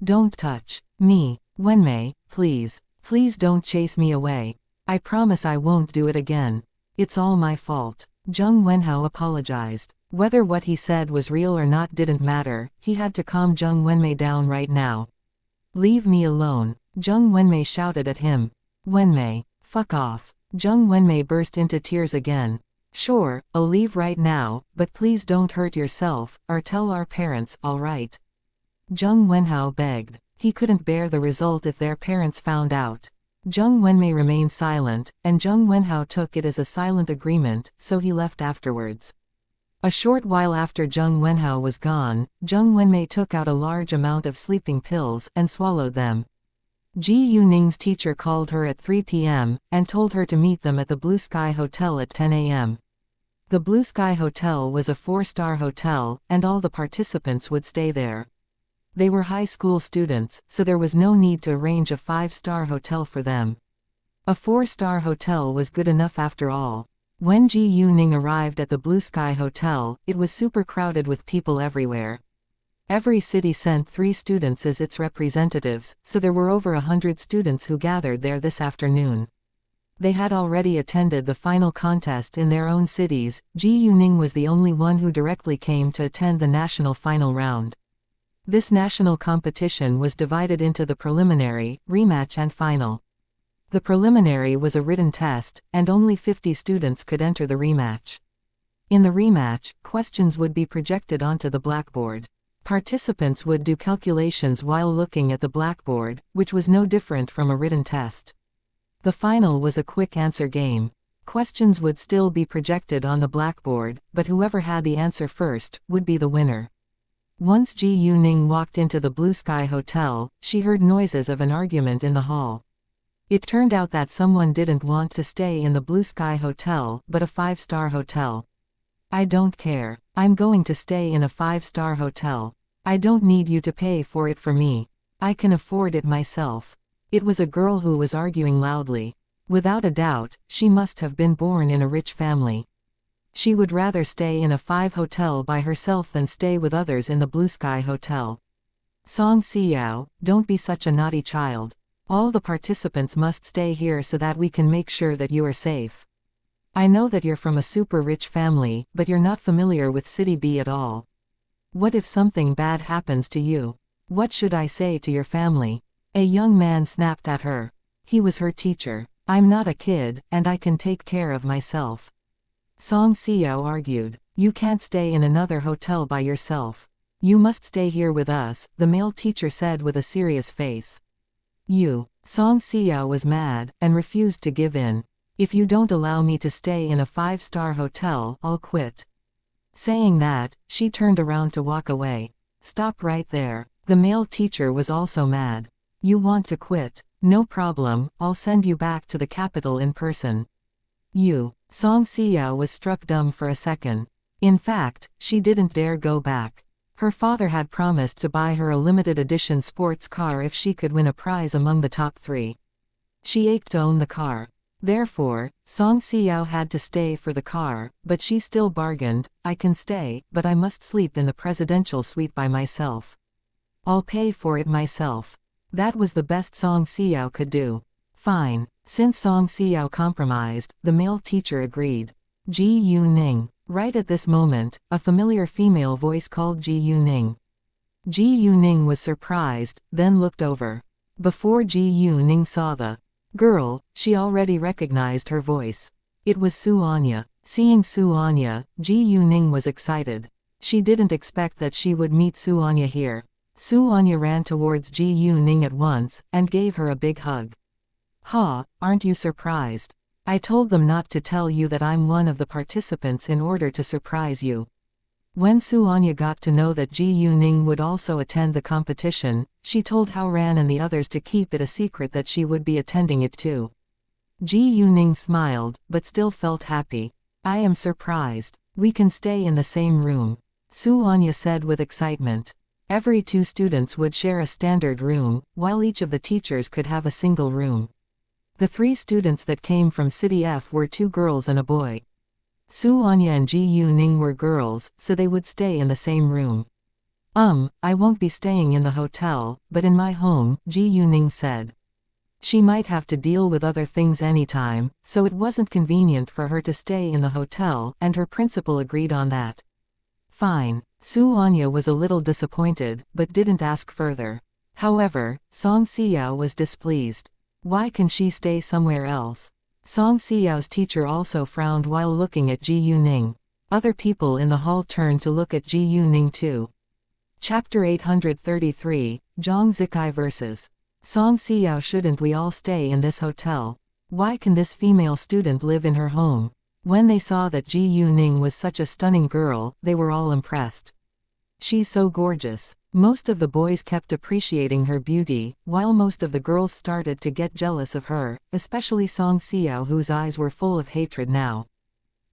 Speaker 1: Don't touch me, Wenmei, please. Please don't chase me away. I promise I won't do it again. It's all my fault. Zheng Wenhao apologized. Whether what he said was real or not didn't matter, he had to calm Zheng Wenmei down right now. Leave me alone, Zheng Wenmei shouted at him. Wenmei, fuck off. Zheng Wenmei burst into tears again. Sure, I'll leave right now, but please don't hurt yourself, or tell our parents, alright? Zheng Wenhao begged. He couldn't bear the result if their parents found out. Zheng Wenmei remained silent, and Zheng Wenhao took it as a silent agreement, so he left afterwards. A short while after Zheng Wenhao was gone, Zheng Wenmei took out a large amount of sleeping pills and swallowed them. Ji Yuning's teacher called her at 3 p.m., and told her to meet them at the Blue Sky Hotel at 10 a.m. The Blue Sky Hotel was a 4-star hotel, and all the participants would stay there. They were high school students, so there was no need to arrange a 5-star hotel for them. A 4-star hotel was good enough after all. When Ji Yuning arrived at the Blue Sky Hotel, it was super crowded with people everywhere. Every city sent 3 students as its representatives, so there were over 100 students who gathered there this afternoon. They had already attended the final contest in their own cities. Ji Yuning was the only one who directly came to attend the national final round. This national competition was divided into the preliminary, rematch and final. The preliminary was a written test, and only 50 students could enter the rematch. In the rematch, questions would be projected onto the blackboard. Participants would do calculations while looking at the blackboard, which was no different from a written test. The final was a quick answer game. Questions would still be projected on the blackboard, but whoever had the answer first would be the winner. Once Ji Yuning walked into the Blue Sky Hotel, she heard noises of an argument in the hall. It turned out that someone didn't want to stay in the Blue Sky Hotel, but a 5-star hotel. I don't care. I'm going to stay in a 5-star hotel. I don't need you to pay for it for me. I can afford it myself. It was a girl who was arguing loudly. Without a doubt, she must have been born in a rich family. She would rather stay in a 5 hotel by herself than stay with others in the Blue Sky Hotel. Song Xiao, don't be such a naughty child. All the participants must stay here so that we can make sure that you are safe. I know that you're from a super rich family, but you're not familiar with City B at all. What if something bad happens to you? What should I say to your family? A young man snapped at her. He was her teacher. I'm not a kid, and I can take care of myself. Xianxia argued. You can't stay in another hotel by yourself. You must stay here with us, the male teacher said with a serious face. Xianxia was mad, and refused to give in. If you don't allow me to stay in a 5-star hotel, I'll quit. Saying that, she turned around to walk away. Stop right there. The male teacher was also mad. You want to quit? No problem, I'll send you back to the capital in person. Xianxia was struck dumb for a second. In fact, she didn't dare go back. Her father had promised to buy her a limited edition sports car if she could win a prize among the top 3. She ached to own the car. Therefore, Xianxia had to stay for the car, but she still bargained, I can stay, but I must sleep in the presidential suite by myself. I'll pay for it myself. That was the best Xianxia could do. Fine. Since Xianxia compromised, the male teacher agreed. Ji Yuning. Right at this moment, a familiar female voice called Ji Yuning. Ji Yuning was surprised, then looked over. Before Ji Yuning saw the girl, she already recognized her voice. It was Xianxia. Seeing Xianxia, Ji Yuning was excited. She didn't expect that she would meet Xianxia here. Xianxia ran towards Ji Yuning at once, and gave her a big hug. Ha, aren't you surprised? I told them not to tell you that I'm one of the participants in order to surprise you. When Xianxia got to know that Ji Yuning would also attend the competition, she told Haoran and the others to keep it a secret that she would be attending it too. Ji Yuning smiled, but still felt happy. I am surprised. We can stay in the same room. Xianxia said with excitement. Every 2 students would share a standard room, while each of the teachers could have a single room. The 3 students that came from City F were 2 girls and a boy. Xianxia and Ji Yuning were girls, so they would stay in the same room. I won't be staying in the hotel, but in my home, Ji Yuning said. She might have to deal with other things anytime, so it wasn't convenient for her to stay in the hotel, and her principal agreed on that. Fine. Xianxia was a little disappointed, but didn't ask further. However, Xianxia was displeased. Why can she stay somewhere else? Xianxia's teacher also frowned while looking at Ji Yuning. Other people in the hall turned to look at Ji Yuning too. Chapter 833, Zhang Zikai vs. Xianxia. Shouldn't we all stay in this hotel? Why can this female student live in her home? When they saw that Ji Yuning was such a stunning girl, they were all impressed. She's so gorgeous. Most of the boys kept appreciating her beauty, while most of the girls started to get jealous of her, especially Xianxia, whose eyes were full of hatred now.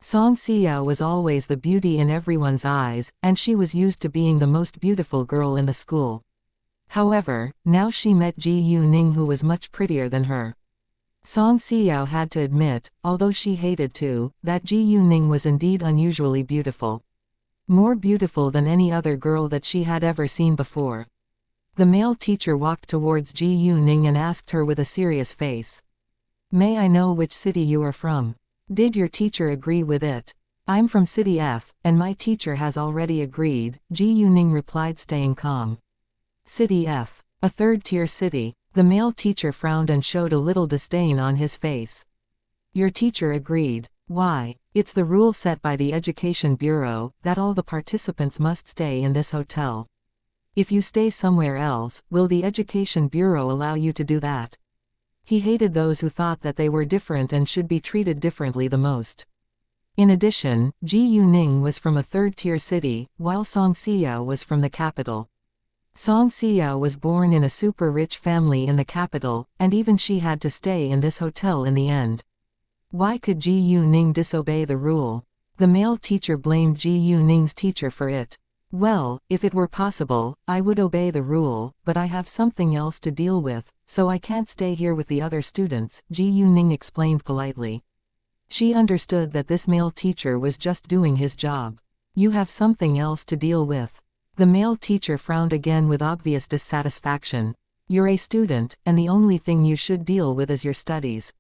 Speaker 1: Xianxia was always the beauty in everyone's eyes, and she was used to being the most beautiful girl in the school. However, now she met Ji Yuning, who was much prettier than her. Xianxia had to admit, although she hated to, that Ji Yuning was indeed unusually beautiful. More beautiful than any other girl that she had ever seen before. The male teacher walked towards Ji Yuning and asked her with a serious face. May I know which city you are from? Did your teacher agree with it? I'm from City F, and my teacher has already agreed, Ji Yuning replied, staying calm. City F, a 3rd-tier city. The male teacher frowned and showed a little disdain on his face. Your teacher agreed. Why? It's the rule set by the Education Bureau, that all the participants must stay in this hotel. If you stay somewhere else, will the Education Bureau allow you to do that? He hated those who thought that they were different and should be treated differently the most. In addition, Ji Yuning was from a 3rd-tier city, while Xianxia was from the capital. Xianxia was born in a super rich family in the capital, and even she had to stay in this hotel in the end. Why could Ji Yuning disobey the rule? The male teacher blamed Ji Yuning's teacher for it. Well, if it were possible, I would obey the rule, but I have something else to deal with, so I can't stay here with the other students, Ji Yuning explained politely. She understood that this male teacher was just doing his job. You have something else to deal with. The male teacher frowned again with obvious dissatisfaction. You're a student, and the only thing you should deal with is your studies.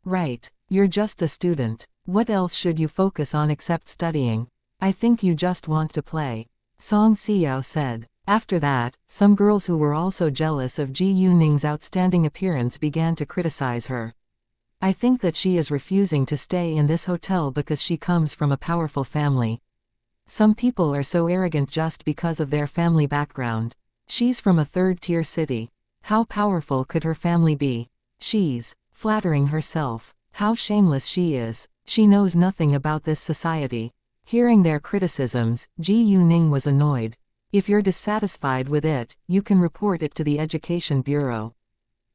Speaker 1: Right. You're just a student. What else should you focus on except studying? I think you just want to play. Xianxia said. After that, some girls who were also jealous of Ji Yuning's outstanding appearance began to criticize her. I think that she is refusing to stay in this hotel because she comes from a powerful family. Some people are so arrogant just because of their family background. She's from a third-tier city. How powerful could her family be? She's flattering herself. How shameless she is. She knows nothing about this society. Hearing their criticisms, Ji Yuning was annoyed. If you're dissatisfied with it, you can report it to the Education Bureau.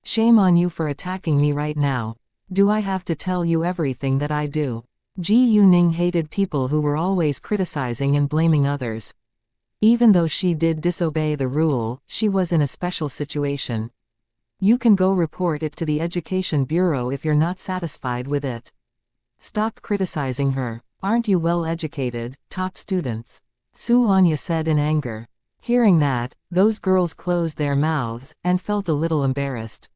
Speaker 1: Shame on you for attacking me right now. Do I have to tell you everything that I do? Ji Yuning hated people who were always criticizing and blaming others. Even though she did disobey the rule, she was in a special situation. You can go report it to the Education Bureau if you're not satisfied with it. Stop criticizing her. Aren't you well educated, top students? Xianxia said in anger. Hearing that, those girls closed their mouths, and felt a little embarrassed.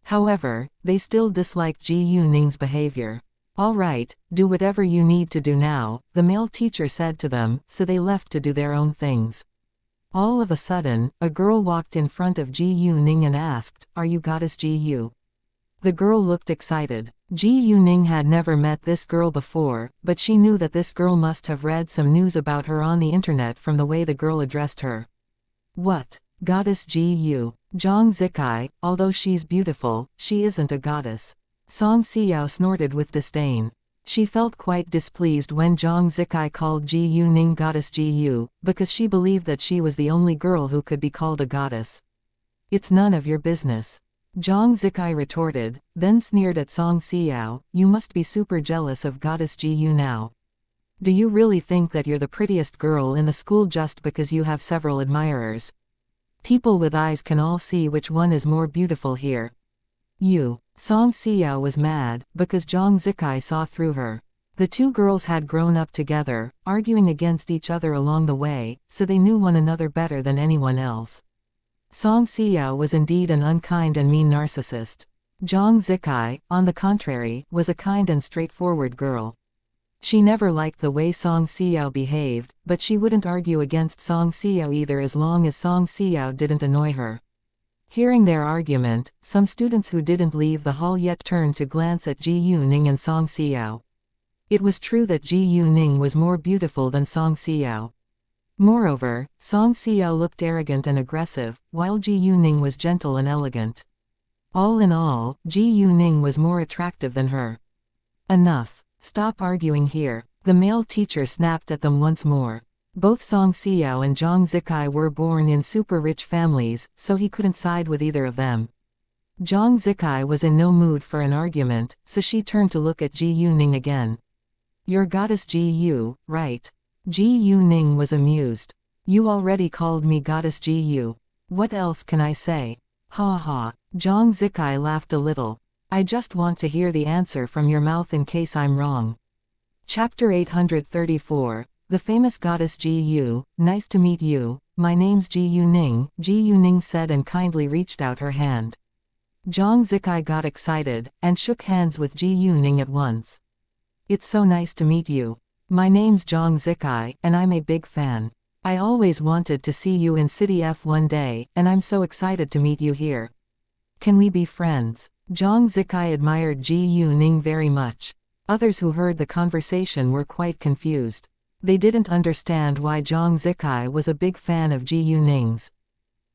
Speaker 1: However, they still disliked Ji Yuning's behavior. All right, do whatever you need to do now, the male teacher said to them, so they left to do their own things. All of a sudden, a girl walked in front of Ji Yuning and asked, "Are you Goddess Ji Yu?" The girl looked excited. Ji Yuning had never met this girl before, but she knew that this girl must have read some news about her on the internet from the way the girl addressed her. What? Goddess Ji Yu? Zhang Zikai, although she's beautiful, she isn't a goddess. Song Xiao snorted with disdain. She felt quite displeased when Zhang Zikai called Ji Yuning Goddess Ji Yu, because she believed that she was the only girl who could be called a goddess. It's none of your business. Zhang Zikai retorted, then sneered at Song Xiao, you must be super jealous of Goddess Ji Yu now. Do you really think that you're the prettiest girl in the school just because you have several admirers? People with eyes can all see which one is more beautiful here. You. Song Xiao was mad, because Zhang Zikai saw through her. The two girls had grown up together, arguing against each other along the way, so they knew one another better than anyone else. Song Xiao was indeed an unkind and mean narcissist. Zhang Zikai, on the contrary, was a kind and straightforward girl. She never liked the way Song Xiao behaved, but she wouldn't argue against Song Xiao either as long as Song Xiao didn't annoy her. Hearing their argument, some students who didn't leave the hall yet turned to glance at Ji Yuning and Song Xiao. It was true that Ji Yuning was more beautiful than Song Xiao. Moreover, Song Xiao looked arrogant and aggressive, while Ji Yuning was gentle and elegant. All in all, Ji Yuning was more attractive than her. Enough. Stop arguing here. The male teacher snapped at them once more. Both Song Xiao and Zhang Zikai were born in super-rich families, so he couldn't side with either of them. Zhang Zikai was in no mood for an argument, so she turned to look at Ji Yuning again. You're Goddess Ji Yu, right? Ji Yuning was amused. You already called me Goddess Ji Yu. What else can I say? Ha ha. Zhang Zikai laughed a little. I just want to hear the answer from your mouth in case I'm wrong. Chapter 834. The famous Goddess Ji Yu. Nice to meet you. My name's Ji Yuning, Ji Yuning said and kindly reached out her hand. Zhang Zikai got excited, and shook hands with Ji Yuning at once. It's so nice to meet you. My name's Zhang Zikai, and I'm a big fan. I always wanted to see you in City F one day, and I'm so excited to meet you here. Can we be friends? Zhang Zikai admired Ji Yuning very much. Others who heard the conversation were quite confused. They didn't understand why Zhang Zikai was a big fan of Ji Yuning's.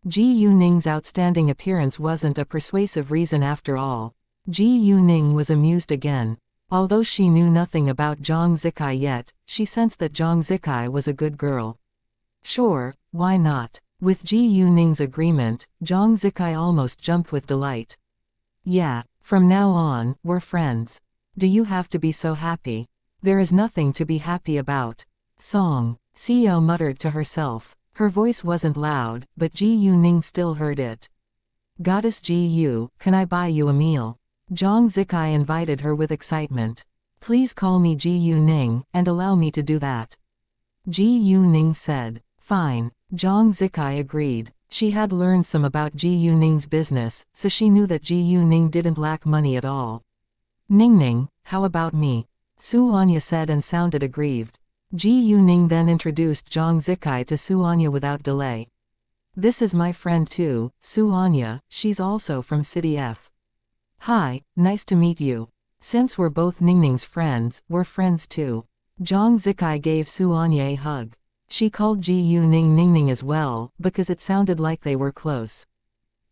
Speaker 1: Ji Yuning's outstanding appearance wasn't a persuasive reason after all. Ji Yuning was amused again. Although she knew nothing about Zhang Zikai yet, she sensed that Zhang Zikai was a good girl. Sure, why not? With Ji Yuning's agreement, Zhang Zikai almost jumped with delight. Yeah, from now on, we're friends. Do you have to be so happy? There is nothing to be happy about. Song Xiao muttered to herself. Her voice wasn't loud, but Ji Yuning still heard it. Goddess Ji Yu, can I buy you a meal? Zhang Zikai invited her with excitement. Please call me Ji Yuning, and allow me to do that. Ji Yuning said. Fine. Zhang Zikai agreed. She had learned some about Ji Yuning's business, so she knew that Ji Yuning didn't lack money at all. Ningning, how about me? Su Anya said and sounded aggrieved. Ji Yuning then introduced Zhang Zikai to Su Anya without delay. This is my friend too, Su Anya, she's also from City F. Hi, nice to meet you. Since we're both Ningning's friends, we're friends too. Zhang Zikai gave Su Anya a hug. She called Ji Yuning Ningning as well, because it sounded like they were close.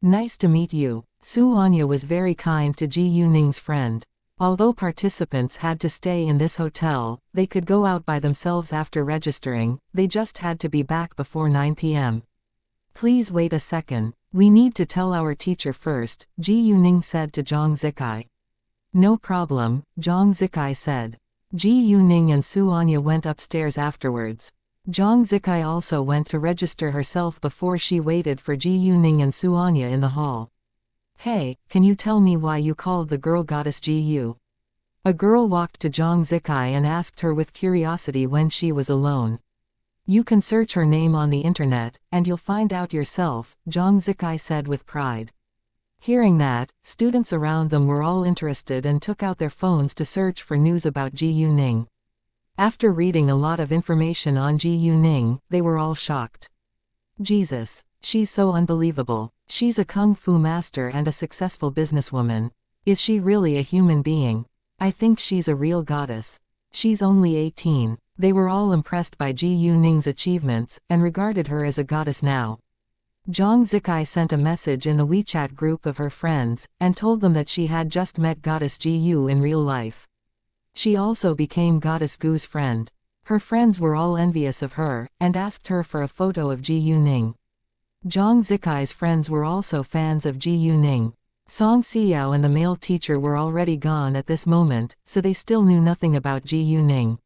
Speaker 1: Nice to meet you. Su Anya was very kind to Ji Yuning's friend. Although participants had to stay in this hotel, they could go out by themselves after registering, they just had to be back before 9 p.m. Please wait a second. We need to tell our teacher first, Ji Yuning said to Zhang Zikai. No problem, Zhang Zikai said. Ji Yuning and Su Anya went upstairs afterwards. Zhang Zikai also went to register herself before she waited for Ji Yuning and Su Anya in the hall. Hey, can you tell me why you called the girl goddess Ji Yu? A girl walked to Zhang Zikai and asked her with curiosity when she was alone. You can search her name on the internet, and you'll find out yourself, Zhang Zikai said with pride. Hearing that, students around them were all interested and took out their phones to search for news about Ji Yuning. After reading a lot of information on Ji Yuning, they were all shocked. Jesus, she's so unbelievable. She's a kung fu master and a successful businesswoman. Is she really a human being? I think she's a real goddess. She's only 18. They were all impressed by Ji Yuning's achievements, and regarded her as a goddess now. Zhang Zikai sent a message in the WeChat group of her friends, and told them that she had just met goddess Ji Yu in real life. She also became goddess Gu's friend. Her friends were all envious of her, and asked her for a photo of Ji Yuning. Zhang Zikai's friends were also fans of Ji Yuning. Song Xiao and the male teacher were already gone at this moment, so they still knew nothing about Ji Yuning.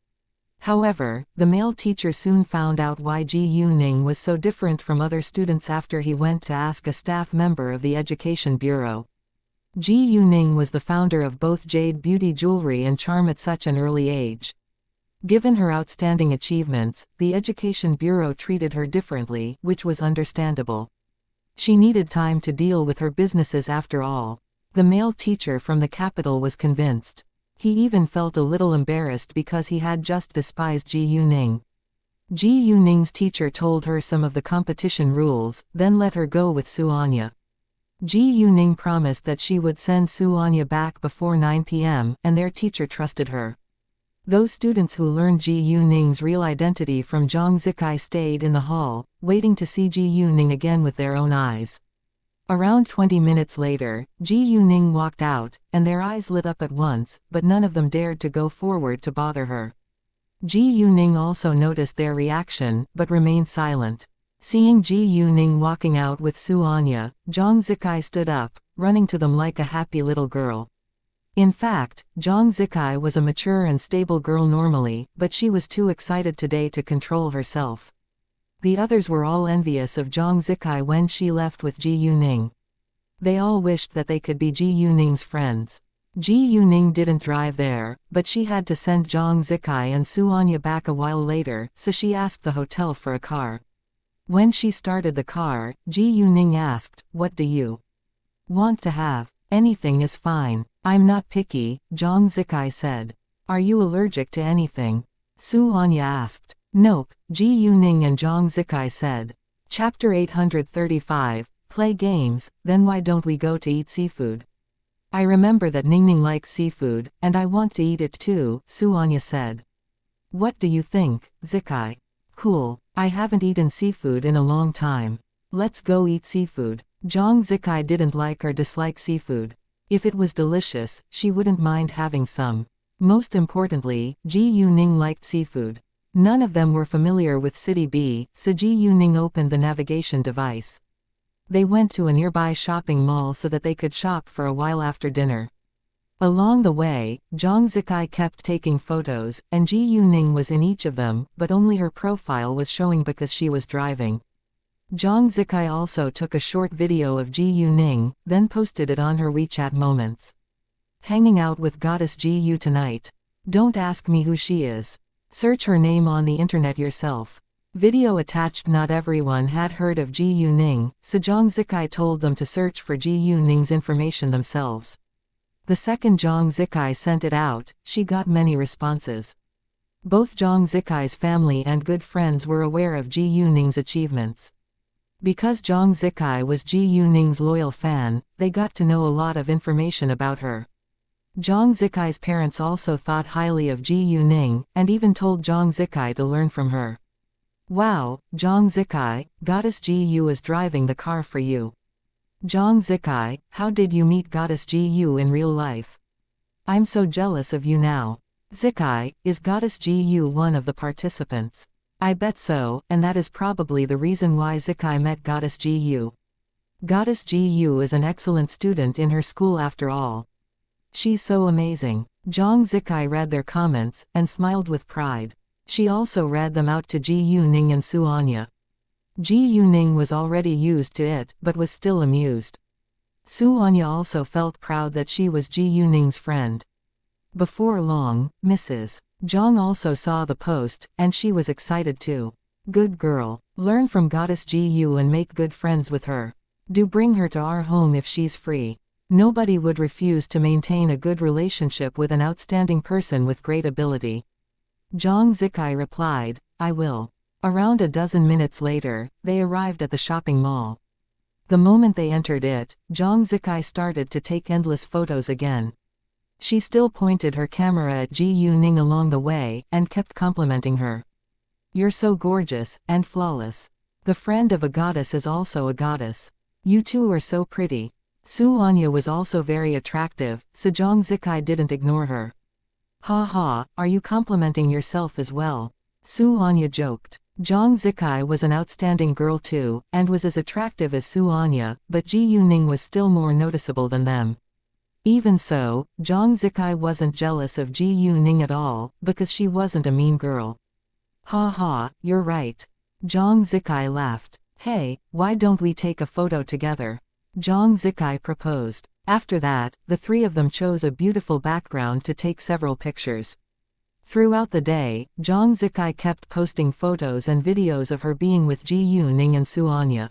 Speaker 1: However, the male teacher soon found out why Ji Yuning was so different from other students after he went to ask a staff member of the Education Bureau. Ji Yuning was the founder of both Jade Beauty Jewelry and Charm at such an early age. Given her outstanding achievements, the Education Bureau treated her differently, which was understandable. She needed time to deal with her businesses after all. The male teacher from the capital was convinced. He even felt a little embarrassed because he had just despised Ji Yuning. Ji Yuning's teacher told her some of the competition rules, then let her go with Su Anya. Ji Yuning promised that she would send Su Anya back before 9 p.m., and their teacher trusted her. Those students who learned Ji Yuning's real identity from Zhang Zikai stayed in the hall, waiting to see Ji Yuning again with their own eyes. Around 20 minutes later, Ji Yuning walked out, and their eyes lit up at once, but none of them dared to go forward to bother her. Ji Yuning also noticed their reaction, but remained silent. Seeing Ji Yuning walking out with Su Anya, Zhang Zikai stood up, running to them like a happy little girl. In fact, Zhang Zikai was a mature and stable girl normally, but she was too excited today to control herself. The others were all envious of Zhang Zikai when she left with Ji Yuning. They all wished that they could be Ji Yuning's friends. Ji Yuning didn't drive there, but she had to send Zhang Zikai and Su Anya back a while later, so she asked the hotel for a car. When she started the car, Ji Yuning asked, "What do you want to have?" "Anything is fine. I'm not picky," Zhang Zikai said. "Are you allergic to anything?" Su Anya asked. "Nope," Ji Yuning and Zhang Zikai said. Chapter 835, Play Games, Then Why Don't We Go to Eat Seafood? I remember that Ningning likes seafood, and I want to eat it too, Su Anya said. What do you think, Zikai? Cool, I haven't eaten seafood in a long time. Let's go eat seafood. Zhang Zikai didn't like or dislike seafood. If it was delicious, she wouldn't mind having some. Most importantly, Ji Yuning liked seafood. None of them were familiar with City B, so Ji Yuning opened the navigation device. They went to a nearby shopping mall so that they could shop for a while after dinner. Along the way, Zhang Zikai kept taking photos, and Ji Yuning was in each of them, but only her profile was showing because she was driving. Zhang Zikai also took a short video of Ji Yuning, then posted it on her WeChat Moments. Hanging out with goddess Ji Yu tonight. Don't ask me who she is. Search her name on the internet yourself. Video attached. Not everyone had heard of Ji Yuning, so Zhang Zikai told them to search for Ji Yuning's information themselves. The second Zhang Zikai sent it out, she got many responses. Both Zhang Zikai's family and good friends were aware of Ji Yuning's achievements. Because Zhang Zikai was Ji Yuning's loyal fan, they got to know a lot of information about her. Zhang Zikai's parents also thought highly of Ji Yuning, and even told Zhang Zikai to learn from her. Wow, Zhang Zikai, Goddess Ji Yu is driving the car for you. Zhang Zikai, how did you meet Goddess Ji Yu in real life? I'm so jealous of you now. Zikai, is Goddess Ji Yu one of the participants? I bet so, and that is probably the reason why Zikai met Goddess Ji Yu. Goddess Ji Yu is an excellent student in her school after all. She's so amazing. Zhang Zikai read their comments, and smiled with pride. She also read them out to Ji Yuning and Xianxia. Ji Yuning was already used to it, but was still amused. Xianxia also felt proud that she was Ji Yuning's friend. Before long, Mrs. Zhang also saw the post, and she was excited too. Good girl. Learn from Goddess Ji Yu and make good friends with her. Do bring her to our home if she's free. Nobody would refuse to maintain a good relationship with an outstanding person with great ability. Zhang Zikai replied, I will. Around a dozen minutes later, they arrived at the shopping mall. The moment they entered it, Zhang Zikai started to take endless photos again. She still pointed her camera at Ji Yuning along the way, and kept complimenting her. You're so gorgeous, and flawless. The friend of a goddess is also a goddess. You two are so pretty. Xianxia was also very attractive, so Zhang Zikai didn't ignore her. Ha ha, are you complimenting yourself as well? Xianxia joked. Zhang Zikai was an outstanding girl too, and was as attractive as Xianxia, but Ji Yuning was still more noticeable than them. Even so, Zhang Zikai wasn't jealous of Ji Yuning at all, because she wasn't a mean girl. Ha ha, you're right. Zhang Zikai laughed. Hey, why don't we take a photo together? Zhang Zikai proposed. After that, the three of them chose a beautiful background to take several pictures. Throughout the day, Zhang Zikai kept posting photos and videos of her being with Ji Yuning and Xianxia.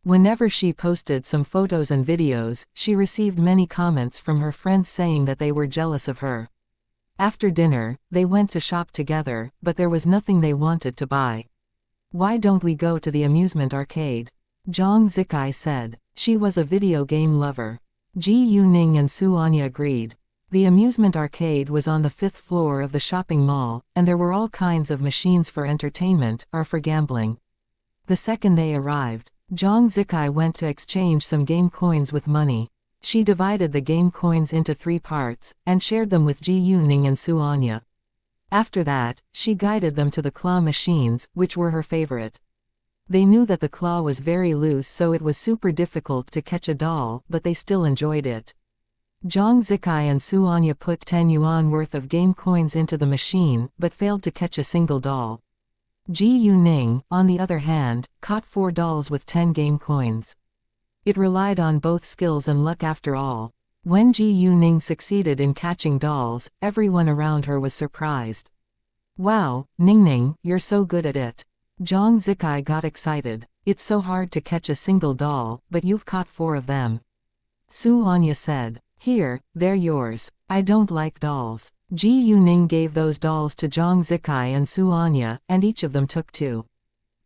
Speaker 1: Whenever she posted some photos and videos, she received many comments from her friends saying that they were jealous of her. After dinner, they went to shop together, but there was nothing they wanted to buy. Why don't we go to the amusement arcade? Zhang Zikai said. She was a video game lover. Ji Yuning and Xianxia agreed. The amusement arcade was on the 5th floor of the shopping mall, and there were all kinds of machines for entertainment, or for gambling. The second they arrived, Zhang Zikai went to exchange some game coins with money. She divided the game coins into 3 parts, and shared them with Ji Yuning and Xianxia. After that, she guided them to the claw machines, which were her favorite. They knew that the claw was very loose, so it was super difficult to catch a doll, but they still enjoyed it. Zhang Zikai and Xianxia put 10 yuan worth of game coins into the machine, but failed to catch a single doll. Ji Yuning, on the other hand, caught 4 dolls with 10 game coins. It relied on both skills and luck after all. When Ji Yuning succeeded in catching dolls, everyone around her was surprised. Wow, Ningning, you're so good at it. Zhang Zikai got excited. It's so hard to catch a single doll, but you've caught 4 of them. Xianxia said. Here, they're yours. I don't like dolls. Ji Yuning gave those dolls to Zhang Zikai and Xianxia, and each of them took 2.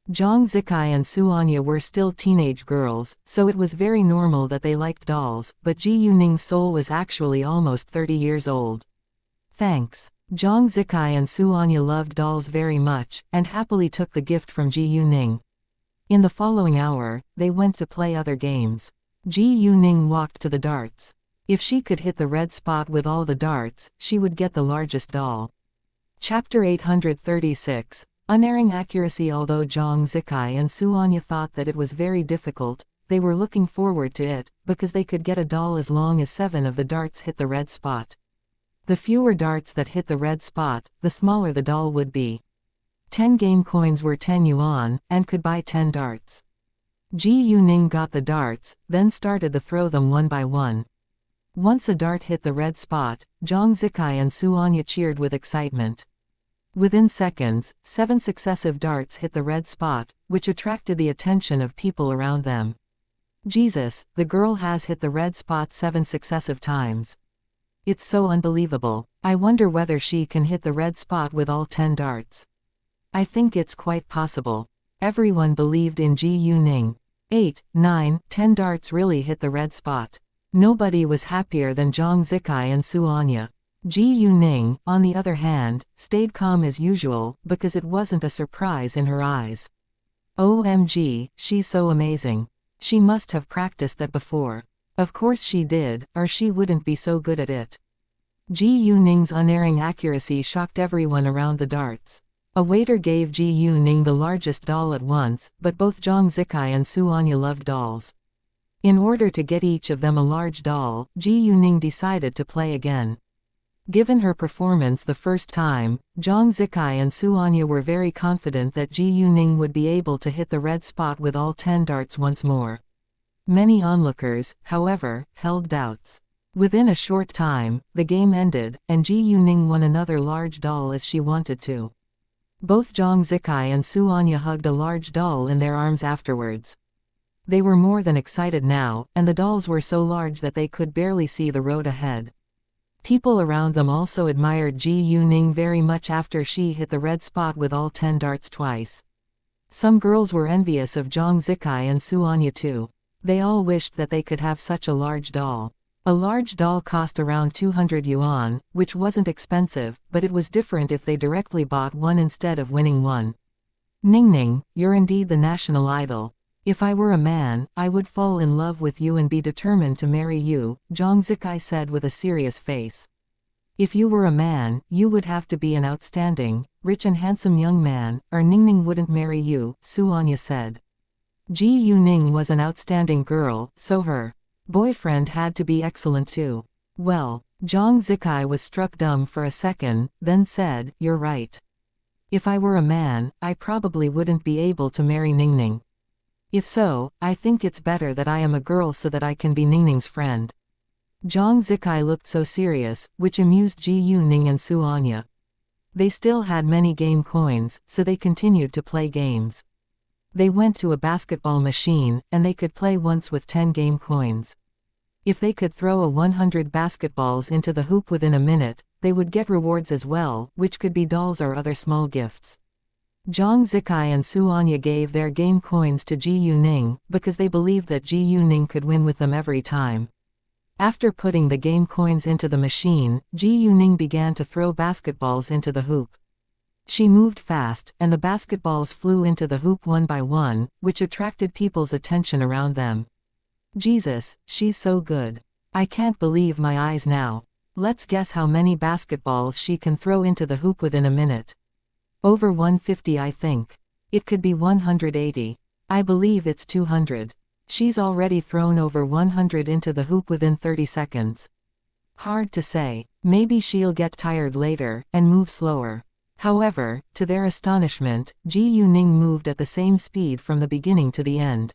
Speaker 1: Zhang Zikai and Xianxia were still teenage girls, so it was very normal that they liked dolls, but Ji Yuning's soul was actually almost 30 years old. Thanks. Zhang Zikai and Xianxia loved dolls very much, and happily took the gift from Ji Yuning. In the following hour, they went to play other games. Ji Yuning walked to the darts. If she could hit the red spot with all the darts, she would get the largest doll. Chapter 836. Unerring accuracy. Although Zhang Zikai and Xianxia thought that it was very difficult, they were looking forward to it, because they could get a doll as long as 7 of the darts hit the red spot. The fewer darts that hit the red spot, the smaller the doll would be. 10 game coins were 10 yuan, and could buy 10 darts. Ji Yuning got the darts, then started to throw them one by one. Once a dart hit the red spot, Zhang Zikai and Xianxia cheered with excitement. Within seconds, 7 successive darts hit the red spot, which attracted the attention of people around them. Jesus, the girl has hit the red spot 7 successive times. It's so unbelievable. I wonder whether she can hit the red spot with all 10 darts. I think it's quite possible. Everyone believed in Ji Yuning. 8, 9, 10 darts really hit the red spot. Nobody was happier than Zhang Zikai and Su Anya. Ji Yuning, on the other hand, stayed calm as usual, because it wasn't a surprise in her eyes. OMG, she's so amazing. She must have practiced that before. Of course she did, or she wouldn't be so good at it. Ji Yuning's unerring accuracy shocked everyone around the darts. A waiter gave Ji Yuning the largest doll at once, but both Zhang Zikai and Su Anya loved dolls. In order to get each of them a large doll, Ji Yuning decided to play again. Given her performance the first time, Zhang Zikai and Su Anya were very confident that Ji Yuning would be able to hit the red spot with all 10 darts once more. Many onlookers, however, held doubts. Within a short time, the game ended, and Ji Yuning won another large doll as she wanted to. Both Zhang Zikai and Su Anya hugged a large doll in their arms afterwards. They were more than excited now, and the dolls were so large that they could barely see the road ahead. People around them also admired Ji Yuning very much after she hit the red spot with all 10 darts twice. Some girls were envious of Zhang Zikai and Su Anya too. They all wished that they could have such a large doll. A large doll cost around 200 yuan, which wasn't expensive, but it was different if they directly bought one instead of winning one. Ningning, you're indeed the national idol. If I were a man, I would fall in love with you and be determined to marry you, Zhang Zikai said with a serious face. If you were a man, you would have to be an outstanding, rich and handsome young man, or Ningning wouldn't marry you, Su Anya said. Ji Yuning was an outstanding girl, so her boyfriend had to be excellent too. Well, Zhang Zikai was struck dumb for a second, then said, "You're right. If I were a man, I probably wouldn't be able to marry Ningning. If so, I think it's better that I am a girl so that I can be Ningning's friend." Zhang Zikai looked so serious, which amused Ji Yuning and Su Anya. They still had many game coins, so they continued to play games. They went to a basketball machine, and they could play once with 10 game coins. If they could throw a 100 basketballs into the hoop within a minute, they would get rewards as well, which could be dolls or other small gifts. Zhang Zikai and Su Anya gave their game coins to Ji Yuning, because they believed that Ji Yuning could win with them every time. After putting the game coins into the machine, Ji Yuning began to throw basketballs into the hoop. She moved fast, and the basketballs flew into the hoop one by one, which attracted people's attention around them. Jesus, she's so good. I can't believe my eyes now. Let's guess how many basketballs she can throw into the hoop within a minute. Over 150, I think. It could be 180. I believe it's 200. She's already thrown over 100 into the hoop within 30 seconds. Hard to say. Maybe she'll get tired later, and move slower. However, to their astonishment, Ji Yuning moved at the same speed from the beginning to the end.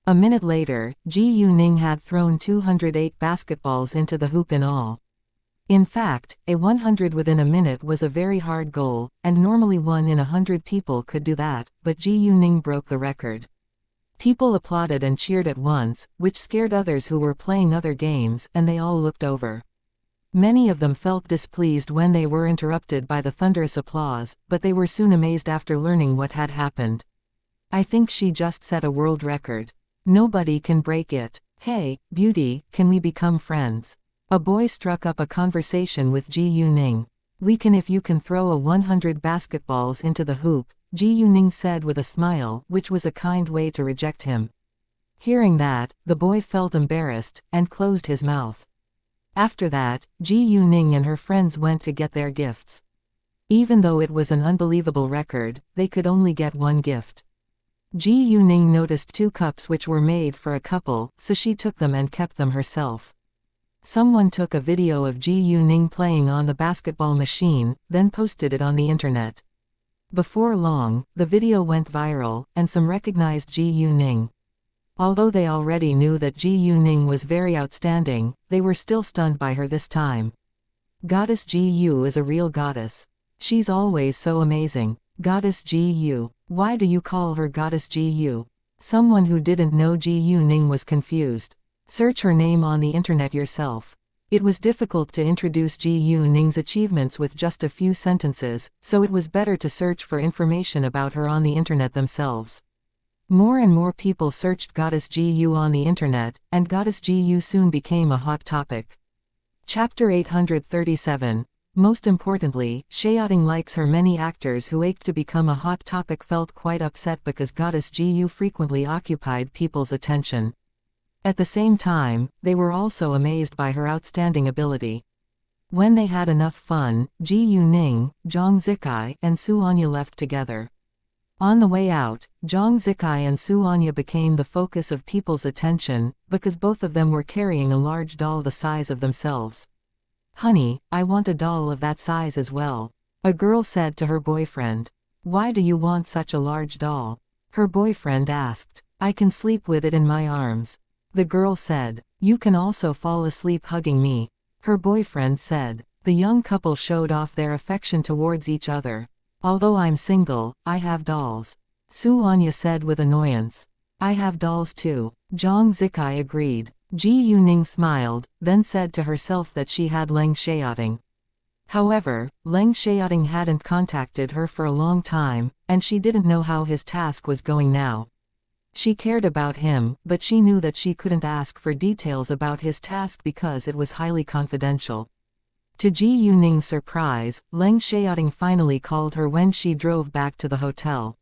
Speaker 1: A minute later, Ji Yuning had thrown 208 basketballs into the hoop in all. In fact, a 100 within a minute was a very hard goal, and normally 1 in 100 people could do that, but Ji Yuning broke the record. People applauded and cheered at once, which scared others who were playing other games, and they all looked over. Many of them felt displeased when they were interrupted by the thunderous applause, but they were soon amazed after learning what had happened. I think she just set a world record. Nobody can break it. Hey, beauty, can we become friends? A boy struck up a conversation with Ji Yuning. We can if you can throw a 100 basketballs into the hoop, Ji Yuning said with a smile, which was a kind way to reject him. Hearing that, the boy felt embarrassed, and closed his mouth. After that, Ji Yuning and her friends went to get their gifts. Even though it was an unbelievable record, they could only get one gift. Ji Yuning noticed 2 cups which were made for a couple, so she took them and kept them herself. Someone took a video of Ji Yuning playing on the basketball machine, then posted it on the internet. Before long, the video went viral, and some recognized Ji Yuning. Although they already knew that Ji Yuning was very outstanding, they were still stunned by her this time. Goddess Ji Yu is a real goddess. She's always so amazing. Goddess Gu. Why do you call her Goddess Gu? Someone who didn't know Gu Ning was confused. Search her name on the internet yourself. It was difficult to introduce Gu Ning's achievements with just a few sentences, so it was better to search for information about her on the internet themselves. More and more people searched Goddess Gu on the internet, and Goddess Gu soon became a hot topic. Chapter 837. Most importantly, Xiaoting likes her. Many actors who ached to become a hot topic felt quite upset because Goddess Gu frequently occupied people's attention. At the same time, they were also amazed by her outstanding ability. When they had enough fun, Gu Ning, Zhang Zikai, and Su Anya left together. On the way out, Zhang Zikai and Su Anya became the focus of people's attention, because both of them were carrying a large doll the size of themselves. "Honey, I want a doll of that size as well," a girl said to her boyfriend. "Why do you want such a large doll?" her boyfriend asked. "I can sleep with it in my arms," the girl said. "You can also fall asleep hugging me," her boyfriend said. The young couple showed off their affection towards each other. "Although I'm single, I have dolls," Su Anya said with annoyance. "I have dolls too," Zhang Zikai agreed. Gu Ning smiled, then said to herself that she had Leng Xiaoting. However, Leng Xiaoting hadn't contacted her for a long time, and she didn't know how his task was going now. She cared about him, but she knew that she couldn't ask for details about his task because it was highly confidential. To Gu Ning's surprise, Leng Xiaoting finally called her when she drove back to the hotel.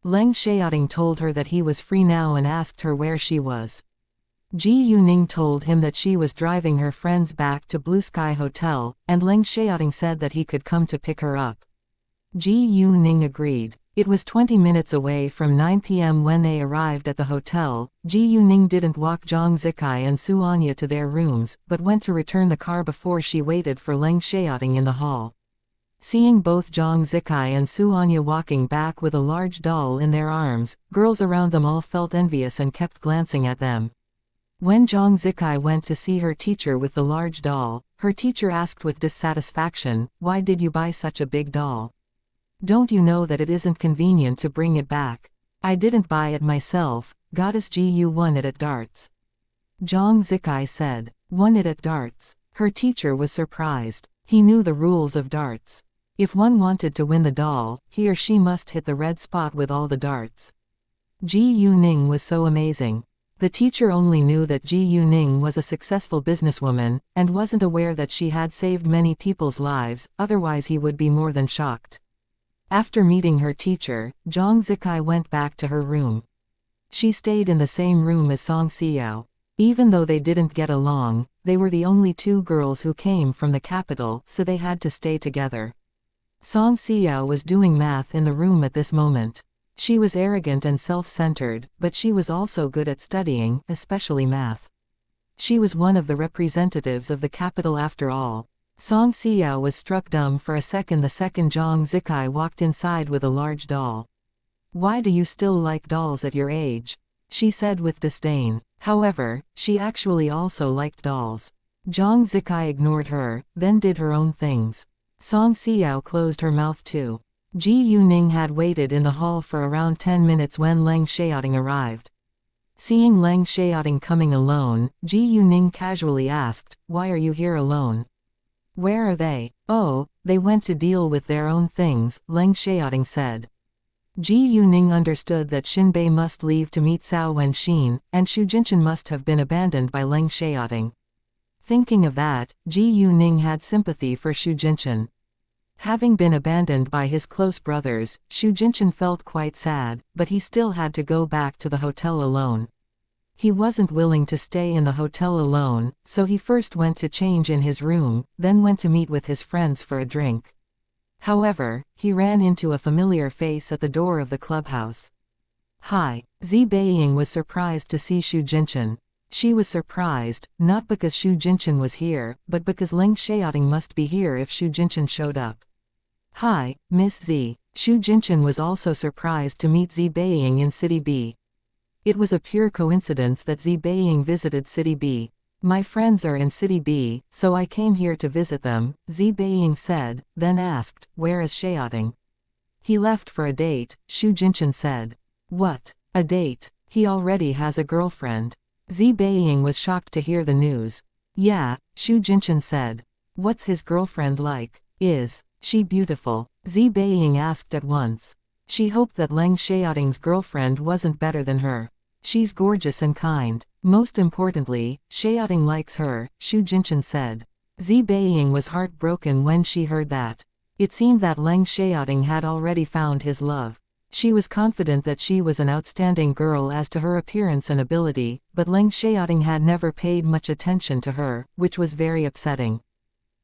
Speaker 1: Leng Xiaoting told her that he was free now and asked her where she was. Gu Ning told him that she was driving her friends back to Blue Sky Hotel, and Leng Xiaoting said that he could come to pick her up. Gu Ning agreed. It was 20 minutes away from 9 p.m. when they arrived at the hotel. Gu Ning didn't walk Zhang Zikai and Su Anya to their rooms, but went to return the car before she waited for Leng Xiaoting in the hall. Seeing both Zhang Zikai and Su Anya walking back with a large doll in their arms, girls around them all felt envious and kept glancing at them. When Zhang Zikai went to see her teacher with the large doll, her teacher asked with dissatisfaction, "Why did you buy such a big doll? Don't you know that it isn't convenient to bring it back?" "I didn't buy it myself, Goddess Gu won it at darts," Zhang Zikai said. "Won it at darts?" Her teacher was surprised. He knew the rules of darts. If one wanted to win the doll, he or she must hit the red spot with all the darts. Gu Ning was so amazing. The teacher only knew that Gu Ning was a successful businesswoman, and wasn't aware that she had saved many people's lives, otherwise he would be more than shocked. After meeting her teacher, Zhang Zikai went back to her room. She stayed in the same room as xianxia. Even though they didn't get along, they were the only two girls who came from the capital, so they had to stay together. xianxia was doing math in the room at this moment. She was arrogant and self-centered, but she was also good at studying, especially math. She was one of the representatives of the capital after all. xianxia was struck dumb for a second the second Zhang Zikai walked inside with a large doll. "Why do you still like dolls at your age?" she said with disdain. However, she actually also liked dolls. Zhang Zikai ignored her, then did her own things. xianxia closed her mouth too. Gu Ning had waited in the hall for around 10 minutes when Leng Xiaoting arrived. Seeing Leng Xiaoting coming alone, Gu Ning casually asked, "Why are you here alone?" "Where are they?" "Oh, they went to deal with their own things," Leng Xiaoting said. Gu Ning understood that Xinbei must leave to meet Cao Wenxin, and Xu Jinshan must have been abandoned by Leng Xiaoting. Thinking of that, Gu Ning had sympathy for Xu Jinshan. Having been abandoned by his close brothers, Xu Jinshan felt quite sad, but he still had to go back to the hotel alone. He wasn't willing to stay in the hotel alone, so he first went to change in his room, then went to meet with his friends for a drink. However, he ran into a familiar face at the door of the clubhouse. "Hi." Zi Beiying was surprised to see Xu Jinshan. She was surprised, not because Xu Jinshan was here, but because Leng Xiaoting must be here if Xu Jinshan showed up. "Hi, Miss Z." Xu Jinshan was also surprised to meet Zi Beiying in City B. It was a pure coincidence that Zi Beiying visited City B. My friends are in City B, so I came here to visit them, Zi Beiying said, then asked, where is Xiaoting? He left for a date, Xu Jinchen said. What? A date? He already has a girlfriend. Zi Beiying was shocked to hear the news. Yeah, Xu Jinchen said. What's his girlfriend like? Is she beautiful? Zi Beiying asked at once. She hoped that Leng Xiaoting's girlfriend wasn't better than her. She's gorgeous and kind. Most importantly, Xiaoting likes her, Xu Jinchen said. Zi Beiying was heartbroken when she heard that. It seemed that Leng Xiaoting had already found his love. She was confident that she was an outstanding girl as to her appearance and ability, but Leng Xiaoting had never paid much attention to her, which was very upsetting.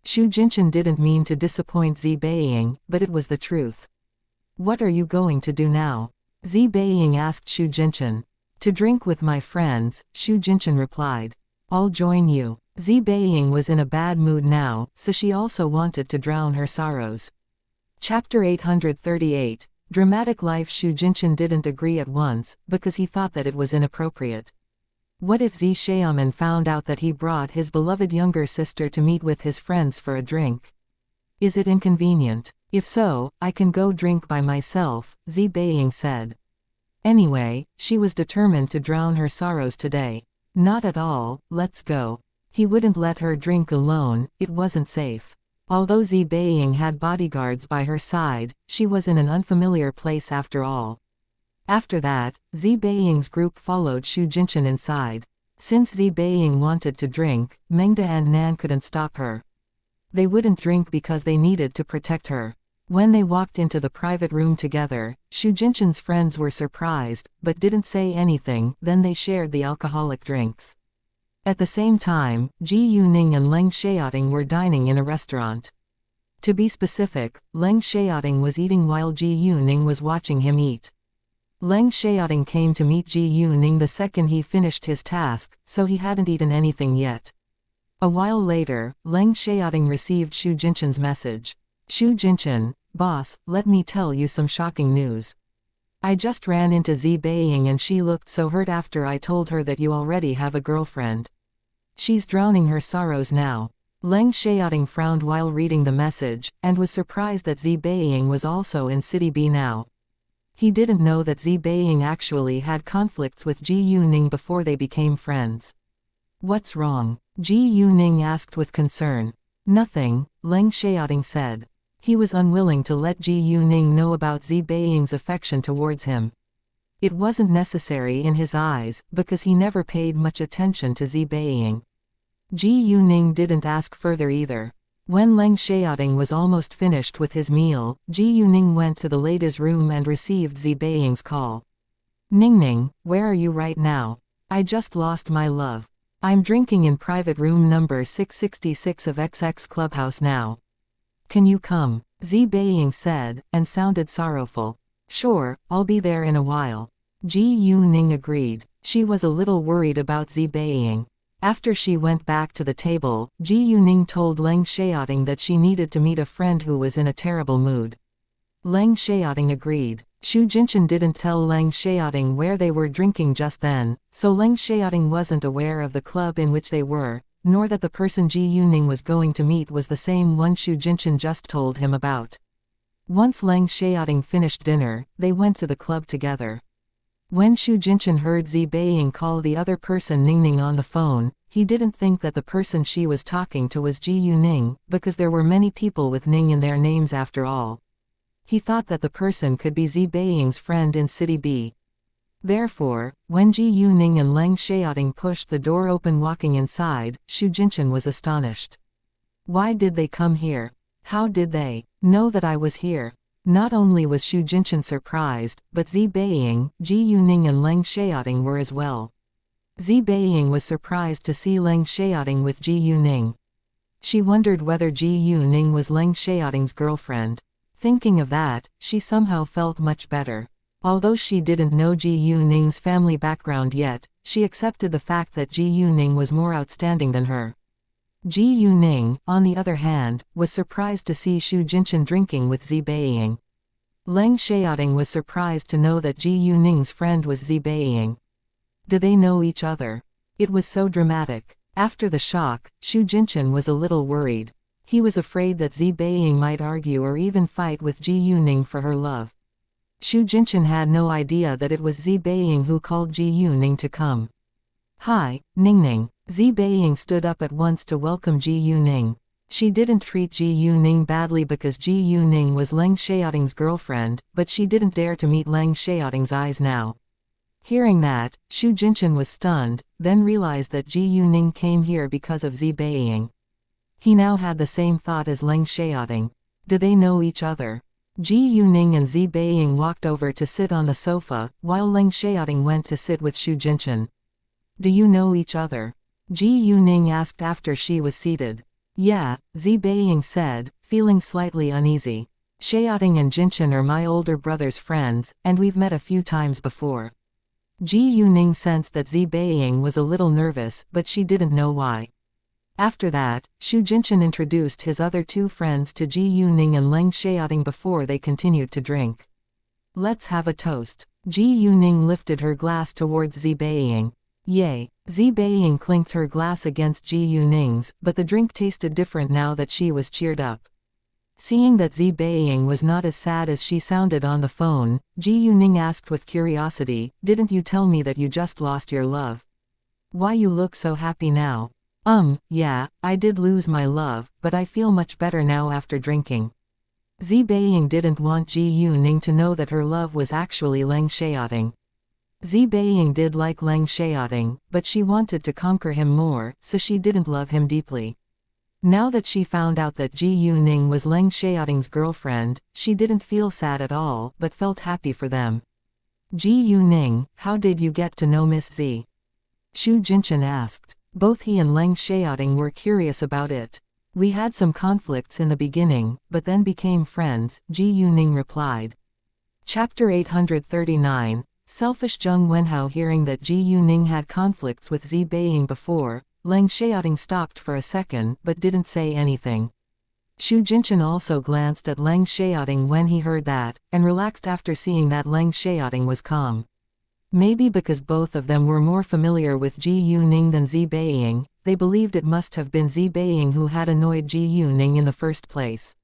Speaker 1: Xu Jinchen didn't mean to disappoint Zi Beiying, but it was the truth. What are you going to do now? Zi Beiying asked Xu Jinchen. To drink with my friends, Xu Jinchen replied. I'll join you. Zi Beiying was in a bad mood now, so she also wanted to drown her sorrows. Chapter 838. Dramatic Life. Xu Jinchen didn't agree at once, because he thought that it was inappropriate. What if Zi Xiaoman found out that he brought his beloved younger sister to meet with his friends for a drink? Is it inconvenient? If so, I can go drink by myself, Zi Beiying said. Anyway, she was determined to drown her sorrows today. Not at all, let's go. He wouldn't let her drink alone, it wasn't safe. Although Zi Beiying had bodyguards by her side, she was in an unfamiliar place after all. After that, Zi Beiying's group followed Xu Jinchen inside. Since Zi Beiying wanted to drink, Mengda and Nan couldn't stop her. They wouldn't drink because they needed to protect her. When they walked into the private room together, Xu Jinchen's friends were surprised, but didn't say anything, then they shared the alcoholic drinks. At the same time, Ji Yuning and Leng Xiaoting were dining in a restaurant. To be specific, Leng Xiaoting was eating while Ji Yuning was watching him eat. Leng Xiaoting came to meet Ji Yuning the second he finished his task, so he hadn't eaten anything yet. A while later, Leng Xiaoting received Xu Jinchen's message. Xu Jinchen, boss, let me tell you some shocking news. I just ran into Zi Beiying and she looked so hurt after I told her that you already have a girlfriend. She's drowning her sorrows now. Leng Xiaoting frowned while reading the message, and was surprised that Zi Beiying was also in City B now. He didn't know that Zi Beiying actually had conflicts with Ji Yuning before they became friends. What's wrong? Ji Yuning asked with concern. Nothing, Leng Xiaoting said. He was unwilling to let Ji Yuning know about Zi Beiying's affection towards him. It wasn't necessary in his eyes, because he never paid much attention to Zi Beiying. Ji Yuning didn't ask further either. When Leng Xiaoting was almost finished with his meal, Ji Yuning went to the ladies' room and received Zi Beiying's call. Ningning, where are you right now? I just lost my love. I'm drinking in private room number 666 of XX Clubhouse now. Can you come? Zi Beiying said, and sounded sorrowful. Sure, I'll be there in a while. Ji Yuning agreed. She was a little worried about Zi Beiying. After she went back to the table, Ji Yuning told Leng Xiaoting that she needed to meet a friend who was in a terrible mood. Leng Xiaoting agreed. Xu Jinchen didn't tell Leng Xiaoting where they were drinking just then, so Leng Xiaoting wasn't aware of the club in which they were, nor that the person Ji Yuning was going to meet was the same one Xu Jinchen just told him about. Once Leng Xiaoting finished dinner, they went to the club together. When Xu Jinchen heard Zi Beiying call the other person Ningning on the phone, he didn't think that the person she was talking to was Ji Yuning, because there were many people with Ning in their names after all. He thought that the person could be Zi Beiying's friend in City B. Therefore, when Ji Yuning and Leng Xiaoting pushed the door open walking inside, Xu Jinchen was astonished. Why did they come here? How did they know that I was here? Not only was Xu Jinchen surprised, but Zi Beiying, Ji Yuning and Leng Xiaoting were as well. Zi Beiying was surprised to see Leng Xiaoting with Ji Yuning. She wondered whether Ji Yuning was Leng Xiaoting's girlfriend. Thinking of that, she somehow felt much better. Although she didn't know Ji Yuning's family background yet, she accepted the fact that Ji Yuning was more outstanding than her. Ji Yuning, on the other hand, was surprised to see Xu Jinchen drinking with Zi Beiying. Leng Xiaoting was surprised to know that Ji Yuning's friend was Zi Beiying. Did they know each other? It was so dramatic. After the shock, Xu Jinchen was a little worried. He was afraid that Zi Beiying might argue or even fight with Ji Yuning for her love. Xu Jinchen had no idea that it was Zi Beiying who called Ji Yuning to come. Hi, Ningning. Zi Beiying stood up at once to welcome Ji Yuning. She didn't treat Ji Yuning badly because Ji Yuning was Leng Xiaoting's girlfriend, but she didn't dare to meet Leng Xiaoting's eyes now. Hearing that, Xu Jinchen was stunned, then realized that Ji Yuning came here because of Zi Beiying. He now had the same thought as Leng Xiaoting. Do they know each other? Ji Yuning and Zi Beiying walked over to sit on the sofa, while Leng Xiaoting went to sit with Xu Jinchen. Do you know each other? Ji Yuning asked after she was seated. Yeah, Zi Beiying said, feeling slightly uneasy. Xiaoting and Jinchen are my older brother's friends, and we've met a few times before. Ji Yuning sensed that Zi Beiying was a little nervous, but she didn't know why. After that, Xu Jinchen introduced his other two friends to Ji Yuning and Leng Xiaoting before they continued to drink. Let's have a toast. Ji Yuning lifted her glass towards Zi Beiying. Yay! Zi Beiying clinked her glass against Ji Yuning's, but the drink tasted different now that she was cheered up. Seeing that Zi Beiying was not as sad as she sounded on the phone, Ji Yuning asked with curiosity, "Didn't you tell me that you just lost your love? Why you look so happy now?" Yeah, I did lose my love, but I feel much better now after drinking. Zi Beiying didn't want Ji Yuning to know that her love was actually Leng Xiaoting. Zi Beiying did like Leng Xiaoting, but she wanted to conquer him more, so she didn't love him deeply. Now that she found out that Ji Yuning was Leng Xiaoting's girlfriend, she didn't feel sad at all, but felt happy for them. Ji Yuning, how did you get to know Miss Zi? Xu Jinchen asked. Both he and Leng Xiaoting were curious about it. We had some conflicts in the beginning, but then became friends, Ji Yuning replied. Chapter 839, Selfish Zheng Wenhao. Hearing that Ji Yuning had conflicts with Zi Beiying before, Leng Xiaoting stopped for a second but didn't say anything. Xu Jinchen also glanced at Leng Xiaoting when he heard that, and relaxed after seeing that Leng Xiaoting was calm. Maybe because both of them were more familiar with Ji Yuning than Zi Beiying, they believed it must have been Zi Beiying who had annoyed Ji Yuning in the first place.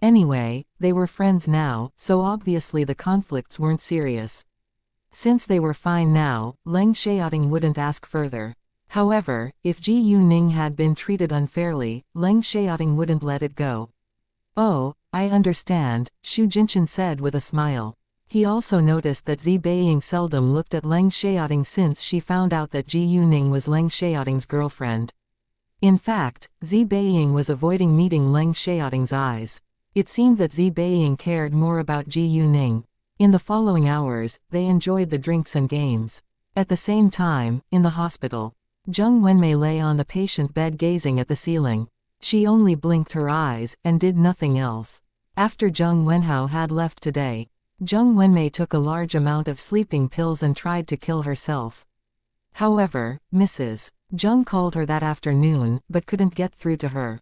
Speaker 1: Anyway, they were friends now, so obviously the conflicts weren't serious. Since they were fine now, Leng Xiaoting wouldn't ask further. However, if Ji Yuning had been treated unfairly, Leng Xiaoting wouldn't let it go. Oh, I understand, Xu Jinchen said with a smile. He also noticed that Zi Beiying seldom looked at Leng Xiaoting since she found out that Ji Yuning was Leng Xiaoting's girlfriend. In fact, Zi Beiying was avoiding meeting Leng Xiaoting's eyes. It seemed that Zi Beiying cared more about Ji Yuning. In the following hours, they enjoyed the drinks and games. At the same time, in the hospital, Zheng Wenmei lay on the patient bed gazing at the ceiling. She only blinked her eyes, and did nothing else. After Zheng Wenhao had left today, Zheng Wenmei took a large amount of sleeping pills and tried to kill herself. However, Mrs. Zheng called her that afternoon, but couldn't get through to her.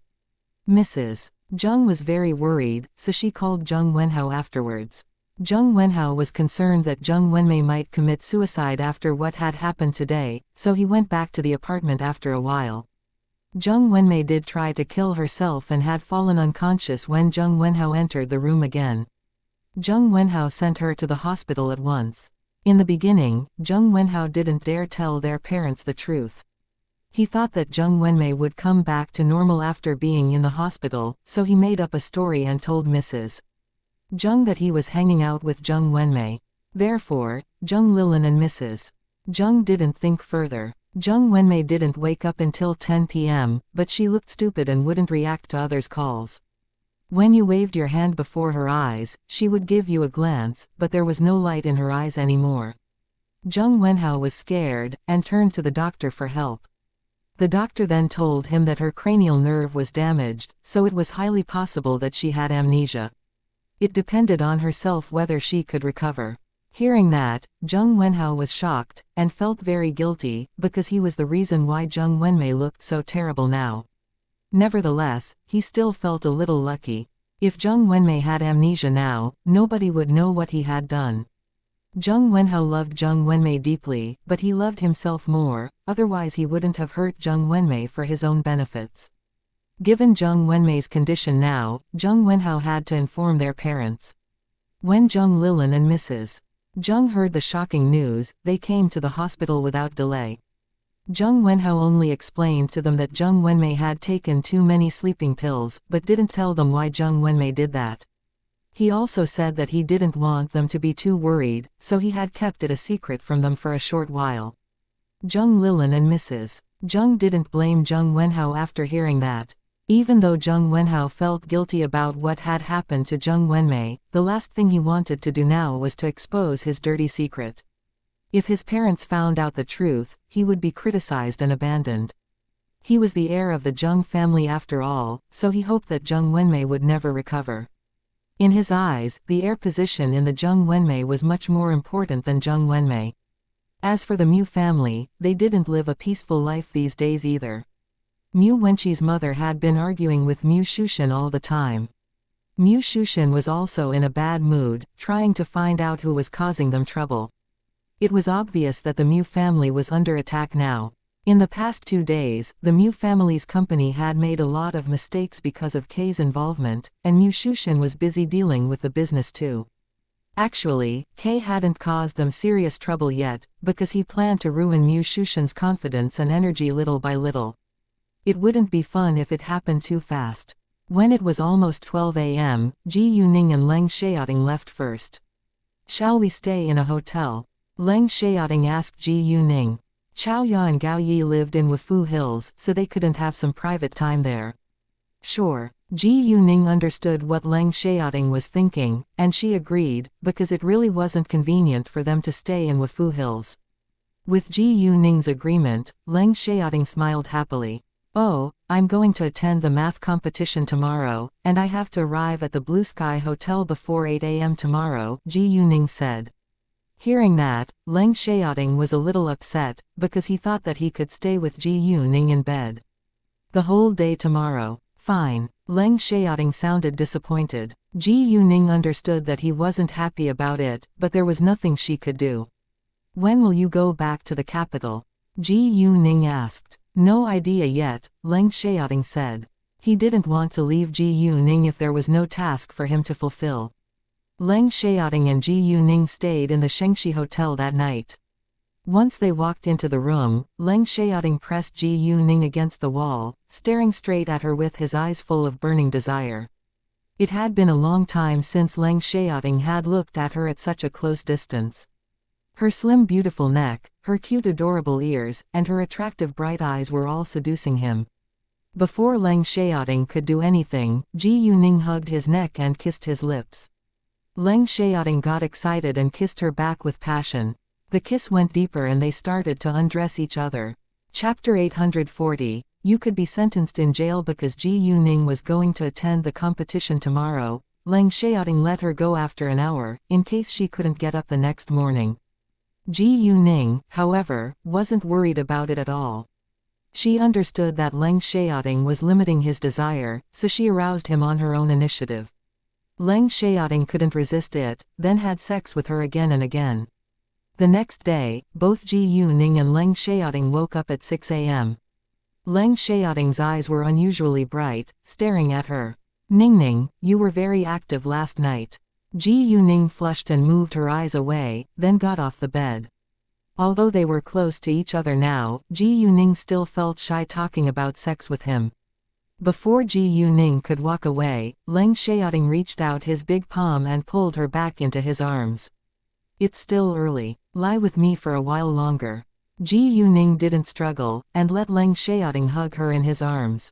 Speaker 1: Mrs. Zheng was very worried, so she called Zheng Wenhao afterwards. Zheng Wenhao was concerned that Zheng Wenmei might commit suicide after what had happened today, so he went back to the apartment after a while. Zheng Wenmei did try to kill herself and had fallen unconscious when Zheng Wenhao entered the room again. Zheng Wenhao sent her to the hospital at once. In the beginning, Zheng Wenhao didn't dare tell their parents the truth. He thought that Zheng Wenmei would come back to normal after being in the hospital, so he made up a story and told Mrs. Zheng that he was hanging out with Zheng Wenmei. Therefore, Zheng Lilin and Mrs. Zheng didn't think further. Zheng Wenmei didn't wake up until 10 p.m., but she looked stupid and wouldn't react to others' calls. When you waved your hand before her eyes, she would give you a glance, but there was no light in her eyes anymore. Zheng Wenhao was scared, and turned to the doctor for help. The doctor then told him that her cranial nerve was damaged, so it was highly possible that she had amnesia. It depended on herself whether she could recover. Hearing that, Zheng Wenhao was shocked, and felt very guilty, because he was the reason why Zheng Wenmei looked so terrible now. Nevertheless, he still felt a little lucky. If Zheng Wenmei had amnesia now, nobody would know what he had done. Zheng Wenhao loved Zheng Wenmei deeply, but he loved himself more, otherwise he wouldn't have hurt Zheng Wenmei for his own benefits. Given Zheng Wenmei's condition now, Zheng Wenhao had to inform their parents. When Zheng Lilin and Mrs. Zheng heard the shocking news, they came to the hospital without delay. Zheng Wenhao only explained to them that Zheng Wenmei had taken too many sleeping pills, but didn't tell them why Zheng Wenmei did that. He also said that he didn't want them to be too worried, so he had kept it a secret from them for a short while. Zheng Lilin and Mrs. Zheng didn't blame Zheng Wenhao after hearing that. Even though Zheng Wenhao felt guilty about what had happened to Zheng Wenmei, the last thing he wanted to do now was to expose his dirty secret. If his parents found out the truth, he would be criticized and abandoned. He was the heir of the Zheng family after all, so he hoped that Zheng Wenmei would never recover. In his eyes, the heir position in the Zheng Wenmei was much more important than Zheng Wenmei. As for the Mu family, they didn't live a peaceful life these days either. Mu Wenqi's mother had been arguing with Mu Shushan all the time. Mu Shushan was also in a bad mood, trying to find out who was causing them trouble. It was obvious that the Mu family was under attack now. In the past 2 days, the Mu family's company had made a lot of mistakes because of K's involvement, and Mu Shushan was busy dealing with the business too. Actually, K hadn't caused them serious trouble yet, because he planned to ruin Mu Shushan's confidence and energy little by little. It wouldn't be fun if it happened too fast. When it was almost 12 a.m., Ji Yuning and Leng Xiaoting left first. "Shall we stay in a hotel?" Leng Xiaoting asked Ji Yuning. Chao Ya and Gao Yi lived in Wufu Hills, so they couldn't have some private time there. Sure. Ji Yuning understood what Leng Xiaoting was thinking, and she agreed, because it really wasn't convenient for them to stay in Wufu Hills. With Ji Yuning's agreement, Leng Xiaoting smiled happily. "Oh, I'm going to attend the math competition tomorrow, and I have to arrive at the Blue Sky Hotel before 8 a.m. tomorrow," Ji Yuning said. Hearing that, Leng Xiaoting was a little upset, because he thought that he could stay with Ji Yuning in bed. "The whole day tomorrow." "Fine." Leng Xiaoting sounded disappointed. Ji Yuning understood that he wasn't happy about it, but there was nothing she could do. "When will you go back to the capital?" Ji Yuning asked. "No idea yet," Leng Xiaoting said. He didn't want to leave Ji Yuning if there was no task for him to fulfill. Leng Xiaoting and Ji Yuning stayed in the Xianxia hotel that night. Once they walked into the room, Leng Xiaoting pressed Ji Yuning against the wall, staring straight at her with his eyes full of burning desire. It had been a long time since Leng Xiaoting had looked at her at such a close distance. Her slim beautiful neck, her cute adorable ears, and her attractive bright eyes were all seducing him. Before Leng Xiaoting could do anything, Ji Yuning hugged his neck and kissed his lips. Leng Xiaoting got excited and kissed her back with passion. The kiss went deeper and they started to undress each other. Chapter 840, You could be sentenced in jail because Ji Yuning was going to attend the competition tomorrow. Leng Xiaoting let her go after an hour, in case she couldn't get up the next morning. Ji Yuning, however, wasn't worried about it at all. She understood that Leng Xiaoting was limiting his desire, so she aroused him on her own initiative. Leng Xiaoting couldn't resist it, then had sex with her again and again. The next day, both Ji Yuning and Leng Xiaoting woke up at 6 a.m. Leng Xiaoting's eyes were unusually bright, staring at her. "Ningning, you were very active last night." Ji Yuning flushed and moved her eyes away, then got off the bed. Although they were close to each other now, Ji Yuning still felt shy talking about sex with him. Before Ji Yuning could walk away, Leng Xiaoting reached out his big palm and pulled her back into his arms. "It's still early. Lie with me for a while longer." Ji Yuning didn't struggle, and let Leng Xiaoting hug her in his arms.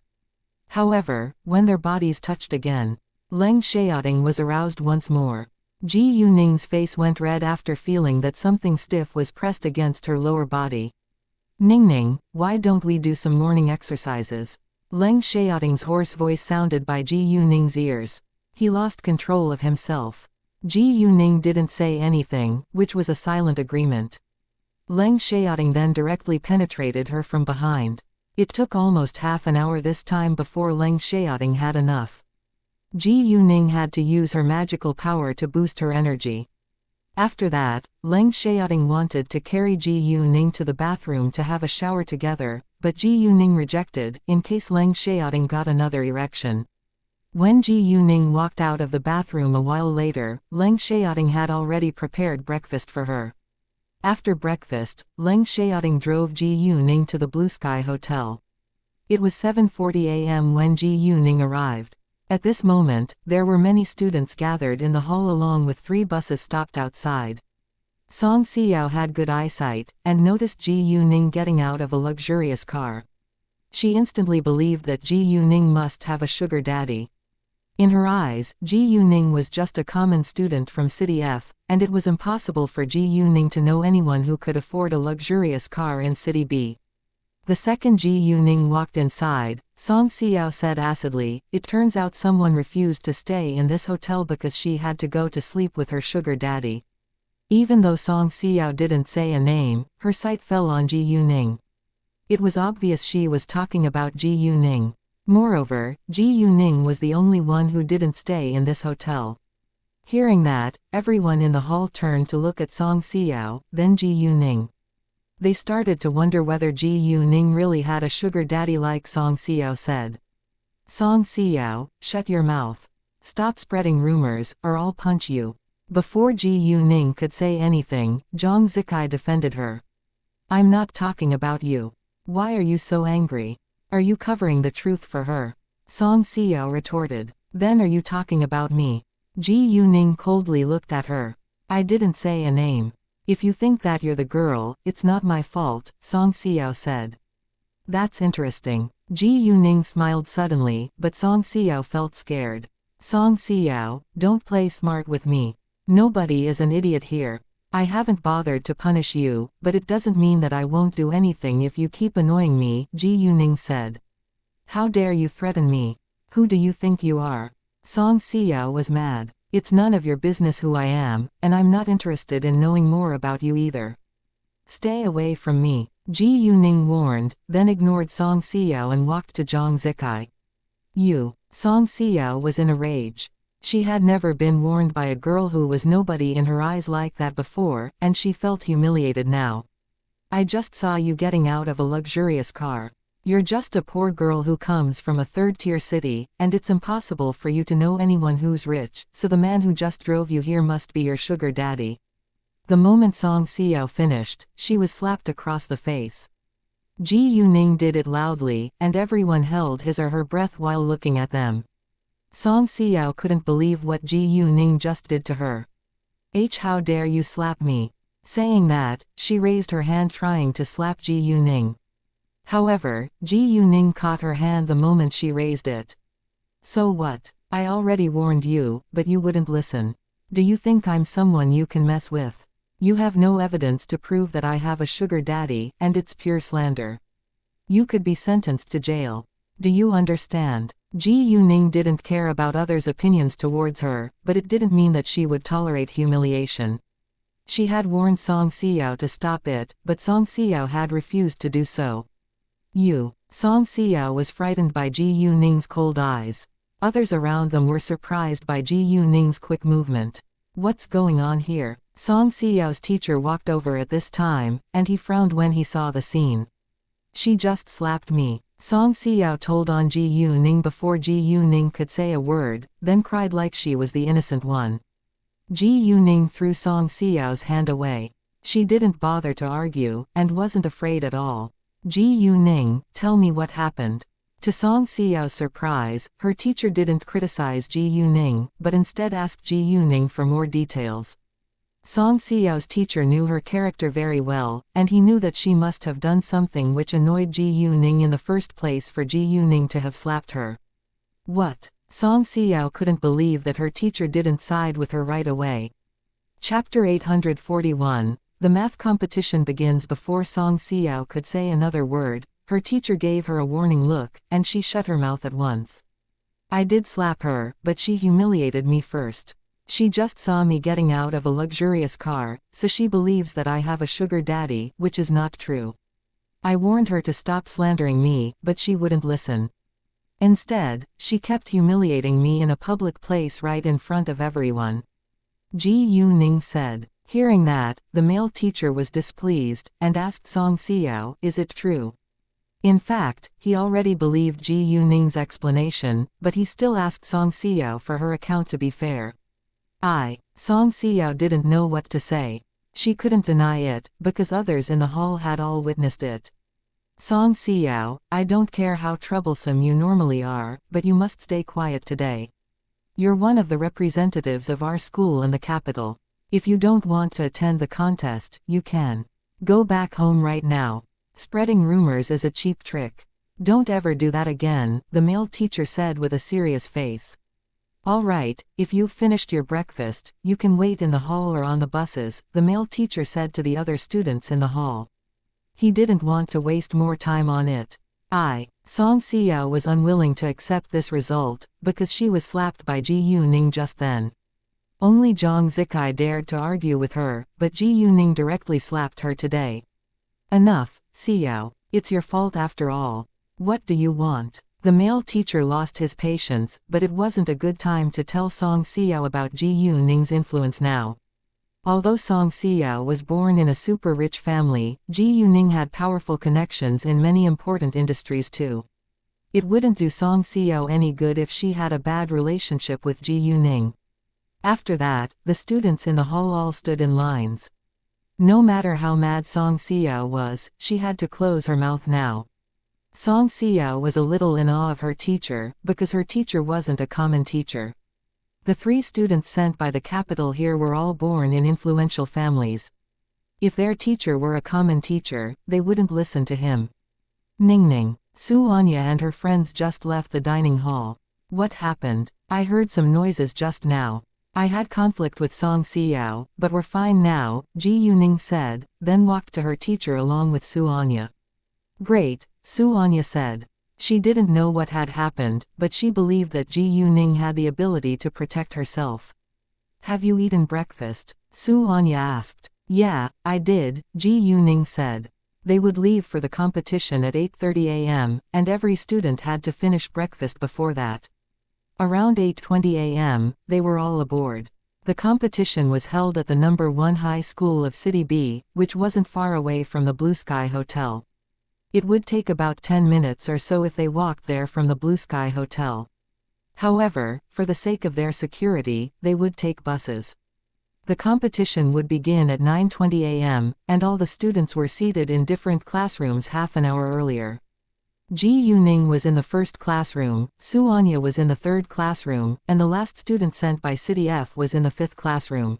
Speaker 1: However, when their bodies touched again, Leng Xiaoting was aroused once more. Ji Yuning's face went red after feeling that something stiff was pressed against her lower body. "Ningning, why don't we do some morning exercises?" Leng Xiaoting's hoarse voice sounded by Ji Yuning's ears. He lost control of himself. Ji Yuning didn't say anything, which was a silent agreement. Leng Xiaoting then directly penetrated her from behind. It took almost half an hour this time before Leng Xiaoting had enough. Ji Yuning had to use her magical power to boost her energy. After that, Leng Xiaoting wanted to carry Ji Yuning to the bathroom to have a shower together, but Ji Yuning rejected, in case Leng Xiaoting got another erection. When Ji Yuning walked out of the bathroom a while later, Leng Xiaoting had already prepared breakfast for her. After breakfast, Leng Xiaoting drove Ji Yuning to the Blue Sky Hotel. It was 7:40 a.m. when Ji Yuning arrived. At this moment, there were many students gathered in the hall along with 3 buses stopped outside. Song Xiao had good eyesight, and noticed Ji Yuning getting out of a luxurious car. She instantly believed that Ji Yuning must have a sugar daddy. In her eyes, Ji Yuning was just a common student from City F, and it was impossible for Ji Yuning to know anyone who could afford a luxurious car in City B. The second Ji Yuning walked inside, Song Xiao said acidly, "It turns out someone refused to stay in this hotel because she had to go to sleep with her sugar daddy." Even though Song Xiao didn't say a name, her sight fell on Ji Yuning. It was obvious she was talking about Ji Yuning. Moreover, Ji Yuning was the only one who didn't stay in this hotel. Hearing that, everyone in the hall turned to look at Song Xiao, then Ji Yuning. They started to wonder whether Ji Yuning really had a sugar daddy like Song Xiao said. "Song Xiao, shut your mouth. Stop spreading rumors, or I'll punch you." Before Ji Yuning could say anything, Zhang Zikai defended her. "I'm not talking about you. Why are you so angry? Are you covering the truth for her?" Song Xiao retorted. "Then are you talking about me?" Ji Yuning coldly looked at her. "I didn't say a name. If you think that you're the girl, it's not my fault," Song Xiao said. "That's interesting." Ji Yuning smiled suddenly, but Song Xiao felt scared. "Song Xiao, don't play smart with me. Nobody is an idiot here. I haven't bothered to punish you, but it doesn't mean that I won't do anything if you keep annoying me," Ji Yuning said. "How dare you threaten me? Who do you think you are?" Song Xiao was mad. "It's none of your business who I am, and I'm not interested in knowing more about you either. Stay away from me," Ji Yuning warned, then ignored Song Xiao and walked to Zhang Zikai. "You." Song Xiao was in a rage. She had never been warned by a girl who was nobody in her eyes like that before, and she felt humiliated now. "I just saw you getting out of a luxurious car. You're just a poor girl who comes from a third-tier city, and it's impossible for you to know anyone who's rich, so the man who just drove you here must be your sugar daddy." The moment Song Xiao finished, she was slapped across the face. Ji Yuning did it loudly, and everyone held his or her breath while looking at them. Song Xiao couldn't believe what Ji Yuning just did to her. How dare you slap me?" Saying that, she raised her hand trying to slap Ji Yuning. However, Ji Yuning caught her hand the moment she raised it. "So what? I already warned you, but you wouldn't listen. Do you think I'm someone you can mess with? You have no evidence to prove that I have a sugar daddy, and it's pure slander. You could be sentenced to jail. Do you understand?" Ji Yuning didn't care about others' opinions towards her, but it didn't mean that she would tolerate humiliation. She had warned Song Xiao to stop it, but Song Xiao had refused to do so. "You." Song Xiao was frightened by Ji Yuning's cold eyes. Others around them were surprised by Ji Yuning's quick movement. "What's going on here?" Song Xiao's teacher walked over at this time, and he frowned when he saw the scene. "She just slapped me," Song Xiao told on Ji Yuning before Ji Yuning could say a word, then cried like she was the innocent one. Ji Yuning threw Song Xiao's hand away. She didn't bother to argue, and wasn't afraid at all. "Ji Yuning, tell me what happened." To Song Xiao's surprise, her teacher didn't criticize Ji Yuning, but instead asked Ji Yuning for more details. Song Xiao's teacher knew her character very well, and he knew that she must have done something which annoyed Ji Yuning in the first place for Ji Yuning to have slapped her. "What?" Song Xiao couldn't believe that her teacher didn't side with her right away. Chapter 841. The math competition begins. Before Song Xiao could say another word, her teacher gave her a warning look, and she shut her mouth at once. "I did slap her, but she humiliated me first. She just saw me getting out of a luxurious car, so she believes that I have a sugar daddy, which is not true. I warned her to stop slandering me, but she wouldn't listen. Instead, she kept humiliating me in a public place right in front of everyone." Ji Yuning said. Hearing that, the male teacher was displeased, and asked Song Xiao, "Is it true?" In fact, he already believed Ji Yuning's explanation, but he still asked Song Xiao for her account to be fair. Song Xiao didn't know what to say. She couldn't deny it, because others in the hall had all witnessed it. Song Xiao, I don't care how troublesome you normally are, but you must stay quiet today. You're one of the representatives of our school in the capital. If you don't want to attend the contest, you can go back home right now. Spreading rumors is a cheap trick. Don't ever do that again, the male teacher said with a serious face. All right, if you've finished your breakfast, you can wait in the hall or on the buses, the male teacher said to the other students in the hall. He didn't want to waste more time on it. Song Xiao was unwilling to accept this result, because she was slapped by Ji Yuning just then. Only Zhang Zikai dared to argue with her, but Ji Yuning directly slapped her today. Enough, Xiao. It's your fault after all. What do you want? The male teacher lost his patience, but it wasn't a good time to tell Song Xiao about Ji Yuning's influence now. Although Song Xiao was born in a super-rich family, Ji Yuning had powerful connections in many important industries too. It wouldn't do Song Xiao any good if she had a bad relationship with Ji Yuning. After that, the students in the hall all stood in lines. No matter how mad Song Xiao was, she had to close her mouth now. Song Xiao was a little in awe of her teacher, because her teacher wasn't a common teacher. The 3 students sent by the capital here were all born in influential families. If their teacher were a common teacher, they wouldn't listen to him. Ningning. Xianxia and her friends just left the dining hall. What happened? I heard some noises just now. I had conflict with Song Xiao, but we're fine now, Ji Yuning said, then walked to her teacher along with Xianxia. Great, Xianxia said. She didn't know what had happened, but she believed that Ji Yuning had the ability to protect herself. Have you eaten breakfast? Xianxia asked. Yeah, I did, Ji Yuning said. They would leave for the competition at 8:30 a.m., and every student had to finish breakfast before that. Around 8:20 a.m., they were all aboard. The competition was held at the No. 1 High School of City B, which wasn't far away from the Blue Sky Hotel. It would take about 10 minutes or so if they walked there from the Blue Sky Hotel. However, for the sake of their security, they would take buses. The competition would begin at 9:20 a.m., and all the students were seated in different classrooms half an hour earlier. Ji Yuning was in the first classroom, Xianxia was in the third classroom, and the last student sent by City F was in the fifth classroom.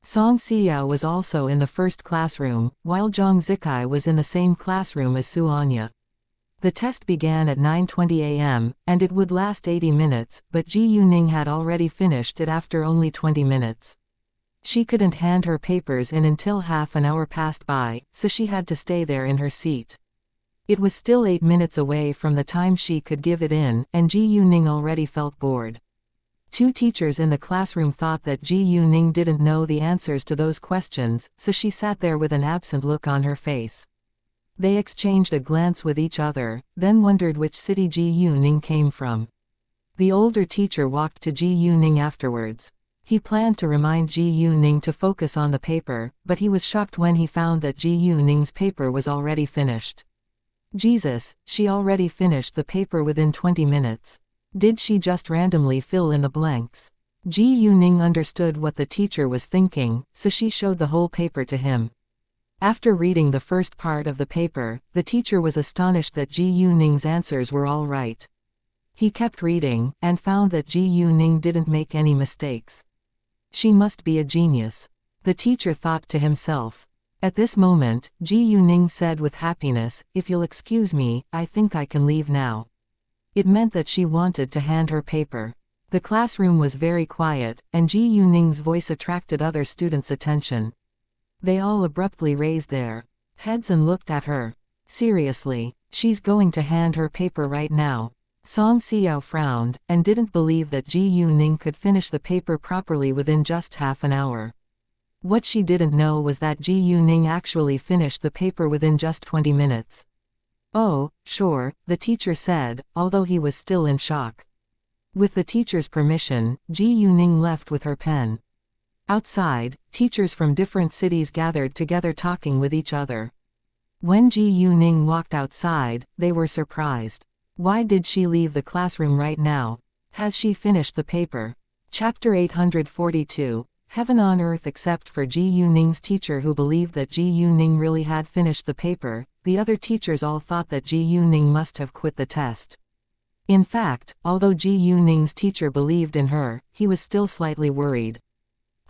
Speaker 1: Song Xiao was also in the first classroom, while Zhang Zikai was in the same classroom as Xianxia. The test began at 9:20 a.m., and it would last 80 minutes, but Ji Yuning had already finished it after only 20 minutes. She couldn't hand her papers in until half an hour passed by, so she had to stay there in her seat. It was still 8 minutes away from the time she could give it in, and Ji Yuning already felt bored. 2 teachers in the classroom thought that Ji Yuning didn't know the answers to those questions, so she sat there with an absent look on her face. They exchanged a glance with each other, then wondered which city Ji Yuning came from. The older teacher walked to Ji Yuning afterwards. He planned to remind Ji Yuning to focus on the paper, but he was shocked when he found that Ji Yuning's paper was already finished. Jesus, she already finished the paper within 20 minutes. Did she just randomly fill in the blanks? Ji Yuning understood what the teacher was thinking, so she showed the whole paper to him. After reading the first part of the paper, the teacher was astonished that Ji Yuning's answers were all right. He kept reading, and found that Ji Yuning didn't make any mistakes. She must be a genius. The teacher thought to himself. At this moment, Ji Yuning said with happiness, "If you'll excuse me, I think I can leave now." It meant that she wanted to hand her paper. The classroom was very quiet, and Ji Yuning's voice attracted other students' attention. They all abruptly raised their heads and looked at her. Seriously, she's going to hand her paper right now. Song Xiao frowned, and didn't believe that Ji Yuning could finish the paper properly within just half an hour. What she didn't know was that Ji Yuning actually finished the paper within just 20 minutes. Oh, sure, the teacher said, although he was still in shock. With the teacher's permission, Ji Yuning left with her pen. Outside, teachers from different cities gathered together talking with each other. When Ji Yuning walked outside, they were surprised. Why did she leave the classroom right now? Has she finished the paper? Chapter 842, Heaven on Earth. Except for Ji Yuning's teacher, who believed that Ji Yuning really had finished the paper, the other teachers all thought that Ji Yuning must have quit the test. In fact, although Ji Yuning's teacher believed in her, he was still slightly worried.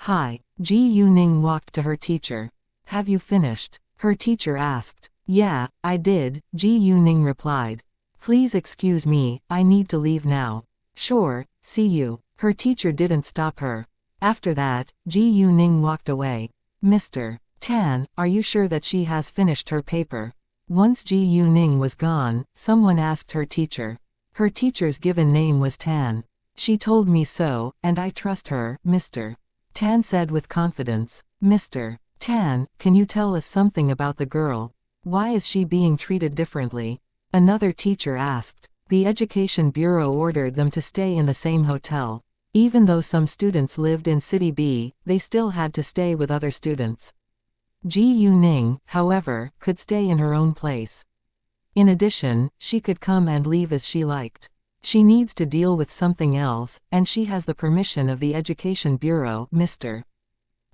Speaker 1: Hi. Ji Yuning walked to her teacher. Have you finished? Her teacher asked. Yeah, I did, Ji Yuning replied. Please excuse me, I need to leave now. Sure, see you. Her teacher didn't stop her. After that, Ji Yuning walked away. Mr. Tan, are you sure that she has finished her paper? Once Ji Yuning was gone, someone asked her teacher. Her teacher's given name was Tan. She told me so, and I trust her, Mr. Tan said with confidence. Mr. Tan, can you tell us something about the girl? Why is she being treated differently? Another teacher asked. The Education Bureau ordered them to stay in the same hotel. Even though some students lived in City B, they still had to stay with other students. Ji Yuning, however, could stay in her own place. In addition, she could come and leave as she liked. She needs to deal with something else, and she has the permission of the Education Bureau, Mr.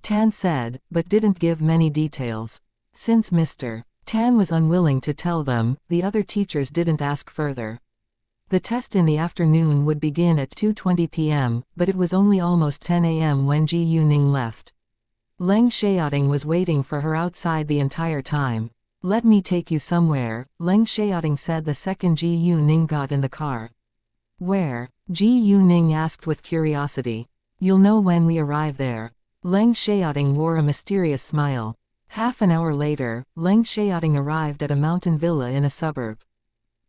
Speaker 1: Tan said, but didn't give many details. Since Mr. Tan was unwilling to tell them, the other teachers didn't ask further. The test in the afternoon would begin at 2:20 p.m., but it was only almost 10 a.m. when Ji Yuning left. Leng Xiaoting was waiting for her outside the entire time. Let me take you somewhere, Leng Xiaoting said the second Ji Yuning got in the car. Where? Ji Yuning asked with curiosity. You'll know when we arrive there. Leng Xiaoting wore a mysterious smile. Half an hour later, Leng Xiaoting arrived at a mountain villa in a suburb.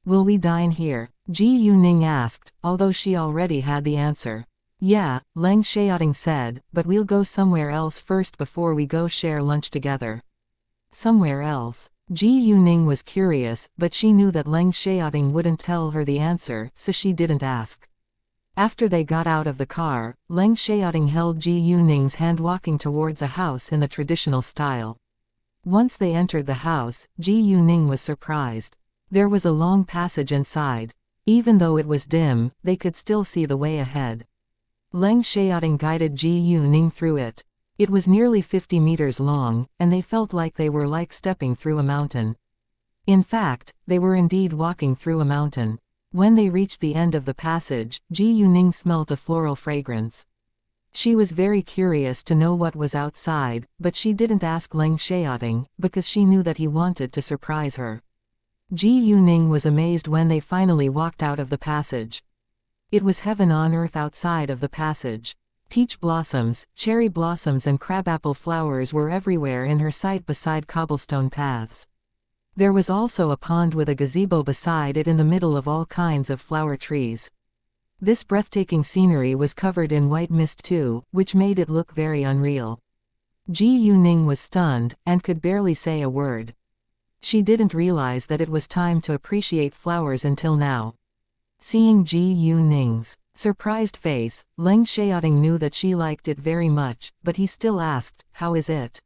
Speaker 1: Will we dine here? Ji Yuning asked, although she already had the answer. Yeah, Leng Xiaoting said, but we'll go somewhere else first before we go share lunch together. Somewhere else? Ji Yuning was curious, but she knew that Leng Xiaoting wouldn't tell her the answer, so she didn't ask. After they got out of the car, Leng Xiaoting held Ji Yuning's hand, walking towards a house in the traditional style. Once they entered the house, Ji Yuning was surprised. There was a long passage inside. Even though it was dim, they could still see the way ahead. Leng Xiaoting guided Ji Yuning through it. It was nearly 50 meters long, and they felt like they were stepping through a mountain. In fact, they were indeed walking through a mountain. When they reached the end of the passage, Ji Yuning smelt a floral fragrance. She was very curious to know what was outside, but she didn't ask Leng Xiaoting, because she knew that he wanted to surprise her. Ji Yuning was amazed when they finally walked out of the passage. It was heaven on earth outside of the passage. Peach blossoms, cherry blossoms and crabapple flowers were everywhere in her sight beside cobblestone paths. There was also a pond with a gazebo beside it in the middle of all kinds of flower trees. This breathtaking scenery was covered in white mist too, which made it look very unreal. Ji Yuning was stunned, and could barely say a word. She didn't realize that it was time to appreciate flowers until now. Seeing Ji Yuning's surprised face, Leng Xiaoting knew that she liked it very much, but he still asked, how is it?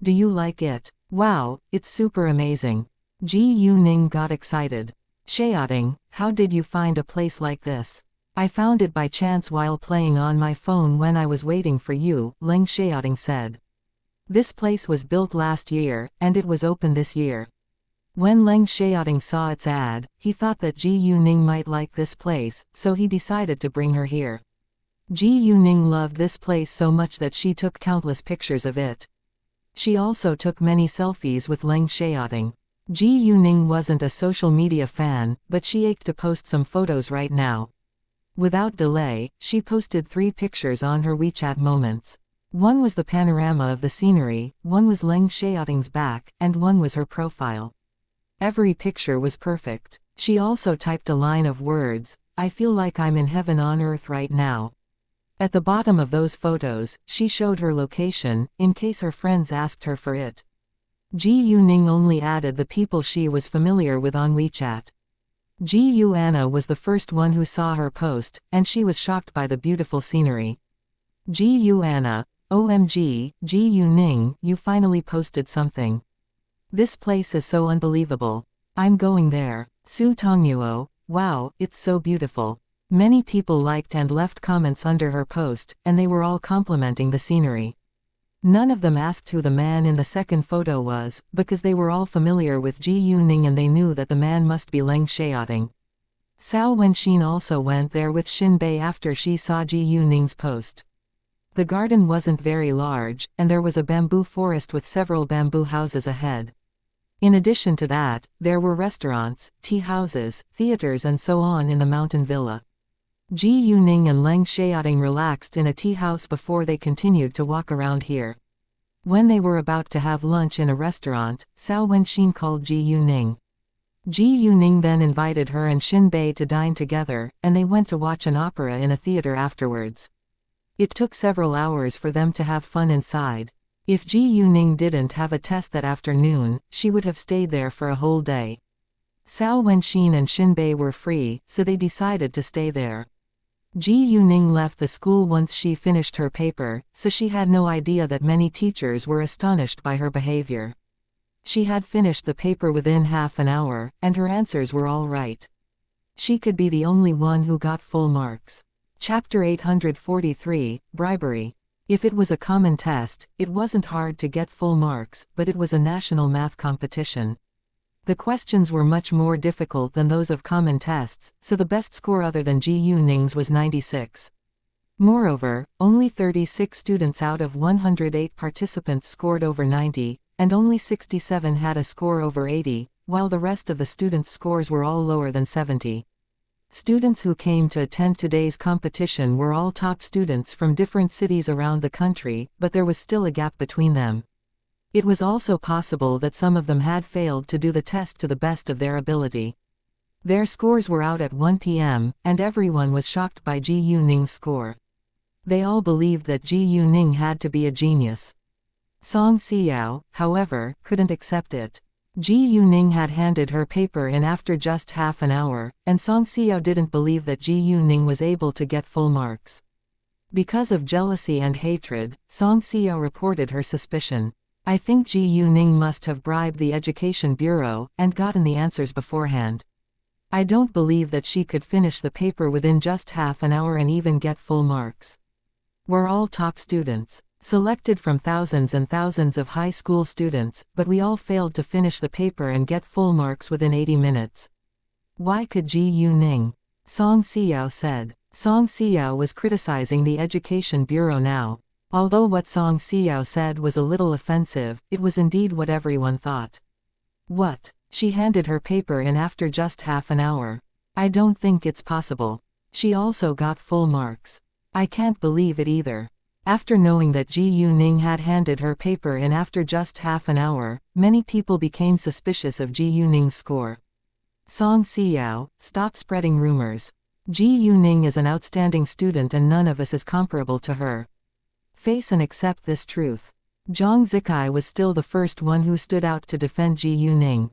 Speaker 1: Do you like it? Wow, it's super amazing. Ji Yuning got excited. Xiaoting, how did you find a place like this? I found it by chance while playing on my phone when I was waiting for you, Leng Xiaoting said. This place was built last year, and it was open this year. When Leng Xiaoting saw its ad, he thought that Ji Yuning might like this place, so he decided to bring her here. Ji Yuning loved this place so much that she took countless pictures of it. She also took many selfies with Leng Xiaoting. Ji Yuning wasn't a social media fan, but she ached to post some photos right now. Without delay, she posted 3 pictures on her WeChat moments. One was the panorama of the scenery, one was Leng Xiaoting's back, and one was her profile. Every picture was perfect. She also typed a line of words, I feel like I'm in heaven on earth right now. At the bottom of those photos, she showed her location, in case her friends asked her for it. Ji Yuning only added the people she was familiar with on WeChat. Ji Yuana was the first one who saw her post, and she was shocked by the beautiful scenery. Ji Yuana, OMG, Ji Yuning, you finally posted something. This place is so unbelievable. I'm going there. Su Tongnuo, wow, it's so beautiful. Many people liked and left comments under her post, and they were all complimenting the scenery. None of them asked who the man in the second photo was, because they were all familiar with Ji Yuning and they knew that the man must be Leng Xiaoting. Cao Wenxin also went there with Xin Bei after she saw Ji Yuning's post. The garden wasn't very large, and there was a bamboo forest with several bamboo houses ahead. In addition to that, there were restaurants, tea houses, theaters and so on in the mountain villa. Ji Yuning and Leng Xiaoting relaxed in a tea house before they continued to walk around here. When they were about to have lunch in a restaurant, Cao Wenxin called Ji Yuning. Ji Yuning then invited her and Xin Bei to dine together, and they went to watch an opera in a theater afterwards. It took several hours for them to have fun inside. If Ji Yuning didn't have a test that afternoon, she would have stayed there for a whole day. Cao Wenxin and Xin Bei were free, so they decided to stay there. Ji Yuning left the school once she finished her paper, so she had no idea that many teachers were astonished by her behavior. She had finished the paper within half an hour, and her answers were all right. She could be the only one who got full marks. Chapter 843, Bribery. If it was a common test, it wasn't hard to get full marks, but it was a national math competition. The questions were much more difficult than those of common tests, so the best score other than Ji Yuning's was 96. Moreover, only 36 students out of 108 participants scored over 90, and only 67 had a score over 80, while the rest of the students' scores were all lower than 70. Students who came to attend today's competition were all top students from different cities around the country, but there was still a gap between them. It was also possible that some of them had failed to do the test to the best of their ability. Their scores were out at 1 p.m., and everyone was shocked by Ji Yuning's score. They all believed that Ji Yuning had to be a genius. Song Xiao, however, couldn't accept it. Ji Yuning had handed her paper in after just half an hour, and Song Xiao didn't believe that Ji Yuning was able to get full marks. Because of jealousy and hatred, Song Xiao reported her suspicion. I think Ji Yuning must have bribed the Education Bureau and gotten the answers beforehand. I don't believe that she could finish the paper within just half an hour and even get full marks. We're all top students, selected from thousands and thousands of high school students, but we all failed to finish the paper and get full marks within 80 minutes. Why could Ji Yuning? Song Xiao said. Song Xiao was criticizing the Education Bureau now. Although what Song Xiao said was a little offensive, it was indeed what everyone thought. What? She handed her paper in after just half an hour. I don't think it's possible. She also got full marks. I can't believe it either. After knowing that Ji Yuning had handed her paper in after just half an hour, many people became suspicious of Ji Yuning's score. Song Xiao, stop spreading rumors. Ji Yuning is an outstanding student and none of us is comparable to her. Face and accept this truth. Zhang Zikai was still the first one who stood out to defend Ji Yuning.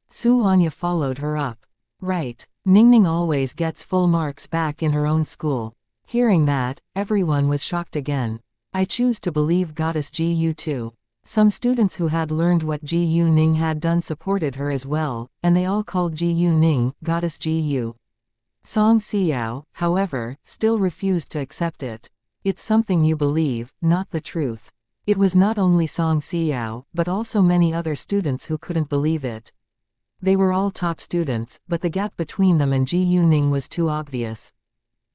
Speaker 1: Su Anya followed her up. Right, Ningning always gets full marks back in her own school. Hearing that, everyone was shocked again. I choose to believe Goddess Ji Yu too. Some students who had learned what Ji Yuning had done supported her as well, and they all called Ji Yuning Goddess Ji Yu. Song Xiao, however, still refused to accept it. It's something you believe, not the truth. It was not only Song Xiao, but also many other students who couldn't believe it. They were all top students, but the gap between them and Ji Yuning was too obvious.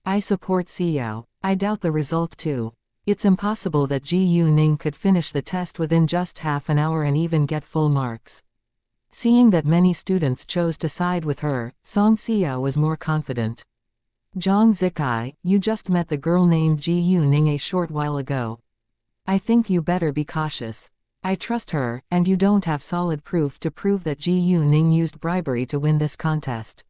Speaker 1: I support Xiao. I doubt the result too. It's impossible that Ji Yuning could finish the test within just half an hour and even get full marks. Seeing that many students chose to side with her, Song Xiao was more confident. Zhang Zikai, you just met the girl named Ji Yuning a short while ago. I think you better be cautious. I trust her, and you don't have solid proof to prove that Ji Yuning used bribery to win this contest.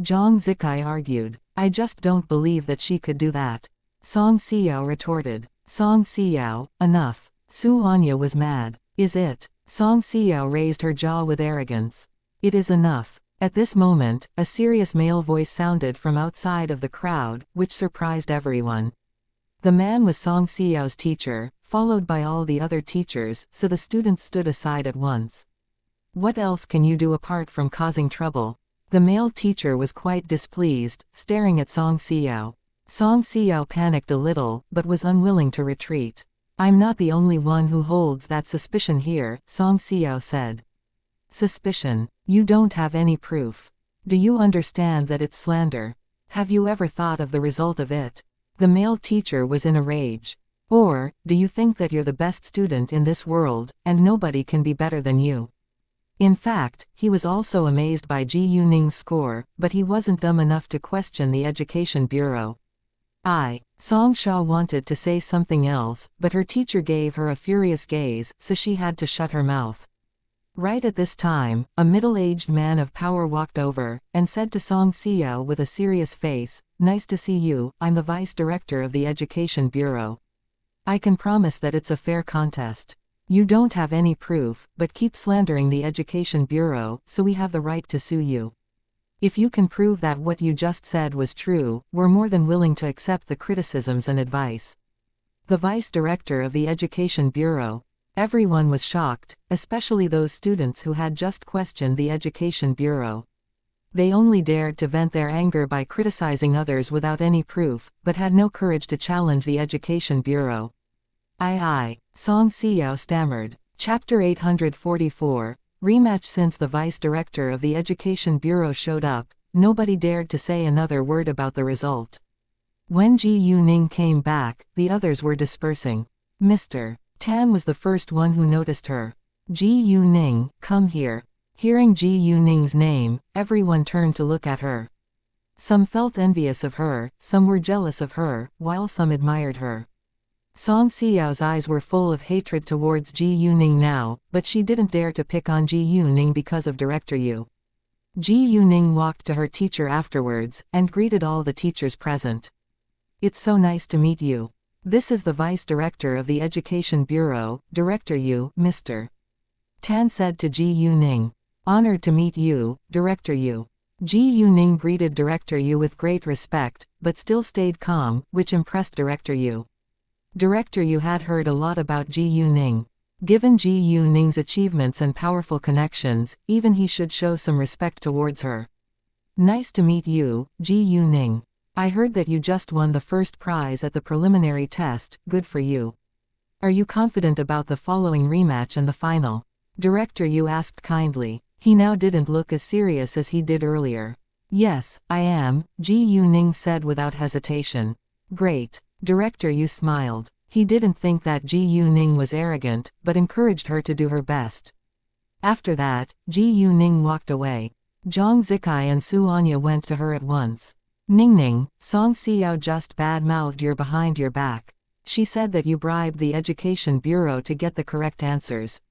Speaker 1: Zhang Zikai argued. I just don't believe that she could do that. Song Xiao retorted. Song Xiao, enough. Su Anya was mad. Is it? Song Xiao raised her jaw with arrogance. It is enough. At this moment, a serious male voice sounded from outside of the crowd, which surprised everyone. The man was Song Xiao's teacher, followed by all the other teachers, so the students stood aside at once. What else can you do apart from causing trouble? The male teacher was quite displeased, staring at Song Xiao. Song Xiao panicked a little, but was unwilling to retreat. I'm not the only one who holds that suspicion here, Song Xiao said. Suspicion? You don't have any proof. Do you understand that it's slander? Have you ever thought of the result of it? The male teacher was in a rage. Or, do you think that you're the best student in this world, and nobody can be better than you? In fact, he was also amazed by Ji Yuning's score, but he wasn't dumb enough to question the Education Bureau. Song Sha wanted to say something else, but her teacher gave her a furious gaze, so she had to shut her mouth. Right at this time, a middle-aged man of power walked over, and said to Song Xiao with a serious face, "Nice to see you, I'm the vice director of the Education Bureau. I can promise that it's a fair contest. You don't have any proof, but keep slandering the Education Bureau, so we have the right to sue you. If you can prove that what you just said was true, we're more than willing to accept the criticisms and advice." The vice director of the Education Bureau. Everyone was shocked, especially those students who had just questioned the Education Bureau. They only dared to vent their anger by criticizing others without any proof, but had no courage to challenge the Education Bureau. Song Xiao stammered. Chapter 844, Rematch. Since the vice director of the Education Bureau showed up, nobody dared to say another word about the result. When Ji Yuning came back, the others were dispersing. Mr. Tan was the first one who noticed her. Ji Yuning, come here. Hearing Ji Yuning's name, everyone turned to look at her. Some felt envious of her, some were jealous of her, while some admired her. Song Xiao's eyes were full of hatred towards Ji Yuning now, but she didn't dare to pick on Ji Yuning because of Director Yu. Ji Yuning walked to her teacher afterwards, and greeted all the teachers present. "It's so nice to meet you. This is the vice director of the Education Bureau, Director Yu, Mr. Tan said to Ji Yuning. "Honored to meet you, Director Yu." Ji Yuning greeted Director Yu with great respect, but still stayed calm, which impressed Director Yu. Director Yu had heard a lot about Ji Yuning. Given Ji Yuning's achievements and powerful connections, even he should show some respect towards her. "Nice to meet you, Ji Yuning. I heard that you just won the first prize at the preliminary test, good for you. Are you confident about the following rematch and the final?" Director Yu asked kindly. He now didn't look as serious as he did earlier. "Yes, I am," Ji Yuning said without hesitation. "Great." Director Yu smiled. He didn't think that Ji Yuning was arrogant, but encouraged her to do her best. After that, Ji Yuning walked away. Zhang Zikai and Su Anya went to her at once. "Ningning, Song Xiao just bad-mouthed you behind your back. She said that you bribed the Education Bureau to get the correct answers."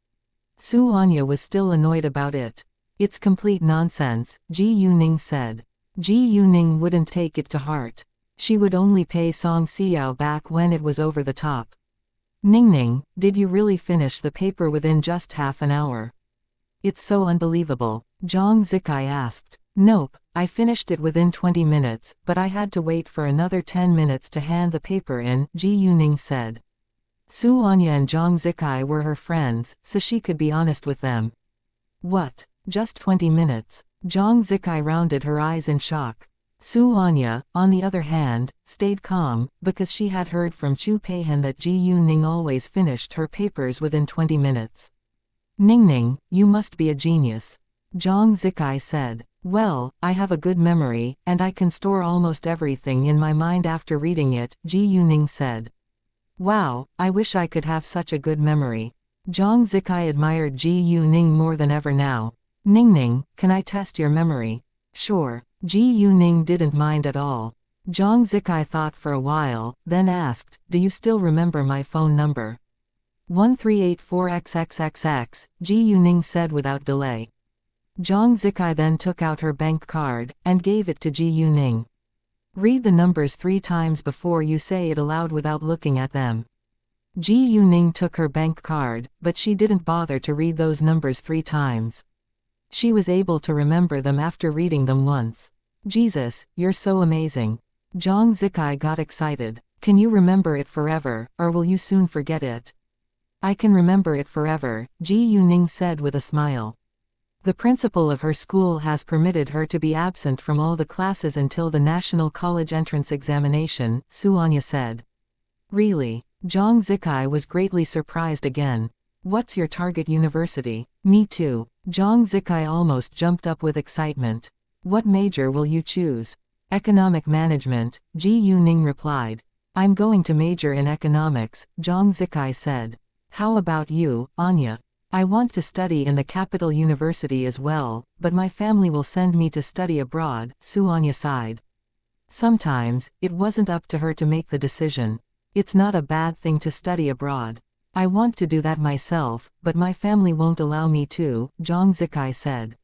Speaker 1: Su Anya was still annoyed about it. "It's complete nonsense," Ji Yuning said. Ji Yuning wouldn't take it to heart. She would only pay Song Xiao back when it was over the top. "Ningning, did you really finish the paper within just half an hour?" "It's so unbelievable," Zhang Zikai asked. "Nope, I finished it within 20 minutes, but I had to wait for another 10 minutes to hand the paper in," Ji Yuning said. Su Anya and Zhang Zikai were her friends, so she could be honest with them. "What? Just 20 minutes?" Zhang Zikai rounded her eyes in shock. Su Anya, on the other hand, stayed calm, because she had heard from Chu Peihan that Ji Yuning always finished her papers within 20 minutes. "Ningning, you must be a genius," Zhang Zikai said. "Well, I have a good memory, and I can store almost everything in my mind after reading it," Ji Yuning said. "Wow, I wish I could have such a good memory." Zhang Zikai admired Ji Yuning more than ever now. "Ningning, can I test your memory?" "Sure." Ji Yuning didn't mind at all. Zhang Zikai thought for a while, then asked, "Do you still remember my phone number?" 1384XXXX, Ji Yuning said without delay. Zhang Zikai then took out her bank card, and gave it to Ji Yuning. "Read the numbers 3 times before you say it aloud without looking at them." Ji Yuning took her bank card, but she didn't bother to read those numbers 3 times. She was able to remember them after reading them once. "Jesus, you're so amazing." Zhang Zikai got excited. Can you remember it forever, or will you soon forget it? I can remember it forever, Ji Yuning said with a smile. The principal of her school has permitted her to be absent from all the classes until the National College Entrance Examination, Xianxia said. Really? Zhang Zikai was greatly surprised again. What's your target university? Me too. Zhang Zikai almost jumped up with excitement. What major will you choose? Economic management, Ji Yuning replied. I'm going to major in economics, Zhang Zikai said. How about you, Anya? I want to study in the capital university as well, but my family will send me to study abroad, Xianxia sighed. Sometimes, it wasn't up to her to make the decision. It's not a bad thing to study abroad. I want to do that myself, but my family won't allow me to, Zhang Zikai said.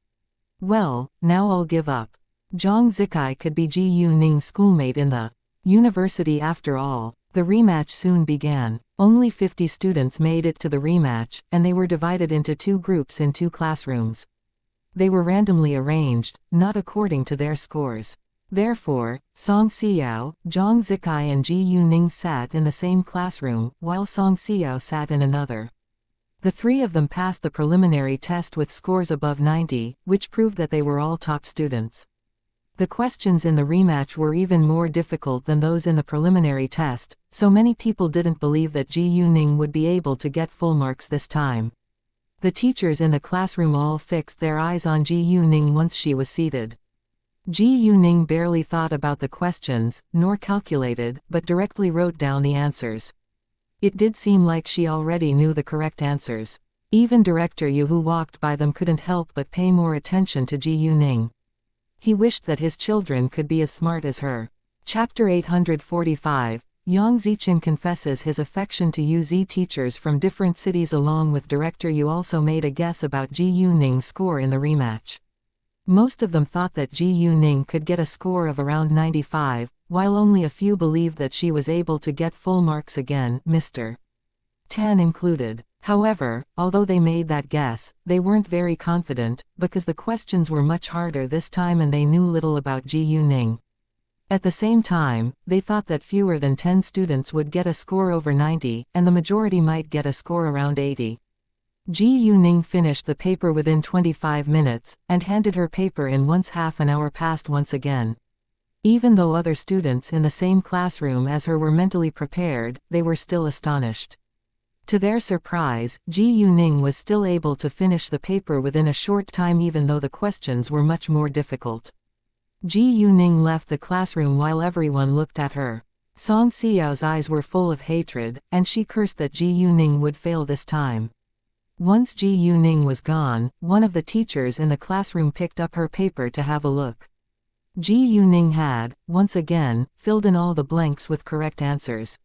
Speaker 1: Well, now I'll give up. Zhang Zikai could be Ji Yuning's schoolmate in the university after all. The rematch soon began. Only 50 students made it to the rematch, and they were divided into 2 groups in 2 classrooms. They were randomly arranged, not according to their scores. Therefore, Song Xiao, Zhang Zikai and Ji Yuning sat in the same classroom, while Song Xiao sat in another. The 3 of them passed the preliminary test with scores above 90, which proved that they were all top students. The questions in the rematch were even more difficult than those in the preliminary test, so many people didn't believe that Ji Yuning would be able to get full marks this time. The teachers in the classroom all fixed their eyes on Ji Yuning once she was seated. Ji Yuning barely thought about the questions, nor calculated, but directly wrote down the answers. It did seem like she already knew the correct answers. Even Director Yu, who walked by them, couldn't help but pay more attention to Ji Yuning. He wished that his children could be as smart as her. Chapter 845, Yang Ziqin confesses his affection to UZ. Teachers from different cities along with Director Yu also made a guess about Ji Yuning's score in the rematch. Most of them thought that Ji Yuning could get a score of around 95, while only a few believed that she was able to get full marks again, Mr. Tan included. However, although they made that guess, they weren't very confident, because the questions were much harder this time and they knew little about Ji Yuning. At the same time, they thought that fewer than 10 students would get a score over 90, and the majority might get a score around 80. Ji Yuning finished the paper within 25 minutes, and handed her paper in once half an hour passed once again. Even though other students in the same classroom as her were mentally prepared, they were still astonished. To their surprise, Ji Yuning was still able to finish the paper within a short time even though the questions were much more difficult. Ji Yuning left the classroom while everyone looked at her. Song Xiao's eyes were full of hatred, and she cursed that Ji Yuning would fail this time. Once Ji Yuning was gone, one of the teachers in the classroom picked up her paper to have a look. Ji Yuning had, once again, filled in all the blanks with correct answers.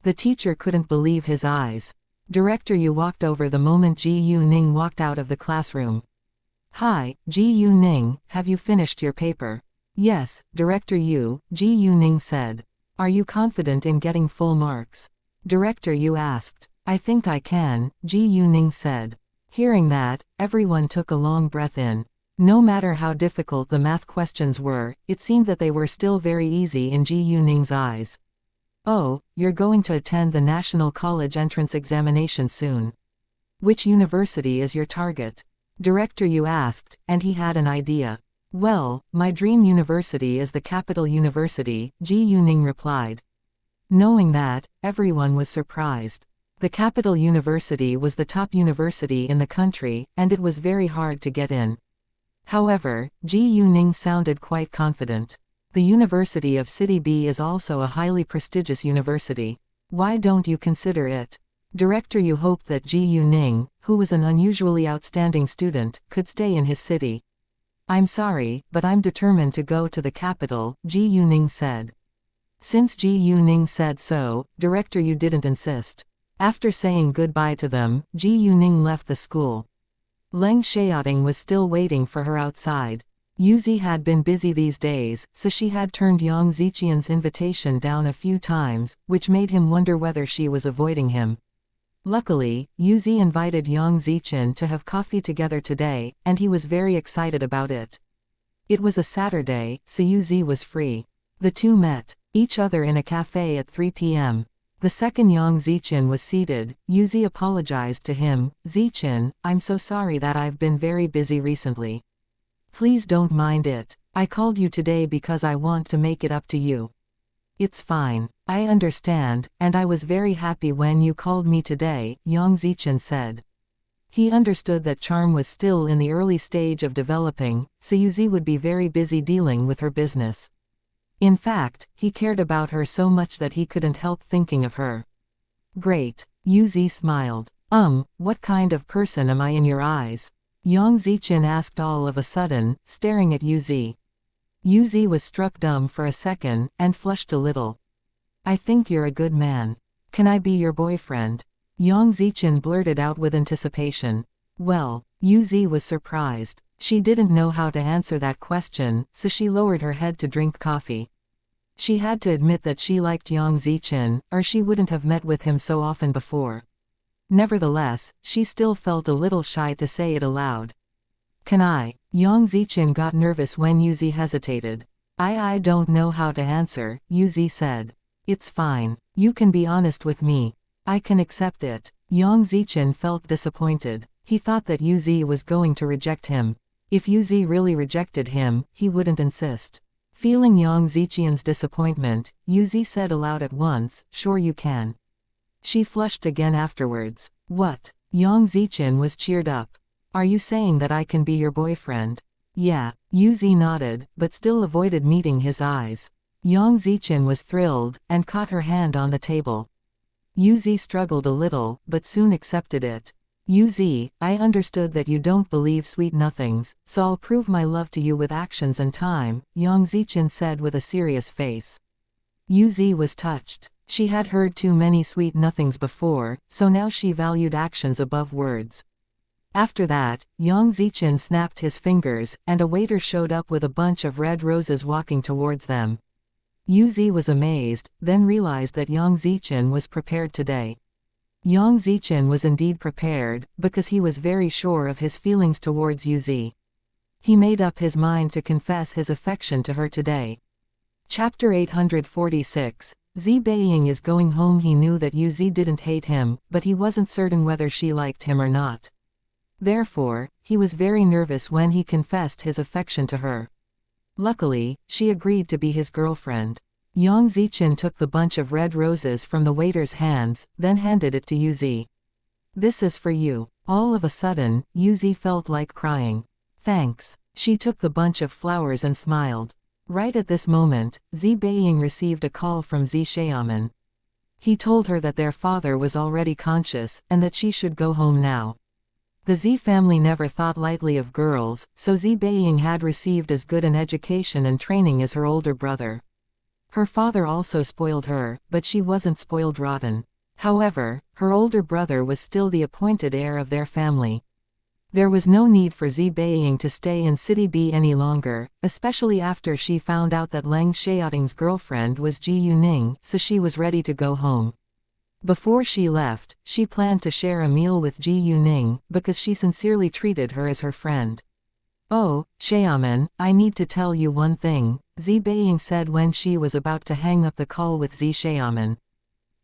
Speaker 1: The teacher couldn't believe his eyes. Director Yu walked over the moment Ji Yuning walked out of the classroom. Hi, Ji Yuning, have you finished your paper? Yes, Director Yu, Ji Yuning said. Are you confident in getting full marks? Director Yu asked. I think I can, Ji Yuning said. Hearing that, everyone took a long breath in. No matter how difficult the math questions were, it seemed that they were still very easy in Ji Yuning's eyes. Oh, you're going to attend the National College Entrance Examination soon. Which university is your target? Director Yu asked, and he had an idea. Well, my dream university is the Capital University, Ji Yuning replied. Knowing that, everyone was surprised. The Capital University was the top university in the country, and it was very hard to get in. However, Ji Yuning sounded quite confident. The University of City B is also a highly prestigious university. Why don't you consider it? Director Yu hoped that Ji Yuning, who was an unusually outstanding student, could stay in his city. I'm sorry, but I'm determined to go to the capital, Ji Yuning said. Since Ji Yuning said so, Director Yu didn't insist. After saying goodbye to them, Ji Yuning left the school. Leng Xiaoting was still waiting for her outside. Yuzi had been busy these days, so she had turned Yang Ziqian's invitation down a few times, which made him wonder whether she was avoiding him. Luckily, Yuzi invited Yang Ziqian to have coffee together today, and he was very excited about it. It was a Saturday, so Yuzi was free. The two met. each other in a cafe at 3 p.m. The second Yang Zichen was seated, Yuzi apologized to him. Zichen, I'm so sorry that I've been very busy recently. Please don't mind it. I called you today because I want to make it up to you. It's fine. I understand, and I was very happy when you called me today, Yang Zichen said. He understood that charm was still in the early stage of developing, so Yuzi would be very busy dealing with her business. In fact, he cared about her so much that he couldn't help thinking of her. Great. Yuzi smiled. What kind of person am I in your eyes? Yang Zichen asked all of a sudden, staring at Yuzi. Yuzi was struck dumb for a second, and flushed a little. I think you're a good man. Can I be your boyfriend? Yang Zichen blurted out with anticipation. Well, Yuzi was surprised. She didn't know how to answer that question, so she lowered her head to drink coffee. She had to admit that she liked Yang Zichen, or she wouldn't have met with him so often before. Nevertheless, she still felt a little shy to say it aloud. Can I? Yang Zichen got nervous when Yuzi hesitated. I don't know how to answer, Yuzi said. It's fine. You can be honest with me. I can accept it. Yang Zichen felt disappointed. He thought that Yuzi was going to reject him. If Yuzi really rejected him, he wouldn't insist. Feeling Yang Zichen's disappointment, Yuzi said aloud at once, sure you can. She flushed again afterwards. What? Yang Zichen was cheered up. Are you saying that I can be your boyfriend? Yeah. Yuzi nodded, but still avoided meeting his eyes. Yang Zichen was thrilled, and caught her hand on the table. Yuzi struggled a little, but soon accepted it. Yuzi, I understood that you don't believe sweet nothings, so I'll prove my love to you with actions and time, Yang Zichen said with a serious face. Yuzi was touched. She had heard too many sweet nothings before, so now she valued actions above words. After that, Yang Zichen snapped his fingers, and a waiter showed up with a bunch of red roses walking towards them. Yuzi was amazed, then realized that Yang Zichen was prepared today. Yang Zichen was indeed prepared, because he was very sure of his feelings towards Yuzi. He made up his mind to confess his affection to her today. Chapter 846. Beiying is going home. He knew that Yuzi didn't hate him, but he wasn't certain whether she liked him or not. Therefore, he was very nervous when he confessed his affection to her. Luckily, she agreed to be his girlfriend. Yang Zichen took the bunch of red roses from the waiter's hands, then handed it to Yuzi. This is for you. All of a sudden, Yuzi felt like crying. Thanks. She took the bunch of flowers and smiled. Right at this moment, Beiying received a call from Xiaoman. He told her that their father was already conscious, and that she should go home now. The Xi family never thought lightly of girls, so Beiying had received as good an education and training as her older brother. Her father also spoiled her, but she wasn't spoiled rotten. However, her older brother was still the appointed heir of their family. There was no need for Beiying to stay in City B any longer, especially after she found out that Leng Xiaoting's girlfriend was Ji Yuning, so she was ready to go home. Before she left, she planned to share a meal with Ji Yuning, because she sincerely treated her as her friend. Oh, Xiaoman, I need to tell you one thing, Beiying said when she was about to hang up the call with Xiaoman.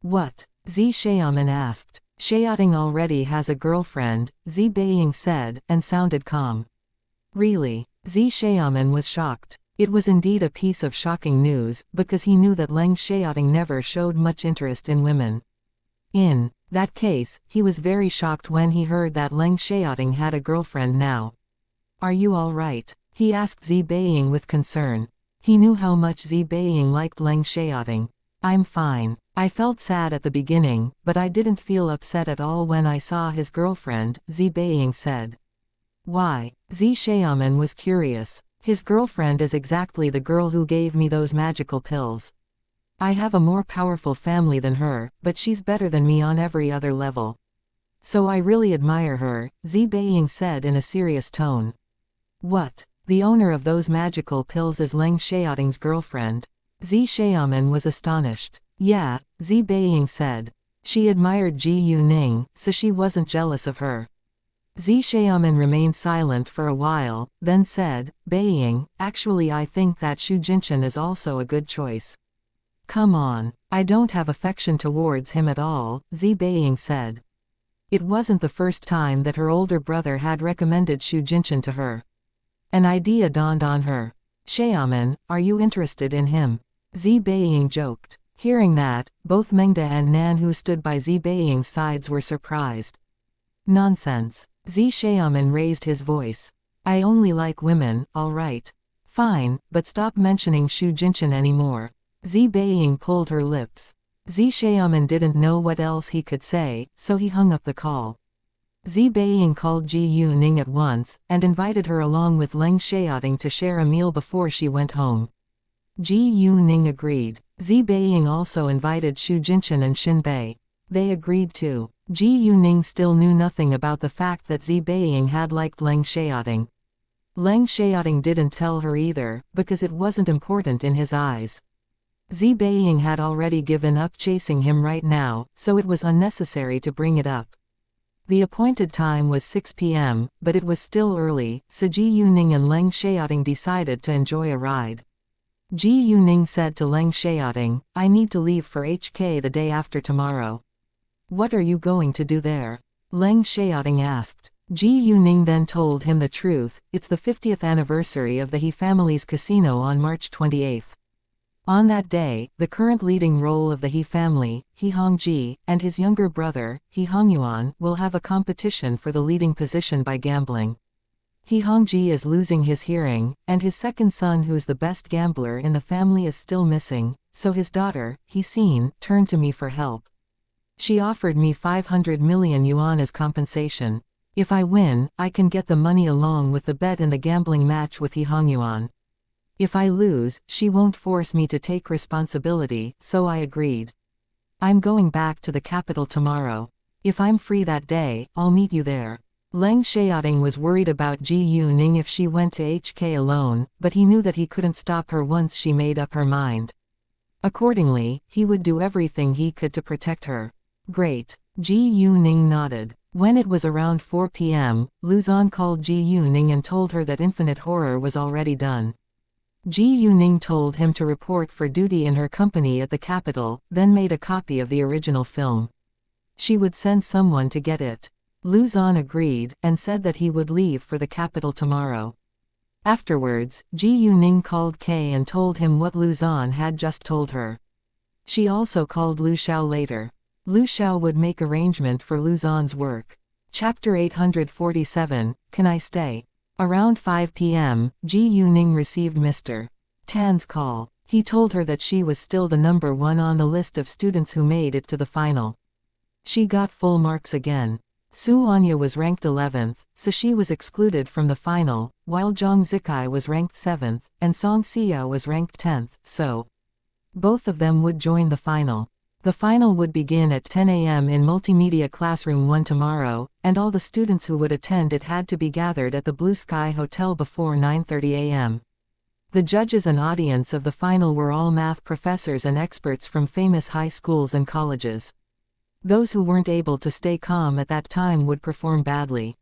Speaker 1: What? Xiaoman asked. Xiaoting already has a girlfriend, Beiying said, and sounded calm. Really? Xiaoman was shocked. It was indeed a piece of shocking news, because he knew that Leng Xiaoting never showed much interest in women. In that case, he was very shocked when he heard that Leng Xiaoting had a girlfriend now. Are you all right? He asked Beiying with concern. He knew how much Beiying liked Leng Xiaoting. I'm fine. I felt sad at the beginning, but I didn't feel upset at all when I saw his girlfriend, Beiying said. Why? Xiaoman was curious. His girlfriend is exactly the girl who gave me those magical pills. I have a more powerful family than her, but she's better than me on every other level. So I really admire her, Beiying said in a serious tone. What? The owner of those magical pills is Leng Xiaoting's girlfriend? Xiaoman was astonished. Yeah, Beiying said. She admired Ji Yuning, so she wasn't jealous of her. Xiaoman remained silent for a while, then said, Beiying, actually I think that Shu Jinshan is also a good choice. Come on. I don't have affection towards him at all, Zi Beiying said. It wasn't the first time that her older brother had recommended Xu Jinchen to her. An idea dawned on her. Xiaoman, are you interested in him? Zi Beiying joked. Hearing that, both Mengde and Nan who stood by Zi Beiying's sides were surprised. Nonsense. Zi Xiaoman raised his voice. I only like women, all right. Fine, but stop mentioning Xu Jinchen anymore. Zi Beiying pulled her lips. Zi Xiaoman didn't know what else he could say, so he hung up the call. Zi Beiying called Ji Yuning at once, and invited her along with Leng Xiaoting to share a meal before she went home. Ji Yuning agreed. Zi Beiying also invited Xu Jinchen and Xin Bei. They agreed too. Ji Yuning still knew nothing about the fact that Zi Beiying had liked Leng Xiaoting. Leng Xiaoting didn't tell her either, because it wasn't important in his eyes. Zi Beiying had already given up chasing him right now, so it was unnecessary to bring it up. The appointed time was 6 p.m., but it was still early, so Ji Yuning and Leng Xiaoting decided to enjoy a ride. Ji Yuning said to Leng Xiaoting, I need to leave for HK the day after tomorrow. What are you going to do there? Leng Xiaoting asked. Ji Yuning then told him the truth. It's the 50th anniversary of the He family's casino on March 28th. On that day, the current leading role of the He family, He Hongji, and his younger brother, He Hongyuan, will have a competition for the leading position by gambling. He Hongji is losing his hearing, and his second son, who's the best gambler in the family, is still missing, so his daughter, He Xin, turned to me for help. She offered me 500 million yuan as compensation. If I win, I can get the money along with the bet in the gambling match with He Hongyuan. If I lose, she won't force me to take responsibility, so I agreed. I'm going back to the capital tomorrow. If I'm free that day, I'll meet you there. Leng Xiaoting was worried about Ji Yuning if she went to HK alone, but he knew that he couldn't stop her once she made up her mind. Accordingly, he would do everything he could to protect her. Great. Ji Yuning nodded. When it was around 4 p.m., Luzon called Ji Yuning and told her that Infinite Horror was already done. Ji Yuning told him to report for duty in her company at the capital, then made a copy of the original film. She would send someone to get it. Luzon agreed, and said that he would leave for the capital tomorrow. Afterwards, Ji Yuning called Kay and told him what Luzon had just told her. She also called Lu Xiao later. Lu Xiao would make arrangement for Luzon's work. Chapter 847, Can I Stay? Around 5 p.m., Ji Yuning received Mr. Tan's call. He told her that she was still the number one on the list of students who made it to the final. She got full marks again. Su Anya was ranked 11th, so she was excluded from the final, while Zhang Zikai was ranked 7th, and Song Xia was ranked 10th, so both of them would join the final. The final would begin at 10 a.m. in Multimedia Classroom 1 tomorrow, and all the students who would attend it had to be gathered at the Blue Sky Hotel before 9:30 a.m. The judges and audience of the final were all math professors and experts from famous high schools and colleges. Those who weren't able to stay calm at that time would perform badly.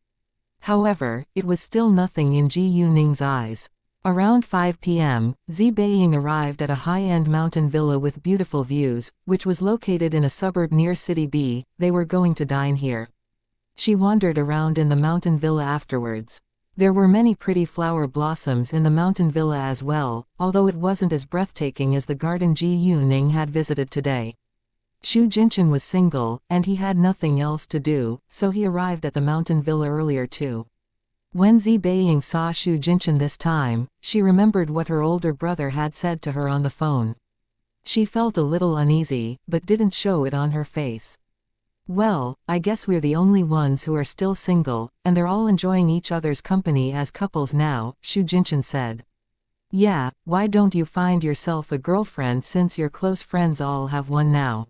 Speaker 1: However, it was still nothing in Ji Yuning's eyes. Around 5 p.m., Zi Beiying arrived at a high-end mountain villa with beautiful views, which was located in a suburb near City B. They were going to dine here. She wandered around in the mountain villa afterwards. There were many pretty flower blossoms in the mountain villa as well, although it wasn't as breathtaking as the garden Ji Yuning had visited today. Xu Jinchen was single, and he had nothing else to do, so he arrived at the mountain villa earlier too. When Zi Beiying saw Xu Jinchen this time, she remembered what her older brother had said to her on the phone. She felt a little uneasy, but didn't show it on her face. Well, I guess we're the only ones who are still single, and they're all enjoying each other's company as couples now, Xu Jinchen said. Yeah, why don't you find yourself a girlfriend since your close friends all have one now?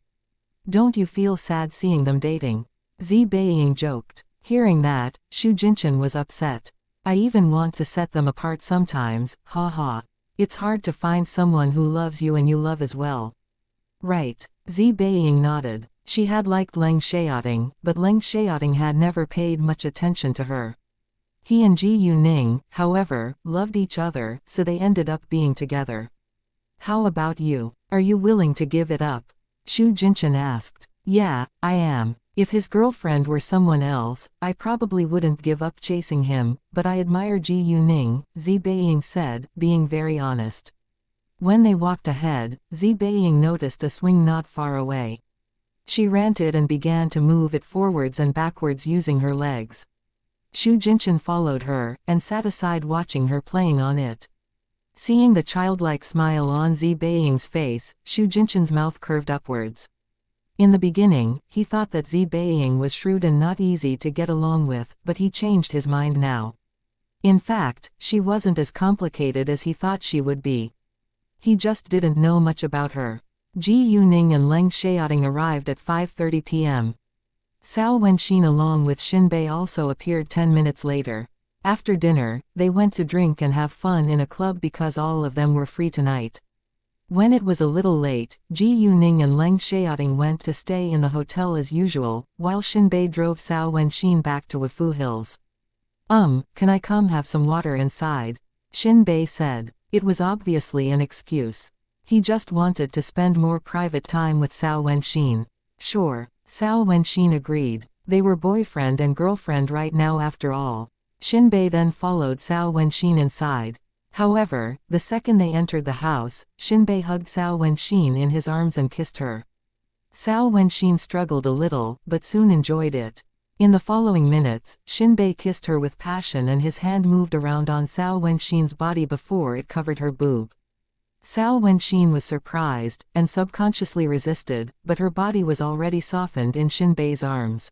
Speaker 1: Don't you feel sad seeing them dating? Zi Beiying joked. Hearing that, Xu Jinchen was upset. I even want to set them apart sometimes, ha ha. It's hard to find someone who loves you and you love as well. Right. Zi Beiying nodded. She had liked Leng Xiaoting, but Leng Xiaoting had never paid much attention to her. He and Ji Yuning, however, loved each other, so they ended up being together. How about you? Are you willing to give it up? Xu Jinchen asked. Yeah, I am. If his girlfriend were someone else, I probably wouldn't give up chasing him, but I admire Ji Yuning, Zi Beiying said, being very honest. When they walked ahead, Zi Beiying noticed a swing not far away. She ran to it and began to move it forwards and backwards using her legs. Xu Jinchen followed her, and sat aside watching her playing on it. Seeing the childlike smile on Zi Beiying's face, Xu Jinchen's mouth curved upwards. In the beginning, he thought that Zi Beiying was shrewd and not easy to get along with, but he changed his mind now. In fact, she wasn't as complicated as he thought she would be. He just didn't know much about her. Ji Yuning and Leng Xiaoting arrived at 5:30 p.m. Cao Wenxin along with Xinbei also appeared 10 minutes later. After dinner, they went to drink and have fun in a club because all of them were free tonight. When it was a little late, Ji Yuning and Leng Xiaoting went to stay in the hotel as usual, while Xinbei drove Cao Wenxin back to Wufu Hills. Can I come have some water inside? Xinbei said. It was obviously an excuse. He just wanted to spend more private time with Cao Wenxin. Sure, Cao Wenxin agreed. They were boyfriend and girlfriend right now after all. Xinbei then followed Cao Wenxin inside. However, the second they entered the house, Xinbei hugged Cao Wenxin in his arms and kissed her. Cao Wenxin struggled a little, but soon enjoyed it. In the following minutes, Xinbei kissed her with passion and his hand moved around on Cao Wenxin's body before it covered her boob. Cao Wenxin was surprised, and subconsciously resisted, but her body was already softened in Xinbei's arms.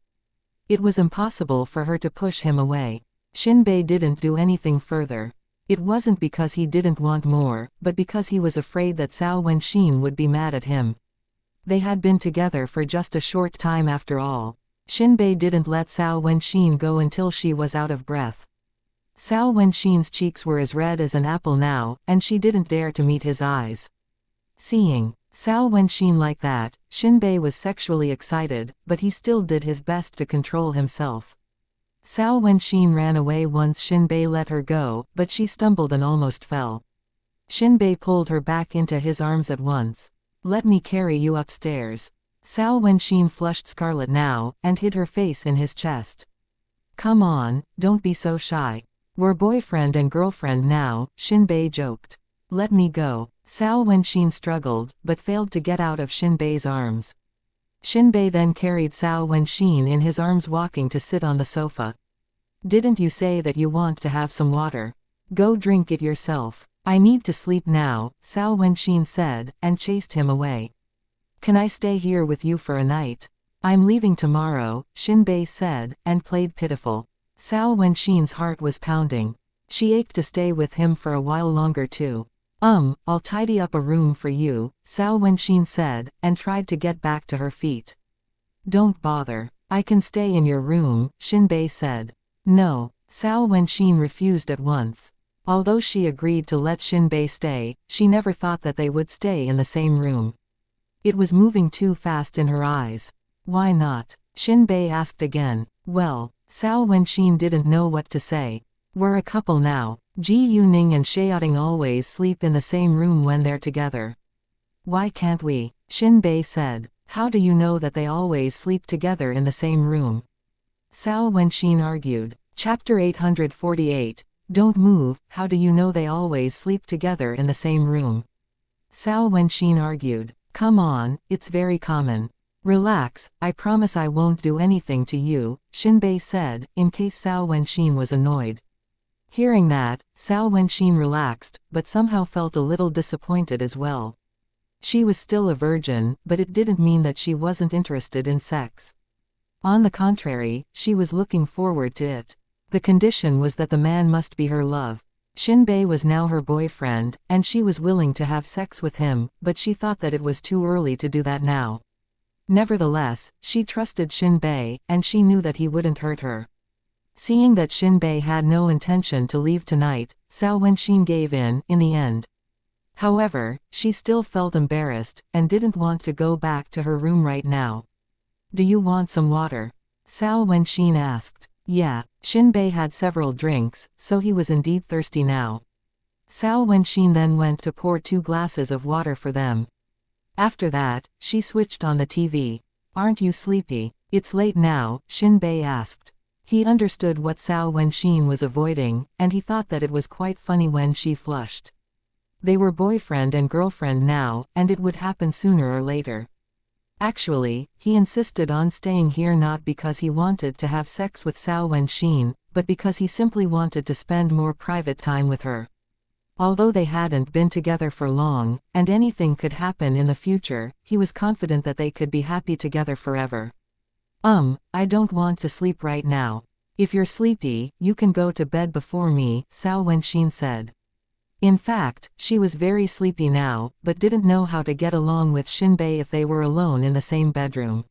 Speaker 1: It was impossible for her to push him away. Xinbei didn't do anything further. It wasn't because he didn't want more, but because he was afraid that Cao Wenxin would be mad at him. They had been together for just a short time after all. Xinbei didn't let Cao Wenxin go until she was out of breath. Cao Wenxin's cheeks were as red as an apple now, and she didn't dare to meet his eyes. Seeing Cao Wenxin like that, Xinbei was sexually excited, but he still did his best to control himself. Cao Wenxin ran away once Xinbei let her go, but she stumbled and almost fell. Xinbei pulled her back into his arms at once. Let me carry you upstairs. Cao Wenxin flushed scarlet now, and hid her face in his chest. Come on, don't be so shy. We're boyfriend and girlfriend now, Xinbei joked. Let me go. Cao Wenxin struggled, but failed to get out of Xinbei's arms. Xinbei then carried Cao Wenxin in his arms walking to sit on the sofa. Didn't you say that you want to have some water? Go drink it yourself. I need to sleep now, Cao Wenxin said, and chased him away. Can I stay here with you for a night? I'm leaving tomorrow, Xinbei said, and played pitiful. Cao Wenxin's heart was pounding. She ached to stay with him for a while longer too. I'll tidy up a room for you, Cao Wenxin said, and tried to get back to her feet. Don't bother. I can stay in your room, Xinbei said. No, Cao Wenxin refused at once. Although she agreed to let Xinbei stay, she never thought that they would stay in the same room. It was moving too fast in her eyes. Why not? Xinbei asked again. Well, Cao Wenxin didn't know what to say. We're a couple now. Ji Yuning and Xiaoting always sleep in the same room when they're together. Why can't we? Xinbei said. How do you know that they always sleep together in the same room? Cao Wenxin argued. Chapter 848. Don't move, how do you know they always sleep together in the same room? Cao Wenxin argued. Come on, it's very common. Relax, I promise I won't do anything to you, Xinbei said, in case Cao Wenxin was annoyed. Hearing that, Cao Wenxin relaxed, but somehow felt a little disappointed as well. She was still a virgin, but it didn't mean that she wasn't interested in sex. On the contrary, she was looking forward to it. The condition was that the man must be her love. Xinbei was now her boyfriend, and she was willing to have sex with him, but she thought that it was too early to do that now. Nevertheless, she trusted Xinbei, and she knew that he wouldn't hurt her. Seeing that Xinbei had no intention to leave tonight, Cao Wenxin gave in the end. However, she still felt embarrassed, and didn't want to go back to her room right now. Do you want some water? Cao Wenxin asked. Yeah, Xinbei had several drinks, so he was indeed thirsty now. Cao Wenxin then went to pour 2 glasses of water for them. After that, she switched on the TV. Aren't you sleepy? It's late now, Shinbei asked. He understood what Cao Wenxin was avoiding, and he thought that it was quite funny when she flushed. They were boyfriend and girlfriend now, and it would happen sooner or later. Actually, he insisted on staying here not because he wanted to have sex with Cao Wenxin, but because he simply wanted to spend more private time with her. Although they hadn't been together for long, and anything could happen in the future, he was confident that they could be happy together forever. I don't want to sleep right now. If you're sleepy, you can go to bed before me, Cao Wenxin said. In fact, she was very sleepy now, but didn't know how to get along with Shinbei if they were alone in the same bedroom.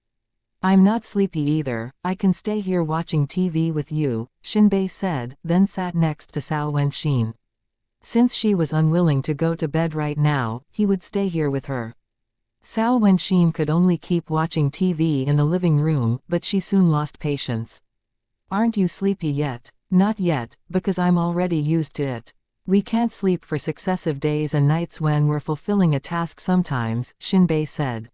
Speaker 1: I'm not sleepy either, I can stay here watching TV with you, Shinbei said, then sat next to Cao Wenxin. Since she was unwilling to go to bed right now, he would stay here with her. Cao Wenxin could only keep watching TV in the living room, but she soon lost patience. Aren't you sleepy yet? Not yet, because I'm already used to it. We can't sleep for successive days and nights when we're fulfilling a task sometimes, Shinbei said.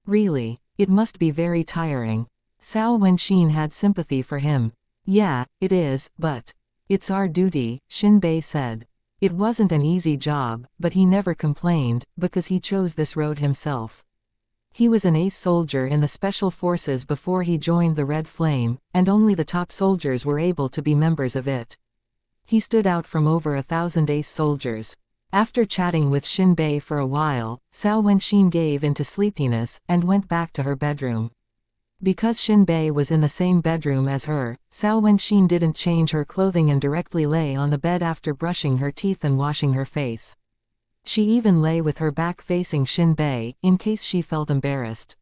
Speaker 1: Really? It must be very tiring. Cao Wenxin had sympathy for him. Yeah, it is, but it's our duty, Shinbei said. It wasn't an easy job, but he never complained, because he chose this road himself. He was an ace soldier in the special forces before he joined the Red Flame, and only the top soldiers were able to be members of it. He stood out from over 1,000 ace soldiers. After chatting with Shinbei for a while, Cao Wenxin gave into sleepiness, and went back to her bedroom. Because Shinbei was in the same bedroom as her, Cao Wenxin didn't change her clothing and directly lay on the bed after brushing her teeth and washing her face. She even lay with her back facing Shinbei, in case she felt embarrassed.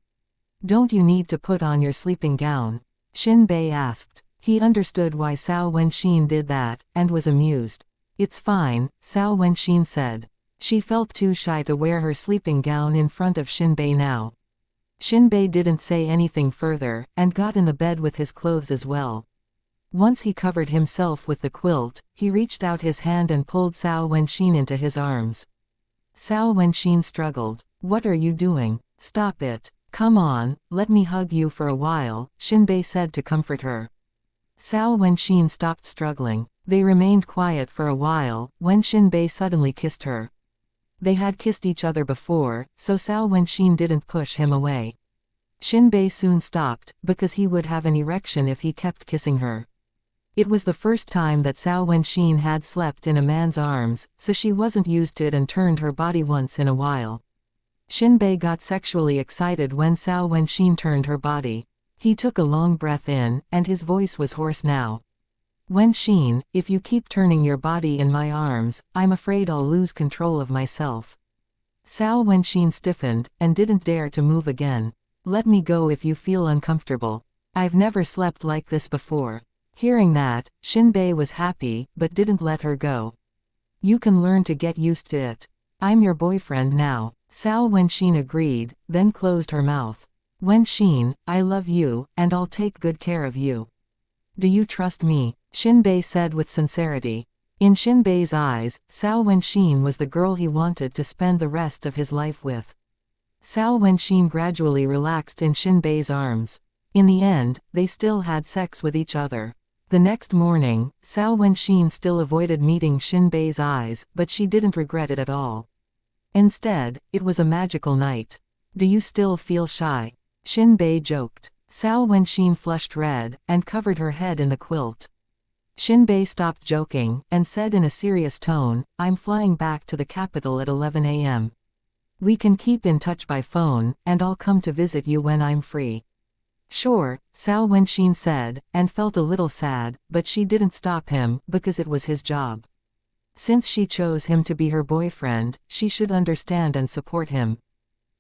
Speaker 1: Don't you need to put on your sleeping gown? Shinbei asked. He understood why Cao Wenxin did that, and was amused. It's fine, Cao Wenxin said. She felt too shy to wear her sleeping gown in front of Shinbei now. Shinbei didn't say anything further, and got in the bed with his clothes as well. Once he covered himself with the quilt, he reached out his hand and pulled Cao Wenxin into his arms. Cao Wenxin struggled. What are you doing? Stop it. Come on, let me hug you for a while, Shinbei said to comfort her. Cao Wenxin stopped struggling. They remained quiet for a while, when Shinbei suddenly kissed her. They had kissed each other before, so Cao Wenxin didn't push him away. Shinbei soon stopped, because he would have an erection if he kept kissing her. It was the first time that Cao Wenxin had slept in a man's arms, so she wasn't used to it and turned her body once in a while. Shinbei got sexually excited when Cao Wenxin turned her body. He took a long breath in, and his voice was hoarse now. Wenxin, if you keep turning your body in my arms, I'm afraid I'll lose control of myself. Cao Wenxin stiffened, and didn't dare to move again. Let me go if you feel uncomfortable. I've never slept like this before. Hearing that, Shinbei was happy, but didn't let her go. You can learn to get used to it. I'm your boyfriend now. Cao Wenxin agreed, then closed her mouth. Wenxin, I love you, and I'll take good care of you. Do you trust me? Shinbei said with sincerity. In Shinbei's eyes, Cao Wenxin was the girl he wanted to spend the rest of his life with. Cao Wenxin gradually relaxed in Shinbei's arms. In the end, they still had sex with each other. The next morning, Cao Wenxin still avoided meeting Shinbei's eyes, but she didn't regret it at all. Instead, it was a magical night. Do you still feel shy? Shinbei joked. Cao Wenxin flushed red, and covered her head in the quilt. Shinbei stopped joking, and said in a serious tone, I'm flying back to the capital at 11 a.m. We can keep in touch by phone, and I'll come to visit you when I'm free. Sure, Cao Wenxin said, and felt a little sad, but she didn't stop him, because it was his job. Since she chose him to be her boyfriend, she should understand and support him.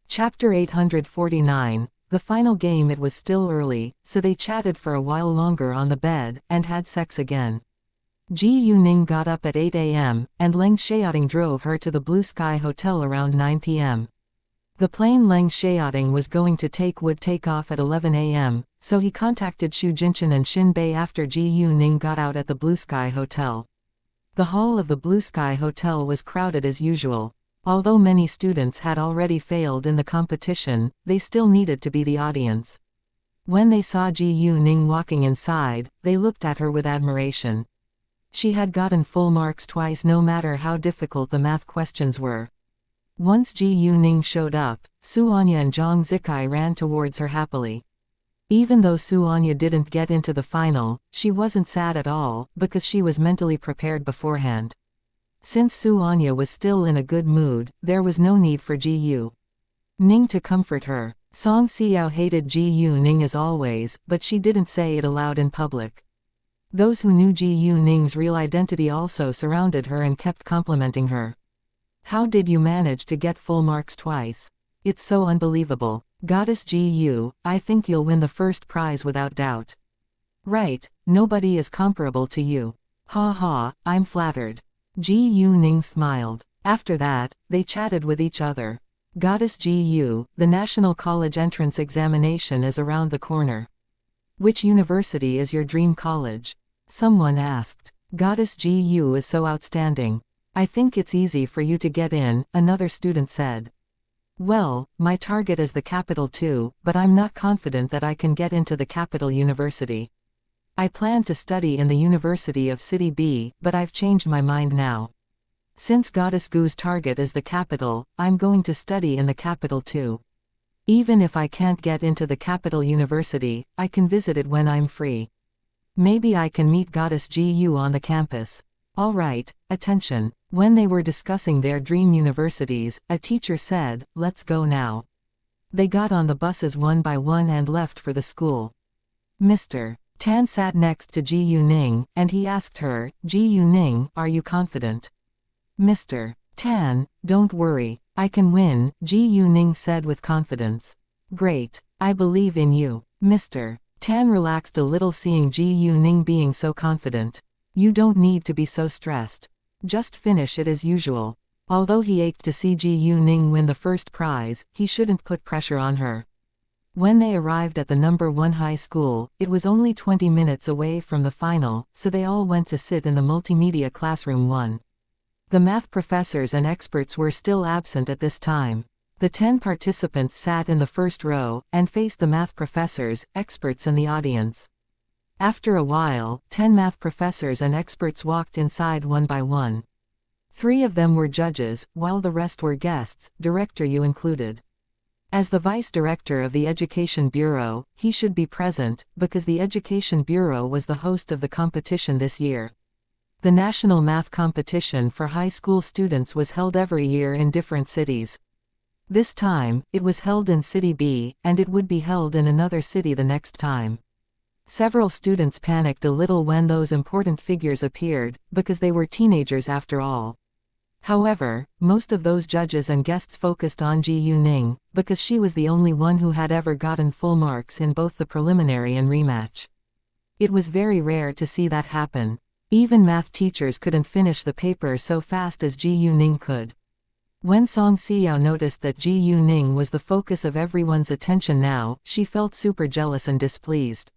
Speaker 1: Chapter 849. The final game. It was still early, so they chatted for a while longer on the bed, and had sex again. Ji Yuning got up at 8 a.m., and Leng Xiaoting drove her to the Blue Sky Hotel around 9 p.m. The plane Leng Xiaoting was going to take would take off at 11 a.m., so he contacted Xu Jinchen and Shinbei after Ji Yuning got out at the Blue Sky Hotel. The hall of the Blue Sky Hotel was crowded as usual. Although many students had already failed in the competition, they still needed to be the audience. When they saw Ji Yu-ning walking inside, they looked at her with admiration. She had gotten full marks twice no matter how difficult the math questions were. Once Ji Yu-ning showed up, Suanya and Zhang Zikai ran towards her happily. Even though Suanya didn't get into the final, she wasn't sad at all, because she was mentally prepared beforehand. Since Suanya was still in a good mood, there was no need for Ji Yu-ning to comfort her. Song Xiao hated Ji Yu-ning as always, but she didn't say it aloud in public. Those who knew Ji Yu-ning's real identity also surrounded her and kept complimenting her. How did you manage to get full marks twice? It's so unbelievable. Goddess Ji Yu, I think you'll win the first prize without doubt. Right, nobody is comparable to you. Ha ha, I'm flattered. Ji Yu-ning smiled. After that, they chatted with each other. Goddess Ji Yu, the National College entrance examination is around the corner. Which university is your dream college? Someone asked. Goddess Ji Yu is so outstanding. I think it's easy for you to get in, another student said. Well, my target is the capital too, but I'm not confident that I can get into the capital university. I plan to study in the University of City B, but I've changed my mind now. Since Goddess Gu's target is the capital, I'm going to study in the capital too. Even if I can't get into the capital university, I can visit it when I'm free. Maybe I can meet Goddess Ji Yu on the campus. Alright, attention. When they were discussing their dream universities, a teacher said, "Let's go now." They got on the buses one by one and left for the school. Mr. Tan sat next to Ji Yu-ning, and he asked her, "Ji Yu-ning, are you confident?" Mr. Tan, don't worry, I can win, Ji Yu-ning said with confidence. Great, I believe in you. Mr. Tan relaxed a little seeing Ji Yu-ning being so confident. You don't need to be so stressed. Just finish it as usual. Although he ached to see Ji Yu-ning win the first prize, he shouldn't put pressure on her. When they arrived at the number 1 high school, it was only 20 minutes away from the final, so they all went to sit in the multimedia classroom 1. The math professors and experts were still absent at this time. The 10 participants sat in the first row, and faced the math professors, experts and the audience. After a while, 10 math professors and experts walked inside one by one. 3 of them were judges, while the rest were guests, Director Yu included. As the Vice Director of the Education Bureau, he should be present, because the Education Bureau was the host of the competition this year. The National Math Competition for high school students was held every year in different cities. This time, it was held in City B, and it would be held in another city the next time. Several students panicked a little when those important figures appeared, because they were teenagers after all. However, most of those judges and guests focused on Ji Yu-ning, because she was the only one who had ever gotten full marks in both the preliminary and rematch. It was very rare to see that happen. Even math teachers couldn't finish the paper so fast as Ji Yu-ning could. When Song Xiao noticed that Ji Yu-ning was the focus of everyone's attention now, she felt super jealous and displeased.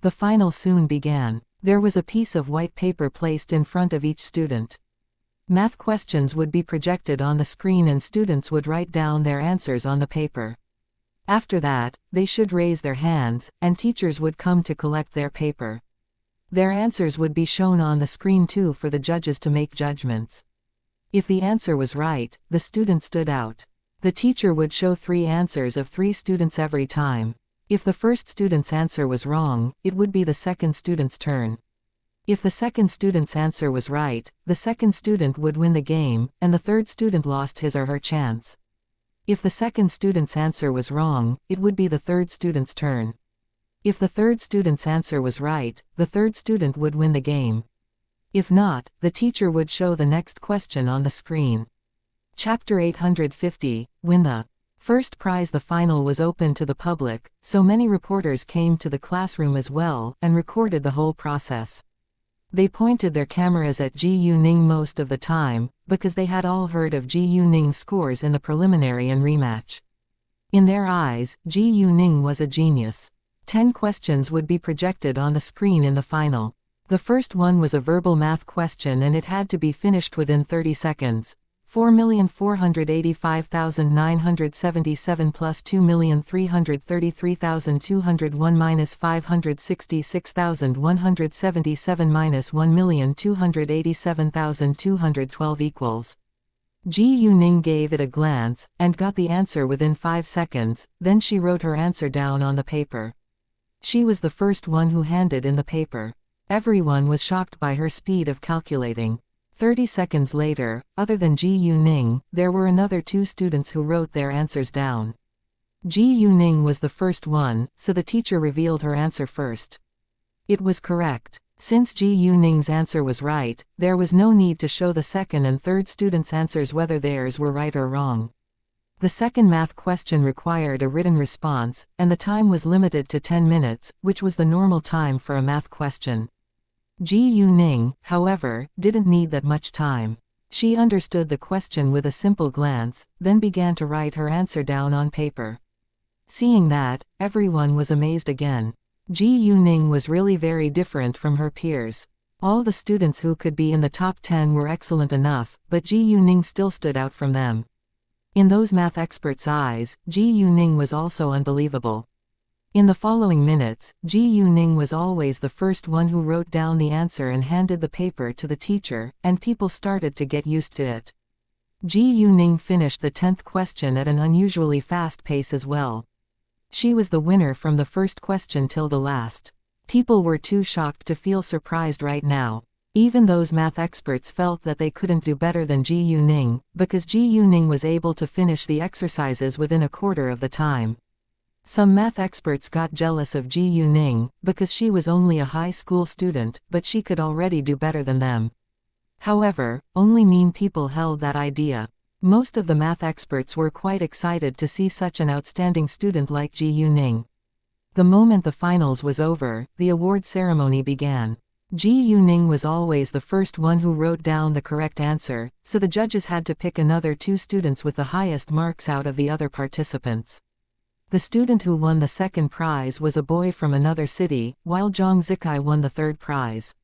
Speaker 1: The final soon began. There was a piece of white paper placed in front of each student. Math questions would be projected on the screen and students would write down their answers on the paper. After that, they should raise their hands, and teachers would come to collect their paper. Their answers would be shown on the screen too for the judges to make judgments. If the answer was right, the student stood out. The teacher would show 3 answers of 3 students every time. If the first student's answer was wrong, it would be the second student's turn. If the second student's answer was right, the second student would win the game, and the third student lost his or her chance. If the second student's answer was wrong, it would be the third student's turn. If the third student's answer was right, the third student would win the game. If not, the teacher would show the next question on the screen. Chapter 850, Win the first prize. The final was open to the public, so many reporters came to the classroom as well, and recorded the whole process. They pointed their cameras at Ji Yu-ning most of the time, because they had all heard of Ji Yu-ning's scores in the preliminary and rematch. In their eyes, Ji Yu-ning was a genius. 10 questions would be projected on the screen in the final. The first one was a verbal math question and it had to be finished within 30 seconds. 4,485,977 plus 2,333,201 minus 566,177 minus 1,287,212 equals. Ji Yuning gave it a glance, and got the answer within 5 seconds, then she wrote her answer down on the paper. She was the first one who handed in the paper. Everyone was shocked by her speed of calculating. 30 seconds later, other than Ji Yuning, there were another 2 students who wrote their answers down. Ji Yuning was the first one, so the teacher revealed her answer first. It was correct. Since Ji Yuning's answer was right, there was no need to show the second and third students' answers whether theirs were right or wrong. The second math question required a written response, and the time was limited to 10 minutes, which was the normal time for a math question. Ji Yuning, however, didn't need that much time. She understood the question with a simple glance, then began to write her answer down on paper. Seeing that, everyone was amazed again. Ji Yuning was really very different from her peers. All the students who could be in the top 10 were excellent enough, but Ji Yuning still stood out from them. In those math experts' eyes, Ji Yuning was also unbelievable. In the following minutes, Ji Yuning was always the first one who wrote down the answer and handed the paper to the teacher, and people started to get used to it. Ji Yuning finished the 10th question at an unusually fast pace as well. She was the winner from the first question till the last. People were too shocked to feel surprised right now. Even those math experts felt that they couldn't do better than Ji Yuning, because Ji Yuning was able to finish the exercises within a quarter of the time. Some math experts got jealous of Ji Yuning, because she was only a high school student, but she could already do better than them. However, only mean people held that idea. Most of the math experts were quite excited to see such an outstanding student like Ji Yuning. The moment the finals was over, the award ceremony began. Ji Yuning was always the first one who wrote down the correct answer, so the judges had to pick another 2 students with the highest marks out of the other participants. The student who won the second prize was a boy from another city, while Zhang Zikai won the third prize.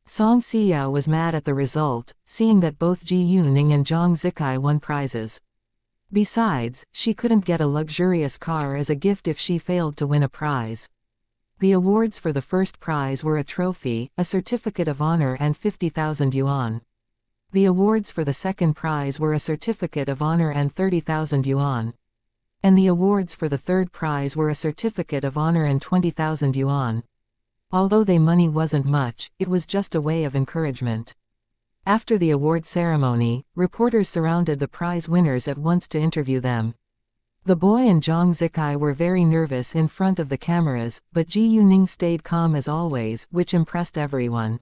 Speaker 1: xianxia was mad at the result, seeing that both Ji Yuning and Zhang Zikai won prizes. Besides, she couldn't get a luxurious car as a gift if she failed to win a prize. The awards for the first prize were a trophy, a certificate of honor and 50,000 yuan. The awards for the second prize were a certificate of honor and 30,000 yuan. And the awards for the third prize were a certificate of honor and 20,000 yuan. Although the money wasn't much, it was just a way of encouragement. After the award ceremony, reporters surrounded the prize winners at once to interview them. The boy and Zhang Zikai were very nervous in front of the cameras, but Ji Yuning stayed calm as always, which impressed everyone.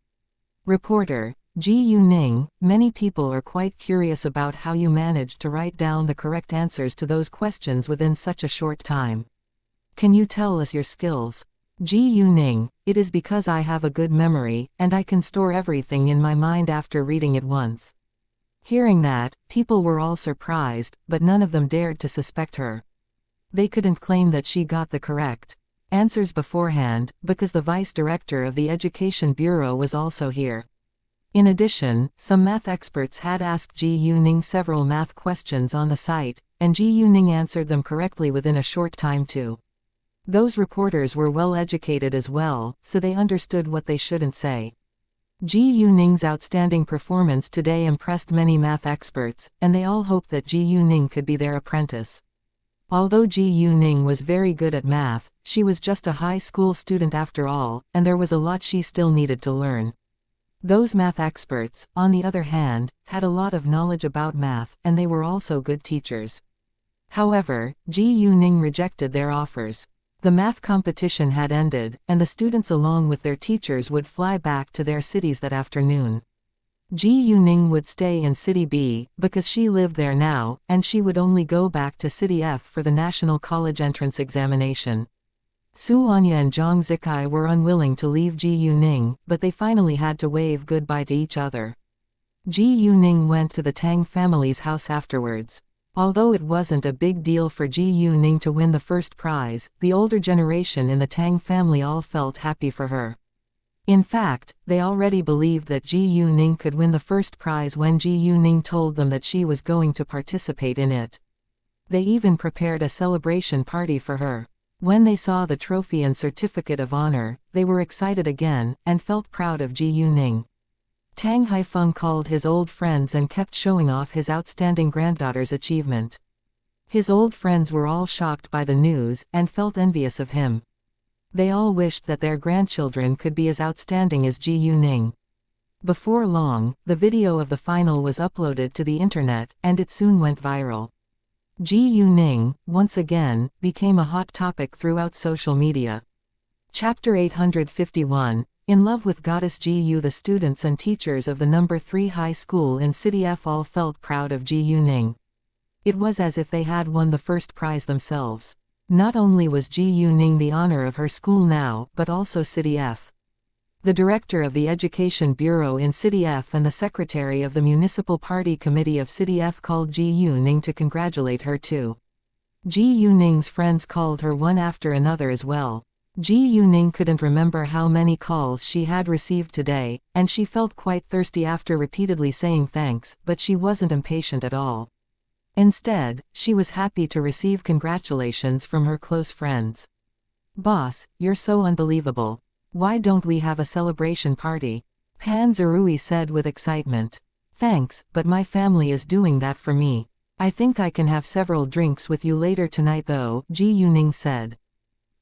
Speaker 1: Reporter: Ji Yuning, many people are quite curious about how you managed to write down the correct answers to those questions within such a short time. Can you tell us your skills? Ji Yuning: it is because I have a good memory, and I can store everything in my mind after reading it once. Hearing that, people were all surprised, but none of them dared to suspect her. They couldn't claim that she got the correct answers beforehand, because the vice director of the Education Bureau was also here. In addition, some math experts had asked Ji Yuning several math questions on the site, and Ji Yuning answered them correctly within a short time too. Those reporters were well educated as well, so they understood what they shouldn't say. Ji Yuning's outstanding performance today impressed many math experts, and they all hoped that Ji Yuning could be their apprentice. Although Ji Yuning was very good at math, she was just a high school student after all, and there was a lot she still needed to learn. Those math experts, on the other hand, had a lot of knowledge about math, and they were also good teachers. However, Ji Yuning rejected their offers. The math competition had ended, and the students along with their teachers would fly back to their cities that afternoon. Ji Yuning would stay in City B, because she lived there now, and she would only go back to City F for the National College Entrance Examination. Xianxia and Zhang Zikai were unwilling to leave Ji Yuning, but they finally had to wave goodbye to each other. Ji Yuning went to the Tang family's house afterwards. Although it wasn't a big deal for Ji Yuning to win the first prize, the older generation in the Tang family all felt happy for her. In fact, they already believed that Ji Yuning could win the first prize when Ji Yuning told them that she was going to participate in it. They even prepared a celebration party for her. When they saw the trophy and certificate of honor, they were excited again, and felt proud of Ji Yuning. Tang Haifeng called his old friends and kept showing off his outstanding granddaughter's achievement. His old friends were all shocked by the news, and felt envious of him. They all wished that their grandchildren could be as outstanding as Ji Yuning. Before long, the video of the final was uploaded to the internet, and it soon went viral. Ji Yuning, once again, became a hot topic throughout social media. Chapter 851, In Love with Goddess Ji Yu. The students and teachers of the No. 3 high school in City F all felt proud of Ji Yuning. It was as if they had won the first prize themselves. Not only was Ji Yuning the honor of her school now, but also City F. The director of the Education Bureau in City F and the secretary of the Municipal Party Committee of City F called Ji Yuning to congratulate her too. Ji Yuning's friends called her one after another as well. Ji Yuning couldn't remember how many calls she had received today, and she felt quite thirsty after repeatedly saying thanks, but she wasn't impatient at all. Instead, she was happy to receive congratulations from her close friends. "Boss, you're so unbelievable. Why don't we have a celebration party?" Pan Zerui said with excitement. "Thanks, but my family is doing that for me. I think I can have several drinks with you later tonight though," Ji Yuning said.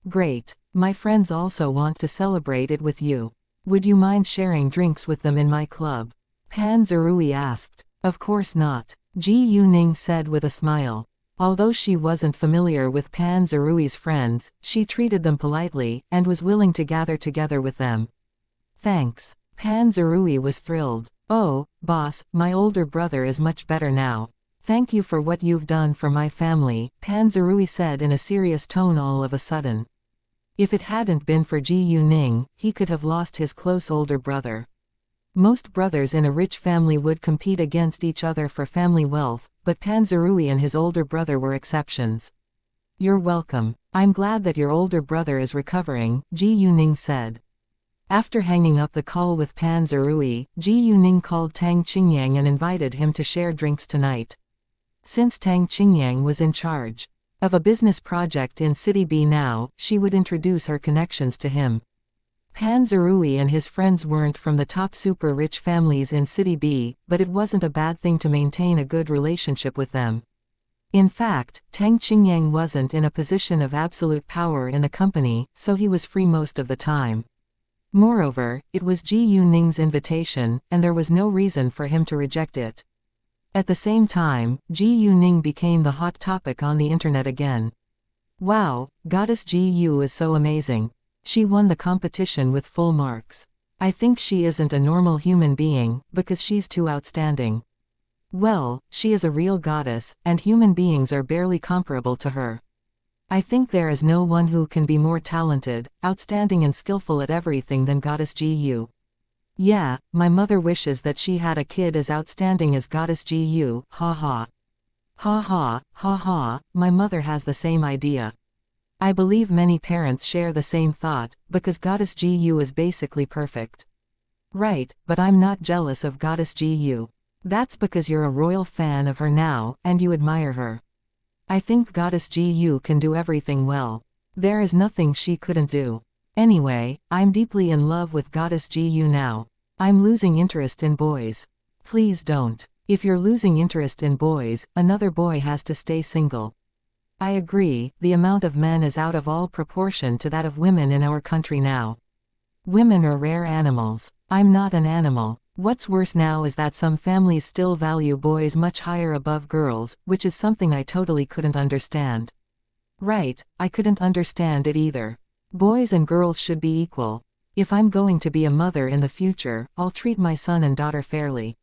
Speaker 1: "Great. My friends also want to celebrate it with you. Would you mind sharing drinks with them in my club?" Pan Zerui asked. "Of course not," Ji Yuning said with a smile. Although she wasn't familiar with Pan Zerui's friends, she treated them politely, and was willing to gather together with them. "Thanks." Pan Zerui was thrilled. "Oh, boss, my older brother is much better now. Thank you for what you've done for my family," Pan Zerui said in a serious tone all of a sudden. If it hadn't been for Ji Yuning, he could have lost his close older brother. Most brothers in a rich family would compete against each other for family wealth, but Pan Zerui and his older brother were exceptions. "You're welcome. I'm glad that your older brother is recovering," Ji Yuning said. After hanging up the call with Pan Zerui, Ji Yuning called Tang Qingyang and invited him to share drinks tonight. Since Tang Qingyang was in charge of a business project in City B now, she would introduce her connections to him. Pan Zerui and his friends weren't from the top super-rich families in City B, but it wasn't a bad thing to maintain a good relationship with them. In fact, Tang Qingyang wasn't in a position of absolute power in the company, so he was free most of the time. Moreover, it was Ji Yuning's invitation, and there was no reason for him to reject it. At the same time, Ji Yuning became the hot topic on the internet again. "Wow, Goddess Ji Yu is so amazing. She won the competition with full marks. I think she isn't a normal human being, because she's too outstanding." Well, she is a real goddess, and human beings are barely comparable to her. I think there is no one who can be more talented, outstanding and skillful at everything than Goddess Ji Yu. Yeah, my mother wishes that she had a kid as outstanding as Goddess Ji Yu, ha ha. Ha ha, ha ha, my mother has the same idea. I believe many parents share the same thought, because Goddess Ji Yu is basically perfect. Right, but I'm not jealous of Goddess Ji Yu. That's because you're a royal fan of her now, and you admire her. I think Goddess Ji Yu can do everything well. There is nothing she couldn't do. Anyway, I'm deeply in love with Goddess Ji Yu now. I'm losing interest in boys. Please don't. If you're losing interest in boys, another boy has to stay single. I agree, the amount of men is out of all proportion to that of women in our country now. Women are rare animals. I'm not an animal. What's worse now is that some families still value boys much higher above girls, which is something I totally couldn't understand. Right, I couldn't understand it either. Boys and girls should be equal. If I'm going to be a mother in the future, I'll treat my son and daughter fairly.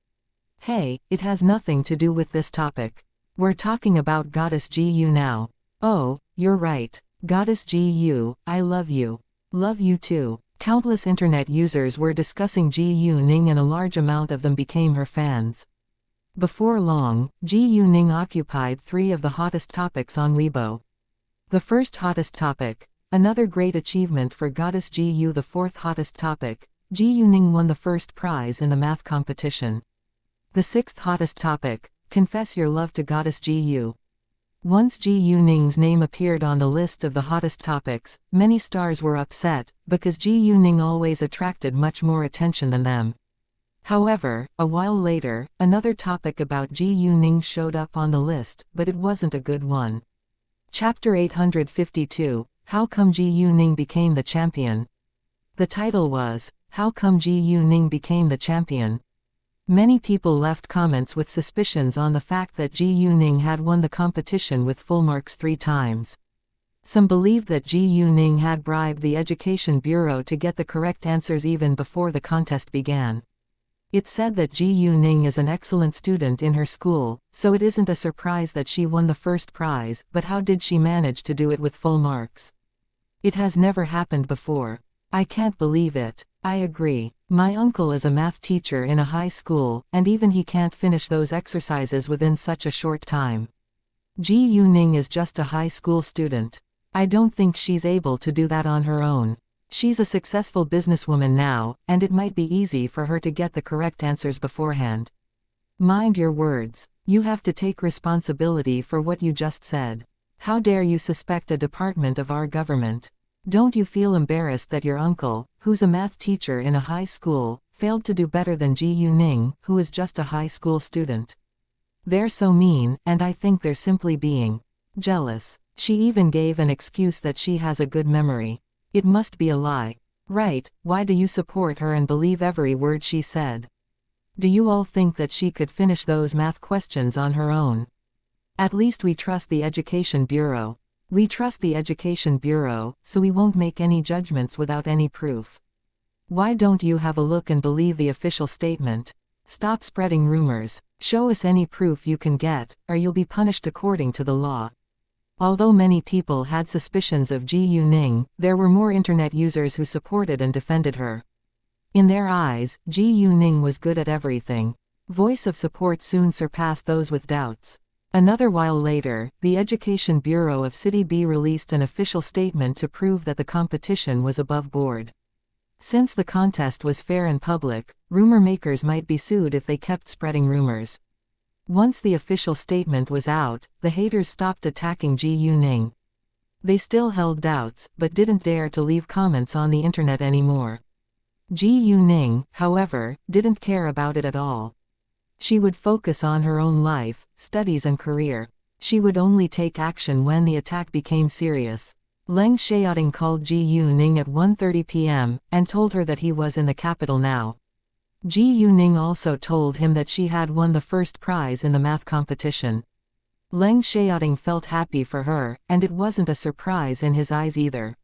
Speaker 1: Hey, it has nothing to do with this topic. We're talking about Goddess Ji Yu now. Oh, you're right. Goddess Ji Yu, I love you. Love you too. Countless internet users were discussing Ji Yuning and a large amount of them became her fans. Before long, Ji Yuning occupied 3 of the hottest topics on Weibo. The first hottest topic. Another great achievement for Goddess Ji Yu. The fourth hottest topic. Ji Yuning won the first prize in the math competition. The sixth hottest topic, confess your love to goddess Ji Yu. Once Ji Yuning's name appeared on the list of the hottest topics, many stars were upset, because Ji Yuning always attracted much more attention than them. However, a while later, another topic about Ji Yuning showed up on the list, but it wasn't a good one. Chapter 852, How Come Ji Yuning Became the Champion? The title was, How Come Ji Yuning Became the Champion? Many people left comments with suspicions on the fact that Ji Yuning had won the competition with full marks 3 times. Some believed that Ji Yuning had bribed the Education Bureau to get the correct answers even before the contest began. It's said that Ji Yuning is an excellent student in her school, so it isn't a surprise that she won the first prize, but how did she manage to do it with full marks? It has never happened before. I can't believe it. I agree. My uncle is a math teacher in a high school, and even he can't finish those exercises within such a short time. Ji Yuning is just a high school student. I don't think she's able to do that on her own. She's a successful businesswoman now, and it might be easy for her to get the correct answers beforehand. Mind your words. You have to take responsibility for what you just said. How dare you suspect a department of our government? Don't you feel embarrassed that your uncle, who's a math teacher in a high school, failed to do better than Ji Yuning, who is just a high school student? They're so mean, and I think they're simply being jealous. She even gave an excuse that she has a good memory. It must be a lie. Right, why do you support her and believe every word she said? Do you all think that she could finish those math questions on her own? At least we trust the Education Bureau. We trust the Education Bureau, so we won't make any judgments without any proof. Why don't you have a look and believe the official statement? Stop spreading rumors. Show us any proof you can get, or you'll be punished according to the law. Although many people had suspicions of Ji Yuning, there were more internet users who supported and defended her. In their eyes, Ji Yuning was good at everything. Voice of support soon surpassed those with doubts. Another while later, the Education Bureau of City B released an official statement to prove that the competition was above board. Since the contest was fair and public, rumor makers might be sued if they kept spreading rumors. Once the official statement was out, the haters stopped attacking Ji Yuning. They still held doubts, but didn't dare to leave comments on the internet anymore. Ji Yuning, however, didn't care about it at all. She would focus on her own life, studies and career. She would only take action when the attack became serious. Leng Xiaoting called Ji Yuning at 1:30 p.m., and told her that he was in the capital now. Ji Yuning also told him that she had won the first prize in the math competition. Leng Xiaoting felt happy for her, and it wasn't a surprise in his eyes either.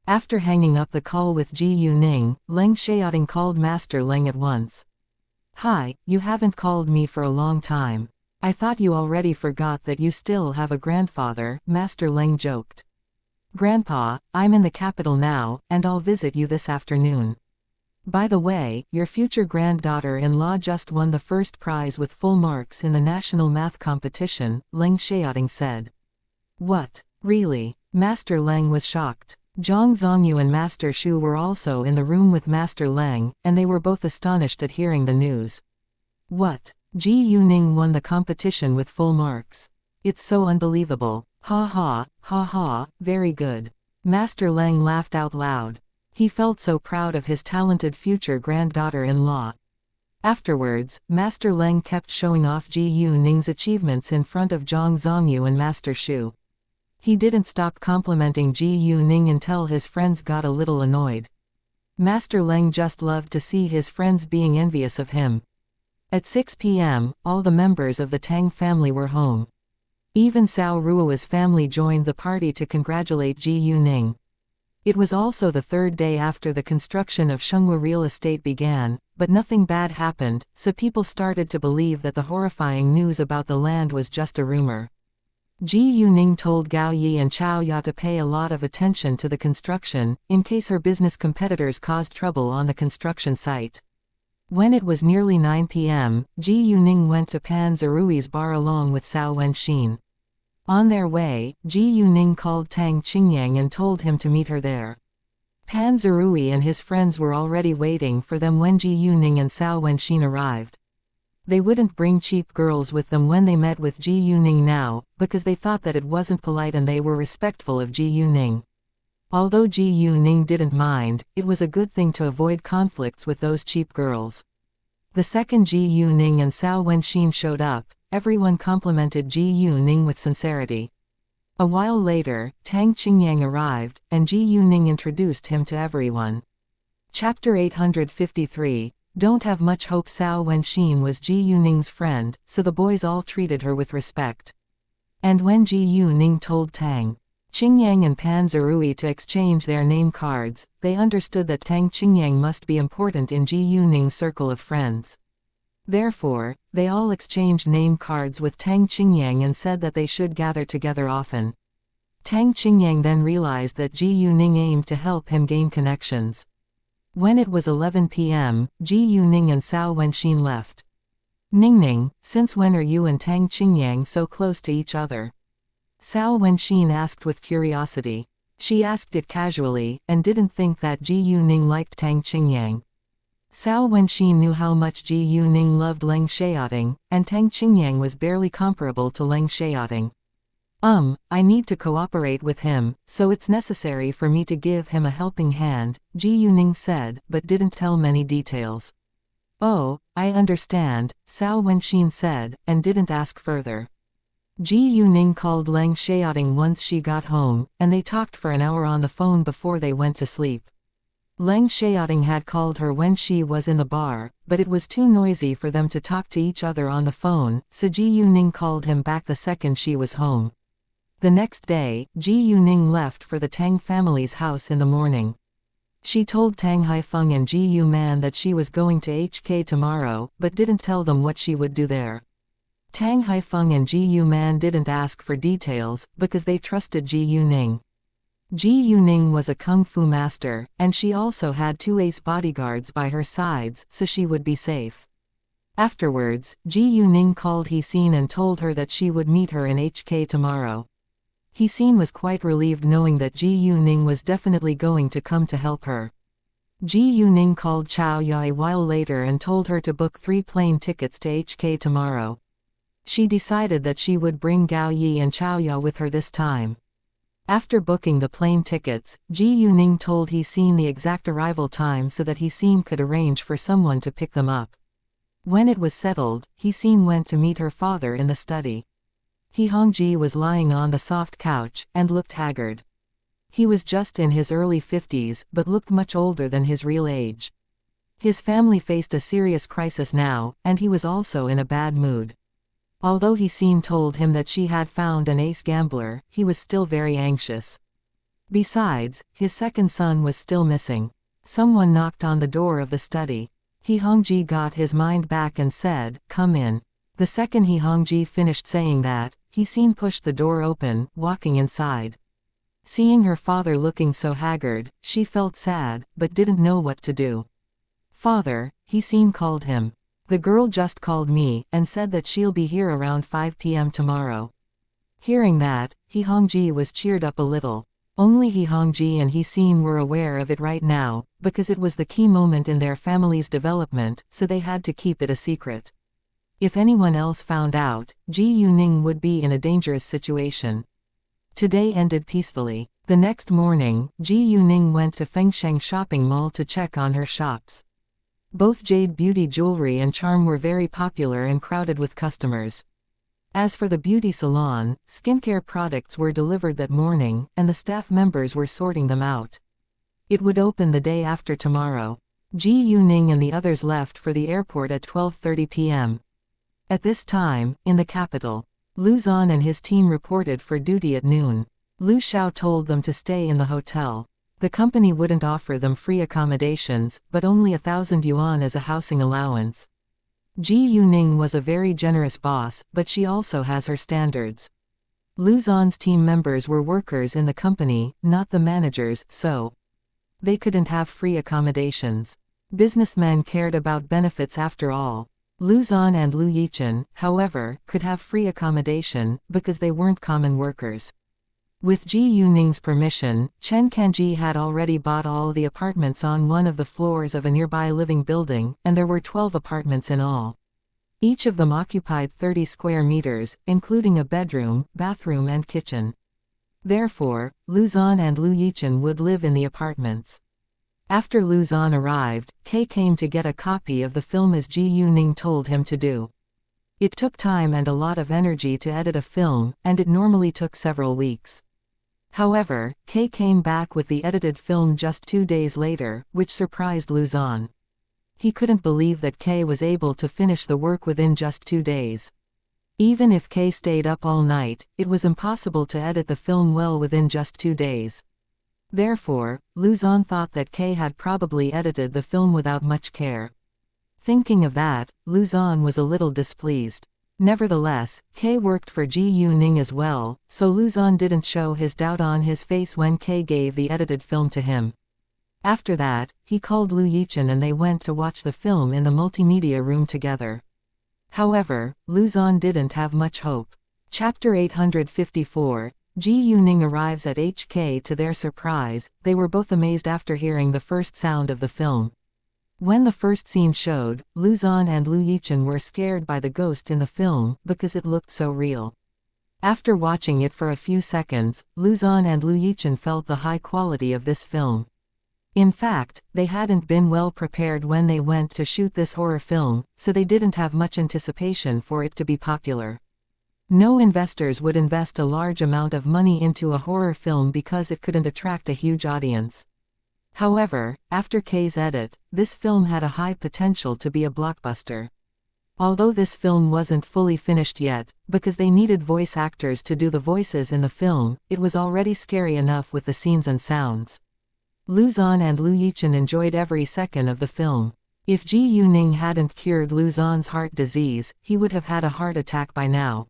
Speaker 1: After hanging up the call with Ji Yuning, Leng Xiaoting called Master Leng at once. Hi, you haven't called me for a long time. I thought you already forgot that you still have a grandfather, Master Leng joked. Grandpa, I'm in the capital now, and I'll visit you this afternoon. By the way, your future granddaughter-in-law just won the first prize with full marks in the national math competition, Leng Xiaoting said. What? Really? Master Leng was shocked. Zhang Zongyu and Master Shu were also in the room with Master Leng, and they were both astonished at hearing the news. What? Ji Yuning won the competition with full marks. It's so unbelievable. Ha ha, very good. Master Leng laughed out loud. He felt so proud of his talented future granddaughter-in-law. Afterwards, Master Leng kept showing off Ji Yuning's achievements in front of Zhang Zongyu and Master Shu. He didn't stop complimenting Ji Yuning until his friends got a little annoyed. Master Leng just loved to see his friends being envious of him. At 6 p.m., all the members of the Tang family were home. Even Cao Ruo's family joined the party to congratulate Ji Yuning. It was also the third day after the construction of Shenghua real estate began, but nothing bad happened, so people started to believe that the horrifying news about the land was just a rumor. Ji Yuning told Gao Yi and Chao Ya to pay a lot of attention to the construction, in case her business competitors caused trouble on the construction site. When it was nearly 9 p.m., Ji Yuning went to Pan Zirui's bar along with Cao Wenxin. On their way, Ji Yuning called Tang Qingyang and told him to meet her there. Pan Zerui and his friends were already waiting for them when Ji Yuning and Cao Wenxin arrived. They wouldn't bring cheap girls with them when they met with Ji Yuning now, because they thought that it wasn't polite and they were respectful of Ji Yuning. Although Ji Yuning didn't mind, it was a good thing to avoid conflicts with those cheap girls. The second Ji Yuning and Cao Wenxin showed up, everyone complimented Ji Yuning with sincerity. A while later, Tang Qingyang arrived, and Ji Yuning introduced him to everyone. Chapter 853, Don't have much hope. Cao Wenxin was Ji Yuning's friend, so the boys all treated her with respect. And when Ji Yuning told Tang Qingyang and Pan Zerui to exchange their name cards, they understood that Tang Qingyang must be important in Ji Yuning's circle of friends. Therefore, they all exchanged name cards with Tang Qingyang and said that they should gather together often. Tang Qingyang then realized that Ji Yuning aimed to help him gain connections. When it was 11 p.m., Ji Yuning and Cao Wenxin left. Ningning, since when are you and Tang Qingyang so close to each other? Cao Wenxin asked with curiosity. She asked it casually, and didn't think that Ji Yuning liked Tang Qingyang. Cao Wenxin knew how much Ji Yuning loved Leng Xiaoting, and Tang Qingyang was barely comparable to Leng Xiaoting. I need to cooperate with him, so it's necessary for me to give him a helping hand, Ji Yuning said, but didn't tell many details. Oh, I understand, Cao Wenxin said, and didn't ask further. Ji Yuning called Leng Xiaoting once she got home, and they talked for an hour on the phone before they went to sleep. Leng Xiaoting had called her when she was in the bar, but it was too noisy for them to talk to each other on the phone, so Ji Yuning called him back the second she was home. The next day, Ji Yuning left for the Tang family's house in the morning. She told Tang Haifeng and Ji Yuman that she was going to HK tomorrow, but didn't tell them what she would do there. Tang Haifeng and Ji Yuman didn't ask for details, because they trusted Ji Yuning. Ji Yuning was a kung fu master, and she also had 2 ace bodyguards by her sides, so she would be safe. Afterwards, Ji Yuning called Hixin and told her that she would meet her in HK tomorrow. Hixin was quite relieved knowing that Ji Yuning was definitely going to come to help her. Ji Yuning called Chao Ya a while later and told her to book 3 plane tickets to HK tomorrow. She decided that she would bring Gao Yi and Chao Ya with her this time. After booking the plane tickets, Ji Yuning told Hixin the exact arrival time so that Hixin could arrange for someone to pick them up. When it was settled, Hixin went to meet her father in the study. He Hongji was lying on the soft couch, and looked haggard. He was just in his early 50s, but looked much older than his real age. His family faced a serious crisis now, and he was also in a bad mood. Although Hixin told him that she had found an ace gambler, he was still very anxious. Besides, his second son was still missing. Someone knocked on the door of the study. He Hongji got his mind back and said, "Come in." The second He Hongji finished saying that, Hixin pushed the door open, walking inside. Seeing her father looking so haggard, she felt sad, but didn't know what to do. "Father," Hixin called him. "The girl just called me, and said that she'll be here around 5 p.m. tomorrow." Hearing that, He Hongji was cheered up a little. Only He Hongji and Hixin were aware of it right now, because it was the key moment in their family's development, so they had to keep it a secret. If anyone else found out, Ji Yuning would be in a dangerous situation. Today ended peacefully. The next morning, Ji Yuning went to Fengsheng shopping mall to check on her shops. Both jade beauty jewelry and charm were very popular and crowded with customers. As for the beauty salon, skincare products were delivered that morning, and the staff members were sorting them out. It would open the day after tomorrow. Ji Yuning and the others left for the airport at 12:30 p.m. At this time, in the capital, Lu Zan and his team reported for duty at noon. Lu Xiao told them to stay in the hotel. The company wouldn't offer them free accommodations, but only 1,000 yuan as a housing allowance. Ji Yuning was a very generous boss, but she also has her standards. Lu Zan's team members were workers in the company, not the managers, so they couldn't have free accommodations. Businessmen cared about benefits after all. Lu Zan and Lu Yichen, however, could have free accommodation, because they weren't common workers. With Ji Yuning's permission, Chen Kanji had already bought all the apartments on one of the floors of a nearby living building, and there were 12 apartments in all. Each of them occupied 30 square meters, including a bedroom, bathroom and kitchen. Therefore, Lu Zan and Lu Yichen would live in the apartments. After Lu Zan arrived, Kei came to get a copy of the film as Ji Yuning told him to do. It took time and a lot of energy to edit a film, and it normally took several weeks. However, Kei came back with the edited film just 2 days later, which surprised Lu Zan. He couldn't believe that Kei was able to finish the work within just 2 days. Even if Kei stayed up all night, it was impossible to edit the film well within just 2 days. Therefore, Lu Zan thought that Kei had probably edited the film without much care. Thinking of that, Lu Zan was a little displeased. Nevertheless, Kei worked for Ji Yuning as well, so Lu Zan didn't show his doubt on his face when Kei gave the edited film to him. After that, he called Lu Yichen and they went to watch the film in the multimedia room together. However, Lu Zan didn't have much hope. Chapter 854, Ji Yuning arrives at HK. To their surprise, they were both amazed after hearing the first sound of the film. When the first scene showed, Lu Zan and Lu Yichen were scared by the ghost in the film, because it looked so real. After watching it for a few seconds, Lu Zan and Lu Yichen felt the high quality of this film. In fact, they hadn't been well prepared when they went to shoot this horror film, so they didn't have much anticipation for it to be popular. No investors would invest a large amount of money into a horror film because it couldn't attract a huge audience. However, after Kei's edit, this film had a high potential to be a blockbuster. Although this film wasn't fully finished yet, because they needed voice actors to do the voices in the film, it was already scary enough with the scenes and sounds. Lu Zan and Lu Yichen enjoyed every second of the film. If Ji Yuning hadn't cured Lu Zan's heart disease, he would have had a heart attack by now.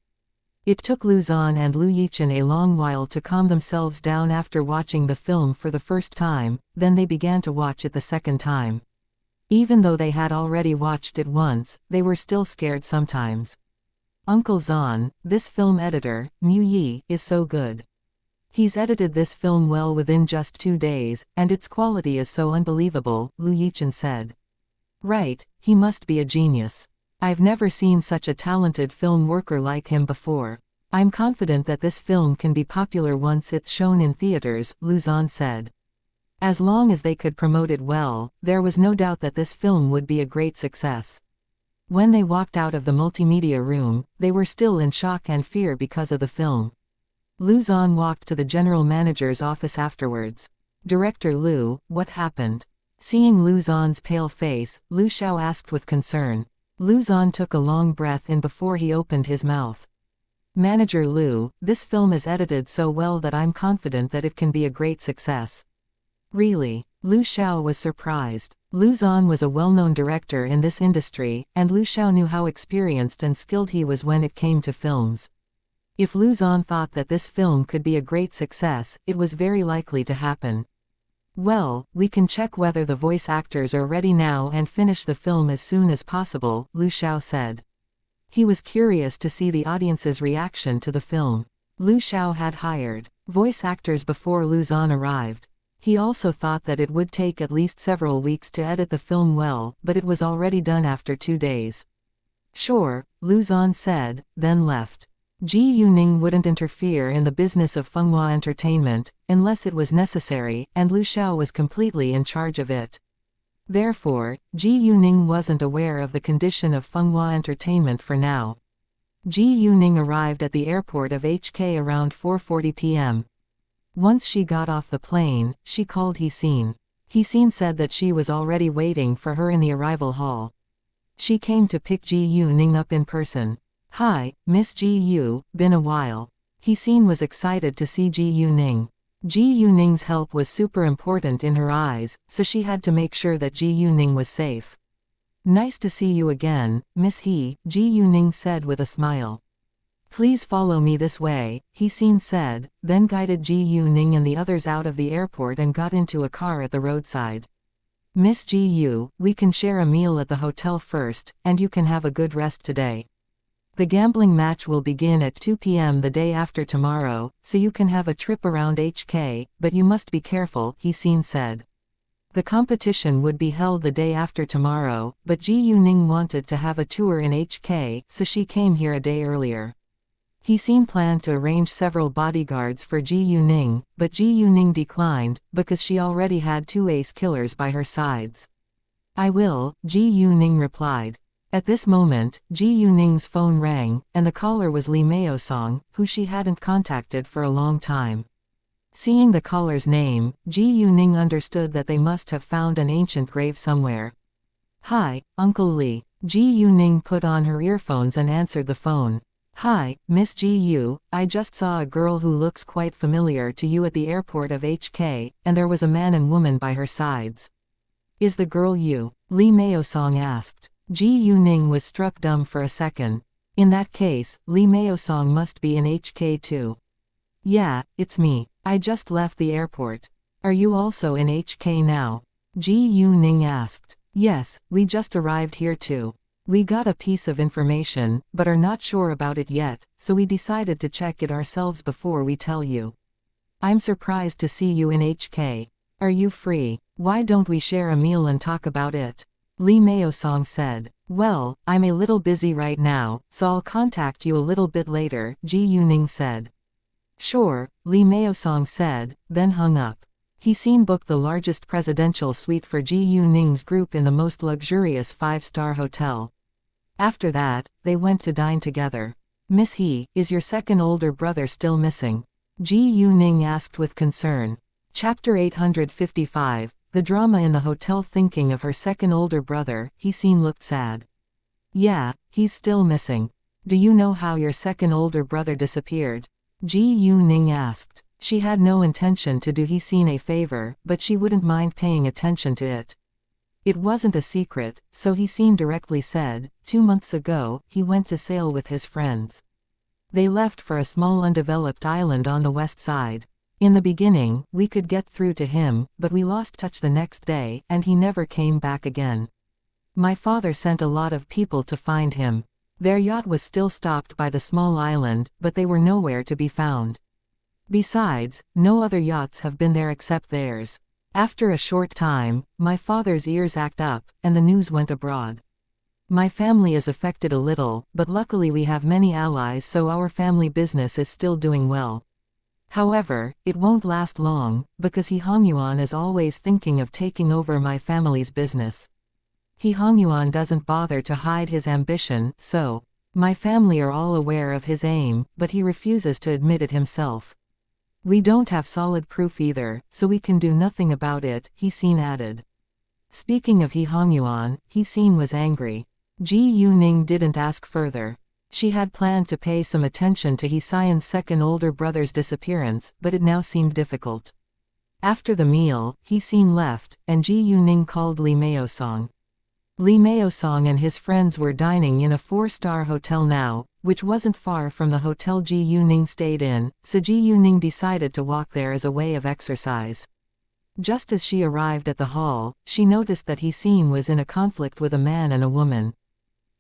Speaker 1: It took Lu Zan and Lu Yichen a long while to calm themselves down after watching the film for the first time, then they began to watch it the second time. Even though they had already watched it once, they were still scared sometimes. Uncle Zan, this film editor, Mu Yi, is so good. He's edited this film well within just 2 days, and its quality is so unbelievable, Lu Yichen said. Right, he must be a genius. I've never seen such a talented film worker like him before. I'm confident that this film can be popular once it's shown in theaters, Lu Zan said. As long as they could promote it well, there was no doubt that this film would be a great success. When they walked out of the multimedia room, they were still in shock and fear because of the film. Lu Zan walked to the general manager's office afterwards. Director Lu, what happened? Seeing Lu Zan's pale face, Lu Xiao asked with concern. Lu Zan took a long breath in before he opened his mouth. Manager Lu, this film is edited so well that I'm confident that it can be a great success. Really? Lu Xiao was surprised. Lu Zan was a well-known director in this industry, and Lu Xiao knew how experienced and skilled he was when it came to films. If Lu Zan thought that this film could be a great success, it was very likely to happen. Well, we can check whether the voice actors are ready now and finish the film as soon as possible, Lu Xiao said. He was curious to see the audience's reaction to the film. Lu Xiao had hired voice actors before Lu Zan arrived. He also thought that it would take at least several weeks to edit the film well, but it was already done after 2 days. Sure, Lu Zan said, then left. Ji Yuning wouldn't interfere in the business of Fenghua Entertainment, unless it was necessary, and Lu Xiao was completely in charge of it. Therefore, Ji Yuning wasn't aware of the condition of Fenghua Entertainment for now. Ji Yuning arrived at the airport of HK around 4:40 p.m. Once she got off the plane, she called Hixin. Hixin said that she was already waiting for her in the arrival hall. She came to pick Ji Yuning up in person. Hi, Miss Ji Yu, been a while. Hixin was excited to see Ji Yuning. Ji Yuning's help was super important in her eyes, so she had to make sure that Ji Yuning was safe. Nice to see you again, Miss He, Ji Yuning said with a smile. Please follow me this way, Hixin said, then guided Ji Yuning and the others out of the airport and got into a car at the roadside. Miss Ji Yu, we can share a meal at the hotel first, and you can have a good rest today. The gambling match will begin at 2 p.m. the day after tomorrow, so you can have a trip around HK, but you must be careful, He-Sin said. The competition would be held the day after tomorrow, but Ji Yuning wanted to have a tour in HK, so she came here a day earlier. He-Sin planned to arrange several bodyguards for Ji Yuning, but Ji Yuning declined, because she already had 2 ace killers by her sides. I will, Ji Yuning replied. At this moment, Ji Yuning's phone rang, and the caller was Li Meosong, who she hadn't contacted for a long time. Seeing the caller's name, Ji Yuning understood that they must have found an ancient grave somewhere. Hi, Uncle Li. Ji Yuning put on her earphones and answered the phone. Hi, Miss Ji Yu, I just saw a girl who looks quite familiar to you at the airport of HK, and there was a man and woman by her sides. Is the girl you? Li Meosong asked. Ji Yuning was struck dumb for a second. In that case, Li Meosong must be in HK too. Yeah, it's me. I just left the airport. Are you also in HK now? Ji Yuning asked. Yes, we just arrived here too. We got a piece of information, but are not sure about it yet, so we decided to check it ourselves before we tell you. I'm surprised to see you in HK. Are you free? Why don't we share a meal and talk about it? Li Meosong said. Well, I'm a little busy right now, so I'll contact you a little bit later, Ji Yuning said. Sure, Li Meosong said, then hung up. He-Sin booked the largest presidential suite for Ji Yuning's group in the most luxurious 5-star hotel. After that, they went to dine together. Miss He, is your second older brother still missing? Ji Yuning asked with concern. Chapter 855, the drama in the hotel. Thinking of her second older brother, He-Sin looked sad. Yeah, he's still missing. Do you know how your second older brother disappeared? Ji Yuning asked. She had no intention to do He-Sin a favor, but she wouldn't mind paying attention to it. It wasn't a secret, so He-Sin directly said, 2 months ago, he went to sail with his friends. They left for a small undeveloped island on the west side. In the beginning, we could get through to him, but we lost touch the next day, and he never came back again. My father sent a lot of people to find him. Their yacht was still stopped by the small island, but they were nowhere to be found. Besides, no other yachts have been there except theirs. After a short time, my father's ears acted up, and the news went abroad. My family is affected a little, but luckily we have many allies, so our family business is still doing well. However, it won't last long, because He Hongyuan is always thinking of taking over my family's business. He Hongyuan doesn't bother to hide his ambition, so my family are all aware of his aim, but he refuses to admit it himself. We don't have solid proof either, so we can do nothing about it, He-Sin added. Speaking of He Hongyuan, He-Sin was angry. Ji Yuning didn't ask further. She had planned to pay some attention to He-Sin's second older brother's disappearance, but it now seemed difficult. After the meal, He-Sin left, and Ji Yuning called Li Meosong. Li Meosong and his friends were dining in a 4-star hotel now, which wasn't far from the hotel Ji Yuning stayed in, so Ji Yuning decided to walk there as a way of exercise. Just as she arrived at the hall, she noticed that He-Sin was in a conflict with a man and a woman.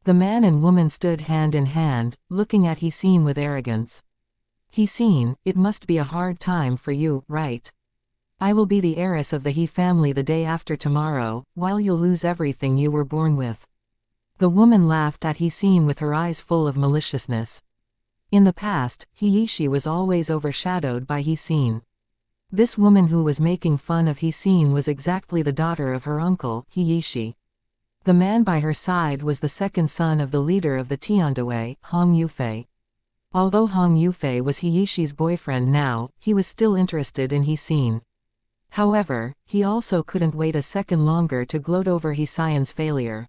Speaker 1: The man and woman stood hand in hand, looking at He-Sin with arrogance. He-Sin, it must be a hard time for you, right? I will be the heiress of the He family the day after tomorrow, while you'll lose everything you were born with. The woman laughed at He-Sin with her eyes full of maliciousness. In the past, He-Yishi was always overshadowed by He-Sin. This woman who was making fun of He-Sin was exactly the daughter of her uncle, He-Yishi. The man by her side was the second son of the leader of the Tiandawei, Hong Yufei. Although Hong Yufei was He-Yishi's boyfriend now, he was still interested in He-Sin. However, he also couldn't wait a second longer to gloat over He-Sin's failure.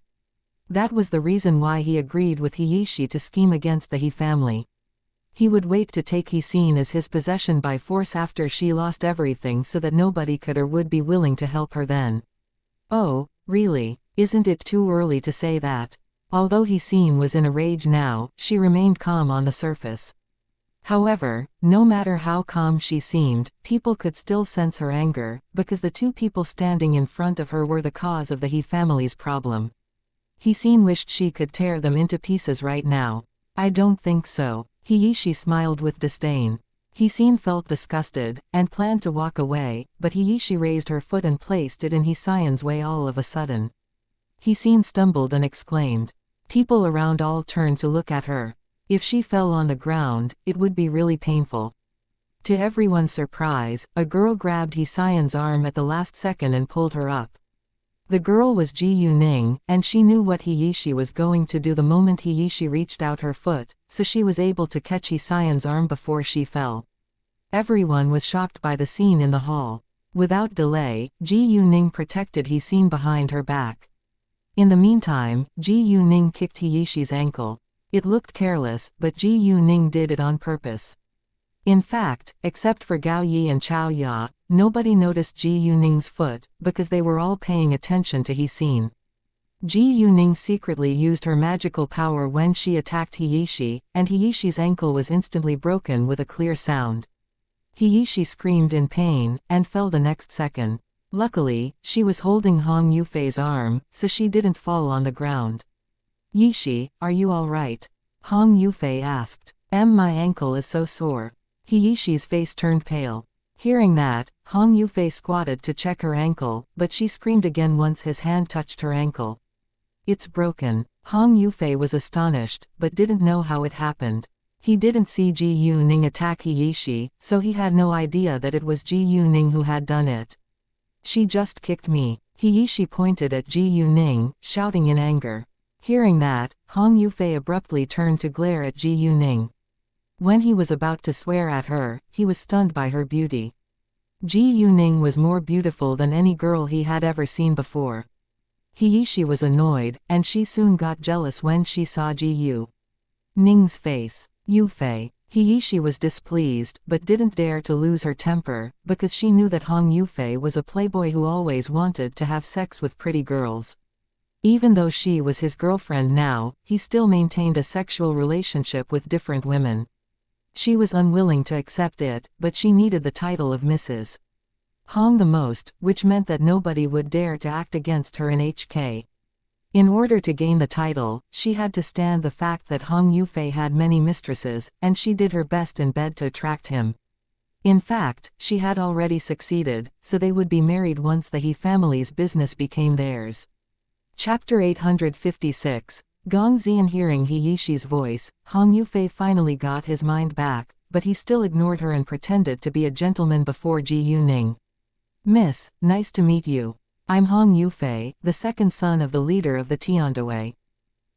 Speaker 1: That was the reason why he agreed with He-Yishi to scheme against the He family. He would wait to take He-Sin as his possession by force after she lost everything so that nobody could or would be willing to help her then. Oh, really? Isn't it too early to say that? Although He-Sin was in a rage now, she remained calm on the surface. However, no matter how calm she seemed, people could still sense her anger, because the two people standing in front of her were the cause of the He family's problem. He-Sin wished she could tear them into pieces right now. I don't think so. Heishi smiled with disdain. Hisin felt disgusted, and planned to walk away, but Heishi raised her foot and placed it in Hisan's way all of a sudden. Hisin stumbled and exclaimed. People around all turned to look at her. If she fell on the ground, it would be really painful. To everyone's surprise, a girl grabbed Hisan's arm at the last second and pulled her up. The girl was Ji Yuning, and she knew what Heishi was going to do the moment Heishi reached out her foot, so she was able to catch Hisan's arm before she fell. Everyone was shocked by the scene in the hall. Without delay, Ji Yuning protected Hisin behind her back. In the meantime, Ji Yuning kicked Heishi's ankle. It looked careless, but Ji Yuning did it on purpose. In fact, except for Gao Yi and Chao Ya, nobody noticed Ji Yuning's foot, because they were all paying attention to Hisin. Ji Yuning secretly used her magical power when she attacked Heishi, and Heishi's ankle was instantly broken with a clear sound. Heishi screamed in pain, and fell the next second. Luckily, she was holding Hong Yufei's arm, so she didn't fall on the ground. Yishi, are you alright? Hong Yufei asked. My ankle is so sore. Heishi's face turned pale. Hearing that, Hong Yufei squatted to check her ankle, but she screamed again once his hand touched her ankle. It's broken. Hong Yufei was astonished, but didn't know how it happened. He didn't see Ji Yuning attack Heishi, so he had no idea that it was Ji Yuning who had done it. She just kicked me. Heishi pointed at Ji Yuning, shouting in anger. Hearing that, Hong Yufei abruptly turned to glare at Ji Yuning. When he was about to swear at her, he was stunned by her beauty. Ji Yuning was more beautiful than any girl he had ever seen before. Heishi was annoyed, and she soon got jealous when she saw Ji Ning's face. Yufei. Heishi was displeased, but didn't dare to lose her temper, because she knew that Hong Yufei was a playboy who always wanted to have sex with pretty girls. Even though she was his girlfriend now, he still maintained a sexual relationship with different women. She was unwilling to accept it, but she needed the title of Mrs. Hong the most, which meant that nobody would dare to act against her in HK. In order to gain the title, she had to stand the fact that Hong Yufei had many mistresses, and she did her best in bed to attract him. In fact, she had already succeeded, so they would be married once the He family's business became theirs. Chapter 856. Gong Xian. Hearing Heishi's voice, Hong Yufei finally got his mind back, but he still ignored her and pretended to be a gentleman before Ji Yuning. Miss, nice to meet you. I'm Hong Yufei, the second son of the leader of the Tiandawei.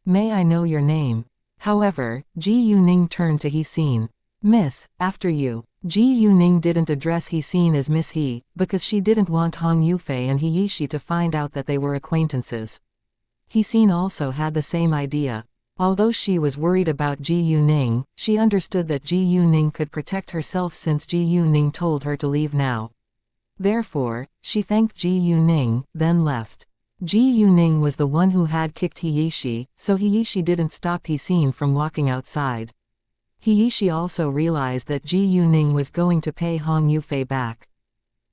Speaker 1: May I know your name? However, Ji Yuning turned to Hisin. Miss, after you. Ji Yuning didn't address Hisin as Miss He, because she didn't want Hong Yufei and Heishi to find out that they were acquaintances. Hisin also had the same idea. Although she was worried about Ji Yuning, she understood that Ji Yuning could protect herself since Ji Yuning told her to leave now. Therefore, she thanked Ji Yuning, then left. Ji Yuning was the one who had kicked Heishi, so Heishi didn't stop Hisin from walking outside. Heishi also realized that Ji Yuning was going to pay Hong Yufei back.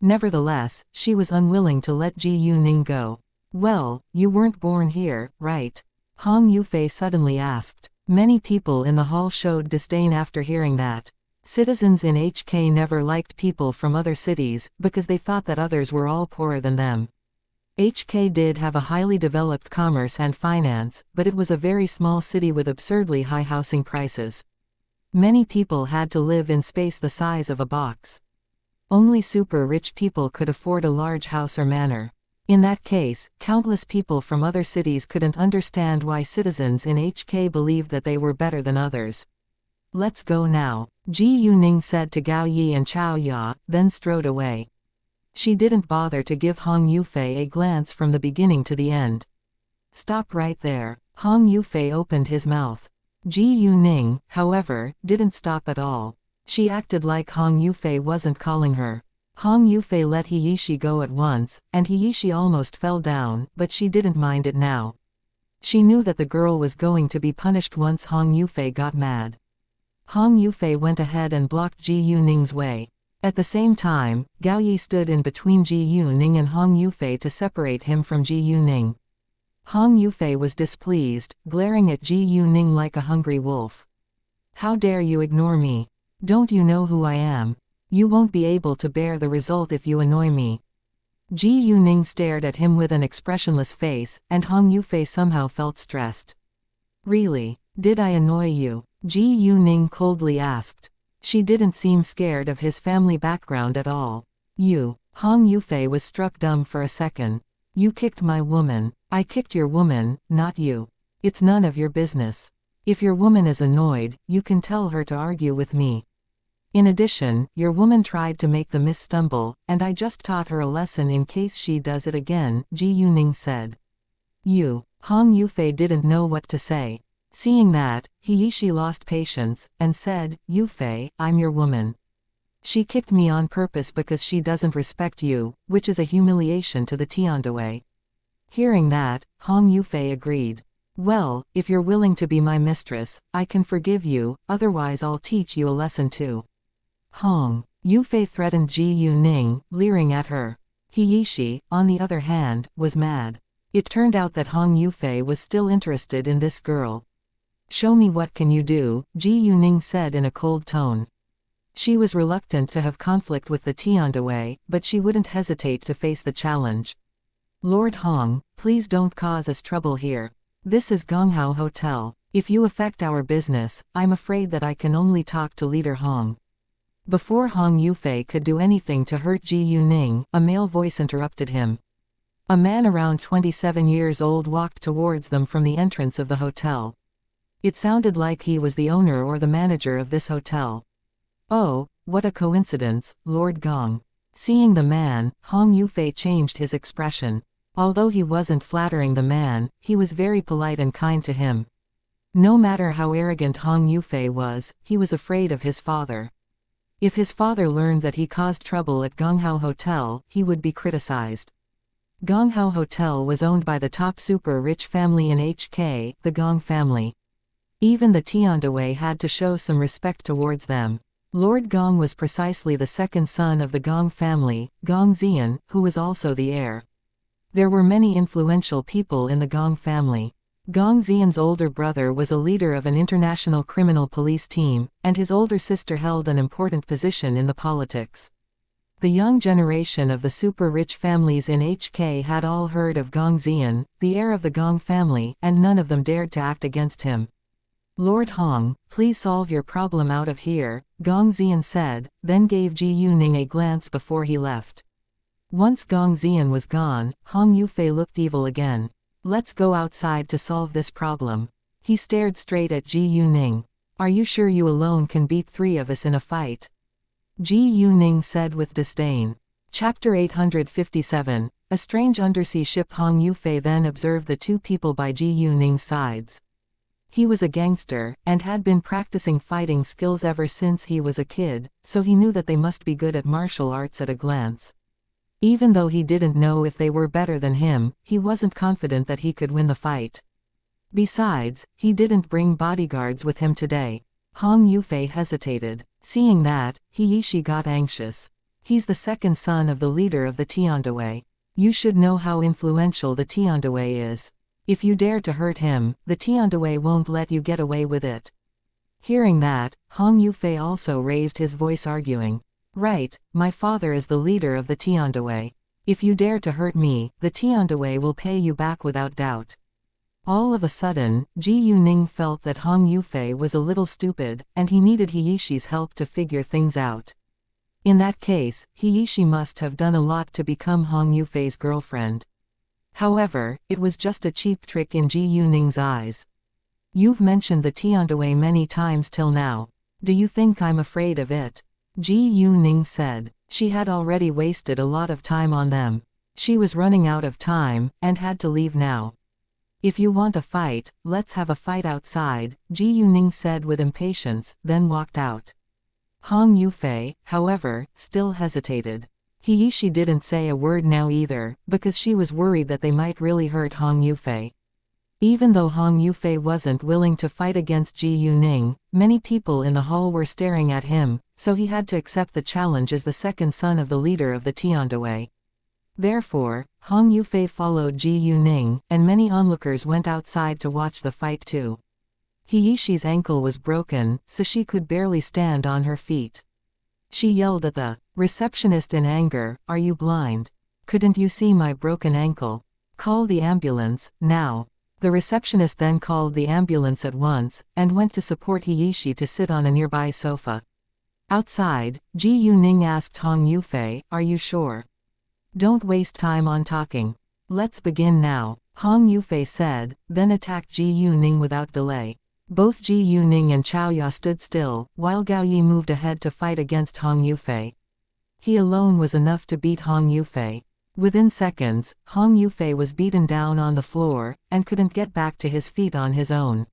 Speaker 1: Nevertheless, she was unwilling to let Ji Yuning go. Well, you weren't born here, right? Hong Yufei suddenly asked. Many people in the hall showed disdain after hearing that. Citizens in HK never liked people from other cities, because they thought that others were all poorer than them. HK did have a highly developed commerce and finance, but it was a very small city with absurdly high housing prices. Many people had to live in space the size of a box. Only super rich people could afford a large house or manor. In that case, countless people from other cities couldn't understand why citizens in HK believed that they were better than others. Let's go now, Ji Yuning said to Gao Yi and Chao Ya, then strode away. She didn't bother to give Hong Yufei a glance from the beginning to the end. Stop right there. Hong Yufei opened his mouth. Ji Yuning, however, didn't stop at all. She acted like Hong Yufei wasn't calling her. Hong Yufei let Heishi go at once, and Heishi almost fell down, but she didn't mind it now. She knew that the girl was going to be punished once Hong Yufei got mad. Hong Yufei went ahead and blocked Ji Yuning's way. At the same time, Gao Yi stood in between Ji Yuning and Hong Yufei to separate him from Ji Yuning. Hong Yufei was displeased, glaring at Ji Yuning like a hungry wolf. How dare you ignore me? Don't you know who I am? You won't be able to bear the result if you annoy me. Ji Yuning stared at him with an expressionless face, and Hong Yufei somehow felt stressed. Really? Did I annoy you? Ji Yuning coldly asked. She didn't seem scared of his family background at all. You. Hong Yufei was struck dumb for a second. You kicked my woman. I kicked your woman, not you. It's none of your business. If your woman is annoyed, you can tell her to argue with me. In addition, your woman tried to make the miss stumble, and I just taught her a lesson in case she does it again, Ji Yuning said. You. Hong Yufei didn't know what to say. Seeing that, Heishi lost patience, and said, Yufei, I'm your woman. She kicked me on purpose because she doesn't respect you, which is a humiliation to the Tiandaway. Hearing that, Hong Yufei agreed. Well, if you're willing to be my mistress, I can forgive you, otherwise I'll teach you a lesson too. Hong Yufei threatened Ji Yuning, leering at her. Heishi, on the other hand, was mad. It turned out that Hong Yufei was still interested in this girl. Show me what can you do, Ji Yuning said in a cold tone. She was reluctant to have conflict with the Tiandaway, but she wouldn't hesitate to face the challenge. Lord Hong, please don't cause us trouble here. This is Gonghao Hotel. If you affect our business, I'm afraid that I can only talk to Leader Hong. Before Hong Yufei could do anything to hurt Ji Yuning, a male voice interrupted him. A man around 27 years old walked towards them from the entrance of the hotel. It sounded like he was the owner or the manager of this hotel. Oh, what a coincidence, Lord Gong. Seeing the man, Hong Yufei changed his expression. Although he wasn't flattering the man, he was very polite and kind to him. No matter how arrogant Hong Yufei was, he was afraid of his father. If his father learned that he caused trouble at Gonghao Hotel, he would be criticized. Gonghao Hotel was owned by the top super-rich family in HK, the Gong family. Even the Tiandaway had to show some respect towards them. Lord Gong was precisely the second son of the Gong family, Gong Xian, who was also the heir. There were many influential people in the Gong family. Gong Xian's older brother was a leader of an international criminal police team, and his older sister held an important position in the politics. The young generation of the super-rich families in HK had all heard of Gong Xian, the heir of the Gong family, and none of them dared to act against him. Lord Hong, please solve your problem out of here, Gong Xian said, then gave Ji Yuning a glance before he left. Once Gong Xian was gone, Hong Yufei looked evil again. Let's go outside to solve this problem. He stared straight at Ji Yuning. Are you sure you alone can beat 3 of us in a fight? Ji Yuning said with disdain. Chapter 857, A strange undersea ship. Hong Yufei then observed the 2 people by Ji Yuning's sides. He was a gangster, and had been practicing fighting skills ever since he was a kid, so he knew that they must be good at martial arts at a glance. Even though he didn't know if they were better than him, he wasn't confident that he could win the fight. Besides, he didn't bring bodyguards with him today. Hong Yufei hesitated. Seeing that, Heishi got anxious. He's the second son of the leader of the Tiandaway. You should know how influential the Tiandaway is. If you dare to hurt him, the Tiandaway won't let you get away with it. Hearing that, Hong Yufei also raised his voice arguing. Right, my father is the leader of the Tiandaway. If you dare to hurt me, the Tiandaway will pay you back without doubt. All of a sudden, Ji Yuning felt that Hong Yufei was a little stupid, and he needed Heishi's help to figure things out. In that case, Heishi must have done a lot to become Hong Yufei's girlfriend. However, it was just a cheap trick in Ji Yuning's eyes. You've mentioned the Tiandaway many times till now. Do you think I'm afraid of it? Ji Yuning said. She had already wasted a lot of time on them. She was running out of time, and had to leave now. If you want a fight, let's have a fight outside, Ji Yuning said with impatience, then walked out. Hong Yufei, however, still hesitated. Heishi didn't say a word now either, because she was worried that they might really hurt Hong Yufei. Even though Hong Yufei wasn't willing to fight against Ji Yuning, many people in the hall were staring at him, so he had to accept the challenge as the second son of the leader of the Tiandaway. Therefore, Hong Yufei followed Ji Yuning, and many onlookers went outside to watch the fight too. Hiishi's ankle was broken, so she could barely stand on her feet. She yelled at the receptionist in anger, "Are you blind? Couldn't you see my broken ankle? Call the ambulance, now." The receptionist then called the ambulance at once, and went to support Hiishi to sit on a nearby sofa. Outside, Ji Yuning asked Hong Yufei, "Are you sure? Don't waste time on talking. Let's begin now," Hong Yufei said, then attacked Ji Yuning without delay. Both Ji Yuning and Xiaoya stood still, while Gao Yi moved ahead to fight against Hong Yufei. He alone was enough to beat Hong Yufei. Within seconds, Hong Yufei was beaten down on the floor, and couldn't get back to his feet on his own.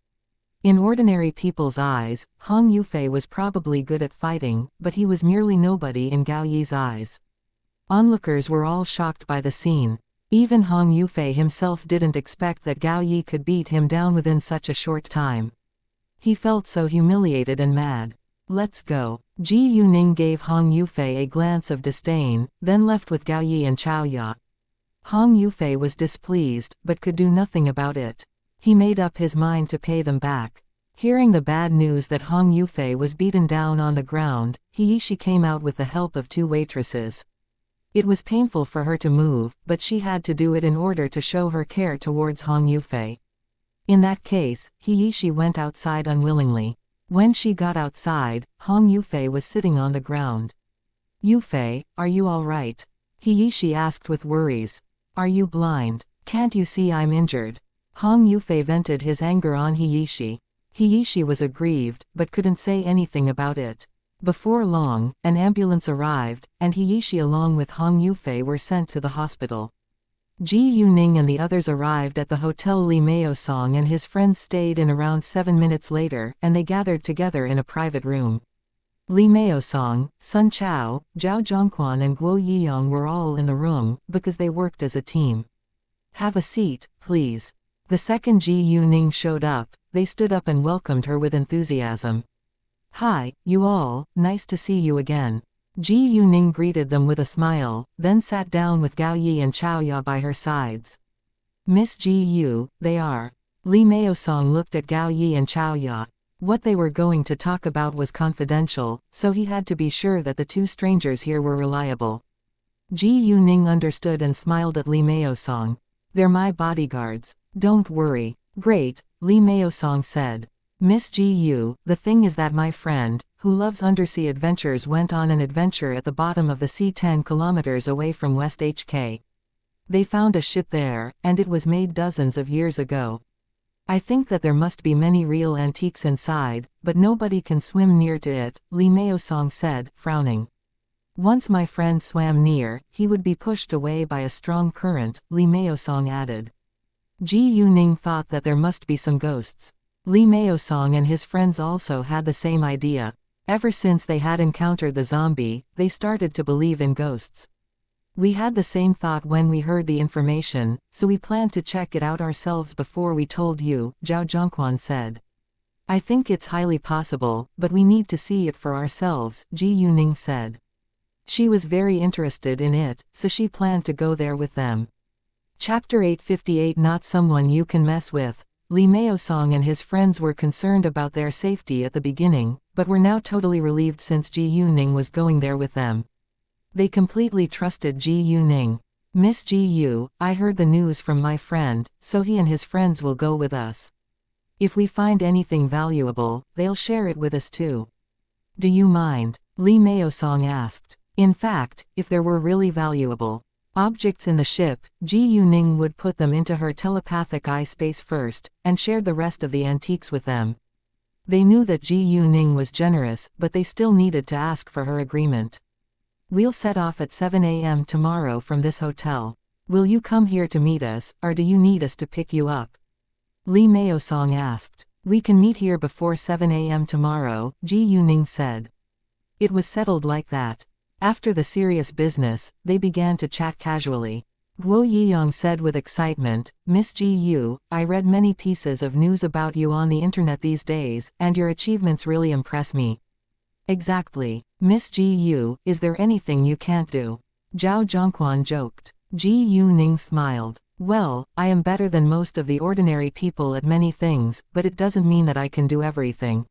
Speaker 1: In ordinary people's eyes, Hong Yufei was probably good at fighting, but he was merely nobody in Gao Yi's eyes. Onlookers were all shocked by the scene. Even Hong Yufei himself didn't expect that Gao Yi could beat him down within such a short time. He felt so humiliated and mad. "Let's go." Ji Yuning gave Hong Yufei a glance of disdain, then left with Gao Yi and Xiaoya. Hong Yufei was displeased, but could do nothing about it. He made up his mind to pay them back. Hearing the bad news that Hong Yufei was beaten down on the ground, Hiishi came out with the help of 2 waitresses. It was painful for her to move, but she had to do it in order to show her care towards Hong Yufei. In that case, Hiishi went outside unwillingly. When she got outside, Hong Yufei was sitting on the ground. "Yufei, are you all right?" Hiishi asked with worries. "Are you blind? Can't you see I'm injured?" Hong Yufei vented his anger on Hiishi. Hiishi was aggrieved, but couldn't say anything about it. Before long, an ambulance arrived, and Hiishi along with Hong Yufei were sent to the hospital. Ji Yuning and the others arrived at the hotel. Li Meosong and his friends stayed in around 7 minutes later, and they gathered together in a private room. Li Meosong, Sun Chao, Zhao Zhongquan and Guo Yiyong were all in the room, because they worked as a team. "Have a seat, please." The second Ji Yuning showed up, they stood up and welcomed her with enthusiasm. "Hi, you all, nice to see you again." Ji Yuning greeted them with a smile, then sat down with Gao Yi and Xiaoya by her sides. "Miss Ji Yu, they are." Li Meosong looked at Gao Yi and Xiaoya. What they were going to talk about was confidential, so he had to be sure that the 2 strangers here were reliable. Ji Yuning understood and smiled at Li Meosong. "They're my bodyguards. Don't worry." "Great," Li Meosong said. "Miss Ji Yu, the thing is that my friend, who loves undersea adventures, went on an adventure at the bottom of the sea 10 kilometers away from West HK. They found a ship there, and it was made dozens of years ago. I think that there must be many real antiques inside, but nobody can swim near to it," Li Meosong said, frowning. "Once my friend swam near, he would be pushed away by a strong current," Li Meosong added. Ji Yuning thought that there must be some ghosts. Li Meosong and his friends also had the same idea. Ever since they had encountered the zombie, they started to believe in ghosts. "We had the same thought when we heard the information, so we planned to check it out ourselves before we told you," Zhao Zhongquan said. "I think it's highly possible, but we need to see it for ourselves," Ji Yuning said. She was very interested in it, so she planned to go there with them. Chapter 858 Not Someone You Can Mess With. Li Meosong and his friends were concerned about their safety at the beginning, but were now totally relieved since Ji Yuning was going there with them. They completely trusted Ji Yuning. "Miss Ji Yu, I heard the news from my friend, so he and his friends will go with us. If we find anything valuable, they'll share it with us too. Do you mind?" Li Meosong asked. In fact, if there were really valuable objects in the ship, Ji Yuning would put them into her telepathic eye space first, and shared the rest of the antiques with them. They knew that Ji Yuning was generous, but they still needed to ask for her agreement. "We'll set off at 7 a.m. tomorrow from this hotel. Will you come here to meet us, or do you need us to pick you up?" Li Meosong asked. "We can meet here before 7 a.m. tomorrow," Ji Yuning said. It was settled like that. After the serious business, they began to chat casually. Guo Yiyong said with excitement, "Miss Ji Yu, I read many pieces of news about you on the internet these days, and your achievements really impress me." "Exactly. Miss Ji Yu, is there anything you can't do?" Zhao Zhongquan joked. Ji Yuning smiled. Well, I am better than most of the ordinary people at many things, but it doesn't mean that I can do everything.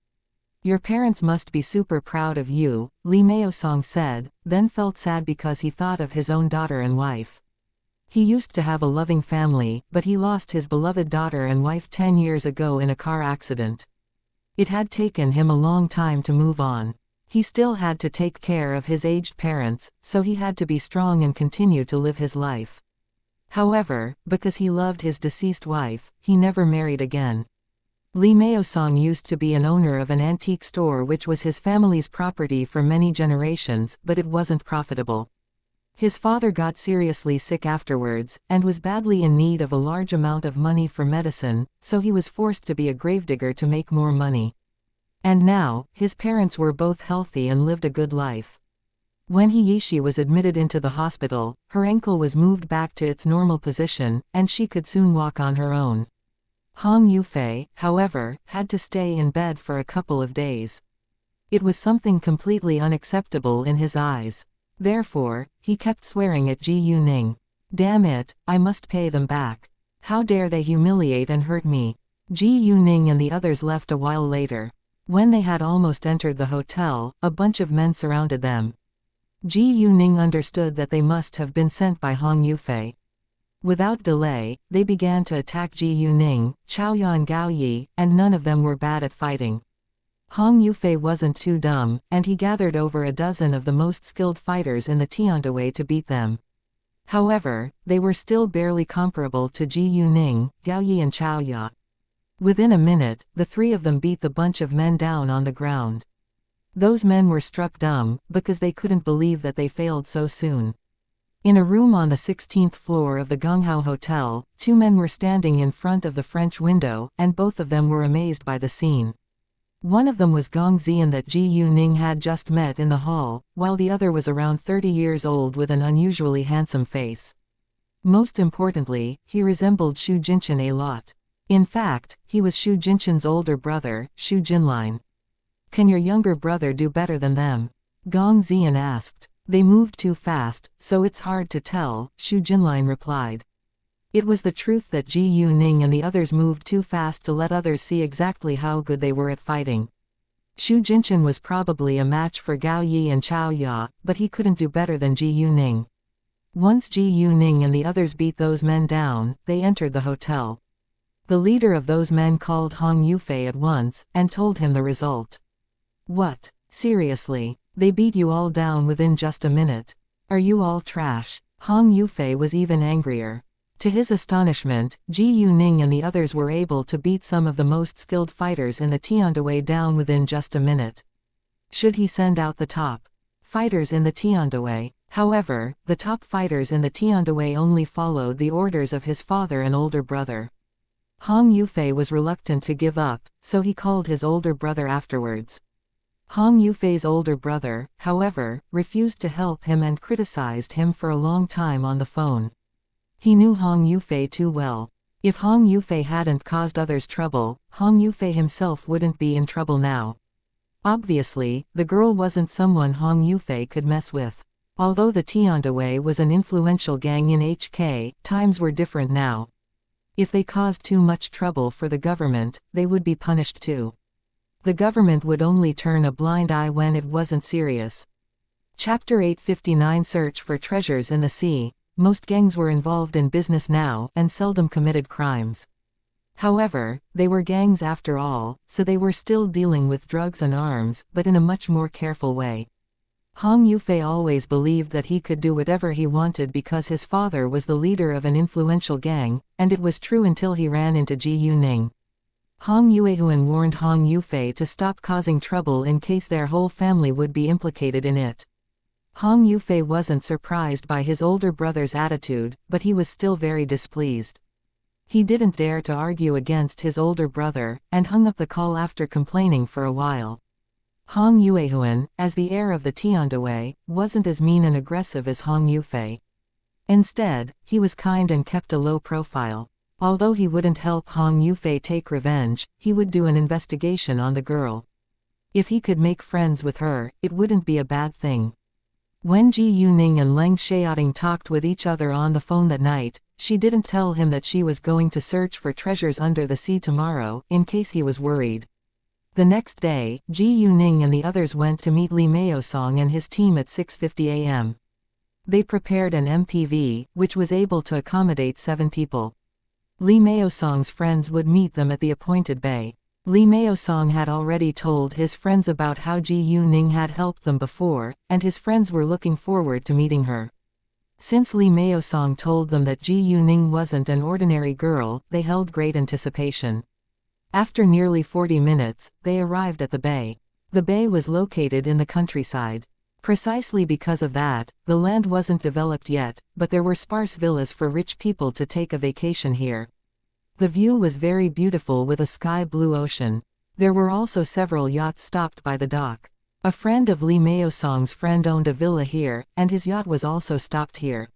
Speaker 1: Your parents must be super proud of you, Lee Maosong said, then felt sad because he thought of his own daughter and wife. He used to have a loving family, but he lost his beloved daughter and wife 10 years ago in a car accident. It had taken him a long time to move on. He still had to take care of his aged parents, so he had to be strong and continue to live his life. However, because he loved his deceased wife, he never married again. Lee Maosong used to be an owner of an antique store which was his family's property for many generations, but it wasn't profitable. His father got seriously sick afterwards, and was badly in need of a large amount of money for medicine, so he was forced to be a gravedigger to make more money. And now, his parents were both healthy and lived a good life. When Yishi was admitted into the hospital, her ankle was moved back to its normal position, and she could soon walk on her own. Hong Yufei, however, had to stay in bed for a couple of days. It was something completely unacceptable in his eyes. Therefore, he kept swearing at Ji Yuning. Damn it, I must pay them back. How dare they humiliate and hurt me? Ji Yuning and the others left a while later. When they had almost entered the hotel, a bunch of men surrounded them. Ji Yuning understood that they must have been sent by Hong Yufei. Without delay, they began to attack Ji Yuning, Chaoya and Gao Yi, and none of them were bad at fighting. Hong Yufei wasn't too dumb, and he gathered over a dozen of the most skilled fighters in the Tiandawei to beat them. However, they were still barely comparable to Ji Yuning, Gao Yi and Chaoya. Within a minute, the three of them beat the bunch of men down on the ground. Those men were struck dumb, because they couldn't believe that they failed so soon. In a room on the 16th floor of the Gonghao Hotel, two men were standing in front of the French window, and both of them were amazed by the scene. One of them was Gong Zian that Ji Yuning had just met in the hall, while the other was around 30 years old with an unusually handsome face. Most importantly, he resembled Xu Jinchen a lot. In fact, he was Xu Jinchen's older brother, Xu Jinlin. Can your younger brother do better than them? Gong Zian asked. They moved too fast, so it's hard to tell, Xu Jinlin replied. It was the truth that Ji Yuning and the others moved too fast to let others see exactly how good they were at fighting. Xu Jinchen was probably a match for Gao Yi and Chaoya, but he couldn't do better than Ji Yuning. Once Ji Yuning and the others beat those men down, they entered the hotel. The leader of those men called Hong Yufei at once, and told him the result. What? Seriously? They beat you all down within just a minute. Are you all trash? Hong Yufei was even angrier. To his astonishment, Ji Yuning and the others were able to beat some of the most skilled fighters in the Tiandawei down within just a minute. Should he send out the top fighters in the Tiandawei? However, the top fighters in the Tiandawei only followed the orders of his father and older brother. Hong Yufei was reluctant to give up, so he called his older brother afterwards. Hong Yufei's older brother, however, refused to help him and criticized him for a long time on the phone. He knew Hong Yufei too well. If Hong Yufei hadn't caused others trouble, Hong Yufei himself wouldn't be in trouble now. Obviously, the girl wasn't someone Hong Yufei could mess with. Although the Tiandawei was an influential gang in HK, times were different now. If they caused too much trouble for the government, they would be punished too. The government would only turn a blind eye when it wasn't serious. Chapter 859 Search for Treasures in the Sea. Most gangs were involved in business now, and seldom committed crimes. However, they were gangs after all, so they were still dealing with drugs and arms, but in a much more careful way. Hong Yufei always believed that he could do whatever he wanted because his father was the leader of an influential gang, and it was true until he ran into Ji Yuning. Hong Yuehuan warned Hong Yufei to stop causing trouble in case their whole family would be implicated in it. Hong Yufei wasn't surprised by his older brother's attitude, but he was still very displeased. He didn't dare to argue against his older brother, and hung up the call after complaining for a while. Hong Yuehuan, as the heir of the Tiandawei, wasn't as mean and aggressive as Hong Yufei. Instead, he was kind and kept a low profile. Although he wouldn't help Hong Yufei take revenge, he would do an investigation on the girl. If he could make friends with her, it wouldn't be a bad thing. When Ji Yuning and Leng Xiaoting talked with each other on the phone that night, She didn't tell him that she was going to search for treasures under the sea tomorrow, in case he was worried. The next day, Ji Yuning and the others went to meet Li Meosong and his team at 6:50 a.m. They prepared an MPV, which was able to accommodate 7 people. Li Meosong's friends would meet them at the appointed bay. Li Meosong had already told his friends about how Ji Yuning had helped them before, and his friends were looking forward to meeting her. Since Li Meosong told them that Ji Yuning wasn't an ordinary girl, they held great anticipation. After nearly 40 minutes, they arrived at the bay. The bay was located in the countryside. Precisely because of that, the land wasn't developed yet, but there were sparse villas for rich people to take a vacation here. The view was very beautiful with a sky-blue ocean. There were also several yachts stopped by the dock. A friend of Li Meosong's friend owned a villa here, and his yacht was also stopped here.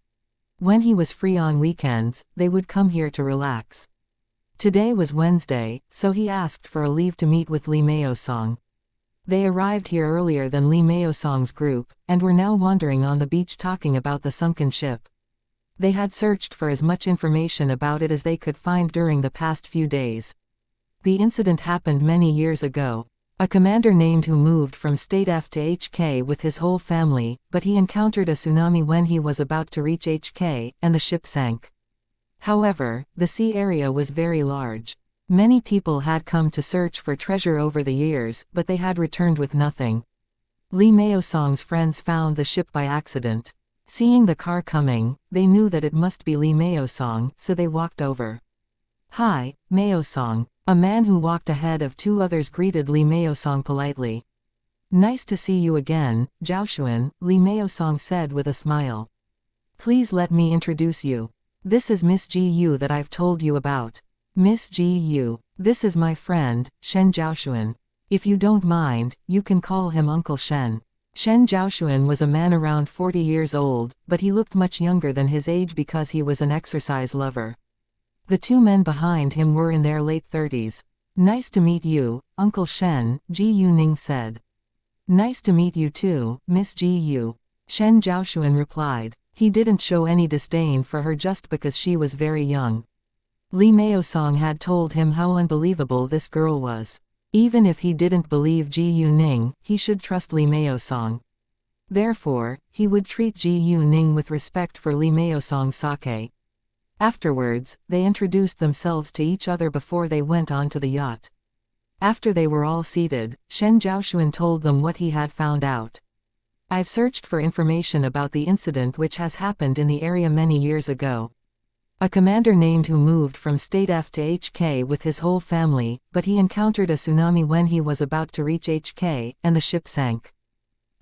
Speaker 1: When he was free on weekends, they would come here to relax. Today was Wednesday, so he asked for a leave to meet with Li Meosong. They arrived here earlier than Li Meosong's group, and were now wandering on the beach talking about the sunken ship. They had searched for as much information about it as they could find during the past few days. The incident happened many years ago. A commander named who moved from State F to HK with his whole family, but he encountered a tsunami when he was about to reach HK, and the ship sank. However, the sea area was very large. Many people had come to search for treasure over the years, but they had returned with nothing. Li Meosong's friends found the ship by accident. Seeing the car coming, they knew that it must be Li Meosong, so they walked over. "Hi, Meosong." A man who walked ahead of 2 others greeted Li Meosong politely. "Nice to see you again, Zhaoshuan," Li Meosong said with a smile. "Please let me introduce you. This is Miss Ji Yu that I've told you about. Miss Ji Yu. This is my friend, Shen Zhaoshuan. If you don't mind, you can call him Uncle Shen." Shen Zhaoshuan was a man around 40 years old, but he looked much younger than his age because he was an exercise lover. The 2 men behind him were in their late 30s. "Nice to meet you, Uncle Shen," Ji Yuning said. "Nice to meet you too, Miss Ji Yu," Shen Zhaoshuan replied. He didn't show any disdain for her just because she was very young. Li Meosong had told him how unbelievable this girl was. Even if he didn't believe Ji Yuning, he should trust Li Meosong. Therefore, he would treat Ji Yuning with respect for Li Meosong's sake. Afterwards, they introduced themselves to each other before they went onto the yacht. After they were all seated, Shen Zhaoshuan told them what he had found out. "I've searched for information about the incident which has happened in the area many years ago. A commander named who moved from State F to HK with his whole family, but he encountered a tsunami when he was about to reach HK, and the ship sank.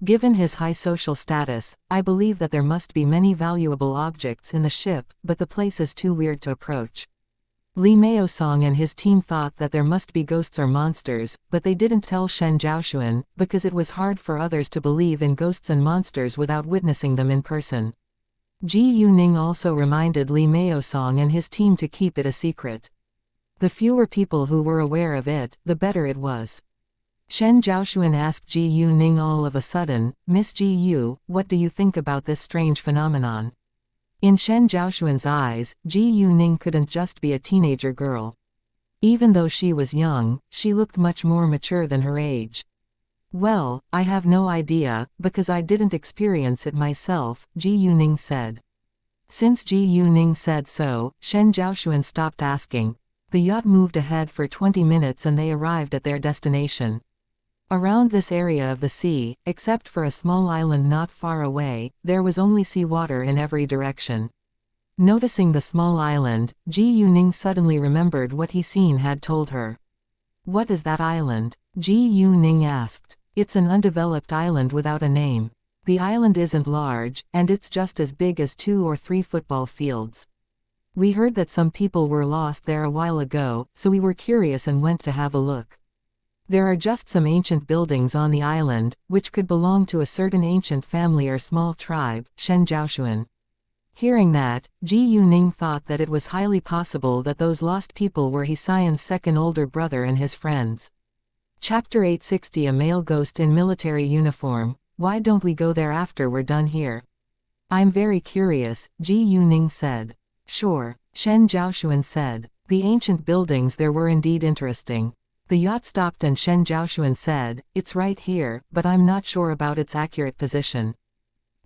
Speaker 1: Given his high social status, I believe that there must be many valuable objects in the ship, but the place is too weird to approach." Li Meosong and his team thought that there must be ghosts or monsters, but they didn't tell Shen Zhaoshuan, because it was hard for others to believe in ghosts and monsters without witnessing them in person. Ji Yuning also reminded Li Meosong and his team to keep it a secret. The fewer people who were aware of it, the better it was. Shen Zhaoshuan asked Ji Yuning all of a sudden, "Miss Ji Yu, what do you think about this strange phenomenon?" In Shen Zhaoshuan's eyes, Ji Yuning couldn't just be a teenager girl. Even though she was young, she looked much more mature than her age. "Well, I have no idea, because I didn't experience it myself," Ji Yuning said. Since Ji Yuning said so, Shen Zhaoshuan stopped asking. The yacht moved ahead for 20 minutes and they arrived at their destination. Around this area of the sea, except for a small island not far away, there was only seawater in every direction. Noticing the small island, Ji Yuning suddenly remembered what he seen had told her. "What is that island?" Ji Yuning asked. "It's an undeveloped island without a name. The island isn't large, and it's just as big as 2 or 3 football fields. We heard that some people were lost there a while ago, so we were curious and went to have a look. There are just some ancient buildings on the island, which could belong to a certain ancient family or small tribe," Shen Zhaoshuan. Hearing that, Ji Yuning thought that it was highly possible that those lost people were Xianxia's second older brother and his friends. Chapter 860 A male ghost in military uniform. Why don't we go there after we're done here? I'm very curious, Ji Yuning said. Sure, Shen Zhaoshuan said. The ancient buildings there were indeed interesting. The yacht stopped and Shen Zhaoshuan said, "It's right here, but I'm not sure about its accurate position.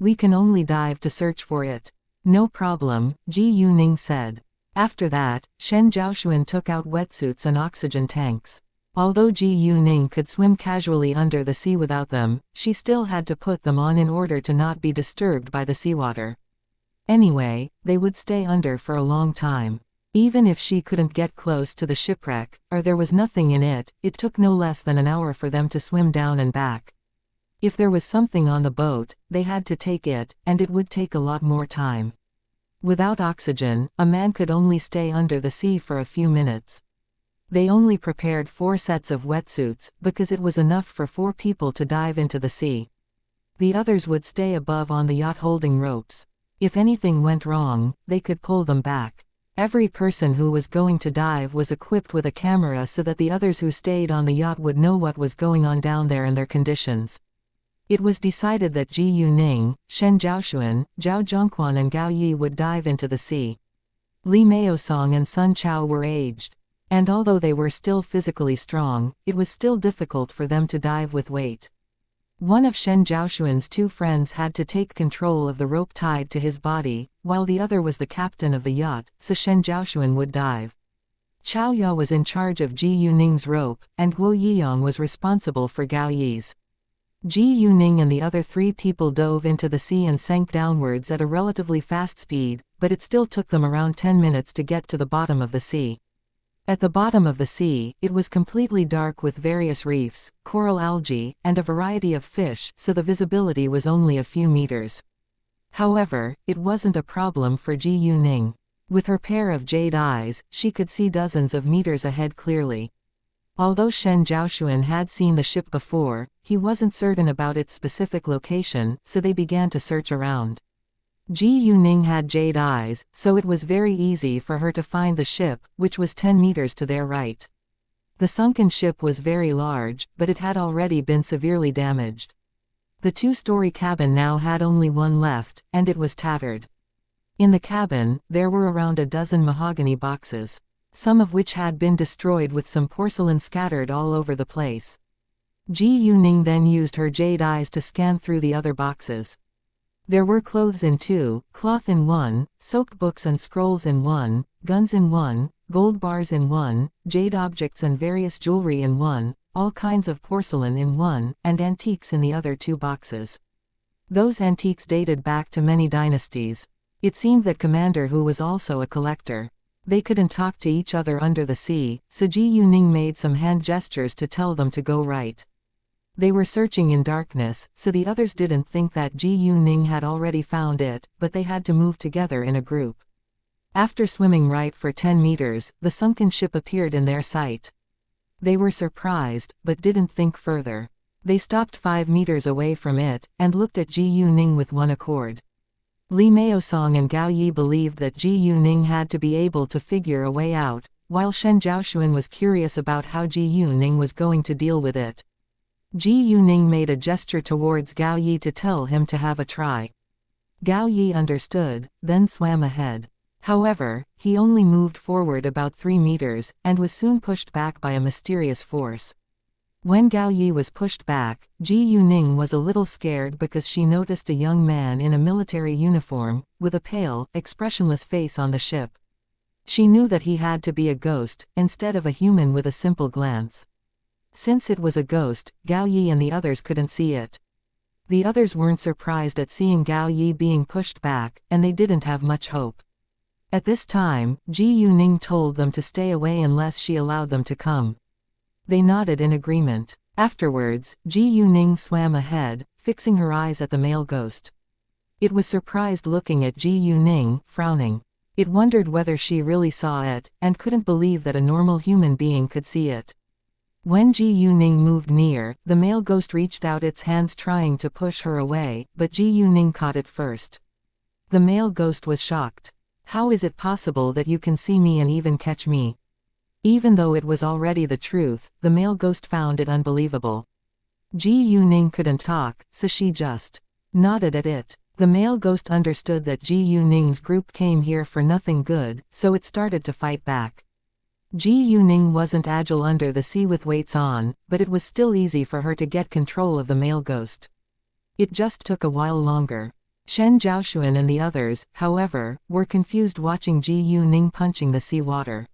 Speaker 1: We can only dive to search for it." "No problem," Ji Yuning said. After that, Shen Zhaoshuan took out wetsuits and oxygen tanks. Although Ji Yuning could swim casually under the sea without them, she still had to put them on in order to not be disturbed by the seawater. Anyway, they would stay under for a long time. Even if she couldn't get close to the shipwreck, or there was nothing in it, it took no less than an hour for them to swim down and back. If there was something on the boat, they had to take it, and it would take a lot more time. Without oxygen, a man could only stay under the sea for a few minutes. They only prepared 4 sets of wetsuits, because it was enough for 4 people to dive into the sea. The others would stay above on the yacht holding ropes. If anything went wrong, they could pull them back. Every person who was going to dive was equipped with a camera so that the others who stayed on the yacht would know what was going on down there and their conditions. It was decided that Ji Yuning, Shen Zhaoshuan, Zhao Zhongquan and Gao Yi would dive into the sea. Li Meisong and Sun Chao were aged. And although they were still physically strong, it was still difficult for them to dive with weight. One of Shen Zhaoshuan's 2 friends had to take control of the rope tied to his body, while the other was the captain of the yacht, so Shen Zhaoshuan would dive. Chao Ya was in charge of Ji Yuning's rope, and Guo Yiyang was responsible for Gao Yi's. Ji Yuning and the other 3 people dove into the sea and sank downwards at a relatively fast speed, but it still took them around 10 minutes to get to the bottom of the sea. At the bottom of the sea, it was completely dark with various reefs, coral algae, and a variety of fish, so the visibility was only a few meters. However, it wasn't a problem for Ji Yuning. With her pair of jade eyes, she could see dozens of meters ahead clearly. Although Shen Zhaoshuan had seen the ship before, he wasn't certain about its specific location, so they began to search around. Ji Yuning had jade eyes, so it was very easy for her to find the ship, which was 10 meters to their right. The sunken ship was very large, but it had already been severely damaged. The 2-story cabin now had only one left, and it was tattered. In the cabin, there were around a dozen mahogany boxes, some of which had been destroyed with some porcelain scattered all over the place. Ji Yuning then used her jade eyes to scan through the other boxes. There were clothes in 2, cloth in 1, soaked books and scrolls in 1, guns in 1, gold bars in 1, jade objects and various jewelry in 1, all kinds of porcelain in 1, and antiques in the other 2 boxes. Those antiques dated back to many dynasties. It seemed that Commander Hu was also a collector. They couldn't talk to each other under the sea, so Ji Yuning made some hand gestures to tell them to go right. They were searching in darkness, so the others didn't think that Ji Yuning had already found it, but they had to move together in a group. After swimming right for 10 meters, the sunken ship appeared in their sight. They were surprised, but didn't think further. They stopped 5 meters away from it, and looked at Ji Yuning with one accord. Li Meisong and Gao Yi believed that Ji Yuning had to be able to figure a way out, while Shen Zhaoshuan was curious about how Ji Yuning was going to deal with it. Ji Yuning made a gesture towards Gao Yi to tell him to have a try. Gao Yi understood, then swam ahead. However, he only moved forward about 3 meters, and was soon pushed back by a mysterious force. When Gao Yi was pushed back, Ji Yuning was a little scared because she noticed a young man in a military uniform, with a pale, expressionless face on the ship. She knew that he had to be a ghost, instead of a human with a simple glance. Since it was a ghost, Gao Yi and the others couldn't see it. The others weren't surprised at seeing Gao Yi being pushed back, and they didn't have much hope. At this time, Ji Yuning told them to stay away unless she allowed them to come. They nodded in agreement. Afterwards, Ji Yuning swam ahead, fixing her eyes at the male ghost. It was surprised looking at Ji Yuning, frowning. It wondered whether she really saw it, and couldn't believe that a normal human being could see it. When Ji Yuning moved near, the male ghost reached out its hands trying to push her away, but Ji Yuning caught it first. The male ghost was shocked. "How is it possible that you can see me and even catch me?" Even though it was already the truth, the male ghost found it unbelievable. Ji Yuning couldn't talk, so she just nodded at it. The male ghost understood that Ji Yuning's group came here for nothing good, so it started to fight back. Ji Yuning wasn't agile under the sea with weights on, but it was still easy for her to get control of the male ghost. It just took a while longer. Shen Zhaoshuan and the others, however, were confused watching Ji Yuning punching the sea water.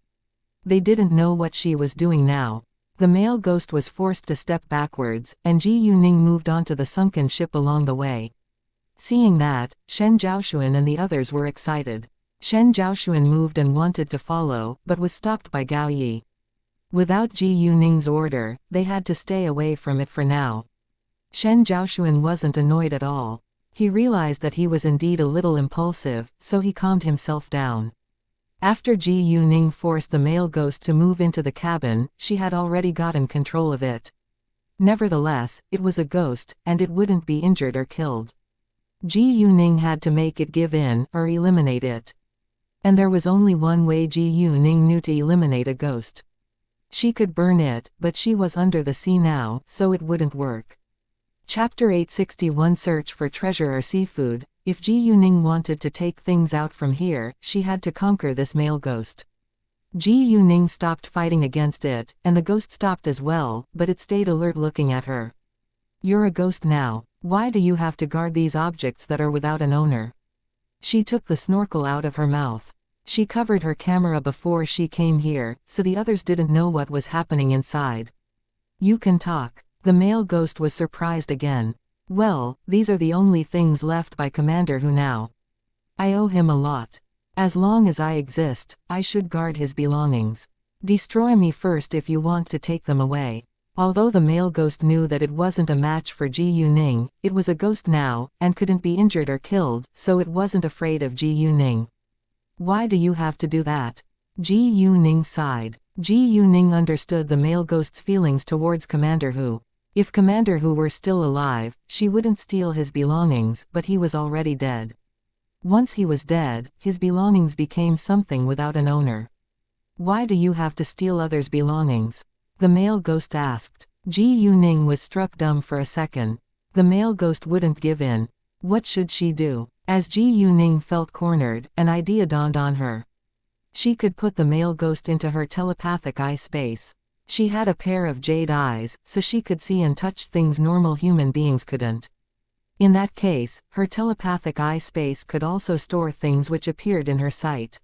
Speaker 1: They didn't know what she was doing now. The male ghost was forced to step backwards, and Ji Yuning moved onto the sunken ship along the way. Seeing that, Shen Zhaoshuan and the others were excited. Shen Zhaoshuan moved and wanted to follow, but was stopped by Gao Yi. Without Ji Yuning's order, they had to stay away from it for now. Shen Zhaoshuan wasn't annoyed at all. He realized that he was indeed a little impulsive, so he calmed himself down. After Ji Yuning forced the male ghost to move into the cabin, she had already gotten control of it. Nevertheless, it was a ghost, and it wouldn't be injured or killed. Ji Yuning had to make it give in, or eliminate it. And there was only one way Ji Yuning knew to eliminate a ghost. She could burn it, but she was under the sea now, so it wouldn't work. Chapter 861 Search for Treasure or Seafood. If Ji Yuning wanted to take things out from here, she had to conquer this male ghost. Ji Yuning stopped fighting against it, and the ghost stopped as well, but it stayed alert looking at her. "You're a ghost now. Why do you have to guard these objects that are without an owner?" She took the snorkel out of her mouth. She covered her camera before she came here, so the others didn't know what was happening inside. "You can talk." The male ghost was surprised again. "Well, these are the only things left by Commander Hu now. I owe him a lot. As long as I exist, I should guard his belongings. Destroy me first if you want to take them away." Although the male ghost knew that it wasn't a match for Ji Yuning, it was a ghost now, and couldn't be injured or killed, so it wasn't afraid of Ji Yuning. "Why do you have to do that?" Ji Yuning sighed. Ji Yuning understood the male ghost's feelings towards Commander Hu. If Commander Hu were still alive, she wouldn't steal his belongings, but he was already dead. Once he was dead, his belongings became something without an owner. "Why do you have to steal others' belongings?" the male ghost asked. Ji Yuning was struck dumb for a second. The male ghost wouldn't give in. What should she do? As Ji Yuning felt cornered, an idea dawned on her. She could put the male ghost into her telepathic eye space. She had a pair of jade eyes, so she could see and touch things normal human beings couldn't. In that case, her telepathic eye space could also store things which appeared in her sight.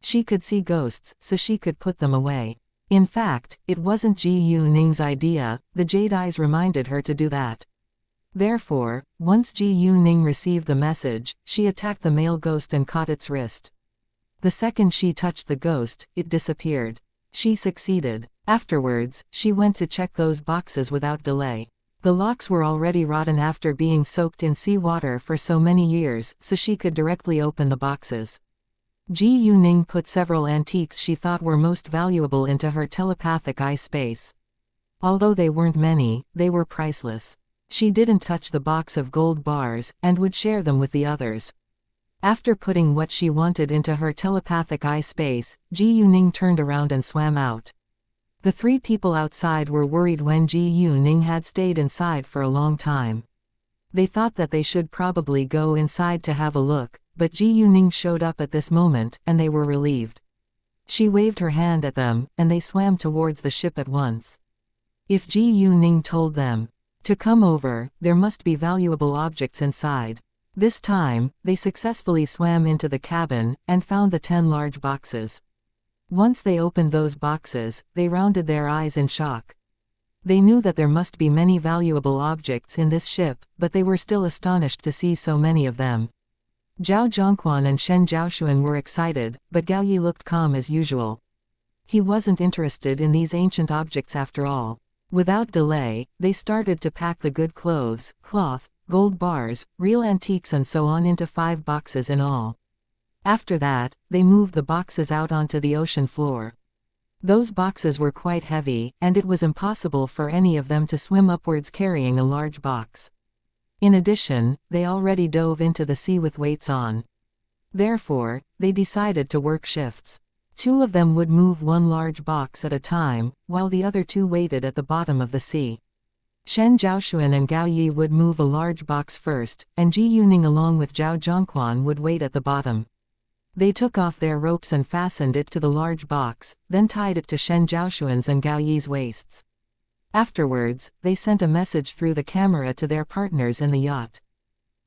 Speaker 1: She could see ghosts, so she could put them away. In fact, it wasn't Ji Yuning's idea, the jade eyes reminded her to do that. Therefore, once Ji Yuning received the message, she attacked the male ghost and caught its wrist. The second she touched the ghost, it disappeared. She succeeded. Afterwards, she went to check those boxes without delay. The locks were already rotten after being soaked in seawater for so many years, so she could directly open the boxes. Ji Yuning put several antiques she thought were most valuable into her telepathic eye space. Although they weren't many, they were priceless. She didn't touch the box of gold bars, and would share them with the others. After putting what she wanted into her telepathic eye space, Ji Yuning turned around and swam out. The three people outside were worried when Ji Yuning had stayed inside for a long time. They thought that they should probably go inside to have a look, but Ji Yuning showed up at this moment, and they were relieved. She waved her hand at them, and they swam towards the ship at once. If Ji Yuning told them to come over, there must be valuable objects inside. This time, they successfully swam into the cabin, and found the 10 large boxes. Once they opened those boxes, they rounded their eyes in shock. They knew that there must be many valuable objects in this ship, but they were still astonished to see so many of them. Zhao Zhongquan and Shen Zhaoshuan were excited, but Gao Yi looked calm as usual. He wasn't interested in these ancient objects after all. Without delay, they started to pack the good clothes, cloth, gold bars, real antiques and so on into 5 boxes in all. After that, they moved the boxes out onto the ocean floor. Those boxes were quite heavy, and it was impossible for any of them to swim upwards carrying a large box. In addition, they already dove into the sea with weights on. Therefore, they decided to work shifts. 2 of them would move 1 large box at a time, while the other 2 waited at the bottom of the sea. Shen Zhaoxuan and Gao Yi would move a large box first, and Ji Yuning along with Zhao Zhongquan would wait at the bottom. They took off their ropes and fastened it to the large box, then tied it to Shen Zhaoxuan's and Gao Yi's waists. Afterwards, they sent a message through the camera to their partners in the yacht.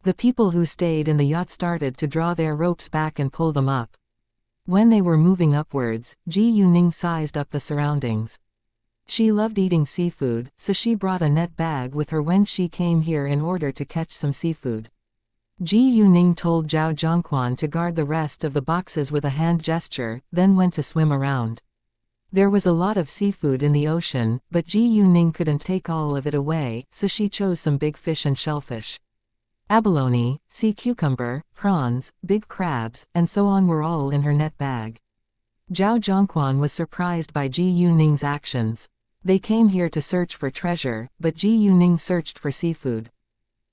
Speaker 1: The people who stayed in the yacht started to draw their ropes back and pull them up. When they were moving upwards, Ji Yuning sized up the surroundings. She loved eating seafood, so she brought a net bag with her when she came here in order to catch some seafood. Ji Yuning told Zhao Zhongquan to guard the rest of the boxes with a hand gesture, then went to swim around. There was a lot of seafood in the ocean, but Ji Yuning couldn't take all of it away, so she chose some big fish and shellfish. Abalone, sea cucumber, prawns, big crabs, and so on were all in her net bag. Zhao Zhongquan was surprised by Ji Yuning's actions. They came here to search for treasure, but Ji Yuning searched for seafood.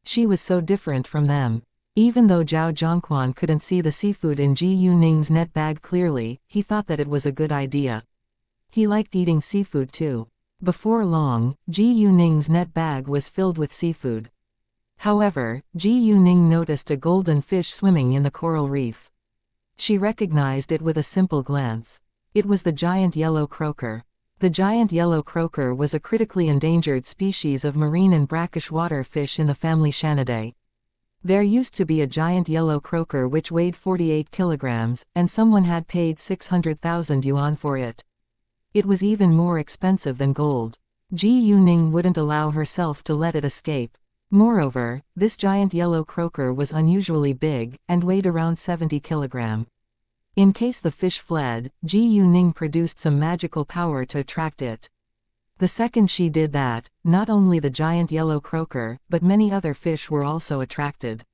Speaker 1: She was so different from them. Even though Zhao Zhongquan couldn't see the seafood in Ji Yuning's net bag clearly, he thought that it was a good idea. He liked eating seafood too. Before long, Ji Yuning's net bag was filled with seafood. However, Ji Yuning noticed a golden fish swimming in the coral reef. She recognized it with a simple glance. It was the giant yellow croaker. The giant yellow croaker was a critically endangered species of marine and brackish water fish in the family Shannidae. There used to be a giant yellow croaker which weighed 48 kilograms, and someone had paid 600,000 yuan for it. It was even more expensive than gold. Ji Yuning wouldn't allow herself to let it escape. Moreover, this giant yellow croaker was unusually big, and weighed around 70 kilograms. In case the fish fled, Ji Yuning produced some magical power to attract it. The second she did that, not only the giant yellow croaker, but many other fish were also attracted.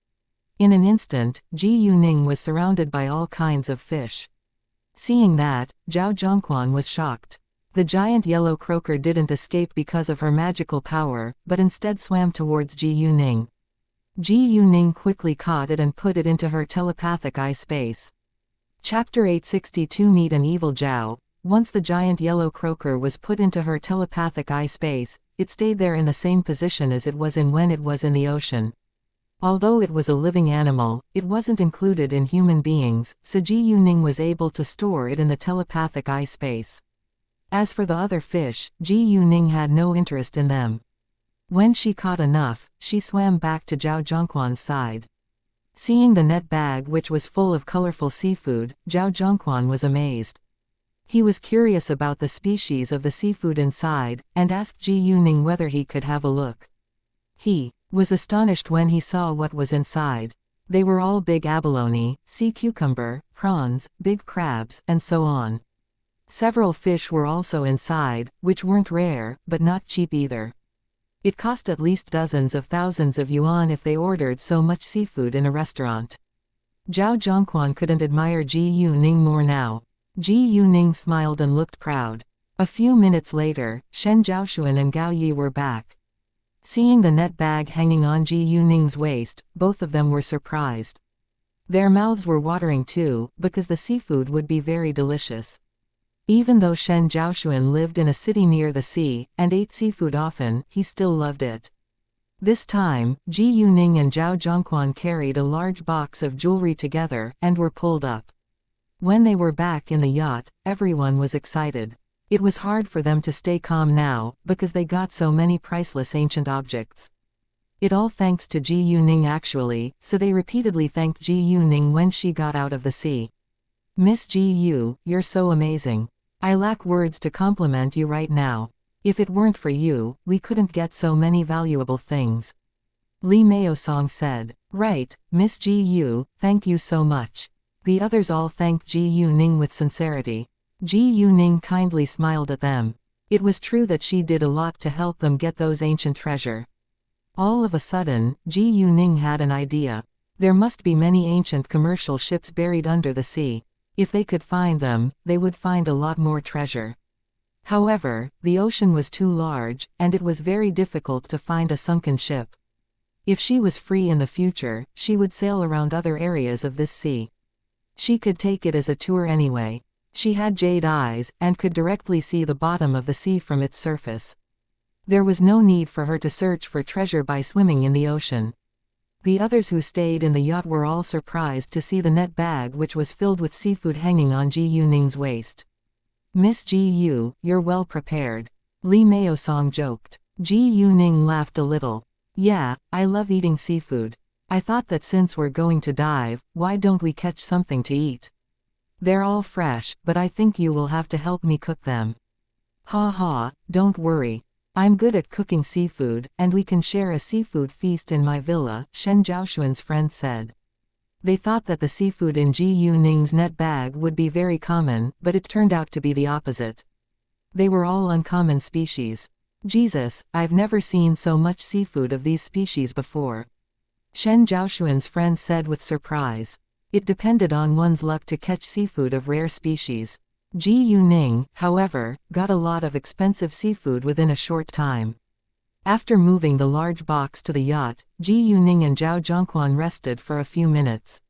Speaker 1: In an instant, Ji Yuning was surrounded by all kinds of fish. Seeing that, Zhao Zhongquan was shocked. The giant yellow croaker didn't escape because of her magical power, but instead swam towards Ji Yuning. Ji Yuning quickly caught it and put it into her telepathic eye space. Chapter 862 Meet an Evil Zhao. Once the giant yellow croaker was put into her telepathic eye space, it stayed there in the same position as it was in when it was in the ocean. Although it was a living animal, it wasn't included in human beings, so Ji Yuning was able to store it in the telepathic eye space. As for the other fish, Ji Yuning had no interest in them. When she caught enough, she swam back to Zhao Zhongquan's side. Seeing the net bag which was full of colorful seafood, Zhao Zhongquan was amazed. He was curious about the species of the seafood inside, and asked Ji Yuning whether he could have a look. He was astonished when he saw what was inside. They were all big abalone, sea cucumber, prawns, big crabs, and so on. Several fish were also inside, which weren't rare, but not cheap either. It cost at least dozens of thousands of yuan if they ordered so much seafood in a restaurant. Zhao Zhongquan couldn't admire Ji Yuning more now. Ji Yuning smiled and looked proud. A few minutes later, Shen Zhaoxuan and Gao Yi were back. Seeing the net bag hanging on Ji Yuning's waist, both of them were surprised. Their mouths were watering too, because the seafood would be very delicious. Even though Shen Zhaoxuan lived in a city near the sea, and ate seafood often, he still loved it. This time, Ji Yuning and Zhao Zhongquan carried a large box of jewelry together, and were pulled up. When they were back in the yacht, everyone was excited. It was hard for them to stay calm now, because they got so many priceless ancient objects. It all thanks to Ji Yuning actually, so they repeatedly thanked Ji Yuning when she got out of the sea. Miss Ji Yu, you're so amazing. I lack words to compliment you right now. If it weren't for you, we couldn't get so many valuable things. Li Maosong said. Right, Miss Ji Yu, thank you so much. The others all thanked Ji Yuning with sincerity. Ji Yuning kindly smiled at them. It was true that she did a lot to help them get those ancient treasure. All of a sudden, Ji Yuning had an idea. There must be many ancient commercial ships buried under the sea. If they could find them, they would find a lot more treasure. However, the ocean was too large, and it was very difficult to find a sunken ship. If she was free in the future, she would sail around other areas of this sea. She could take it as a tour anyway. She had jade eyes, and could directly see the bottom of the sea from its surface. There was no need for her to search for treasure by swimming in the ocean. The others who stayed in the yacht were all surprised to see the net bag which was filled with seafood hanging on Ji Yuning's waist. "Miss Ji Yu, you're well prepared," Li Maosong joked. Ji Yuning laughed a little. "Yeah, I love eating seafood. I thought that since we're going to dive, why don't we catch something to eat? They're all fresh, but I think you will have to help me cook them." "Ha ha, don't worry. I'm good at cooking seafood, and we can share a seafood feast in my villa," Shen Zhaoshuan's friend said. They thought that the seafood in Ji Yuning's net bag would be very common, but it turned out to be the opposite. They were all uncommon species. "Jesus, I've never seen so much seafood of these species before," Shen Zhaoshuan's friend said with surprise. It depended on one's luck to catch seafood of rare species. Ji Yuning, however, got a lot of expensive seafood within a short time. After moving the large box to the yacht, Ji Yuning and Zhao Zhongquan rested for a few minutes.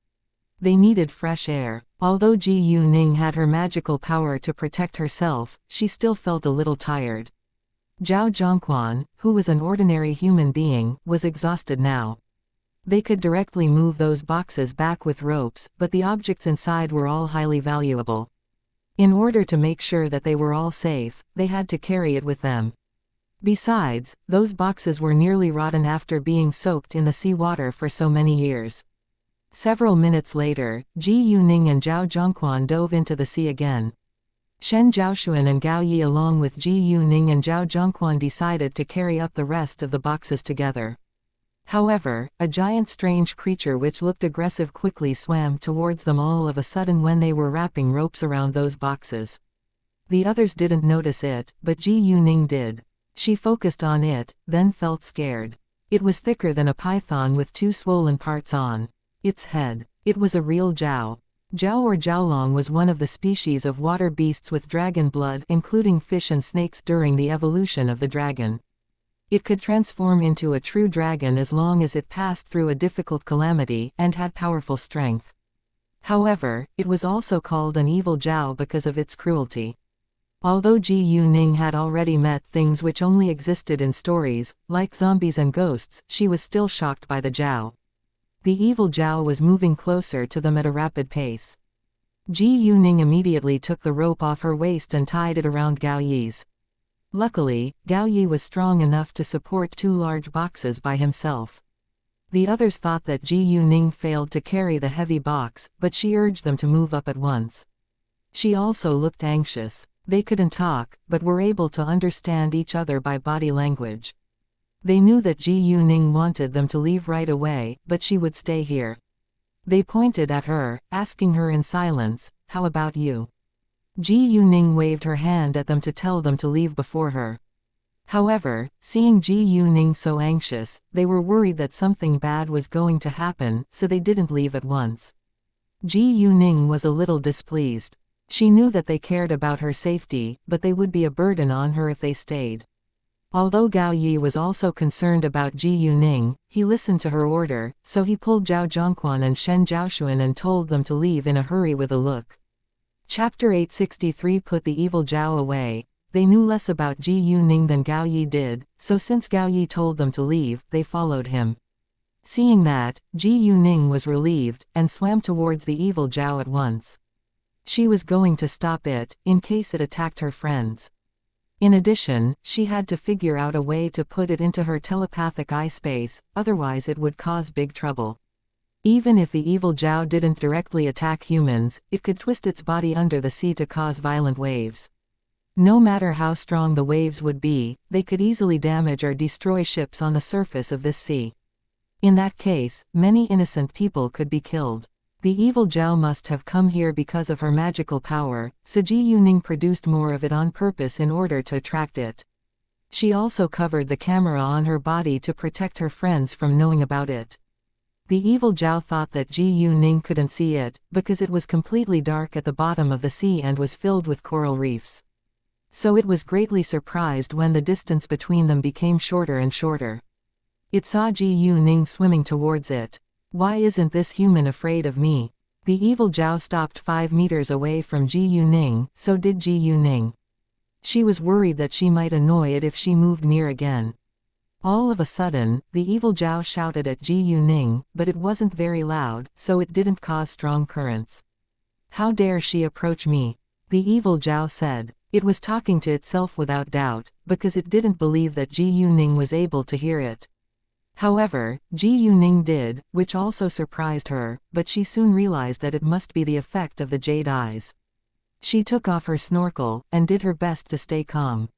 Speaker 1: They needed fresh air. Although Ji Yuning had her magical power to protect herself, she still felt a little tired. Zhao Zhongquan, who was an ordinary human being, was exhausted now. They could directly move those boxes back with ropes, but the objects inside were all highly valuable. In order to make sure that they were all safe, they had to carry it with them. Besides, those boxes were nearly rotten after being soaked in the seawater for so many years. Several minutes later, Ji Yuning and Zhao Zhongquan dove into the sea again. Shen Zhaoshuan and Gao Yi along with Ji Yuning and Zhao Zhongquan decided to carry up the rest of the boxes together. However, a giant strange creature which looked aggressive quickly swam towards them all of a sudden when they were wrapping ropes around those boxes. The others didn't notice it, but Ji Yuning did. She focused on it, then felt scared. It was thicker than a python with two swollen parts on its head. It was a real Jiao. Jiao or Jiaolong was one of the species of water beasts with dragon blood, including fish and snakes during the evolution of the dragon. It could transform into a true dragon as long as it passed through a difficult calamity and had powerful strength. However, it was also called an evil Jiao because of its cruelty. Although Ji Yuning had already met things which only existed in stories, like zombies and ghosts, she was still shocked by the Jiao. The evil Jiao was moving closer to them at a rapid pace. Ji Yuning immediately took the rope off her waist and tied it around Gao Yi's. Luckily, Gao Yi was strong enough to support two large boxes by himself. The others thought that Ji Yuning failed to carry the heavy box, but she urged them to move up at once. She also looked anxious. They couldn't talk, but were able to understand each other by body language. They knew that Ji Yuning wanted them to leave right away, but she would stay here. They pointed at her, asking her in silence, "How about you?" Ji Yuning waved her hand at them to tell them to leave before her. However, seeing Ji Yuning so anxious, they were worried that something bad was going to happen, so they didn't leave at once. Ji Yuning was a little displeased. She knew that they cared about her safety, but they would be a burden on her if they stayed. Although Gao Yi was also concerned about Ji Yuning, he listened to her order, so he pulled Zhao Zhongquan and Shen Zhaoshuan and told them to leave in a hurry with a look. Chapter 863 Put the evil Jiao away. They knew less about Ji Yuning than Gao Yi did, so since Gao Yi told them to leave, they followed him. Seeing that, Ji Yuning was relieved, and swam towards the evil Jiao at once. She was going to stop it, in case it attacked her friends. In addition, she had to figure out a way to put it into her telepathic eye space, otherwise it would cause big trouble. Even if the evil Jiao didn't directly attack humans, it could twist its body under the sea to cause violent waves. No matter how strong the waves would be, they could easily damage or destroy ships on the surface of this sea. In that case, many innocent people could be killed. The evil Jiao must have come here because of her magical power, so Ji Yuning produced more of it on purpose in order to attract it. She also covered the camera on her body to protect her friends from knowing about it. The evil Jiao thought that Ji Yuning couldn't see it, because it was completely dark at the bottom of the sea and was filled with coral reefs. So it was greatly surprised when the distance between them became shorter and shorter. It saw Ji Yuning swimming towards it. "Why isn't this human afraid of me?" The evil Jiao stopped 5 meters away from Ji Yuning, so did Ji Yuning. She was worried that she might annoy it if she moved near again. All of a sudden, the evil Zhao shouted at Ji Yuning, but it wasn't very loud, so it didn't cause strong currents. "How dare she approach me?" the evil Zhao said. It was talking to itself without doubt, because it didn't believe that Ji Yuning was able to hear it. However, Ji Yuning did, which also surprised her, but she soon realized that it must be the effect of the jade eyes. She took off her snorkel, and did her best to stay calm.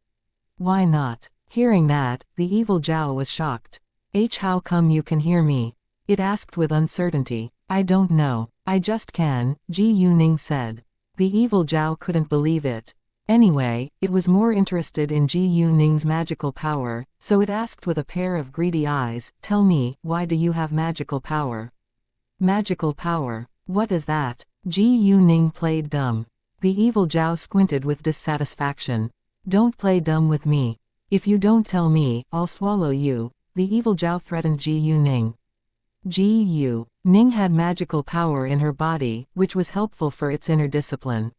Speaker 1: "Why not?" Hearing that, the evil Zhao was shocked. How come you can hear me?" it asked with uncertainty. "I don't know. I just can," Ji Yuning said. The evil Zhao couldn't believe it. Anyway, it was more interested in Ji Yuning's magical power, so it asked with a pair of greedy eyes, "Tell me, why do you have magical power?" "Magical power? What is that?" Ji Yuning played dumb. The evil Zhao squinted with dissatisfaction. "Don't play dumb with me. If you don't tell me, I'll swallow you," the evil Zhao threatened Ji Yuning. Ji Yuning had magical power in her body, which was helpful for its inner discipline.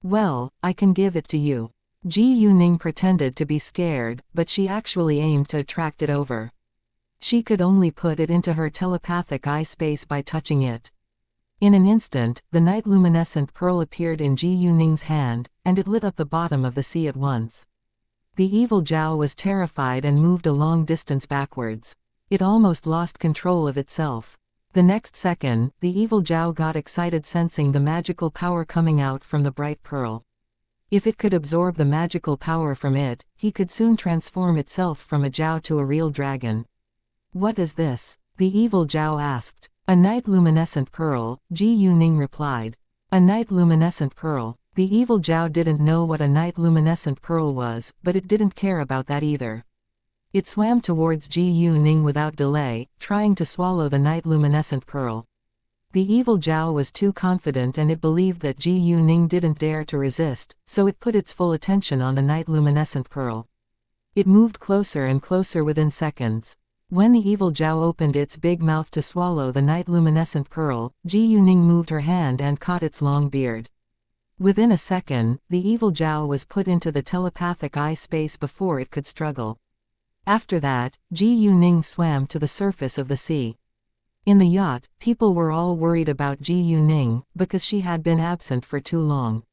Speaker 1: "Well, I can give it to you." Ji Yuning pretended to be scared, but she actually aimed to attract it over. She could only put it into her telepathic eye space by touching it. In an instant, the night luminescent pearl appeared in Ji Yuning's hand, and it lit up the bottom of the sea at once. The evil Zhao was terrified and moved a long distance backwards. It almost lost control of itself. The next second, the evil Zhao got excited sensing the magical power coming out from the bright pearl. If it could absorb the magical power from it, he could soon transform itself from a Zhao to a real dragon. "What is this?" the evil Zhao asked. "A night luminescent pearl," Ji Yuning replied. "A night luminescent pearl." The evil Zhao didn't know what a night luminescent pearl was, but it didn't care about that either. It swam towards Ji Yuning without delay, trying to swallow the night luminescent pearl. The evil Zhao was too confident and it believed that Ji Yuning didn't dare to resist, so it put its full attention on the night luminescent pearl. It moved closer and closer within seconds. When the evil Zhao opened its big mouth to swallow the night luminescent pearl, Ji Yuning moved her hand and caught its long beard. Within a second, the evil Zhao was put into the telepathic eye space before it could struggle. After that, Ji Yuning swam to the surface of the sea. In the yacht, people were all worried about Ji Yuning, because she had been absent for too long.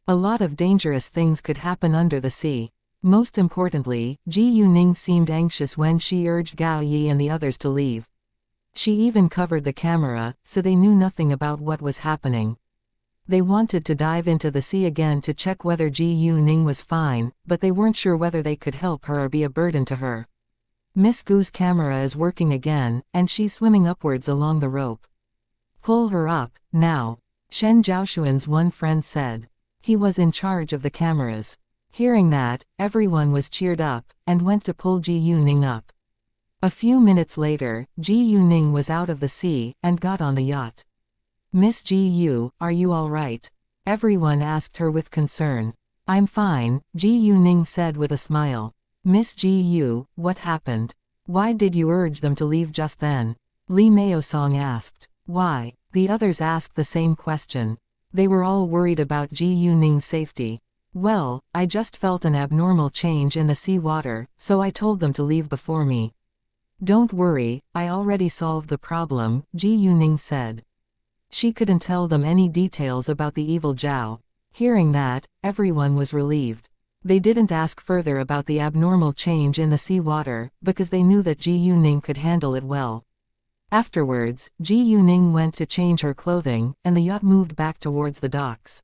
Speaker 1: A lot of dangerous things could happen under the sea. Most importantly, Ji Yuning seemed anxious when she urged Gao Yi and the others to leave. She even covered the camera, so they knew nothing about what was happening. They wanted to dive into the sea again to check whether Ji Yuning was fine, but they weren't sure whether they could help her or be a burden to her. Miss Gu's camera is working again, and she's swimming upwards along the rope. "Pull her up, now," Shen Zhaoshuan's one friend said. He was in charge of the cameras. Hearing that, everyone was cheered up, and went to pull Ji Yuning up. A few minutes later, Ji Yuning was out of the sea, and got on the yacht. "Miss Ji Yu, are you all right?" everyone asked her with concern. "I'm fine," Ji Yuning said with a smile. "Miss Ji Yu, what happened? Why did you urge them to leave just then?" Li Maosong asked. "Why?" the others asked the same question. They were all worried about Ji Yuning's safety. "Well, I just felt an abnormal change in the sea water, so I told them to leave before me." "Don't worry, I already solved the problem," Ji Yuning said. She couldn't tell them any details about the evil Zhao. Hearing that, everyone was relieved. They didn't ask further about the abnormal change in the sea water, because they knew that Ji Yuning could handle it well. Afterwards, Ji Yuning went to change her clothing, and the yacht moved back towards the docks.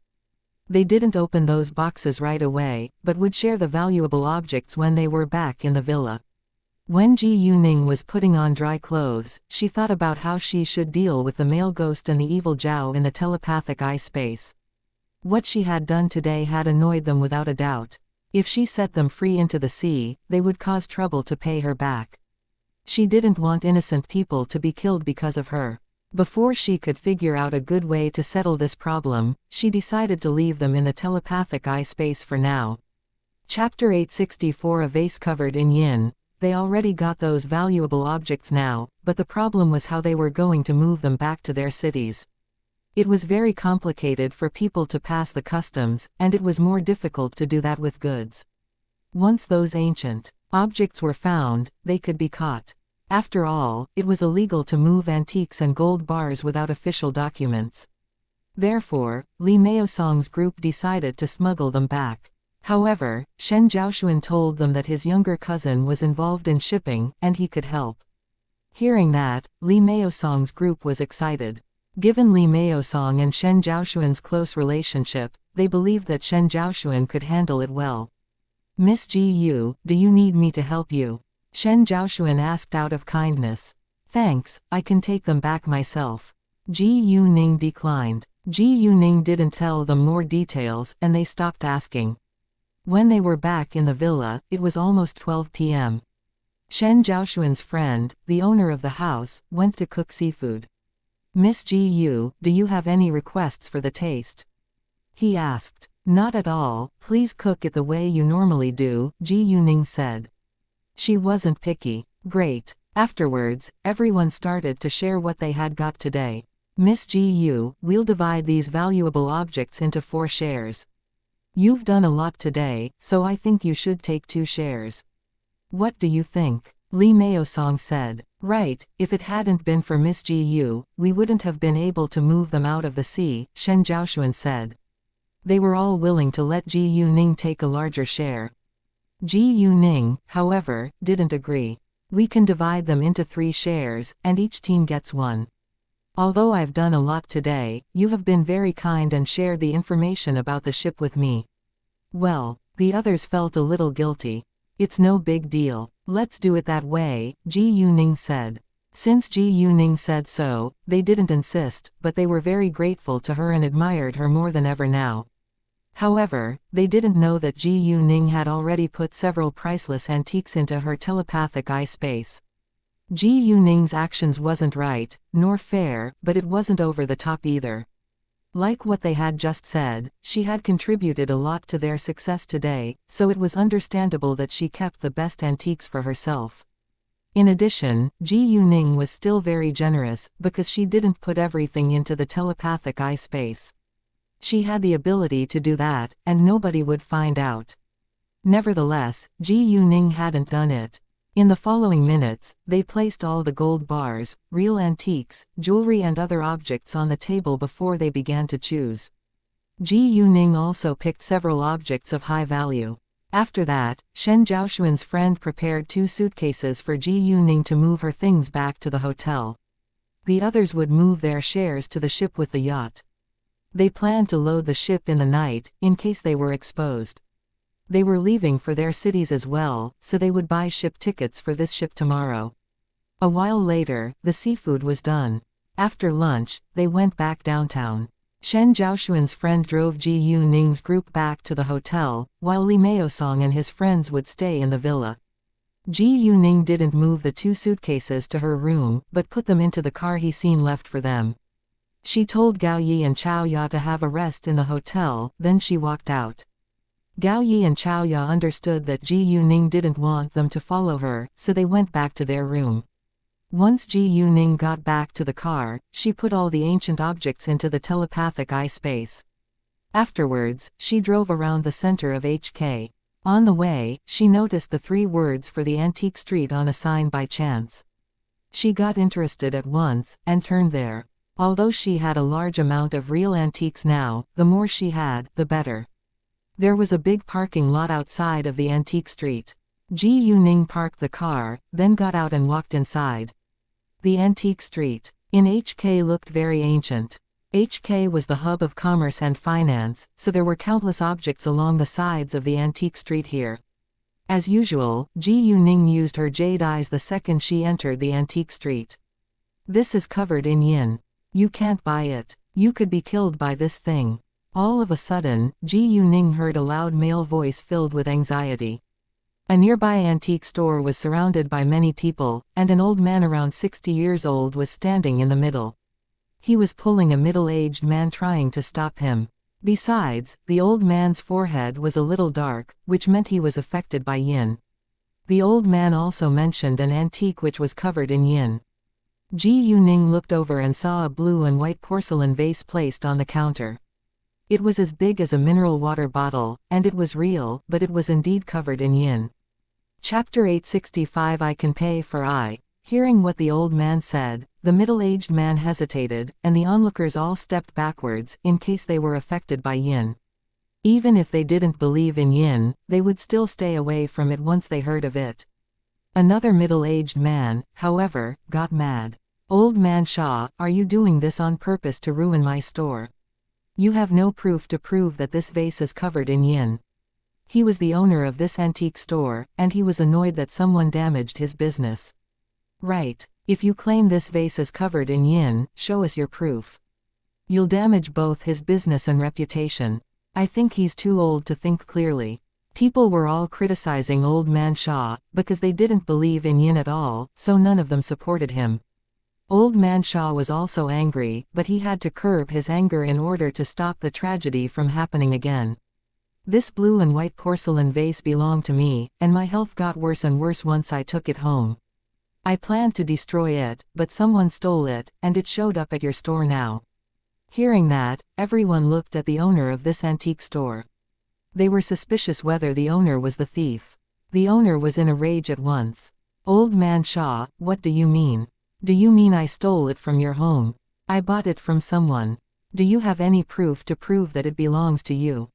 Speaker 1: They didn't open those boxes right away, but would share the valuable objects when they were back in the villa. When Ji Yuning was putting on dry clothes, she thought about how she should deal with the male ghost and the evil Zhao in the telepathic eye space. What she had done today had annoyed them without a doubt. If she set them free into the sea, they would cause trouble to pay her back. She didn't want innocent people to be killed because of her. Before she could figure out a good way to settle this problem, she decided to leave them in the telepathic eye space for now. Chapter 864. A vase covered in yin. They already got those valuable objects now, but the problem was how they were going to move them back to their cities. It was very complicated for people to pass the customs, and it was more difficult to do that with goods. Once those ancient objects were found, they could be caught. After all, it was illegal to move antiques and gold bars without official documents. Therefore, Li Meosong's group decided to smuggle them back. However, Shen Zhaoxuan told them that his younger cousin was involved in shipping, and he could help. Hearing that, Li Meosong's group was excited. Given Li Meosong and Shen Zhaoxuan's close relationship, they believed that Shen Zhaoxuan could handle it well. Miss Ji Yu, do you need me to help you? Shen Zhaoxuan asked out of kindness. Thanks, I can take them back myself. Ji Yu Ning declined. Ji Yu Ning didn't tell them more details, and they stopped asking. When they were back in the villa, it was almost 12 p.m. Shen Zhaoxuan's friend, the owner of the house, went to cook seafood. Miss Ji Yu, do you have any requests for the taste? He asked. Not at all, please cook it the way you normally do, Ji Yuning said. She wasn't picky. Great. Afterwards, everyone started to share what they had got today. Miss Ji Yu, we'll divide these valuable objects into 4 shares. You've done a lot today, so I think you should take 2 shares. What do you think? Li Meosong said. Right, if it hadn't been for Miss Ji Yu, we wouldn't have been able to move them out of the sea, Shen Zhaoxuan said. They were all willing to let Ji Yuning take a larger share. Ji Yuning, however, didn't agree. We can divide them into 3 shares, and each team gets 1. Although I've done a lot today, you have been very kind and shared the information about the ship with me. Well, the others felt a little guilty. It's no big deal. Let's do it that way, Ji Yuning said. Since Ji Yuning said so, they didn't insist, but they were very grateful to her and admired her more than ever now. However, they didn't know that Ji Yuning had already put several priceless antiques into her telepathic eye space. Ji Yuning's actions wasn't right, nor fair, but it wasn't over the top either. Like what they had just said, she had contributed a lot to their success today, so it was understandable that she kept the best antiques for herself. In addition, Ji Yuning was still very generous, because she didn't put everything into the telepathic eye space. She had the ability to do that, and nobody would find out. Nevertheless, Ji Yuning hadn't done it. In the following minutes, they placed all the gold bars, real antiques, jewelry and other objects on the table before they began to choose. Ji Yuning also picked several objects of high value. After that, Shen Zhaoxuan's friend prepared 2 suitcases for Ji Yuning to move her things back to the hotel. The others would move their shares to the ship with the yacht. They planned to load the ship in the night, in case they were exposed. They were leaving for their cities as well, so they would buy ship tickets for this ship tomorrow. A while later, the seafood was done. After lunch, they went back downtown. Shen Zhaoxuan's friend drove Ji Yuning's group back to the hotel, while Li Meosong and his friends would stay in the villa. Ji Yuning didn't move the 2 suitcases to her room, but put them into the car he seen left for them. She told Gao Yi and Chao Ya to have a rest in the hotel, then she walked out. Gao Yi and Chao Ya understood that Ji Yuning didn't want them to follow her, so they went back to their room. Once Ji Yuning got back to the car, she put all the ancient objects into the telepathic eye space. Afterwards, she drove around the center of HK. On the way, she noticed the 3 words for the antique street on a sign by chance. She got interested at once, and turned there. Although she had a large amount of real antiques now, the more she had, the better. There was a big parking lot outside of the antique street. Ji Yuning parked the car, then got out and walked inside. The antique street in HK looked very ancient. HK was the hub of commerce and finance, so there were countless objects along the sides of the antique street here. As usual, Ji Yuning used her jade eyes the second she entered the antique street. This is covered in yin. You can't buy it. You could be killed by this thing. All of a sudden, Ji Yuning heard a loud male voice filled with anxiety. A nearby antique store was surrounded by many people, and an old man around 60 years old was standing in the middle. He was pulling a middle-aged man trying to stop him. Besides, the old man's forehead was a little dark, which meant he was affected by yin. The old man also mentioned an antique which was covered in yin. Ji Yuning looked over and saw a blue and white porcelain vase placed on the counter. It was as big as a mineral water bottle, and it was real, but it was indeed covered in yin. Chapter 865 I Can Pay for I. Hearing what the old man said, the middle-aged man hesitated, and the onlookers all stepped backwards, in case they were affected by yin. Even if they didn't believe in yin, they would still stay away from it once they heard of it. Another middle-aged man, however, got mad. Old man Shaw, are you doing this on purpose to ruin my store? You have no proof to prove that this vase is covered in yin. He was the owner of this antique store, and he was annoyed that someone damaged his business. Right. If you claim this vase is covered in yin, show us your proof. You'll damage both his business and reputation. I think he's too old to think clearly. People were all criticizing Old Man Shaw, because they didn't believe in yin at all, so none of them supported him. Old Man Shaw was also angry, but he had to curb his anger in order to stop the tragedy from happening again. This blue and white porcelain vase belonged to me, and my health got worse and worse once I took it home. I planned to destroy it, but someone stole it, and it showed up at your store now. Hearing that, everyone looked at the owner of this antique store. They were suspicious whether the owner was the thief. The owner was in a rage at once. Old Man Shaw, what do you mean? Do you mean I stole it from your home? I bought it from someone. Do you have any proof to prove that it belongs to you?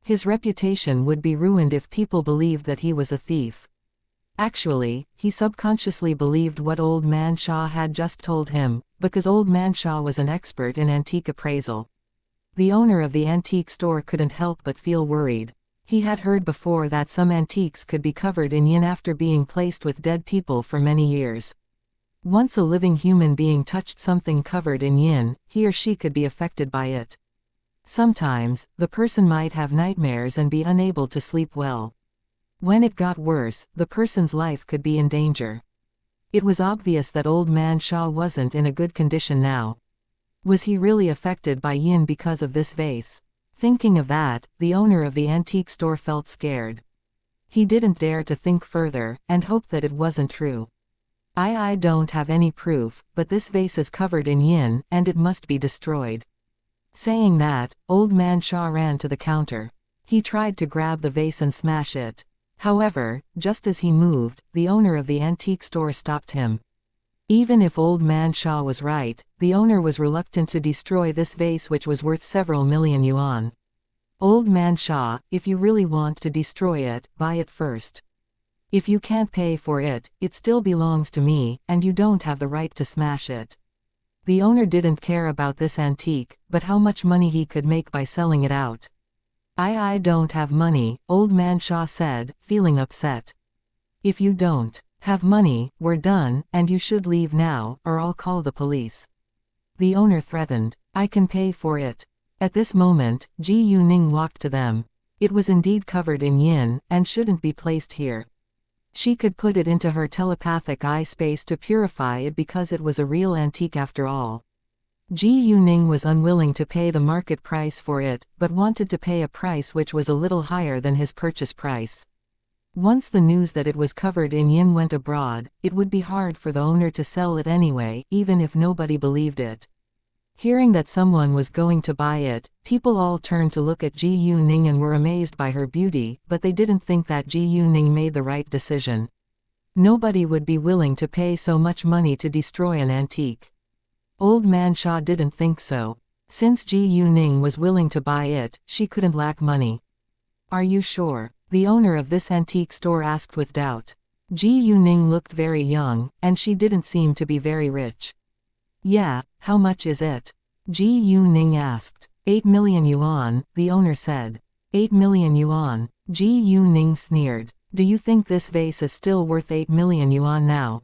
Speaker 1: His reputation would be ruined if people believed that he was a thief. Actually, he subconsciously believed what Old Man Shaw had just told him, because Old Man Shaw was an expert in antique appraisal. The owner of the antique store couldn't help but feel worried. He had heard before that some antiques could be covered in yin after being placed with dead people for many years. Once a living human being touched something covered in yin, he or she could be affected by it. Sometimes, the person might have nightmares and be unable to sleep well. When it got worse, the person's life could be in danger. It was obvious that Old Man Shaw wasn't in a good condition now. Was he really affected by yin because of this vase? Thinking of that, the owner of the antique store felt scared. He didn't dare to think further, and hoped that it wasn't true. I don't have any proof, but this vase is covered in yin, and it must be destroyed. Saying that, Old Man Shaw ran to the counter. He tried to grab the vase and smash it. However, just as he moved, the owner of the antique store stopped him. Even if Old Man Shaw was right, the owner was reluctant to destroy this vase which was worth several million yuan. Old Man Shaw, if you really want to destroy it, buy it first. If you can't pay for it, it still belongs to me, and you don't have the right to smash it. The owner didn't care about this antique, but how much money he could make by selling it out. I don't have money, Old Man Shaw said, feeling upset. If you don't have money, we're done, and you should leave now, or I'll call the police. The owner threatened. I can pay for it. At this moment, Ji Yuning walked to them. It was indeed covered in yin, and shouldn't be placed here. She could put it into her telepathic eye space to purify it because it was a real antique after all. Ji Yuning was unwilling to pay the market price for it, but wanted to pay a price which was a little higher than his purchase price. Once the news that it was covered in yin went abroad, it would be hard for the owner to sell it anyway, even if nobody believed it. Hearing that someone was going to buy it, people all turned to look at Ji Yuning and were amazed by her beauty, but they didn't think that Ji Yuning made the right decision. Nobody would be willing to pay so much money to destroy an antique. Old Man Shaw didn't think so. Since Ji Yuning was willing to buy it, she couldn't lack money. Are you sure? The owner of this antique store asked with doubt. Ji Yuning looked very young, and she didn't seem to be very rich. Yeah, how much is it? Ji Yuning asked. 8 million yuan, the owner said. 8 million yuan. Ji Yuning sneered. Do you think this vase is still worth 8 million yuan now?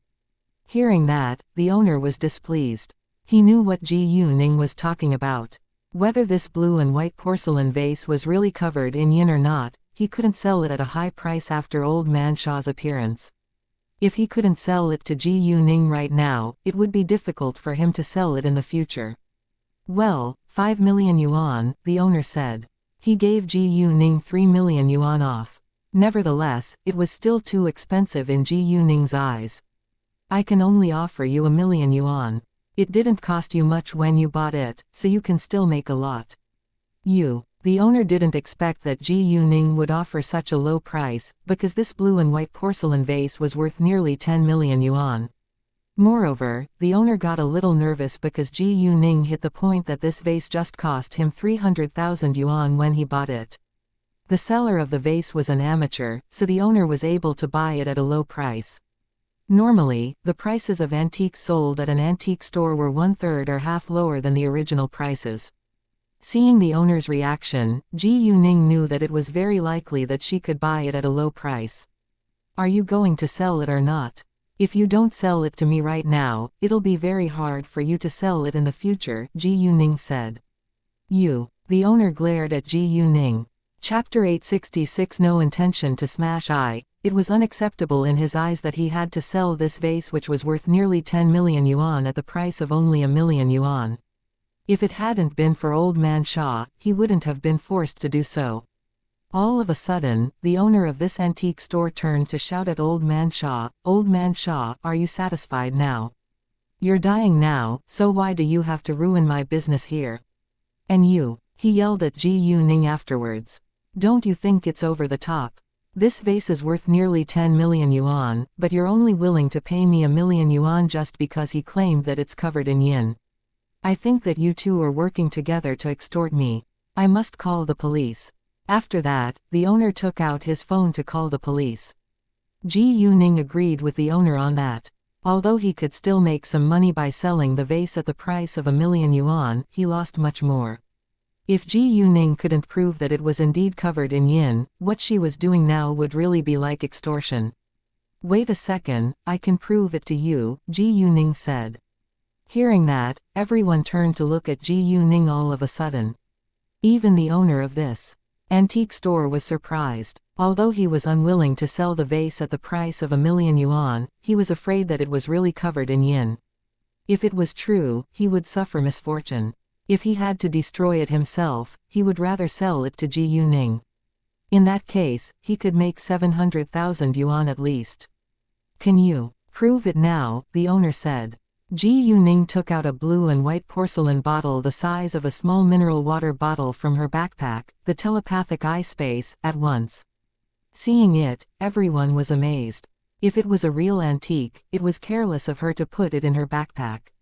Speaker 1: Hearing that, the owner was displeased. He knew what Ji Yuning was talking about. Whether this blue and white porcelain vase was really covered in yin or not, he couldn't sell it at a high price after Old Man Shaw's appearance. If he couldn't sell it to Ji Yuning right now, it would be difficult for him to sell it in the future. Well, 5 million yuan, the owner said. He gave Ji Yuning 3 million yuan off. Nevertheless, it was still too expensive in Ji Yuning's eyes. I can only offer you 1,000,000 yuan. It didn't cost you much when you bought it, so you can still make a lot. The owner didn't expect that Ji Yuning would offer such a low price, because this blue and white porcelain vase was worth nearly 10,000,000 yuan. Moreover, the owner got a little nervous because Ji Yuning hit the point that this vase just cost him 300,000 yuan when he bought it. The seller of the vase was an amateur, so the owner was able to buy it at a low price. Normally, the prices of antiques sold at an antique store were 1/3 or half lower than the original prices. Seeing the owner's reaction, Ji Yuning knew that it was very likely that she could buy it at a low price. Are you going to sell it or not? If you don't sell it to me right now, it'll be very hard for you to sell it in the future, Ji Yuning said. The owner glared at Ji Yuning. Chapter 866 No intention to smash eye. It was unacceptable in his eyes that he had to sell this vase which was worth nearly 10,000,000 yuan at the price of only 1,000,000 yuan. If it hadn't been for Old Man Shaw, he wouldn't have been forced to do so. All of a sudden, the owner of this antique store turned to shout at Old Man Shaw, "Old Man Shaw, are you satisfied now? You're dying now, so why do you have to ruin my business here? And you," he yelled at Ji Yuning afterwards. "Don't you think it's over the top? This vase is worth nearly 10,000,000 yuan, but you're only willing to pay me 1,000,000 yuan just because he claimed that it's covered in yin. I think that you two are working together to extort me. I must call the police." After that, the owner took out his phone to call the police. Ji Yuning agreed with the owner on that. Although he could still make some money by selling the vase at the price of 1,000,000 yuan, he lost much more. If Ji Yuning couldn't prove that it was indeed covered in yin, what she was doing now would really be like extortion. "Wait a second, I can prove it to you," Ji Yuning said. Hearing that, everyone turned to look at Ji Yuning all of a sudden. Even the owner of this antique store was surprised. Although he was unwilling to sell the vase at the price of 1,000,000 yuan, he was afraid that it was really covered in yin. If it was true, he would suffer misfortune. If he had to destroy it himself, he would rather sell it to Ji Yuning. In that case, he could make 700,000 yuan at least. "Can you prove it now?" the owner said. Ji Yuning took out a blue and white porcelain bottle the size of a small mineral water bottle from her backpack, the telepathic eye space, at once. Seeing it, everyone was amazed. If it was a real antique, it was careless of her to put it in her backpack.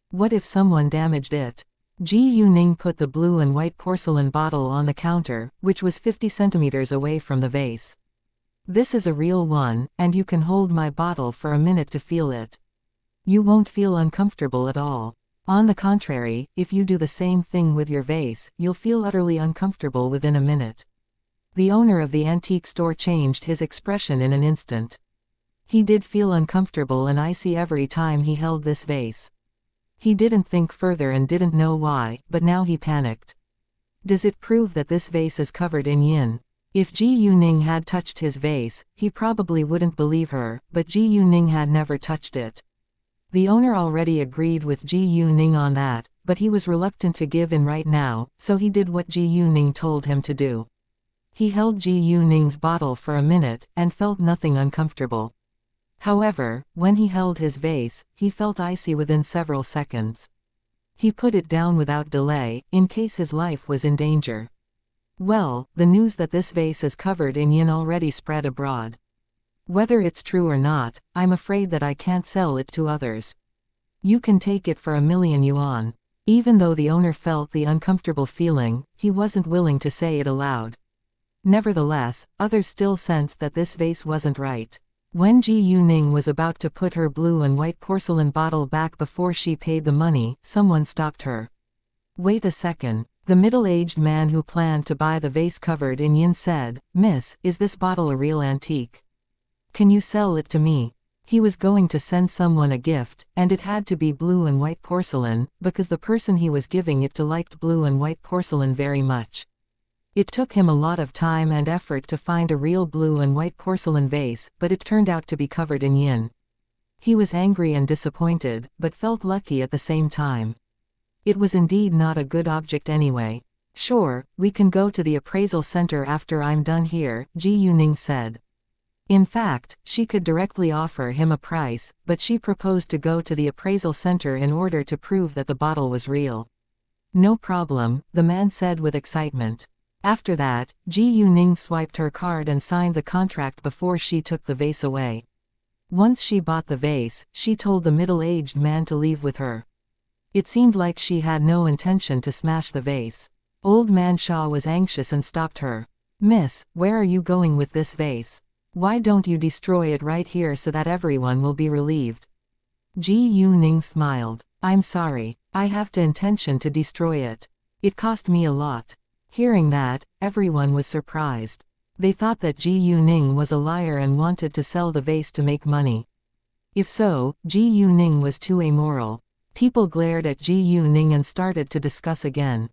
Speaker 1: What if someone damaged it? Ji Yuning put the blue and white porcelain bottle on the counter, which was 50 centimeters away from the vase. "This is a real one, and you can hold my bottle for a minute to feel it. You won't feel uncomfortable at all. On the contrary, if you do the same thing with your vase, you'll feel utterly uncomfortable within a minute." The owner of the antique store changed his expression in an instant. He did feel uncomfortable and icy every time he held this vase. He didn't think further and didn't know why, but now he panicked. Does it prove that this vase is covered in yin? If Ji Yuning had touched his vase, he probably wouldn't believe her, but Ji Yuning had never touched it. The owner already agreed with Ji Yuning on that, but he was reluctant to give in right now, so he did what Ji Yuning told him to do. He held Ji Yuning's bottle for a minute, and felt nothing uncomfortable. However, when he held his vase, he felt icy within several seconds. He put it down without delay, in case his life was in danger. Well, the news that this vase is covered in yin already spread abroad. Whether it's true or not, I'm afraid that I can't sell it to others. You can take it for 1,000,000 yuan. Even though the owner felt the uncomfortable feeling, he wasn't willing to say it aloud. Nevertheless, others still sensed that this vase wasn't right. When Ji Yuning was about to put her blue and white porcelain bottle back before she paid the money, someone stopped her. "Wait a second." The middle-aged man who planned to buy the vase covered in yin said, "Miss, is this bottle a real antique? Can you sell it to me?" He was going to send someone a gift, and it had to be blue and white porcelain, because the person he was giving it to liked blue and white porcelain very much. It took him a lot of time and effort to find a real blue and white porcelain vase, but it turned out to be covered in yin. He was angry and disappointed, but felt lucky at the same time. It was indeed not a good object anyway. "Sure, we can go to the appraisal center after I'm done here," Ji Yuning said. In fact, she could directly offer him a price, but she proposed to go to the appraisal center in order to prove that the bottle was real. No problem, the man said with excitement. After that, Ji Yuning swiped her card and signed the contract before she took the vase away. Once she bought the vase, she told the middle-aged man to leave with her. It seemed like she had no intention to smash the vase. Old man Shaw was anxious and stopped her. "Miss, where are you going with this vase? Why don't you destroy it right here so that everyone will be relieved?" Ji Yuning smiled. "I'm sorry, I have the intention to destroy it. It cost me a lot." Hearing that, everyone was surprised. They thought that Ji Yuning was a liar and wanted to sell the vase to make money. If so, Ji Yuning was too amoral. People glared at Ji Yuning and started to discuss again.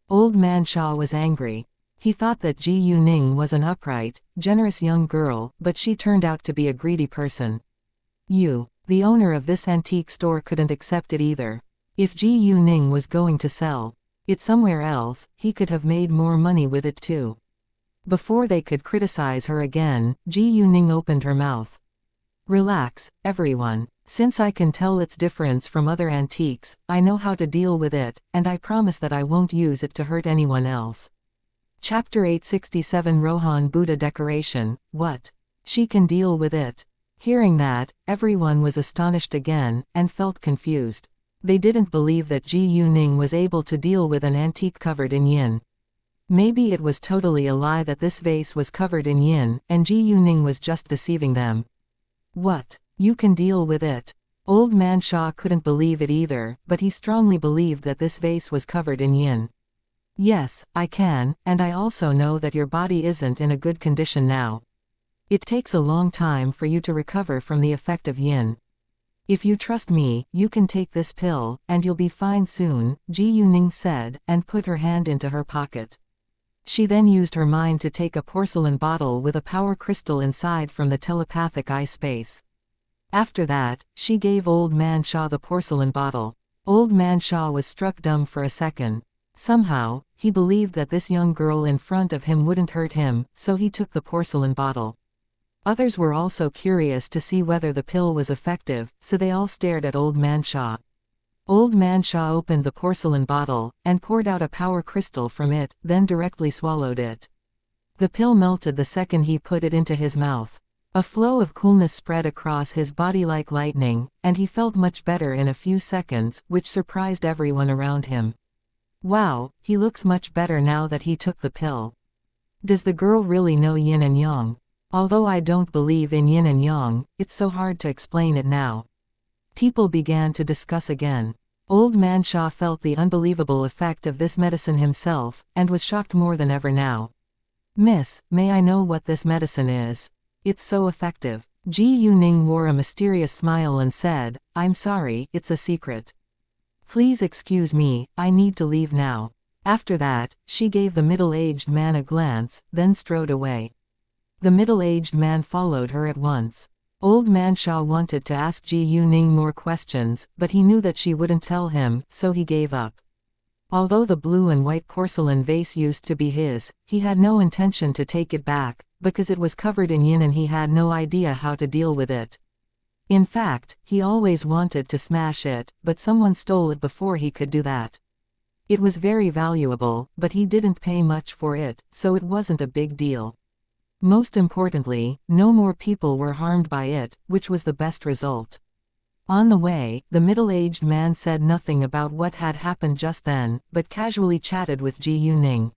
Speaker 1: Old man Shaw was angry. He thought that Ji Yuning was an upright, generous young girl, but she turned out to be a greedy person. The owner of this antique store couldn't accept it either. If Ji Yuning was going to sell it somewhere else, he could have made more money with it too. Before they could criticize her again, Ji Yuning opened her mouth. "Relax, everyone. Since I can tell its difference from other antiques, I know how to deal with it, and I promise that I won't use it to hurt anyone else." Chapter 867 Rohan Buddha Decoration. What? She can deal with it. Hearing that, everyone was astonished again, and felt confused. They didn't believe that Ji Yuning was able to deal with an antique covered in yin. Maybe it was totally a lie that this vase was covered in yin, and Ji Yuning was just deceiving them. "What? You can deal with it?" Old man Shaw couldn't believe it either, but he strongly believed that this vase was covered in yin. "Yes, I can, and I also know that your body isn't in a good condition now. It takes a long time for you to recover from the effect of yin. If you trust me, you can take this pill, and you'll be fine soon," Ji Yuning said, and put her hand into her pocket. She then used her mind to take a porcelain bottle with a power crystal inside from the telepathic eye space. After that, she gave Old Man Shaw the porcelain bottle. Old Man Shaw was struck dumb for a second. Somehow, he believed that this young girl in front of him wouldn't hurt him, so he took the porcelain bottle. Others were also curious to see whether the pill was effective, so they all stared at Old Man Shaw. Old Man Shaw opened the porcelain bottle, and poured out a power crystal from it, then directly swallowed it. The pill melted the second he put it into his mouth. A flow of coolness spread across his body like lightning, and he felt much better in a few seconds, which surprised everyone around him. Wow, he looks much better now that he took the pill. Does the girl really know yin and yang? Although I don't believe in yin and yang, it's so hard to explain it now. People began to discuss again. Old Man Shaw felt the unbelievable effect of this medicine himself, and was shocked more than ever now. "Miss, may I know what this medicine is? It's so effective." Ji Yuning wore a mysterious smile and said, "I'm sorry, it's a secret. Please excuse me, I need to leave now." After that, she gave the middle-aged man a glance, then strode away. The middle-aged man followed her at once. Old Man Shaw wanted to ask Ji Yuning more questions, but he knew that she wouldn't tell him, so he gave up. Although the blue and white porcelain vase used to be his, he had no intention to take it back, because it was covered in yin and he had no idea how to deal with it. In fact, he always wanted to smash it, but someone stole it before he could do that. It was very valuable, but he didn't pay much for it, so it wasn't a big deal. Most importantly, no more people were harmed by it, which was the best result. On the way, the middle-aged man said nothing about what had happened just then, but casually chatted with Ji Yuning.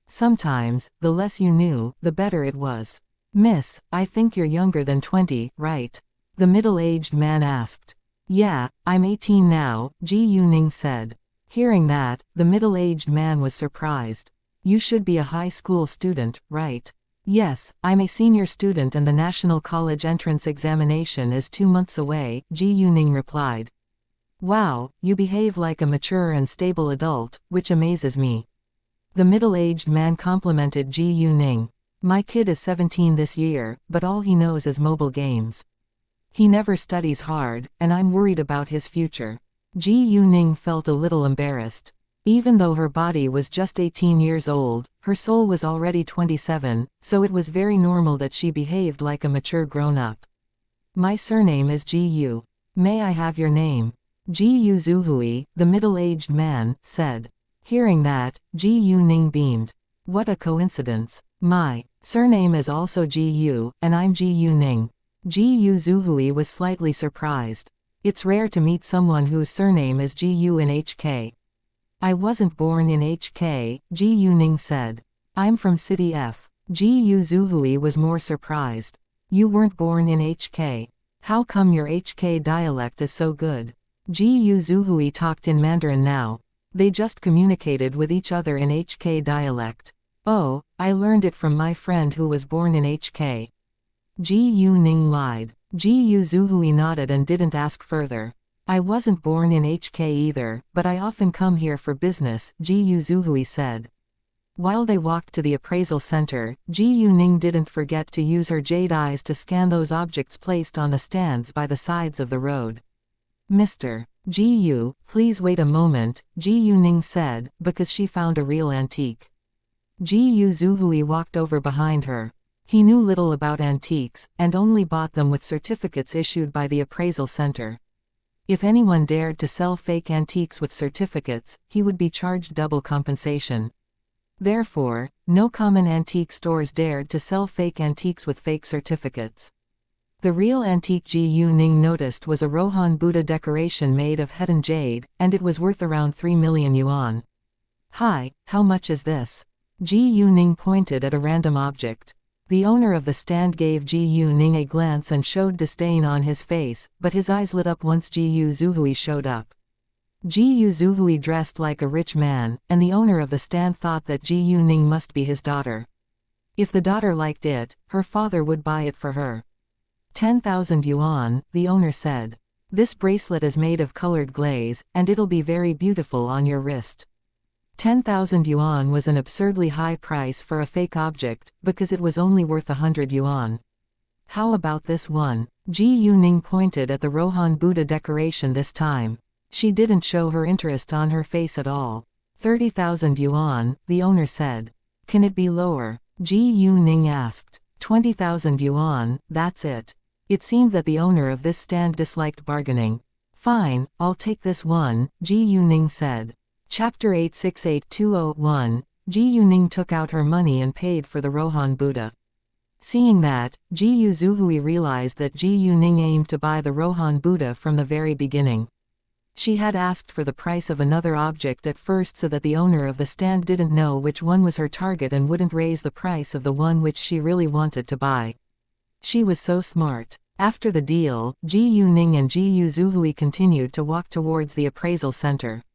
Speaker 1: Sometimes, the less you knew, the better it was. "Miss, I think you're younger than 20, right?" the middle-aged man asked. "Yeah, I'm 18 now," Ji Yuning said. Hearing that, the middle-aged man was surprised. "You should be a high school student, right?" "Yes, I'm a senior student and the National College entrance examination is 2 months away," Ji Yuning replied. "Wow, you behave like a mature and stable adult, which amazes me." The middle-aged man complimented Ji Yuning. "My kid is 17 this year, but all he knows is mobile games. He never studies hard, and I'm worried about his future." Ji Yuning felt a little embarrassed. Even though her body was just 18 years old, her soul was already 27, so it was very normal that she behaved like a mature grown-up. My surname is Gu. May I have your name? Gu Zuhui, the middle-aged man, said. Hearing that, Gu Ning beamed. What a coincidence. My surname is also Gu, and I'm Gu Ning. Gu Zuhui was slightly surprised. It's rare to meet someone whose surname is Gu in HK. I wasn't born in HK, Gu Ning said. I'm from City F. Gu Zuhui was more surprised. You weren't born in HK. How come your HK dialect is so good? Gu Zuhui talked in Mandarin now. They just communicated with each other in HK dialect. Oh, I learned it from my friend who was born in HK. Gu Ning lied. Gu Zuhui nodded and didn't ask further. I wasn't born in HK either, but I often come here for business, Gu Zuhui said. While they walked to the appraisal center, Gu Ning didn't forget to use her jade eyes to scan those objects placed on the stands by the sides of the road. Mr. Gu, please wait a moment, Gu Ning said, because she found a real antique. Gu Zuhui walked over behind her. He knew little about antiques, and only bought them with certificates issued by the appraisal center. If anyone dared to sell fake antiques with certificates, he would be charged double compensation. Therefore, no common antique stores dared to sell fake antiques with fake certificates. The real antique Gu Ning noticed was a Rohan Buddha decoration made of Hedan jade, and it was worth around 3 million yuan. Hi, how much is this? Gu Ning pointed at a random object. The owner of the stand gave Gu Ning a glance and showed disdain on his face, but his eyes lit up once Gu Zuhui showed up. Gu Zuhui dressed like a rich man, and the owner of the stand thought that Gu Ning must be his daughter. If the daughter liked it, her father would buy it for her. 10,000 yuan, the owner said. This bracelet is made of colored glaze, and it'll be very beautiful on your wrist. 10,000 yuan was an absurdly high price for a fake object, because it was only worth 100 yuan. How about this one? Gu Ning pointed at the Rohan Buddha decoration this time. She didn't show her interest on her face at all. 30,000 yuan, the owner said. Can it be lower? Gu Ning asked. 20,000 yuan, that's it. It seemed that the owner of this stand disliked bargaining. Fine, I'll take this one, Gu Ning said. Chapter 868201, Gu Ning took out her money and paid for the Rohan Buddha. Seeing that, Gu Zuhui realized that Gu Ning aimed to buy the Rohan Buddha from the very beginning. She had asked for the price of another object at first so that the owner of the stand didn't know which one was her target and wouldn't raise the price of the one which she really wanted to buy. She was so smart. After the deal, Gu Ning and Gu Zuhui continued to walk towards the appraisal center.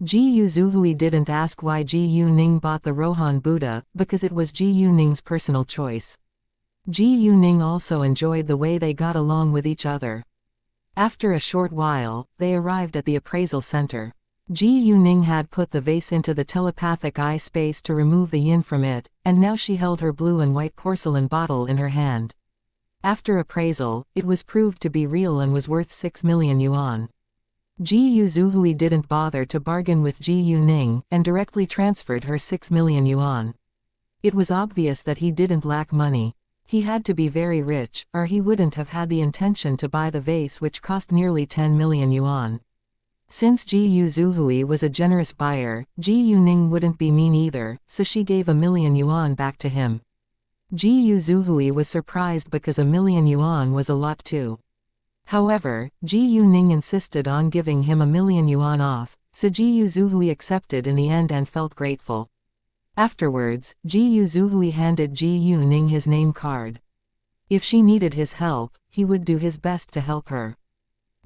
Speaker 1: Gu Zuhui didn't ask why Gu Ning bought the Rohan Buddha, because it was Gu Ning's personal choice. Gu Ning also enjoyed the way they got along with each other. After a short while, they arrived at the appraisal center. Gu Ning had put the vase into the telepathic eye space to remove the yin from it, and now she held her blue and white porcelain bottle in her hand. After appraisal, it was proved to be real and was worth 6 million yuan. Gu Zuhui didn't bother to bargain with Gu Ning, and directly transferred her 6 million yuan. It was obvious that he didn't lack money. He had to be very rich, or he wouldn't have had the intention to buy the vase which cost nearly 10 million yuan. Since Gu Zuhui was a generous buyer, Gu Ning wouldn't be mean either, so she gave 1 million yuan back to him. Gu Zuhui was surprised because 1 million yuan was a lot too. However, Gu Ning insisted on giving him 1 million yuan off, so Gu Zuhui accepted in the end and felt grateful. Afterwards, Gu Zuhui handed Gu Ning his name card. If she needed his help, he would do his best to help her.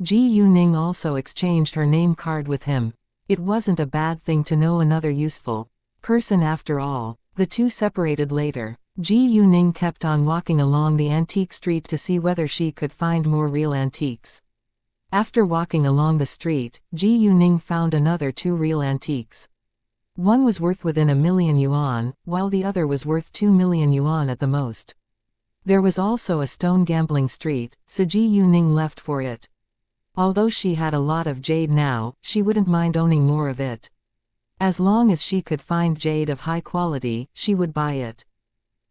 Speaker 1: Gu Ning also exchanged her name card with him. It wasn't a bad thing to know another useful person after all. The two separated later. Gu Ning kept on walking along the antique street to see whether she could find more real antiques. After walking along the street, Gu Ning found another 2 real antiques. One was worth within 1 million yuan, while the other was worth 2 million yuan at the most. There was also a stone gambling street, so Gu Ning left for it. Although she had a lot of jade now, she wouldn't mind owning more of it. As long as she could find jade of high quality, she would buy it.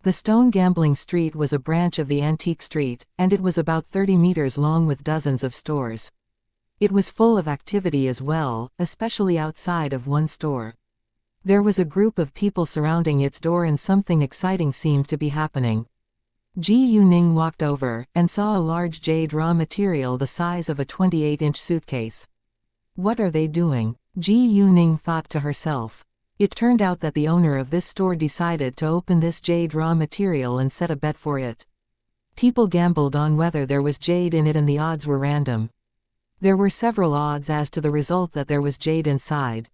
Speaker 1: The stone gambling street was a branch of the antique street, and it was about 30 meters long with dozens of stores. It was full of activity as well, especially outside of one store. There was a group of people surrounding its door and something exciting seemed to be happening. Ji Yuning walked over, and saw a large jade raw material the size of a 28-inch suitcase. What are they doing? Ji Yuning thought to herself. It turned out that the owner of this store decided to open this jade raw material and set a bet for it. People gambled on whether there was jade in it and the odds were random. There were several odds as to the result that there was jade inside.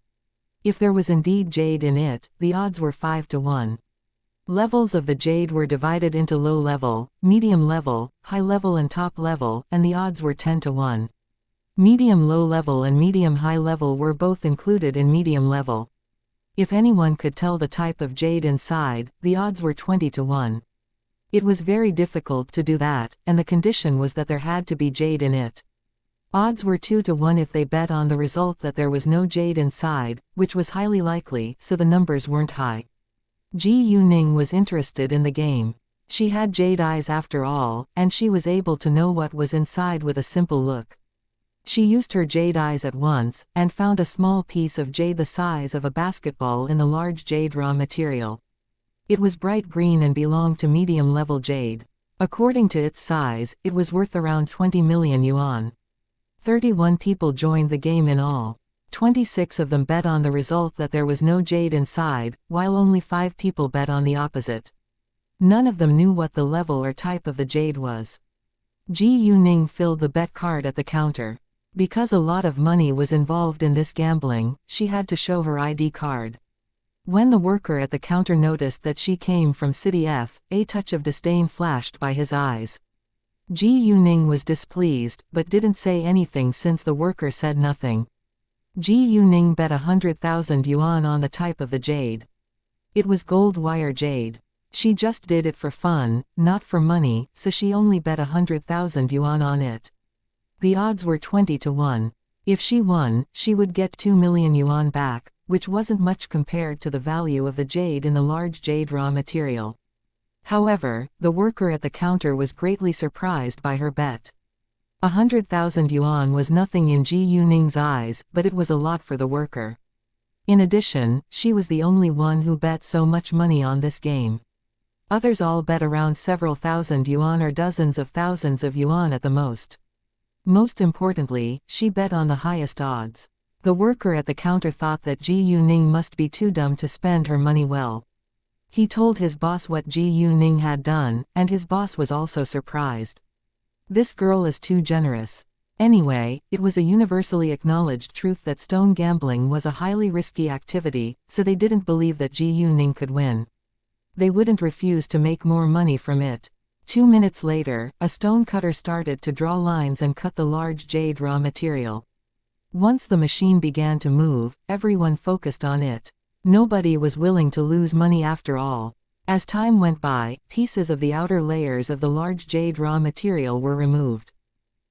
Speaker 1: If there was indeed jade in it, the odds were 5 to 1. Levels of the jade were divided into low level, medium level, high level and top level, and the odds were 10 to 1. Medium low level and medium high level were both included in medium level. If anyone could tell the type of jade inside, the odds were 20 to 1. It was very difficult to do that, and the condition was that there had to be jade in it. Odds were 2 to 1 if they bet on the result that there was no jade inside, which was highly likely, so the numbers weren't high. Ji Yuning was interested in the game. She had jade eyes after all, and she was able to know what was inside with a simple look. She used her jade eyes at once, and found a small piece of jade the size of a basketball in the large jade raw material. It was bright green and belonged to medium-level jade. According to its size, it was worth around 20 million yuan. 31 people joined the game in all. 26 of them bet on the result that there was no jade inside, while only 5 people bet on the opposite. None of them knew what the level or type of the jade was. Ji Yuning filled the bet card at the counter. Because a lot of money was involved in this gambling, she had to show her ID card. When the worker at the counter noticed that she came from City F, a touch of disdain flashed by his eyes. Ji Yuning was displeased, but didn't say anything since the worker said nothing. Ji Yuning bet 100,000 yuan on the type of the jade. It was gold wire jade. She just did it for fun, not for money, so she only bet 100,000 yuan on it. The odds were 20 to 1. If she won, she would get 2 million yuan back, which wasn't much compared to the value of the jade in the large jade raw material. However, the worker at the counter was greatly surprised by her bet. 100,000 yuan was nothing in Ji Yuning's eyes, but it was a lot for the worker. In addition, she was the only one who bet so much money on this game. Others all bet around several thousand yuan or dozens of thousands of yuan at the most. Most importantly, she bet on the highest odds. The worker at the counter thought that Ji Yuning must be too dumb to spend her money well. He told his boss what Ji Yuning had done, and his boss was also surprised. This girl is too generous. Anyway, it was a universally acknowledged truth that stone gambling was a highly risky activity, so they didn't believe that Ji Yuning could win. They wouldn't refuse to make more money from it. 2 minutes later, a stone cutter started to draw lines and cut the large jade raw material. Once the machine began to move, everyone focused on it. Nobody was willing to lose money after all. As time went by, pieces of the outer layers of the large jade raw material were removed.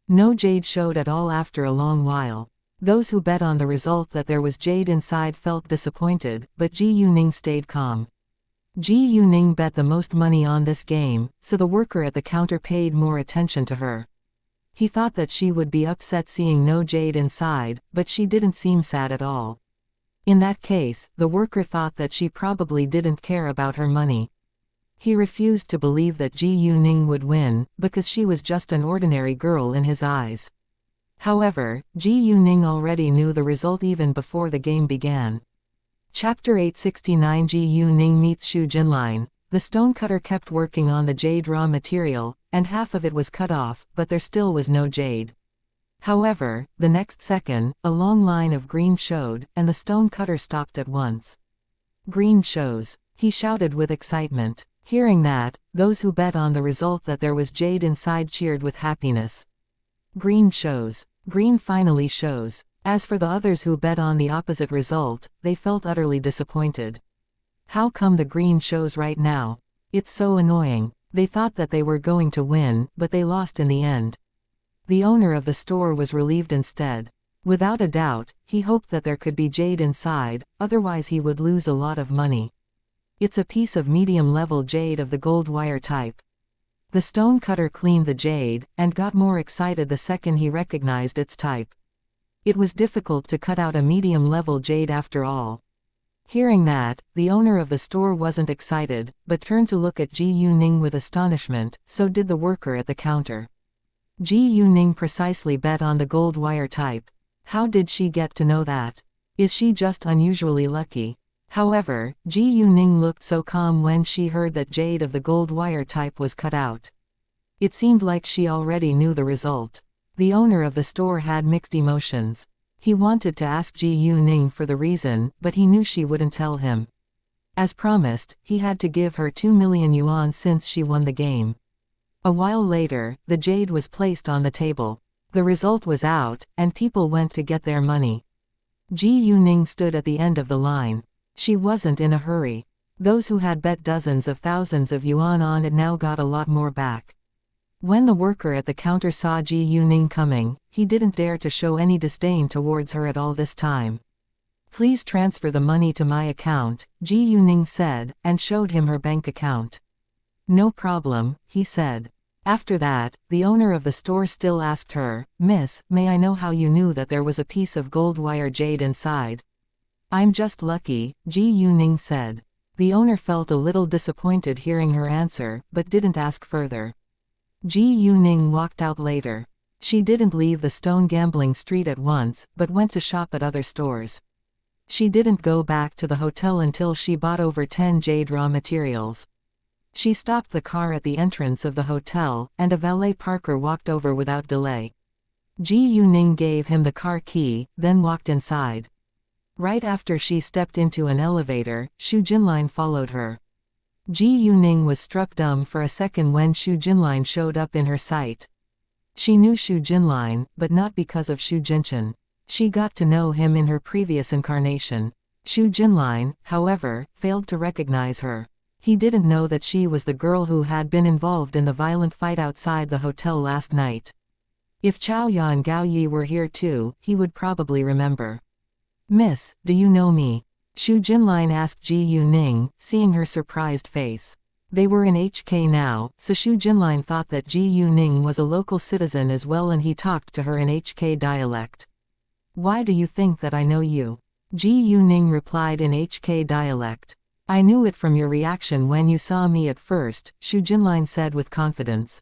Speaker 1: No jade showed at all after a long while. Those who bet on the result that there was jade inside felt disappointed, but Ji Yuning stayed calm. Ji Yuning bet the most money on this game, so the worker at the counter paid more attention to her. He thought that she would be upset seeing no jade inside, but she didn't seem sad at all. In that case, the worker thought that she probably didn't care about her money. He refused to believe that Ji Yuning would win, because she was just an ordinary girl in his eyes. However, Ji Yuning already knew the result even before the game began. Chapter 869 Ji Yuning meets Xu Jinlin. The stonecutter kept working on the jade raw material, and half of it was cut off, but there still was no jade. However, the next second, a long line of green showed, and the stonecutter stopped at once. Green shows, he shouted with excitement. Hearing that, those who bet on the result that there was jade inside cheered with happiness. Green shows. Green finally shows. As for the others who bet on the opposite result, they felt utterly disappointed. How come the green shows right now? It's so annoying. They thought that they were going to win, but they lost in the end. The owner of the store was relieved instead. Without a doubt, he hoped that there could be jade inside, otherwise he would lose a lot of money. It's a piece of medium-level jade of the gold wire type. The stonecutter cleaned the jade, and got more excited the second he recognized its type. It was difficult to cut out a medium-level jade after all. Hearing that, the owner of the store wasn't excited, but turned to look at Ji Yuning with astonishment, so did the worker at the counter. Ji Yuning precisely bet on the gold wire type. How did she get to know that? Is she just unusually lucky? However, Ji Yuning looked so calm when she heard that jade of the gold wire type was cut out. It seemed like she already knew the result. The owner of the store had mixed emotions. He wanted to ask Ji Yuning for the reason, but he knew she wouldn't tell him. As promised, he had to give her 2 million yuan since she won the game. A while later, the jade was placed on the table. The result was out, and people went to get their money. Ji Yuning stood at the end of the line. She wasn't in a hurry. Those who had bet dozens of thousands of yuan on it now got a lot more back. When the worker at the counter saw Ji Yuning coming, he didn't dare to show any disdain towards her at all this time. "Please transfer the money to my account," Ji Yuning said, and showed him her bank account. "No problem," he said. After that, the owner of the store still asked her, "Miss, may I know how you knew that there was a piece of gold wire jade inside?" "I'm just lucky," Ji Yuning said. The owner felt a little disappointed hearing her answer, but didn't ask further. Ji Yuning walked out later. She didn't leave the stone gambling street at once, but went to shop at other stores. She didn't go back to the hotel until she bought over 10 jade raw materials. She stopped the car at the entrance of the hotel, and a valet parker walked over without delay. Ji Yuning gave him the car key, then walked inside. Right after she stepped into an elevator, Xu Jinlin followed her. Ji Yuning was struck dumb for a second when Xu Jinlin showed up in her sight. She knew Xu Jinlin, but not because of Xu Jinchen. She got to know him in her previous incarnation. Xu Jinlin, however, failed to recognize her. He didn't know that she was the girl who had been involved in the violent fight outside the hotel last night. If Chao Ya and Gao Yi were here too, he would probably remember. "Miss, do you know me?" Xu Jinlin asked Ji Yuning, seeing her surprised face. They were in HK now, so Xu Jinlin thought that Ji Yuning was a local citizen as well, and he talked to her in HK dialect. "Why do you think that I know you?" Ji Yuning replied in HK dialect. "I knew it from your reaction when you saw me at first," Xu Jinlin said with confidence.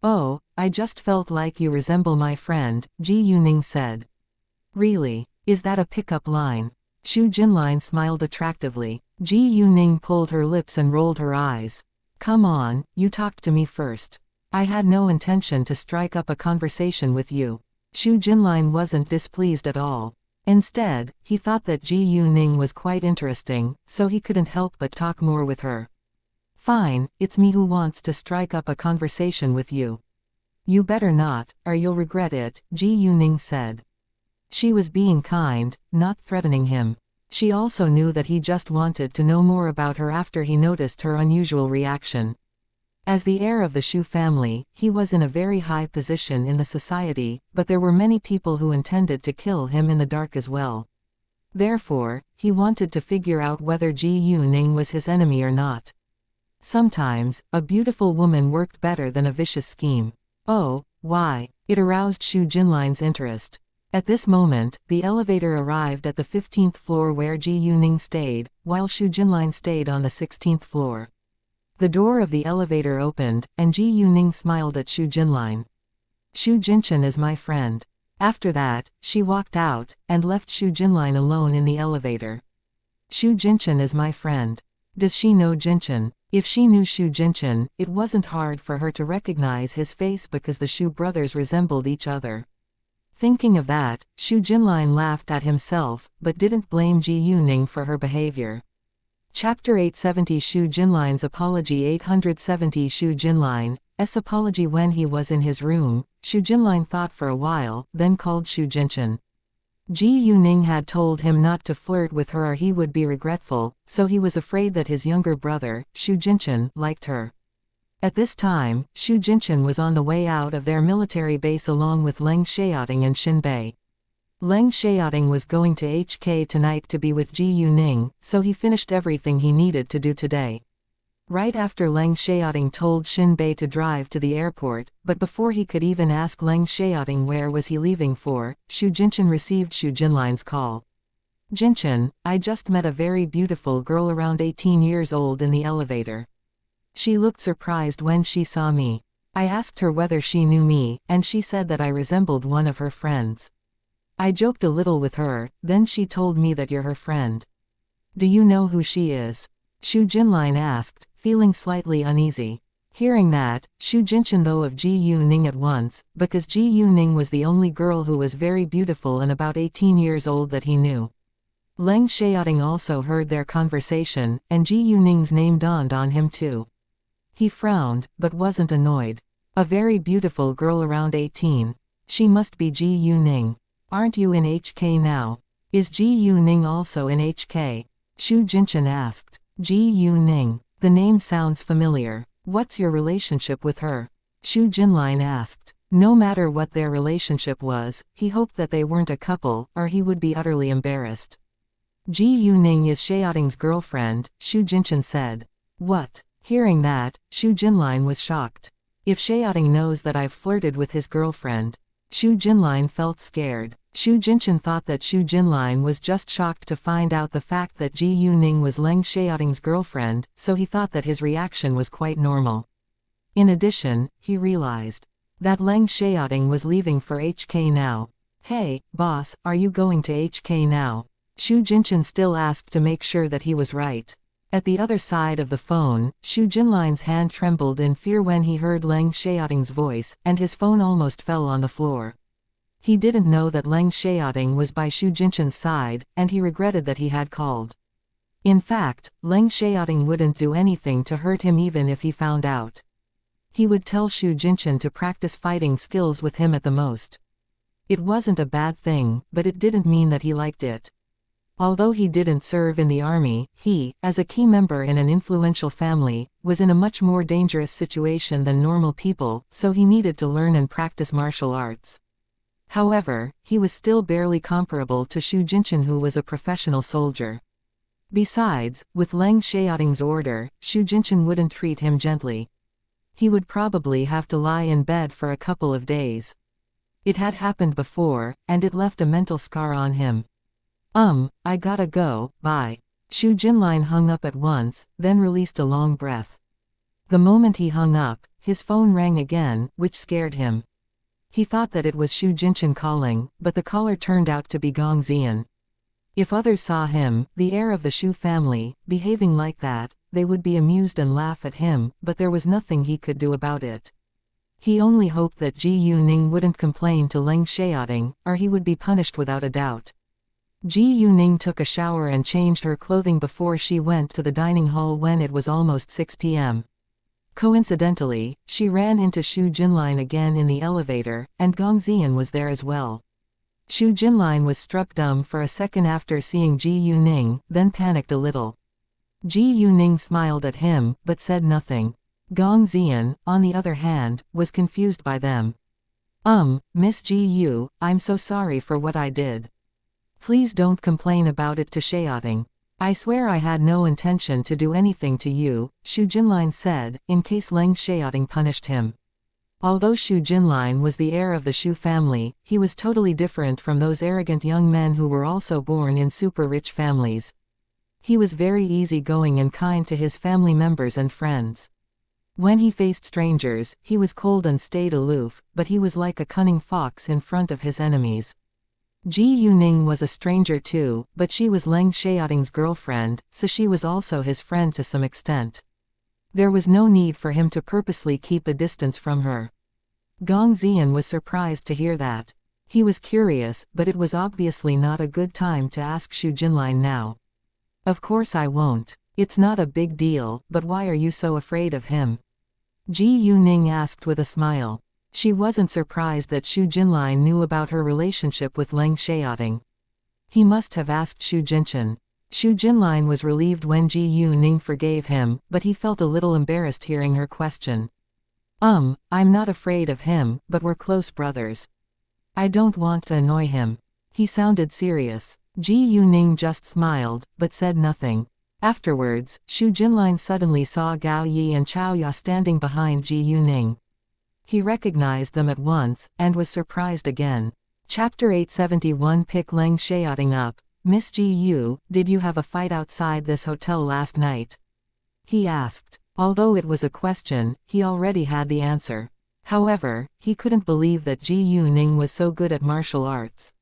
Speaker 1: "Oh, I just felt like you resemble my friend," Ji Yuning said. "Really? Is that a pickup line?" Xu Jinlin smiled attractively. Ji Yuning pulled her lips and rolled her eyes. "Come on, you talked to me first. I had no intention to strike up a conversation with you." Xu Jinlin wasn't displeased at all. Instead, he thought that Ji Yuning was quite interesting, so he couldn't help but talk more with her. "Fine, it's me who wants to strike up a conversation with you." "You better not, or you'll regret it," Ji Yuning said. She was being kind, not threatening him. She also knew that he just wanted to know more about her after he noticed her unusual reaction. As the heir of the Xu family, he was in a very high position in the society, but there were many people who intended to kill him in the dark as well. Therefore, he wanted to figure out whether Ji Yuning was his enemy or not. Sometimes, a beautiful woman worked better than a vicious scheme. Oh, why? It aroused Xu Jinlin's interest. At this moment, the elevator arrived at the 15th floor where Ji Yuning stayed, while Xu Jinlin stayed on the 16th floor. The door of the elevator opened, and Ji Yuning smiled at Xu Jinlin. "Xu Jinchen is my friend." After that, she walked out, and left Xu Jinlin alone in the elevator. "Xu Jinchen is my friend. Does she know Jinchen?" If she knew Xu Jinchen, it wasn't hard for her to recognize his face because the Xu brothers resembled each other. Thinking of that, Xu Jinlin laughed at himself, but didn't blame Ji Yuning for her behavior. Chapter 870 Xu Jinlin's Apology 870 Xu Jinlin's apology. When he was in his room, Xu Jinlin thought for a while, then called Xu Jinchen. Ji Yuning had told him not to flirt with her or he would be regretful, so he was afraid that his younger brother, Xu Jinchen, liked her. At this time, Xu Jinchen was on the way out of their military base along with Leng Xiaoting and Xin Bei. Leng Xiaoting was going to HK tonight to be with Ji Yuning, so he finished everything he needed to do today. Right after Leng Xiaoting told Xin Bei to drive to the airport, but before he could even ask Leng Xiaoting where was he leaving for, Xu Jinchen received Xu Jinline's call. "Jinchen, I just met a very beautiful girl around 18 years old in the elevator. She looked surprised when she saw me. I asked her whether she knew me, and she said that I resembled one of her friends. I joked a little with her, then she told me that you're her friend. Do you know who she is?" Xu Jinline asked, feeling slightly uneasy. Hearing that, Xu Jinchen thought of Ji Yuning at once, because Ji Yuning was the only girl who was very beautiful and about 18 years old that he knew. Leng Xiaoting also heard their conversation, and Ji Yuning's name dawned on him too. He frowned, but wasn't annoyed. A very beautiful girl around 18. She must be Ji Yuning. Aren't you in HK now? Is Ji Yuning also in HK? Xu Jinchen asked. Ji Yuning. The name sounds familiar. What's your relationship with her? Xu Jinline asked. No matter what their relationship was, he hoped that they weren't a couple, or he would be utterly embarrassed. Ji Yuning is Xiaoting's girlfriend, Xu Jinchen said. What? Hearing that, Xu Jinline was shocked. If Xiaoting knows that I've flirted with his girlfriend. Xu Jinline felt scared. Xu Jinchen thought that Xu Jinline was just shocked to find out the fact that Ji Yuning was Leng Xiaoting's girlfriend, so he thought that his reaction was quite normal. In addition, he realized that Leng Xiaoting was leaving for HK now. Hey, boss, are you going to HK now? Xu Jinchen still asked to make sure that he was right. At the other side of the phone, Xu Jinline's hand trembled in fear when he heard Leng Xiaoting's voice, and his phone almost fell on the floor. He didn't know that Leng Xiaoting was by Xu Jinchen's side, and he regretted that he had called. In fact, Leng Xiaoting wouldn't do anything to hurt him even if he found out. He would tell Xu Jinchen to practice fighting skills with him at the most. It wasn't a bad thing, but it didn't mean that he liked it. Although he didn't serve in the army, he, as a key member in an influential family, was in a much more dangerous situation than normal people, so he needed to learn and practice martial arts. However, he was still barely comparable to Xu Jinchen, who was a professional soldier. Besides, with Leng Xiaoting's order, Xu Jinchen wouldn't treat him gently. He would probably have to lie in bed for a couple of days. It had happened before, and it left a mental scar on him. I gotta go, bye. Xu Jinline hung up at once, then released a long breath. The moment he hung up, his phone rang again, which scared him. He thought that it was Xu Jinchen calling, but the caller turned out to be Gong Xian. If others saw him, the heir of the Xu family, behaving like that, they would be amused and laugh at him, but there was nothing he could do about it. He only hoped that Ji Yuning wouldn't complain to Leng Xiaoting, or he would be punished without a doubt. Ji Yuning took a shower and changed her clothing before she went to the dining hall when it was almost 6 p.m. Coincidentally, she ran into Xu Jinline again in the elevator, and Gong Xian was there as well. Xu Jinline was struck dumb for a second after seeing Ji Yuning, then panicked a little. Ji Yuning smiled at him, but said nothing. Gong Xian, on the other hand, was confused by them. Miss Ji Yu, I'm so sorry for what I did. Please don't complain about it to Xiaoting. I swear I had no intention to do anything to you, Xu Jinline said, in case Leng Xiaoting punished him. Although Xu Jinline was the heir of the Xu family, he was totally different from those arrogant young men who were also born in super-rich families. He was very easygoing and kind to his family members and friends. When he faced strangers, he was cold and stayed aloof, but he was like a cunning fox in front of his enemies. Ji Yuning was a stranger too, but she was Leng Xiaoting's girlfriend, so she was also his friend to some extent. There was no need for him to purposely keep a distance from her. Gong Xian was surprised to hear that. He was curious, but it was obviously not a good time to ask Xu Jinline now. Of course I won't. It's not a big deal, but why are you so afraid of him? Ji Yuning asked with a smile. She wasn't surprised that Xu Jinline knew about her relationship with Leng Xiaoting. He must have asked Xu Jinchen. Xu Jinline was relieved when Ji Yuning forgave him, but he felt a little embarrassed hearing her question. I'm not afraid of him, but we're close brothers. I don't want to annoy him. He sounded serious. Ji Yuning just smiled, but said nothing. Afterwards, Xu Jinlin suddenly saw Gao Yi and Chao Ya standing behind Ji Yuning. He recognized them at once, and was surprised again. Chapter 871. Pick Leng Xiaoting up. Miss Ji Yu, did you have a fight outside this hotel last night? He asked. Although it was a question, he already had the answer. However, he couldn't believe that Ji Yuning was so good at martial arts.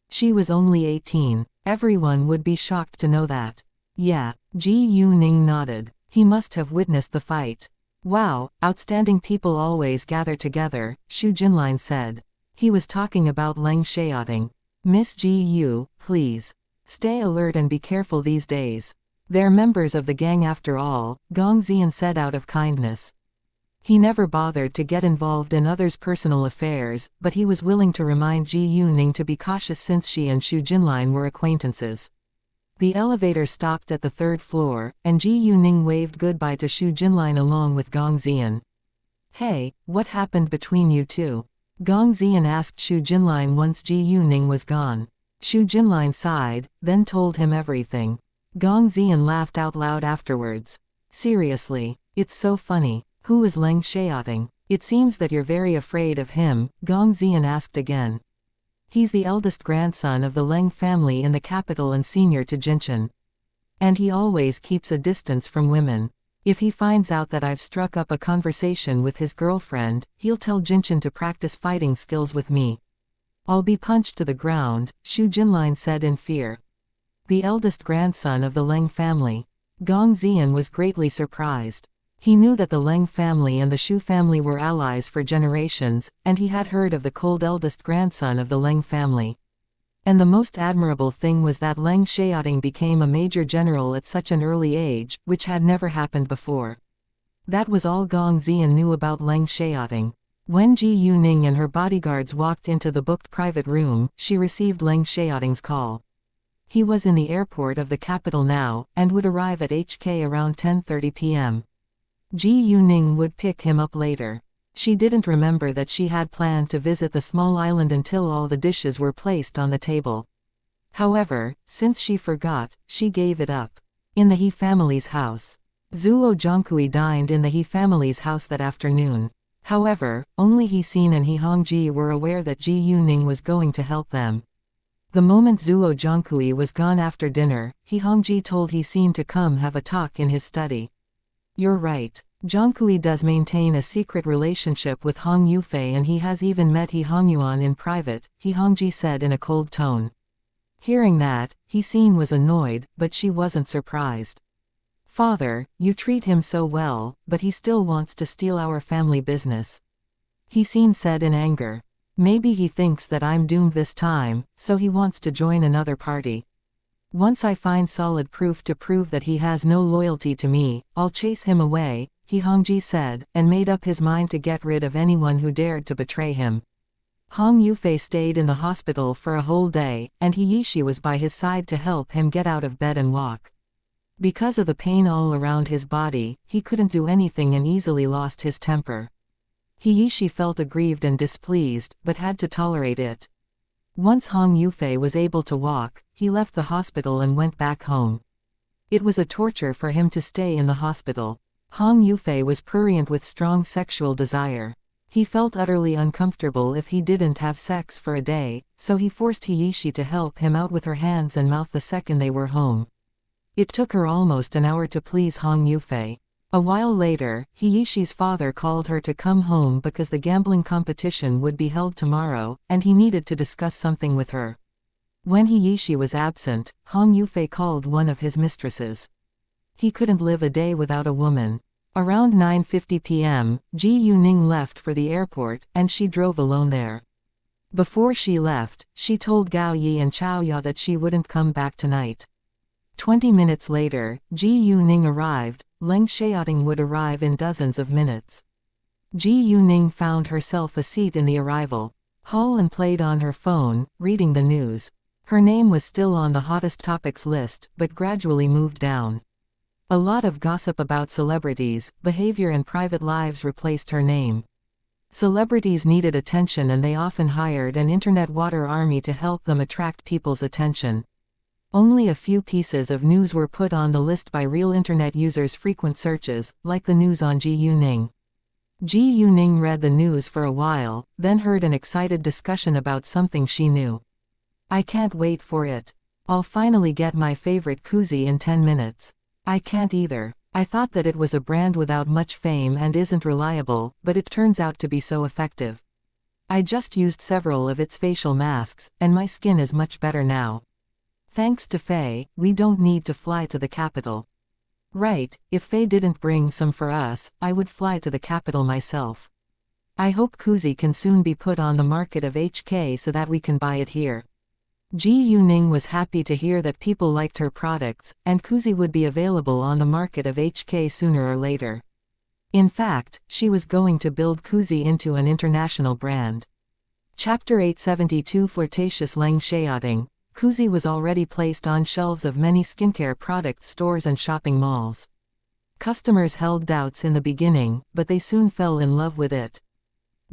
Speaker 1: She was only 18. Everyone would be shocked to know that. Yeah, Ji Yuning nodded. He must have witnessed the fight. Wow, outstanding people always gather together, Xu Jinlin said. He was talking about Leng Xiaoting. Miss Ji Yu, please. Stay alert and be careful these days. They're members of the gang after all, Gong Xian said out of kindness. He never bothered to get involved in others' personal affairs, but he was willing to remind Ji Yuning to be cautious since she and Xu Jinlin were acquaintances. The elevator stopped at the 3rd floor, and Ji Yuning waved goodbye to Xu Jinlin along with Gong Xian. Hey, what happened between you two? Gong Xian asked Xu Jinlin once Ji Yuning was gone. Xu Jinlin sighed, then told him everything. Gong Xian laughed out loud afterwards. Seriously, it's so funny. Who is Leng Xiaoting? It seems that you're very afraid of him, Gong Xian asked again. He's the eldest grandson of the Leng family in the capital and senior to Jinchen. And he always keeps a distance from women. If he finds out that I've struck up a conversation with his girlfriend, he'll tell Jinchen to practice fighting skills with me. I'll be punched to the ground, Xu Jinlin said in fear. The eldest grandson of the Leng family. Gong Xian was greatly surprised. He knew that the Leng family and the Xu family were allies for generations, and he had heard of the cold eldest grandson of the Leng family. And the most admirable thing was that Leng Xiaoting became a major general at such an early age, which had never happened before. That was all Gong Xian knew about Leng Xiaoting. When Ji Yuning and her bodyguards walked into the booked private room, she received Leng Xiaoting's call. He was in the airport of the capital now, and would arrive at HK around 10:30 p.m. Ji Yuning would pick him up later. She didn't remember that she had planned to visit the small island until all the dishes were placed on the table. However, since she forgot, she gave it up. In the He family's house. Zuo Zhongkui dined in the He family's house that afternoon. However, only He Xin and He Hongji were aware that Ji Yuning was going to help them. The moment Zuo Zhongkui was gone after dinner, He Hongji told He Xin to come have a talk in his study. You're right. Zhongkui does maintain a secret relationship with Hong Yufei and he has even met He Hongyuan in private, He Hongji said in a cold tone. Hearing that, He Xin was annoyed, but she wasn't surprised. Father, you treat him so well, but he still wants to steal our family business. He Xin said in anger. Maybe he thinks that I'm doomed this time, so he wants to join another party. Once I find solid proof to prove that he has no loyalty to me, I'll chase him away, He Hongji said, and made up his mind to get rid of anyone who dared to betray him. Hong Yufei stayed in the hospital for a whole day, and He Yishi was by his side to help him get out of bed and walk. Because of the pain all around his body, he couldn't do anything and easily lost his temper. He Yishi felt aggrieved and displeased, but had to tolerate it. Once Hong Yufei was able to walk, he left the hospital and went back home. It was a torture for him to stay in the hospital. Hong Yufei was prurient with strong sexual desire. He felt utterly uncomfortable if he didn't have sex for a day, so he forced He Yishi to help him out with her hands and mouth the second they were home. It took her almost an hour to please Hong Yufei. A while later, He Yishi's father called her to come home because the gambling competition would be held tomorrow, and he needed to discuss something with her. When He Yishi was absent, Hong Yufei called one of his mistresses. He couldn't live a day without a woman. Around 9:50 p.m., Ji Yuning left for the airport, and she drove alone there. Before she left, she told Gao Yi and Chao Ya that she wouldn't come back tonight. 20 minutes later, Ji Yuning arrived. Leng Xiaoting would arrive in dozens of minutes. Ji Yuning found herself a seat in the arrival hall and played on her phone, reading the news. Her name was still on the hottest topics list, but gradually moved down. A lot of gossip about celebrities' behavior and private lives replaced her name. Celebrities needed attention and they often hired an internet water army to help them attract people's attention. Only a few pieces of news were put on the list by real internet users' frequent searches, like the news on Ji Yuning. Ji Yuning read the news for a while, then heard an excited discussion about something she knew. I can't wait for it. I'll finally get my favorite koozie in 10 minutes. I can't either. I thought that it was a brand without much fame and isn't reliable, but it turns out to be so effective. I just used several of its facial masks, and my skin is much better now. Thanks to Faye, we don't need to fly to the capital. Right, if Faye didn't bring some for us, I would fly to the capital myself. I hope koozie can soon be put on the market of HK so that we can buy it here. Ji Yuning was happy to hear that people liked her products, and koozie would be available on the market of HK sooner or later. In fact, she was going to build koozie into an international brand. Chapter 872 Flirtatious Leng Xiaoting. Koozie was already placed on shelves of many skincare product stores and shopping malls. Customers held doubts in the beginning, but they soon fell in love with it.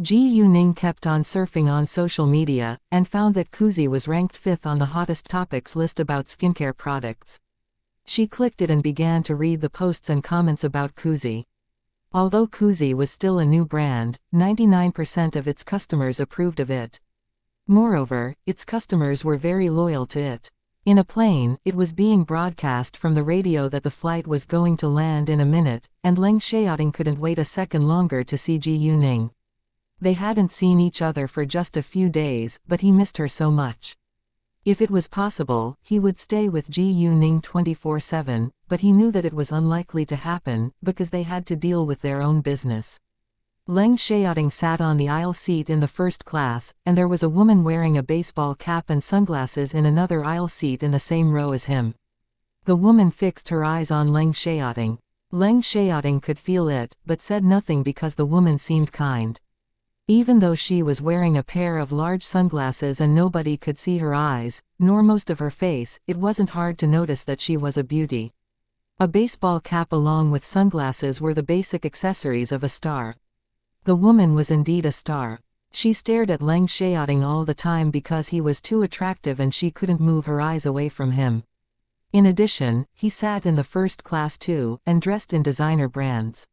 Speaker 1: Ji Yuning kept on surfing on social media, and found that koozie was ranked 5th on the hottest topics list about skincare products. She clicked it and began to read the posts and comments about koozie. Although koozie was still a new brand, 99% of its customers approved of it. Moreover, its customers were very loyal to it. In a plane, it was being broadcast from the radio that the flight was going to land in a minute, and Leng Xiaoting couldn't wait a second longer to see Ji Yuning. They hadn't seen each other for just a few days, but he missed her so much. If it was possible, he would stay with Ji Yuning 24/7, but he knew that it was unlikely to happen, because they had to deal with their own business. Leng Xiaoting sat on the aisle seat in the first class, and there was a woman wearing a baseball cap and sunglasses in another aisle seat in the same row as him. The woman fixed her eyes on Leng Xiaoting. Leng Xiaoting could feel it, but said nothing because the woman seemed kind. Even though she was wearing a pair of large sunglasses and nobody could see her eyes, nor most of her face, it wasn't hard to notice that she was a beauty. A baseball cap along with sunglasses were the basic accessories of a star. The woman was indeed a star. She stared at Leng Xiaoting all the time because he was too attractive and she couldn't move her eyes away from him. In addition, he sat in the first class too, and dressed in designer brands.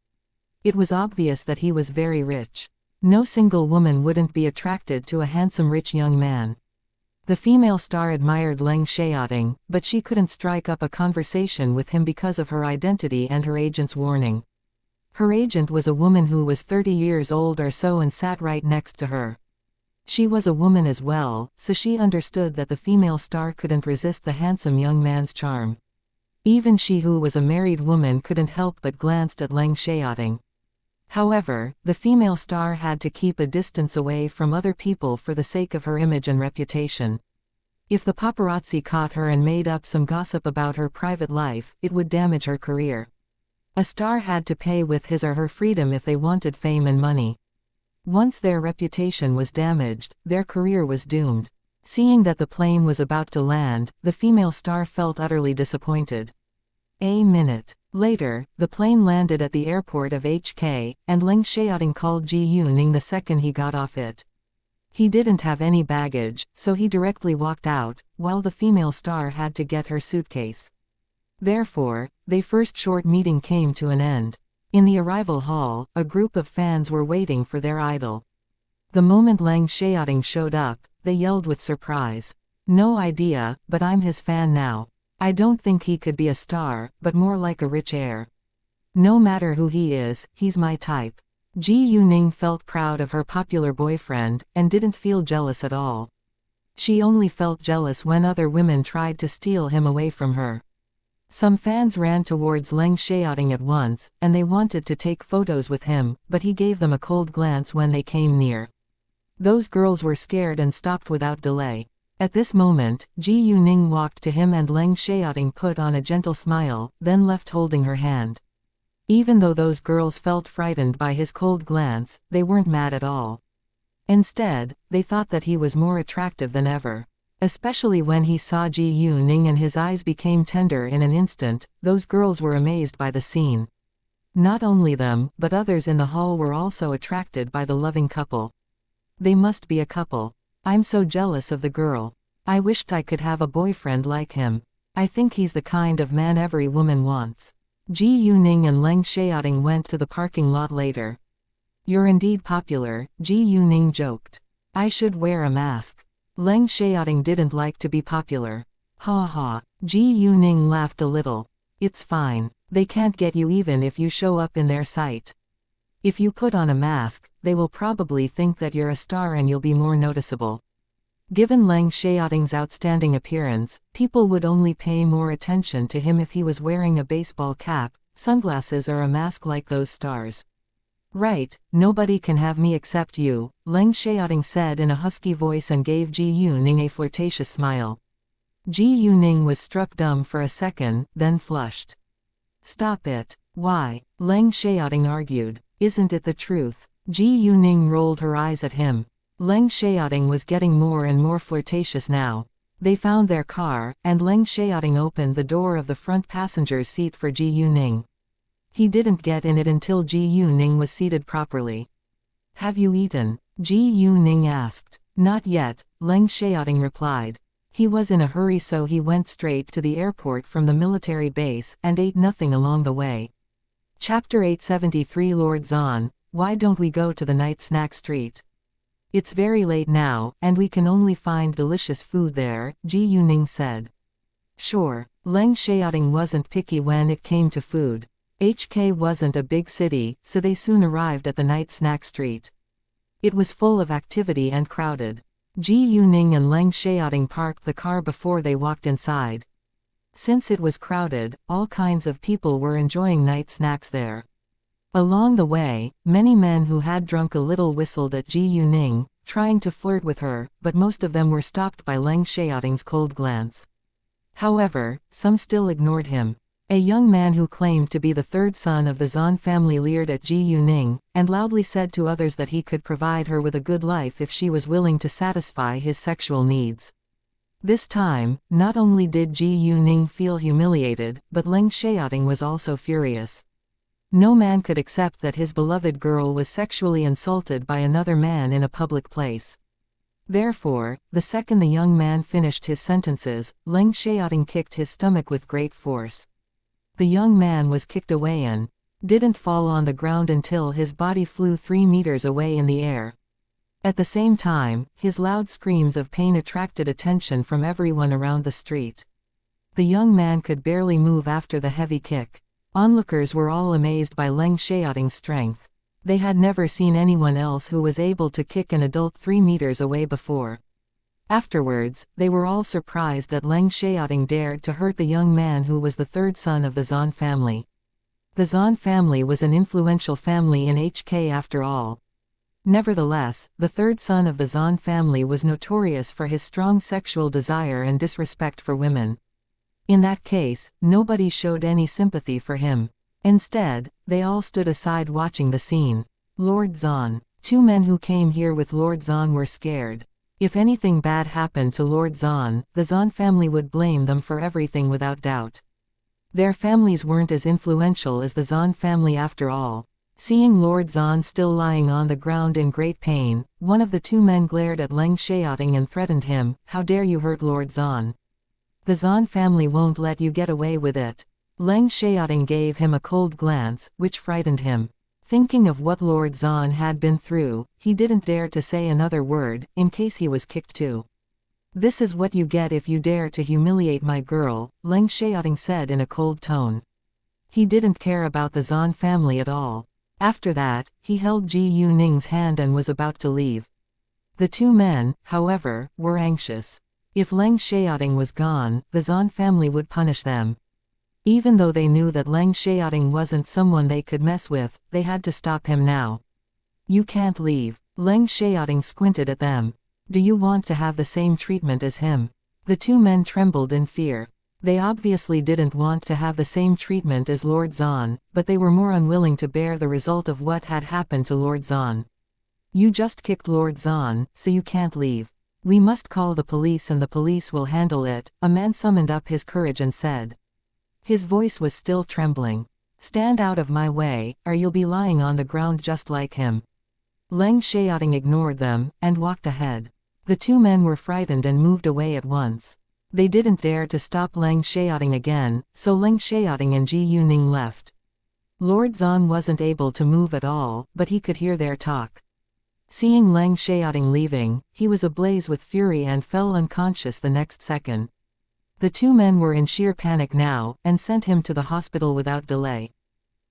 Speaker 1: It was obvious that he was very rich. No single woman wouldn't be attracted to a handsome rich young man. The female star admired Leng Xiaoting, but she couldn't strike up a conversation with him because of her identity and her agent's warning. Her agent was a woman who was 30 years old or so and sat right next to her. She was a woman as well, so she understood that the female star couldn't resist the handsome young man's charm. Even she, who was a married woman, couldn't help but glanced at Leng Xiaoting. However, the female star had to keep a distance away from other people for the sake of her image and reputation. If the paparazzi caught her and made up some gossip about her private life, it would damage her career. A star had to pay with his or her freedom if they wanted fame and money. Once their reputation was damaged, their career was doomed. Seeing that the plane was about to land, the female star felt utterly disappointed. A minute later, the plane landed at the airport of HK, and Leng Xiaoting called Ji Yuning the second he got off it. He didn't have any baggage, so he directly walked out, while the female star had to get her suitcase. Therefore, their first short meeting came to an end. In the arrival hall, a group of fans were waiting for their idol. The moment Leng Xiaoting showed up, they yelled with surprise. "No idea, but I'm his fan now. I don't think he could be a star, but more like a rich heir. No matter who he is, he's my type." Ji Yuning felt proud of her popular boyfriend, and didn't feel jealous at all. She only felt jealous when other women tried to steal him away from her. Some fans ran towards Leng Xiaoting at once, and they wanted to take photos with him, but he gave them a cold glance when they came near. Those girls were scared and stopped without delay. At this moment, Ji Yuning walked to him and Leng Xiaoting put on a gentle smile, then left holding her hand. Even though those girls felt frightened by his cold glance, they weren't mad at all. Instead, they thought that he was more attractive than ever. Especially when he saw Ji Yuning and his eyes became tender in an instant, those girls were amazed by the scene. Not only them, but others in the hall were also attracted by the loving couple. They must be a couple. I'm so jealous of the girl. I wished I could have a boyfriend like him. I think he's the kind of man every woman wants. Ji Yuning and Leng Xiaoting went to the parking lot later. You're indeed popular, Ji Yuning joked. I should wear a mask. Leng Xiaoting didn't like to be popular. Ha ha. Ji Yuning laughed a little. It's fine. They can't get you even if you show up in their sight. If you put on a mask, they will probably think that you're a star and you'll be more noticeable. Given Leng Xiaoting's outstanding appearance, people would only pay more attention to him if he was wearing a baseball cap, sunglasses or a mask like those stars. Right, nobody can have me except you, Leng Xiaoting said in a husky voice and gave Ji Yuning a flirtatious smile. Ji Yuning was struck dumb for a second, then flushed. Stop it. Why? Leng Xiaoting argued. Isn't it the truth? Ji Yuning rolled her eyes at him. Leng Xiaoting was getting more and more flirtatious now. They found their car, and Leng Xiaoting opened the door of the front passenger's seat for Ji Yuning. He didn't get in it until Ji Yuning was seated properly. Have you eaten? Ji Yuning asked. Not yet, Leng Xiaoting replied. He was in a hurry, so he went straight to the airport from the military base and ate nothing along the way. Chapter 873 Lord Zan, why don't we go to the night snack street? It's very late now, and we can only find delicious food there, Ji Yuning said. Sure. Leng Xiaoting wasn't picky when it came to food. HK wasn't a big city, so they soon arrived at the night snack street. It was full of activity and crowded. Ji Yuning and Leng Xiaoting parked the car before they walked inside. Since it was crowded, all kinds of people were enjoying night snacks there. Along the way, many men who had drunk a little whistled at Ji Yuning, trying to flirt with her, but most of them were stopped by Leng Xiaoting's cold glance. However, some still ignored him. A young man who claimed to be the third son of the Zan family leered at Ji Yuning, and loudly said to others that he could provide her with a good life if she was willing to satisfy his sexual needs. This time, not only did Ji Yuning feel humiliated, but Leng Xiaoting was also furious. No man could accept that his beloved girl was sexually insulted by another man in a public place. Therefore, the second the young man finished his sentences, Leng Xiaoting kicked his stomach with great force. The young man was kicked away and didn't fall on the ground until his body flew 3 meters away in the air. At the same time, his loud screams of pain attracted attention from everyone around the street. The young man could barely move after the heavy kick. Onlookers were all amazed by Leng Xiaoting's strength. They had never seen anyone else who was able to kick an adult 3 meters away before. Afterwards, they were all surprised that Leng Xiaoting dared to hurt the young man who was the third son of the Zan family. The Zan family was an influential family in HK after all. Nevertheless, the third son of the Zan family was notorious for his strong sexual desire and disrespect for women. In that case, nobody showed any sympathy for him. Instead, they all stood aside watching the scene. Lord Zan. 2 men who came here with Lord Zan were scared. If anything bad happened to Lord Zan, the Zan family would blame them for everything without doubt. Their families weren't as influential as the Zan family after all. Seeing Lord Zan still lying on the ground in great pain, one of the 2 men glared at Leng Xiaoting and threatened him, "How dare you hurt Lord Zan? The Zan family won't let you get away with it." Leng Xiaoting gave him a cold glance, which frightened him. Thinking of what Lord Zan had been through, he didn't dare to say another word, in case he was kicked too. "This is what you get if you dare to humiliate my girl," Leng Xiaoting said in a cold tone. He didn't care about the Zan family at all. After that, he held Ji Yuning's hand and was about to leave. The 2 men, however, were anxious. If Leng Xiaoting was gone, the Zan family would punish them. Even though they knew that Leng Xiaoting wasn't someone they could mess with, they had to stop him now. "You can't leave." Leng Xiaoting squinted at them. "Do you want to have the same treatment as him?" The 2 men trembled in fear. They obviously didn't want to have the same treatment as Lord Zan, but they were more unwilling to bear the result of what had happened to Lord Zan. "You just kicked Lord Zan, so you can't leave. We must call the police and the police will handle it," a man summoned up his courage and said. His voice was still trembling. "Stand out of my way, or you'll be lying on the ground just like him." Leng Xiaoting ignored them, and walked ahead. The two men were frightened and moved away at once. They didn't dare to stop Leng Xiaoting again, so Leng Xiaoting and Ji Yuning left. Lord Zan wasn't able to move at all, but he could hear their talk. Seeing Leng Xiaoting leaving, he was ablaze with fury and fell unconscious the next second. The two men were in sheer panic now, and sent him to the hospital without delay.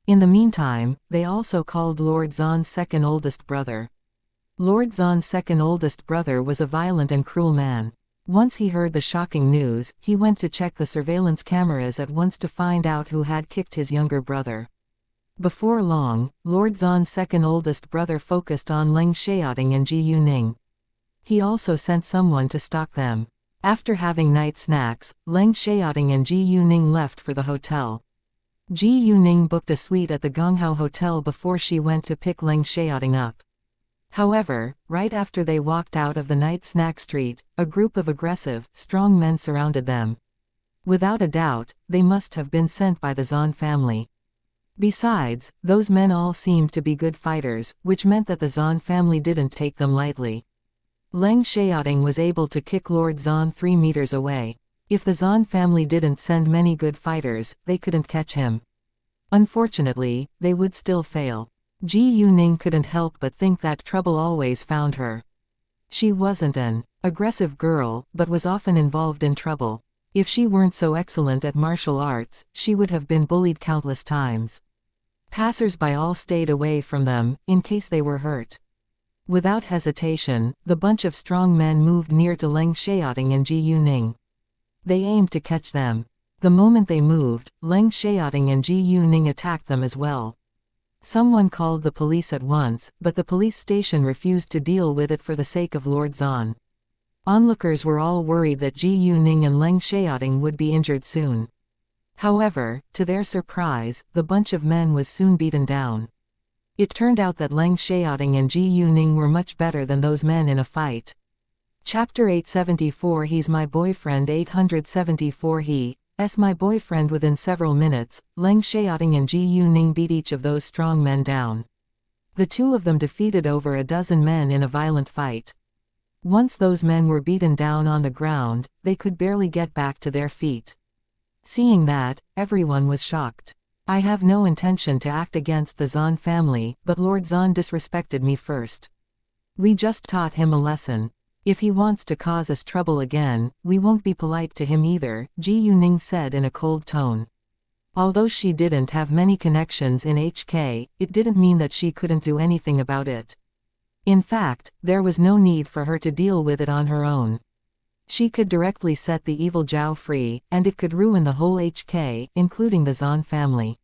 Speaker 1: In the meantime, they also called Lord Zan's second oldest brother. Lord Zan's second oldest brother was a violent and cruel man. Once he heard the shocking news, he went to check the surveillance cameras at once to find out who had kicked his younger brother. Before long, Lord Zan's second oldest brother focused on Leng Xiaoting and Ji Yuning. He also sent someone to stalk them. After having night snacks, Leng Xiaoting and Ji Yuning left for the hotel. Ji Yuning booked a suite at the Gonghao Hotel before she went to pick Leng Xiaoting up. However, right after they walked out of the night snack street, a group of aggressive, strong men surrounded them. Without a doubt, they must have been sent by the Zan family. Besides, those men all seemed to be good fighters, which meant that the Zan family didn't take them lightly. Leng Xiaoting was able to kick Lord Zan 3 meters away. If the Zan family didn't send many good fighters, they couldn't catch him. Unfortunately, they would still fail. Ji Yuning couldn't help but think that trouble always found her. She wasn't an aggressive girl, but was often involved in trouble. If she weren't so excellent at martial arts, she would have been bullied countless times. Passers-by all stayed away from them, in case they were hurt. Without hesitation, the bunch of strong men moved near to Leng Xiaoting and Ji Yuning. They aimed to catch them. The moment they moved, Leng Xiaoting and Ji Yuning attacked them as well. Someone called the police at once, but the police station refused to deal with it for the sake of Lord Zan. Onlookers were all worried that Ji Yuning and Leng Xiaoting would be injured soon. However, to their surprise, the bunch of men was soon beaten down. It turned out that Leng Xiaoting and Ji Yuning were much better than those men in a fight. Chapter 874 He's my boyfriend 874 He's my boyfriend Within several minutes, Leng Xiaoting and Ji Yuning beat each of those strong men down. The two of them defeated over a dozen men in a violent fight. Once those men were beaten down on the ground, they could barely get back to their feet. Seeing that, everyone was shocked. I have no intention to act against the Zan family, but Lord Zan disrespected me first. We just taught him a lesson. If he wants to cause us trouble again, we won't be polite to him either, Ji Yuning said in a cold tone. Although she didn't have many connections in HK, it didn't mean that she couldn't do anything about it. In fact, there was no need for her to deal with it on her own. She could directly set the evil Zhao free, and it could ruin the whole HK, including the Zan family.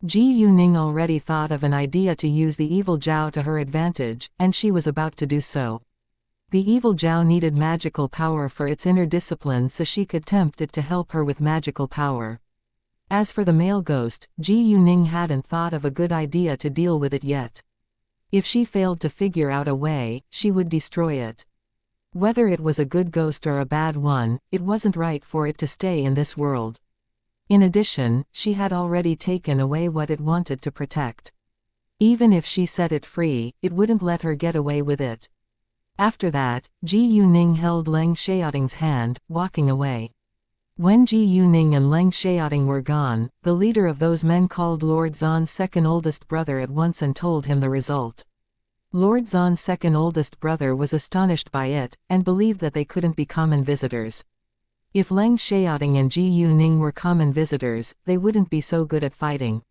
Speaker 1: Ji Yuning already thought of an idea to use the evil Zhao to her advantage, and she was about to do so. The evil Zhao needed magical power for its inner discipline, so she could tempt it to help her with magical power. As for the male ghost, Ji Yuning hadn't thought of a good idea to deal with it yet. If she failed to figure out a way, she would destroy it. Whether it was a good ghost or a bad one, it wasn't right for it to stay in this world. In addition, she had already taken away what it wanted to protect. Even if she set it free, it wouldn't let her get away with it. After that, Ji Yuning held Leng Xiaoting's hand, walking away. When Ji Yuning and Leng Xiaoting were gone, the leader of those men called Lord Zan's second oldest brother at once and told him the result. Lord Zan's second oldest brother was astonished by it, and believed that they couldn't be common visitors. If Leng Xiaoting and Ji Yuning were common visitors, they wouldn't be so good at fighting.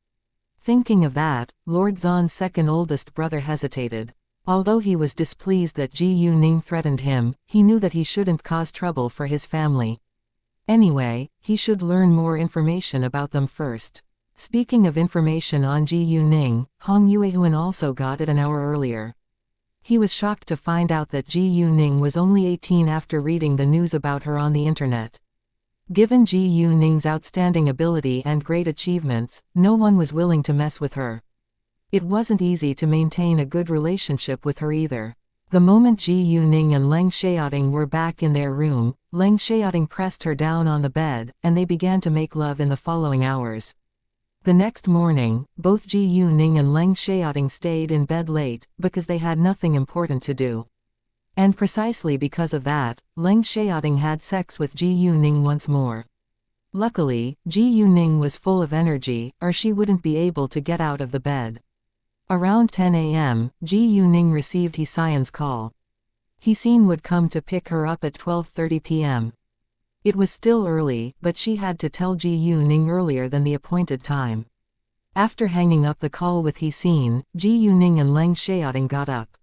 Speaker 1: Thinking of that, Lord Zan's second oldest brother hesitated. Although he was displeased that Ji Yuning threatened him, he knew that he shouldn't cause trouble for his family. Anyway, he should learn more information about them first. Speaking of information on Ji Yuning, Hong Yuehuan also got it an hour earlier. He was shocked to find out that Ji Yuning was only 18 after reading the news about her on the internet. Given Ji Yuning's outstanding ability and great achievements, no one was willing to mess with her. It wasn't easy to maintain a good relationship with her either. The moment Ji Yuning and Leng Xiaoting were back in their room, Leng Xiaoting pressed her down on the bed, and they began to make love in the following hours. The next morning, both Ji Yuning and Leng Xiaoting stayed in bed late, because they had nothing important to do. And precisely because of that, Leng Xiaoting had sex with Ji Yuning once more. Luckily, Ji Yuning was full of energy, or she wouldn't be able to get out of the bed. Around 10 a.m., Ji Yuning received Xian's call. Xian would come to pick her up at 12:30 p.m. It was still early, but she had to tell Ji Yuning earlier than the appointed time. After hanging up the call with Xian, Ji Yuning and Leng Xiaoting got up.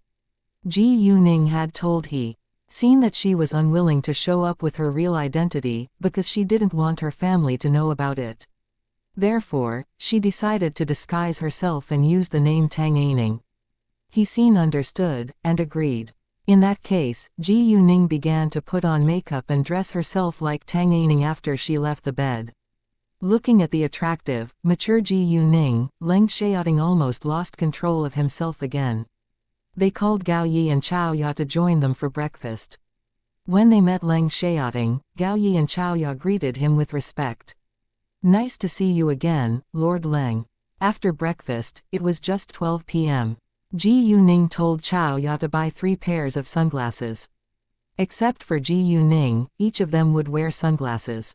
Speaker 1: Ji Yuning had told Xian that she was unwilling to show up with her real identity, because she didn't want her family to know about it. Therefore, she decided to disguise herself and use the name Tang Aining. Xian understood, and agreed. In that case, Ji Yuning began to put on makeup and dress herself like Tang Aining after she left the bed. Looking at the attractive, mature Ji Yuning, Leng Xiaoting almost lost control of himself again. They called Gao Yi and Chao Ya to join them for breakfast. When they met Leng Xiaoting, Gao Yi and Chao Ya greeted him with respect. "Nice to see you again, Lord Leng." After breakfast, it was just 12 p.m. Ji Yuning told Chao Ya to buy 3 pairs of sunglasses. Except for Ji Yuning, each of them would wear sunglasses.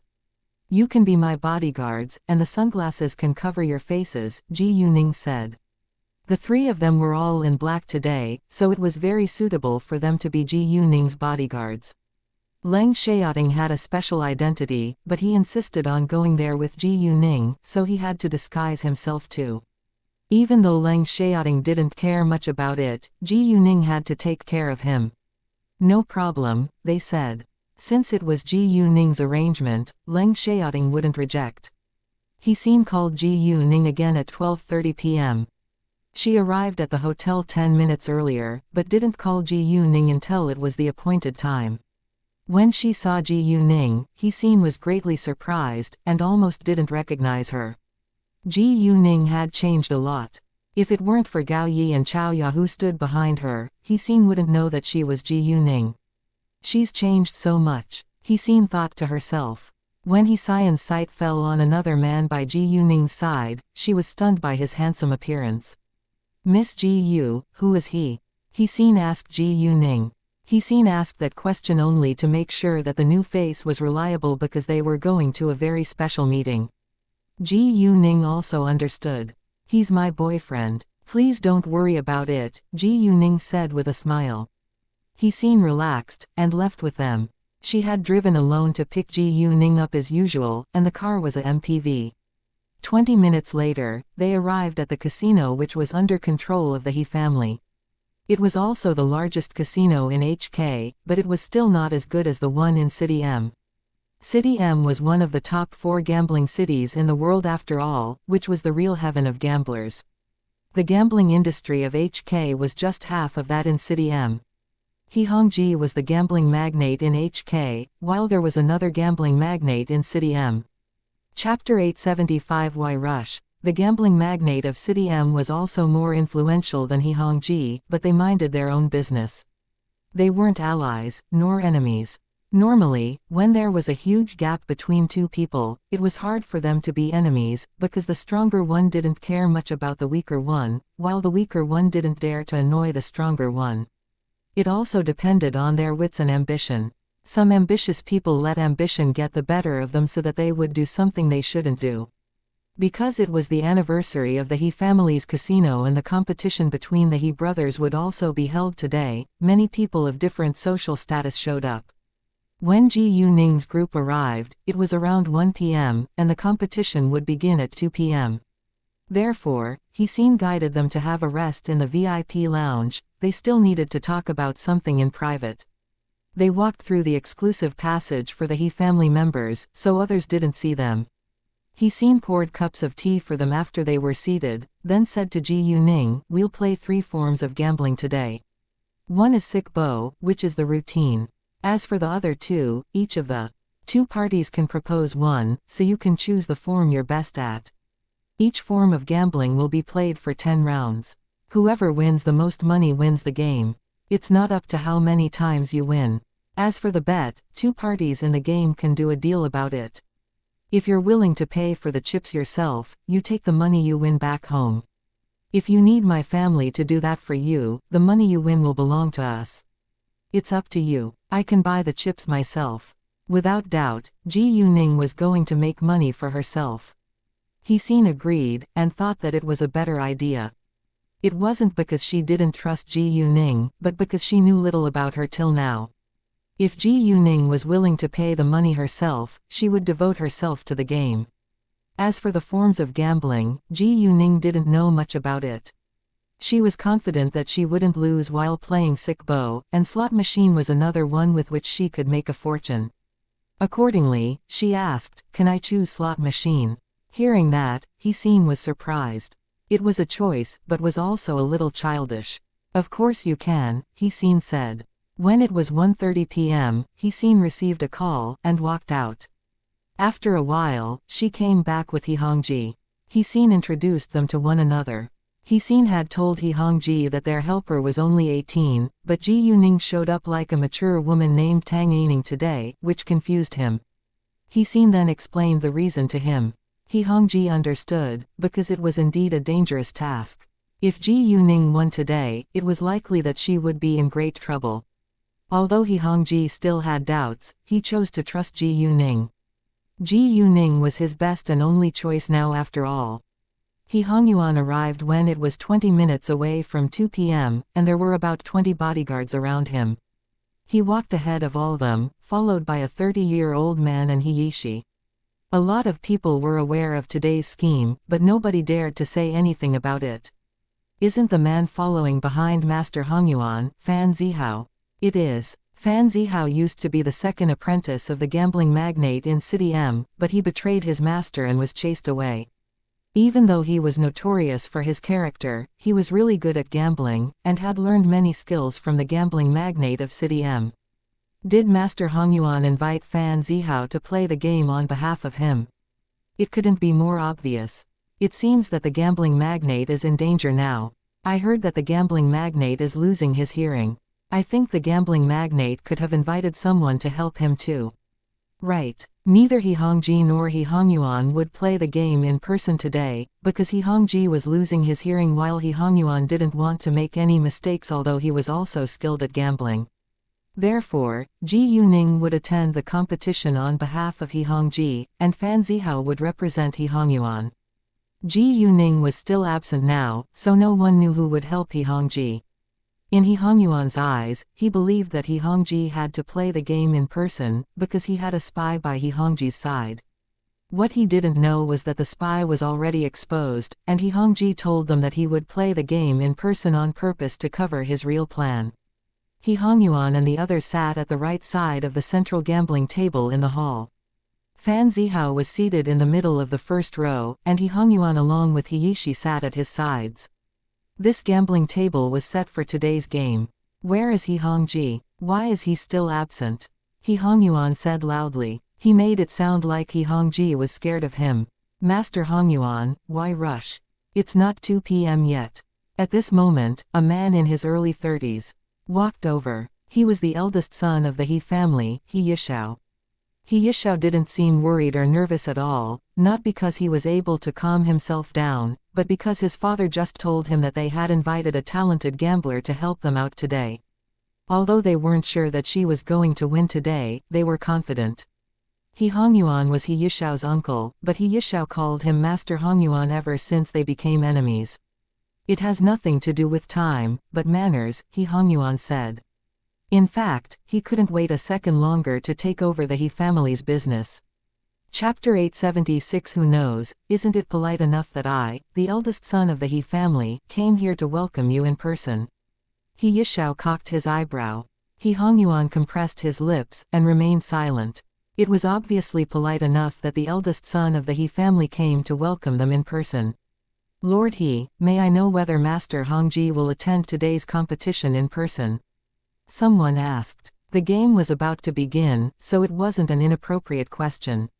Speaker 1: "You can be my bodyguards, and the sunglasses can cover your faces," Ji Yuning said. The 3 of them were all in black today, so it was very suitable for them to be Ji Yuning's bodyguards. Leng Xiaoting had a special identity, but he insisted on going there with Ji Yuning, so he had to disguise himself too. Even though Leng Xiaoting didn't care much about it, Ji Yuning had to take care of him. "No problem," they said. Since it was Ji Yuning's arrangement, Leng Xiaoting wouldn't reject. Xian called Ji Yuning again at 12:30 p.m. She arrived at the hotel 10 minutes earlier, but didn't call Ji Yuning until it was the appointed time. When she saw Ji Yuning, Xian was greatly surprised, and almost didn't recognize her. Ji Yuning had changed a lot. If it weren't for Gao Yi and Chao Ya who stood behind her, Xian wouldn't know that she was Ji Yuning. "She's changed so much," Xian thought to herself. When Xian's sight fell on another man by Ji Yuning's side, she was stunned by his handsome appearance. "Miss Ji Yu, who is he?" Xian asked Ji Yuning. Xian asked that question only to make sure that the new face was reliable because they were going to a very special meeting. Ji Yuning also understood. "He's my boyfriend. Please don't worry about it," Ji Yuning said with a smile. Xian relaxed, and left with them. She had driven alone to pick Ji Yuning up as usual, and the car was a MPV. 20 minutes later, they arrived at the casino which was under control of the He family. It was also the largest casino in HK, but it was still not as good as the one in City M. City M was one of the top 4 gambling cities in the world after all, which was the real heaven of gamblers. The gambling industry of HK was just half of that in City M. He Hongji was the gambling magnate in HK, while there was another gambling magnate in City M. Chapter 875 Why Rush? The gambling magnate of City M was also more influential than He Hongji, but they minded their own business. They weren't allies, nor enemies. Normally, when there was a huge gap between 2 people, it was hard for them to be enemies, because the stronger one didn't care much about the weaker one, while the weaker one didn't dare to annoy the stronger one. It also depended on their wits and ambition. Some ambitious people let ambition get the better of them so that they would do something they shouldn't do. Because it was the anniversary of the He family's casino and the competition between the He brothers would also be held today, many people of different social status showed up. When Ji Yuning's group arrived, it was around 1 p.m., and the competition would begin at 2 p.m. Therefore, Xian guided them to have a rest in the VIP lounge. They still needed to talk about something in private. They walked through the exclusive passage for the He family members, so others didn't see them. Xian poured cups of tea for them after they were seated, then said to Ji Yuning, "We'll play 3 forms of gambling today. One is sick bo, which is the routine. As for the other 2, each of the 2 parties can propose one, so you can choose the form you're best at. Each form of gambling will be played for 10 rounds. Whoever wins the most money wins the game. It's not up to how many times you win. As for the bet, 2 parties in the game can do a deal about it." If you're willing to pay for the chips yourself, you take the money you win back home. If you need my family to do that for you, the money you win will belong to us. It's up to you. I can buy the chips myself. Without doubt, Ji Yuning was going to make money for herself. He Xin agreed, and thought that it was a better idea. It wasn't because she didn't trust Ji Yuning, but because she knew little about her till now. If Ji Yuning was willing to pay the money herself, she would devote herself to the game. As for the forms of gambling, Ji Yuning didn't know much about it. She was confident that she wouldn't lose while playing sick bo, and slot machine was another one with which she could make a fortune. Accordingly, she asked, "Can I choose slot machine?" Hearing that, He Xin was surprised. It was a choice, but was also a little childish. "Of course you can," He Xin said. When it was 1:30 p.m., He Xin received a call, and walked out. After a while, she came back with He Hongji. He Xin introduced them to one another. He Xin had told He Hongji that their helper was only 18, but Ji Yuning showed up like a mature woman named Tang Yining today, which confused him. He Xin then explained the reason to him. He Hongji understood, because it was indeed a dangerous task. If Ji Yuning won today, it was likely that she would be in great trouble. Although He Hongji still had doubts, he chose to trust Ji Yuning. Ji Yuning was his best and only choice now after all. He Hongyuan arrived when it was 20 minutes away from 2 p.m., and there were about 20 bodyguards around him. He walked ahead of all them, followed by a 30-year-old man and He Yishi. A lot of people were aware of today's scheme, but nobody dared to say anything about it. "Isn't the man following behind Master Hongyuan, Fan Zihao?" "It is. Fan Zihao used to be the second apprentice of the gambling magnate in City M, but he betrayed his master and was chased away. Even though he was notorious for his character, he was really good at gambling, and had learned many skills from the gambling magnate of City M. Did Master Hongyuan invite Fan Zihao to play the game on behalf of him? It couldn't be more obvious. It seems that the gambling magnate is in danger now. I heard that the gambling magnate is losing his hearing. I think the gambling magnate could have invited someone to help him too." Right. Neither He Hongji nor He Hongyuan would play the game in person today, because He Hongji was losing his hearing while He Hongyuan didn't want to make any mistakes, although he was also skilled at gambling. Therefore, Ji Yuning would attend the competition on behalf of He Hongji, and Fan Zihao would represent He Hongyuan. Ji Yuning was still absent now, so no one knew who would help He Hongji. In He Hongyuan's eyes, he believed that He Hongji had to play the game in person, because he had a spy by He Hongji's side. What he didn't know was that the spy was already exposed, and He Hongji told them that he would play the game in person on purpose to cover his real plan. He Hongyuan and the others sat at the right side of the central gambling table in the hall. Fan Zihao was seated in the middle of the first row, and He Hongyuan along with He Yishi sat at his sides. This gambling table was set for today's game. "Where is He Hongji? Why is he still absent?" He Hongyuan said loudly. He made it sound like He Hongji was scared of him. "Master Hongyuan, why rush? It's not 2 p.m. yet." At this moment, a man in his early 30s walked over. He was the eldest son of the He family, He Yishao. He Yishao didn't seem worried or nervous at all, not because he was able to calm himself down, but because his father just told him that they had invited a talented gambler to help them out today. Although they weren't sure that she was going to win today, they were confident. He Hongyuan was He Yishao's uncle, but He Yishao called him Master Hongyuan ever since they became enemies. "It has nothing to do with time, but manners," He Hongyuan said. In fact, he couldn't wait a second longer to take over the He family's business. Chapter 876. Who knows, isn't it polite enough that I, the eldest son of the He family, came here to welcome you in person? He Yishao cocked his eyebrow. He Hongyuan compressed his lips, and remained silent. It was obviously polite enough that the eldest son of the He family came to welcome them in person. "Lord He, may I know whether Master Hongji will attend today's competition in person?" Someone asked. The game was about to begin, so it wasn't an inappropriate question.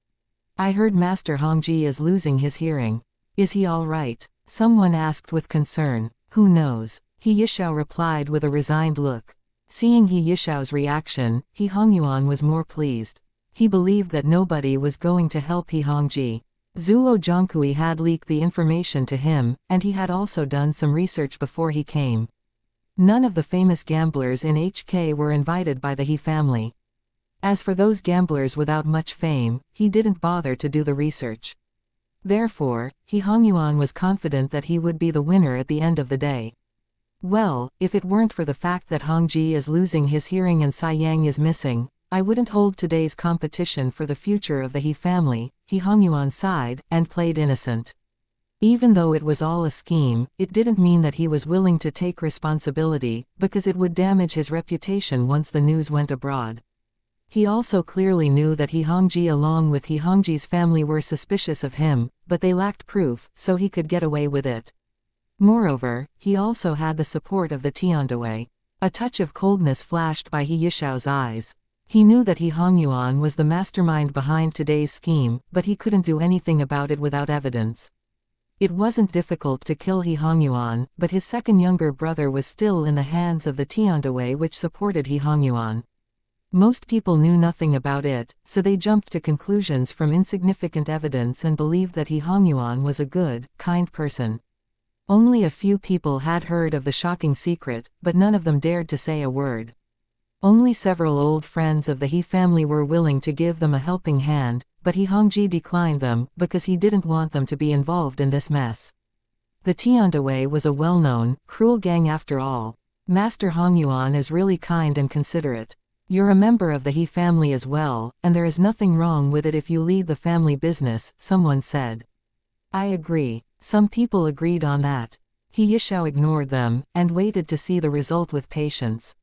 Speaker 1: "I heard Master Hongji is losing his hearing. Is he all right?" Someone asked with concern. "Who knows?" He Yishao replied with a resigned look. Seeing He Yishao's reaction, He Hongyuan was more pleased. He believed that nobody was going to help He Hongji. Zuo Zhongkui had leaked the information to him, and he had also done some research before he came. None of the famous gamblers in HK were invited by the He family. As for those gamblers without much fame, he didn't bother to do the research. Therefore, He Hongyuan was confident that he would be the winner at the end of the day. Well, if it weren't for the fact that Hongji is losing his hearing and Yang is missing, I wouldn't hold today's competition for the future of the He family, He Hongyuan sighed, and played innocent. Even though it was all a scheme, it didn't mean that he was willing to take responsibility, because it would damage his reputation once the news went abroad. He also clearly knew that He Hongji along with He Hongji's family were suspicious of him, but they lacked proof, so he could get away with it. Moreover, he also had the support of the Tiandawei. A touch of coldness flashed by He Yishao's eyes. He knew that He Hongyuan was the mastermind behind today's scheme, but he couldn't do anything about it without evidence. It wasn't difficult to kill He Hongyuan, but his second younger brother was still in the hands of the Tiandawei which supported He Hongyuan. Most people knew nothing about it, so they jumped to conclusions from insignificant evidence and believed that He Hongyuan was a good, kind person. Only a few people had heard of the shocking secret, but none of them dared to say a word. Only several old friends of the He family were willing to give them a helping hand, but He Hongji declined them, because he didn't want them to be involved in this mess. The Tiandawei was a well-known, cruel gang after all. Master Hongyuan is really kind and considerate. You're a member of the He family as well, and there is nothing wrong with it if you lead the family business, someone said. I agree. Some people agreed on that. He Yishao ignored them, and waited to see the result with patience.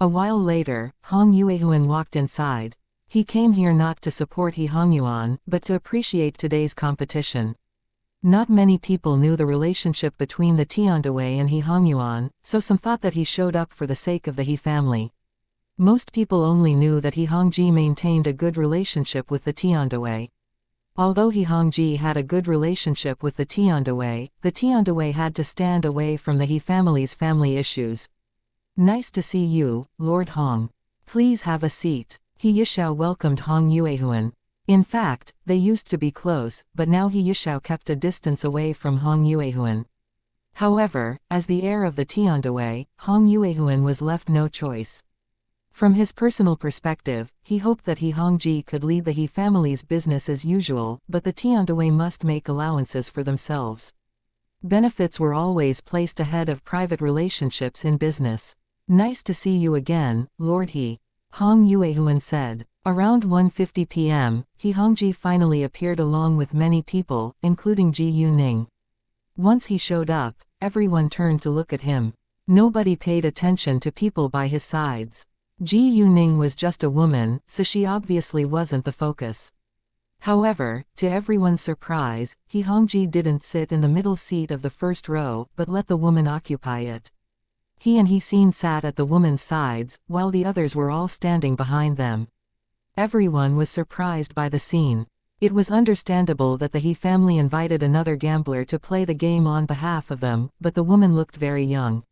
Speaker 1: A while later, Hong Yuehuan walked inside. He came here not to support He Hongyuan, but to appreciate today's competition. Not many people knew the relationship between the Tiandawei and He Hongyuan, so some thought that he showed up for the sake of the He family. Most people only knew that He Hongji maintained a good relationship with the Tiandawei. Although He Hongji had a good relationship with the Tiandawei had to stand away from the He family's family issues. Nice to see you, Lord Hong. Please have a seat. He Yishao welcomed Hong Yuehuan. In fact, they used to be close, but now He Yishao kept a distance away from Hong Yuehuan. However, as the heir of the Tiandawei, Hong Yuehuan was left no choice. From his personal perspective, he hoped that He Hongji could lead the He family's business as usual, but the Tiandawei must make allowances for themselves. Benefits were always placed ahead of private relationships in business. Nice to see you again, Lord He. Hong Yuehuan said. Around 1:50 p.m., He Hongji finally appeared along with many people, including Ji Yuning. Once he showed up, everyone turned to look at him. Nobody paid attention to people by his sides. Ji Yuning was just a woman, so she obviously wasn't the focus. However, to everyone's surprise, He Hongji didn't sit in the middle seat of the first row, but let the woman occupy it. He and He Xin sat at the woman's sides, while the others were all standing behind them. Everyone was surprised by the scene. It was understandable that the He family invited another gambler to play the game on behalf of them, but the woman looked very young.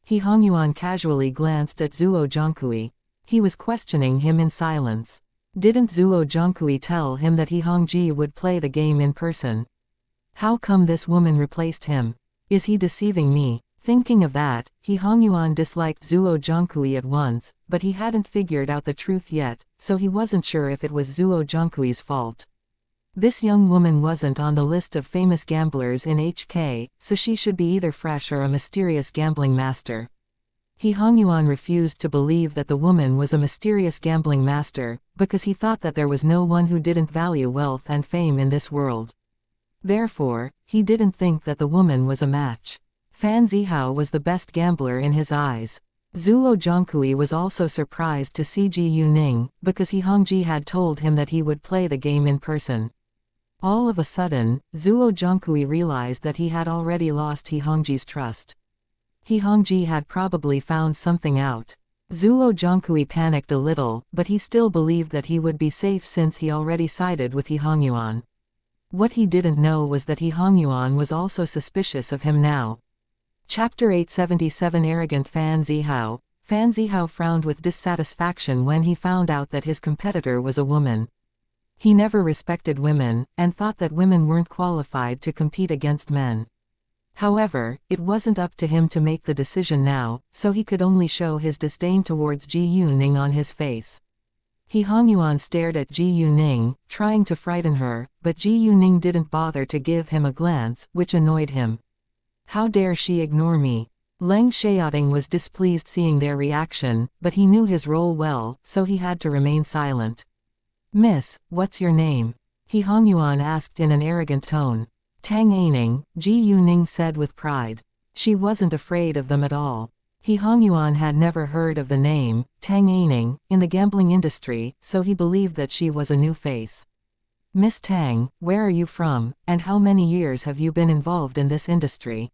Speaker 1: He Hongyuan casually glanced at Zuo Zhongkui. He was questioning him in silence. Didn't Zuo Zhongkui tell him that He Hongji would play the game in person? How come this woman replaced him? Is he deceiving me? Thinking of that, He Hongyuan disliked Zuo Zhongkui at once, but he hadn't figured out the truth yet, so he wasn't sure if it was Zuo Zhongkui's fault. This young woman wasn't on the list of famous gamblers in HK, so she should be either fresh or a mysterious gambling master. He Hongyuan refused to believe that the woman was a mysterious gambling master, because he thought that there was no one who didn't value wealth and fame in this world. Therefore, he didn't think that the woman was a match. Fan Zihao was the best gambler in his eyes. Zuo Zhongkui was also surprised to see Ji Yuning, because He Hongji had told him that he would play the game in person. All of a sudden, Zuo Zhongkui realized that he had already lost He Hongji's trust. He Hongji had probably found something out. Zuo Zhongkui panicked a little, but he still believed that he would be safe since he already sided with He Hongyuan. What he didn't know was that He Hongyuan was also suspicious of him now. Chapter 877 Arrogant Fan Zihao. Fan Zihao frowned with dissatisfaction when he found out that his competitor was a woman. He never respected women, and thought that women weren't qualified to compete against men. However, it wasn't up to him to make the decision now, so he could only show his disdain towards Ji Yuning on his face. He Hongyuan stared at Ji Yuning, trying to frighten her, but Ji Yuning didn't bother to give him a glance, which annoyed him. How dare she ignore me? Leng Xiaoting was displeased seeing their reaction, but he knew his role well, so he had to remain silent. Miss, what's your name? He Hongyuan asked in an arrogant tone. Tang Aining, Ji Yuning said with pride. She wasn't afraid of them at all. He Hongyuan had never heard of the name, Tang Aining, in the gambling industry, so he believed that she was a new face. Miss Tang, where are you from, and how many years have you been involved in this industry?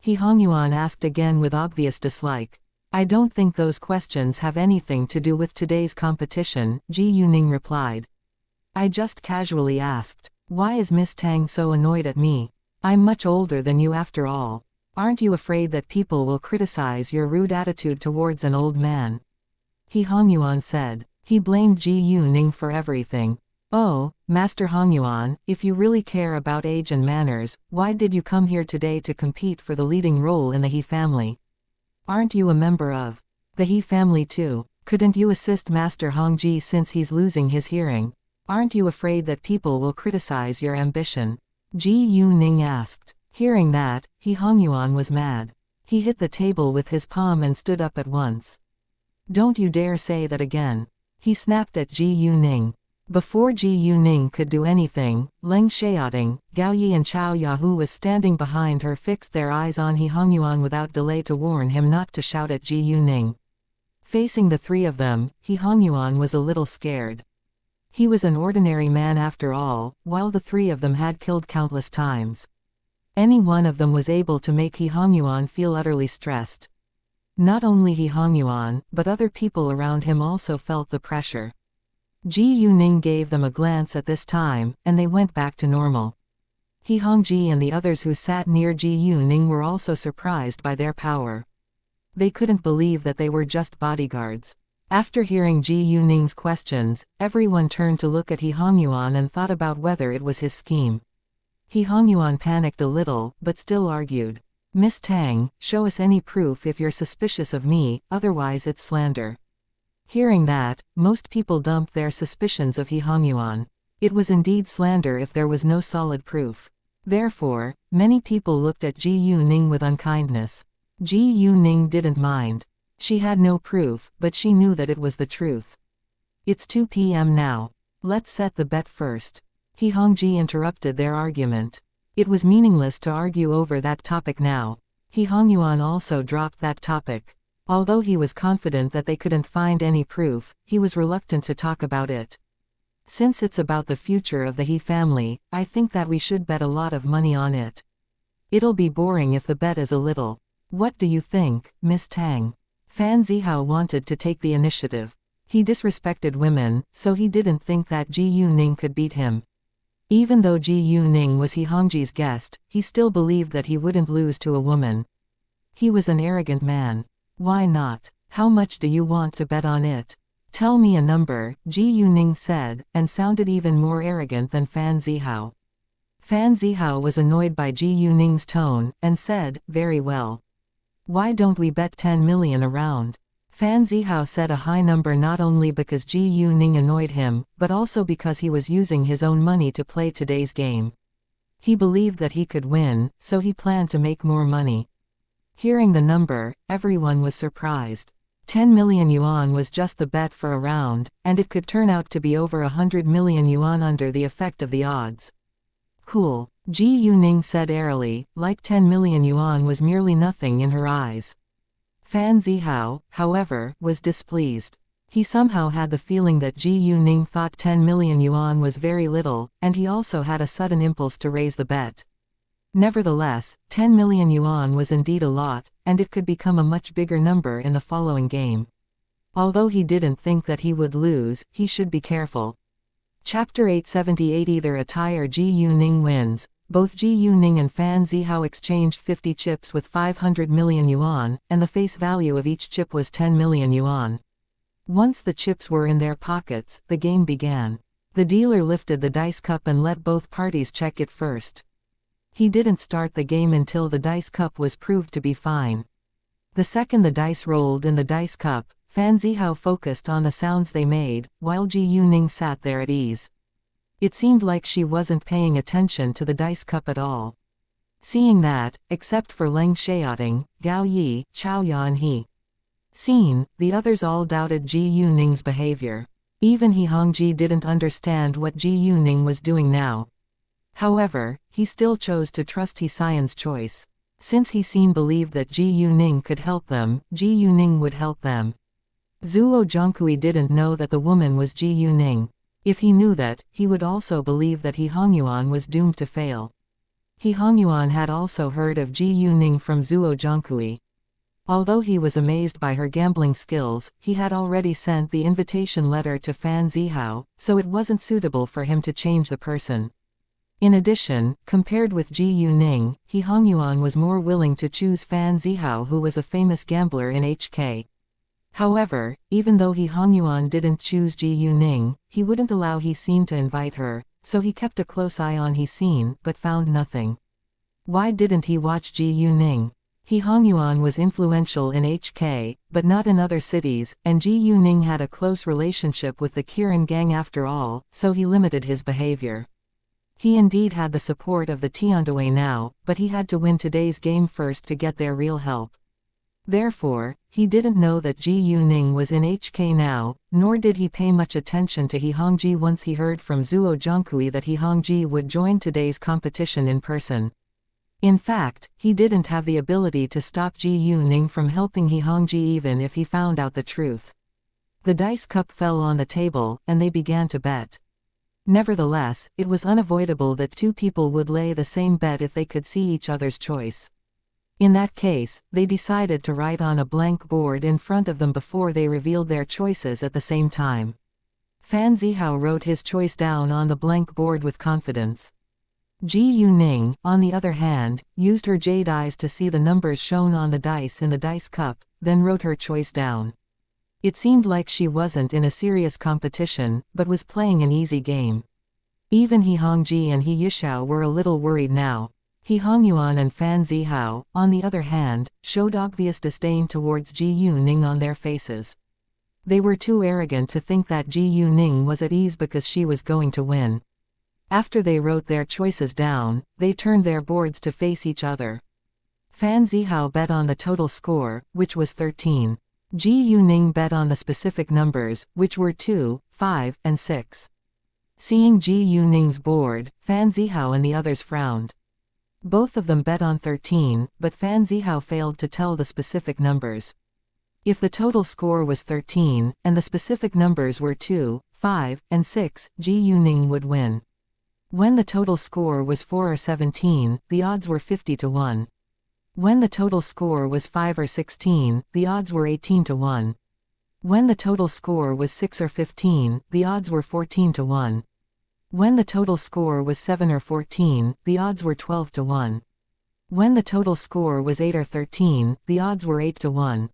Speaker 1: He Hongyuan asked again with obvious dislike. I don't think those questions have anything to do with today's competition, Ji Yuning replied. I just casually asked. Why is Miss Tang so annoyed at me? I'm much older than you after all. Aren't you afraid that people will criticize your rude attitude towards an old man? He Hongyuan said. He blamed Ji Yuning for everything. Oh, Master Hongyuan, if you really care about age and manners, why did you come here today to compete for the leading role in the He family? Aren't you a member of the He family too? Couldn't you assist Master Hongji since he's losing his hearing? Aren't you afraid that people will criticize your ambition? Ji Yuning asked. Hearing that, He Hongyuan was mad. He hit the table with his palm and stood up at once. Don't you dare say that again. He snapped at Ji Yuning. Before Ji Yuning could do anything, Leng Xiaoting, Gao Yi and Chao Yahu was standing behind her fixed their eyes on He Hongyuan without delay to warn him not to shout at Ji Yuning. Facing the three of them, He Hongyuan was a little scared. He was an ordinary man after all, while the three of them had killed countless times. Any one of them was able to make He Hongyuan feel utterly stressed. Not only He Hongyuan, but other people around him also felt the pressure. Ji Yuning gave them a glance at this time, and they went back to normal. He Hongji and the others who sat near Ji Yuning were also surprised by their power. They couldn't believe that they were just bodyguards. After hearing Ji Yuning's questions, everyone turned to look at He Hongyuan and thought about whether it was his scheme. He Hongyuan panicked a little, but still argued. Miss Tang, show us any proof if you're suspicious of me, otherwise it's slander. Hearing that, most people dumped their suspicions of He Hongyuan. It was indeed slander if there was no solid proof. Therefore, many people looked at Ji Yuning with unkindness. Ji Yuning didn't mind. She had no proof, but she knew that it was the truth. It's 2 p.m. now. Let's set the bet first. He Hongji interrupted their argument. It was meaningless to argue over that topic now. He Hongyuan also dropped that topic. Although he was confident that they couldn't find any proof, he was reluctant to talk about it. Since it's about the future of the He family, I think that we should bet a lot of money on it. It'll be boring if the bet is a little. What do you think, Miss Tang? Fan Zihao wanted to take the initiative. He disrespected women, so he didn't think that Ji Yuning could beat him. Even though Ji Yuning was He Hongji's guest, he still believed that he wouldn't lose to a woman. He was an arrogant man. Why not? How much do you want to bet on it? Tell me a number, Ji Yuning said, and sounded even more arrogant than Fan Zihao. Fan Zihao was annoyed by Ji Yuning's tone, and said, very well. Why don't we bet 10 million around? Fan Zihao said a high number not only because Ji Yuning annoyed him, but also because he was using his own money to play today's game. He believed that he could win, so he planned to make more money. Hearing the number, everyone was surprised. 10 million yuan was just the bet for a round, and it could turn out to be over 100 million yuan under the effect of the odds. Cool, Ji Yuning said airily, like 10 million yuan was merely nothing in her eyes. Fan Zihao, however, was displeased. He somehow had the feeling that Ji Yuning thought 10 million yuan was very little, and he also had a sudden impulse to raise the bet. Nevertheless, 10 million yuan was indeed a lot, and it could become a much bigger number in the following game. Although he didn't think that he would lose, he should be careful. Chapter 878 Either Atai or Ji Yuning wins. Both Ji Yuning and Fan Zihao exchanged 50 chips with 500 million yuan, and the face value of each chip was 10 million yuan. Once the chips were in their pockets, the game began. The dealer lifted the dice cup and let both parties check it first. He didn't start the game until the dice cup was proved to be fine. The second the dice rolled in the dice cup, Fan Zihao focused on the sounds they made, while Ji Yuning sat there at ease. It seemed like she wasn't paying attention to the dice cup at all. Seeing that, except for Leng Xiaoting, Gao Yi, Chao Ya and He Xin, the others all doubted Ji Yuning's behavior. Even He Hongji didn't understand what Ji Yuning was doing now. However, he still chose to trust He Xian's choice. Since He Xin believed that Ji Yuning could help them, Ji Yuning would help them. Zuo Zhongkui didn't know that the woman was Ji Yuning. If he knew that, he would also believe that He Hongyuan was doomed to fail. He Hongyuan had also heard of Ji Yuning from Zuo Zhongkui. Although he was amazed by her gambling skills, he had already sent the invitation letter to Fan Zihao, so it wasn't suitable for him to change the person. In addition, compared with Ji Yuning, He Hongyuan was more willing to choose Fan Zihao, who was a famous gambler in HK. However, even though He Hongyuan didn't choose Ji Yuning, he wouldn't allow He Xin to invite her, so he kept a close eye on He Xin, but found nothing. Why didn't he watch Ji Yuning? He Hongyuan was influential in HK, but not in other cities, and Ji Yuning had a close relationship with the Kirin gang after all, so he limited his behavior. He indeed had the support of the Tiandawei now, but he had to win today's game first to get their real help. Therefore, he didn't know that Ji Yuning was in HK now, nor did he pay much attention to He Hongji once he heard from Zuo Zhongkui that He Hongji would join today's competition in person. In fact, he didn't have the ability to stop Ji Yuning from helping He Hongji even if he found out the truth. The dice cup fell on the table, and they began to bet. Nevertheless, it was unavoidable that two people would lay the same bet if they could see each other's choice. In that case, they decided to write on a blank board in front of them before they revealed their choices at the same time. Fan Zihao wrote his choice down on the blank board with confidence. Ji Yuning, on the other hand, used her jade eyes to see the numbers shown on the dice in the dice cup, then wrote her choice down. It seemed like she wasn't in a serious competition, but was playing an easy game. Even He Hongji and He Yishao were a little worried now. He Hongyuan and Fan Zihao, on the other hand, showed obvious disdain towards Ji Yuning on their faces. They were too arrogant to think that Ji Yuning was at ease because she was going to win. After they wrote their choices down, they turned their boards to face each other. Fan Zihao bet on the total score, which was 13. Ji Yuning bet on the specific numbers, which were 2, 5, and 6. Seeing Ji Yuning's board, Fan Zihao and the others frowned. Both of them bet on 13, but Fan Zihao failed to tell the specific numbers. If the total score was 13, and the specific numbers were 2, 5, and 6, Ji Yuning would win. When the total score was 4 or 17, the odds were 50 to 1. When the total score was 5 or 16, the odds were 18 to 1. When the total score was 6 or 15, the odds were 14 to 1. When the total score was 7 or 14, the odds were 12 to 1. When the total score was 8 or 13, the odds were 8 to 1.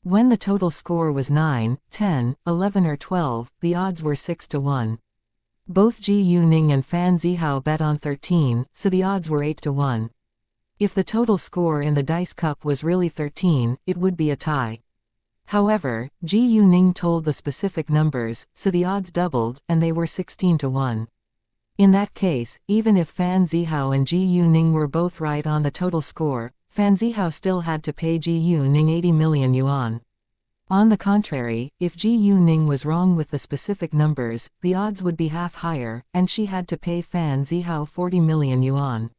Speaker 1: When the total score was 9, 10, 11 or 12, the odds were 6 to 1. Both Ji Yuning and Fan Zihao bet on 13, so the odds were 8 to 1. If the total score in the dice cup was really 13, it would be a tie. However, Ji Yuning told the specific numbers, so the odds doubled, and they were 16 to 1. In that case, even if Fan Zihao and Ji Yuning were both right on the total score, Fan Zihao still had to pay Ji Yuning 80 million yuan. On the contrary, if Ji Yuning was wrong with the specific numbers, the odds would be half higher, and she had to pay Fan Zihao 40 million yuan.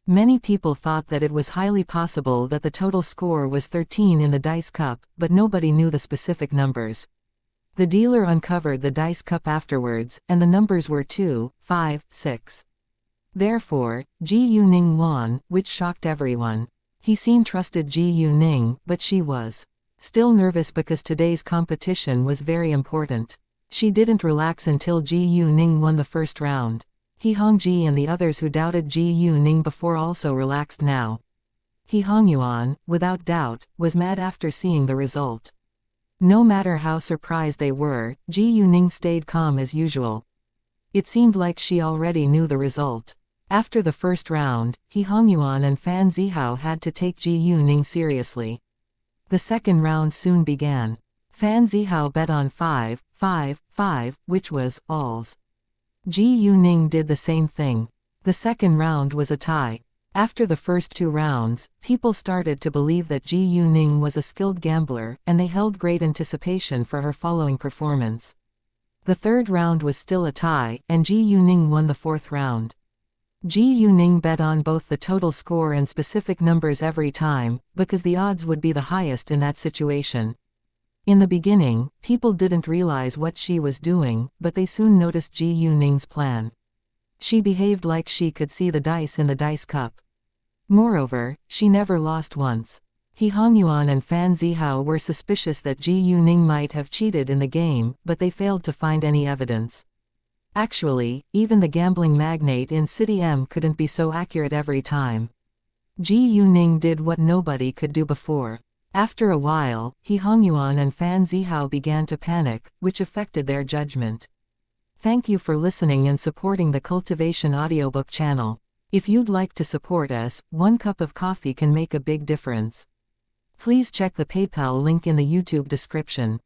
Speaker 1: Many people thought that it was highly possible that the total score was 13 in the dice cup, but nobody knew the specific numbers. The dealer uncovered the dice cup afterwards, and the numbers were 2, 5, 6. Therefore, Ji Yuning won, which shocked everyone. He seemed trusted Ji Yuning, but she was still nervous because today's competition was very important. She didn't relax until Ji Yuning won the first round. He Hongji and the others who doubted Ji Yuning before also relaxed now. He Hongyuan, without doubt, was mad after seeing the result. No matter how surprised they were, Ji Yuning stayed calm as usual. It seemed like she already knew the result. After the first round, He Hongyuan and Fan Zihao had to take Ji Yuning seriously. The second round soon began. Fan Zihao bet on 5, 5, 5, which was alls. Ji Yuning did the same thing. The second round was a tie. After the first 2 rounds, people started to believe that Ji Yuning was a skilled gambler, and they held great anticipation for her following performance. The third round was still a tie, and Ji Yuning won the fourth round. Ji Yuning bet on both the total score and specific numbers every time, because the odds would be the highest in that situation. In the beginning, people didn't realize what she was doing, but they soon noticed Ji Yuning's plan. She behaved like she could see the dice in the dice cup. Moreover, she never lost once. He Hongyuan and Fan Zihao were suspicious that Ji Yuning might have cheated in the game, but they failed to find any evidence. Actually, even the gambling magnate in City M couldn't be so accurate every time. Ji Yuning did what nobody could do before. After a while, He Hongyuan and Fan Zihao began to panic, which affected their judgment. Thank you for listening and supporting the Cultivation audiobook channel. If you'd like to support us, 1 cup of coffee can make a big difference. Please check the PayPal link in the YouTube description.